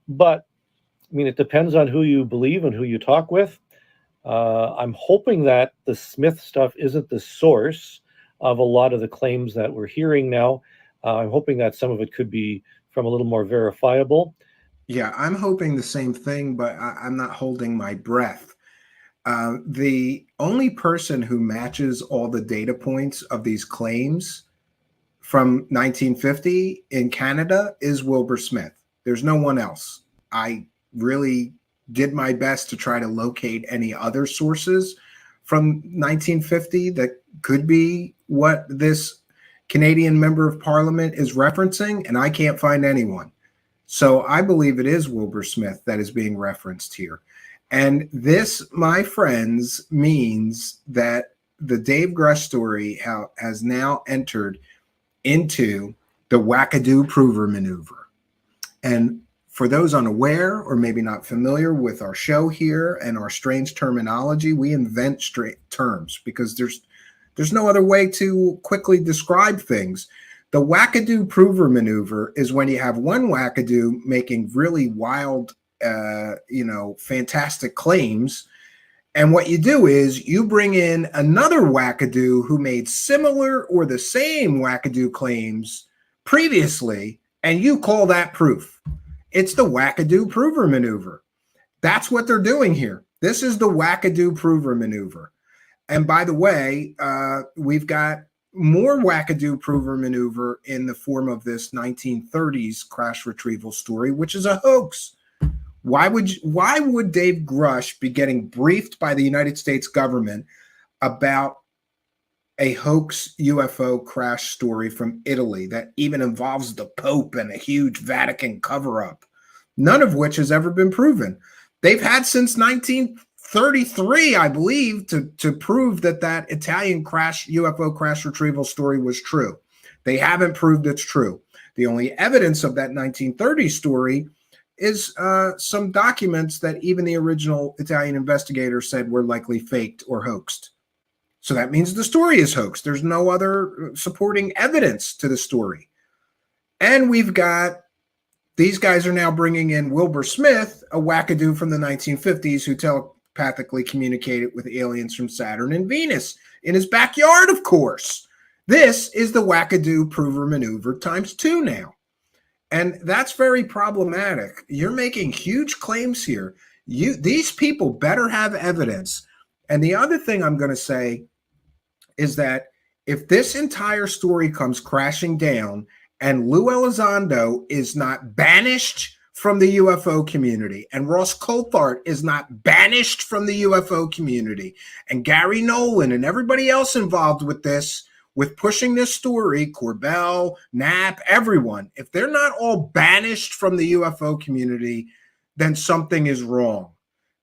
S2: But I mean, it depends on who you believe and who you talk with. I'm hoping that the Smith stuff isn't the source of a lot of the claims that we're hearing now. I'm hoping that some of it could be from a little more verifiable.
S8: Yeah, I'm hoping the same thing, but I'm not holding my breath. The only person who matches all the data points of these claims from 1950 in Canada is Wilbur Smith. There's no one else. I really did my best to try to locate any other sources from 1950 that could be what this Canadian member of parliament is referencing, and I can't find anyone. So I believe it is Wilbur Smith that is being referenced here. And this, my friends, means that the Dave Grusch story has now entered into the wackadoo prover maneuver. And for those unaware or maybe not familiar with our show here and our strange terminology, we invent straight terms because there's no other way to quickly describe things. The wackadoo prover maneuver is when you have one wackadoo making really wild, fantastic claims. And what you do is you bring in another wackadoo who made similar or the same wackadoo claims previously, and you call that proof. It's the wackadoo prover maneuver. That's what they're doing here. This is the wackadoo prover maneuver. And by the way, we've got more wackadoo prover maneuver in the form of this 1930s crash retrieval story, which is a hoax. Why would Dave Grusch be getting briefed by the United States government about a hoax UFO crash story from Italy that even involves the Pope and a huge Vatican cover-up, none of which has ever been proven? They've had since 1933, I believe, to prove that Italian UFO crash retrieval story was true. They haven't proved it's true. The only evidence of that 1930 story is some documents that even the original Italian investigator said were likely faked or hoaxed. So that means the story is hoaxed. There's no other supporting evidence to the story. And we've got, these guys are now bringing in Wilbur Smith, a wackadoo from the 1950s who telepathically communicated with aliens from Saturn and Venus in his backyard, of course. This is the wackadoo prover maneuver times 2 now. And that's very problematic. You're making huge claims here. These people better have evidence. And the other thing I'm going to say is that if this entire story comes crashing down and Lou Elizondo is not banished from the UFO community and Ross Coulthart is not banished from the UFO community and Gary Nolan and everybody else involved with this, with pushing this story, Corbell, Knapp, everyone, if they're not all banished from the UFO community, then something is wrong.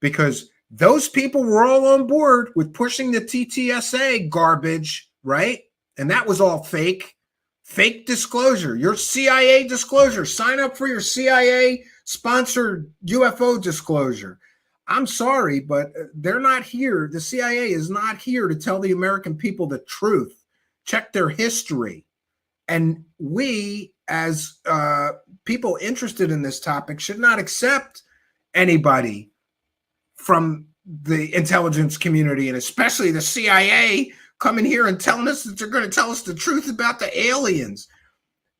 S8: Because those people were all on board with pushing the TTSA garbage, right? And that was all fake disclosure. Your CIA disclosure. Sign up for your CIA-sponsored UFO disclosure. I'm sorry, but they're not here. The CIA is not here to tell the American people the truth. Check their history. And we, as people interested in this topic, should not accept anybody from the intelligence community, and especially the CIA, coming here and telling us that they're going to tell us the truth about the aliens.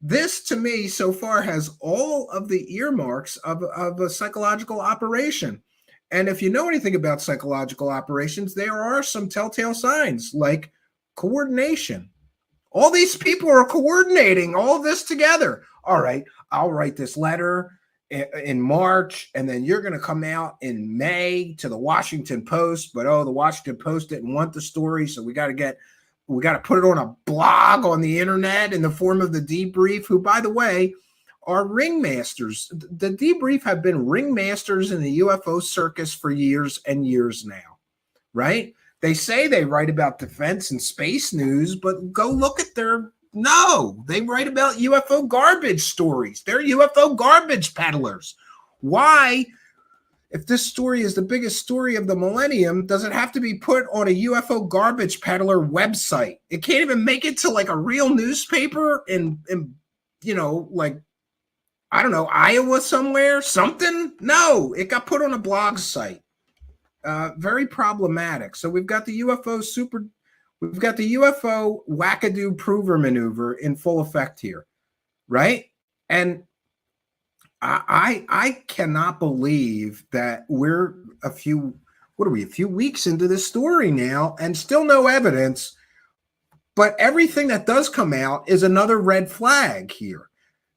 S8: This, to me, so far has all of the earmarks of a psychological operation. And if you know anything about psychological operations, there are some telltale signs like coordination. All these people are coordinating all this together. All right, I'll write this letter in March, and then you're going to come out in May to the Washington Post. But the Washington Post didn't want the story, so we got to put it on a blog on the internet in the form of the Debrief, who, by the way, are ringmasters. The Debrief have been ringmasters in the UFO circus for years and years now, right? They say they write about defense and space news, but go look at no, they write about UFO garbage stories. They're UFO garbage peddlers. Why, if this story is the biggest story of the millennium, does it have to be put on a UFO garbage peddler website? It can't even make it to like a real newspaper in like, I don't know, Iowa somewhere, something? No, it got put on a blog site. Very problematic. So we've got the UFO wackadoo prover maneuver in full effect here, right? And I cannot believe that we're a few weeks into this story now and still no evidence, but everything that does come out is another red flag here.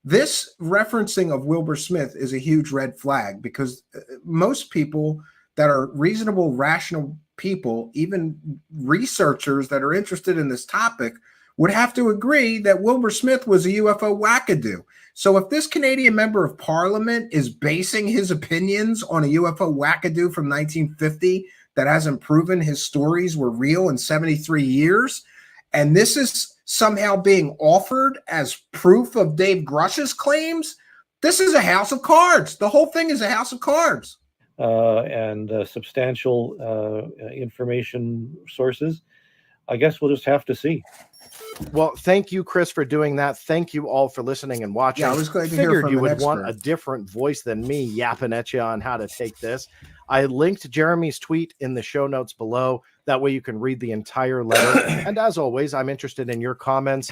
S8: This referencing of Wilbur Smith is a huge red flag because most people that are reasonable, rational people, even researchers that are interested in this topic, would have to agree that Wilbur Smith was a UFO wackadoo. So if this Canadian member of parliament is basing his opinions on a UFO wackadoo from 1950 that hasn't proven his stories were real in 73 years, and this is somehow being offered as proof of Dave Grusch's claims, this is a house of cards. The whole thing is a house of cards.
S2: And substantial information sources. I guess we'll just have to see.
S1: Well, thank you, Chris, for doing that. Thank you all for listening and watching.
S8: Yeah, I was glad to hear from
S1: you
S8: an
S1: would
S8: expert.
S1: want a different voice than me yapping at you on how to take this. I linked Jeremy's tweet in the show notes below. That way you can read the entire letter. And as always, I'm interested in your comments,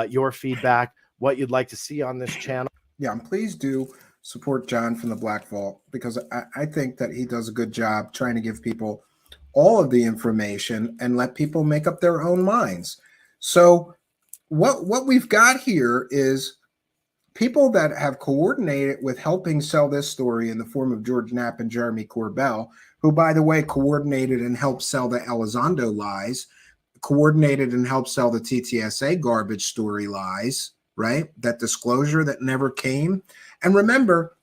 S1: your feedback, what you'd like to see on this channel.
S8: Yeah, and please do support John from the Black Vault, because I think that he does a good job trying to give people all of the information and let people make up their own minds. So what we've got here is people that have coordinated with helping sell this story in the form of George Knapp and Jeremy Corbell, who, by the way, coordinated and helped sell the Elizondo lies, coordinated and helped sell the TTSA garbage story lies, right? That disclosure that never came. And remember,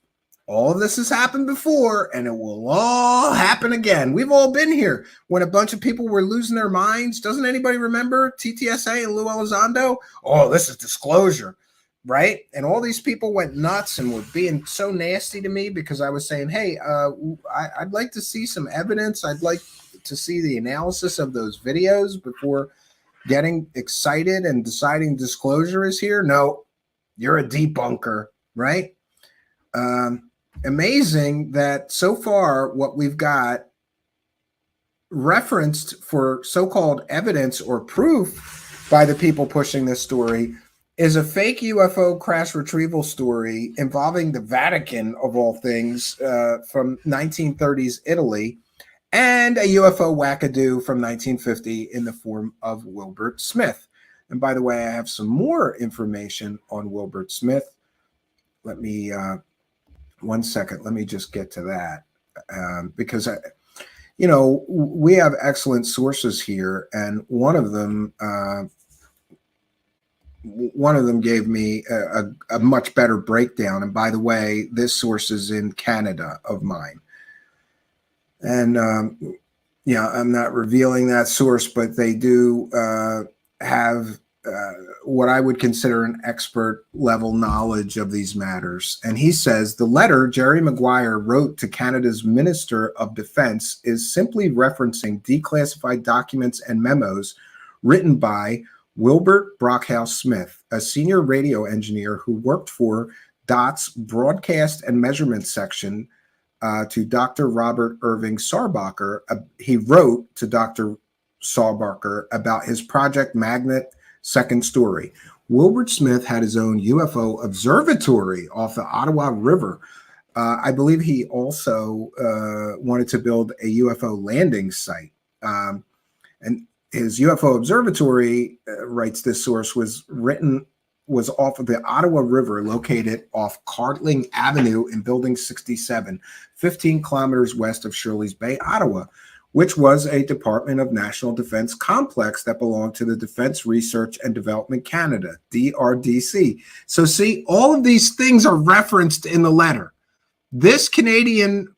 S8: all of this has happened before, and it will all happen again. We've all been here when a bunch of people were losing their minds. Doesn't anybody remember TTSA and Lou Elizondo? Oh, this is disclosure, right? And all these people went nuts and were being so nasty to me because I was saying, hey, I'd like to see some evidence. I'd like to see the analysis of those videos before getting excited and deciding disclosure is here. No, you're a debunker, right? Amazing that so far what we've got referenced for so-called evidence or proof by the people pushing this story is a fake UFO crash retrieval story involving the Vatican, of all things, from 1930s Italy, and a UFO wackadoo from 1950 in the form of Wilbert Smith. And by the way, I have some more information on Wilbert Smith. Let me... 1 second. Let me just get to that because we have excellent sources here, and one of them gave me a much better breakdown. And by the way, this source is in Canada of mine, and I'm not revealing that source, but they do have what I would consider an expert level knowledge of these matters. And he says the letter Jerry Maguire wrote to Canada's Minister of Defense is simply referencing declassified documents and memos written by Wilbert Brockhouse Smith, a senior radio engineer who worked for DOT's broadcast and measurement section to Dr. Robert Irving Sarbacher. He wrote to Dr. Sarbacher about his Project Magnet second story. Wilbert Smith had his own UFO observatory off the Ottawa River. I believe he also wanted to build a UFO landing site. And his UFO observatory, writes this source, was off of the Ottawa River, located off Cardling Avenue in Building 67, 15 kilometers west of Shirley's Bay, Ottawa, which was a Department of National Defense complex that belonged to the Defense Research and Development Canada, DRDC. So see, all of these things are referenced in the letter. This Canadian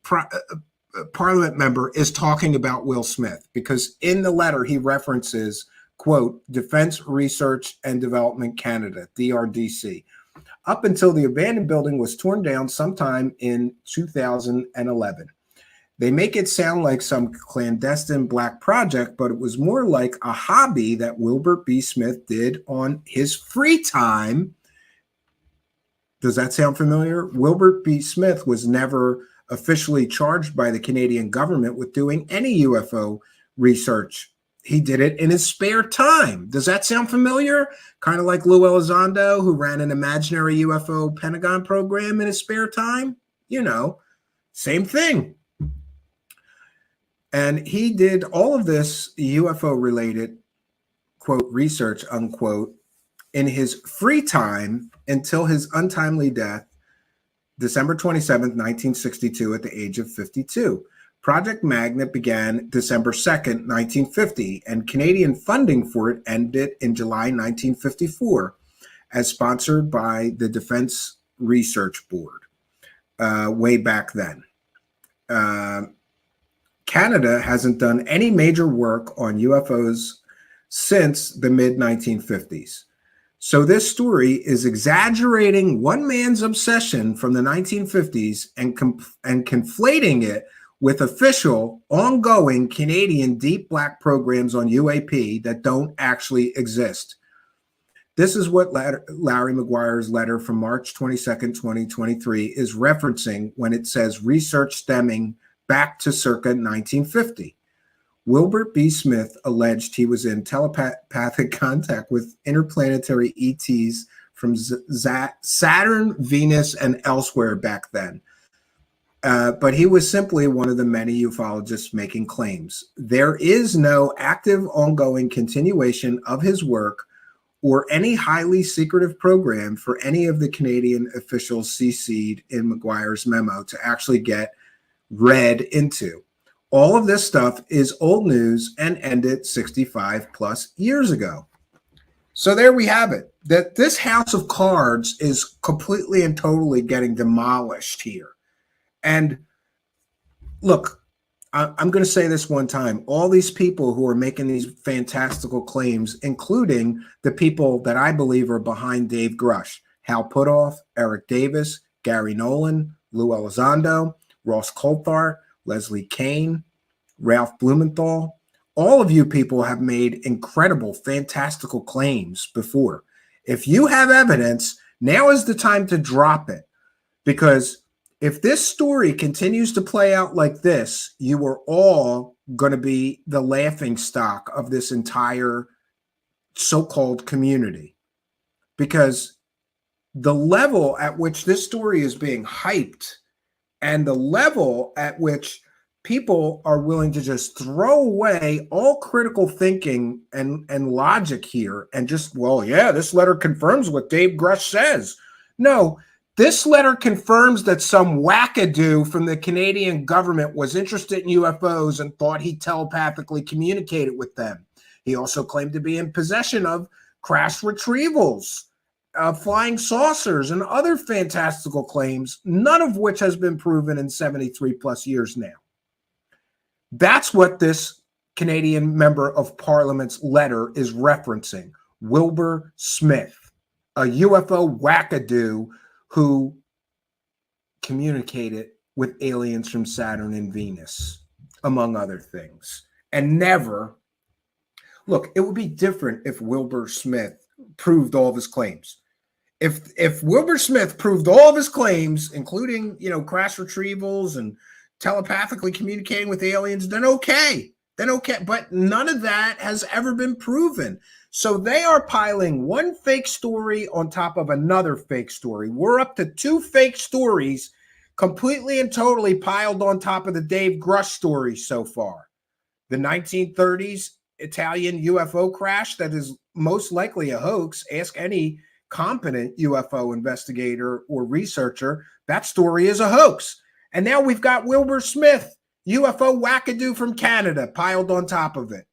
S8: Parliament member is talking about Will Smith because in the letter he references, quote, Defense Research and Development Canada, DRDC, up until the abandoned building was torn down sometime in 2011. They make it sound like some clandestine black project, but it was more like a hobby that Wilbert B. Smith did on his free time. Does that sound familiar? Wilbert B. Smith was never officially charged by the Canadian government with doing any UFO research. He did it in his spare time. Does that sound familiar? Kind of like Lou Elizondo, who ran an imaginary UFO Pentagon program in his spare time? Same thing. And he did all of this UFO-related, quote, research, unquote, in his free time until his untimely death, December 27th, 1962, at the age of 52. Project Magnet began December 2nd, 1950, and Canadian funding for it ended in July 1954, as sponsored by the Defense Research Board way back then. Canada hasn't done any major work on UFOs since the mid-1950s. So this story is exaggerating one man's obsession from the 1950s and conflating it with official, ongoing Canadian deep black programs on UAP that don't actually exist. This is what Larry Maguire's letter from March 22nd, 2023 is referencing when it says research stemming back to circa 1950. Wilbert B. Smith alleged he was in telepathic contact with interplanetary ETs from Saturn, Venus, and elsewhere back then. But he was simply one of the many ufologists making claims. There is no active, ongoing continuation of his work or any highly secretive program for any of the Canadian officials CC'd in Maguire's memo to actually get read into. All of this stuff is old news and ended 65 plus years ago. So there we have it. That this house of cards is completely and totally getting demolished here. And look, I'm going to say this one time. All these people who are making these fantastical claims, including the people that I believe are behind Dave Grusch, Hal Puthoff, Eric Davis, Gary Nolan, Lou Elizondo, Ross Coulthart, Leslie Kane, Ralph Blumenthal, all of you people have made incredible, fantastical claims before. If you have evidence, now is the time to drop it. Because if this story continues to play out like this, you are all going to be the laughing stock of this entire so-called community. Because the level at which this story is being hyped and the level at which people are willing to just throw away all critical thinking and logic here and just, well, yeah, this letter confirms what Dave Grusch says. No, this letter confirms that some wackadoo from the Canadian government was interested in UFOs and thought he telepathically communicated with them. He also claimed to be in possession of crash retrievals, flying saucers, and other fantastical claims, none of which has been proven in 73 plus years now. That's what this Canadian member of Parliament's letter is referencing. Wilbur Smith, a UFO wackadoo who communicated with aliens from Saturn and Venus, among other things. And never, look, it would be different if Wilbur Smith proved all of his claims. If Wilbur Smith proved all of his claims, including, crash retrievals and telepathically communicating with aliens, then okay. But none of that has ever been proven. So they are piling one fake story on top of another fake story. We're up to 2 fake stories completely and totally piled on top of the Dave Grusch story so far. The 1930s Italian UFO crash that is most likely a hoax. Ask any competent UFO investigator or researcher. That story is a hoax. And now we've got Wilbur Smith, UFO wackadoo from Canada, piled on top of it.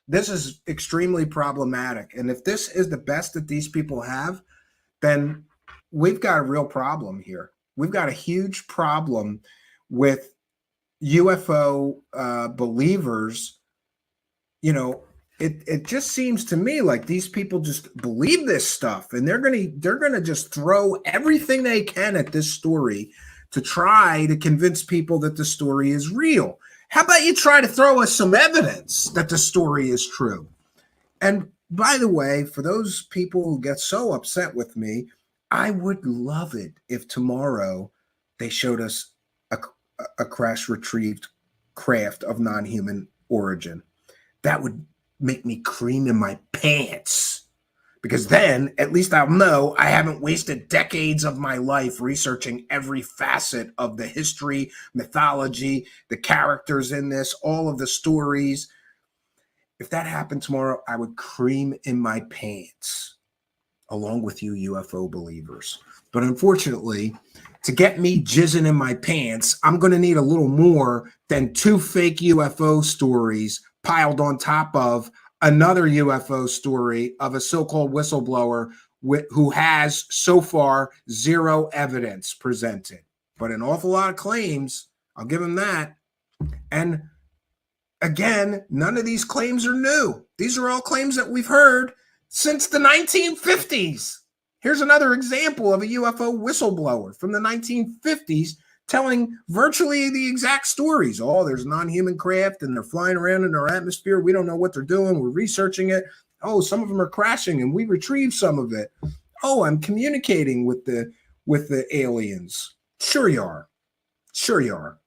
S8: This is extremely problematic. And if this is the best that these people have, then we've got a real problem here. We've got a huge problem with UFO believers. It just seems to me like these people just believe this stuff, and they're gonna just throw everything they can at this story to try to convince people that the story is real. How about you try to throw us some evidence that the story is true? And by the way, for those people who get so upset with me, I would love it if tomorrow they showed us a crash retrieved craft of non-human origin. That would make me cream in my pants. Because then at least I'll know I haven't wasted decades of my life researching every facet of the history, mythology, the characters in this, all of the stories. If that happened tomorrow, I would cream in my pants, along with you UFO believers. But unfortunately, to get me jizzing in my pants, I'm going to need a little more than 2 fake UFO stories piled on top of another UFO story of a so-called whistleblower who has so far 0 evidence presented, but an awful lot of claims. I'll give him that. And again, none of these claims are new. These are all claims that we've heard since the 1950s. Here's another example of a UFO whistleblower from the 1950s telling virtually the exact stories. Oh, there's non-human craft and they're flying around in our atmosphere. We don't know what they're doing. We're researching it. Oh, some of them are crashing and we retrieved some of it. Oh, I'm communicating with the aliens. Sure you are. Sure you are.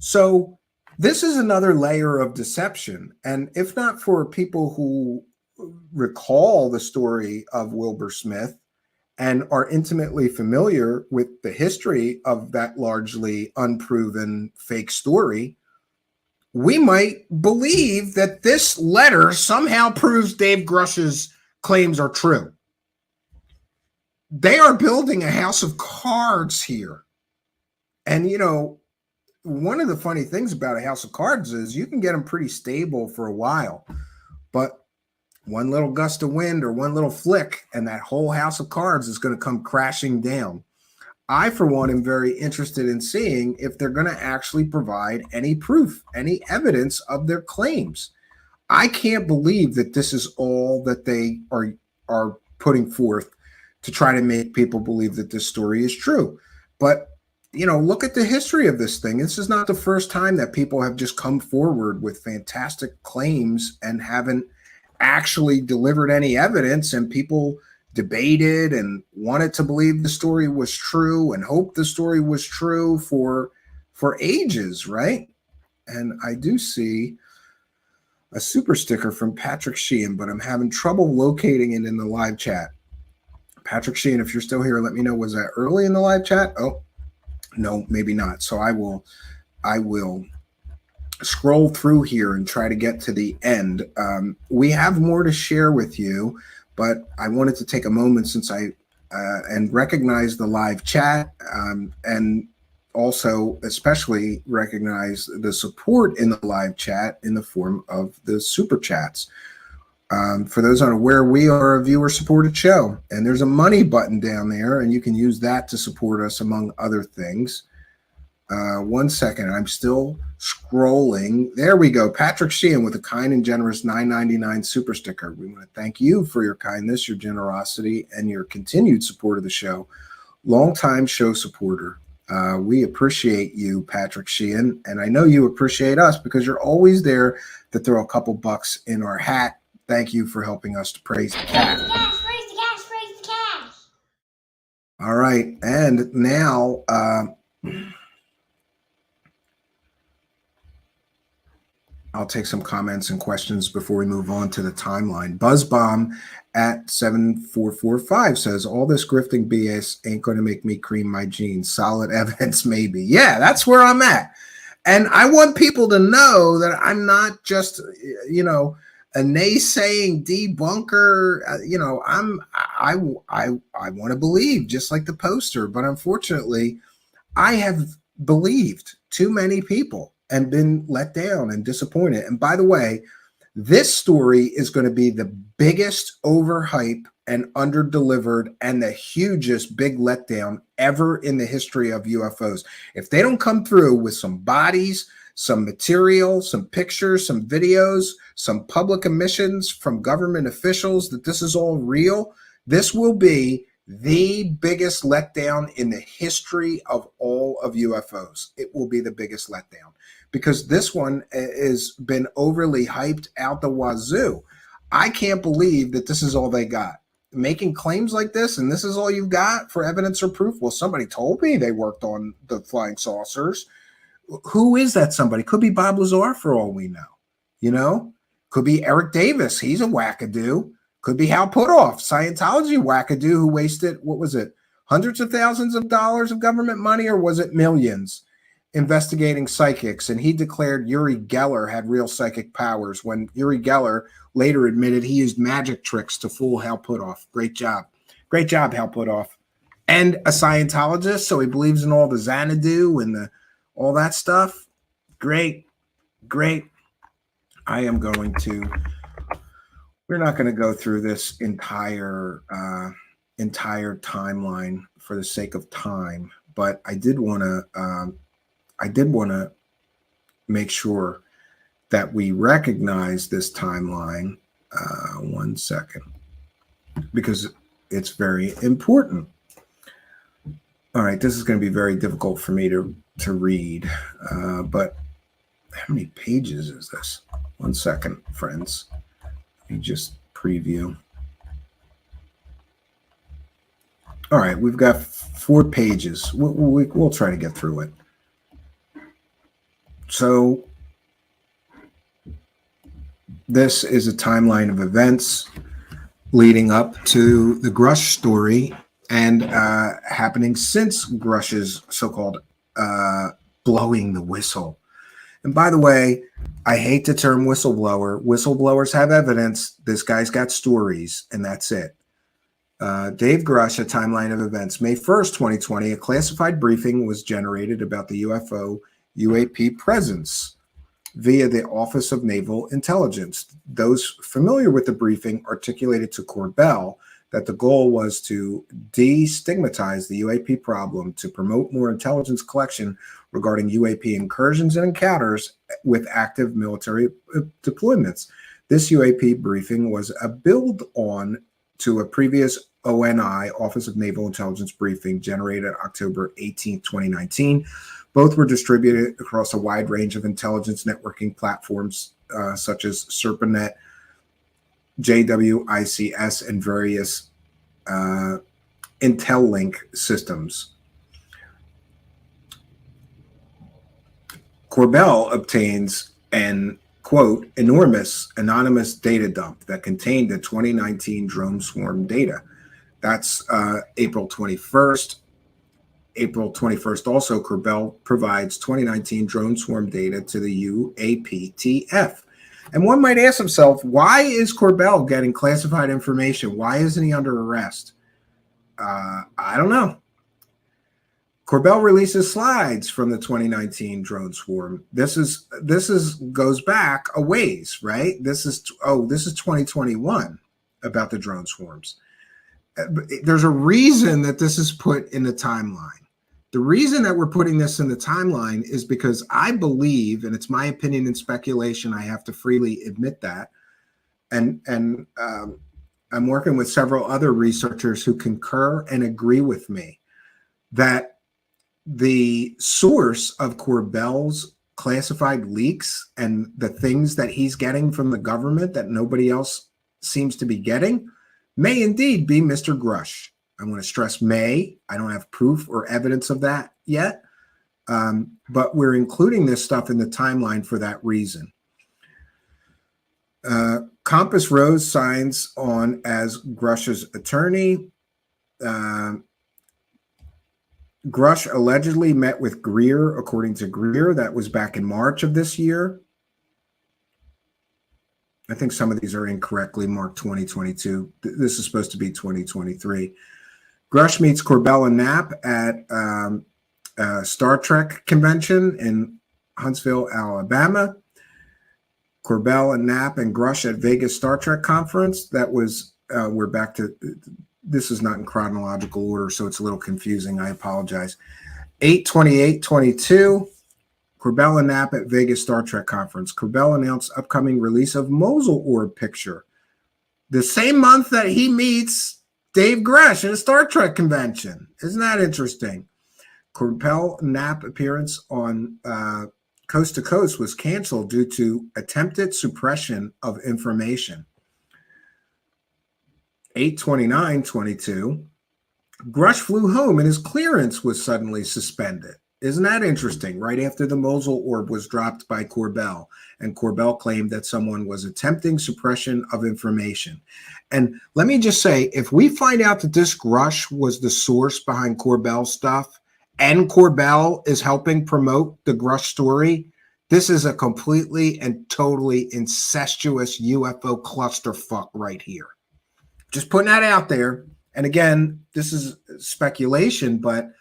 S8: So this is another layer of deception. And if not for people who recall the story of Wilbur Smith and are intimately familiar with the history of that largely unproven fake story, we might believe that this letter somehow proves Dave Grusch's claims are true. They are building a house of cards here. And, you know, one of the funny things about a house of cards is you can get them pretty stable for a while, but one little gust of wind or one little flick and that whole house of cards is going to come crashing down. I, for one, am very interested in seeing if they're going to actually provide any proof, any evidence of their claims. I can't believe that this is all that they are putting forth to try to make people believe that this story is true. But, you know, look at the history of this thing. This is not the first time that people have just come forward with fantastic claims and haven't actually delivered any evidence, and people debated and wanted to believe the story was true and hoped the story was true for ages, right? And I do see a super sticker from Patrick Sheehan, but I'm having trouble locating it in the live chat. Patrick Sheehan, if you're still here, let me know. Was that early in the live chat? Oh, no, maybe not. So I will scroll through here and try to get to the end. We have more to share with you, but I wanted to take a moment since and recognize the live chat, and also especially recognize the support in the live chat in the form of the super chats. For those unaware, we are a viewer-supported show, and there's a money button down there, and you can use that to support us, among other things. 1 second, I'm still scrolling. There we go. Patrick Sheehan with a kind and generous $9.99 super sticker. We want to thank you for your kindness, your generosity, and your continued support of the show. Longtime show supporter. We appreciate you, Patrick Sheehan, and I know you appreciate us because you're always there to throw a couple bucks in our hat. Thank you for helping us to praise the cat.
S17: Praise the cash, praise the cash, praise the cash.
S8: All right, and now I'll take some comments and questions before we move on to the timeline. Buzzbomb at 7445 says, all this grifting BS ain't going to make me cream my jeans. Solid evidence, maybe. Yeah, that's where I'm at. And I want people to know that I'm not just, you know, a naysaying debunker. You know, I want to believe just like the poster, but unfortunately, I have believed too many people and been let down and disappointed. And by the way, this story is going to be the biggest overhype and underdelivered and the hugest big letdown ever in the history of UFOs. If they don't come through with some bodies, some material, some pictures, some videos, some public admissions from government officials that this is all real, this will be the biggest letdown in the history of all of UFOs. It will be the biggest letdown because this one has been overly hyped out the wazoo. I can't believe that this is all they got. Making claims like this, and this is all you've got for evidence or proof? Well, somebody told me they worked on the flying saucers. Who is that somebody? Could be Bob Lazar for all we know. You know? Could be Eric Davis. He's a wackadoo. Could be Hal Puthoff, Scientology wackadoo who wasted, what was it, hundreds of thousands of dollars of government money, or was it millions, investigating psychics? And he declared Uri Geller had real psychic powers when Uri Geller later admitted he used magic tricks to fool Hal Puthoff. Great job. Great job, Hal Puthoff. And a Scientologist, so he believes in all the Xanadu and all that stuff. Great. Great. I am going to... We're not going to go through this entire timeline for the sake of time, but I did want to make sure that we recognize this timeline. 1 second, because it's very important. All right, this is going to be very difficult for me to read, but how many pages is this? 1 second, friends. Just preview. All right, we've got 4 pages. We'll try to get through it. So this is a timeline of events leading up to the Grusch story and happening since Grusch's so-called blowing the whistle. And by the way, I hate the term whistleblower. Whistleblowers have evidence. This guy's got stories, and that's it. Dave Grusch, a timeline of events. May 1st, 2020, a classified briefing was generated about the UFO UAP presence via the Office of Naval Intelligence. Those familiar with the briefing articulated to Corbell that the goal was to destigmatize the UAP problem, to promote more intelligence collection regarding UAP incursions and encounters with active military deployments. This UAP briefing was a build on to a previous ONI, Office of Naval Intelligence briefing generated October 18, 2019. Both were distributed across a wide range of intelligence networking platforms such as Serpentnet, JWICS, and various IntelLink systems. Corbell obtains an, quote, enormous anonymous data dump that contained the 2019 drone swarm data. That's April 21st. April 21st, also, Corbell provides 2019 drone swarm data to the UAPTF. And one might ask himself, why is Corbell getting classified information? Why isn't he under arrest? I don't know. Corbell releases slides from the 2019 drone swarm. This goes back a ways, right? This is 2021 about the drone swarms. There's a reason that this is put in the timeline. The reason that we're putting this in the timeline is because I believe, and it's my opinion and speculation, I have to freely admit that, and I'm working with several other researchers who concur and agree with me that the source of Corbell's classified leaks and the things that he's getting from the government that nobody else seems to be getting may indeed be Mr. Grusch. I want to stress may. I don't have proof or evidence of that yet, but we're including this stuff in the timeline for that reason. Compass Rose signs on as Grusch's attorney. Grusch allegedly met with Greer, according to Greer. That was back in March of this year. I think some of these are incorrectly marked 2022. This is supposed to be 2023. Grusch meets Corbell and Knapp at a Star Trek convention in Huntsville, Alabama. Corbell and Knapp and Grusch at Vegas Star Trek conference. That was, we're back to, this is not in chronological order, so it's a little confusing. I apologize. 8/28/22. Corbell and Knapp at Vegas Star Trek conference. Corbell announced upcoming release of Mosul orb picture. The same month that he meets Dave Grusch at a Star Trek convention. Isn't that interesting? Corbell Knapp appearance on Coast to Coast was canceled due to attempted suppression of information. 8/29/22. Grusch flew home and his clearance was suddenly suspended. Isn't that interesting? Right after the Mosul orb was dropped by Corbell, and Corbell claimed that someone was attempting suppression of information. And let me just say, if we find out that this Grusch was the source behind Corbell's stuff, and Corbell is helping promote the Grusch story, this is a completely and totally incestuous UFO clusterfuck right here. Just putting that out there. And again, this is speculation, but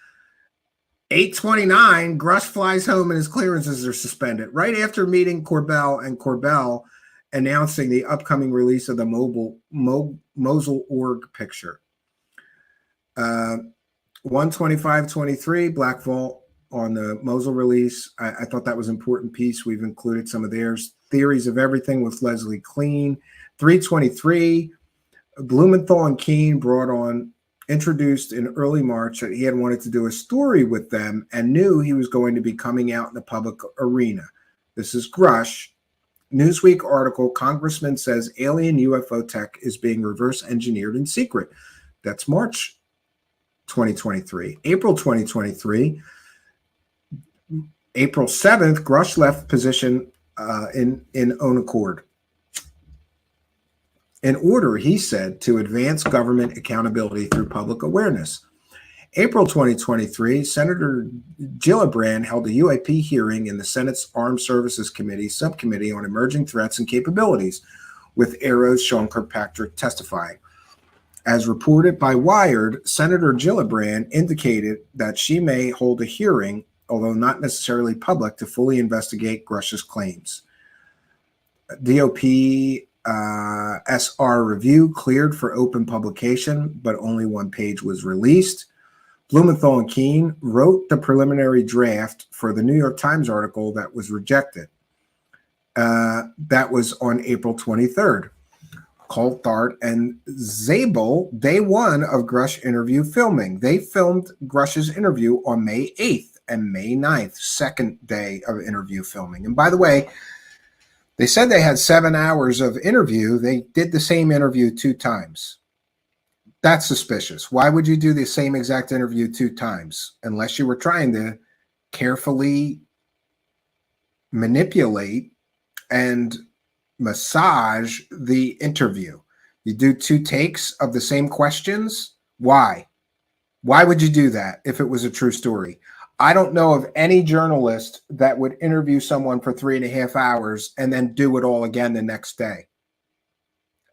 S8: 8/29, Grusch flies home and his clearances are suspended right after meeting Corbell and Corbell announcing the upcoming release of the Mosul org picture. 1/25/23, Black Vault on the Mosul release. I thought that was an important piece. We've included some of theirs. Theories of Everything with Leslie Clean. 3/23, Blumenthal and Keene introduced in early March that he had wanted to do a story with them and knew he was going to be coming out in the public arena. This is Grusch. Newsweek article, Congressman says alien UFO tech is being reverse engineered in secret. That's March 2023. April 2023. April 7th, Grusch left position in own accord. In order, he said, to advance government accountability through public awareness. April 2023, Senator Gillibrand held a UAP hearing in the Senate's Armed Services Committee subcommittee on emerging threats and capabilities, with Arrow's Sean Kirkpatrick testifying. As reported by Wired, Senator Gillibrand indicated that she may hold a hearing, although not necessarily public, to fully investigate Grusch's claims. DOP SR review cleared for open publication, but only one page was released. Blumenthal and Keene wrote the preliminary draft for the New York Times article that was rejected. That was on April 23rd. Coulthard and Zabel, day one of Grusch interview filming. They filmed Grusch's interview on May 8th and May 9th, second day of interview filming. And by the way, they said they had 7 hours of interview. They did the same interview 2 times. That's suspicious. Why would you do the same exact interview 2 times? Unless you were trying to carefully manipulate and massage the interview. You do 2 takes of the same questions. Why? Why would you do that if it was a true story? I don't know of any journalist that would interview someone for 3.5 hours and then do it all again the next day,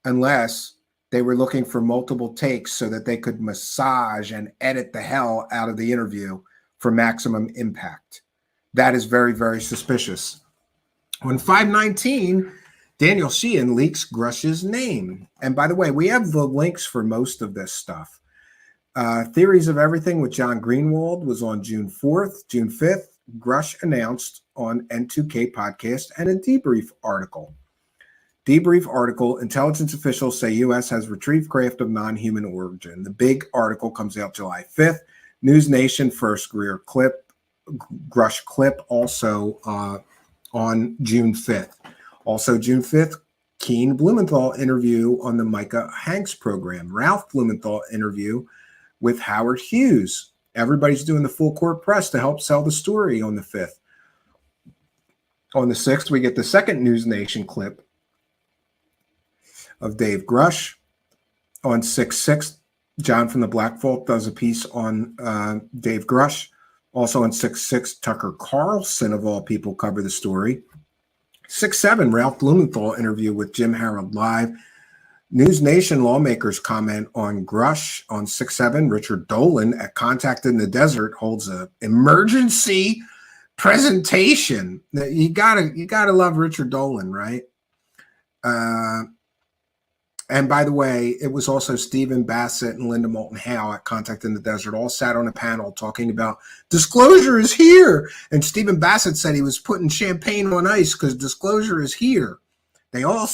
S8: unless they were looking for multiple takes so that they could massage and edit the hell out of the interview for maximum impact. That is very, very suspicious. On 5/19, Daniel Sheehan leaks Grusch's name. And by the way, we have the links for most of this stuff. Theories of Everything with John Greenwald was on June 4th. June 5th, Grusch announced on N2K podcast and a debrief article. Debrief article, intelligence officials say U.S. has retrieved craft of non-human origin. The big article comes out July 5th. News Nation first Greer clip, Grusch clip, also on June 5th. Also June 5th, Keene Blumenthal interview on the Micah Hanks program. Ralph Blumenthal interview with Howard Hughes. Everybody's doing the full court press to help sell the story on the 5th. On the 6th, we get the second News Nation clip of Dave Grusch. On 6/6, John from the Black Vault does a piece on Dave Grusch. Also on 6/6, Tucker Carlson, of all people, cover the story. 6/7, Ralph Blumenthal interview with Jim Harold live. News Nation lawmakers comment on Grusch. On 6/7, Richard Dolan at Contact in the Desert holds an emergency presentation. You gotta love Richard Dolan, right? And by the way, it was also Stephen Bassett and Linda Moulton Howe at Contact in the Desert all sat on a panel talking about disclosure is here. And Stephen Bassett said he was putting champagne on ice because disclosure is here. They all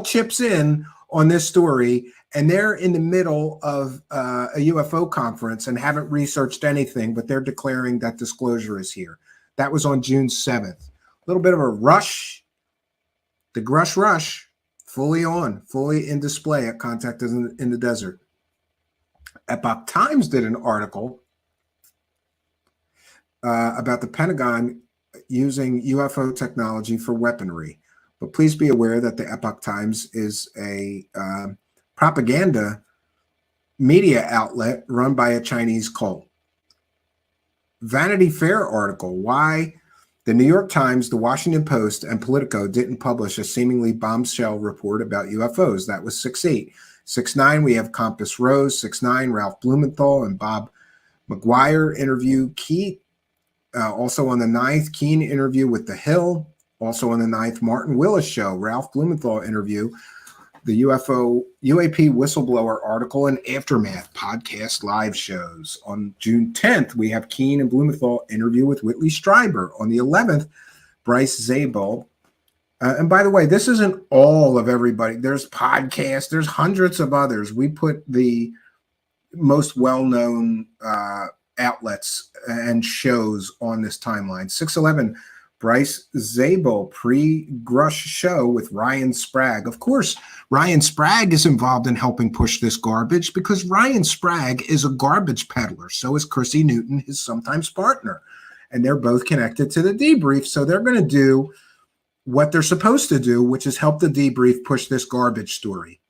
S8: chips in on this story, and they're in the middle of a UFO conference and haven't researched anything, but they're declaring that disclosure is here. That was on June 7th. A little bit of a rush. The Grusch rush. Fully in display at Contact in the Desert. Epoch Times did an article about the Pentagon using UFO technology for weaponry. But please be aware that the Epoch Times is a propaganda media outlet run by a Chinese cult. Vanity Fair article, why the New York Times, the Washington Post, and Politico didn't publish a seemingly bombshell report about UFOs. That was 6/8. 6/9, we have Compass Rose. 6/9, Ralph Blumenthal and Bob McGuire interview. Also on the 9th, Keene interview with The Hill. Also on the 9th, Martin Willis show, Ralph Blumenthal interview, the UAP whistleblower article, and Aftermath podcast live shows. On June 10th, we have Keene and Blumenthal interview with Whitley Strieber. On the 11th, Bryce Zabel. And by the way, this isn't all of everybody. There's podcasts. There's hundreds of others. We put the most well-known outlets and shows on this timeline. 6/11, Bryce Zabel pre-Grusch show with Ryan Sprague. Of course, Ryan Sprague is involved in helping push this garbage because Ryan Sprague is a garbage peddler. So is Chrissy Newton, his sometimes partner. And they're both connected to the debrief. So they're going to do what they're supposed to do, which is help the debrief push this garbage story.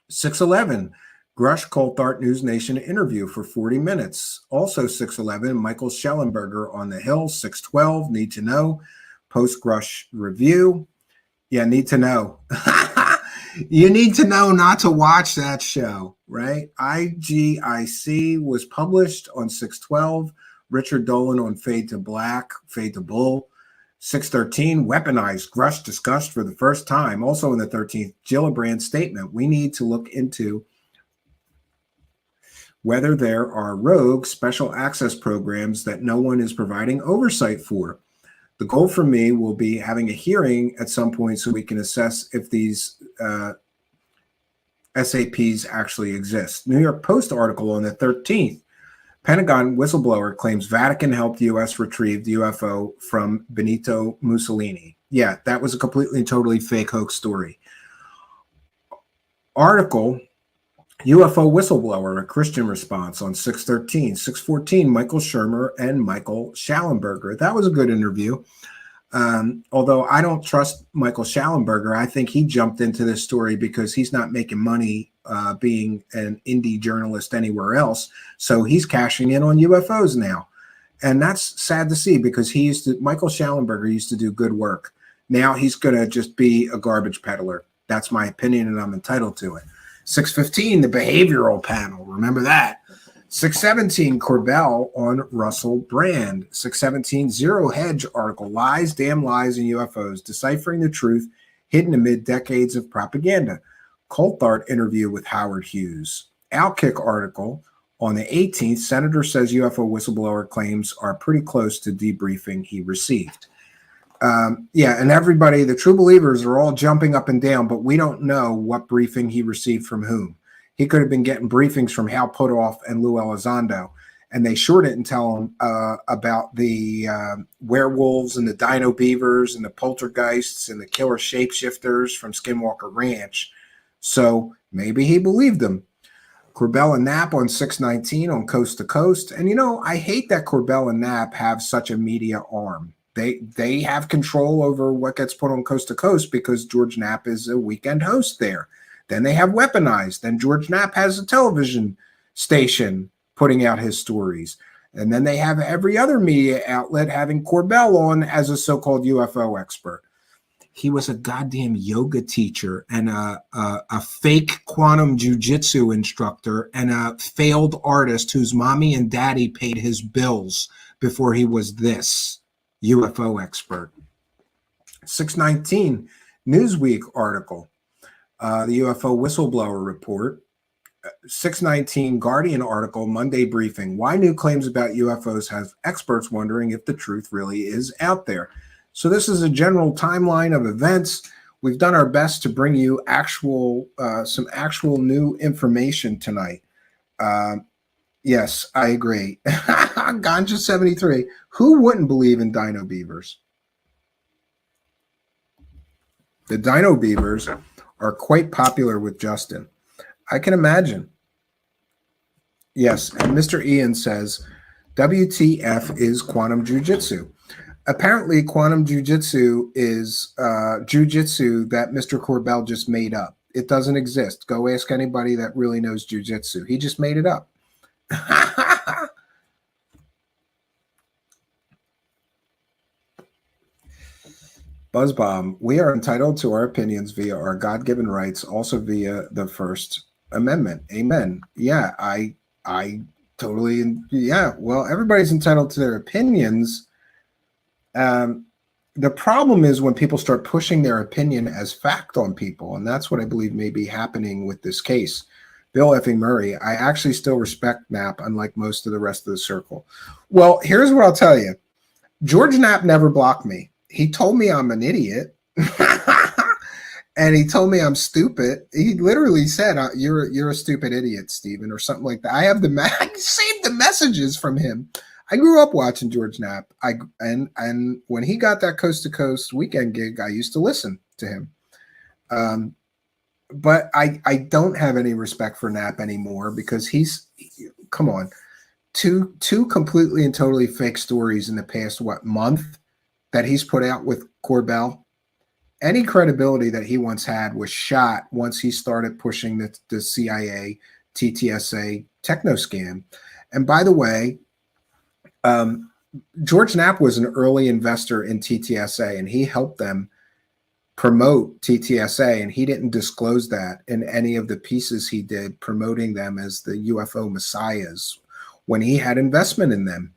S8: 6/11, Grusch Coulthard News Nation interview for 40 minutes. Also 6:11, Michael Schellenberger on the Hill. 6:12, Need to Know, post-Grusch review. Yeah, need to know. You need to know not to watch that show, right? IGIC was published on 6:12. Richard Dolan on Fade to Black, Fade to Bull. 6:13, weaponized Grusch discussed for the first time. Also in the 13th, Gillibrand statement. We need to look into whether there are rogue special access programs that no one is providing oversight for. The goal for me will be having a hearing at some point so we can assess if these SAPs actually exist. New York Post article on the 13th. Pentagon whistleblower claims Vatican helped U.S. retrieve the UFO from Benito Mussolini. Yeah, that was a completely and totally fake hoax story. Article, UFO whistleblower, a Christian response on 6:13. 6:14, Michael Shermer and Michael Schellenberger. That was a good interview. Although I don't trust Michael Schellenberger. I think he jumped into this story because he's not making money being an indie journalist anywhere else. So he's cashing in on UFOs now. And that's sad to see because Michael Schellenberger used to do good work. Now he's going to just be a garbage peddler. That's my opinion and I'm entitled to it. 6:15, the behavioral panel. Remember that. 6:17, Corbell on Russell Brand. 6:17, Zero Hedge article, Lies, Damn Lies, and UFOs, Deciphering the Truth Hidden Amid Decades of Propaganda. Coulthard interview with Howard Hughes. Outkick article on the 18th, Senator says UFO whistleblower claims are pretty close to debriefing he received. Yeah, and everybody, the true believers are all jumping up and down, but we don't know what briefing he received from whom. He could have been getting briefings from Hal Puthoff and Lou Elizondo, and they sure didn't tell him about the werewolves and the dino beavers and the poltergeists and the killer shapeshifters from Skinwalker Ranch. So maybe he believed them. Corbell and Knapp on 6:19 on Coast to Coast. And, I hate that Corbell and Knapp have such a media arm. They have control over what gets put on Coast to Coast because George Knapp is a weekend host there. Then they have Weaponized. Then George Knapp has a television station putting out his stories. And then they have every other media outlet having Corbell on as a so-called UFO expert. He was a goddamn yoga teacher and a fake quantum jujitsu instructor and a failed artist whose mommy and daddy paid his bills before he was this UFO expert. 6:19, Newsweek article, the UFO whistleblower report. 6:19, Guardian article, Monday briefing. Why new claims about UFOs have experts wondering if the truth really is out there? So this is a general timeline of events. We've done our best to bring you some actual new information tonight. Yes, I agree. Ganja 73. Who wouldn't believe in dino beavers? The dino beavers are quite popular with Justin. I can imagine. Yes, and Mr. Ian says, WTF is quantum jujitsu. Apparently, quantum jujitsu is jujitsu that Mr. Corbell just made up. It doesn't exist. Go ask anybody that really knows jujitsu. He just made it up. Buzzbomb, we are entitled to our opinions via our God-given rights, also via the First Amendment. Amen. Yeah, I totally, yeah. Well, everybody's entitled to their opinions. The problem is when people start pushing their opinion as fact on people, and that's what I believe may be happening with this case. Bill effing Murray, I actually still respect Knapp, unlike most of the rest of the circle. Well, here's what I'll tell you. George Knapp never blocked me. He told me I'm an idiot, and he told me I'm stupid. He literally said, "You're a stupid idiot, Stephen," or something like that. I have I saved the messages from him. I grew up watching George Knapp. And when he got that Coast to Coast weekend gig, I used to listen to him. But I don't have any respect for Knapp anymore because come on, two completely and totally fake stories in the past month that he's put out with Corbell. Any credibility that he once had was shot once he started pushing the CIA TTSA techno scam. And by the way, George Knapp was an early investor in TTSA, and he helped them promote TTSA, and he didn't disclose that in any of the pieces he did promoting them as the UFO messiahs when he had investment in them.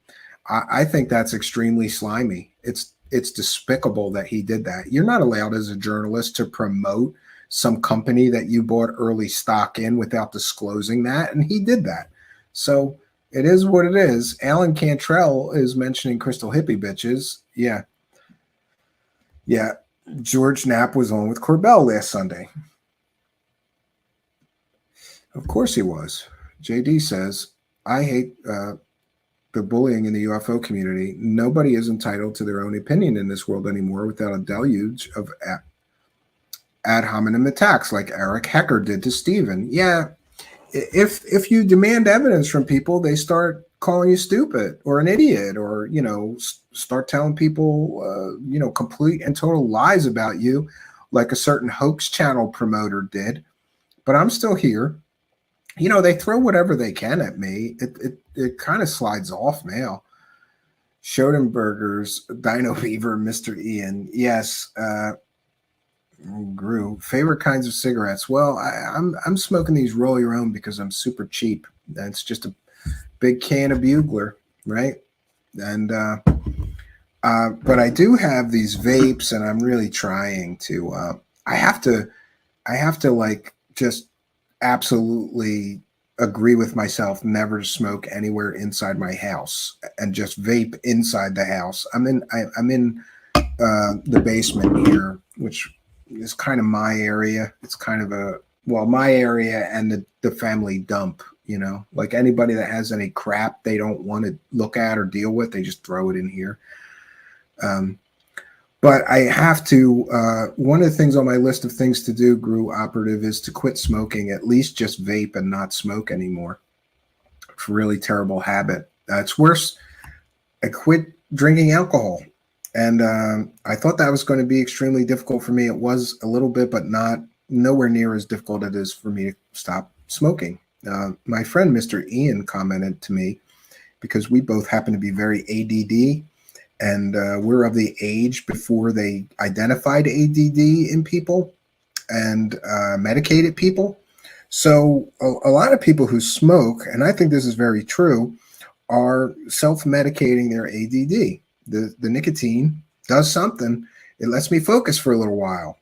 S8: I think that's extremely slimy. It's despicable that he did that. You're not allowed as a journalist to promote some company that you bought early stock in without disclosing that, and he did that. So it is what it is. Alan Cantrell is mentioning crystal hippie bitches. Yeah. George Knapp was on with Corbell last Sunday. Of course he was. JD says, I hate the bullying in the UFO community. Nobody is entitled to their own opinion in this world anymore without a deluge of ad hominem attacks like Eric Hecker did to Stephen. Yeah, if you demand evidence from people, they start calling you stupid or an idiot, or start telling people complete and total lies about you, like a certain hoax channel promoter did. But I'm still here. They throw whatever they can at me. It kind of slides off now. Schoenberger's Dino Beaver, Mr. Ian. Yes. Grew. Favorite kinds of cigarettes. Well, I'm smoking these roll your own because I'm super cheap. That's just a big can of Bugler, right? And but I do have these vapes, and I'm really trying to. I have to like just absolutely agree with myself never to smoke anywhere inside my house, and just vape inside the house. I'm in the basement here, which is kind of my area. It's kind of my area and the family dump, like anybody that has any crap they don't want to look at or deal with, they just throw it in here. But I have to, one of the things on my list of things to do, Gru Operative, is to quit smoking, at least just vape and not smoke anymore. It's a really terrible habit. It's worse. I quit drinking alcohol. And I thought that was going to be extremely difficult for me. It was a little bit, but nowhere near as difficult as it is for me to stop smoking. My friend, Mr. Ian, commented to me, because we both happen to be very ADD, and we're of the age before they identified ADD in people and medicated people. So a lot of people who smoke, and I think this is very true, are self-medicating their ADD. The nicotine does something. It lets me focus for a little while,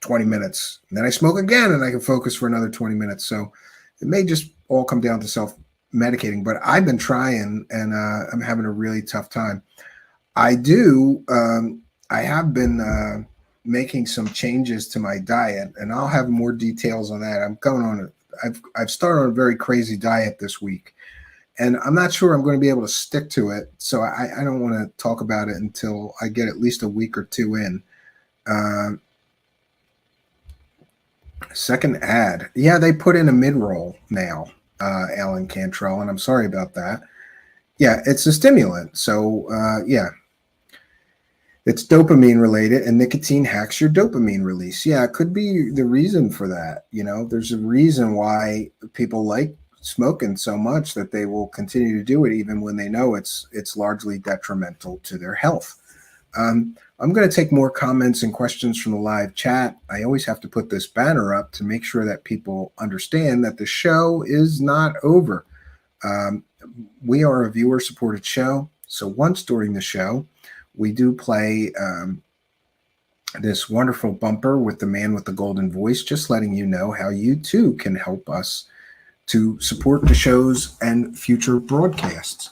S8: 20 minutes. And then I smoke again, and I can focus for another 20 minutes. So it may just all come down to self-medicating. But I've been trying, and I'm having a really tough time. I have been making some changes to my diet, and I'll have more details on that. I've started on a very crazy diet this week. And I'm not sure I'm going to be able to stick to it. So I don't want to talk about it until I get at least a week or two in. Second ad. Yeah, they put in a mid-roll now, Alan Cantrell, and I'm sorry about that. Yeah, it's a stimulant. So, it's dopamine related, and nicotine hacks your dopamine release. Yeah, it could be the reason for that. There's a reason why people like smoking so much that they will continue to do it even when they know it's largely detrimental to their health. I'm going to take more comments and questions from the live chat. I always have to put this banner up to make sure that people understand that the show is not over. We are a viewer supported show. So once during the show, we do play this wonderful bumper with the man with the golden voice, just letting you know how you too can help us to support the shows and future broadcasts.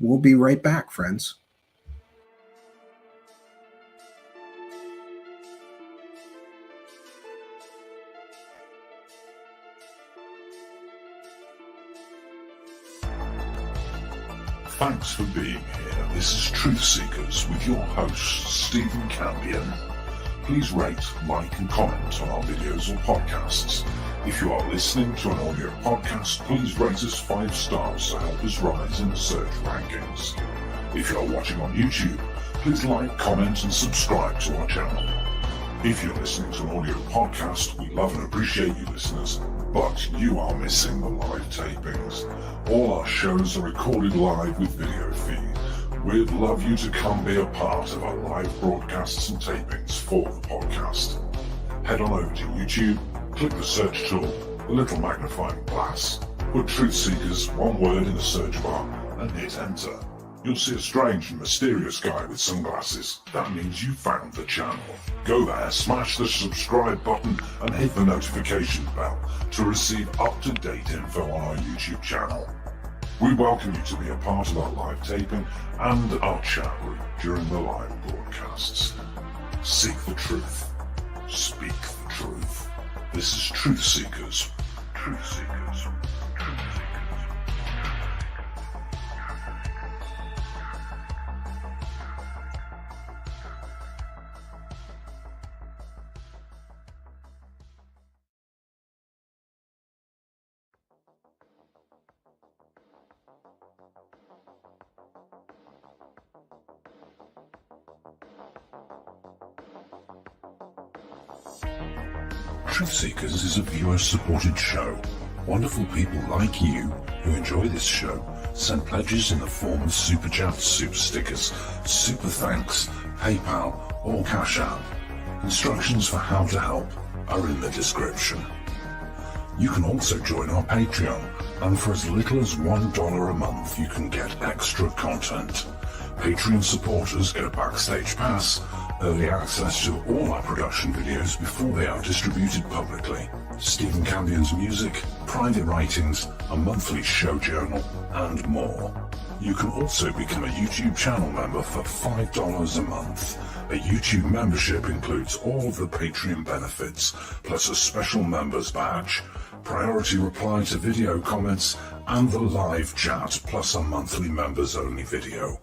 S8: We'll be right back, friends.
S20: Thanks for being here. This is Truth Seekers with your host, Stephen Campion. Please rate, like, and comment on our videos or podcasts. If you are listening to an audio podcast, please rate us 5 stars to help us rise in the search rankings. If you are watching on YouTube, please like, comment, and subscribe to our channel. If you're listening to an audio podcast, we love and appreciate you listeners, but you are missing the live tapings. All our shows are recorded live with video feed. We'd love you to come be a part of our live broadcasts and tapings for the podcast. Head on over to YouTube, click the search tool, the little magnifying glass, put Truth Seekers, one word in the search bar, and hit enter. You'll see a strange and mysterious guy with sunglasses. That means you found the channel. Go there, smash the subscribe button, and hit the notification bell to receive up-to-date info on our YouTube channel. We welcome you to be a part of our live taping and our chat room during the live broadcasts. Seek the truth. Speak the truth. This is Truth Seekers. Truth Seekers. Truth Seekers is a viewer-supported show. Wonderful people like you who enjoy this show send pledges in the form of super chats, super stickers, super thanks, PayPal, or Cash App. Instructions for how to help are in the description. You can also join our Patreon, and for as little as $1 a month you can get extra content. Patreon supporters get a backstage pass, early access to all our production videos before they are distributed publicly, Stephen Campion's music, private writings, a monthly show journal, and more. You can also become a YouTube channel member for $5 a month. A YouTube membership includes all of the Patreon benefits, plus a special members badge, priority reply to video comments, and the live chat, plus a monthly members-only video.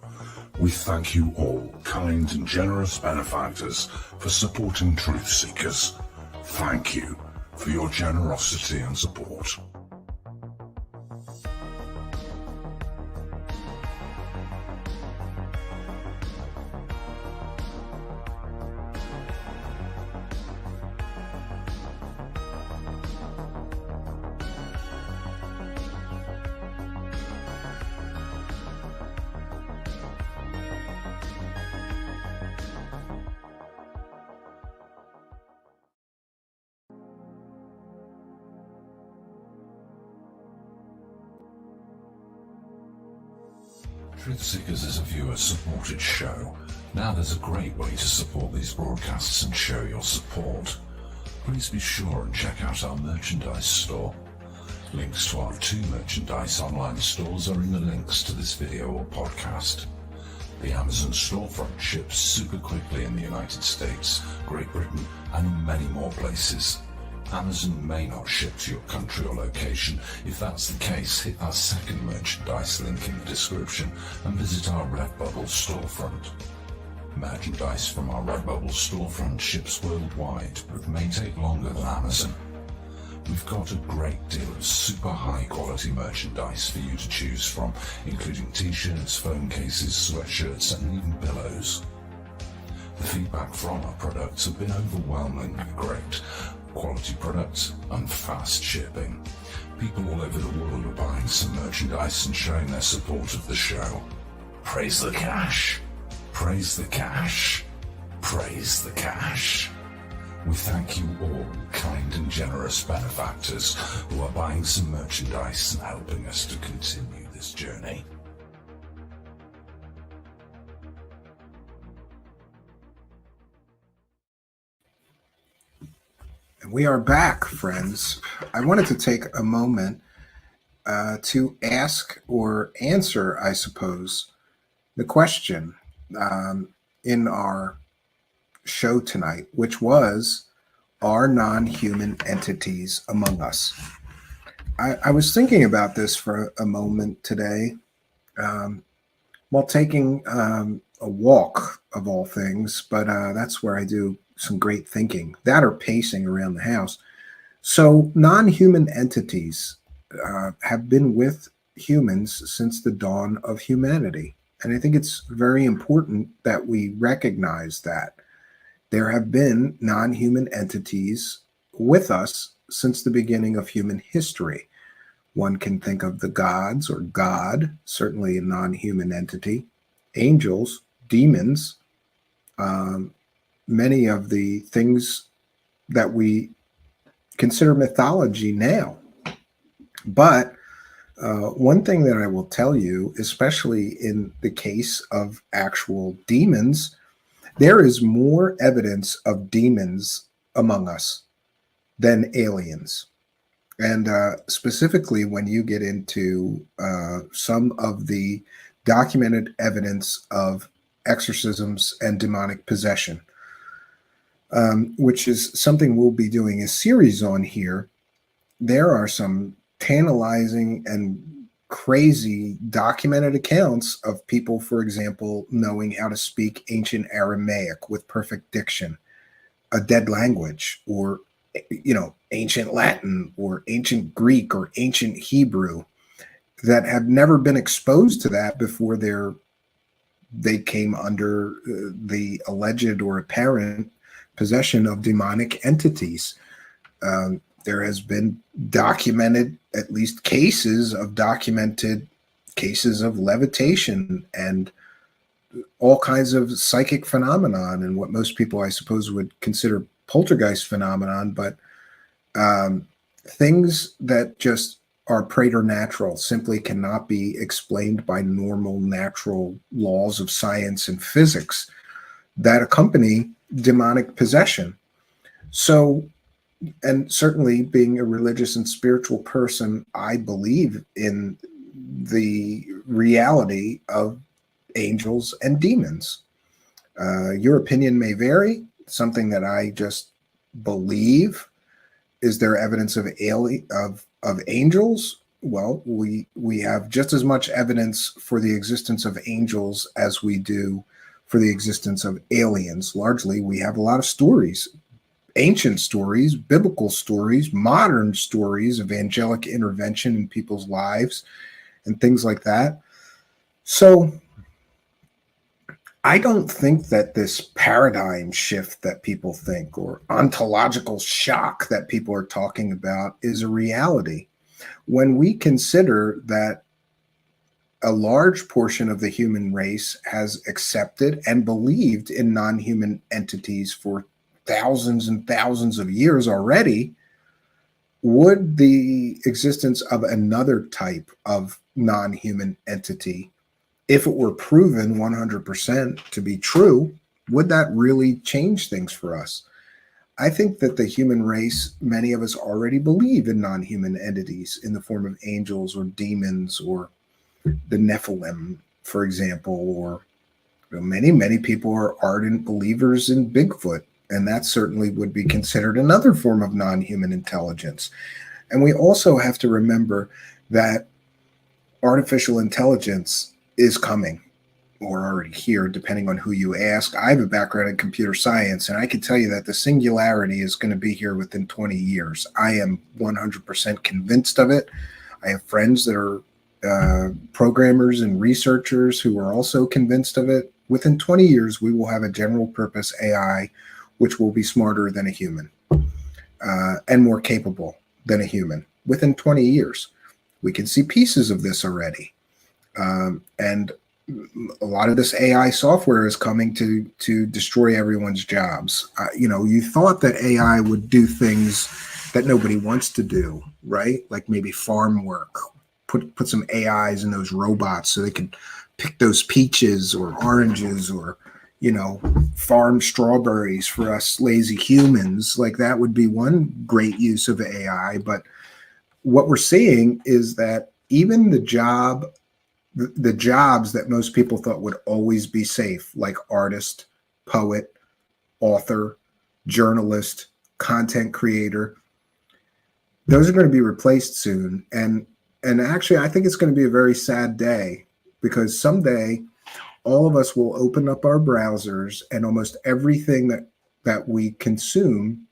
S20: We thank you all, kind and generous benefactors, for supporting Truth Seekers. Thank you for your generosity and support. Truth Seekers is a viewer-supported show. Now there's a great way to support these broadcasts and show your support. Please be sure and check out our merchandise store. Links to our 2 merchandise online stores are in the links to this video or podcast. The Amazon storefront ships super quickly in the United States, Great Britain, and in many more places. Amazon may not ship to your country or location. If that's the case, hit our second merchandise link in the description and visit our Redbubble storefront. Merchandise from our Redbubble storefront ships worldwide, but may take longer than Amazon. We've got a great deal of super high quality merchandise for you to choose from, including t-shirts, phone cases, sweatshirts, and even pillows. The feedback from our products have been overwhelmingly great. Quality products and fast shipping. People all over the world are buying some merchandise and showing their support of the show. Praise the cash. Praise the cash. Praise the cash. We thank you all, kind and generous benefactors who are buying some merchandise and helping us to continue this journey.
S8: We are back, friends. I wanted to take a moment to ask or answer, I suppose, the question in our show tonight, which was, are non-human entities among us? I was thinking about this for a moment today while taking a walk, of all things, but that's where I do some great thinking, that or pacing around the house. So non-human entities have been with humans since the dawn of humanity. And I think it's very important that we recognize that there have been non-human entities with us since the beginning of human history. One can think of the gods or God, certainly a non-human entity, angels, demons, many of the things that we consider mythology now. But one thing that I will tell you, especially in the case of actual demons, there is more evidence of demons among us than aliens. And specifically, when you get into some of the documented evidence of exorcisms and demonic possession, which is something we'll be doing a series on here, there are some tantalizing and crazy documented accounts of people, for example, knowing how to speak ancient Aramaic with perfect diction, a dead language, or ancient Latin or ancient Greek or ancient Hebrew, that have never been exposed to that before they came under the alleged or apparent possession of demonic entities. There has been documented, at least documented cases of levitation and all kinds of psychic phenomenon, and what most people, I suppose, would consider poltergeist phenomenon, but things that just are preternatural simply cannot be explained by normal natural laws of science and physics that accompany demonic possession. So, and certainly being a religious and spiritual person, I believe in the reality of angels and demons. Your opinion may vary. Something that I just believe. Is there evidence of angels? Well, we have just as much evidence for the existence of angels as we do for the existence of aliens. Largely, we have a lot of stories, ancient stories, biblical stories, modern stories of angelic intervention in people's lives and things like that. So I don't think that this paradigm shift that people think, or ontological shock that people are talking about, is a reality. When we consider that a large portion of the human race has accepted and believed in non-human entities for thousands and thousands of years already, would the existence of another type of non-human entity, if it were proven 100% to be true, would that really change things for us? I think that the human race, many of us already believe in non-human entities in the form of angels or demons or the Nephilim, for example, or many people are ardent believers in Bigfoot, and that certainly would be considered another form of non-human intelligence. And we also have to remember that artificial intelligence is coming, or already here, depending on who you ask. I have a background in computer science, and I can tell you that the singularity is going to be here within 20 years. I am 100% convinced of it. I have friends that are programmers and researchers who are also convinced of it. Within 20 years, we will have a general purpose AI, which will be smarter than a human and more capable than a human. Within 20 years, we can see pieces of this already. And a lot of this AI software is coming to destroy everyone's jobs. You thought that AI would do things that nobody wants to do, right? Like maybe farm work. Put some AIs in those robots so they can pick those peaches or oranges, or farm strawberries for us lazy humans. Like that would be one great use of AI. But what we're seeing is that even the jobs that most people thought would always be safe, like artist, poet, author, journalist, content creator, those are going to be replaced soon. And actually, I think it's going to be a very sad day, because someday all of us will open up our browsers and almost everything that we consume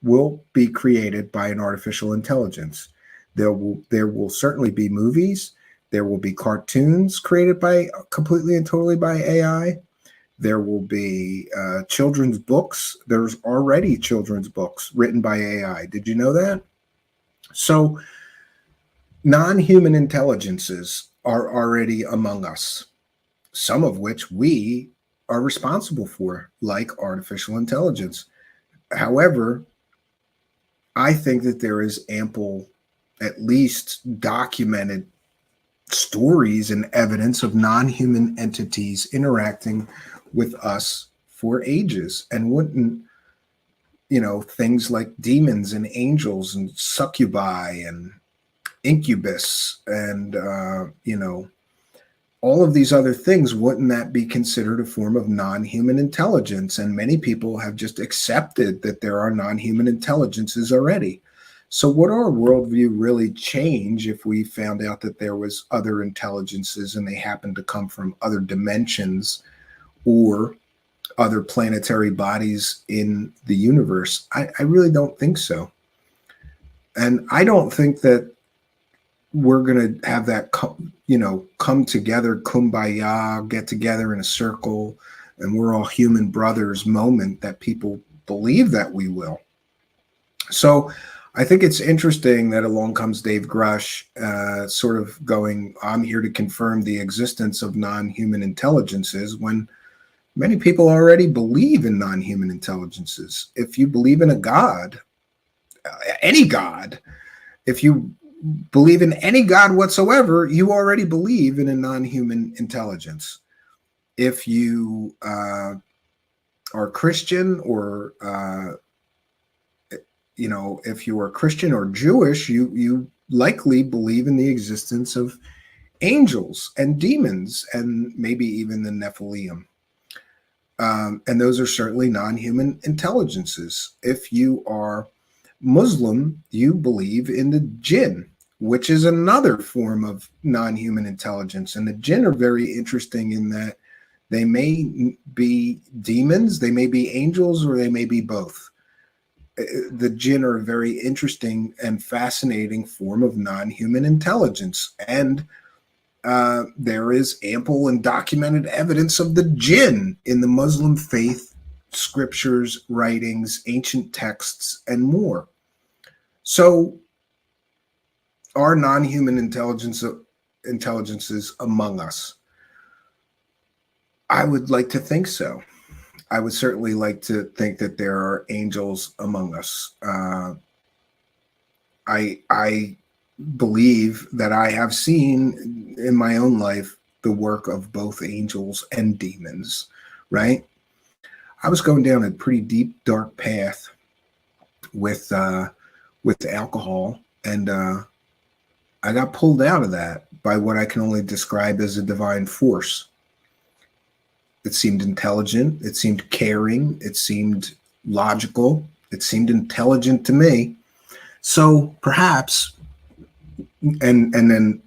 S8: will be created by an artificial intelligence. There will certainly be movies. There will be cartoons created by completely and totally by AI. There will be children's books. There's already children's books written by AI. Did you know that? So non-human intelligences are already among us, some of which we are responsible for, like artificial intelligence. However, I think that there is ample, at least documented stories and evidence of non-human entities interacting with us for ages. And wouldn't, things like demons and angels and succubi and incubus and, all of these other things, wouldn't that be considered a form of non-human intelligence? And many people have just accepted that there are non-human intelligences already. So would our worldview really change if we found out that there was other intelligences and they happened to come from other dimensions or other planetary bodies in the universe? I really don't think so. And I don't think that we're going to have that, come together, kumbaya, get together in a circle, and we're all human brothers moment that people believe that we will. So I think it's interesting that along comes Dave Grusch, sort of going, I'm here to confirm the existence of non-human intelligences, when many people already believe in non-human intelligences. If you believe in a God, any God, if you believe in any God whatsoever, you already believe in a non-human intelligence. If you are Christian or, if you are Christian or Jewish, you likely believe in the existence of angels and demons and maybe even the Nephilim. And those are certainly non-human intelligences. If you are Muslim, you believe in the jinn, which is another form of non-human intelligence. And the jinn are very interesting in that they may be demons, they may be angels, or they may be both. The jinn are a very interesting and fascinating form of non-human intelligence. And there is ample and documented evidence of the jinn in the Muslim faith, scriptures, writings, ancient texts, and more. So are non-human intelligences among us? I would like to think so. I would certainly like to think that there are angels among us. I believe that I have seen in my own life the work of both angels and demons, right? I was going down a pretty deep, dark path with alcohol, and I got pulled out of that by what I can only describe as a divine force. It seemed intelligent. It seemed caring. It seemed logical. It seemed intelligent to me. So perhaps, and then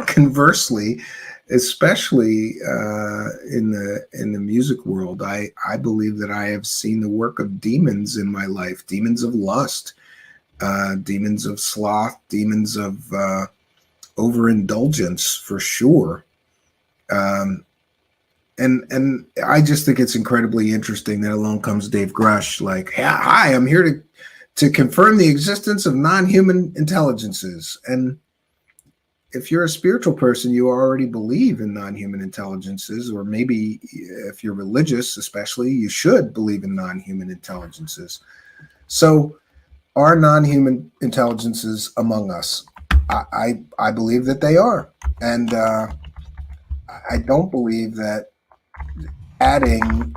S8: conversely, especially in the music world, I believe that I have seen the work of demons in my life, demons of lust, demons of sloth, demons of overindulgence, for sure. And I just think it's incredibly interesting that along comes Dave Grusch, like, hi, I'm here to confirm the existence of non-human intelligences. And if you're a spiritual person, you already believe in non-human intelligences, or maybe if you're religious, especially, you should believe in non-human intelligences. So are non-human intelligences among us? I believe that they are. And I don't believe that adding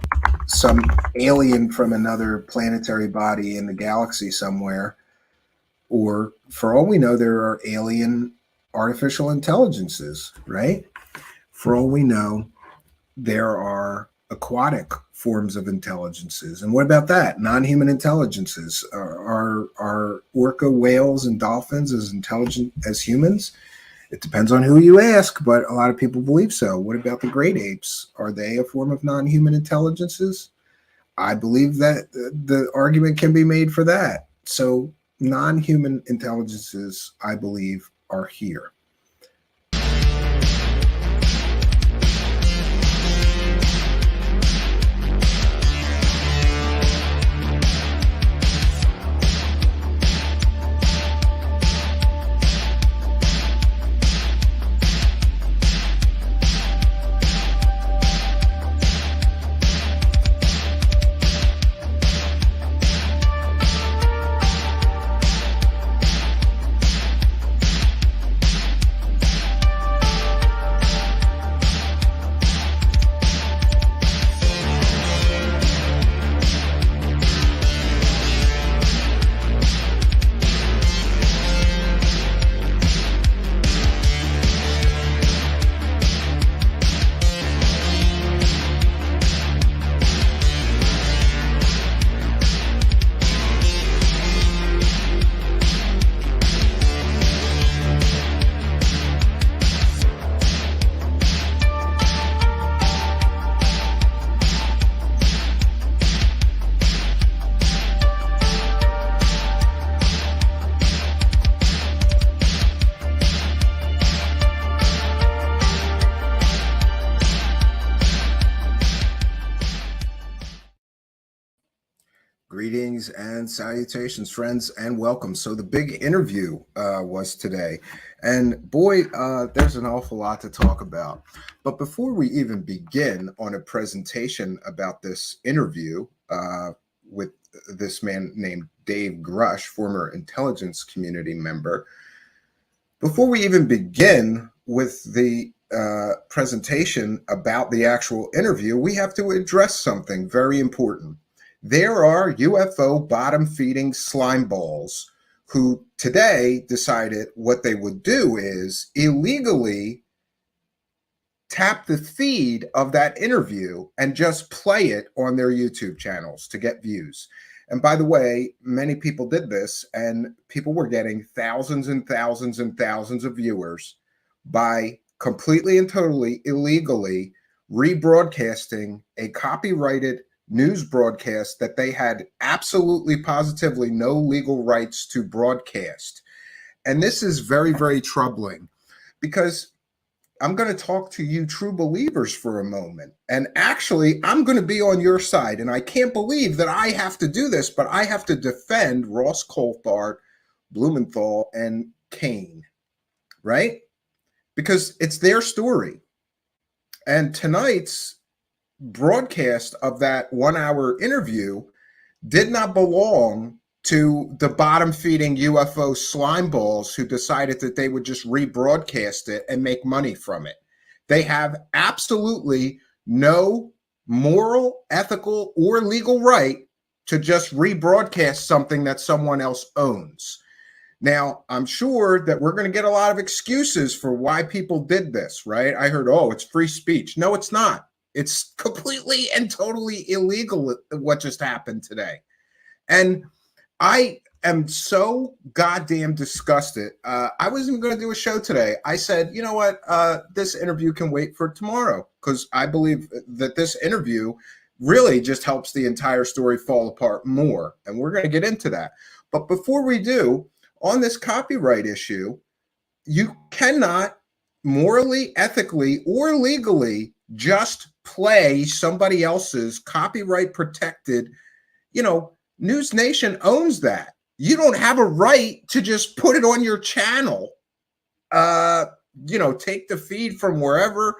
S8: some alien from another planetary body in the galaxy somewhere, or for all we know, there are alien artificial intelligences, right? For all we know, there are aquatic forms of intelligences. And what about that? Non-human intelligences. Are orca whales and dolphins as intelligent as humans? It depends on who you ask, but a lot of people believe so. What about the great apes? Are they a form of non-human intelligences? I believe that the argument can be made for that. So non-human intelligences, I believe, are here. Greetings and salutations, friends, and welcome. So the big interview was today, and boy, there's an awful lot to talk about. But before we even begin on a presentation about this interview with this man named Dave Grusch, former intelligence community member, before we even begin with the presentation about the actual interview, we have to address something very important. There are UFO bottom-feeding slime balls who today decided what they would do is illegally tap the feed of that interview and just play it on their YouTube channels to get views. And by the way, many people did this, and people were getting thousands and thousands and thousands of viewers by completely and totally illegally rebroadcasting a copyrighted news broadcast that they had absolutely positively no legal rights to broadcast. And this is very, very troubling, because I'm going to talk to you true believers for a moment. And actually, I'm going to be on your side. And I can't believe that I have to do this, but I have to defend Ross Coulthart, Blumenthal, and Kane, right? Because it's their story. And tonight's broadcast of that 1 hour interview did not belong to the bottom feeding UFO slime balls who decided that they would just rebroadcast it and make money from it. They have absolutely no moral, ethical, or legal right to just rebroadcast something that someone else owns. Now, I'm sure that we're going to get a lot of excuses for why people did this, right? I heard, oh, it's free speech. No, it's not. It's completely and totally illegal what just happened today. And I am so goddamn disgusted. I wasn't going to do a show today. I said, you know what? This interview can wait for tomorrow, because I believe that this interview really just helps the entire story fall apart more. And we're going to get into that. But before we do, on this copyright issue, you cannot morally, ethically, or legally just play somebody else's copyright protected, News Nation owns that. You don't have a right to just put it on your channel. Take the feed from wherever,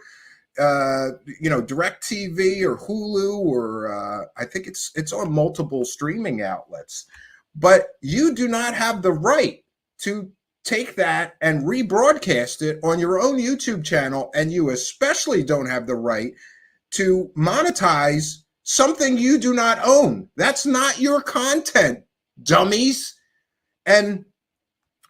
S8: DirecTV or Hulu, or I think it's on multiple streaming outlets. But you do not have the right to take that and rebroadcast it on your own YouTube channel, and you especially don't have the right to monetize something you do not own. That's not your content, dummies. And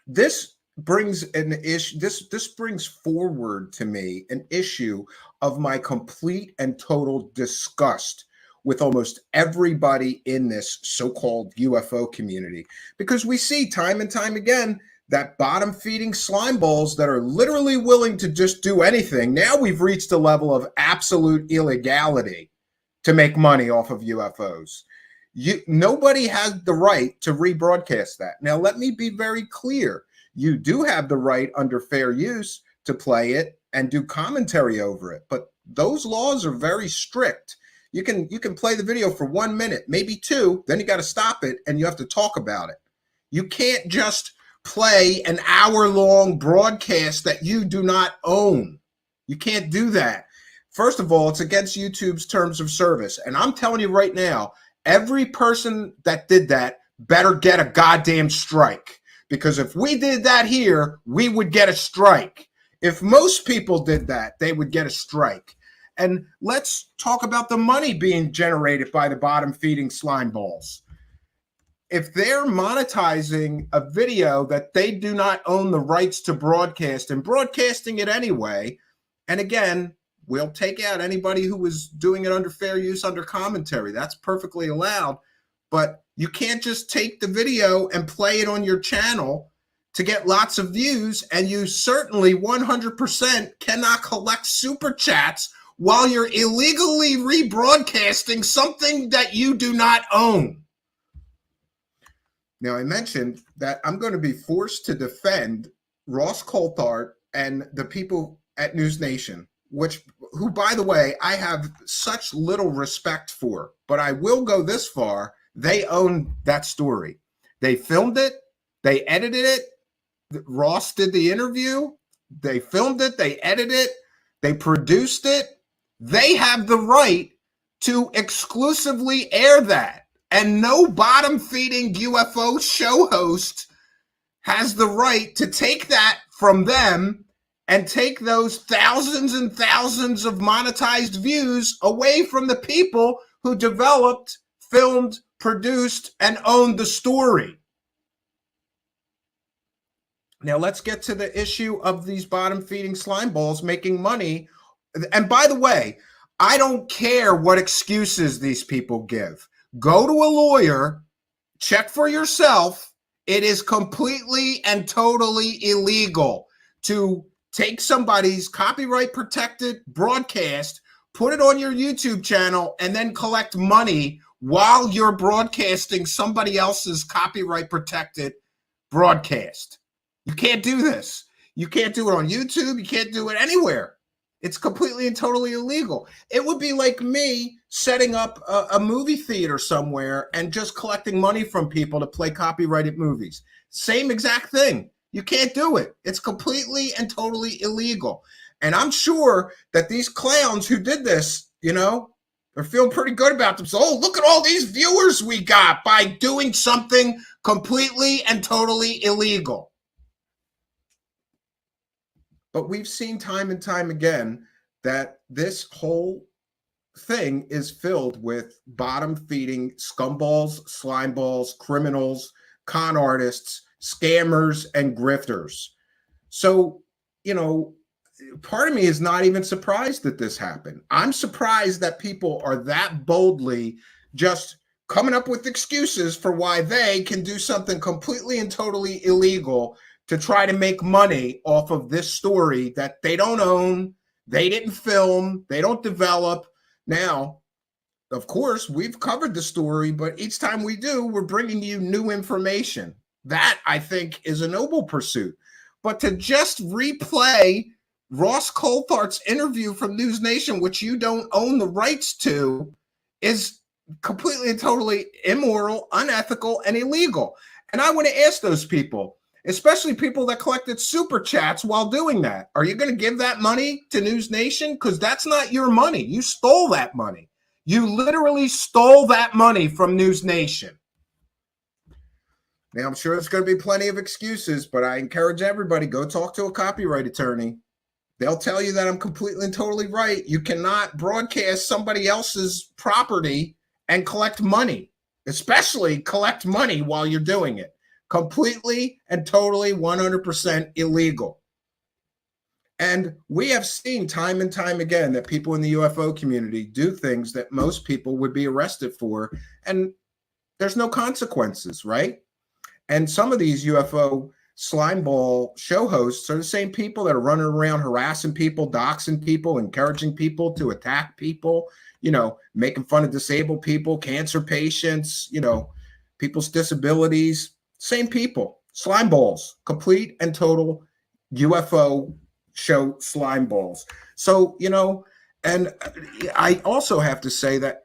S8: this brings an issue. This brings forward to me an issue of my complete and total disgust with almost everybody in this so-called UFO community, because we see time and time again that bottom feeding slime balls that are literally willing to just do anything. Now we've reached a level of absolute illegality to make money off of UFOs. Nobody has the right to rebroadcast that. Now, let me be very clear. You do have the right under fair use to play it and do commentary over it, but those laws are very strict. You can play the video for 1 minute, maybe two, then you got to stop it and you have to talk about it. You can't just play an hour-long broadcast that you do not own. You can't do that. First of all, it's against YouTube's terms of service. And I'm telling you right now, every person that did that better get a goddamn strike. Because if we did that here, we would get a strike. If most people did that, they would get a strike. And let's talk about the money being generated by the bottom feeding slime balls. If they're monetizing a video that they do not own the rights to broadcast and broadcasting it anyway, and again, we'll take out anybody who was doing it under fair use, under commentary. That's perfectly allowed. But you can't just take the video and play it on your channel to get lots of views. And you certainly 100% cannot collect super chats while you're illegally rebroadcasting something that you do not own. Now, I mentioned that I'm going to be forced to defend Ross Coulthart and the people at News Nation, who, by the way, I have such little respect for. But I will go this far They own that story. They filmed it. They edited it. Ross did the interview. They filmed it. They edited it. They produced it. They have the right to exclusively air that. And no bottom-feeding UFO show host has the right to take that from them and take those thousands and thousands of monetized views away from the people who developed, filmed, produced, and owned the story. Now let's get to the issue of these bottom-feeding slime balls making money. And by the way, I don't care what excuses these people give. Go to a lawyer, check for yourself. It is completely and totally illegal to take somebody's copyright protected broadcast, put it on your YouTube channel, and then collect money while you're broadcasting somebody else's copyright protected broadcast. You can't do this. You can't do it on YouTube. You can't do it anywhere. It's completely and totally illegal. It would be like me setting up a movie theater somewhere and just collecting money from people to play copyrighted movies. Same exact thing. You can't do it. It's completely and totally illegal. And I'm sure that these clowns who did this, you know, are feeling pretty good about themselves. Oh, look at all these viewers we got by doing something completely and totally illegal. But we've seen time and time again that this whole thing is filled with bottom-feeding scumballs, slimeballs, criminals, con artists, scammers, and grifters. So, you know, part of me is not even surprised that this happened. I'm surprised that people are that boldly just coming up with excuses for why they can do something completely and totally illegal to try to make money off of this story that they don't own, they didn't film, they don't develop. Now, of course, we've covered the story, but each time we do, we're bringing you new information. That, I think, is a noble pursuit. But to just replay Ross Coulthardt's interview from News Nation, which you don't own the rights to, is completely and totally immoral, unethical, and illegal. And I want to ask those people, especially people that collected super chats while doing that, are you going to give that money to News Nation? Because that's not your money. You stole that money. You literally stole that money from News Nation. Now, I'm sure there's going to be plenty of excuses, but I encourage everybody, go talk to a copyright attorney. They'll tell you that I'm completely and totally right. You cannot broadcast somebody else's property and collect money, especially collect money while you're doing it. Completely and totally 100% illegal. And we have seen time and time again that people in the UFO community do things that most people would be arrested for, and there's no consequences, right? And some of these UFO slimeball show hosts are the same people that are running around harassing people, doxing people, encouraging people to attack people, you know, making fun of disabled people, cancer patients, you know, people's disabilities. Same people, slime balls, complete and total UFO show slime balls. So, you know, and I also have to say that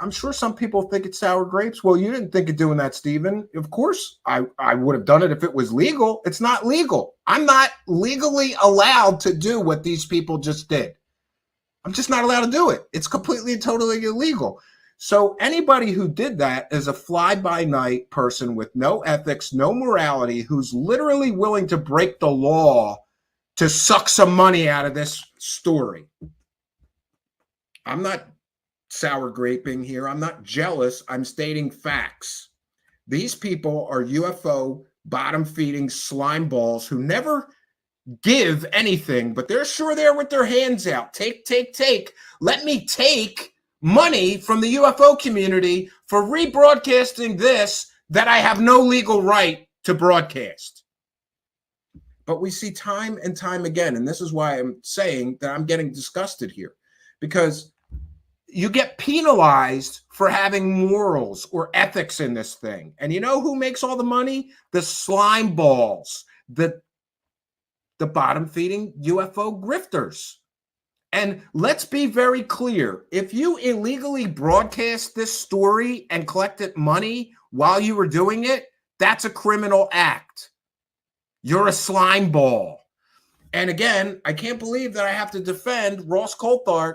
S8: I'm sure some people think it's sour grapes. Well, you didn't think of doing that, Stephen. Of course, I would have done it if it was legal. It's not legal. I'm not legally allowed to do what these people just did. I'm just not allowed to do it. It's completely and totally illegal. So anybody who did that is a fly-by-night person with no ethics, no morality, who's literally willing to break the law to suck some money out of this story. I'm not sour graping here. I'm not jealous. I'm stating facts. These people are UFO bottom-feeding slime balls who never give anything, but they're sure there with their hands out. Take. Let me take money from the UFO community for rebroadcasting this that I have no legal right to broadcast. But we see time and time again, and this is why I'm saying that I'm getting disgusted here, because you get penalized for having morals or ethics in this thing. And you know who makes all the money? The slime balls, the bottom-feeding UFO grifters. And let's be very clear. If you illegally broadcast this story and collected money while you were doing it, that's a criminal act. You're a slime ball. And again, I can't believe that I have to defend Ross Coulthart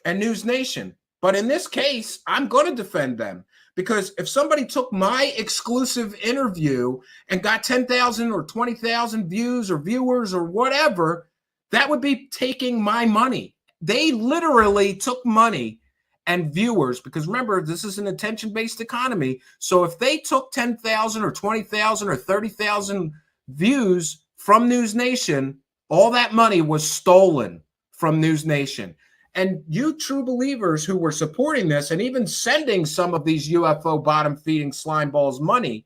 S8: and News Nation. But in this case, I'm going to defend them. Because if somebody took my exclusive interview and got 10,000 or 20,000 views or viewers or whatever, that would be taking my money. They literally took money and viewers, because remember, this is an attention-based economy. So if they took 10,000 or 20,000 or 30,000 views from News Nation, all that money was stolen from News Nation. And you true believers who were supporting this and even sending some of these UFO bottom-feeding slime balls money,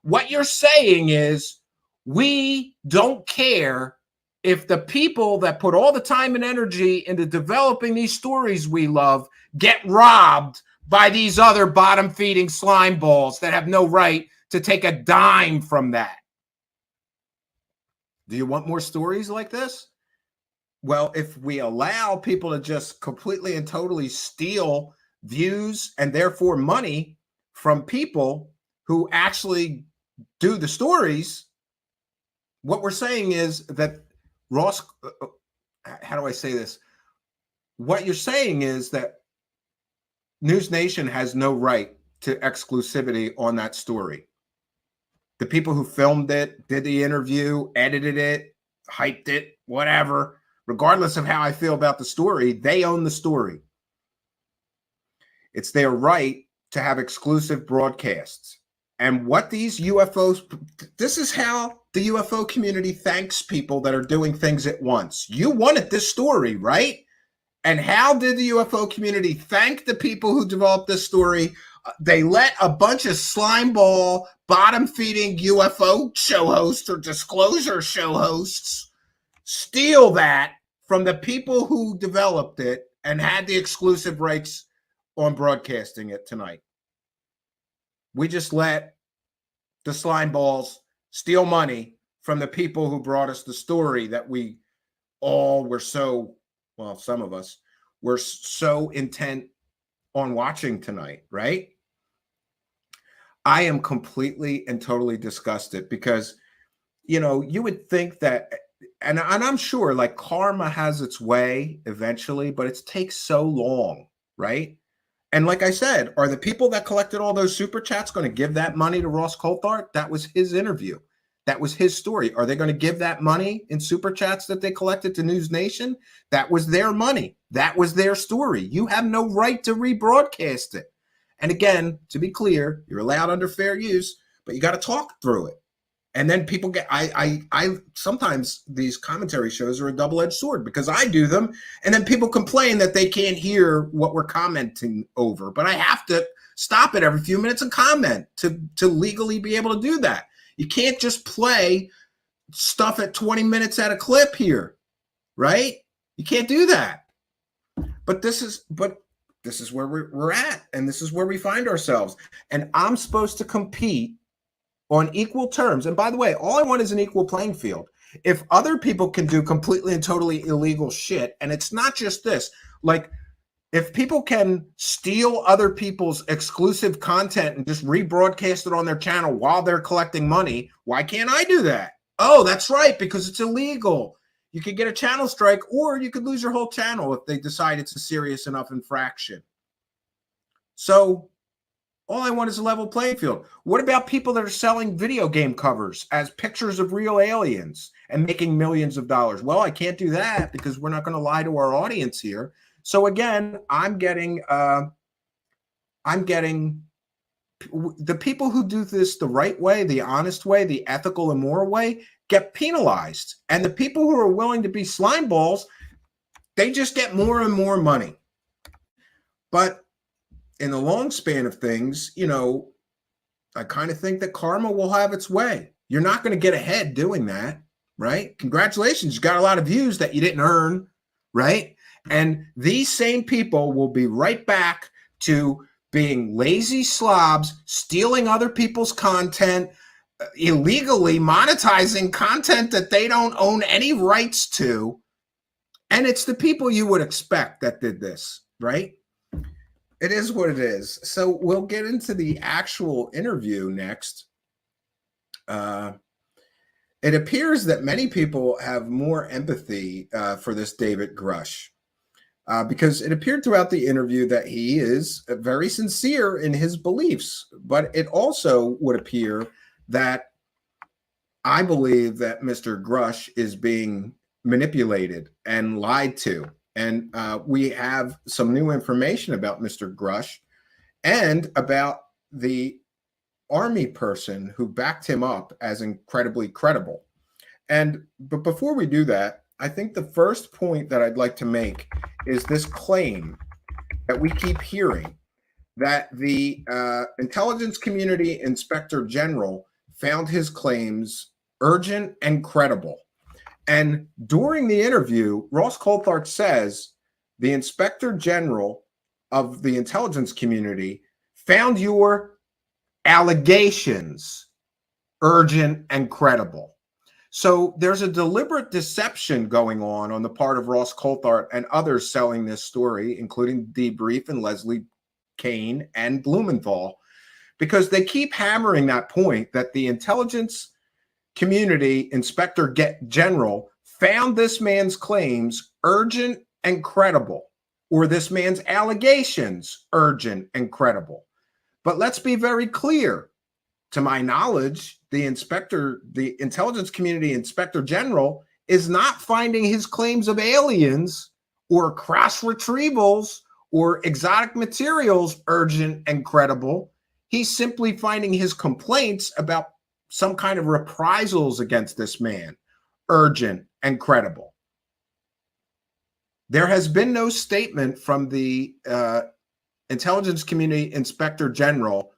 S8: what you're saying is, we don't care if the people that put all the time and energy into developing these stories we love get robbed by these other bottom-feeding slime balls that have no right to take a dime from that. Do you want more stories like this? Well, if we allow people to just completely and totally steal views and therefore money from people who actually do the stories, what we're saying is that Ross, how do I say this? What you're saying is that News Nation has no right to exclusivity on that story. The people who filmed it, did the interview, edited it, hyped it, whatever, regardless of how I feel about the story, they own the story. It's their right to have exclusive broadcasts. And what these UFOs, this is how the UFO community thanks people that are doing things at once. You wanted this story, right? And how did the UFO community thank the people who developed this story? They let a bunch of slimeball, bottom-feeding UFO show hosts or disclosure show hosts steal that from the people who developed it and had the exclusive rights on broadcasting it tonight. We just let the slime balls steal money from the people who brought us the story that we all were so, well, some of us were so intent on watching tonight, right? I am completely and totally disgusted because, you know, you would think that, and I'm sure like karma has its way eventually, but it takes so long, right? And like I said, are the people that collected all those super chats going to give that money to Ross Coulthart? That was his interview. That was his story. Are they going to give that money in super chats that they collected to News Nation? That was their money. That was their story. You have no right to rebroadcast it. And again, to be clear, you're allowed under fair use, but you got to talk through it. And then people get, I sometimes these commentary shows are a double-edged sword because I do them. And then people complain that they can't hear what we're commenting over, but I have to stop it every few minutes and comment to legally be able to do that. You can't just play stuff at 20 minutes at a clip here, right? You can't do that. But this is where we're at, and this is where we find ourselves. And I'm supposed to compete on equal terms. And by the way, all I want is an equal playing field. If other people can do completely and totally illegal shit, and it's not just this, like if people can steal other people's exclusive content and just rebroadcast it on their channel while they're collecting money, why can't I do that? Oh, that's right, because it's illegal. You could get a channel strike, or you could lose your whole channel if they decide it's a serious enough infraction. So all I want is a level playing field. What about people that are selling video game covers as pictures of real aliens and making millions of dollars? Well, I can't do that because we're not going to lie to our audience here. So again, I'm getting the people who do this the right way, the honest way, the ethical and moral way get penalized. And the people who are willing to be slime balls, they just get more and more money. But in the long span of things, you know, I kind of think that karma will have its way. You're not going to get ahead doing that, right? Congratulations. You got a lot of views that you didn't earn, right? And these same people will be right back to being lazy slobs, stealing other people's content, illegally monetizing content that they don't own any rights to, And it's the people you would expect that did this, right? It is what it is. So we'll get into the actual interview next. It appears that many people have more empathy for this David Grusch because it appeared throughout the interview that he is very sincere in his beliefs. But it also would appear that I believe that Mr. Grusch is being manipulated and lied to. And we have some new information about Mr. Grusch and about the army person who backed him up as incredibly credible. But before we do that, I think the first point that I'd like to make is this claim that we keep hearing that the intelligence community inspector general found his claims urgent and credible. And during the interview, Ross Coulthart says the inspector general of the intelligence community found your allegations urgent and credible. So there's a deliberate deception going on the part of Ross Coulthart and others selling this story, including Debrief and Leslie Kane and Blumenthal, because they keep hammering that point that the intelligence community inspector general found this man's claims urgent and credible, or this man's allegations urgent and credible. But let's be very clear. To my knowledge, the intelligence community inspector general is not finding his claims of aliens or crash retrievals or exotic materials urgent and credible. He's simply finding his complaints about some kind of reprisals against this man urgent and credible. There has been no statement from the intelligence community inspector general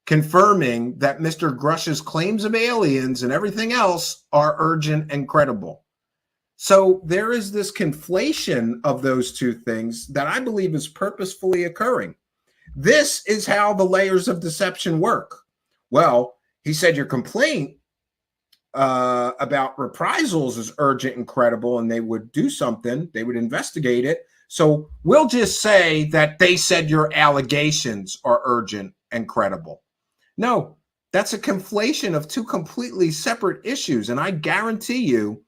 S8: confirming that Mr. Grusch's claims of aliens and everything else are urgent and credible. So there is this conflation of those two things that I believe is purposefully occurring. This is how the layers of deception work. Well, he said your complaint about reprisals is urgent and credible, and they would do something, they would investigate it. So we'll just say that they said your allegations are urgent and credible. No, that's a conflation of two completely separate issues. And I guarantee you,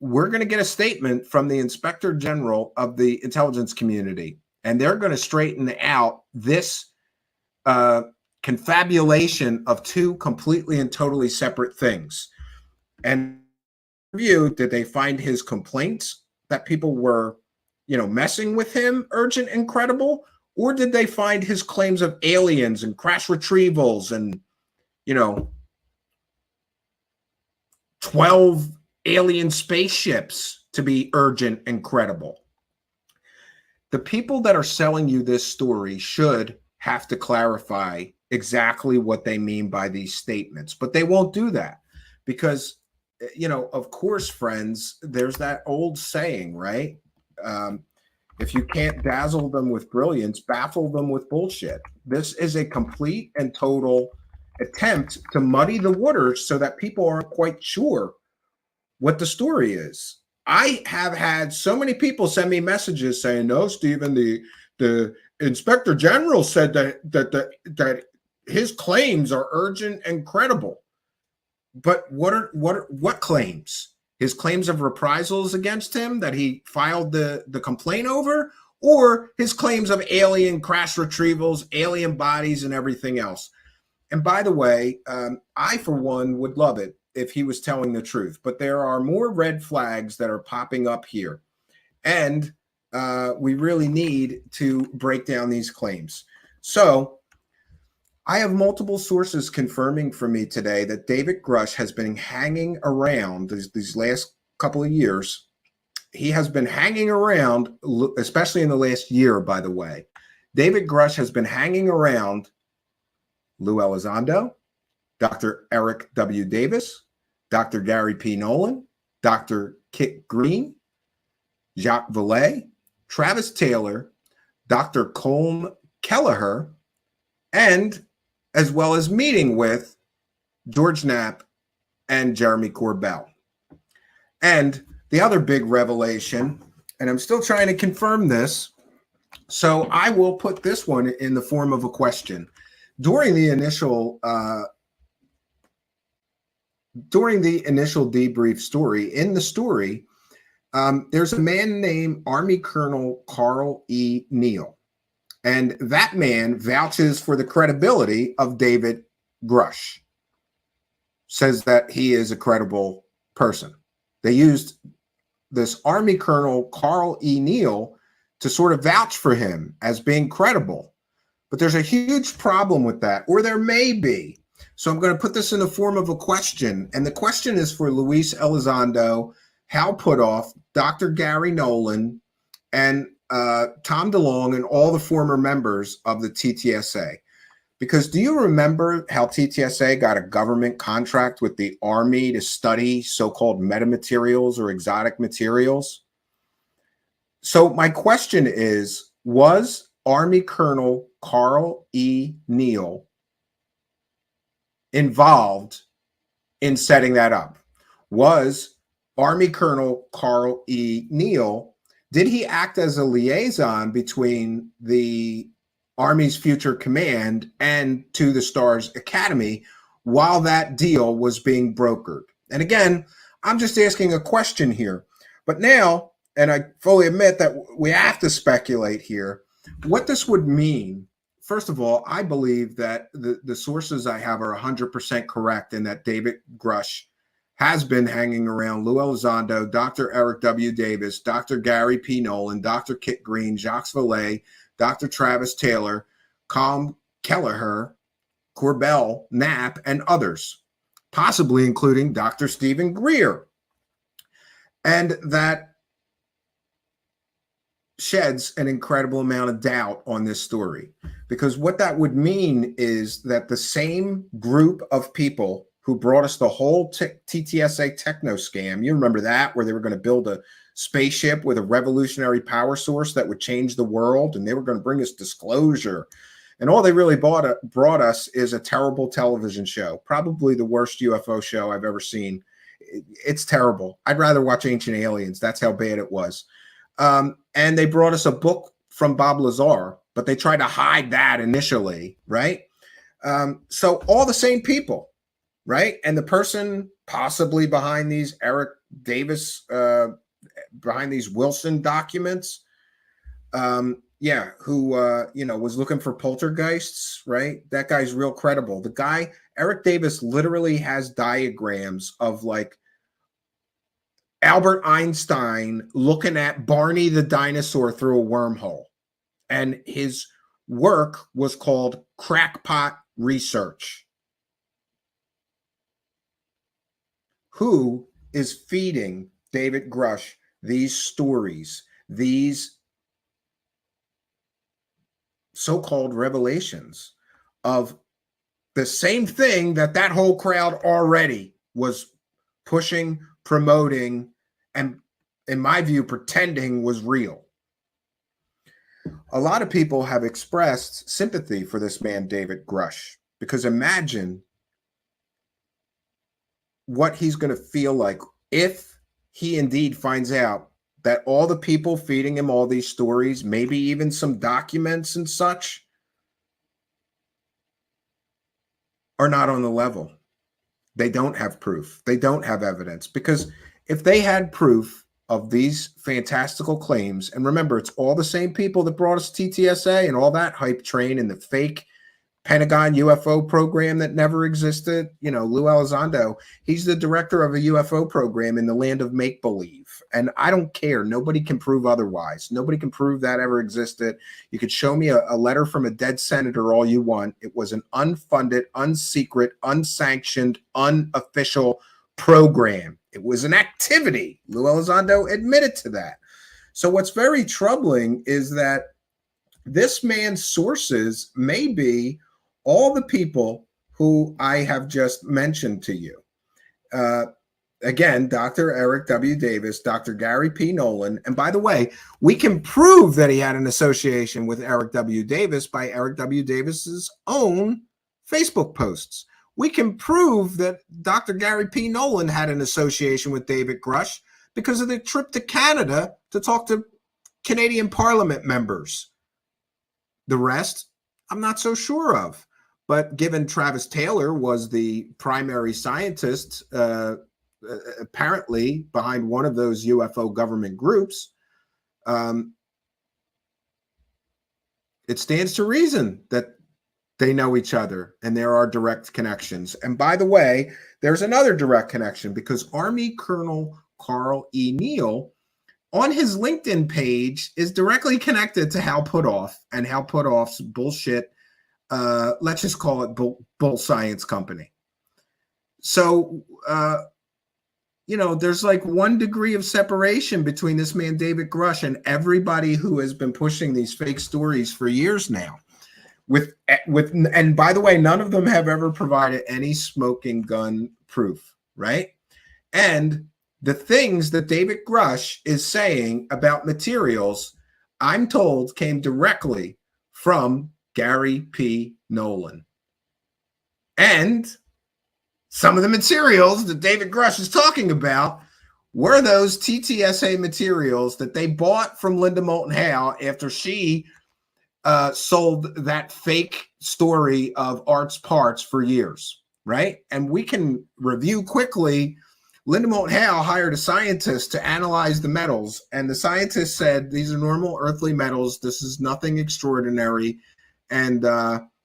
S8: we're going to get a statement from the inspector general of the intelligence community, and they're going to straighten out this confabulation of two completely and totally separate things. And did they find his complaints that people were, messing with him urgent and credible? Or did they find his claims of aliens and crash retrievals and, 12 alien spaceships to be urgent and credible? The people that are selling you this story should have to clarify exactly what they mean by these statements, but they won't do that because, of course, friends, there's that old saying, right? If you can't dazzle them with brilliance, baffle them with bullshit. This is a complete and total attempt to muddy the waters so that people aren't quite sure what the story is. I have had so many people send me messages saying, "No, Stephen, the inspector general said that his claims are urgent and credible." But what claims? His claims of reprisals against him that he filed the complaint over, or his claims of alien crash retrievals, alien bodies, and everything else? And by the way, I, for one, would love it if he was telling the truth. But there are more red flags that are popping up here. And we really need to break down these claims. So I have multiple sources confirming for me today that David Grusch has been hanging around these last couple of years. He has been hanging around, especially in the last year, by the way. David Grusch has been hanging around Lou Elizondo, Dr. Eric W. Davis, Dr. Gary P. Nolan, Dr. Kit Green, Jacques Vallée, Travis Taylor, Dr. Colm Kelleher, and as well as meeting with George Knapp and Jeremy Corbell. And the other big revelation and I'm still trying to confirm this. So I will put this one in the form of a question. During the initial debrief story, in the story, there's a man named Army Colonel Carl E. Neal, and that man vouches for the credibility of David Grusch, says that he is a credible person. They used this Army Colonel Carl E. Neal to sort of vouch for him as being credible. But there's a huge problem with that, or there may be. So I'm going to put this in the form of a question. And the question is for Luis Elizondo, Hal Puthoff, Dr. Gary Nolan, and Tom DeLonge, and all the former members of the TTSA. Because do you remember how TTSA got a government contract with the Army to study so-called metamaterials or exotic materials? So my question is, was Army Colonel Carl E. Neal involved in setting that up? Was Army Colonel Carl E. Neal, did he act as a liaison between the Army's Future Command and to the Stars Academy while that deal was being brokered? And again, I'm just asking a question here. But now, and I fully admit that we have to speculate here, what this would mean. First of all, I believe that the sources I have are 100% correct, and that David Grusch has been hanging around Lou Elizondo, Dr. Eric W. Davis, Dr. Gary P. Nolan, Dr. Kit Green, Jacques Vallée, Dr. Travis Taylor, Colm Kelleher, Corbell, Knapp, and others, possibly including Dr. Stephen Greer. And that sheds an incredible amount of doubt on this story, because what that would mean is that the same group of people who brought us the whole TTSA techno scam, you remember that, where they were going to build a spaceship with a revolutionary power source that would change the world, and they were going to bring us disclosure, and all they really brought us is a terrible television show, probably the worst UFO show I've ever seen. It's terrible. I'd rather watch Ancient Aliens. That's how bad it was. And they brought us a book from Bob Lazar, but they tried to hide that initially, right? So all the same people, right? And the person possibly behind these Eric Davis, behind these Wilson documents, who was looking for poltergeists, right? That guy's real credible. The guy, Eric Davis, literally has diagrams of like Albert Einstein looking at Barney the dinosaur through a wormhole. And his work was called Crackpot Research. Who is feeding David Grusch these stories, these so-called revelations of the same thing that whole crowd already was pushing, promoting, and in my view, pretending was real? A lot of people have expressed sympathy for this man, David Grusch, because imagine what he's going to feel like if he indeed finds out that all the people feeding him all these stories, maybe even some documents and such, are not on the level. They don't have proof. They don't have evidence. Because if they had proof of these fantastical claims, and remember, it's all the same people that brought us TTSA and all that hype train and the fake Pentagon UFO program that never existed. You know, Lou Elizondo, he's the director of a UFO program in the land of make-believe. And I don't care. Nobody can prove otherwise. Nobody can prove that ever existed. You could show me a letter from a dead senator all you want. It was an unfunded, unsecret, unsanctioned, unofficial program. It was an activity. Lou Elizondo admitted to that. So what's very troubling is that this man's sources may be all the people who I have just mentioned to you. Again, Dr. Eric W. Davis, Dr. Gary P. Nolan. And by the way, we can prove that he had an association with Eric W. Davis by Eric W. Davis's own Facebook posts. We can prove that Dr. Gary P. Nolan had an association with David Grusch because of the trip to Canada to talk to Canadian Parliament members. The rest, I'm not so sure of. But given Travis Taylor was the primary scientist, apparently behind one of those UFO government groups, it stands to reason that they know each other and there are direct connections. And by the way, there's another direct connection because Army Colonel Carl E. Neal on his LinkedIn page is directly connected to Hal Puthoff and Hal Puthoff's bullshit. Let's just call it bull science company. So, there's like 1 degree of separation between this man, David Grusch, and everybody who has been pushing these fake stories for years now. And by the way, none of them have ever provided any smoking gun proof, right? And the things that David Grusch is saying about materials, I'm told, came directly from Gary P. Nolan. And some of the materials that David Grusch is talking about were those TTSA materials that they bought from Linda Moulton Howe after she sold that fake story of Art's Parts for years, right? And we can review quickly. Linda Moulton Howe hired a scientist to analyze the metals, and the scientist said, these are normal earthly metals. This is nothing extraordinary. And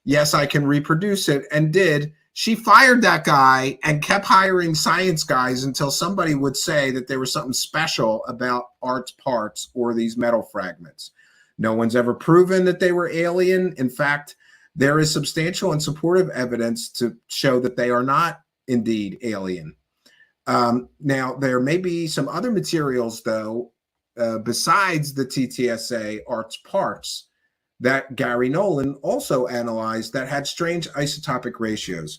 S8: yes, I can reproduce it, and did. She fired that guy and kept hiring science guys until somebody would say that there was something special about Art's Parts or these metal fragments. No one's ever proven that they were alien. In fact, there is substantial and supportive evidence to show that they are not indeed alien. Now, there may be some other materials, though, besides the TTSA Art's Parts that Gary Nolan also analyzed that had strange isotopic ratios.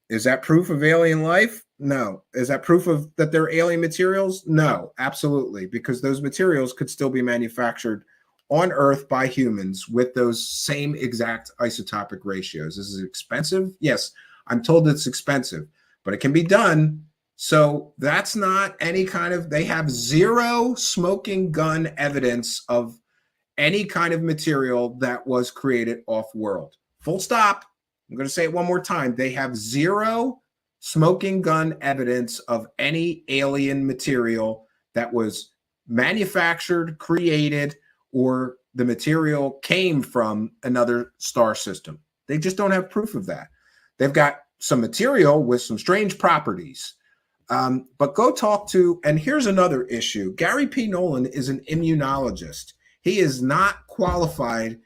S8: Is that proof of alien life? No. Is that proof of that they're alien materials? No, absolutely, because those materials could still be manufactured on Earth by humans with those same exact isotopic ratios. Is it expensive? Yes, I'm told it's expensive, but it can be done. So that's not any kind of, they have zero smoking gun evidence of any kind of material that was created off-world. Full stop. I'm going to say it one more time. They have zero smoking gun evidence of any alien material that was manufactured, created, or the material came from another star system. They just don't have proof of that. They've got some material with some strange properties. But go talk to, and here's another issue. Gary P. Nolan is an immunologist. He is not qualified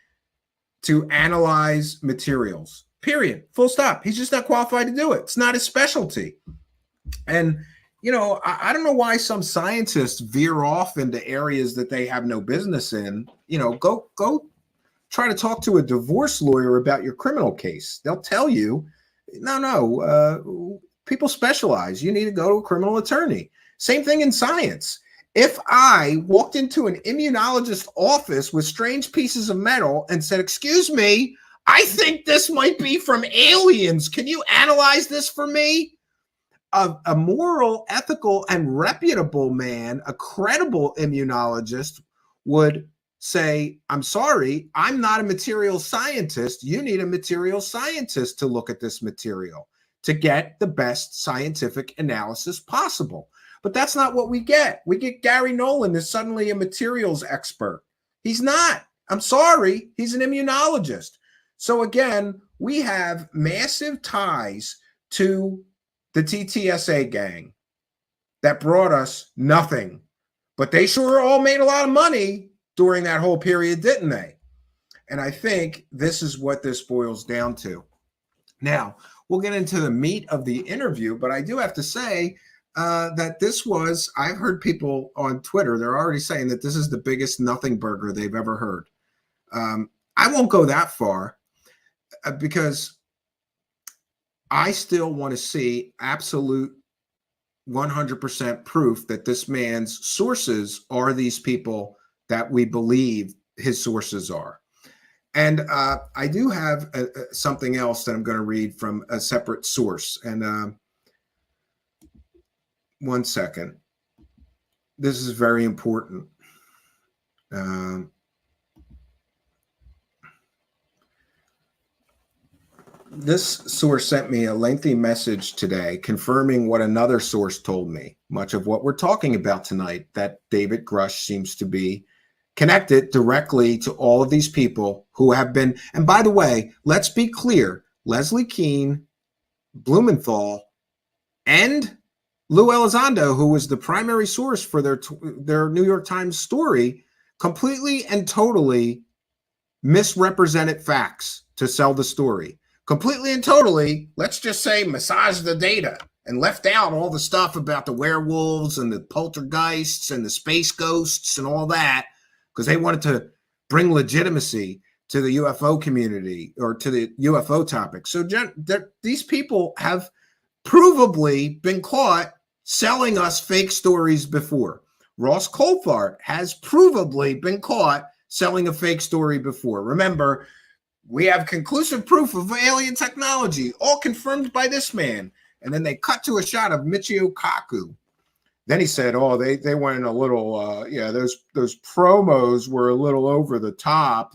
S8: to analyze materials, period. Full stop. He's just not qualified to do it. It's not his specialty. And, I don't know why some scientists veer off into areas that they have no business in. Go try to talk to a divorce lawyer about your criminal case. They'll tell you, no, people specialize. You need to go to a criminal attorney. Same thing in science. If I walked into an immunologist's office with strange pieces of metal and said, excuse me, I think this might be from aliens. Can you analyze this for me? A moral, ethical, and reputable man, a credible immunologist, would say, I'm sorry, I'm not a material scientist. You need a material scientist to look at this material to get the best scientific analysis possible. But that's not what we get. We get Gary Nolan is suddenly a materials expert. He's not. I'm sorry. He's an immunologist. So again, we have massive ties to the TTSA gang that brought us nothing. But they sure all made a lot of money during that whole period, didn't they? And I think this is what this boils down to. Now, we'll get into the meat of the interview, but I do have to say that this was, I've heard people on Twitter, they're already saying that this is the biggest nothing burger they've ever heard. I won't go that far because I still want to see absolute 100% proof that this man's sources are these people that we believe his sources are. And I do have something else that I'm going to read from a separate source. And one second. This is very important. This source sent me a lengthy message today confirming what another source told me. Much of what we're talking about tonight, that David Grusch seems to be connected directly to all of these people who have been, and by the way, let's be clear, Leslie Kean, Blumenthal, and Lou Elizondo, who was the primary source for their New York Times story, completely and totally misrepresented facts to sell the story. Completely and totally, let's just say, massaged the data and left out all the stuff about the werewolves and the poltergeists and the space ghosts and all that, because they wanted to bring legitimacy to the UFO community or to the UFO topic. So these people have provably been caught selling us fake stories before. Ross Coulthart has provably been caught selling a fake story before. Remember, we have conclusive proof of alien technology, all confirmed by this man. And then they cut to a shot of Michio Kaku. Then he said, oh, they went a little, those promos were a little over the top.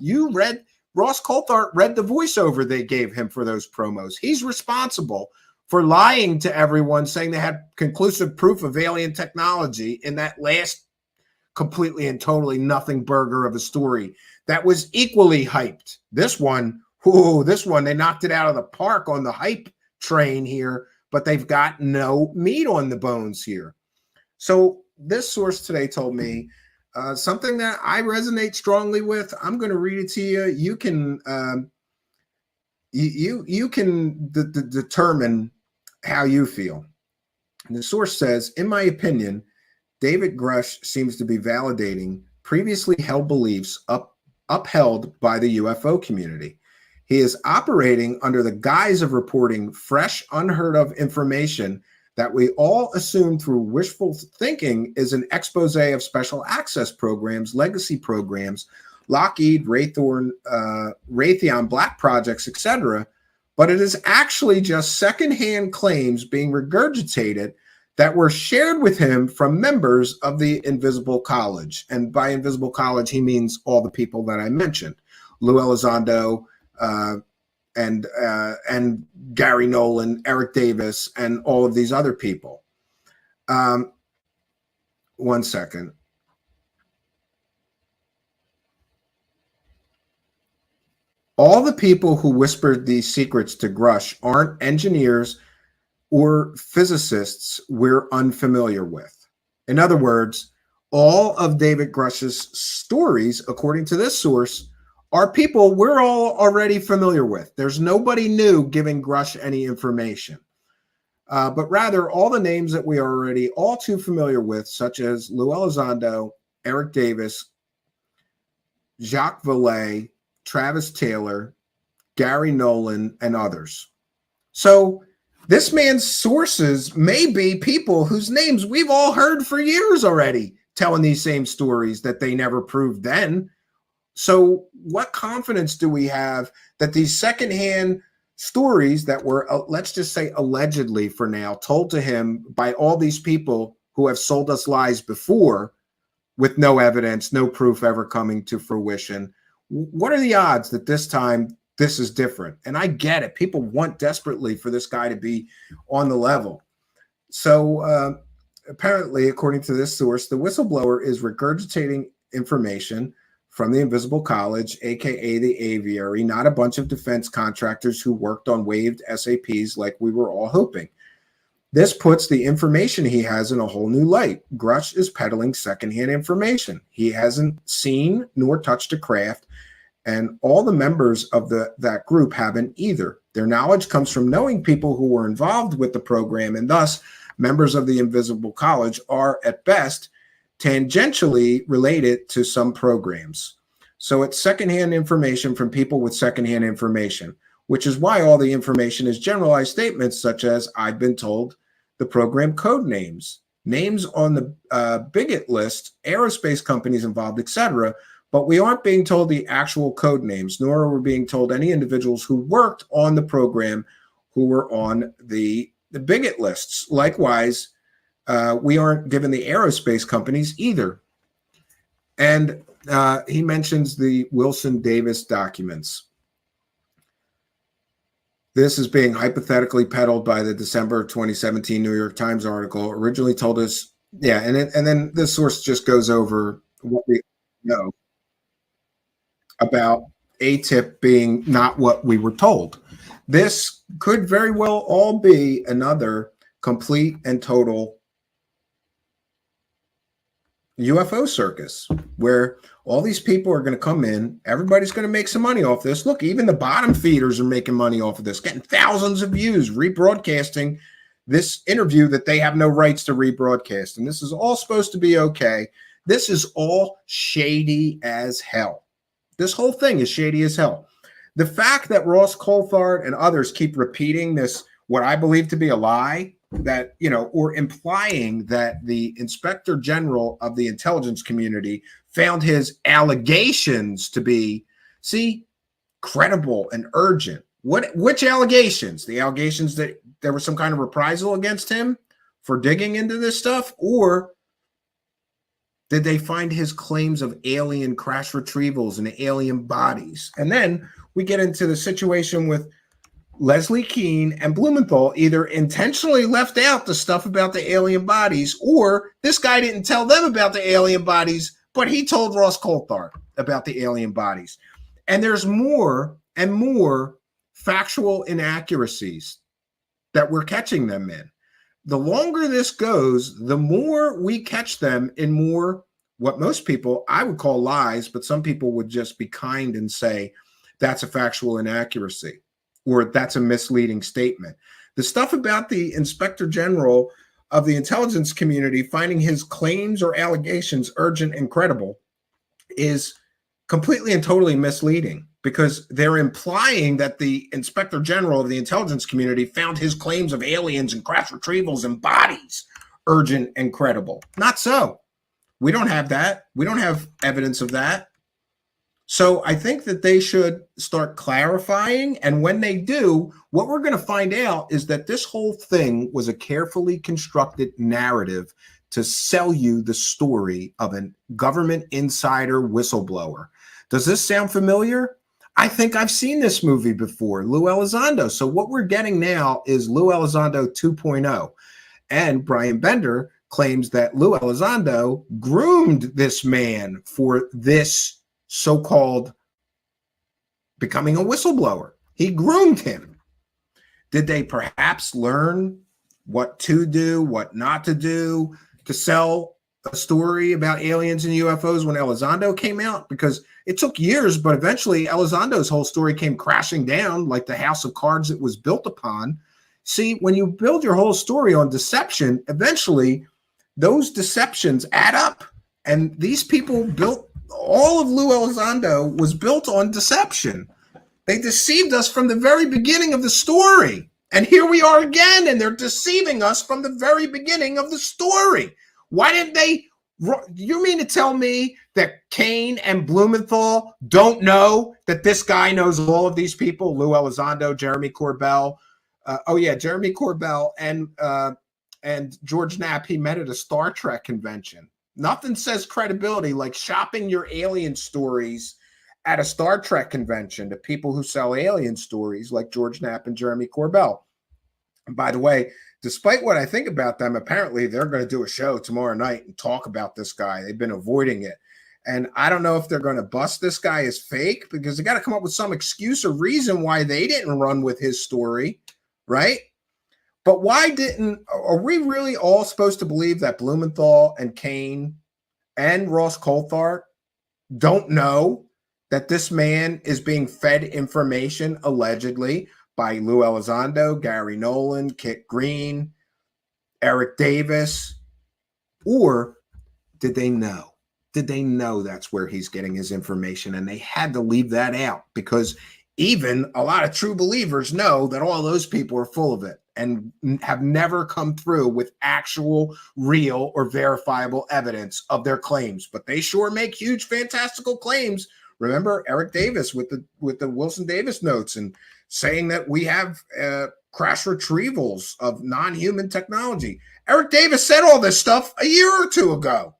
S8: Ross Coulthart read the voiceover they gave him for those promos. He's responsible for lying to everyone, saying they had conclusive proof of alien technology in that last completely and totally nothing burger of a story that was equally hyped. This one, they knocked it out of the park on the hype train here, but they've got no meat on the bones here. So this source today told me something that I resonate strongly with. I'm going to read it to you. You can you can determine how you feel. And the source says, in my opinion, David Grusch seems to be validating previously held beliefs upheld by the UFO community. He is operating under the guise of reporting fresh, unheard of information that we all assume through wishful thinking is an expose of special access programs, legacy programs, Lockheed, Raytheon, Black projects, etc. But it is actually just secondhand claims being regurgitated that were shared with him from members of the Invisible College. And by Invisible College, he means all the people that I mentioned. Lou Elizondo, and Gary Nolan, Eric Davis, and all of these other people. 1 second. All the people who whispered these secrets to Grusch aren't engineers or physicists we're unfamiliar with. In other words, all of David Grusch's stories, according to this source, are people we're all already familiar with. There's nobody new giving Grusch any information, but rather all the names that we are already all too familiar with, such as Lou Elizondo, Eric Davis, Jacques Vallée, Travis Taylor, Gary Nolan, and others. So this man's sources may be people whose names we've all heard for years already, telling these same stories that they never proved then. So what confidence do we have that these secondhand stories that were, let's just say allegedly for now, told to him by all these people who have sold us lies before with no evidence, no proof ever coming to fruition? What are the odds that this time this is different? And I get it. People want desperately for this guy to be on the level. So apparently, according to this source, the whistleblower is regurgitating information from the Invisible College, aka the Aviary, not a bunch of defense contractors who worked on waived SAPs like we were all hoping. This puts the information he has in a whole new light. Grusch is peddling secondhand information. He hasn't seen nor touched a craft, and all the members of that group haven't either. Their knowledge comes from knowing people who were involved with the program, and thus members of the Invisible College are, at best, tangentially related to some programs. So it's secondhand information from people with secondhand information, which is why all the information is generalized statements such as, I've been told the program code names on the bigot list, aerospace companies involved, etc., but we aren't being told the actual code names, nor are we being told any individuals who worked on the program who were on the bigot lists. Likewise, we aren't given the aerospace companies either. And he mentions the Wilson Davis documents. This is being hypothetically peddled by the December 2017 New York Times article. Originally told us, yeah, and then this source just goes over what we know about ATIP being not what we were told. This could very well all be another complete and total UFO circus where all these people are going to come in. Everybody's going to make some money off this. Look, even the bottom feeders are making money off of this, getting thousands of views, rebroadcasting this interview that they have no rights to rebroadcast. And this is all supposed to be okay. This is all shady as hell. This whole thing is shady as hell. The fact that Ross Coulthard and others keep repeating this, what I believe to be a lie, that, you know, or implying that the Inspector General of the intelligence community found his allegations to be, credible and urgent. Which allegations? The allegations that there was some kind of reprisal against him for digging into this stuff? Or did they find his claims of alien crash retrievals and alien bodies? And then we get into the situation with Leslie Keane and Blumenthal either intentionally left out the stuff about the alien bodies, or this guy didn't tell them about the alien bodies, but he told Ross Coulthard about the alien bodies. And there's more and more factual inaccuracies that we're catching them in. The longer this goes, the more we catch them in more what most people, I would call lies, but some people would just be kind and say that's a factual inaccuracy, or that's a misleading statement. The stuff about the Inspector General of the intelligence community finding his claims or allegations urgent and credible is completely and totally misleading, because they're implying that the Inspector General of the intelligence community found his claims of aliens and crash retrievals and bodies urgent and credible. Not so. We don't have that. We don't have evidence of that. So I think that they should start clarifying. And when they do, what we're going to find out is that this whole thing was a carefully constructed narrative to sell you the story of a government insider whistleblower. Does this sound familiar? I think I've seen this movie before, Lou Elizondo. So what we're getting now is Lou Elizondo 2.0. And Brian Bender claims that Lou Elizondo groomed this man for this so-called becoming a whistleblower. He groomed him. Did they perhaps learn what to do, what not to do to sell a story about aliens and UFOs when Elizondo came out? Because it took years, but eventually Elizondo's whole story came crashing down like the house of cards it was built upon. See, when you build your whole story on deception, eventually those deceptions add up. And these people built, all of Lou Elizondo was built on deception. They deceived us from the very beginning of the story. And here we are again, and they're deceiving us from the very beginning of the story. Why didn't they? You mean to tell me that Kane and Blumenthal don't know that this guy knows all of these people? Lou Elizondo, Jeremy Corbell. Jeremy Corbell and George Knapp, he met at a Star Trek convention. Nothing says credibility like shopping your alien stories at a Star Trek convention to people who sell alien stories like George Knapp and Jeremy Corbell. And by the way, despite what I think about them, apparently they're going to do a show tomorrow night and talk about this guy. They've been avoiding it. And I don't know if they're going to bust this guy as fake, because they got to come up with some excuse or reason why they didn't run with his story, right? But are we really all supposed to believe that Blumenthal and Kane and Ross Coulthard don't know that this man is being fed information allegedly by Lou Elizondo, Gary Nolan, Kit Green, Eric Davis? Or did they know? Did they know that's where he's getting his information? And they had to leave that out, because even a lot of true believers know that all those people are full of it and have never come through with actual, real, or verifiable evidence of their claims. But they sure make huge, fantastical claims. Remember Eric Davis with the Wilson Davis notes and saying that we have crash retrievals of non-human technology. Eric Davis said all this stuff a year or two ago.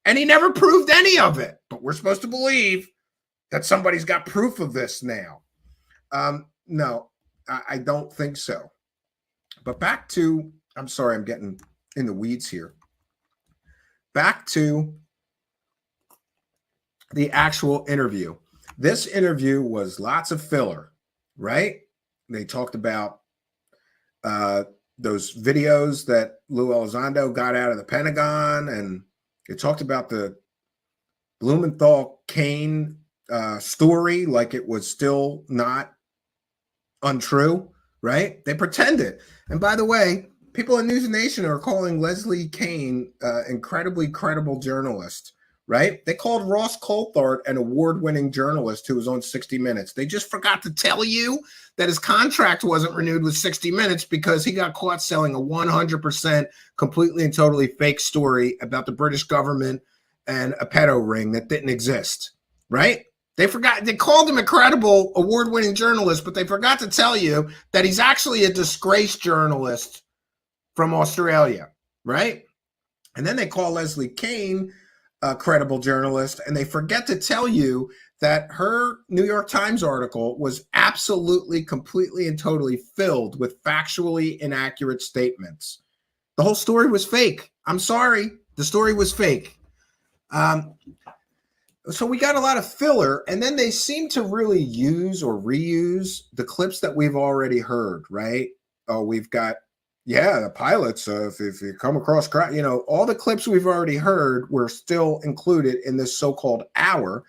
S8: And he never proved any of it. But we're supposed to believe that somebody's got proof of this now. No, I don't think so. But back to, I'm sorry, I'm getting in the weeds here. Back to the actual interview. This interview was lots of filler, right? They talked about those videos that Lou Elizondo got out of the Pentagon, and they talked about the Blumenthal-Kane story like it was still not untrue, right? They pretended. And by the way, people in News Nation are calling Leslie Kane incredibly credible journalist, right? They called Ross Coulthard an award-winning journalist who was on 60 Minutes. They just forgot to tell you that his contract wasn't renewed with 60 Minutes because he got caught selling a 100% completely and totally fake story about the British government and a pedo ring that didn't exist, right? They forgot. They called him a credible award-winning journalist, but they forgot to tell you that he's actually a disgraced journalist from Australia, right? And then they call Leslie Kane a credible journalist, and they forget to tell you that her New York Times article was absolutely, completely, and totally filled with factually inaccurate statements. The whole story was fake. I'm sorry. The story was fake. So we got a lot of filler, and then they seem to really use or reuse the clips that we've already heard, right? Oh, we've got, the pilots, if you come across, all the clips we've already heard were still included in this so-called hour.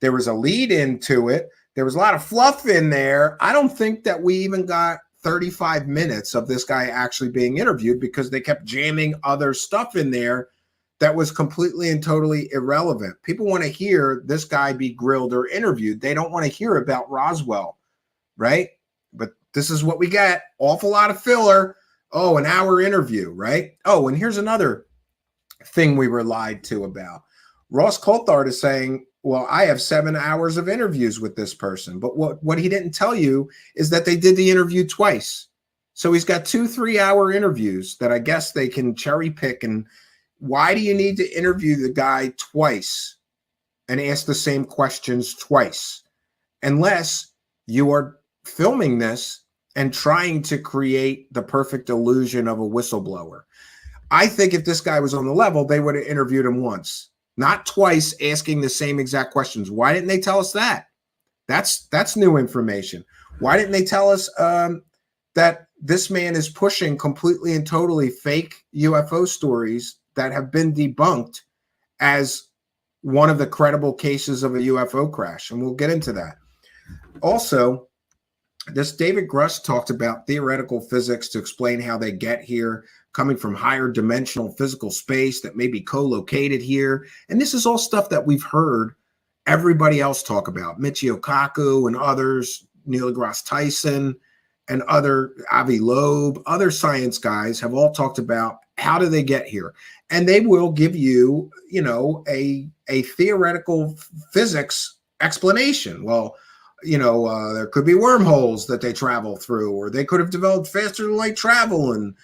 S8: There was a lead into it. There was a lot of fluff in there. I don't think that we even got 35 minutes of this guy actually being interviewed because they kept jamming other stuff in there that was completely and totally irrelevant. People want to hear this guy be grilled or interviewed. They don't want to hear about Roswell, right? But this is what we get. Awful lot of filler. Oh, an hour interview, right? Oh, and here's another thing we were lied to about. Ross Coulthard is saying, well, I have 7 hours of interviews with this person. But what he didn't tell you is that they did the interview twice. So he's got 2 3-hour interviews that I guess they can cherry pick. And why do you need to interview the guy twice and ask the same questions twice? Unless you are filming this and trying to create the perfect illusion of a whistleblower. I think if this guy was on the level, they would have interviewed him once, not twice, asking the same exact questions. Why didn't they tell us that? That's new information. Why didn't they tell us that this man is pushing completely and totally fake UFO stories that have been debunked as one of the credible cases of a UFO crash? And we'll get into that. Also, this David Grusch talked about theoretical physics to explain how they get here, coming from higher dimensional physical space that may be co-located here. And this is all stuff that we've heard everybody else talk about. Michio Kaku and others, Neil deGrasse Tyson and other, Avi Loeb, other science guys have all talked about how do they get here. And they will give you, a theoretical physics explanation. Well, there could be wormholes that they travel through, or they could have developed faster than light travel, and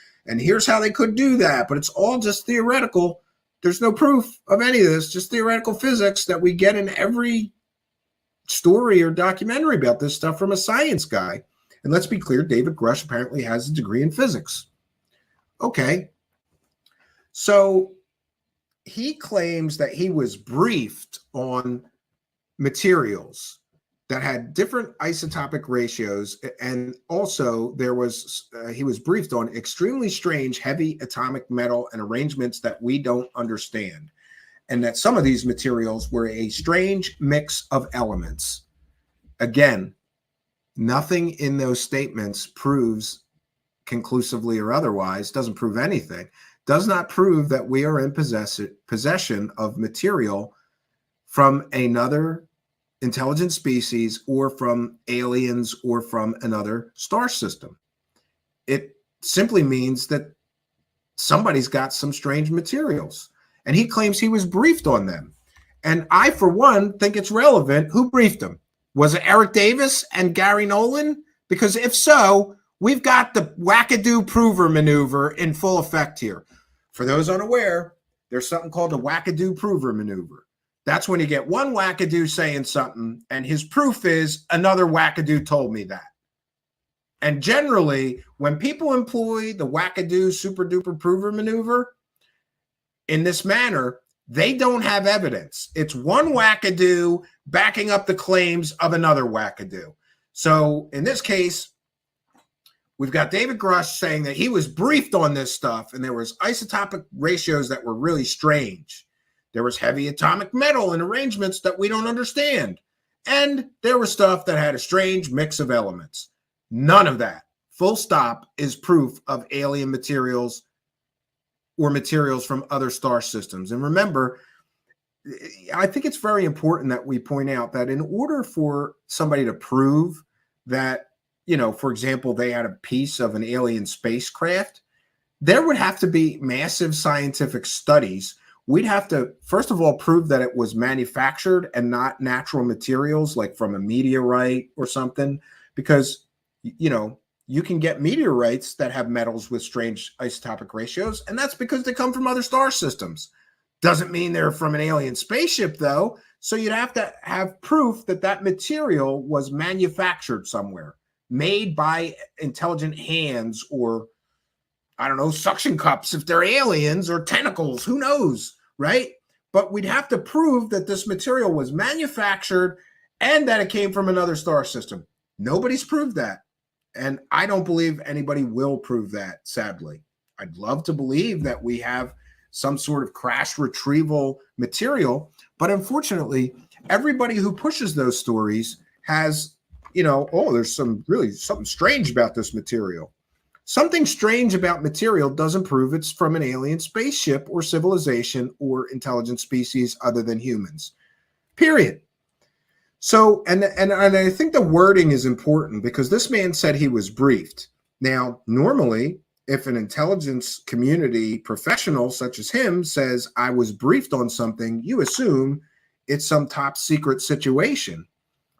S8: here's how they could do that. But it's all just theoretical. There's no proof of any of this, just theoretical physics that we get in every story or documentary about this stuff from a science guy. And let's be clear, David Grusch apparently has a degree in physics. Okay. So he claims that he was briefed on materials that had different isotopic ratios, and also there was he was briefed on extremely strange heavy atomic metal and arrangements that we don't understand, and that some of these materials were a strange mix of elements. Again, nothing in those statements proves conclusively or otherwise, doesn't prove anything, does not prove that we are in possession of material from another intelligent species or from aliens or from another star system. It simply means that somebody's got some strange materials, and he claims he was briefed on them. And I, for one, think it's relevant who briefed him. Was it Eric Davis and Gary Nolan? Because if so, we've got the wackadoo prover maneuver in full effect here. For those unaware, there's something called the wackadoo prover maneuver. That's when you get one wackadoo saying something, and his proof is another wackadoo told me that. And generally, when people employ the wackadoo super duper prover maneuver in this manner, they don't have evidence. It's one wackadoo backing up the claims of another wackadoo. So in this case, we've got David Grusch saying that he was briefed on this stuff, and there was isotopic ratios that were really strange. There was heavy atomic metal in arrangements that we don't understand. And there was stuff that had a strange mix of elements. None of that, full stop, is proof of alien materials or materials from other star systems. And remember, I think it's very important that we point out that in order for somebody to prove that, you know, for example, they had a piece of an alien spacecraft, there would have to be massive scientific studies. We'd have to, first of all, prove that it was manufactured and not natural materials like from a meteorite or something, because, you know, you can get meteorites that have metals with strange isotopic ratios, and that's because they come from other star systems. Doesn't mean they're from an alien spaceship, though. So you'd have to have proof that that material was manufactured somewhere, made by intelligent hands, or, I don't know, suction cups if they're aliens, or tentacles, who knows, right? But we'd have to prove that this material was manufactured and that it came from another star system. Nobody's proved that. And I don't believe anybody will prove that, sadly. I'd love to believe that we have some sort of crash retrieval material, but unfortunately, everybody who pushes those stories has, you know, oh, there's something strange about this material. Something strange about material doesn't prove it's from an alien spaceship or civilization or intelligent species other than humans. Period. So, and I think the wording is important, because this man said he was briefed. Now, normally, if an intelligence community professional such as him says, I was briefed on something, you assume it's some top secret situation.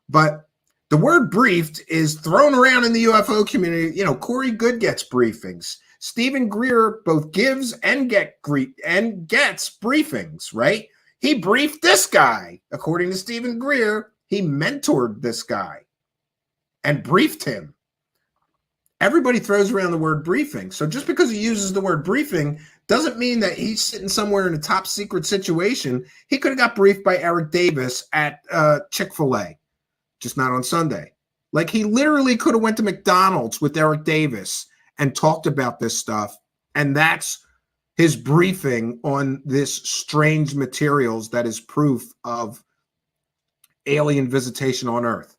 S8: But the word briefed is thrown around in the UFO community. You know, Corey Good gets briefings. Stephen Greer both gives and gets briefings, right? He briefed this guy. According to Stephen Greer, he mentored this guy and briefed him. Everybody throws around the word briefing. So just because he uses the word briefing doesn't mean that he's sitting somewhere in a top secret situation. He could have got briefed by Eric Davis at Chick-fil-A, just not on Sunday. Like, he literally could have went to McDonald's with Eric Davis and talked about this stuff. And that's his briefing on this strange materials that is proof of alien visitation on Earth.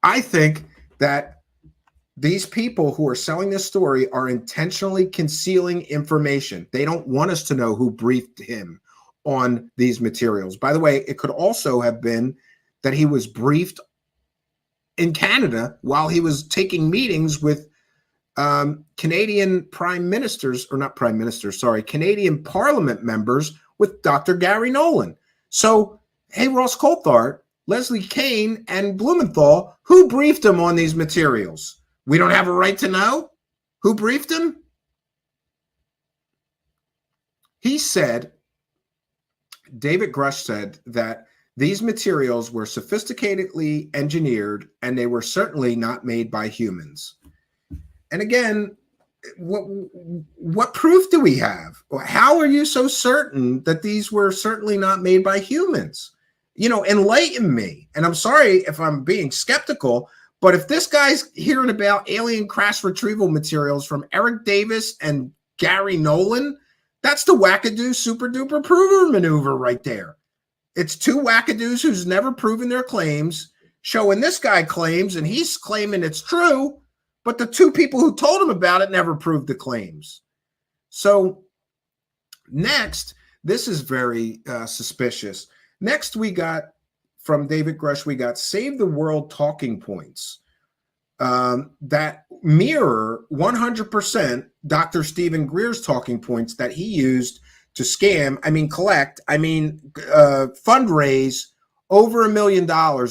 S8: I think that these people who are selling this story are intentionally concealing information. They don't want us to know who briefed him on these materials. By the way, it could also have been that he was briefed in Canada while he was taking meetings with Canadian Canadian Parliament members with Dr. Gary Nolan. So, hey, Ross Coulthard, Leslie Kane, and Blumenthal, who briefed him on these materials? We don't have a right to know who briefed him? He said, David Grusch said that these materials were sophisticatedly engineered and they were certainly not made by humans. And again, what proof do we have? How are you so certain that these were certainly not made by humans? You know, enlighten me. And I'm sorry if I'm being skeptical, but if this guy's hearing about alien crash retrieval materials from Eric Davis and Gary Nolan, that's the wackadoo super duper prover maneuver right there. It's two wackadoos who's never proven their claims, showing this guy claims, and he's claiming it's true, but the two people who told him about it never proved the claims. So next, this is very suspicious. Next, we got from David Grusch, we got Save the World talking points that mirror 100% Dr. Stephen Greer's talking points that he used to fundraise over $1 million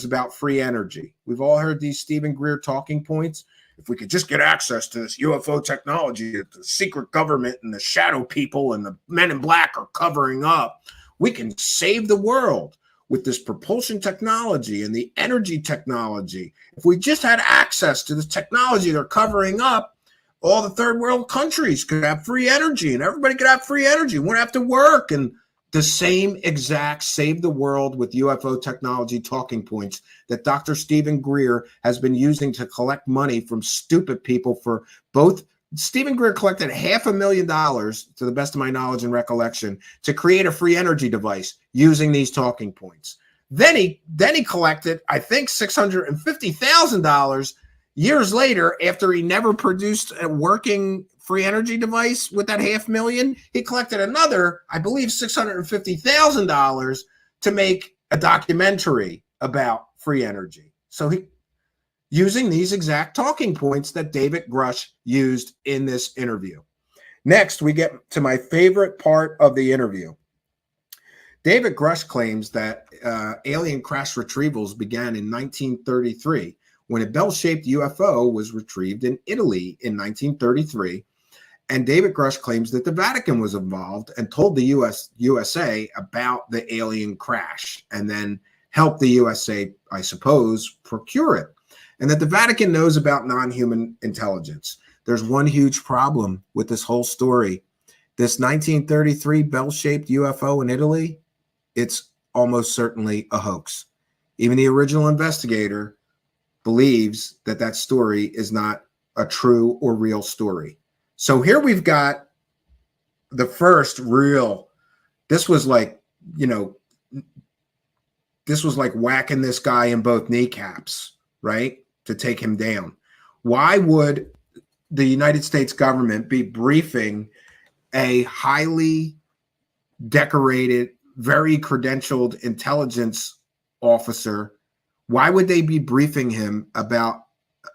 S8: about free energy. We've all heard these Stephen Greer talking points. if we could just get access to this UFO technology that the secret government and the shadow people and the men in black are covering up, we can save the world with this propulsion technology and the energy technology. If we just had access to this technology they're covering up, all the third world countries could have free energy and everybody could have free energy. We wouldn't have to work. And the same exact save the world with UFO technology talking points that Dr. Stephen Greer has been using to collect money from stupid people for both. Stephen Greer collected $500,000, to the best of my knowledge and recollection, to create a free energy device using these talking points. Then he collected, I think, $650,000 years later, after he never produced a working free energy device with that $500,000. He collected another, I believe, $650,000 to make a documentary about free energy. So he, using these exact talking points that David Grusch used in this interview. Next, we get to my favorite part of the interview. David Grusch claims that alien crash retrievals began in 1933 when a bell-shaped UFO was retrieved in Italy in 1933. And David Grusch claims that the Vatican was involved and told the USA about the alien crash and then helped the USA, I suppose, procure it. And that the Vatican knows about non-human intelligence. There's one huge problem with this whole story. This 1933 bell-shaped UFO in Italy, it's almost certainly a hoax. Even the original investigator believes that that story is not a true or real story. So here we've got the first real, this was like, this was like whacking this guy in both kneecaps, right? To take him down. Why would the United States government be briefing a highly decorated, very credentialed intelligence officer? Why would they be briefing him about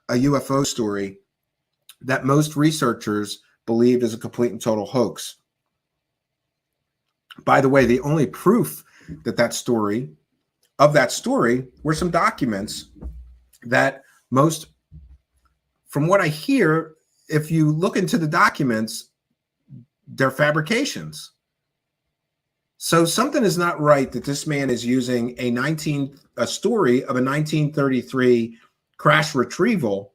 S8: a UFO story that most researchers believe is a complete and total hoax? By the way, the only proof that that story were some documents that most, from what I hear, if you look into the documents, they're fabrications. So something is not right that this man is using a story of a 1933 crash retrieval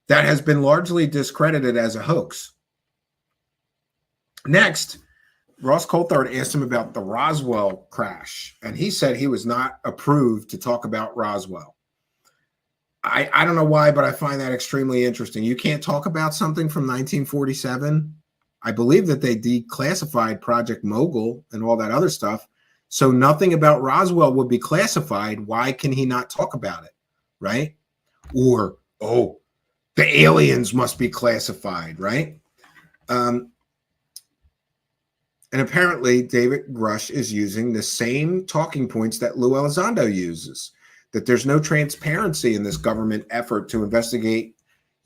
S8: that has been largely discredited as a hoax. Next, Ross Coulthard asked him about the Roswell crash, and he said he was not approved to talk about Roswell. I don't know why, but I find that extremely interesting. You can't talk about something from 1947. I believe that they declassified Project Mogul and all that other stuff. So nothing about Roswell would be classified. Why can he not talk about it? Right? Or, oh, the aliens must be classified, right? And apparently David Grusch is using the same talking points that Lou Elizondo uses, that there's no transparency in this government effort to investigate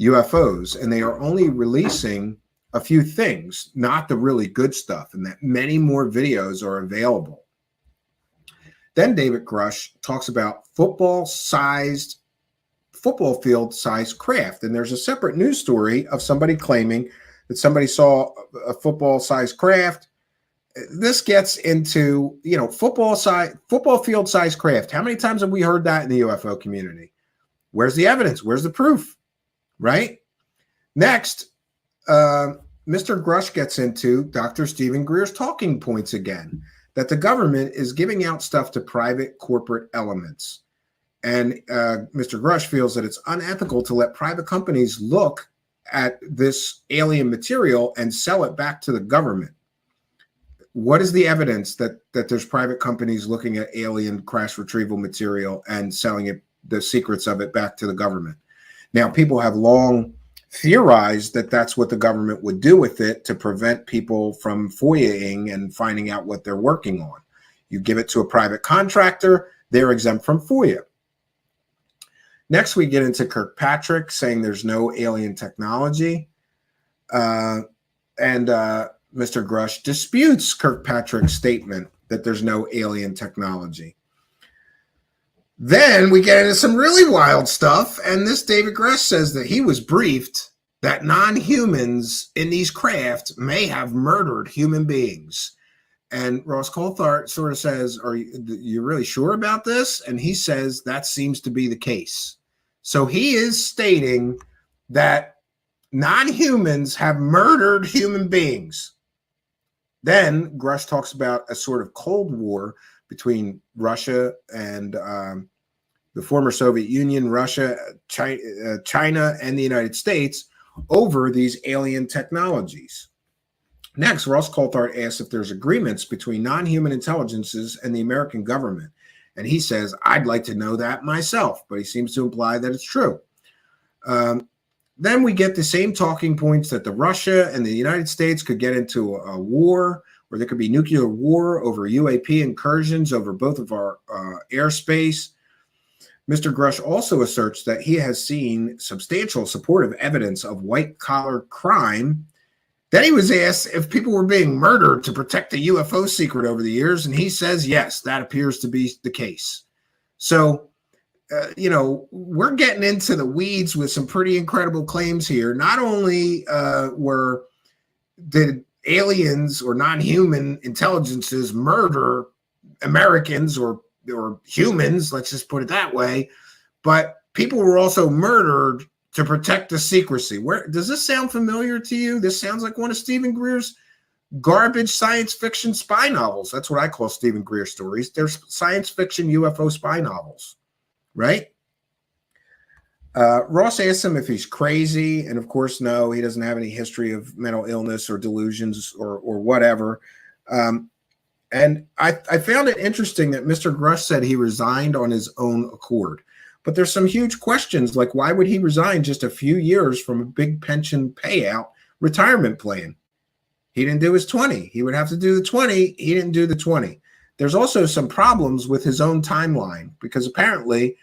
S8: UFOs, and they are only releasing a few things, not the really good stuff, and that many more videos are available. Then David Grusch talks about football field sized craft. And there's a separate news story of somebody claiming that somebody saw a football sized craft. This gets into, football field sized craft. How many times have we heard that in the UFO community? Where's the evidence? Where's the proof? Right? Next, Mr. Grusch gets into Dr. Stephen Greer's talking points again, that the government is giving out stuff to private corporate elements. And Mr. Grusch feels that it's unethical to let private companies look at this alien material and sell it back to the government. What is the evidence that there's private companies looking at alien crash retrieval material and selling it, the secrets of it, back to the government? Now, people have long theorized that that's what the government would do with it to prevent people from FOIA-ing and finding out what they're working on. You give it to a private contractor, they're exempt from FOIA. Next, we get into Kirkpatrick saying there's no alien technology. Mr. Grusch disputes Kirkpatrick's statement that there's no alien technology. Then we get into some really wild stuff, and this David Grusch says that he was briefed that non-humans in these craft may have murdered human beings. And Ross Coulthart sort of says, are you really sure about this? And he says that seems to be the case. So he is stating that non-humans have murdered human beings. Then Grusch talks about a sort of Cold War between Russia and the former Soviet Union, Russia, China, and the United States over these alien technologies. Next, Ross Coulthart asks if there's agreements between non-human intelligences and the American government. And he says, I'd like to know that myself, but he seems to imply that it's true. Then we get the same talking points that the Russia and the United States could get into a war, or there could be nuclear war over UAP incursions over both of our airspace. Mr. Grusch also asserts that he has seen substantial supportive evidence of white-collar crime. Then he was asked if people were being murdered to protect the UFO secret over the years, and he says, yes, that appears to be the case. So, we're getting into the weeds with some pretty incredible claims here. Not only did aliens or non-human intelligences murder Americans or humans, let's just put it that way, but people were also murdered to protect the secrecy. Where does this sound familiar to you? This sounds like one of Stephen Greer's garbage science fiction spy novels. That's what I call Stephen Greer stories. They're science fiction UFO spy novels, right? Ross asks him if he's crazy, and of course, no, he doesn't have any history of mental illness or delusions or whatever. And I found it interesting that Mr. Grusch said he resigned on his own accord. But there's some huge questions, like why would he resign just a few years from a big pension payout retirement plan? He didn't do his 20. He would have to do the 20. He didn't do the 20. There's also some problems with his own timeline, because apparently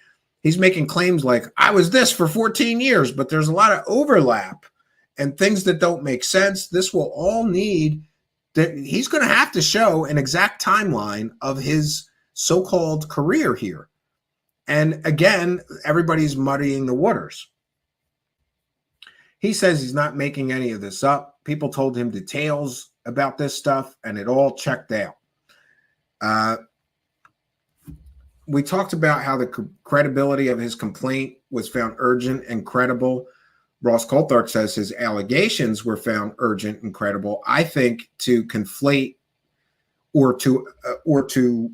S8: he's making claims like, I was this for 14 years, but there's a lot of overlap and things that don't make sense. This will all need that. He's going to have to show an exact timeline of his so-called career here. And again, everybody's muddying the waters. He says he's not making any of this up. People told him details about this stuff, and it all checked out. We talked about how the credibility of his complaint was found urgent and credible. Ross Coulthart says his allegations were found urgent and credible. I think to conflate or to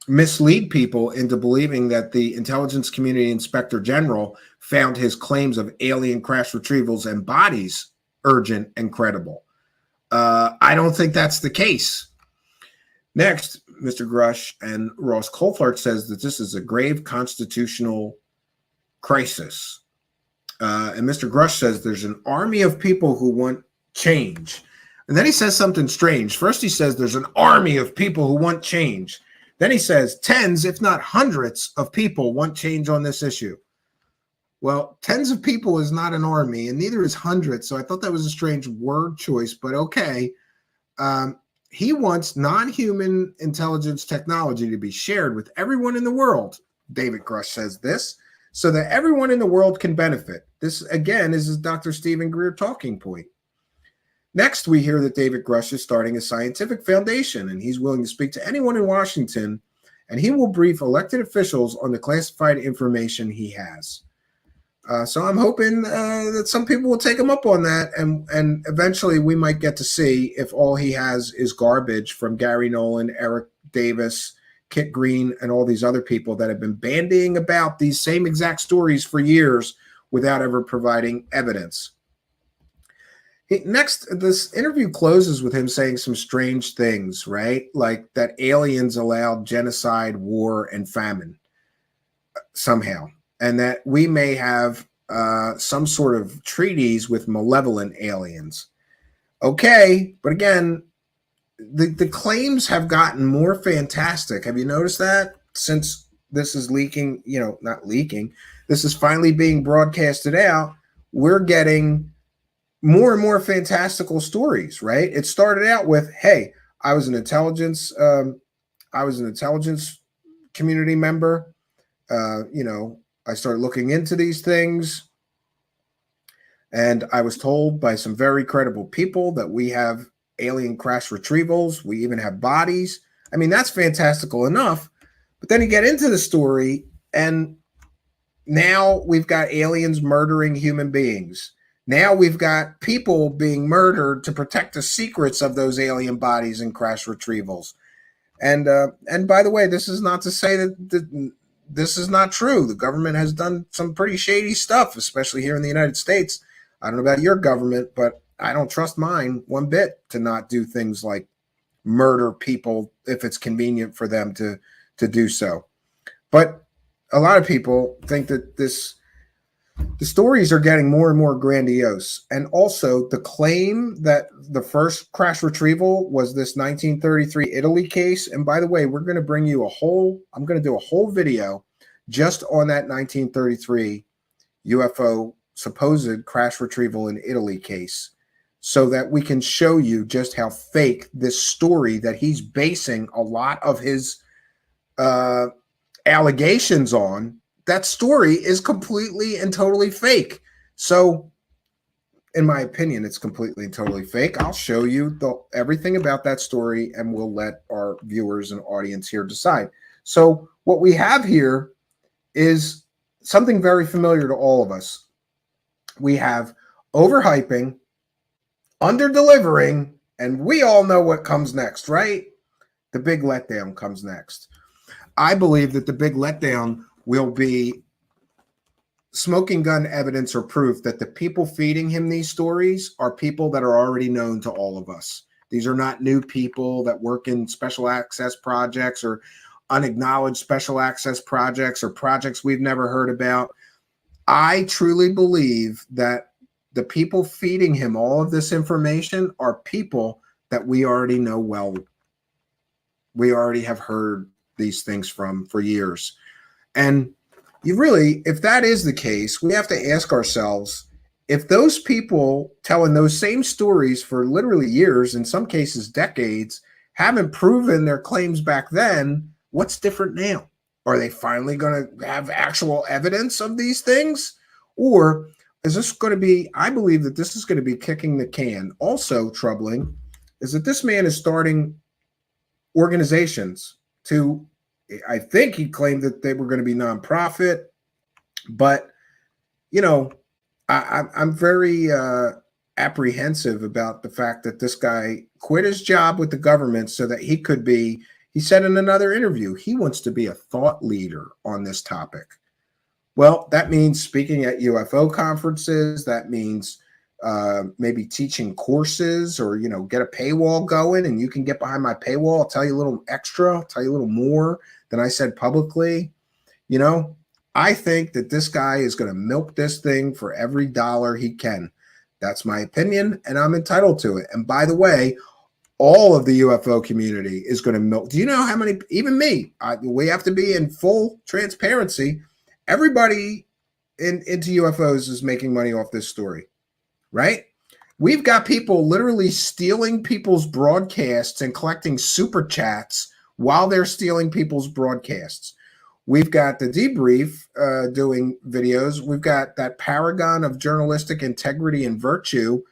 S8: mislead people into believing that the intelligence community inspector general found his claims of alien crash retrievals and bodies urgent and credible. I don't think that's the case. Next, Mr. Grusch and Ross Coulthart says that this is a grave constitutional crisis. And Mr. Grusch says there's an army of people who want change. And then he says something strange. First, he says there's an army of people who want change. Then he says tens, if not hundreds, of people want change on this issue. Well, tens of people is not an army, and neither is hundreds. So I thought that was a strange word choice, but okay. He wants non-human intelligence technology to be shared with everyone in the world. David Grusch says this, so that everyone in the world can benefit. This, again, is Dr. Stephen Greer talking point. Next, we hear that David Grusch is starting a scientific foundation, and he's willing to speak to anyone in Washington, and he will brief elected officials on the classified information he has. So I'm hoping that some people will take him up on that, and eventually we might get to see if all he has is garbage from Gary Nolan, Eric Davis, Kit Green, and all these other people that have been bandying about these same exact stories for years without ever providing evidence. Next, this interview closes with him saying some strange things, right? Like that aliens allowed genocide, war, and famine somehow, and that we may have some sort of treaties with malevolent aliens. Okay, but again, the claims have gotten more fantastic. Have you noticed that since this is leaking, not leaking, this is finally being broadcasted out, we're getting more and more fantastical stories, right? It started out with, hey, I was an intelligence community member, I started looking into these things, and I was told by some very credible people that we have alien crash retrievals. We even have bodies. I mean, that's fantastical enough. But then you get into the story, and now we've got aliens murdering human beings. Now we've got people being murdered to protect the secrets of those alien bodies and crash retrievals. And by the way, this is not to say that this is not true. The government has done some pretty shady stuff, especially here in the United States. I don't know about your government, but I don't trust mine one bit to not do things like murder people if it's convenient for them to do so. But a lot of people think that the stories are getting more and more grandiose. And also the claim that the first crash retrieval was this 1933 Italy case. And by the way, we're going to bring you I'm going to do a whole video just on that 1933 UFO supposed crash retrieval in Italy case, so that we can show you just how fake this story that he's basing a lot of his allegations on, that story is completely and totally fake. So in my opinion, it's completely and totally fake. I'll show you everything about that story, and we'll let our viewers and audience here decide. So what we have here is something very familiar to all of us. We have overhyping, under-delivering, and we all know what comes next, right? The big letdown comes next. I believe that the big letdown will be smoking gun evidence or proof that the people feeding him these stories are people that are already known to all of us. These are not new people that work in special access projects or unacknowledged special access projects or projects we've never heard about. I truly believe that the people feeding him all of this information are people that we already know well. We already have heard these things from for years. And you really, if that is the case, we have to ask ourselves, if those people telling those same stories for literally years, in some cases decades, haven't proven their claims back then, what's different now? Are they finally going to have actual evidence of these things? Or is this going to be, I believe that this is going to be kicking the can. Also troubling is that this man is starting organizations to, I think he claimed that they were going to be nonprofit, but, I'm very apprehensive about the fact that this guy quit his job with the government so that he could be, he said in another interview, he wants to be a thought leader on this topic. Well, that means speaking at UFO conferences. That means maybe teaching courses, or, get a paywall going, and you can get behind my paywall. I'll tell you a little extra, I'll tell you a little more than I said publicly. I think that this guy is going to milk this thing for every dollar he can. That's my opinion, and I'm entitled to it. And by the way, all of the UFO community is going to milk. Do you know how many, even me, we have to be in full transparency. Everybody into UFOs is making money off this story, right? We've got people literally stealing people's broadcasts and collecting super chats while they're stealing people's broadcasts. We've got the Debrief doing videos. We've got that paragon of journalistic integrity and virtue,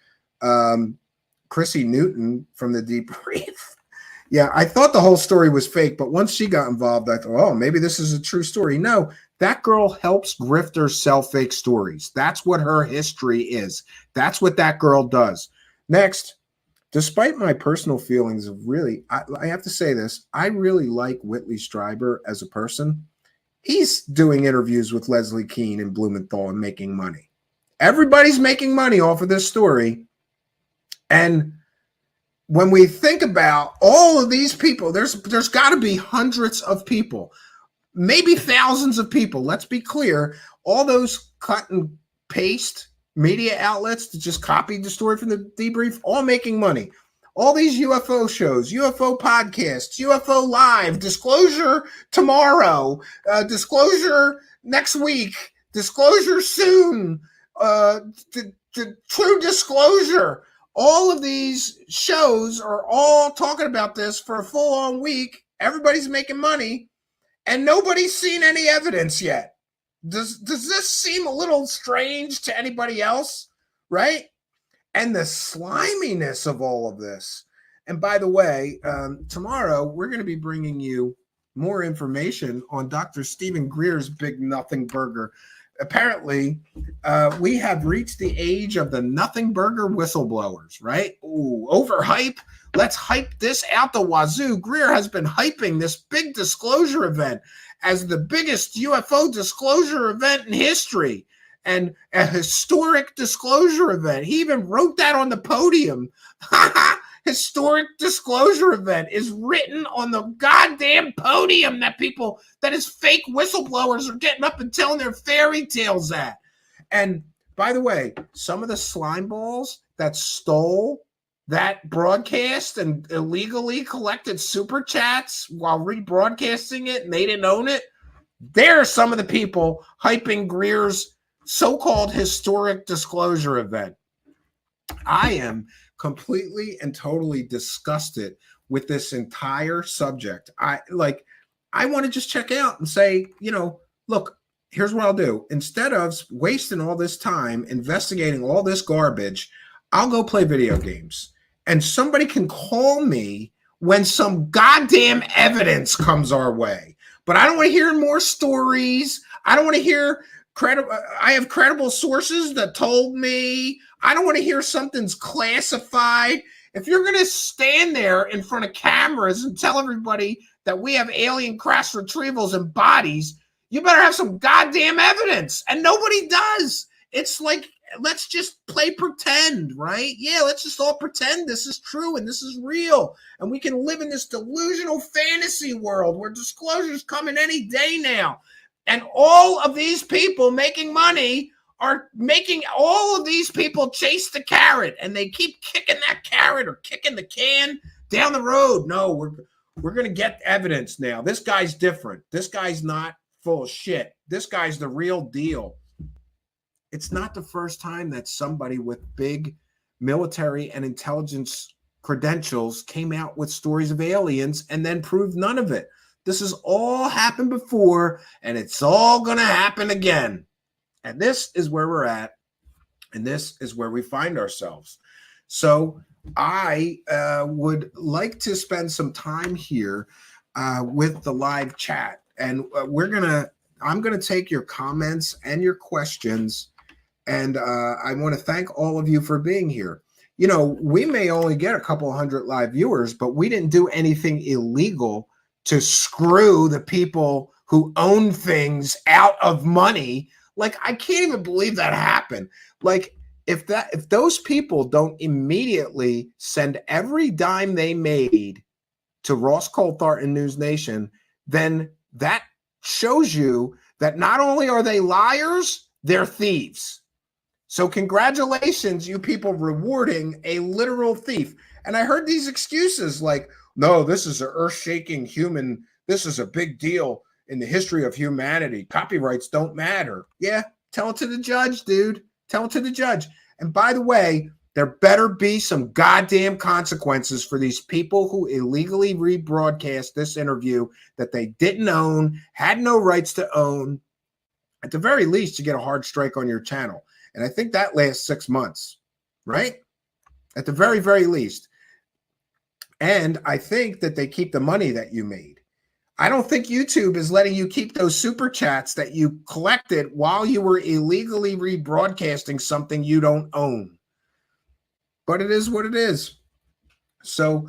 S8: Chrissy Newton from the Debrief. Yeah, I thought the whole story was fake, but once she got involved, I thought, oh, maybe this is a true story. No, that girl helps grifters sell fake stories. That's what her history is. That's what that girl does. Next, despite my personal feelings of really, I have to say this, I really like Whitley Strieber as a person. He's doing interviews with Leslie Kean and Blumenthal and making money. Everybody's making money off of this story. And when we think about all of these people, there's got to be hundreds of people, maybe thousands of people. Let's be clear. All those cut and paste media outlets that just copied the story from the Debrief, all making money. All these UFO shows, UFO podcasts, UFO Live, Disclosure tomorrow, Disclosure next week, Disclosure soon, True Disclosure. All of these shows are all talking about this for a full-on week. Everybody's making money. and nobody's seen any evidence yet. Does this seem a little strange to anybody else? Right? And the sliminess of all of this. And by the way, tomorrow we're going to be bringing you more information on Dr. Stephen Greer's Big Nothing Burger. Apparently, we have reached the age of the Nothing Burger whistleblowers, right? Ooh, overhype. Let's hype this out the wazoo. Greer has been hyping this big disclosure event as the biggest UFO disclosure event in history and a historic disclosure event. He even wrote that on the podium. Historic disclosure event is written on the goddamn podium that is fake whistleblowers are getting up and telling their fairy tales at. And by the way, some of the slime balls that stole that broadcast and illegally collected super chats while rebroadcasting it and they didn't own it, they're some of the people hyping Greer's so-called historic disclosure event. I am completely and totally disgusted with this entire subject. I want to just check out and say, look, here's what I'll do. Instead of wasting all this time investigating all this garbage, I'll go play video games. And somebody can call me when some goddamn evidence comes our way. But I don't want to hear more stories. I don't want to hear I have credible sources that told me. I don't want to hear something's classified. If you're going to stand there in front of cameras and tell everybody that we have alien crash retrievals and bodies, you better have some goddamn evidence. And nobody does. It's like, let's just play pretend, right? Yeah, let's just all pretend this is true and this is real. And we can live in this delusional fantasy world where disclosures come in any day now. And all of these people making money are making all of these people chase the carrot, and they keep kicking that carrot or kicking the can down the road. No, we're going to get evidence now. This guy's different. This guy's not full of shit. This guy's the real deal. It's not the first time that somebody with big military and intelligence credentials came out with stories of aliens and then proved none of it. This has all happened before, and it's all going to happen again. And this is where we're at, and this is where we find ourselves. So I would like to spend some time here with the live chat, and I'm going to take your comments and your questions, and I want to thank all of you for being here. We may only get a couple hundred live viewers, but we didn't do anything illegal to screw the people who own things out of money. Like, I can't even believe that happened. Like, if those people don't immediately send every dime they made to Ross Coulthart and News Nation, then that shows you that not only are they liars, they're thieves. So congratulations, you people rewarding a literal thief. And I heard these excuses like, no, this is an earth-shaking human. This is a big deal in the history of humanity. Copyrights don't matter. Yeah, tell it to the judge, dude. Tell it to the judge. And by the way, there better be some goddamn consequences for these people who illegally rebroadcast this interview that they didn't own, had no rights to own. At the very least, you get a hard strike on your channel. And I think that lasts 6 months, right? At the very, very least. And I think that they keep the money that you made. I don't think YouTube is letting you keep those super chats that you collected while you were illegally rebroadcasting something you don't own. But it is what it is. So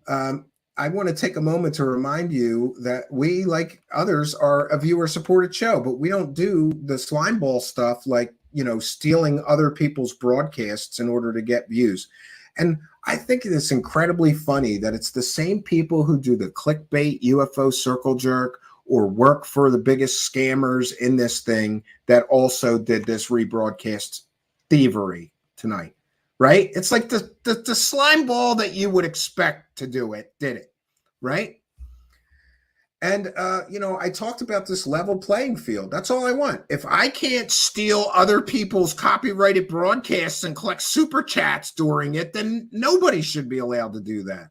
S8: I want to take a moment to remind you that we, like others, are a viewer-supported show, but we don't do the slime ball stuff like, stealing other people's broadcasts in order to get views. And I think it's incredibly funny that it's the same people who do the clickbait UFO circle jerk or work for the biggest scammers in this thing that also did this rebroadcast thievery tonight, right? It's like the slime ball that you would expect to do it, did it, right? And, I talked about this level playing field. That's all I want. If I can't steal other people's copyrighted broadcasts and collect super chats during it, then nobody should be allowed to do that.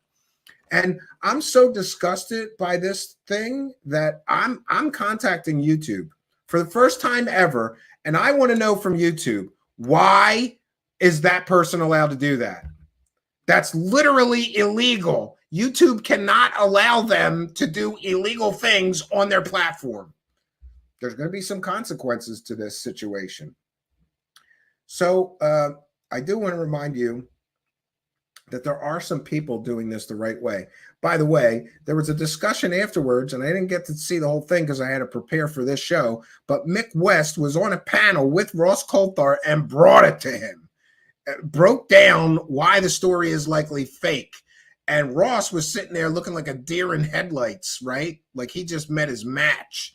S8: And I'm so disgusted by this thing that I'm contacting YouTube for the first time ever, and I want to know from YouTube, why is that person allowed to do that? That's literally illegal. YouTube cannot allow them to do illegal things on their platform. There's going to be some consequences to this situation. So I do want to remind you that there are some people doing this the right way. By the way, there was a discussion afterwards, and I didn't get to see the whole thing because I had to prepare for this show, but Mick West was on a panel with Ross Coulthard and brought it to him. Broke down why the story is likely fake. And Ross was sitting there looking like a deer in headlights, right? Like he just met his match.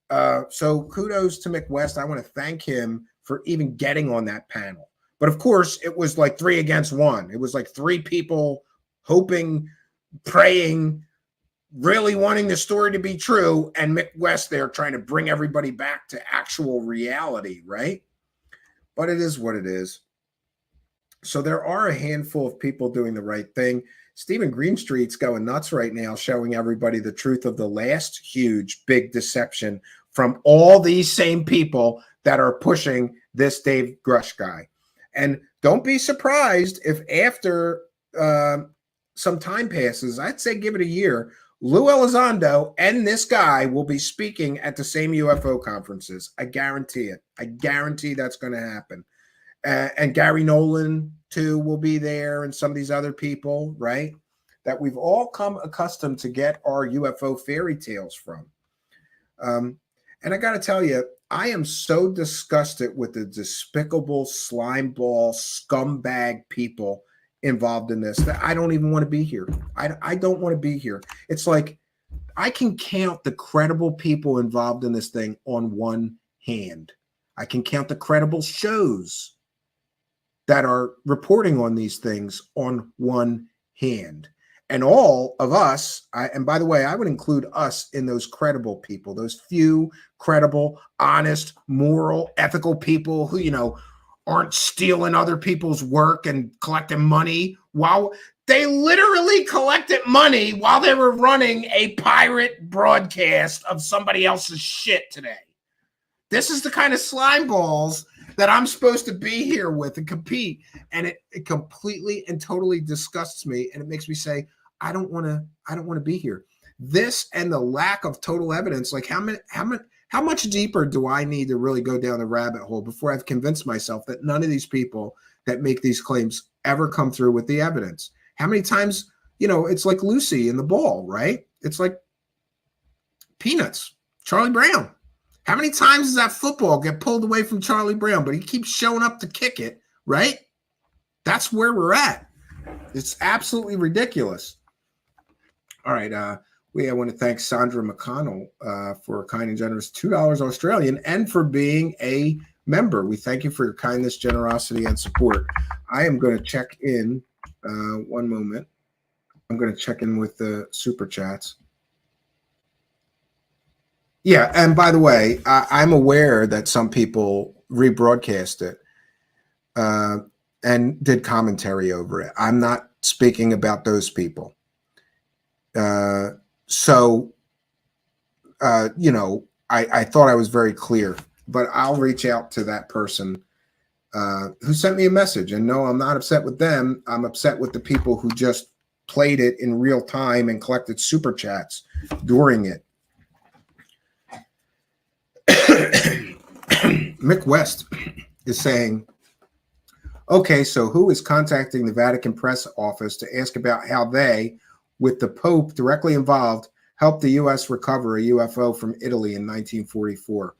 S8: So kudos to Mick West. I want to thank him for even getting on that panel. But of course, it was like 3 against 1. It was like 3 people hoping, praying, really wanting the story to be true, and Mick West there trying to bring everybody back to actual reality, right? But it is what it is. So there are a handful of people doing the right thing. Stephen Greenstreet's going nuts right now, showing everybody the truth of the last huge, big deception from all these same people that are pushing this Dave Grusch guy. And don't be surprised if after some time passes, I'd say give it a year, Lou Elizondo and this guy will be speaking at the same UFO conferences. I guarantee it. I guarantee that's going to happen. And Gary Nolan, too, will be there, and some of these other people, right, that we've all come accustomed to get our UFO fairy tales from. And I got to tell you, I am so disgusted with the despicable slimeball scumbag people involved in this that I don't even want to be here. I don't want to be here. It's like I can count the credible people involved in this thing on one hand. I can count the credible shows that are reporting on these things on one hand. And all of us, and by the way, I would include us in those credible people, those few credible, honest, moral, ethical people who, you know, aren't stealing other people's work and collecting money while they literally collected money while they were running a pirate broadcast of somebody else's shit today. This is the kind of slime balls that I'm supposed to be here with and compete. And it completely and totally disgusts me. And it makes me say, I don't want to be here. This and the lack of total evidence, like how much deeper do I need to really go down the rabbit hole before I've convinced myself that none of these people that make these claims ever come through with the evidence? How many times, you know, it's like Lucy in the ball, right? It's like Peanuts, Charlie Brown. How many times does that football get pulled away from Charlie Brown, but he keeps showing up to kick it, right? That's where we're at. It's absolutely ridiculous. All right. I want to thank Sandra McConnell for a kind and generous $2 Australian and for being a member. We thank you for your kindness, generosity, and support. I am going to check in. One moment. I'm going to check in with the super chats. Yeah, and by the way, I'm aware that some people rebroadcast it and did commentary over it. I'm not speaking about those people. So, you know, I thought I was very clear, but I'll reach out to that person who sent me a message. And no, I'm not upset with them. I'm upset with the people who just played it in real time and collected super chats during it. Mick West is saying, okay, so who is contacting the Vatican press office to ask about how they, with the Pope directly involved, helped the U.S. recover a UFO from Italy in 1944?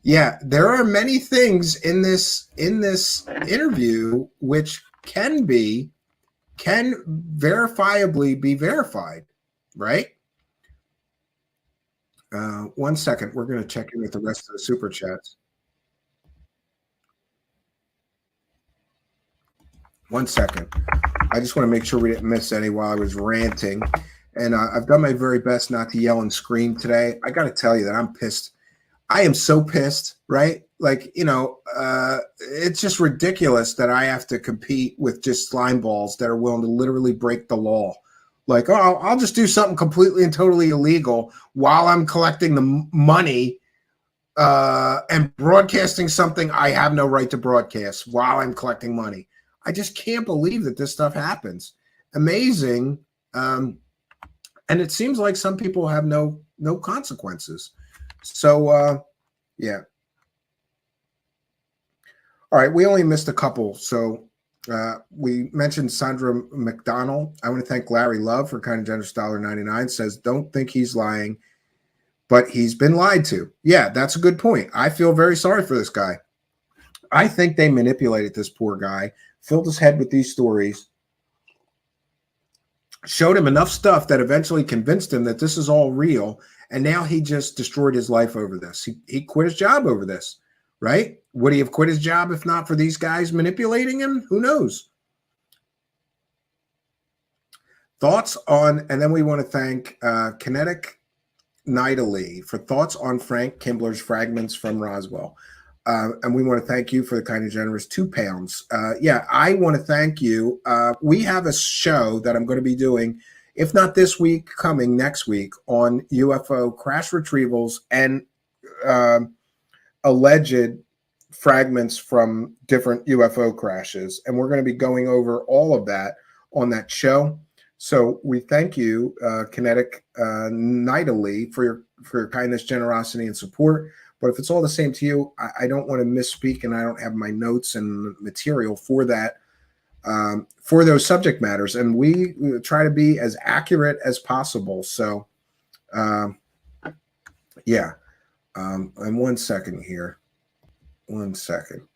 S8: Yeah, there are many things in this interview which can verifiably be verified, right? 1 second. We're going to check in with the rest of the super chats. 1 second. I just want to make sure we didn't miss any while I was ranting. And I've done my very best not to yell and scream today. I got to tell you that I'm pissed. I am so pissed, right? Like, it's just ridiculous that I have to compete with just slime balls that are willing to literally break the law. Like, oh, I'll just do something completely and totally illegal while I'm collecting the money and broadcasting something I have no right to broadcast while I'm collecting money. I just can't believe that this stuff happens. Amazing. And it seems like some people have no consequences. So, yeah. All right, we only missed a couple. So we mentioned Sandra McDonald. I want to thank Larry Love for kind of generous $1.99. Says, don't think he's lying, but he's been lied to. Yeah, that's a good point. I feel very sorry for this guy. I think they manipulated this poor guy, filled his head with these stories, showed him enough stuff that eventually convinced him that this is all real. And now he just destroyed his life over this. He quit his job over this, right? Would he have quit his job if not for these guys manipulating him? Who knows? Thoughts on, and then we want to thank Kinetic Nidally for thoughts on Frank Kimbler's fragments from Roswell. And we want to thank you for the kind of generous £2. Yeah, I want to thank you. We have a show that I'm going to be doing, if not this week, coming next week, on UFO crash retrievals and alleged fragments from different UFO crashes. And we're going to be going over all of that on that show. So we thank you, Kinetic Nidally, for your kindness, generosity, and support. But if it's all the same to you, I don't want to misspeak, and I don't have my notes and material for that, for those subject matters. And we try to be as accurate as possible. So, yeah. And 1 second here. 1 second.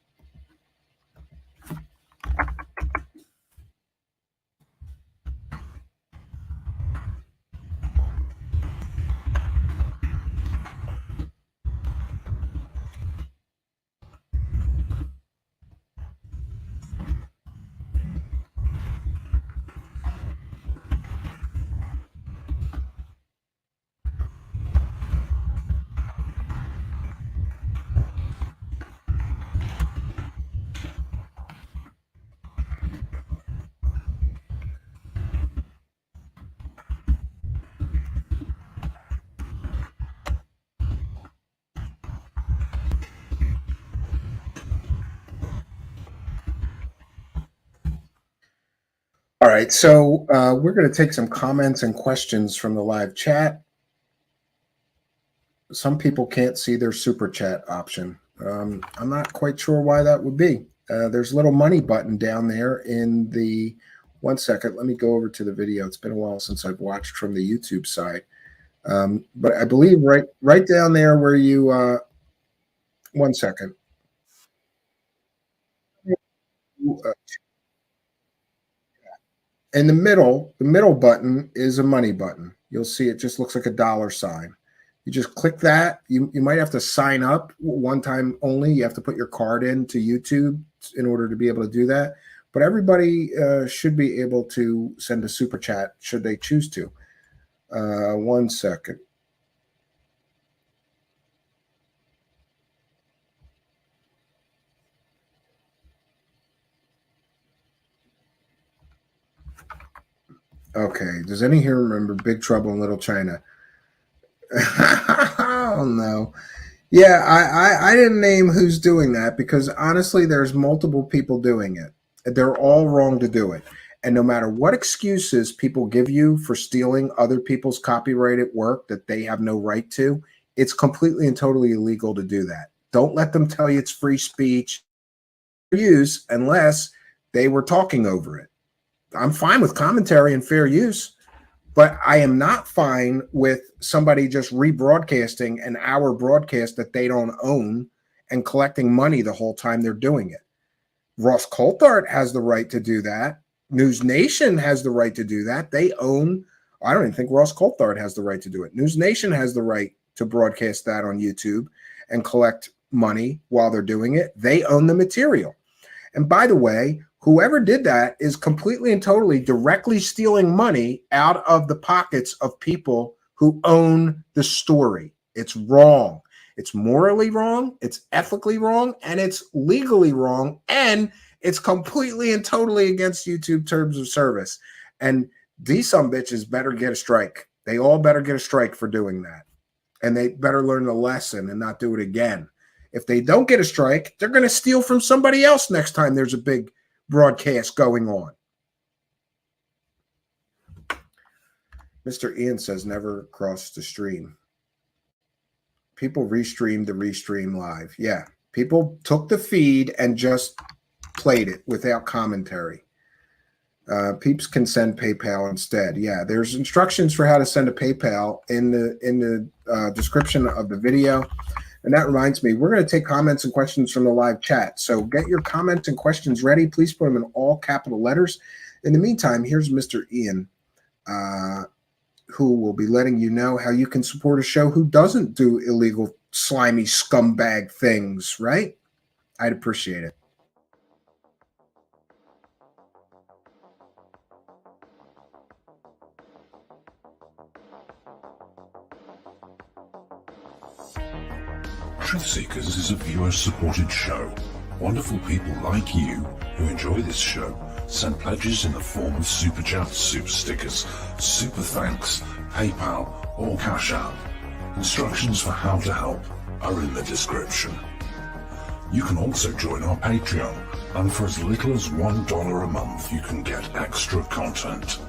S8: All right, so we're going to take some comments and questions from the live chat. Some people can't see their super chat option. I'm not quite sure why that would be. There's a little money button down there in the 1 second. Let me go over to the video. It's been a while since I've watched from the YouTube side. But I believe right down there where you 1 second. In the middle button is a money button. You'll see it just looks like a dollar sign. You just click that. You might have to sign up one time only. You have to put your card in to YouTube in order to be able to do that. But everybody should be able to send a super chat should they choose to. 1 second. Okay. Does any here remember Big Trouble in Little China? Oh no. Yeah, I didn't name who's doing that because honestly, there's multiple people doing it. They're all wrong to do it. And no matter what excuses people give you for stealing other people's copyrighted work that they have no right to, it's completely and totally illegal to do that. Don't let them tell you it's free speech use unless they were talking over it. I'm fine with commentary and fair use, but I am not fine with somebody just rebroadcasting an hour broadcast that they don't own and collecting money the whole time they're doing it. Ross Coulthart has the right to do that. News Nation has the right to do that. They own, I don't even think Ross Coulthart has the right to do it. News Nation has the right to broadcast that on YouTube and collect money while they're doing it. They own the material. And by the way, whoever did that is completely and totally directly stealing money out of the pockets of people who own the story. It's wrong. It's morally wrong, it's ethically wrong, and it's legally wrong, and it's completely and totally against YouTube terms of service. And these sumbitches better get a strike. They all better get a strike for doing that. And they better learn the lesson and not do it again. If they don't get a strike, they're going to steal from somebody else next time there's a big broadcast going on. Mr. Ian says never cross the stream. People restreamed the restream live. Yeah, people took the feed and just played it without commentary. Peeps can send PayPal instead. Yeah, there's instructions for how to send a PayPal in the description of the video. And that reminds me, we're going to take comments and questions from the live chat. So get your comments and questions ready. Please put them in all capital letters. In the meantime, here's Mr. Ian, who will be letting you know how you can support a show who doesn't do illegal, slimy scumbag things, right? I'd appreciate it.
S20: Truth Seekers is a viewer-supported show. Wonderful people like you who enjoy this show send pledges in the form of super chats, super stickers, super thanks, PayPal, or Cash App. Instructions for how to help are in the description. You can also join our Patreon, and for as little as $1 a month you can get extra content.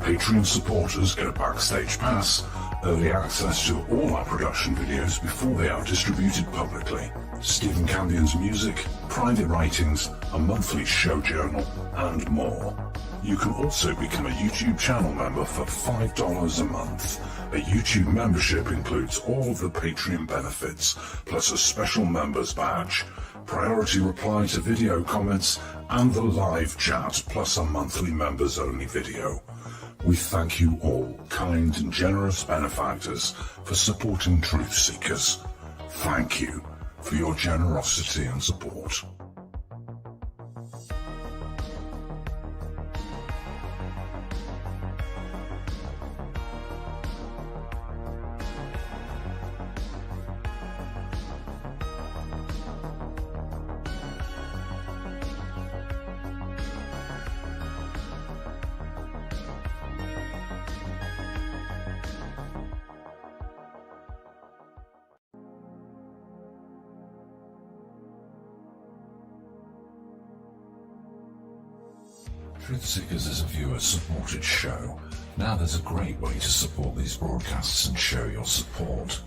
S20: Patreon supporters get a backstage pass, early access to all our production videos before they are distributed publicly, Stephen Campion's music, private writings, a monthly show journal, and more. You can also become a YouTube channel member for $5 a month. A YouTube membership includes all of the Patreon benefits, plus a special members badge, priority reply to video comments, and the live chat, plus a monthly members-only video. We thank you all, kind and generous benefactors, for supporting Truth Seekers. Thank you for your generosity and support. Truth Seekers is a viewer-supported show. Now there's a great way to support these broadcasts and show your support.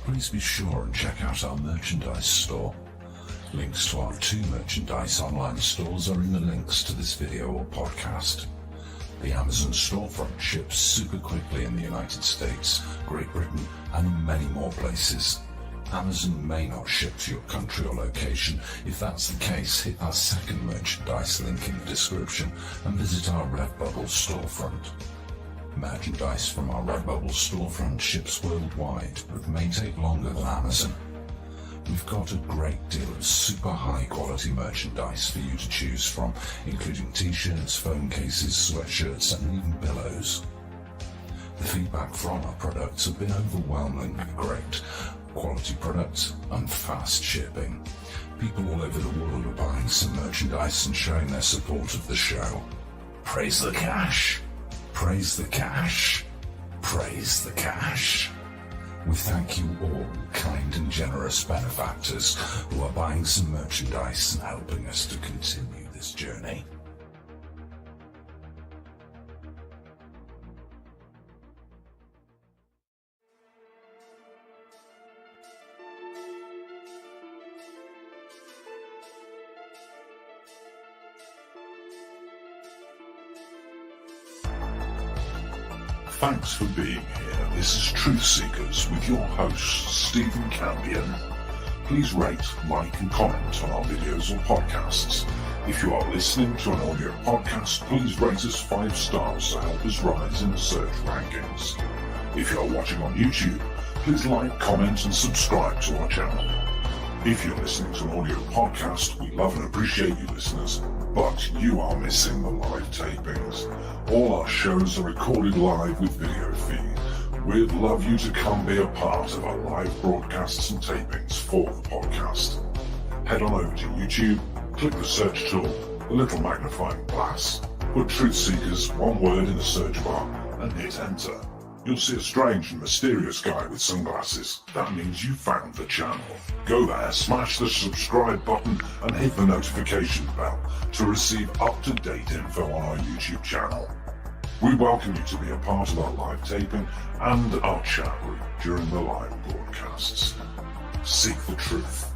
S20: Please be sure and check out our merchandise store. Links to our 2 merchandise online stores are in the links to this video or podcast. The Amazon storefront ships super quickly in the United States, Great Britain, and many more places. Amazon may not ship to your country or location. If that's the case, hit our second merchandise link in the description and visit our Redbubble storefront. Merchandise from our Redbubble storefront ships worldwide, but may take longer than Amazon. We've got a great deal of super high quality merchandise for you to choose from, including t-shirts, phone cases, sweatshirts, and even pillows. The feedback from our products have been overwhelmingly great. Quality products and fast shipping. People all over the world are buying some merchandise and showing their support of the show. Praise the cash! Praise the cash! Praise the cash! We thank you all, kind and generous benefactors, who are buying some merchandise and helping us to continue this journey. Thanks for being here. This is Truth Seekers with your host, Stephen Campion. Please rate, like, and comment on our videos or podcasts. If you are listening to an audio podcast, please rate us 5 stars to help us rise in the search rankings. If you are watching on YouTube, please like, comment, and subscribe to our channel. If you're listening to an audio podcast, we love and appreciate you listeners, but you are missing the live tapings. All our shows are recorded live with video feed. We'd love you to come be a part of our live broadcasts and tapings for the podcast. Head on over to YouTube, click the search tool, the little magnifying glass, put Truth Seekers, one word in the search bar, and hit enter. You'll see a strange and mysterious guy with sunglasses. That means you found the channel. Go there, smash the subscribe button, and hit the notification bell to receive up-to-date info on our YouTube channel. We welcome you to be a part of our live taping and our chat room during the live broadcasts. Seek the truth.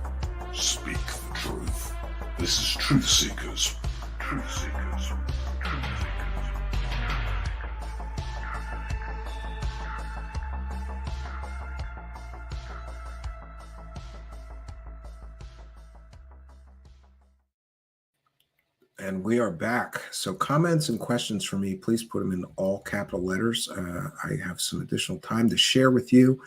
S20: Speak the truth. This is Truth Seekers. Truth Seekers. Truth Seekers.
S8: And we are back. So comments and questions for me, please put them in all capital letters. I have some additional time to share with you,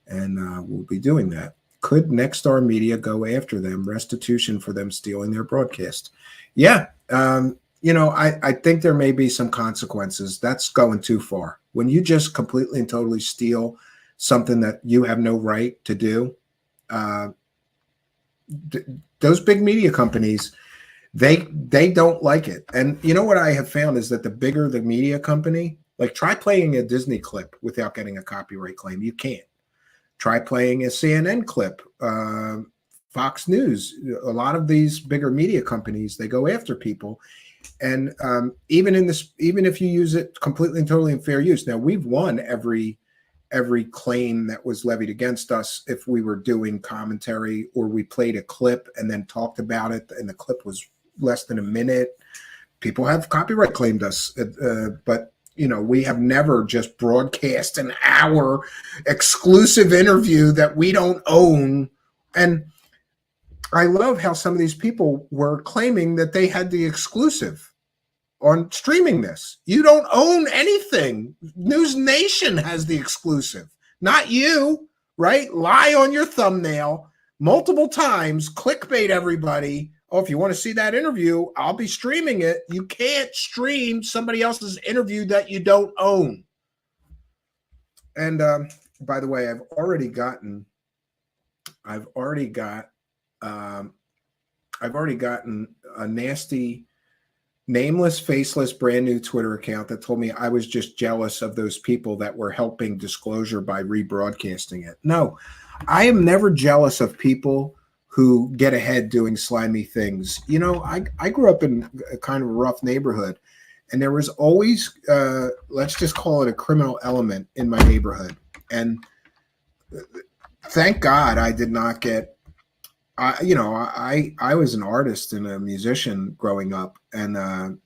S8: and we'll be doing that. Could Nexstar Media go after them, restitution for them stealing their broadcast? Yeah, I think there may be some consequences. That's going too far. When you just completely and totally steal something that you have no right to do, those big media companies, they don't like it. And you know what I have found is that the bigger the media company, like try playing a Disney clip without getting a copyright claim. You can't. Try playing a CNN clip, Fox News. A lot of these bigger media companies, they go after people. And even if you use it completely and totally in fair use. Now we've won every claim that was levied against us if we were doing commentary or we played a clip and then talked about it and the clip was less than a minute. People have copyright claimed us, but we have never just broadcast an hour exclusive interview that we don't own. And I love how some of these people were claiming that they had the exclusive on streaming this. You don't own anything. News Nation has the exclusive, not you, right? Lie on your thumbnail multiple times, clickbait everybody. Oh, if you want to see that interview, I'll be streaming it. You can't stream somebody else's interview that you don't own. And by the way, I've already gotten a nasty, nameless, faceless, brand new Twitter account that told me I was just jealous of those people that were helping disclosure by rebroadcasting it. No, I am never jealous of people who get ahead doing slimy things. I grew up in a kind of rough neighborhood, and there was always, let's just call it a criminal element in my neighborhood. And thank God I did not get, I was an artist and a musician growing up. And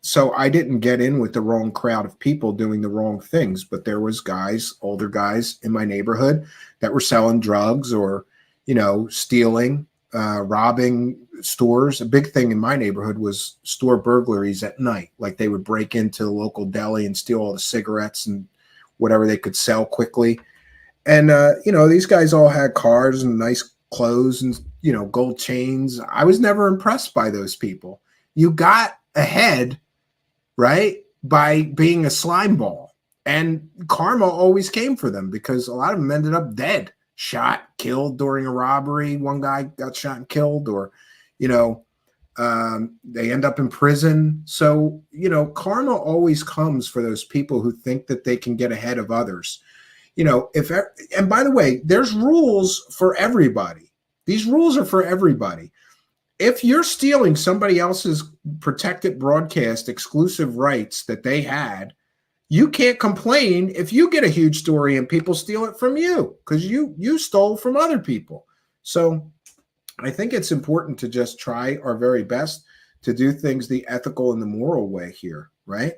S8: so I didn't get in with the wrong crowd of people doing the wrong things, but there was older guys in my neighborhood that were selling drugs or, stealing, robbing stores. A big thing in my neighborhood was store burglaries at night. Like they would break into the local deli and steal all the cigarettes and whatever they could sell quickly. And, these guys all had cars and nice clothes and, gold chains. I was never impressed by those people. You got ahead, right, by being a slime ball. And karma always came for them because a lot of them ended up dead. Shot, killed during a robbery. One guy got shot and killed, or, they end up in prison. So, karma always comes for those people who think that they can get ahead of others. And by the way, there's rules for everybody. These rules are for everybody. If you're stealing somebody else's protected broadcast exclusive rights that they had, you can't complain if you get a huge story and people steal it from you because you stole from other people. So I think it's important to just try our very best to do things the ethical and the moral way here, right?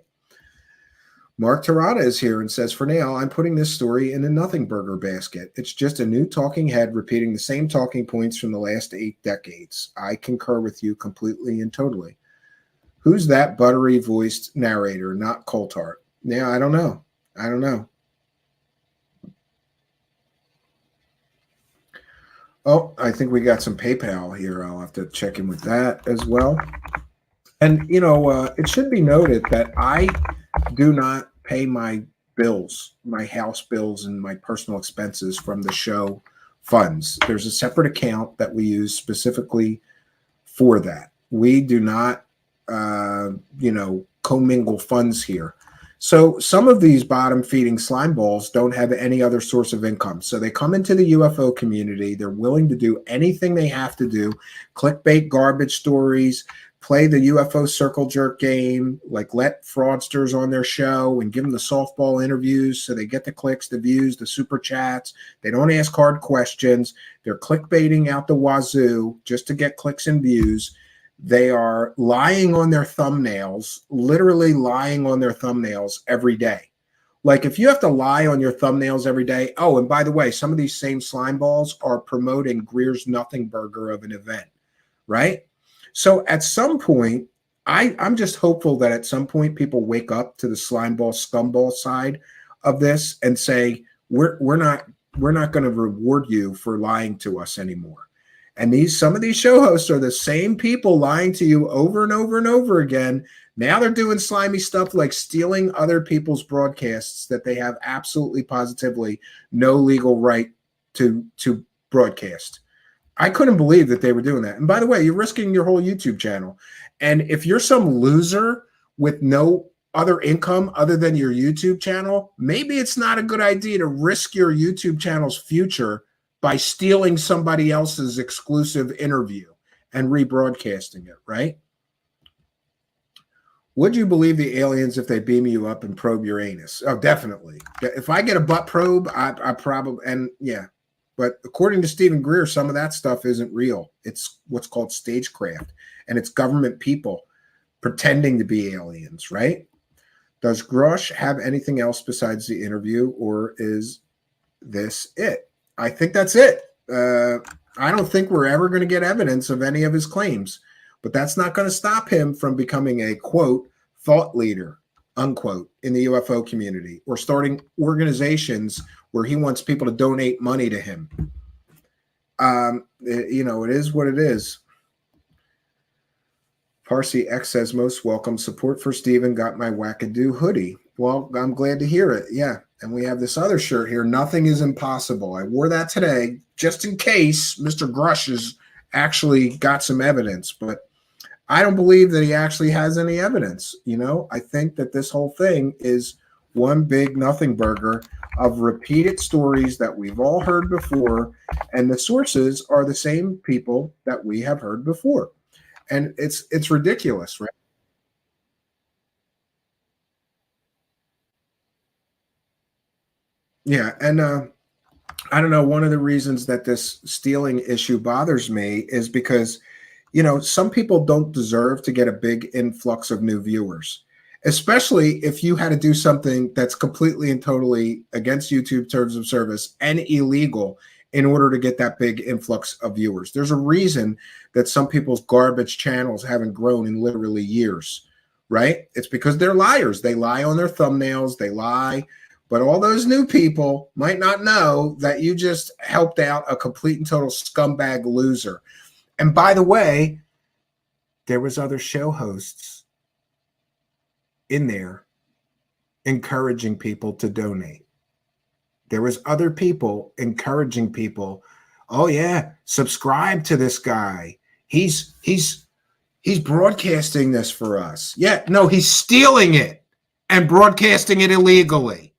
S8: Mark Terada is here and says, for now, I'm putting this story in a nothing burger basket. It's just a new talking head repeating the same talking points from the last 8 decades. I concur with you completely and totally. Who's that buttery voiced narrator? Not Coltart. Yeah, I don't know. Oh, I think we got some PayPal here. I'll have to check in with that as well. And, it should be noted that I do not pay my bills, my house bills and my personal expenses from the show funds. There's a separate account that we use specifically for that. We do not, commingle funds here. So some of these bottom feeding slime balls don't have any other source of income. So they come into the UFO community. They're willing to do anything they have to do, clickbait garbage stories, play the UFO circle jerk game, like let fraudsters on their show and give them the softball interviews so they get the clicks, the views, the super chats. They don't ask hard questions. They're clickbaiting out the wazoo just to get clicks and views. They are lying on their thumbnails, literally lying on their thumbnails every day. Like if you have to lie on your thumbnails every day. Oh, and by the way, some of these same slime balls are promoting Greer's Nothing Burger of an event, right? So at some point, I'm just hopeful that at some point people wake up to the slime ball, scumball side of this and say, we're not going to reward you for lying to us anymore. And some of these show hosts are the same people lying to you over and over and over again. Now they're doing slimy stuff like stealing other people's broadcasts that they have absolutely positively no legal right to broadcast. I couldn't believe that they were doing that. And by the way, you're risking your whole YouTube channel. And if you're some loser with no other income other than your YouTube channel, maybe it's not a good idea to risk your YouTube channel's future by stealing somebody else's exclusive interview and rebroadcasting it, right? Would you believe the aliens if they beam you up and probe your anus? Oh, definitely. If I get a butt probe, I probably, and yeah. But according to Stephen Greer, some of that stuff isn't real. It's what's called stagecraft, and it's government people pretending to be aliens, right? Does Grusch have anything else besides the interview, or is this it? I think that's it. I don't think we're ever going to get evidence of any of his claims, but that's not going to stop him from becoming a, quote, thought leader, unquote, in the UFO community, or starting organizations where he wants people to donate money to him. It is what it is. Parsi X says, most welcome. Support for Steven. Got my wackadoo hoodie. Well, I'm glad to hear it. Yeah. And we have this other shirt here. Nothing is impossible. I wore that today just in case Mr. Grusch has actually got some evidence. But I don't believe that he actually has any evidence. I think that this whole thing is one big nothing burger of repeated stories that we've all heard before. And the sources are the same people that we have heard before. And it's ridiculous, right? Yeah, and I don't know, one of the reasons that this stealing issue bothers me is because, some people don't deserve to get a big influx of new viewers, especially if you had to do something that's completely and totally against YouTube terms of service and illegal in order to get that big influx of viewers. There's a reason that some people's garbage channels haven't grown in literally years, right? It's because they're liars. They lie on their thumbnails, they lie. But all those new people might not know that you just helped out a complete and total scumbag loser. And by the way, there was other show hosts in there encouraging people to donate. There was other people encouraging people, oh yeah, subscribe to this guy. He's broadcasting this for us. Yeah, no, he's stealing it and broadcasting it illegally.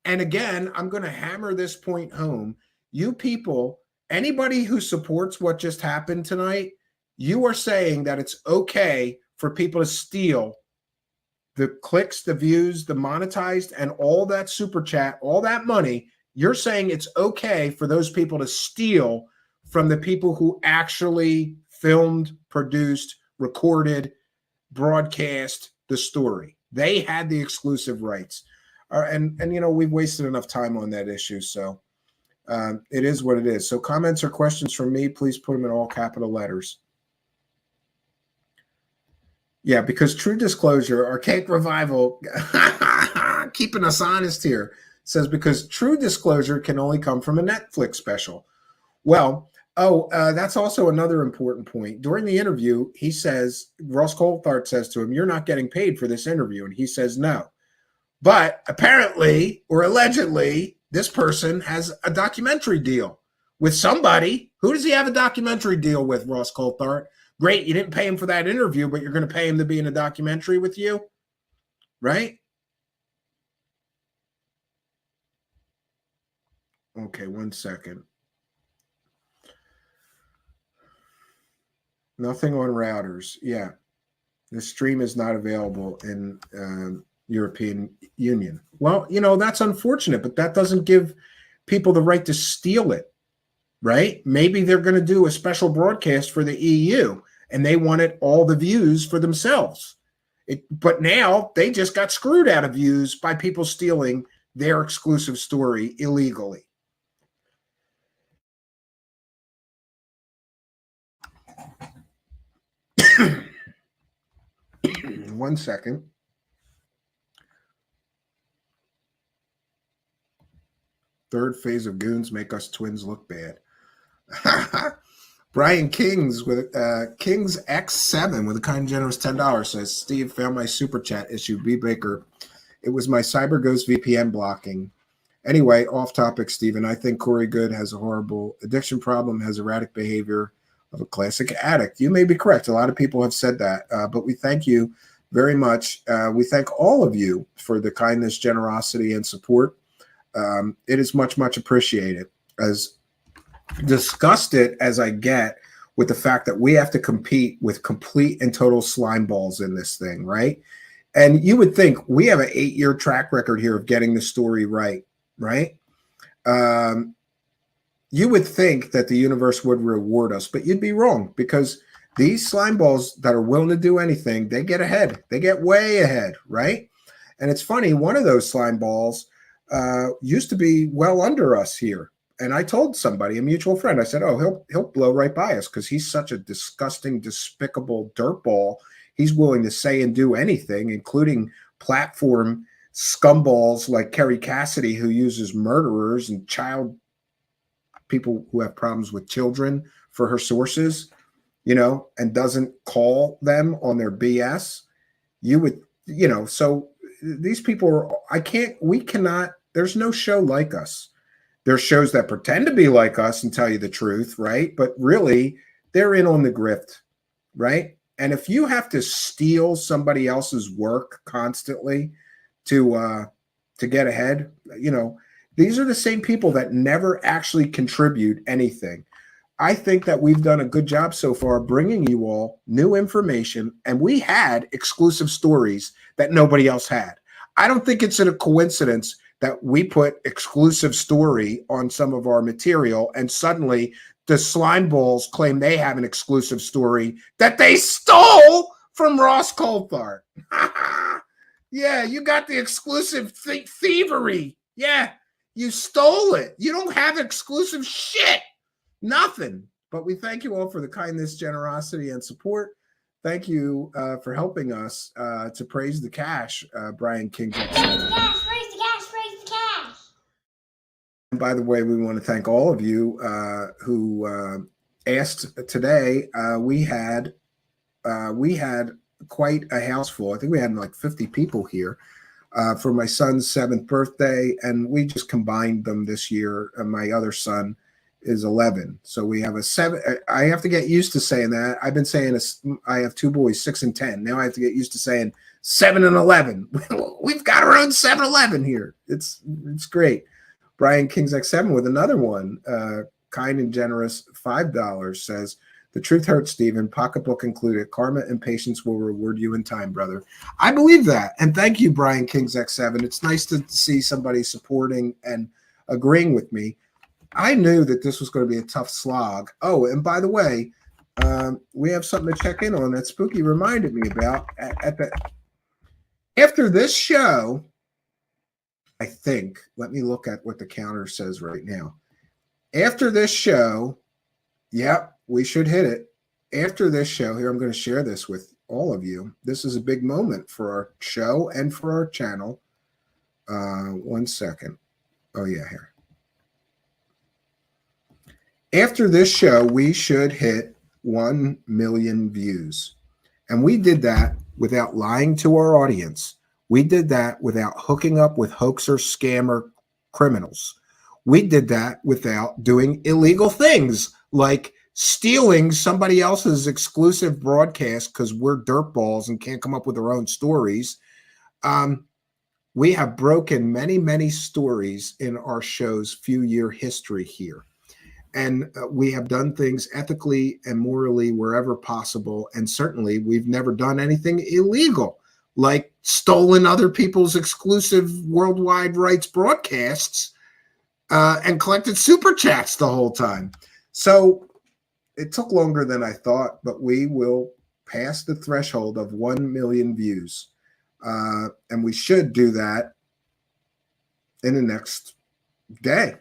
S8: And again, I'm going to hammer this point home. You people, anybody who supports what just happened tonight, you are saying that it's okay for people to steal the clicks, the views, the monetized, and all that super chat, all that money. You're saying it's okay for those people to steal from the people who actually filmed, produced, recorded, broadcast the story. They had the exclusive rights. And we've wasted enough time on that issue. So it is what it is. So comments or questions from me, please put them in all capital letters. Yeah, because True Disclosure, Archaic Revival, keeping us honest here, says because True Disclosure can only come from a Netflix special. Well, that's also another important point. During the interview, he says, Ross Coulthard says to him, you're not getting paid for this interview. And he says, no. But apparently, or allegedly, this person has a documentary deal with somebody. Who does he have a documentary deal with, Ross Coulthard? Great, you didn't pay him for that interview, but you're going to pay him to be in a documentary with you, right? Okay, 1 second. Nothing on routers. Yeah. The stream is not available in European Union. Well, that's unfortunate, but that doesn't give people the right to steal it, right? Maybe they're going to do a special broadcast for the EU and they wanted all the views for themselves. But now they just got screwed out of views by people stealing their exclusive story illegally. One second. Third phase of goons make us twins look bad. Brian Kings with Kings X7 with a kind and generous $10 says, Steve, found my super chat issue. B. Baker. It was my CyberGhost VPN blocking. Anyway, off topic, Stephen. I think Corey Good has a horrible addiction problem, has erratic behavior of a classic addict. You may be correct. A lot of people have said that, but we thank you very much. We thank all of you for the kindness, generosity, and support. It is much, much appreciated. As disgusted as I get with the fact that we have to compete with complete and total slime balls in this thing, right? And you would think we have an 8-year track record here of getting the story right? You would think that the universe would reward us, but you'd be wrong, because these slime balls that are willing to do anything, they get ahead. They get way ahead, right? And it's funny, one of those slime balls used to be well under us here. And I told somebody, a mutual friend, I said, oh, he'll blow right by us because he's such a disgusting, despicable dirtball. He's willing to say and do anything, including platform scumballs like Kerry Cassidy, who uses murderers and people who have problems with children for her sources, and doesn't call them on their BS. So these people we cannot, there's no show like us. There's shows that pretend to be like us and tell you the truth, right? But really, they're in on the grift, right? And if you have to steal somebody else's work constantly to get ahead, these are the same people that never actually contribute anything. I think that we've done a good job so far bringing you all new information, and we had exclusive stories that nobody else had. I don't think it's a coincidence that we put exclusive story on some of our material, and suddenly the slime balls claim they have an exclusive story that they stole from Ross Coulthard. Yeah, you got the exclusive thievery. Yeah, you stole it. You don't have exclusive shit. Nothing. But we thank you all for the kindness, generosity, and support. Thank you for helping us to praise the cash, Brian King.
S17: Praise the cash, praise the cash, praise the cash.
S8: And by the way, we want to thank all of you who asked today. We had quite a house full. I think we had like 50 people here for my son's 7th birthday, and we just combined them this year. And my other son is 11, so we have a 7. I have to get used to saying that. I've been saying I have 2 boys, 6 and 10. Now I have to get used to saying 7 and 11. We've got our own 7-Eleven here. It's great. Brian Kings X7 with another one, kind and generous $5 says, the truth hurts, Stephen. Pocketbook included. Karma and patience will reward you in time, brother. I believe that. And thank you, Brian Kings X7. It's nice to see somebody supporting and agreeing with me. I knew that this was going to be a tough slog. Oh, and by the way, we have something to check in on that Spooky reminded me about. After this show, I think, let me look at what the counter says right now. After this show, yep, we should hit it. After this show, here, I'm going to share this with all of you. This is a big moment for our show and for our channel. 1 second. Oh, yeah, here. After this show, we should hit 1 million views. And we did that without lying to our audience. We did that without hooking up with hoaxer, scammer criminals. We did that without doing illegal things like stealing somebody else's exclusive broadcast because we're dirtballs and can't come up with our own stories. We have broken many, many stories in our show's few-year history here. And we have done things ethically and morally wherever possible. And certainly we've never done anything illegal, like stolen other people's exclusive worldwide rights broadcasts and collected super chats the whole time. So it took longer than I thought, but we will pass the threshold of 1 million views. And we should do that in the next day.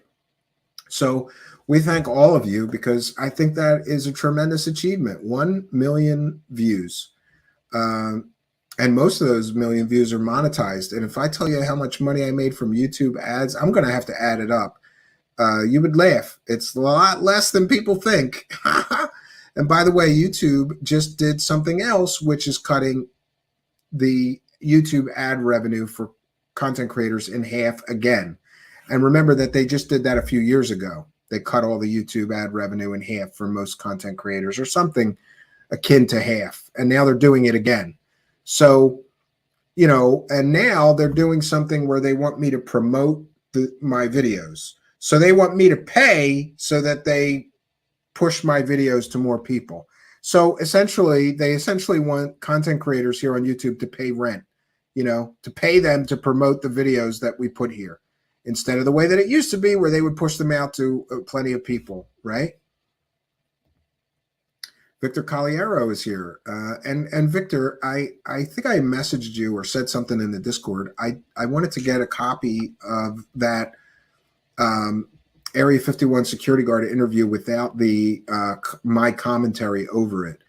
S8: So we thank all of you because I think that is a tremendous achievement. 1 million views. And most of those million views are monetized. And if I tell you how much money I made from YouTube ads, I'm going to have to add it up. You would laugh. It's a lot less than people think. And by the way, YouTube just did something else, which is cutting the YouTube ad revenue for content creators in half again. And remember that they just did that a few years ago. They cut all the YouTube ad revenue in half for most content creators, or something akin to half. And now they're doing it again. So, you know, and now they're doing something where they want me to promote my videos. So they want me to pay so that they push my videos to more people. So essentially, they want content creators here on YouTube to pay rent, you know, to pay them to promote the videos that we put here, instead of the way that it used to be where they would push them out to plenty of people, right? Victor Caliero is here. And Victor, I think I messaged you or said something in the Discord. I wanted to get a copy of that Area 51 security guard interview without the my commentary over it.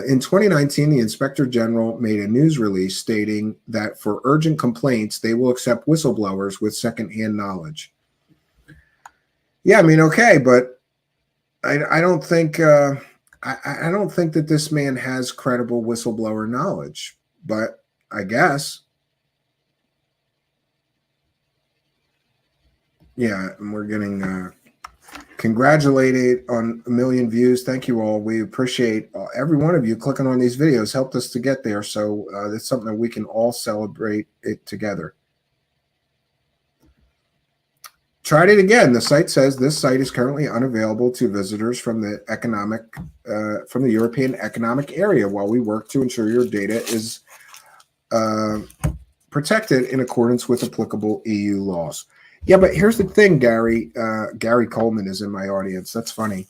S8: In 2019, the Inspector General made a news release stating that for urgent complaints, they will accept whistleblowers with secondhand knowledge. Yeah, I mean, okay, but I don't think I don't think that this man has credible whistleblower knowledge. But I guess, yeah, and we're getting congratulated on 1 million views. Thank you all. We appreciate every one of you clicking on these videos. Helped us to get there. So that's something that we can all celebrate it together. Tried it again. The site says this site is currently unavailable to visitors from the European Economic Area while we work to ensure your data is protected in accordance with applicable EU laws. Yeah, but here's the thing, Gary. Gary Coleman is in my audience. That's funny.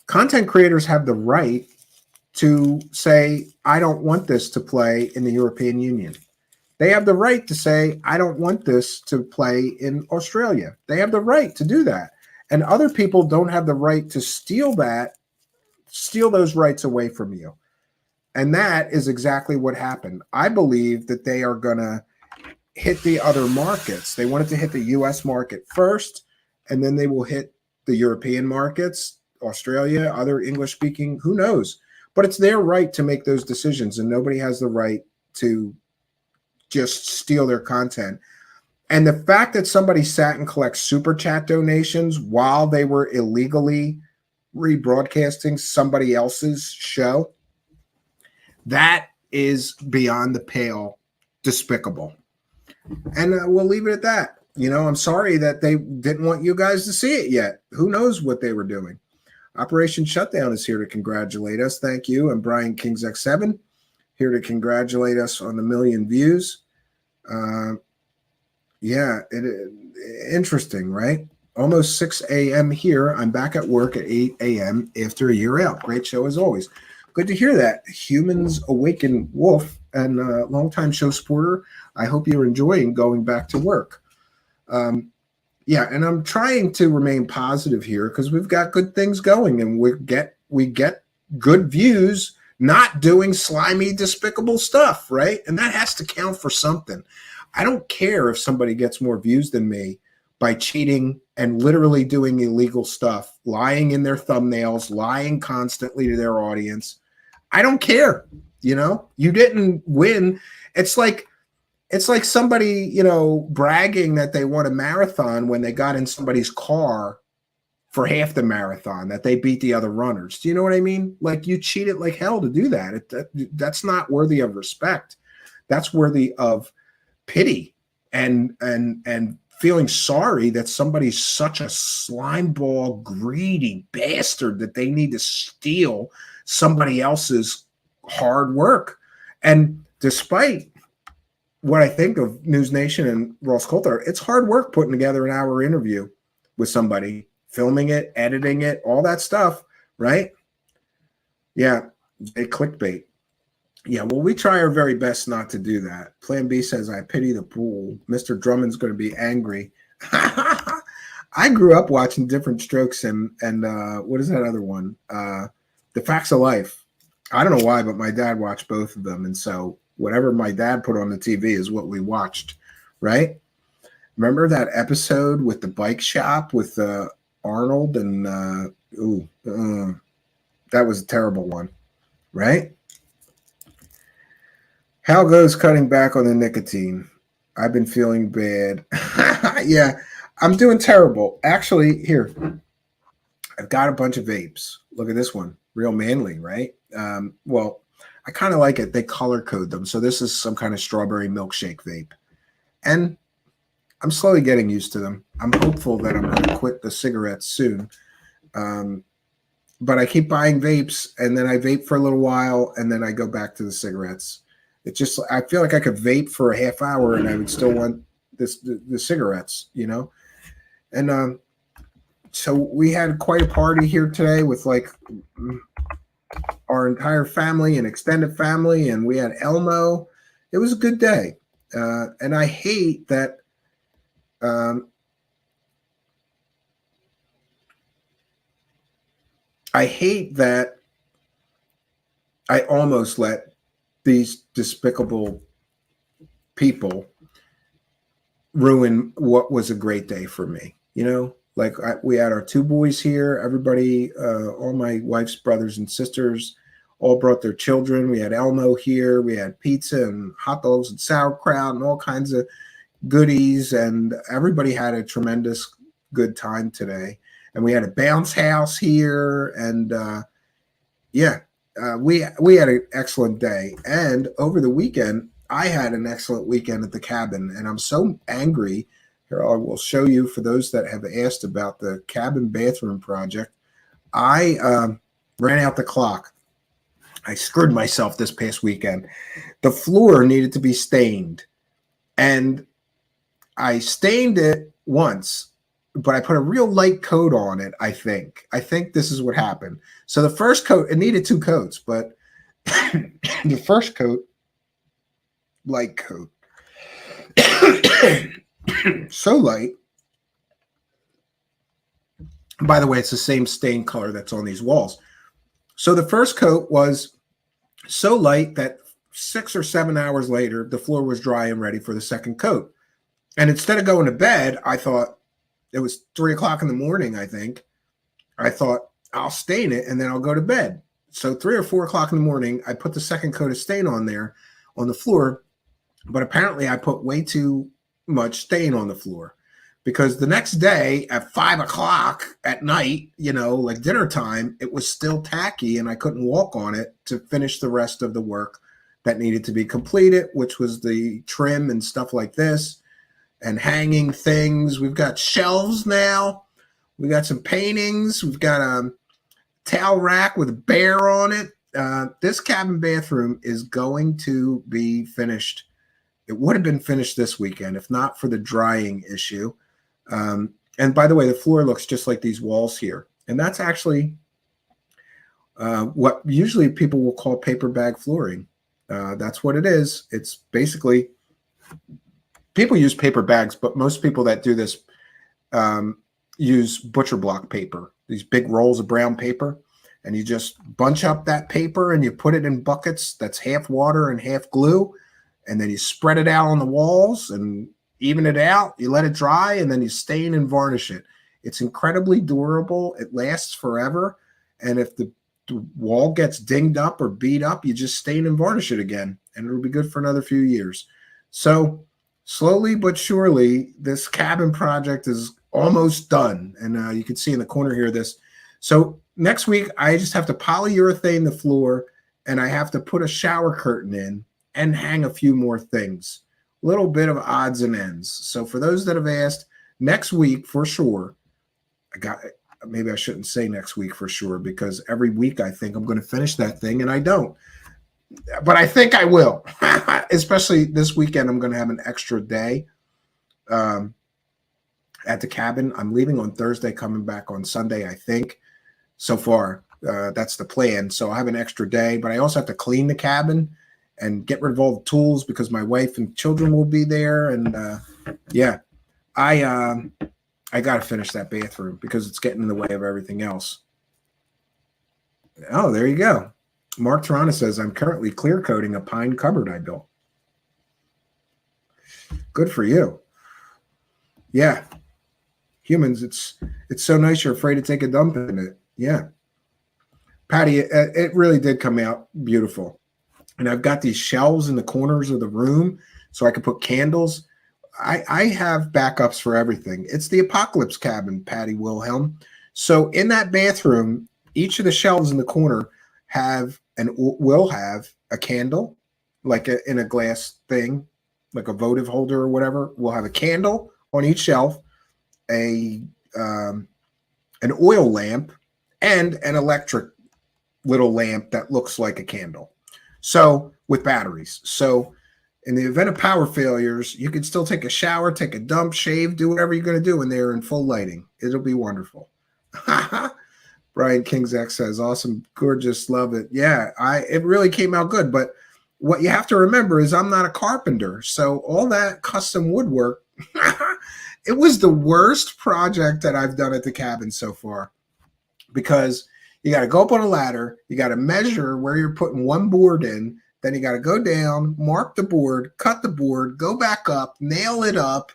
S8: Content creators have the right to say, I don't want this to play in the European Union. They have the right to say, I don't want this to play in Australia. They have the right to do that. And other people don't have the right to steal those rights away from you. And that is exactly what happened. I believe that they are going to hit the other markets. They wanted to hit the US market first, and then they will hit the European markets, Australia, other English speaking, who knows? But it's their right to make those decisions, and nobody has the right to just steal their content. And the fact that somebody sat and collects super chat donations while they were illegally rebroadcasting somebody else's show, that is beyond the pale despicable. And we'll leave it at that. You know, I'm sorry that they didn't want you guys to see it yet. Who knows what they were doing? Operation Shutdown is here to congratulate us. Thank you. And Brian Kings X7 here to congratulate us on the 1 million views. Yeah, interesting, right? Almost 6 a.m. here. I'm back at work at 8 a.m. after a year out. Great show as always. Good to hear that. Humans Awaken Wolf and longtime show supporter. I hope you're enjoying going back to work. Yeah, and I'm trying to remain positive here because we've got good things going, and we get good views, not doing slimy, despicable stuff, right? And that has to count for something. I don't care if somebody gets more views than me by cheating and literally doing illegal stuff, lying in their thumbnails, lying constantly to their audience. I don't care. You know, you didn't win. It's like somebody, bragging that they won a marathon when they got in somebody's car for half the marathon, that they beat the other runners. Do you know what I mean? Like, you cheated like hell to do that. That's not worthy of respect. That's worthy of pity and feeling sorry that somebody's such a slimeball, greedy bastard that they need to steal somebody else's hard work. And despite what I think of News Nation and Ross Coulter, it's hard work putting together an hour interview with somebody, filming it, editing it, all that stuff, right? Yeah, they clickbait. Yeah, well, we try our very best not to do that. Plan B says, I pity the fool. Mr. Drummond's going to be angry. I grew up watching Different Strokes and what is that other one? The Facts of Life. I don't know why, but my dad watched both of them. And so whatever my dad put on the TV is what we watched, right? Remember that episode with the bike shop with Arnold and that was a terrible one, right? How goes cutting back on the nicotine? I've been feeling bad. Yeah, I'm doing terrible. Actually, here, I've got a bunch of vapes. Look at this one. Real manly, right? Well, I kind of like it. They color code them. So this is some kind of strawberry milkshake vape. And I'm slowly getting used to them. I'm hopeful that I'm going to quit the cigarettes soon. But I keep buying vapes, and then I vape for a little while, and then I go back to the cigarettes. It's just, I feel like I could vape for a half hour and I would still want the cigarettes, And so we had quite a party here today with like our entire family and extended family, and we had Elmo. It was a good day. And I hate that I almost let these despicable people ruin what was a great day for me. Like we had our two boys here, everybody, all my wife's brothers and sisters all brought their children. We had Elmo here. We had pizza and hot dogs and sauerkraut and all kinds of goodies. And everybody had a tremendous good time today. And we had a bounce house here. And we had an excellent day. And over the weekend, I had an excellent weekend at the cabin. And I'm so angry. Here, I will show you for those that have asked about the cabin bathroom project. I ran out the clock. I screwed myself this past weekend. The floor needed to be stained. And I stained it once, but I put a real light coat on it, I think. I think this is what happened. So the first coat, it needed two coats, but the first coat, light coat. So light. By the way, it's the same stain color that's on these walls. So the first coat was so light that 6 or 7 hours later, the floor was dry and ready for the second coat. And instead of going to bed, I thought, it was 3 o'clock in the morning, I think. I thought, I'll stain it and then I'll go to bed. So 3 or 4 o'clock in the morning, I put the second coat of stain on there on the floor. But apparently I put way too much stain on the floor, because the next day at 5 o'clock at night, like dinner time, it was still tacky and I couldn't walk on it to finish the rest of the work that needed to be completed, which was the trim and stuff like this and hanging things. We've got shelves now. We got some paintings. We've got a towel rack with a bear on it. This cabin bathroom is going to be finished. It would have been finished this weekend if not for the drying issue. And by the way, the floor looks just like these walls here. And that's actually what usually people will call paper bag flooring. That's what it is. It's basically, people use paper bags, but most people that do this use butcher block paper, these big rolls of brown paper. And you just bunch up that paper and you put it in buckets that's half water and half glue. And then you spread it out on the walls and even it out. You let it dry and then you stain and varnish it. It's incredibly durable. It lasts forever. And if the the wall gets dinged up or beat up, you just stain and varnish it again, and it'll be good for another few years. So slowly but surely, this cabin project is almost done. And you can see in the corner here this. So next week, I just have to polyurethane the floor, and I have to put a shower curtain in and hang a few more things. A little bit of odds and ends. So for those that have asked, next week for sure, maybe I shouldn't say next week for sure, because every week I think I'm going to finish that thing and I don't. But I think I will, especially this weekend. I'm going to have an extra day at the cabin. I'm leaving on Thursday, coming back on Sunday, I think. So far, that's the plan. So I have an extra day, but I also have to clean the cabin and get rid of all the tools because my wife and children will be there. And yeah, I got to finish that bathroom because it's getting in the way of everything else. Oh, there you go. Mark Toronto says, I'm currently clear coating a pine cupboard I built. Good for you. Yeah. Humans, it's so nice you're afraid to take a dump in it. Yeah. Patty, it really did come out beautiful. And I've got these shelves in the corners of the room so I can put candles. I have backups for everything. It's the apocalypse cabin, Patty Wilhelm. So in that bathroom, each of the shelves in the corner have and will have a candle, like in a glass thing, like a votive holder or whatever. We'll have a candle on each shelf, an oil lamp, and an electric little lamp that looks like a candle. So with batteries. So in the event of power failures, you can still take a shower, take a dump, shave, do whatever you're going to do in there in full lighting. It'll be wonderful. Brian King's says, awesome, gorgeous, love it. Yeah, it really came out good. But what you have to remember is I'm not a carpenter. So all that custom woodwork, it was the worst project that I've done at the cabin so far, because you got to go up on a ladder. You got to measure where you're putting one board in. Then you got to go down, mark the board, cut the board, go back up, nail it up,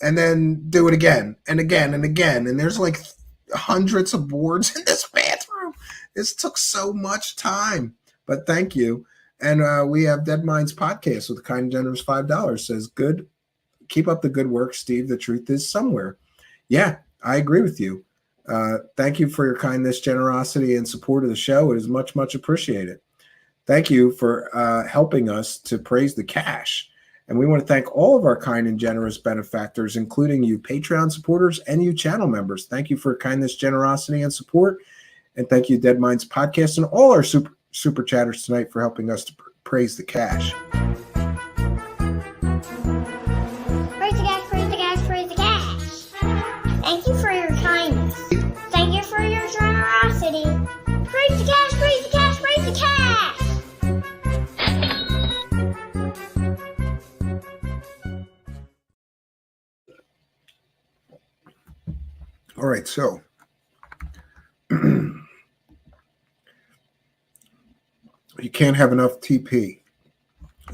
S8: and then do it again and again and again. And there's like hundreds of boards in this bathroom. This took so much time, but thank you. And we have Dead Minds Podcast with a kind and generous $5 says, good. Keep up the good work, Steve. The truth is somewhere. Yeah, I agree with you. Thank you for your kindness, generosity, and support of the show. It is much, much appreciated. Thank you for helping us to praise the cash. And we want to thank all of our kind and generous benefactors, including you Patreon supporters and you channel members. Thank you for kindness, generosity, and support. And thank you, Dead Minds Podcast, and all our super chatters tonight for helping us to praise the cash.
S17: Praise the cash, praise the cash, praise the cash. Thank you for your kindness. Thank you for your generosity. Praise the cash, praise the cash, praise the cash.
S8: All right, so you can't have enough TP.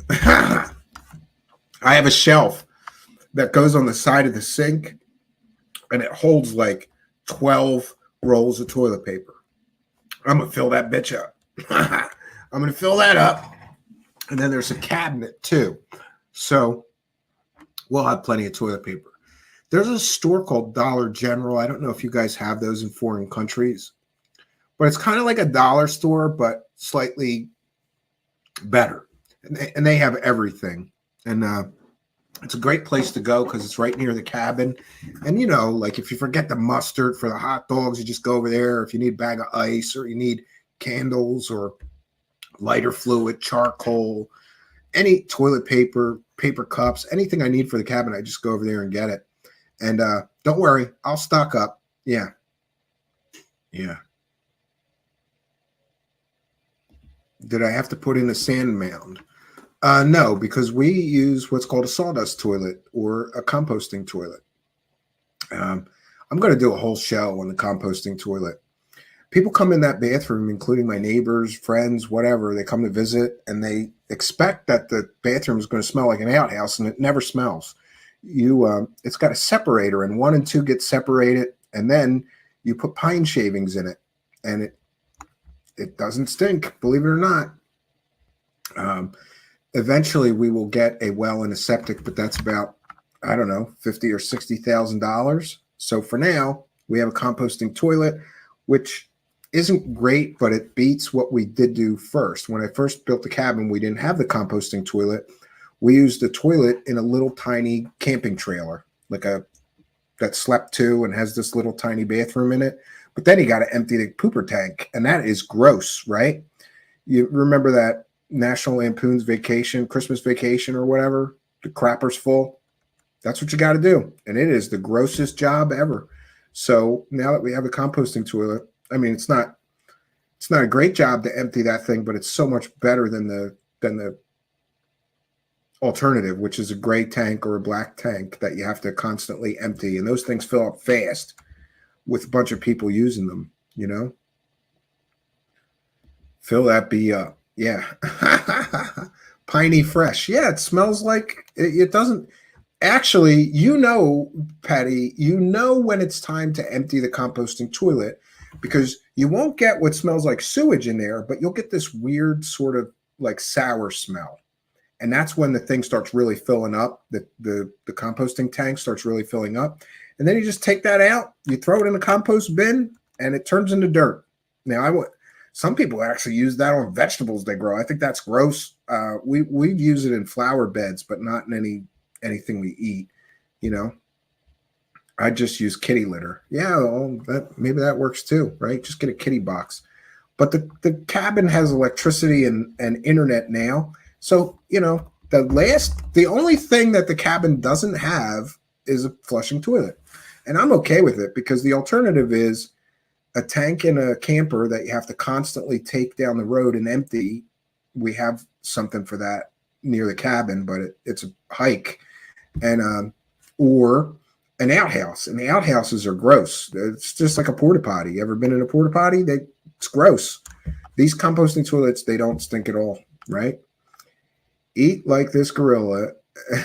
S8: I have a shelf that goes on the side of the sink, and it holds like 12 rolls of toilet paper. I'm going to fill that bitch up. I'm going to fill that up. And then there's a cabinet too. So we'll have plenty of toilet paper. There's a store called Dollar General. I don't know if you guys have those in foreign countries, but it's kind of like a dollar store, but slightly better. And they have everything. And it's a great place to go because it's right near the cabin. And, you know, like if you forget the mustard for the hot dogs, you just go over there. If you need a bag of ice or you need candles or lighter fluid, charcoal, any toilet paper, paper cups, anything I need for the cabin, I just go over there and get it. And don't worry, I'll stock up. Yeah. Yeah. Did I have to put in a sand mound? No, because we use what's called a sawdust toilet or a composting toilet. I'm going to do a whole show on the composting toilet. People come in that bathroom, including my neighbors, friends, whatever. They come to visit, and they expect that the bathroom is going to smell like an outhouse, and it never smells. It's got a separator, and 1 and 2 get separated, and then you put pine shavings in it, and It doesn't stink, believe it or not. Eventually, we will get a well and a septic, but that's about, I don't know, $50,000 or $60,000. So for now, we have a composting toilet, which isn't great, but it beats what we did do first. When I first built the cabin, we didn't have the composting toilet. We used the toilet in a little tiny camping trailer, that slept two and has this little tiny bathroom in it. But then you got to empty the pooper tank, and that is gross, right? You remember that National Lampoon's Vacation, Christmas Vacation or whatever, the crapper's full. That's what you got to do. And it is the grossest job ever. So now that we have a composting toilet, I mean, it's not a great job to empty that thing, but it's so much better than the alternative, which is a gray tank or a black tank that you have to constantly empty. And those things fill up fast with a bunch of people using them, you know? Fill that bee up. Yeah. Piney fresh. Yeah, it smells like it doesn't actually, Patty, when it's time to empty the composting toilet, because you won't get what smells like sewage in there, but you'll get this weird sort of like sour smell. And that's when the thing starts really filling up. The composting tank starts really filling up. And then you just take that out, you throw it in the compost bin, and it turns into dirt. Now, some people actually use that on vegetables they grow. I think that's gross. We use it in flower beds, but not in anything we eat, you know. I just use kitty litter. Yeah, well, maybe that works too, right? Just get a kitty box. But the cabin has electricity and internet now. So, you know, the only thing that the cabin doesn't have is a flushing toilet. And I'm okay with it, because the alternative is a tank in a camper that you have to constantly take down the road and empty. We have something for that near the cabin, but it's a hike. And or an outhouse. And the outhouses are gross. It's just like a porta potty. You ever been in a porta potty? It's gross. These composting toilets, they don't stink at all, right? Eat like this gorilla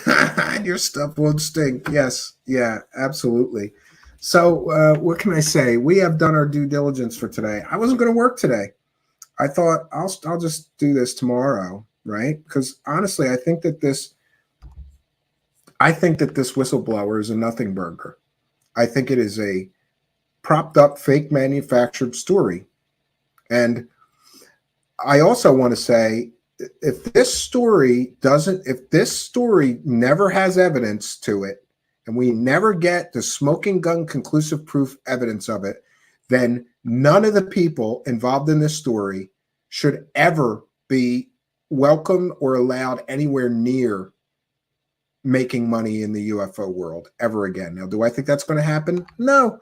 S8: and your stuff won't stink. Yes. Yeah, absolutely. So what can I say? We have done our due diligence for today. I wasn't going to work today. I thought I'll just do this tomorrow, right? Because honestly, I think that this whistleblower is a nothing burger. I think it is a propped up, fake manufactured story. And I also want to say, if this story never has evidence to it, and we never get the smoking gun conclusive proof evidence of it, then none of the people involved in this story should ever be welcome or allowed anywhere near making money in the UFO world ever again. Now, do I think that's going to happen? No.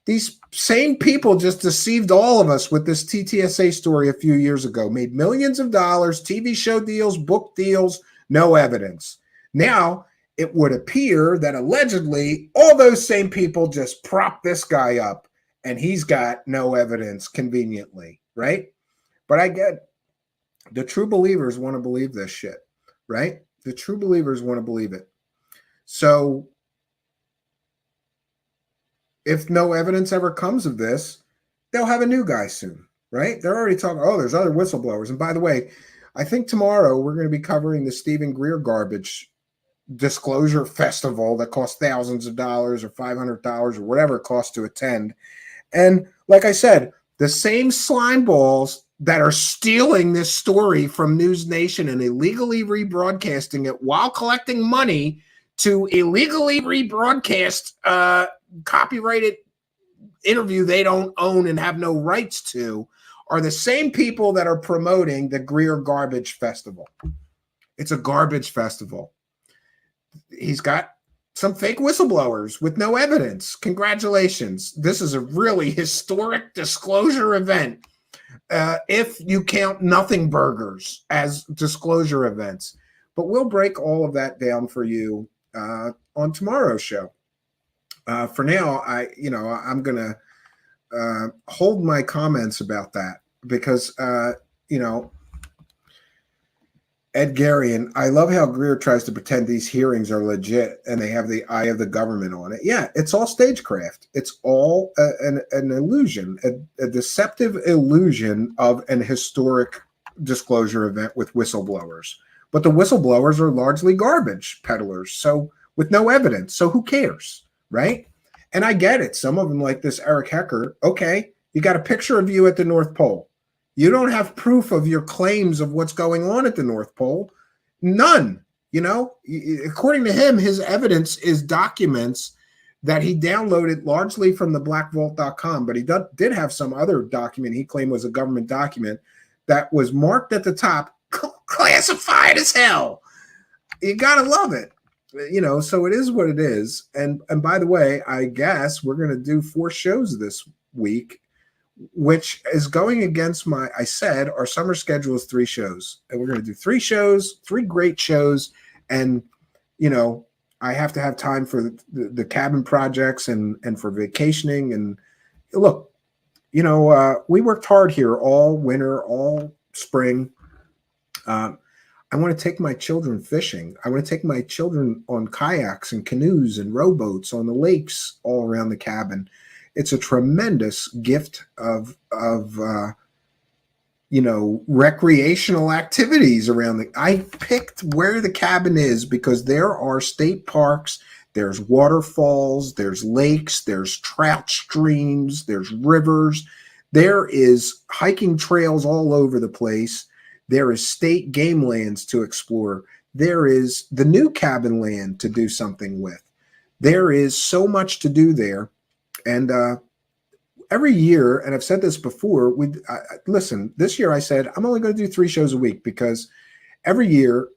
S8: These same people just deceived all of us with this TTSA story a few years ago, made millions of dollars, TV show deals, book deals, no evidence. Now, it would appear that allegedly all those same people just prop this guy up and he's got no evidence conveniently, right? But I get the true believers want to believe this shit, right? The true believers want to believe it. So if no evidence ever comes of this, they'll have a new guy soon, right? They're already talking, oh, there's other whistleblowers. And by the way, I think tomorrow we're going to be covering the Stephen Greer garbage disclosure festival that costs thousands of dollars or $500 or whatever it costs to attend. And like I said, the same slime balls that are stealing this story from News Nation and illegally rebroadcasting it while collecting money to illegally rebroadcast copyrighted interview they don't own and have no rights to are the same people that are promoting the Greer Garbage Festival. It's a garbage festival. He's got some fake whistleblowers with no evidence. Congratulations. This is a really historic disclosure event. If you count nothing burgers as disclosure events, but we'll break all of that down for you on tomorrow's show. For now, I'm going to hold my comments about that because, Ed Garian, I love how Greer tries to pretend these hearings are legit and they have the eye of the government on it. Yeah, it's all stagecraft. It's all an illusion, a deceptive illusion of an historic disclosure event with whistleblowers. But the whistleblowers are largely garbage peddlers, so with no evidence. So who cares, right? And I get it. Some of them, like this Eric Hecker, okay, you got a picture of you at the North Pole. You don't have proof of your claims of what's going on at the North Pole. None. You know, according to him, his evidence is documents that he downloaded largely from the blackvault.com, but he did have some other document he claimed was a government document that was marked at the top, classified as hell. You got to love it. You know, so it is what it is. And by the way, I guess we're going to do 4 shows this week, which is going against I said our summer schedule is 3 shows, and we're going to do 3 shows, 3 great shows. And, you know, I have to have time for the cabin projects and for vacationing. And look, you know, we worked hard here all winter, all spring. I want to take my children fishing. I want to take my children on kayaks and canoes and rowboats on the lakes all around the cabin. It's a tremendous gift of you know, recreational activities around I picked where the cabin is because there are state parks, there's waterfalls, there's lakes, there's trout streams, there's rivers, there is hiking trails all over the place. There is state game lands to explore. There is the new cabin land to do something with. There is so much to do there. And every year, and I've said this before, listen, this year I said, I'm only going to do 3 shows a week because every year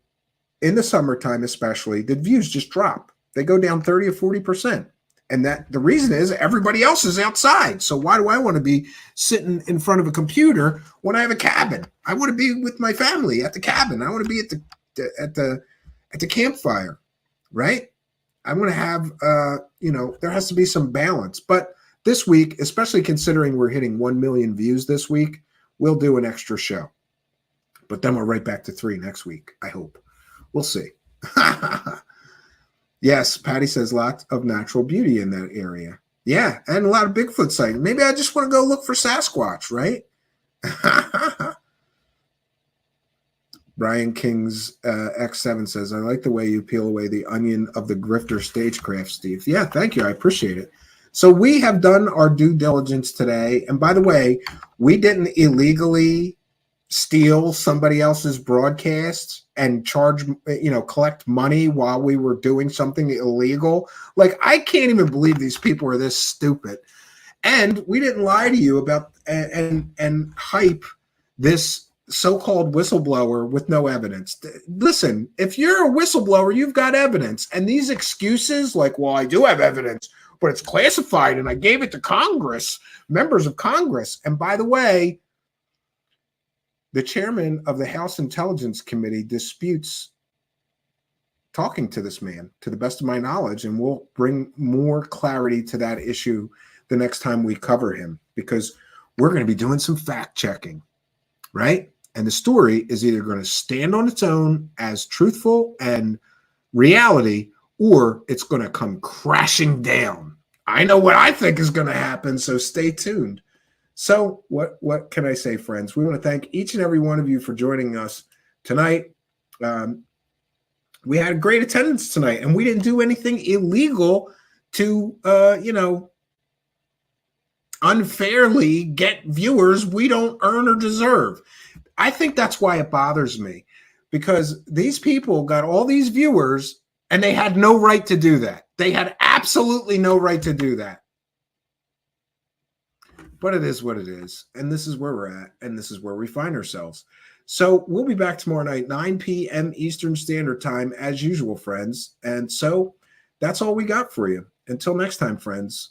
S8: in the summertime, especially, the views just drop. They go down 30 or 40%. And that the reason is everybody else is outside. So why do I want to be sitting in front of a computer when I have a cabin? I want to be with my family at the cabin. I want to be at the campfire, right? I want to have, you know, there has to be some balance. But this week, especially considering we're hitting 1 million views this week, we'll do an extra show. But then we're right back to 3 next week, I hope. We'll see. Yes, Patty says lots of natural beauty in that area. Yeah, and a lot of Bigfoot sightings. Maybe I just want to go look for Sasquatch, right? Brian King's X7 says, I like the way you peel away the onion of the grifter stagecraft, Steve. Yeah, thank you. I appreciate it. So we have done our due diligence today. And by the way, we didn't illegally steal somebody else's broadcasts and charge, you know, collect money while we were doing something illegal. Like, I can't even believe these people are this stupid. And we didn't lie to you about and hype this so-called whistleblower with no evidence. Listen, if you're a whistleblower, you've got evidence. And these excuses like, well, I do have evidence, but it's classified and I gave it to Congress, members of Congress. And by the way, the chairman of the House Intelligence Committee disputes talking to this man, to the best of my knowledge, and we'll bring more clarity to that issue the next time we cover him, because we're going to be doing some fact checking, right? And the story is either going to stand on its own as truthful and reality, or it's going to come crashing down. I know what I think is going to happen, so stay tuned. So what can I say, friends? We want to thank each and every one of you for joining us tonight. We had a great attendance tonight, and we didn't do anything illegal to, you know, unfairly get viewers we don't earn or deserve. I think that's why it bothers me, because these people got all these viewers and they had no right to do that. They had absolutely no right to do that. But it is what it is. And this is where we're at. And this is where we find ourselves. So we'll be back tomorrow night, 9 p.m. Eastern Standard Time, as usual, friends. And so that's all we got for you. Until next time, friends,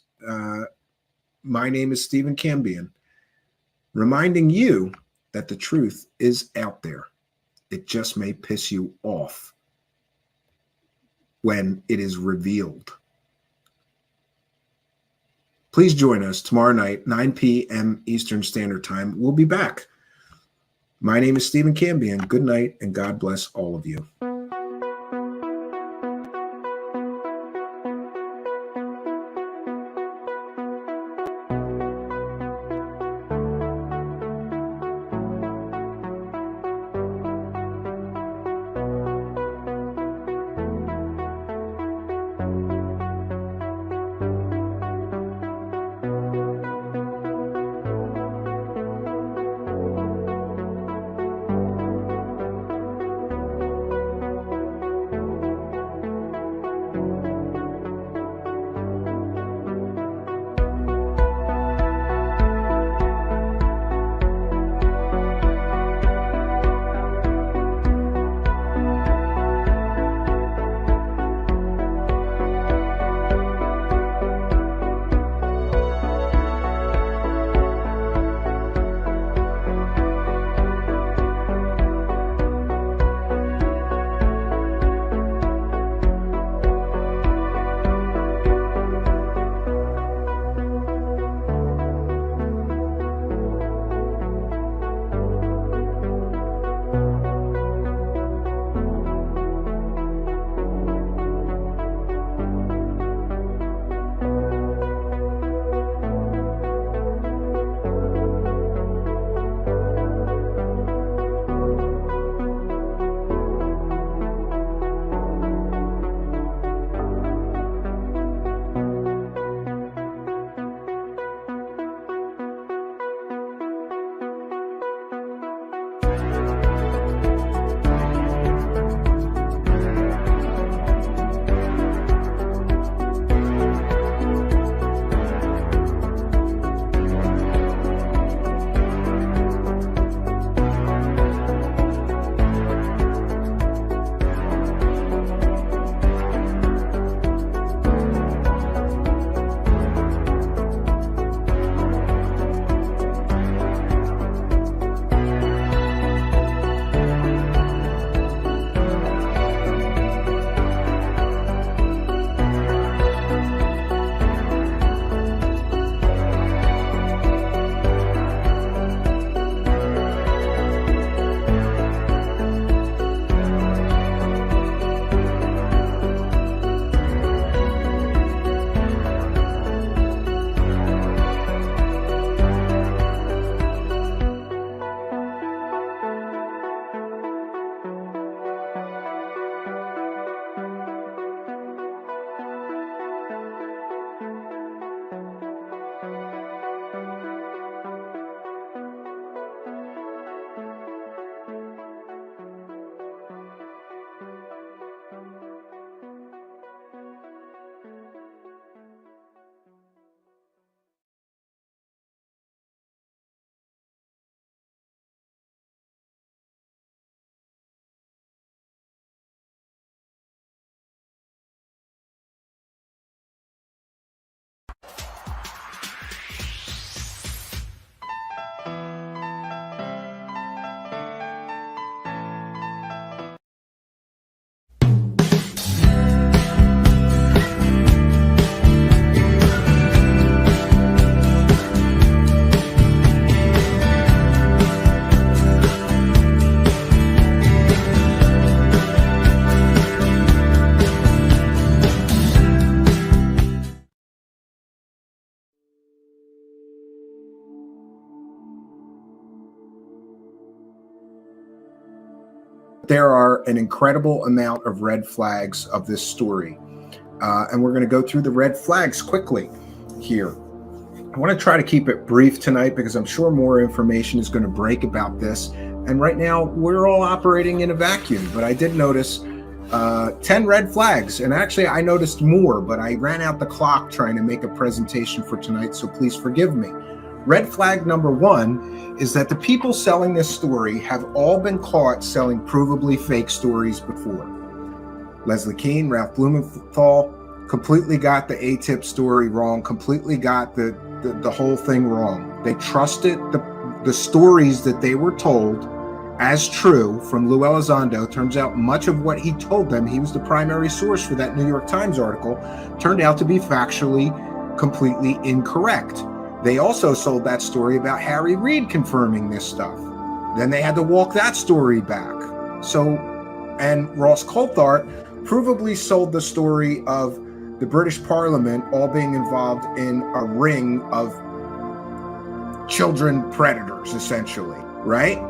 S8: my name is Stephen Cambion, reminding you that the truth is out there. It just may piss you off when it is revealed. Please join us tomorrow night, 9 p.m. Eastern Standard Time. We'll be back. My name is Stephen Cambion. Good night, and God bless all of you. There are an incredible amount of red flags of this story. And we're going to go through the red flags quickly here. I want to try to keep it brief tonight because I'm sure more information is going to break about this. And right now, we're all operating in a vacuum. But I did notice 10 red flags. And actually, I noticed more, but I ran out the clock trying to make a presentation for tonight. So please forgive me. Red flag number one is that the people selling this story have all been caught selling provably fake stories before. Leslie Kean, Ralph Blumenthal completely got the ATIP story wrong, completely got the whole thing wrong. They trusted the stories that they were told as true from Lou Elizondo. Turns out much of what he told them, he was the primary source for that New York Times article, turned out to be factually completely incorrect. They also sold that story about Harry Reid confirming this stuff. Then they had to walk that story back. So, and Ross Coulthart provably sold the story of the British Parliament all being involved in a ring of children predators, essentially, right?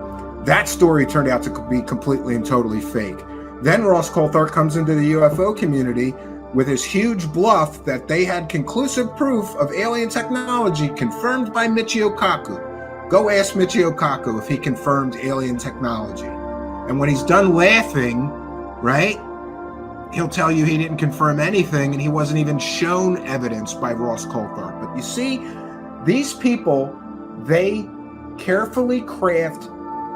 S8: That story turned out to be completely and totally fake. Then Ross Coulthart comes into the UFO community with his huge bluff that they had conclusive proof of alien technology confirmed by Michio Kaku. Go ask Michio Kaku if he confirmed alien technology. And when he's done laughing, right, he'll tell you he didn't confirm anything and he wasn't even shown evidence by Ross Coulthart. But you see, these people, they carefully craft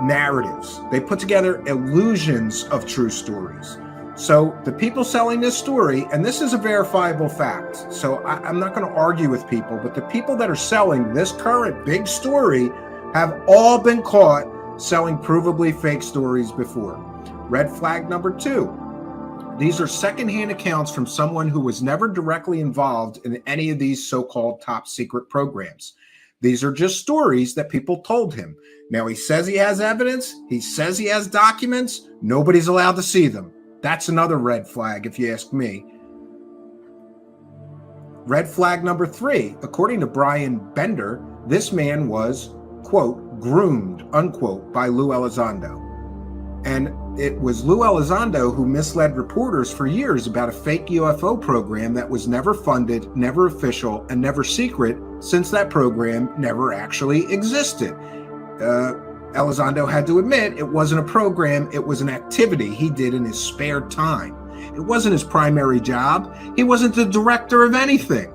S8: narratives. They put together illusions of true stories. So the people selling this story, and this is a verifiable fact, so I'm not going to argue with people, but the people that are selling this current big story have all been caught selling provably fake stories before. Red flag number 2. These are secondhand accounts from someone who was never directly involved in any of these so-called top secret programs. These are just stories that people told him. Now he says he has evidence. He says he has documents. Nobody's allowed to see them. That's another red flag, if you ask me. Red flag number 3, according to Brian Bender, this man was, quote, groomed, unquote, by Lou Elizondo. And it was Lou Elizondo who misled reporters for years about a fake UFO program that was never funded, never official, and never secret, since that program never actually existed. Elizondo had to admit it wasn't a program, it was an activity he did in his spare time. It wasn't his primary job. He wasn't the director of anything.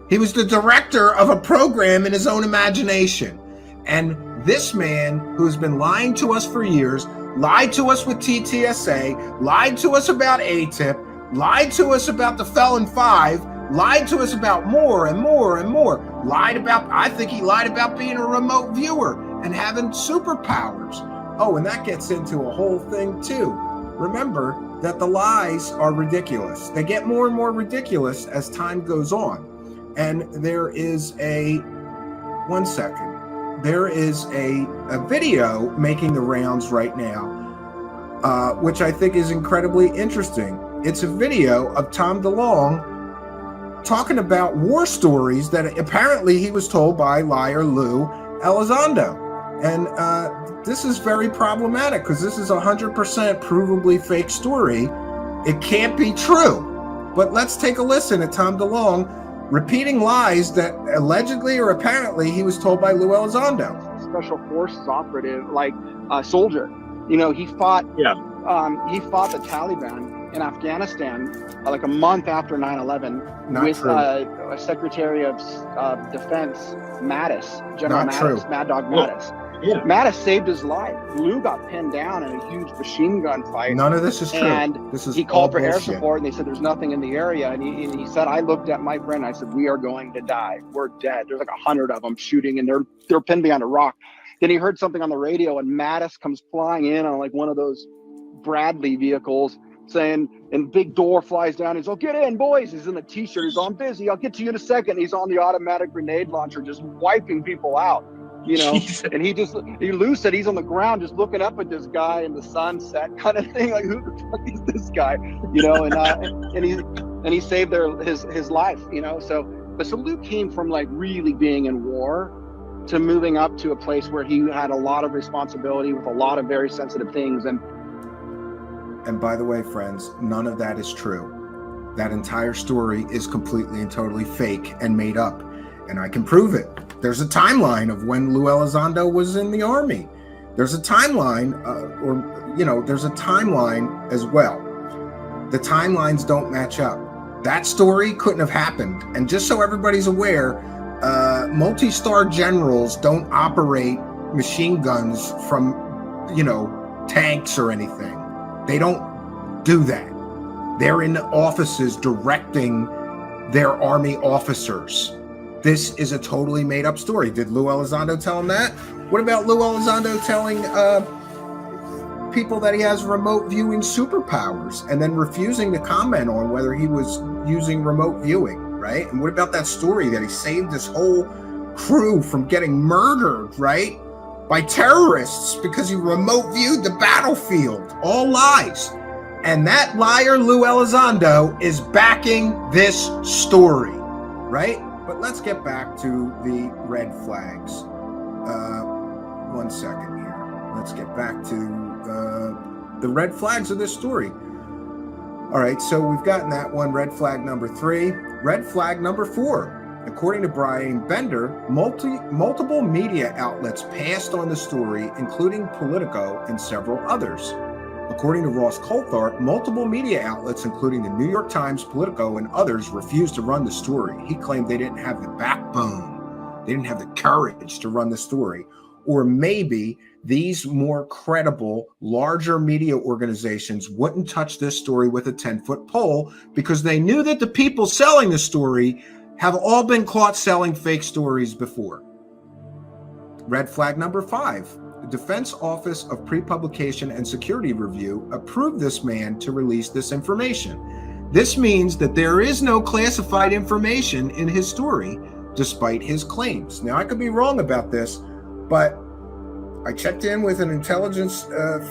S8: He was the director of a program in his own imagination. And this man, who's been lying to us for years, lied to us with TTSA, lied to us about ATIP, lied to us about the Felon 5, lied to us about more and more and more. I think he lied about being a remote viewer and having superpowers. Oh, and that gets into a whole thing too. Remember that the lies are ridiculous. They get more and more ridiculous as time goes on. And there is a video making the rounds right now, which I think is incredibly interesting. It's a video of Tom DeLonge talking about war stories that apparently he was told by liar Lou Elizondo. And this is very problematic because this is 100% provably fake story. It can't be true. But let's take a listen at Tom DeLonge repeating lies that allegedly or apparently he was told by Lou Elizondo.
S5: Special forces operative, like a soldier. You know, he fought the Taliban in Afghanistan like a month after 9/11 with Secretary of Defense Mattis, General Mattis, Mad Dog Mattis. Yeah. Mattis saved his life. Lou got pinned down in a huge machine gun fight.
S8: None of this is true.
S5: And he called for air
S8: bullshit.
S5: support, and they said there's nothing in the area. And he said, I looked at my friend. I said, we are going to die. We're dead. There's like 100 of them shooting, and they're pinned behind a rock. Then he heard something on the radio, and Mattis comes flying in on like one of those Bradley vehicles, saying, and big door flies down. He's, oh, get in, boys. He's in a t-shirt. He's, I'm busy. I'll get to you in a second. He's on the automatic grenade launcher, just wiping people out. You know, and Lou said he's on the ground just looking up at this guy in the sunset kind of thing, like, who the fuck is this guy? You know, and he saved his life, you know. So Lou came from like really being in war to moving up to a place where he had a lot of responsibility with a lot of very sensitive things.
S8: And by the way, friends, none of that is true. That entire story is completely and totally fake and made up. And I can prove it. There's a timeline of when Lou Elizondo was in the Army. There's a timeline, there's a timeline as well. The timelines don't match up. That story couldn't have happened. And just so everybody's aware, multi-star generals don't operate machine guns from, tanks or anything. They don't do that. They're in the offices directing their Army officers. This is a totally made up story. Did Lou Elizondo tell him that? What about Lou Elizondo telling people that he has remote viewing superpowers and then refusing to comment on whether he was using remote viewing, right? And what about that story that he saved his whole crew from getting murdered, right? by terrorists because he remote viewed the battlefield. All lies. And that liar, Lou Elizondo, is backing this story, right? But let's get back to the red flags. 1 second here. Let's get back to the red flags of this story. All right, so we've gotten that one, red flag number 3. Red flag number 4. According to Brian Bender, multiple media outlets passed on the story, including Politico and several others. According to Ross Coulthart, multiple media outlets, including the New York Times, Politico, and others, refused to run the story. He claimed they didn't have the backbone, they didn't have the courage to run the story. Or maybe these more credible, larger media organizations wouldn't touch this story with a 10-foot pole because they knew that the people selling the story have all been caught selling fake stories before. Red flag number 5. The Defense Office of Pre-Publication and Security Review approved this man to release this information. This means that there is no classified information in his story, despite his claims. Now, I could be wrong about this, but I checked in with an intelligence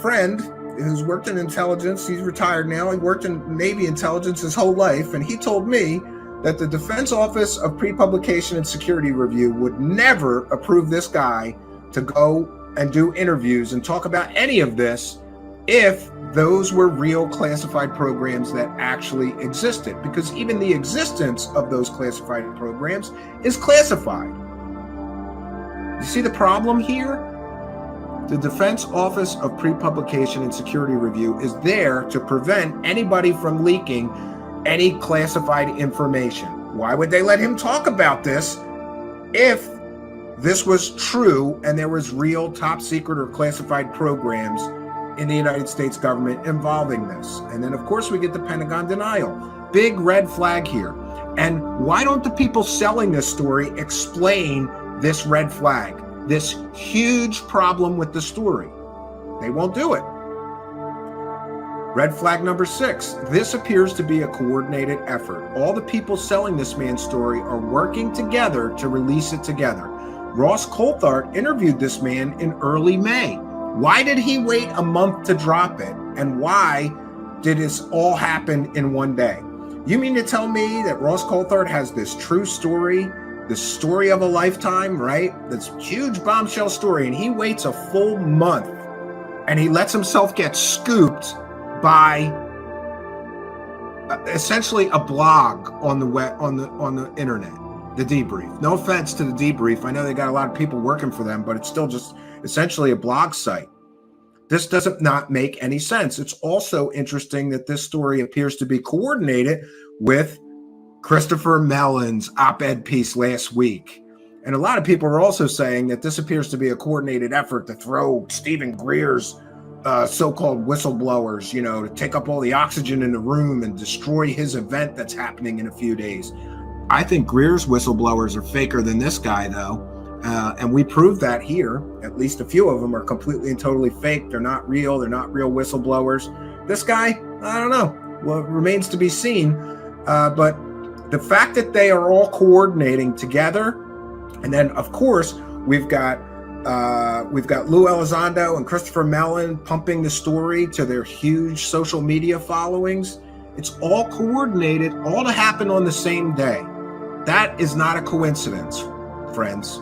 S8: friend who's worked in intelligence. He's retired now. He worked in Navy intelligence his whole life, and he told me that the Defense Office of Pre-Publication and Security Review would never approve this guy to go and do interviews and talk about any of this if those were real classified programs that actually existed, because even the existence of those classified programs is classified. You see the problem here? The Defense Office of Pre-Publication and Security Review is there to prevent anybody from leaking any classified information. Why would they let him talk about this if this was true and there was real top secret or classified programs in the United States government involving this? And then, of course, we get the Pentagon denial. Big red flag here. And why don't the people selling this story explain this red flag, this huge problem with the story? They won't do it. Red flag number 6. This appears to be a coordinated effort. All the people selling this man's story are working together to release it together. Ross Coulthart interviewed this man in early May. Why did he wait a month to drop it? And why did this all happen in one day? You mean to tell me that Ross Coulthart has this true story, the story of a lifetime, right? This huge bombshell story, and he waits a full month and he lets himself get scooped by essentially a blog on the web, on the internet, the Debrief. No offense to the Debrief. I know they got a lot of people working for them, but it's still just essentially a blog site. This doesn't not make any sense. It's also interesting that this story appears to be coordinated with Christopher Mellon's op-ed piece last week. And a lot of people are also saying that this appears to be a coordinated effort to throw Stephen Greer's so-called whistleblowers, to take up all the oxygen in the room and destroy his event that's happening in a few days. I think Greer's whistleblowers are faker than this guy, though. And we proved that here. At least a few of them are completely and totally fake. They're not real. They're not real whistleblowers. This guy, I don't know. Well, it remains to be seen. But the fact that they are all coordinating together, and then, of course, we've got Lou Elizondo and Christopher Mellon pumping the story to their huge social media followings. It's all coordinated, all to happen on the same day. That is not a coincidence, friends.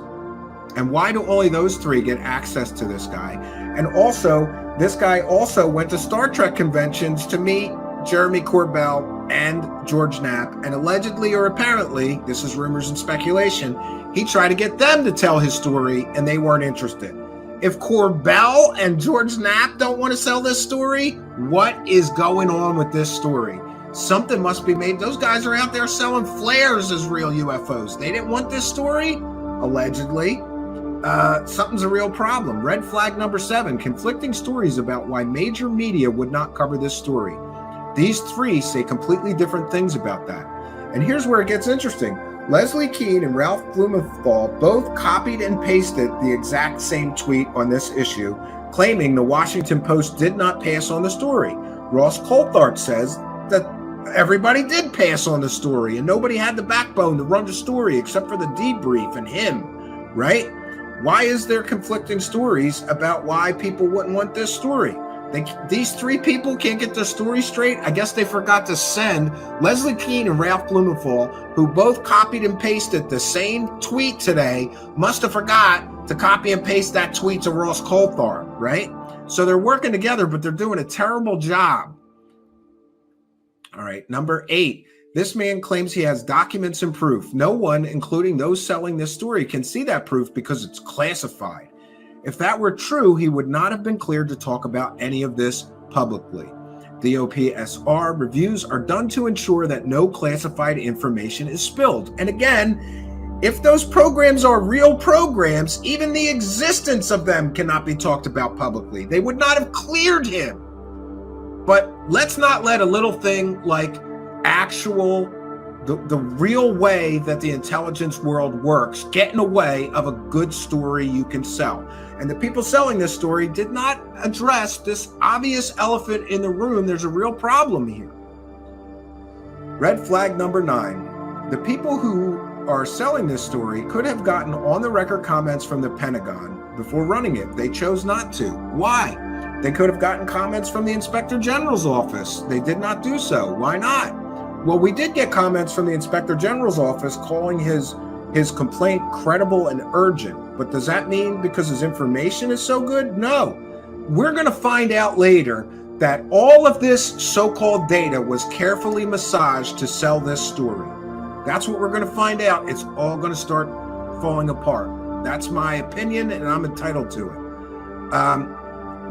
S8: And why do only those 3 get access to this guy? And also, this guy also went to Star Trek conventions to meet Jeremy Corbell and George Knapp, and allegedly or apparently, this is rumors and speculation, he tried to get them to tell his story and they weren't interested. If Corbell and George Knapp don't want to sell this story, what is going on with this story? Something must be made. Those guys are out there selling flares as real UFOs. They didn't want this story, allegedly. Something's a real problem. Red flag number 7, conflicting stories about why major media would not cover this story. These 3 say completely different things about that. And here's where it gets interesting. Leslie Kean and Ralph Blumenthal both copied and pasted the exact same tweet on this issue, claiming the Washington Post did not pass on the story. Ross Coulthart says that everybody did pass on the story and nobody had the backbone to run the story except for the Debrief and him, right? Why is there conflicting stories about why people wouldn't want this story? These three people can't get their story straight. I guess they forgot to send Leslie Keane and Ralph Blumenthal, who both copied and pasted the same tweet today, must have forgot to copy and paste that tweet to Ross Coulthard, right? So they're working together, but they're doing a terrible job. All right, number 8. This man claims he has documents and proof. No one, including those selling this story, can see that proof because it's classified. If that were true, he would not have been cleared to talk about any of this publicly. The OPSR reviews are done to ensure that no classified information is spilled. And again, if those programs are real programs, even the existence of them cannot be talked about publicly. They would not have cleared him. But let's not let a little thing like the real way that the intelligence world works get in the way of a good story you can sell. And the people selling this story did not address this obvious elephant in the room. There's a real problem here. Red flag number 9. The people who are selling this story could have gotten on the record comments from the Pentagon before running it. They chose not to. Why? They could have gotten comments from the Inspector General's office. They did not do so. Why not? Well, we did get comments from the Inspector General's office calling his complaint credible and urgent. But does that mean because his information is so good? No. We're going to find out later that all of this so-called data was carefully massaged to sell this story. That's what we're going to find out. It's all going to start falling apart. That's my opinion, and I'm entitled to it.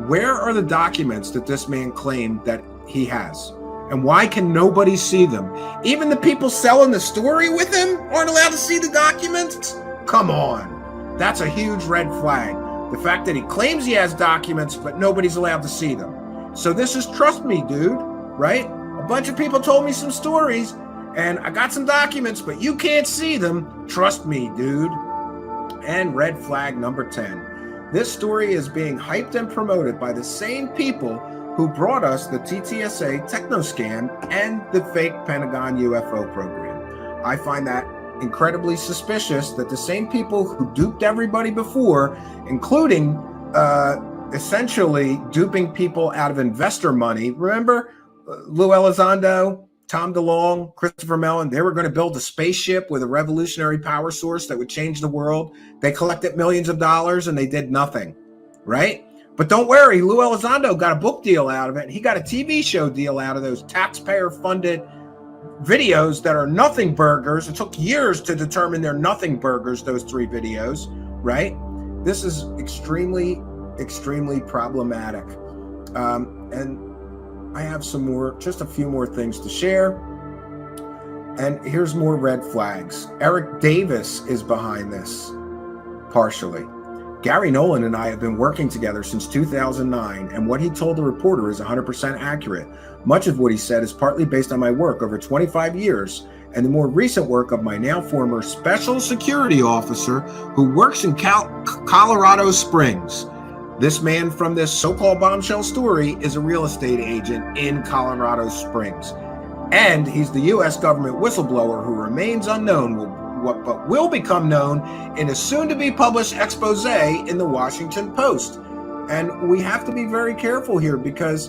S8: Where are the documents that this man claimed that he has? And why can nobody see them? Even the people selling the story with him aren't allowed to see the documents? Come on. That's a huge red flag. The fact that he claims he has documents, but nobody's allowed to see them. So this is trust me, dude, right? A bunch of people told me some stories, and I got some documents, but you can't see them. Trust me, dude. And red flag number 10. This story is being hyped and promoted by the same people who brought us the TTSA techno-scam and the fake Pentagon UFO program. I find that incredibly suspicious that the same people who duped everybody before, including essentially duping people out of investor money. Remember Lou Elizondo, Tom DeLonge, Christopher Mellon, they were going to build a spaceship with a revolutionary power source that would change the world. They collected millions of dollars and they did nothing, right? But don't worry, Lou Elizondo got a book deal out of it. And he got a TV show deal out of those taxpayer-funded videos that are nothing burgers. It took years to determine they're nothing burgers, those 3 videos, right? This is extremely, extremely problematic. And I have just a few more things to share. And here's more red flags. Eric Davis is behind this, partially. Gary Nolan and I have been working together since 2009, and what he told the reporter is 100% accurate. Much of what he said is partly based on my work over 25 years and the more recent work of my now former special security officer who works in Colorado Springs. This man from this so-called bombshell story is a real estate agent in Colorado Springs. And he's the U.S. government whistleblower who remains unknown, but will become known in a soon-to-be published expose in the Washington Post. And we have to be very careful here because,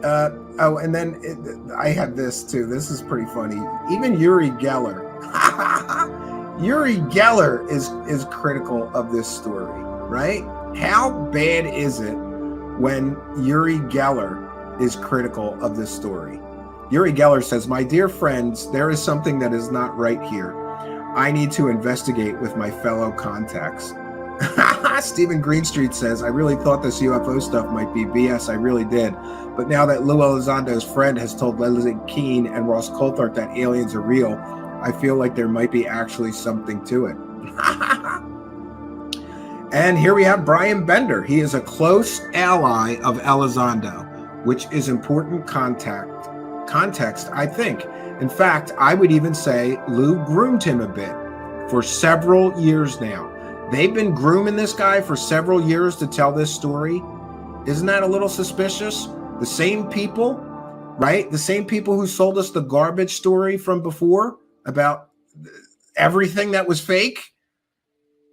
S8: and then I have this too. This is pretty funny. Even Uri Geller, Uri Geller is critical of this story, right? How bad is it when Uri Geller is critical of this story? Uri Geller says, "My dear friends, there is something that is not right here. I need to investigate with my fellow contacts." Stephen Greenstreet says, "I really thought this UFO stuff might be BS. I really did. But now that Lou Elizondo's friend has told Leslie Keane and Ross Coulthard that aliens are real, I feel like there might be actually something to it." And here we have Brian Bender. He is a close ally of Elizondo, which is important context, I think. In fact, I would even say Lou groomed him a bit for several years now. They've been grooming this guy for several years to tell this story. Isn't that a little suspicious? The same people, right? The same people who sold us the garbage story from before about everything that was fake.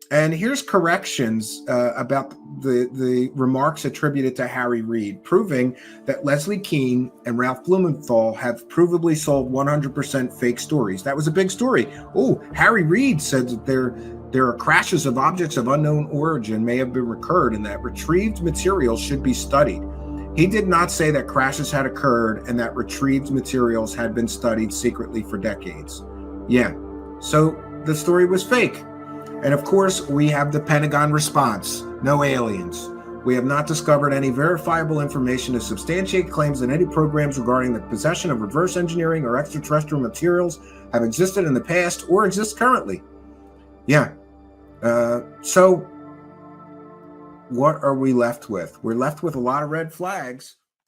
S8: And here's corrections about the remarks attributed to Harry Reid, proving that Leslie Kean and Ralph Blumenthal have provably sold 100% fake stories. That was a big story. Oh, Harry Reid said that there are crashes of objects of unknown origin may have been recurred and that retrieved materials should be studied. He did not say that crashes had occurred and that retrieved materials had been studied secretly for decades. Yeah, so the story was fake. And of course, we have the Pentagon response: no aliens. We have not discovered any verifiable information to substantiate claims that any programs regarding the possession of reverse engineering or extraterrestrial materials have existed in the past or exist currently. Yeah. So what are we left with? We're left with a lot of red flags.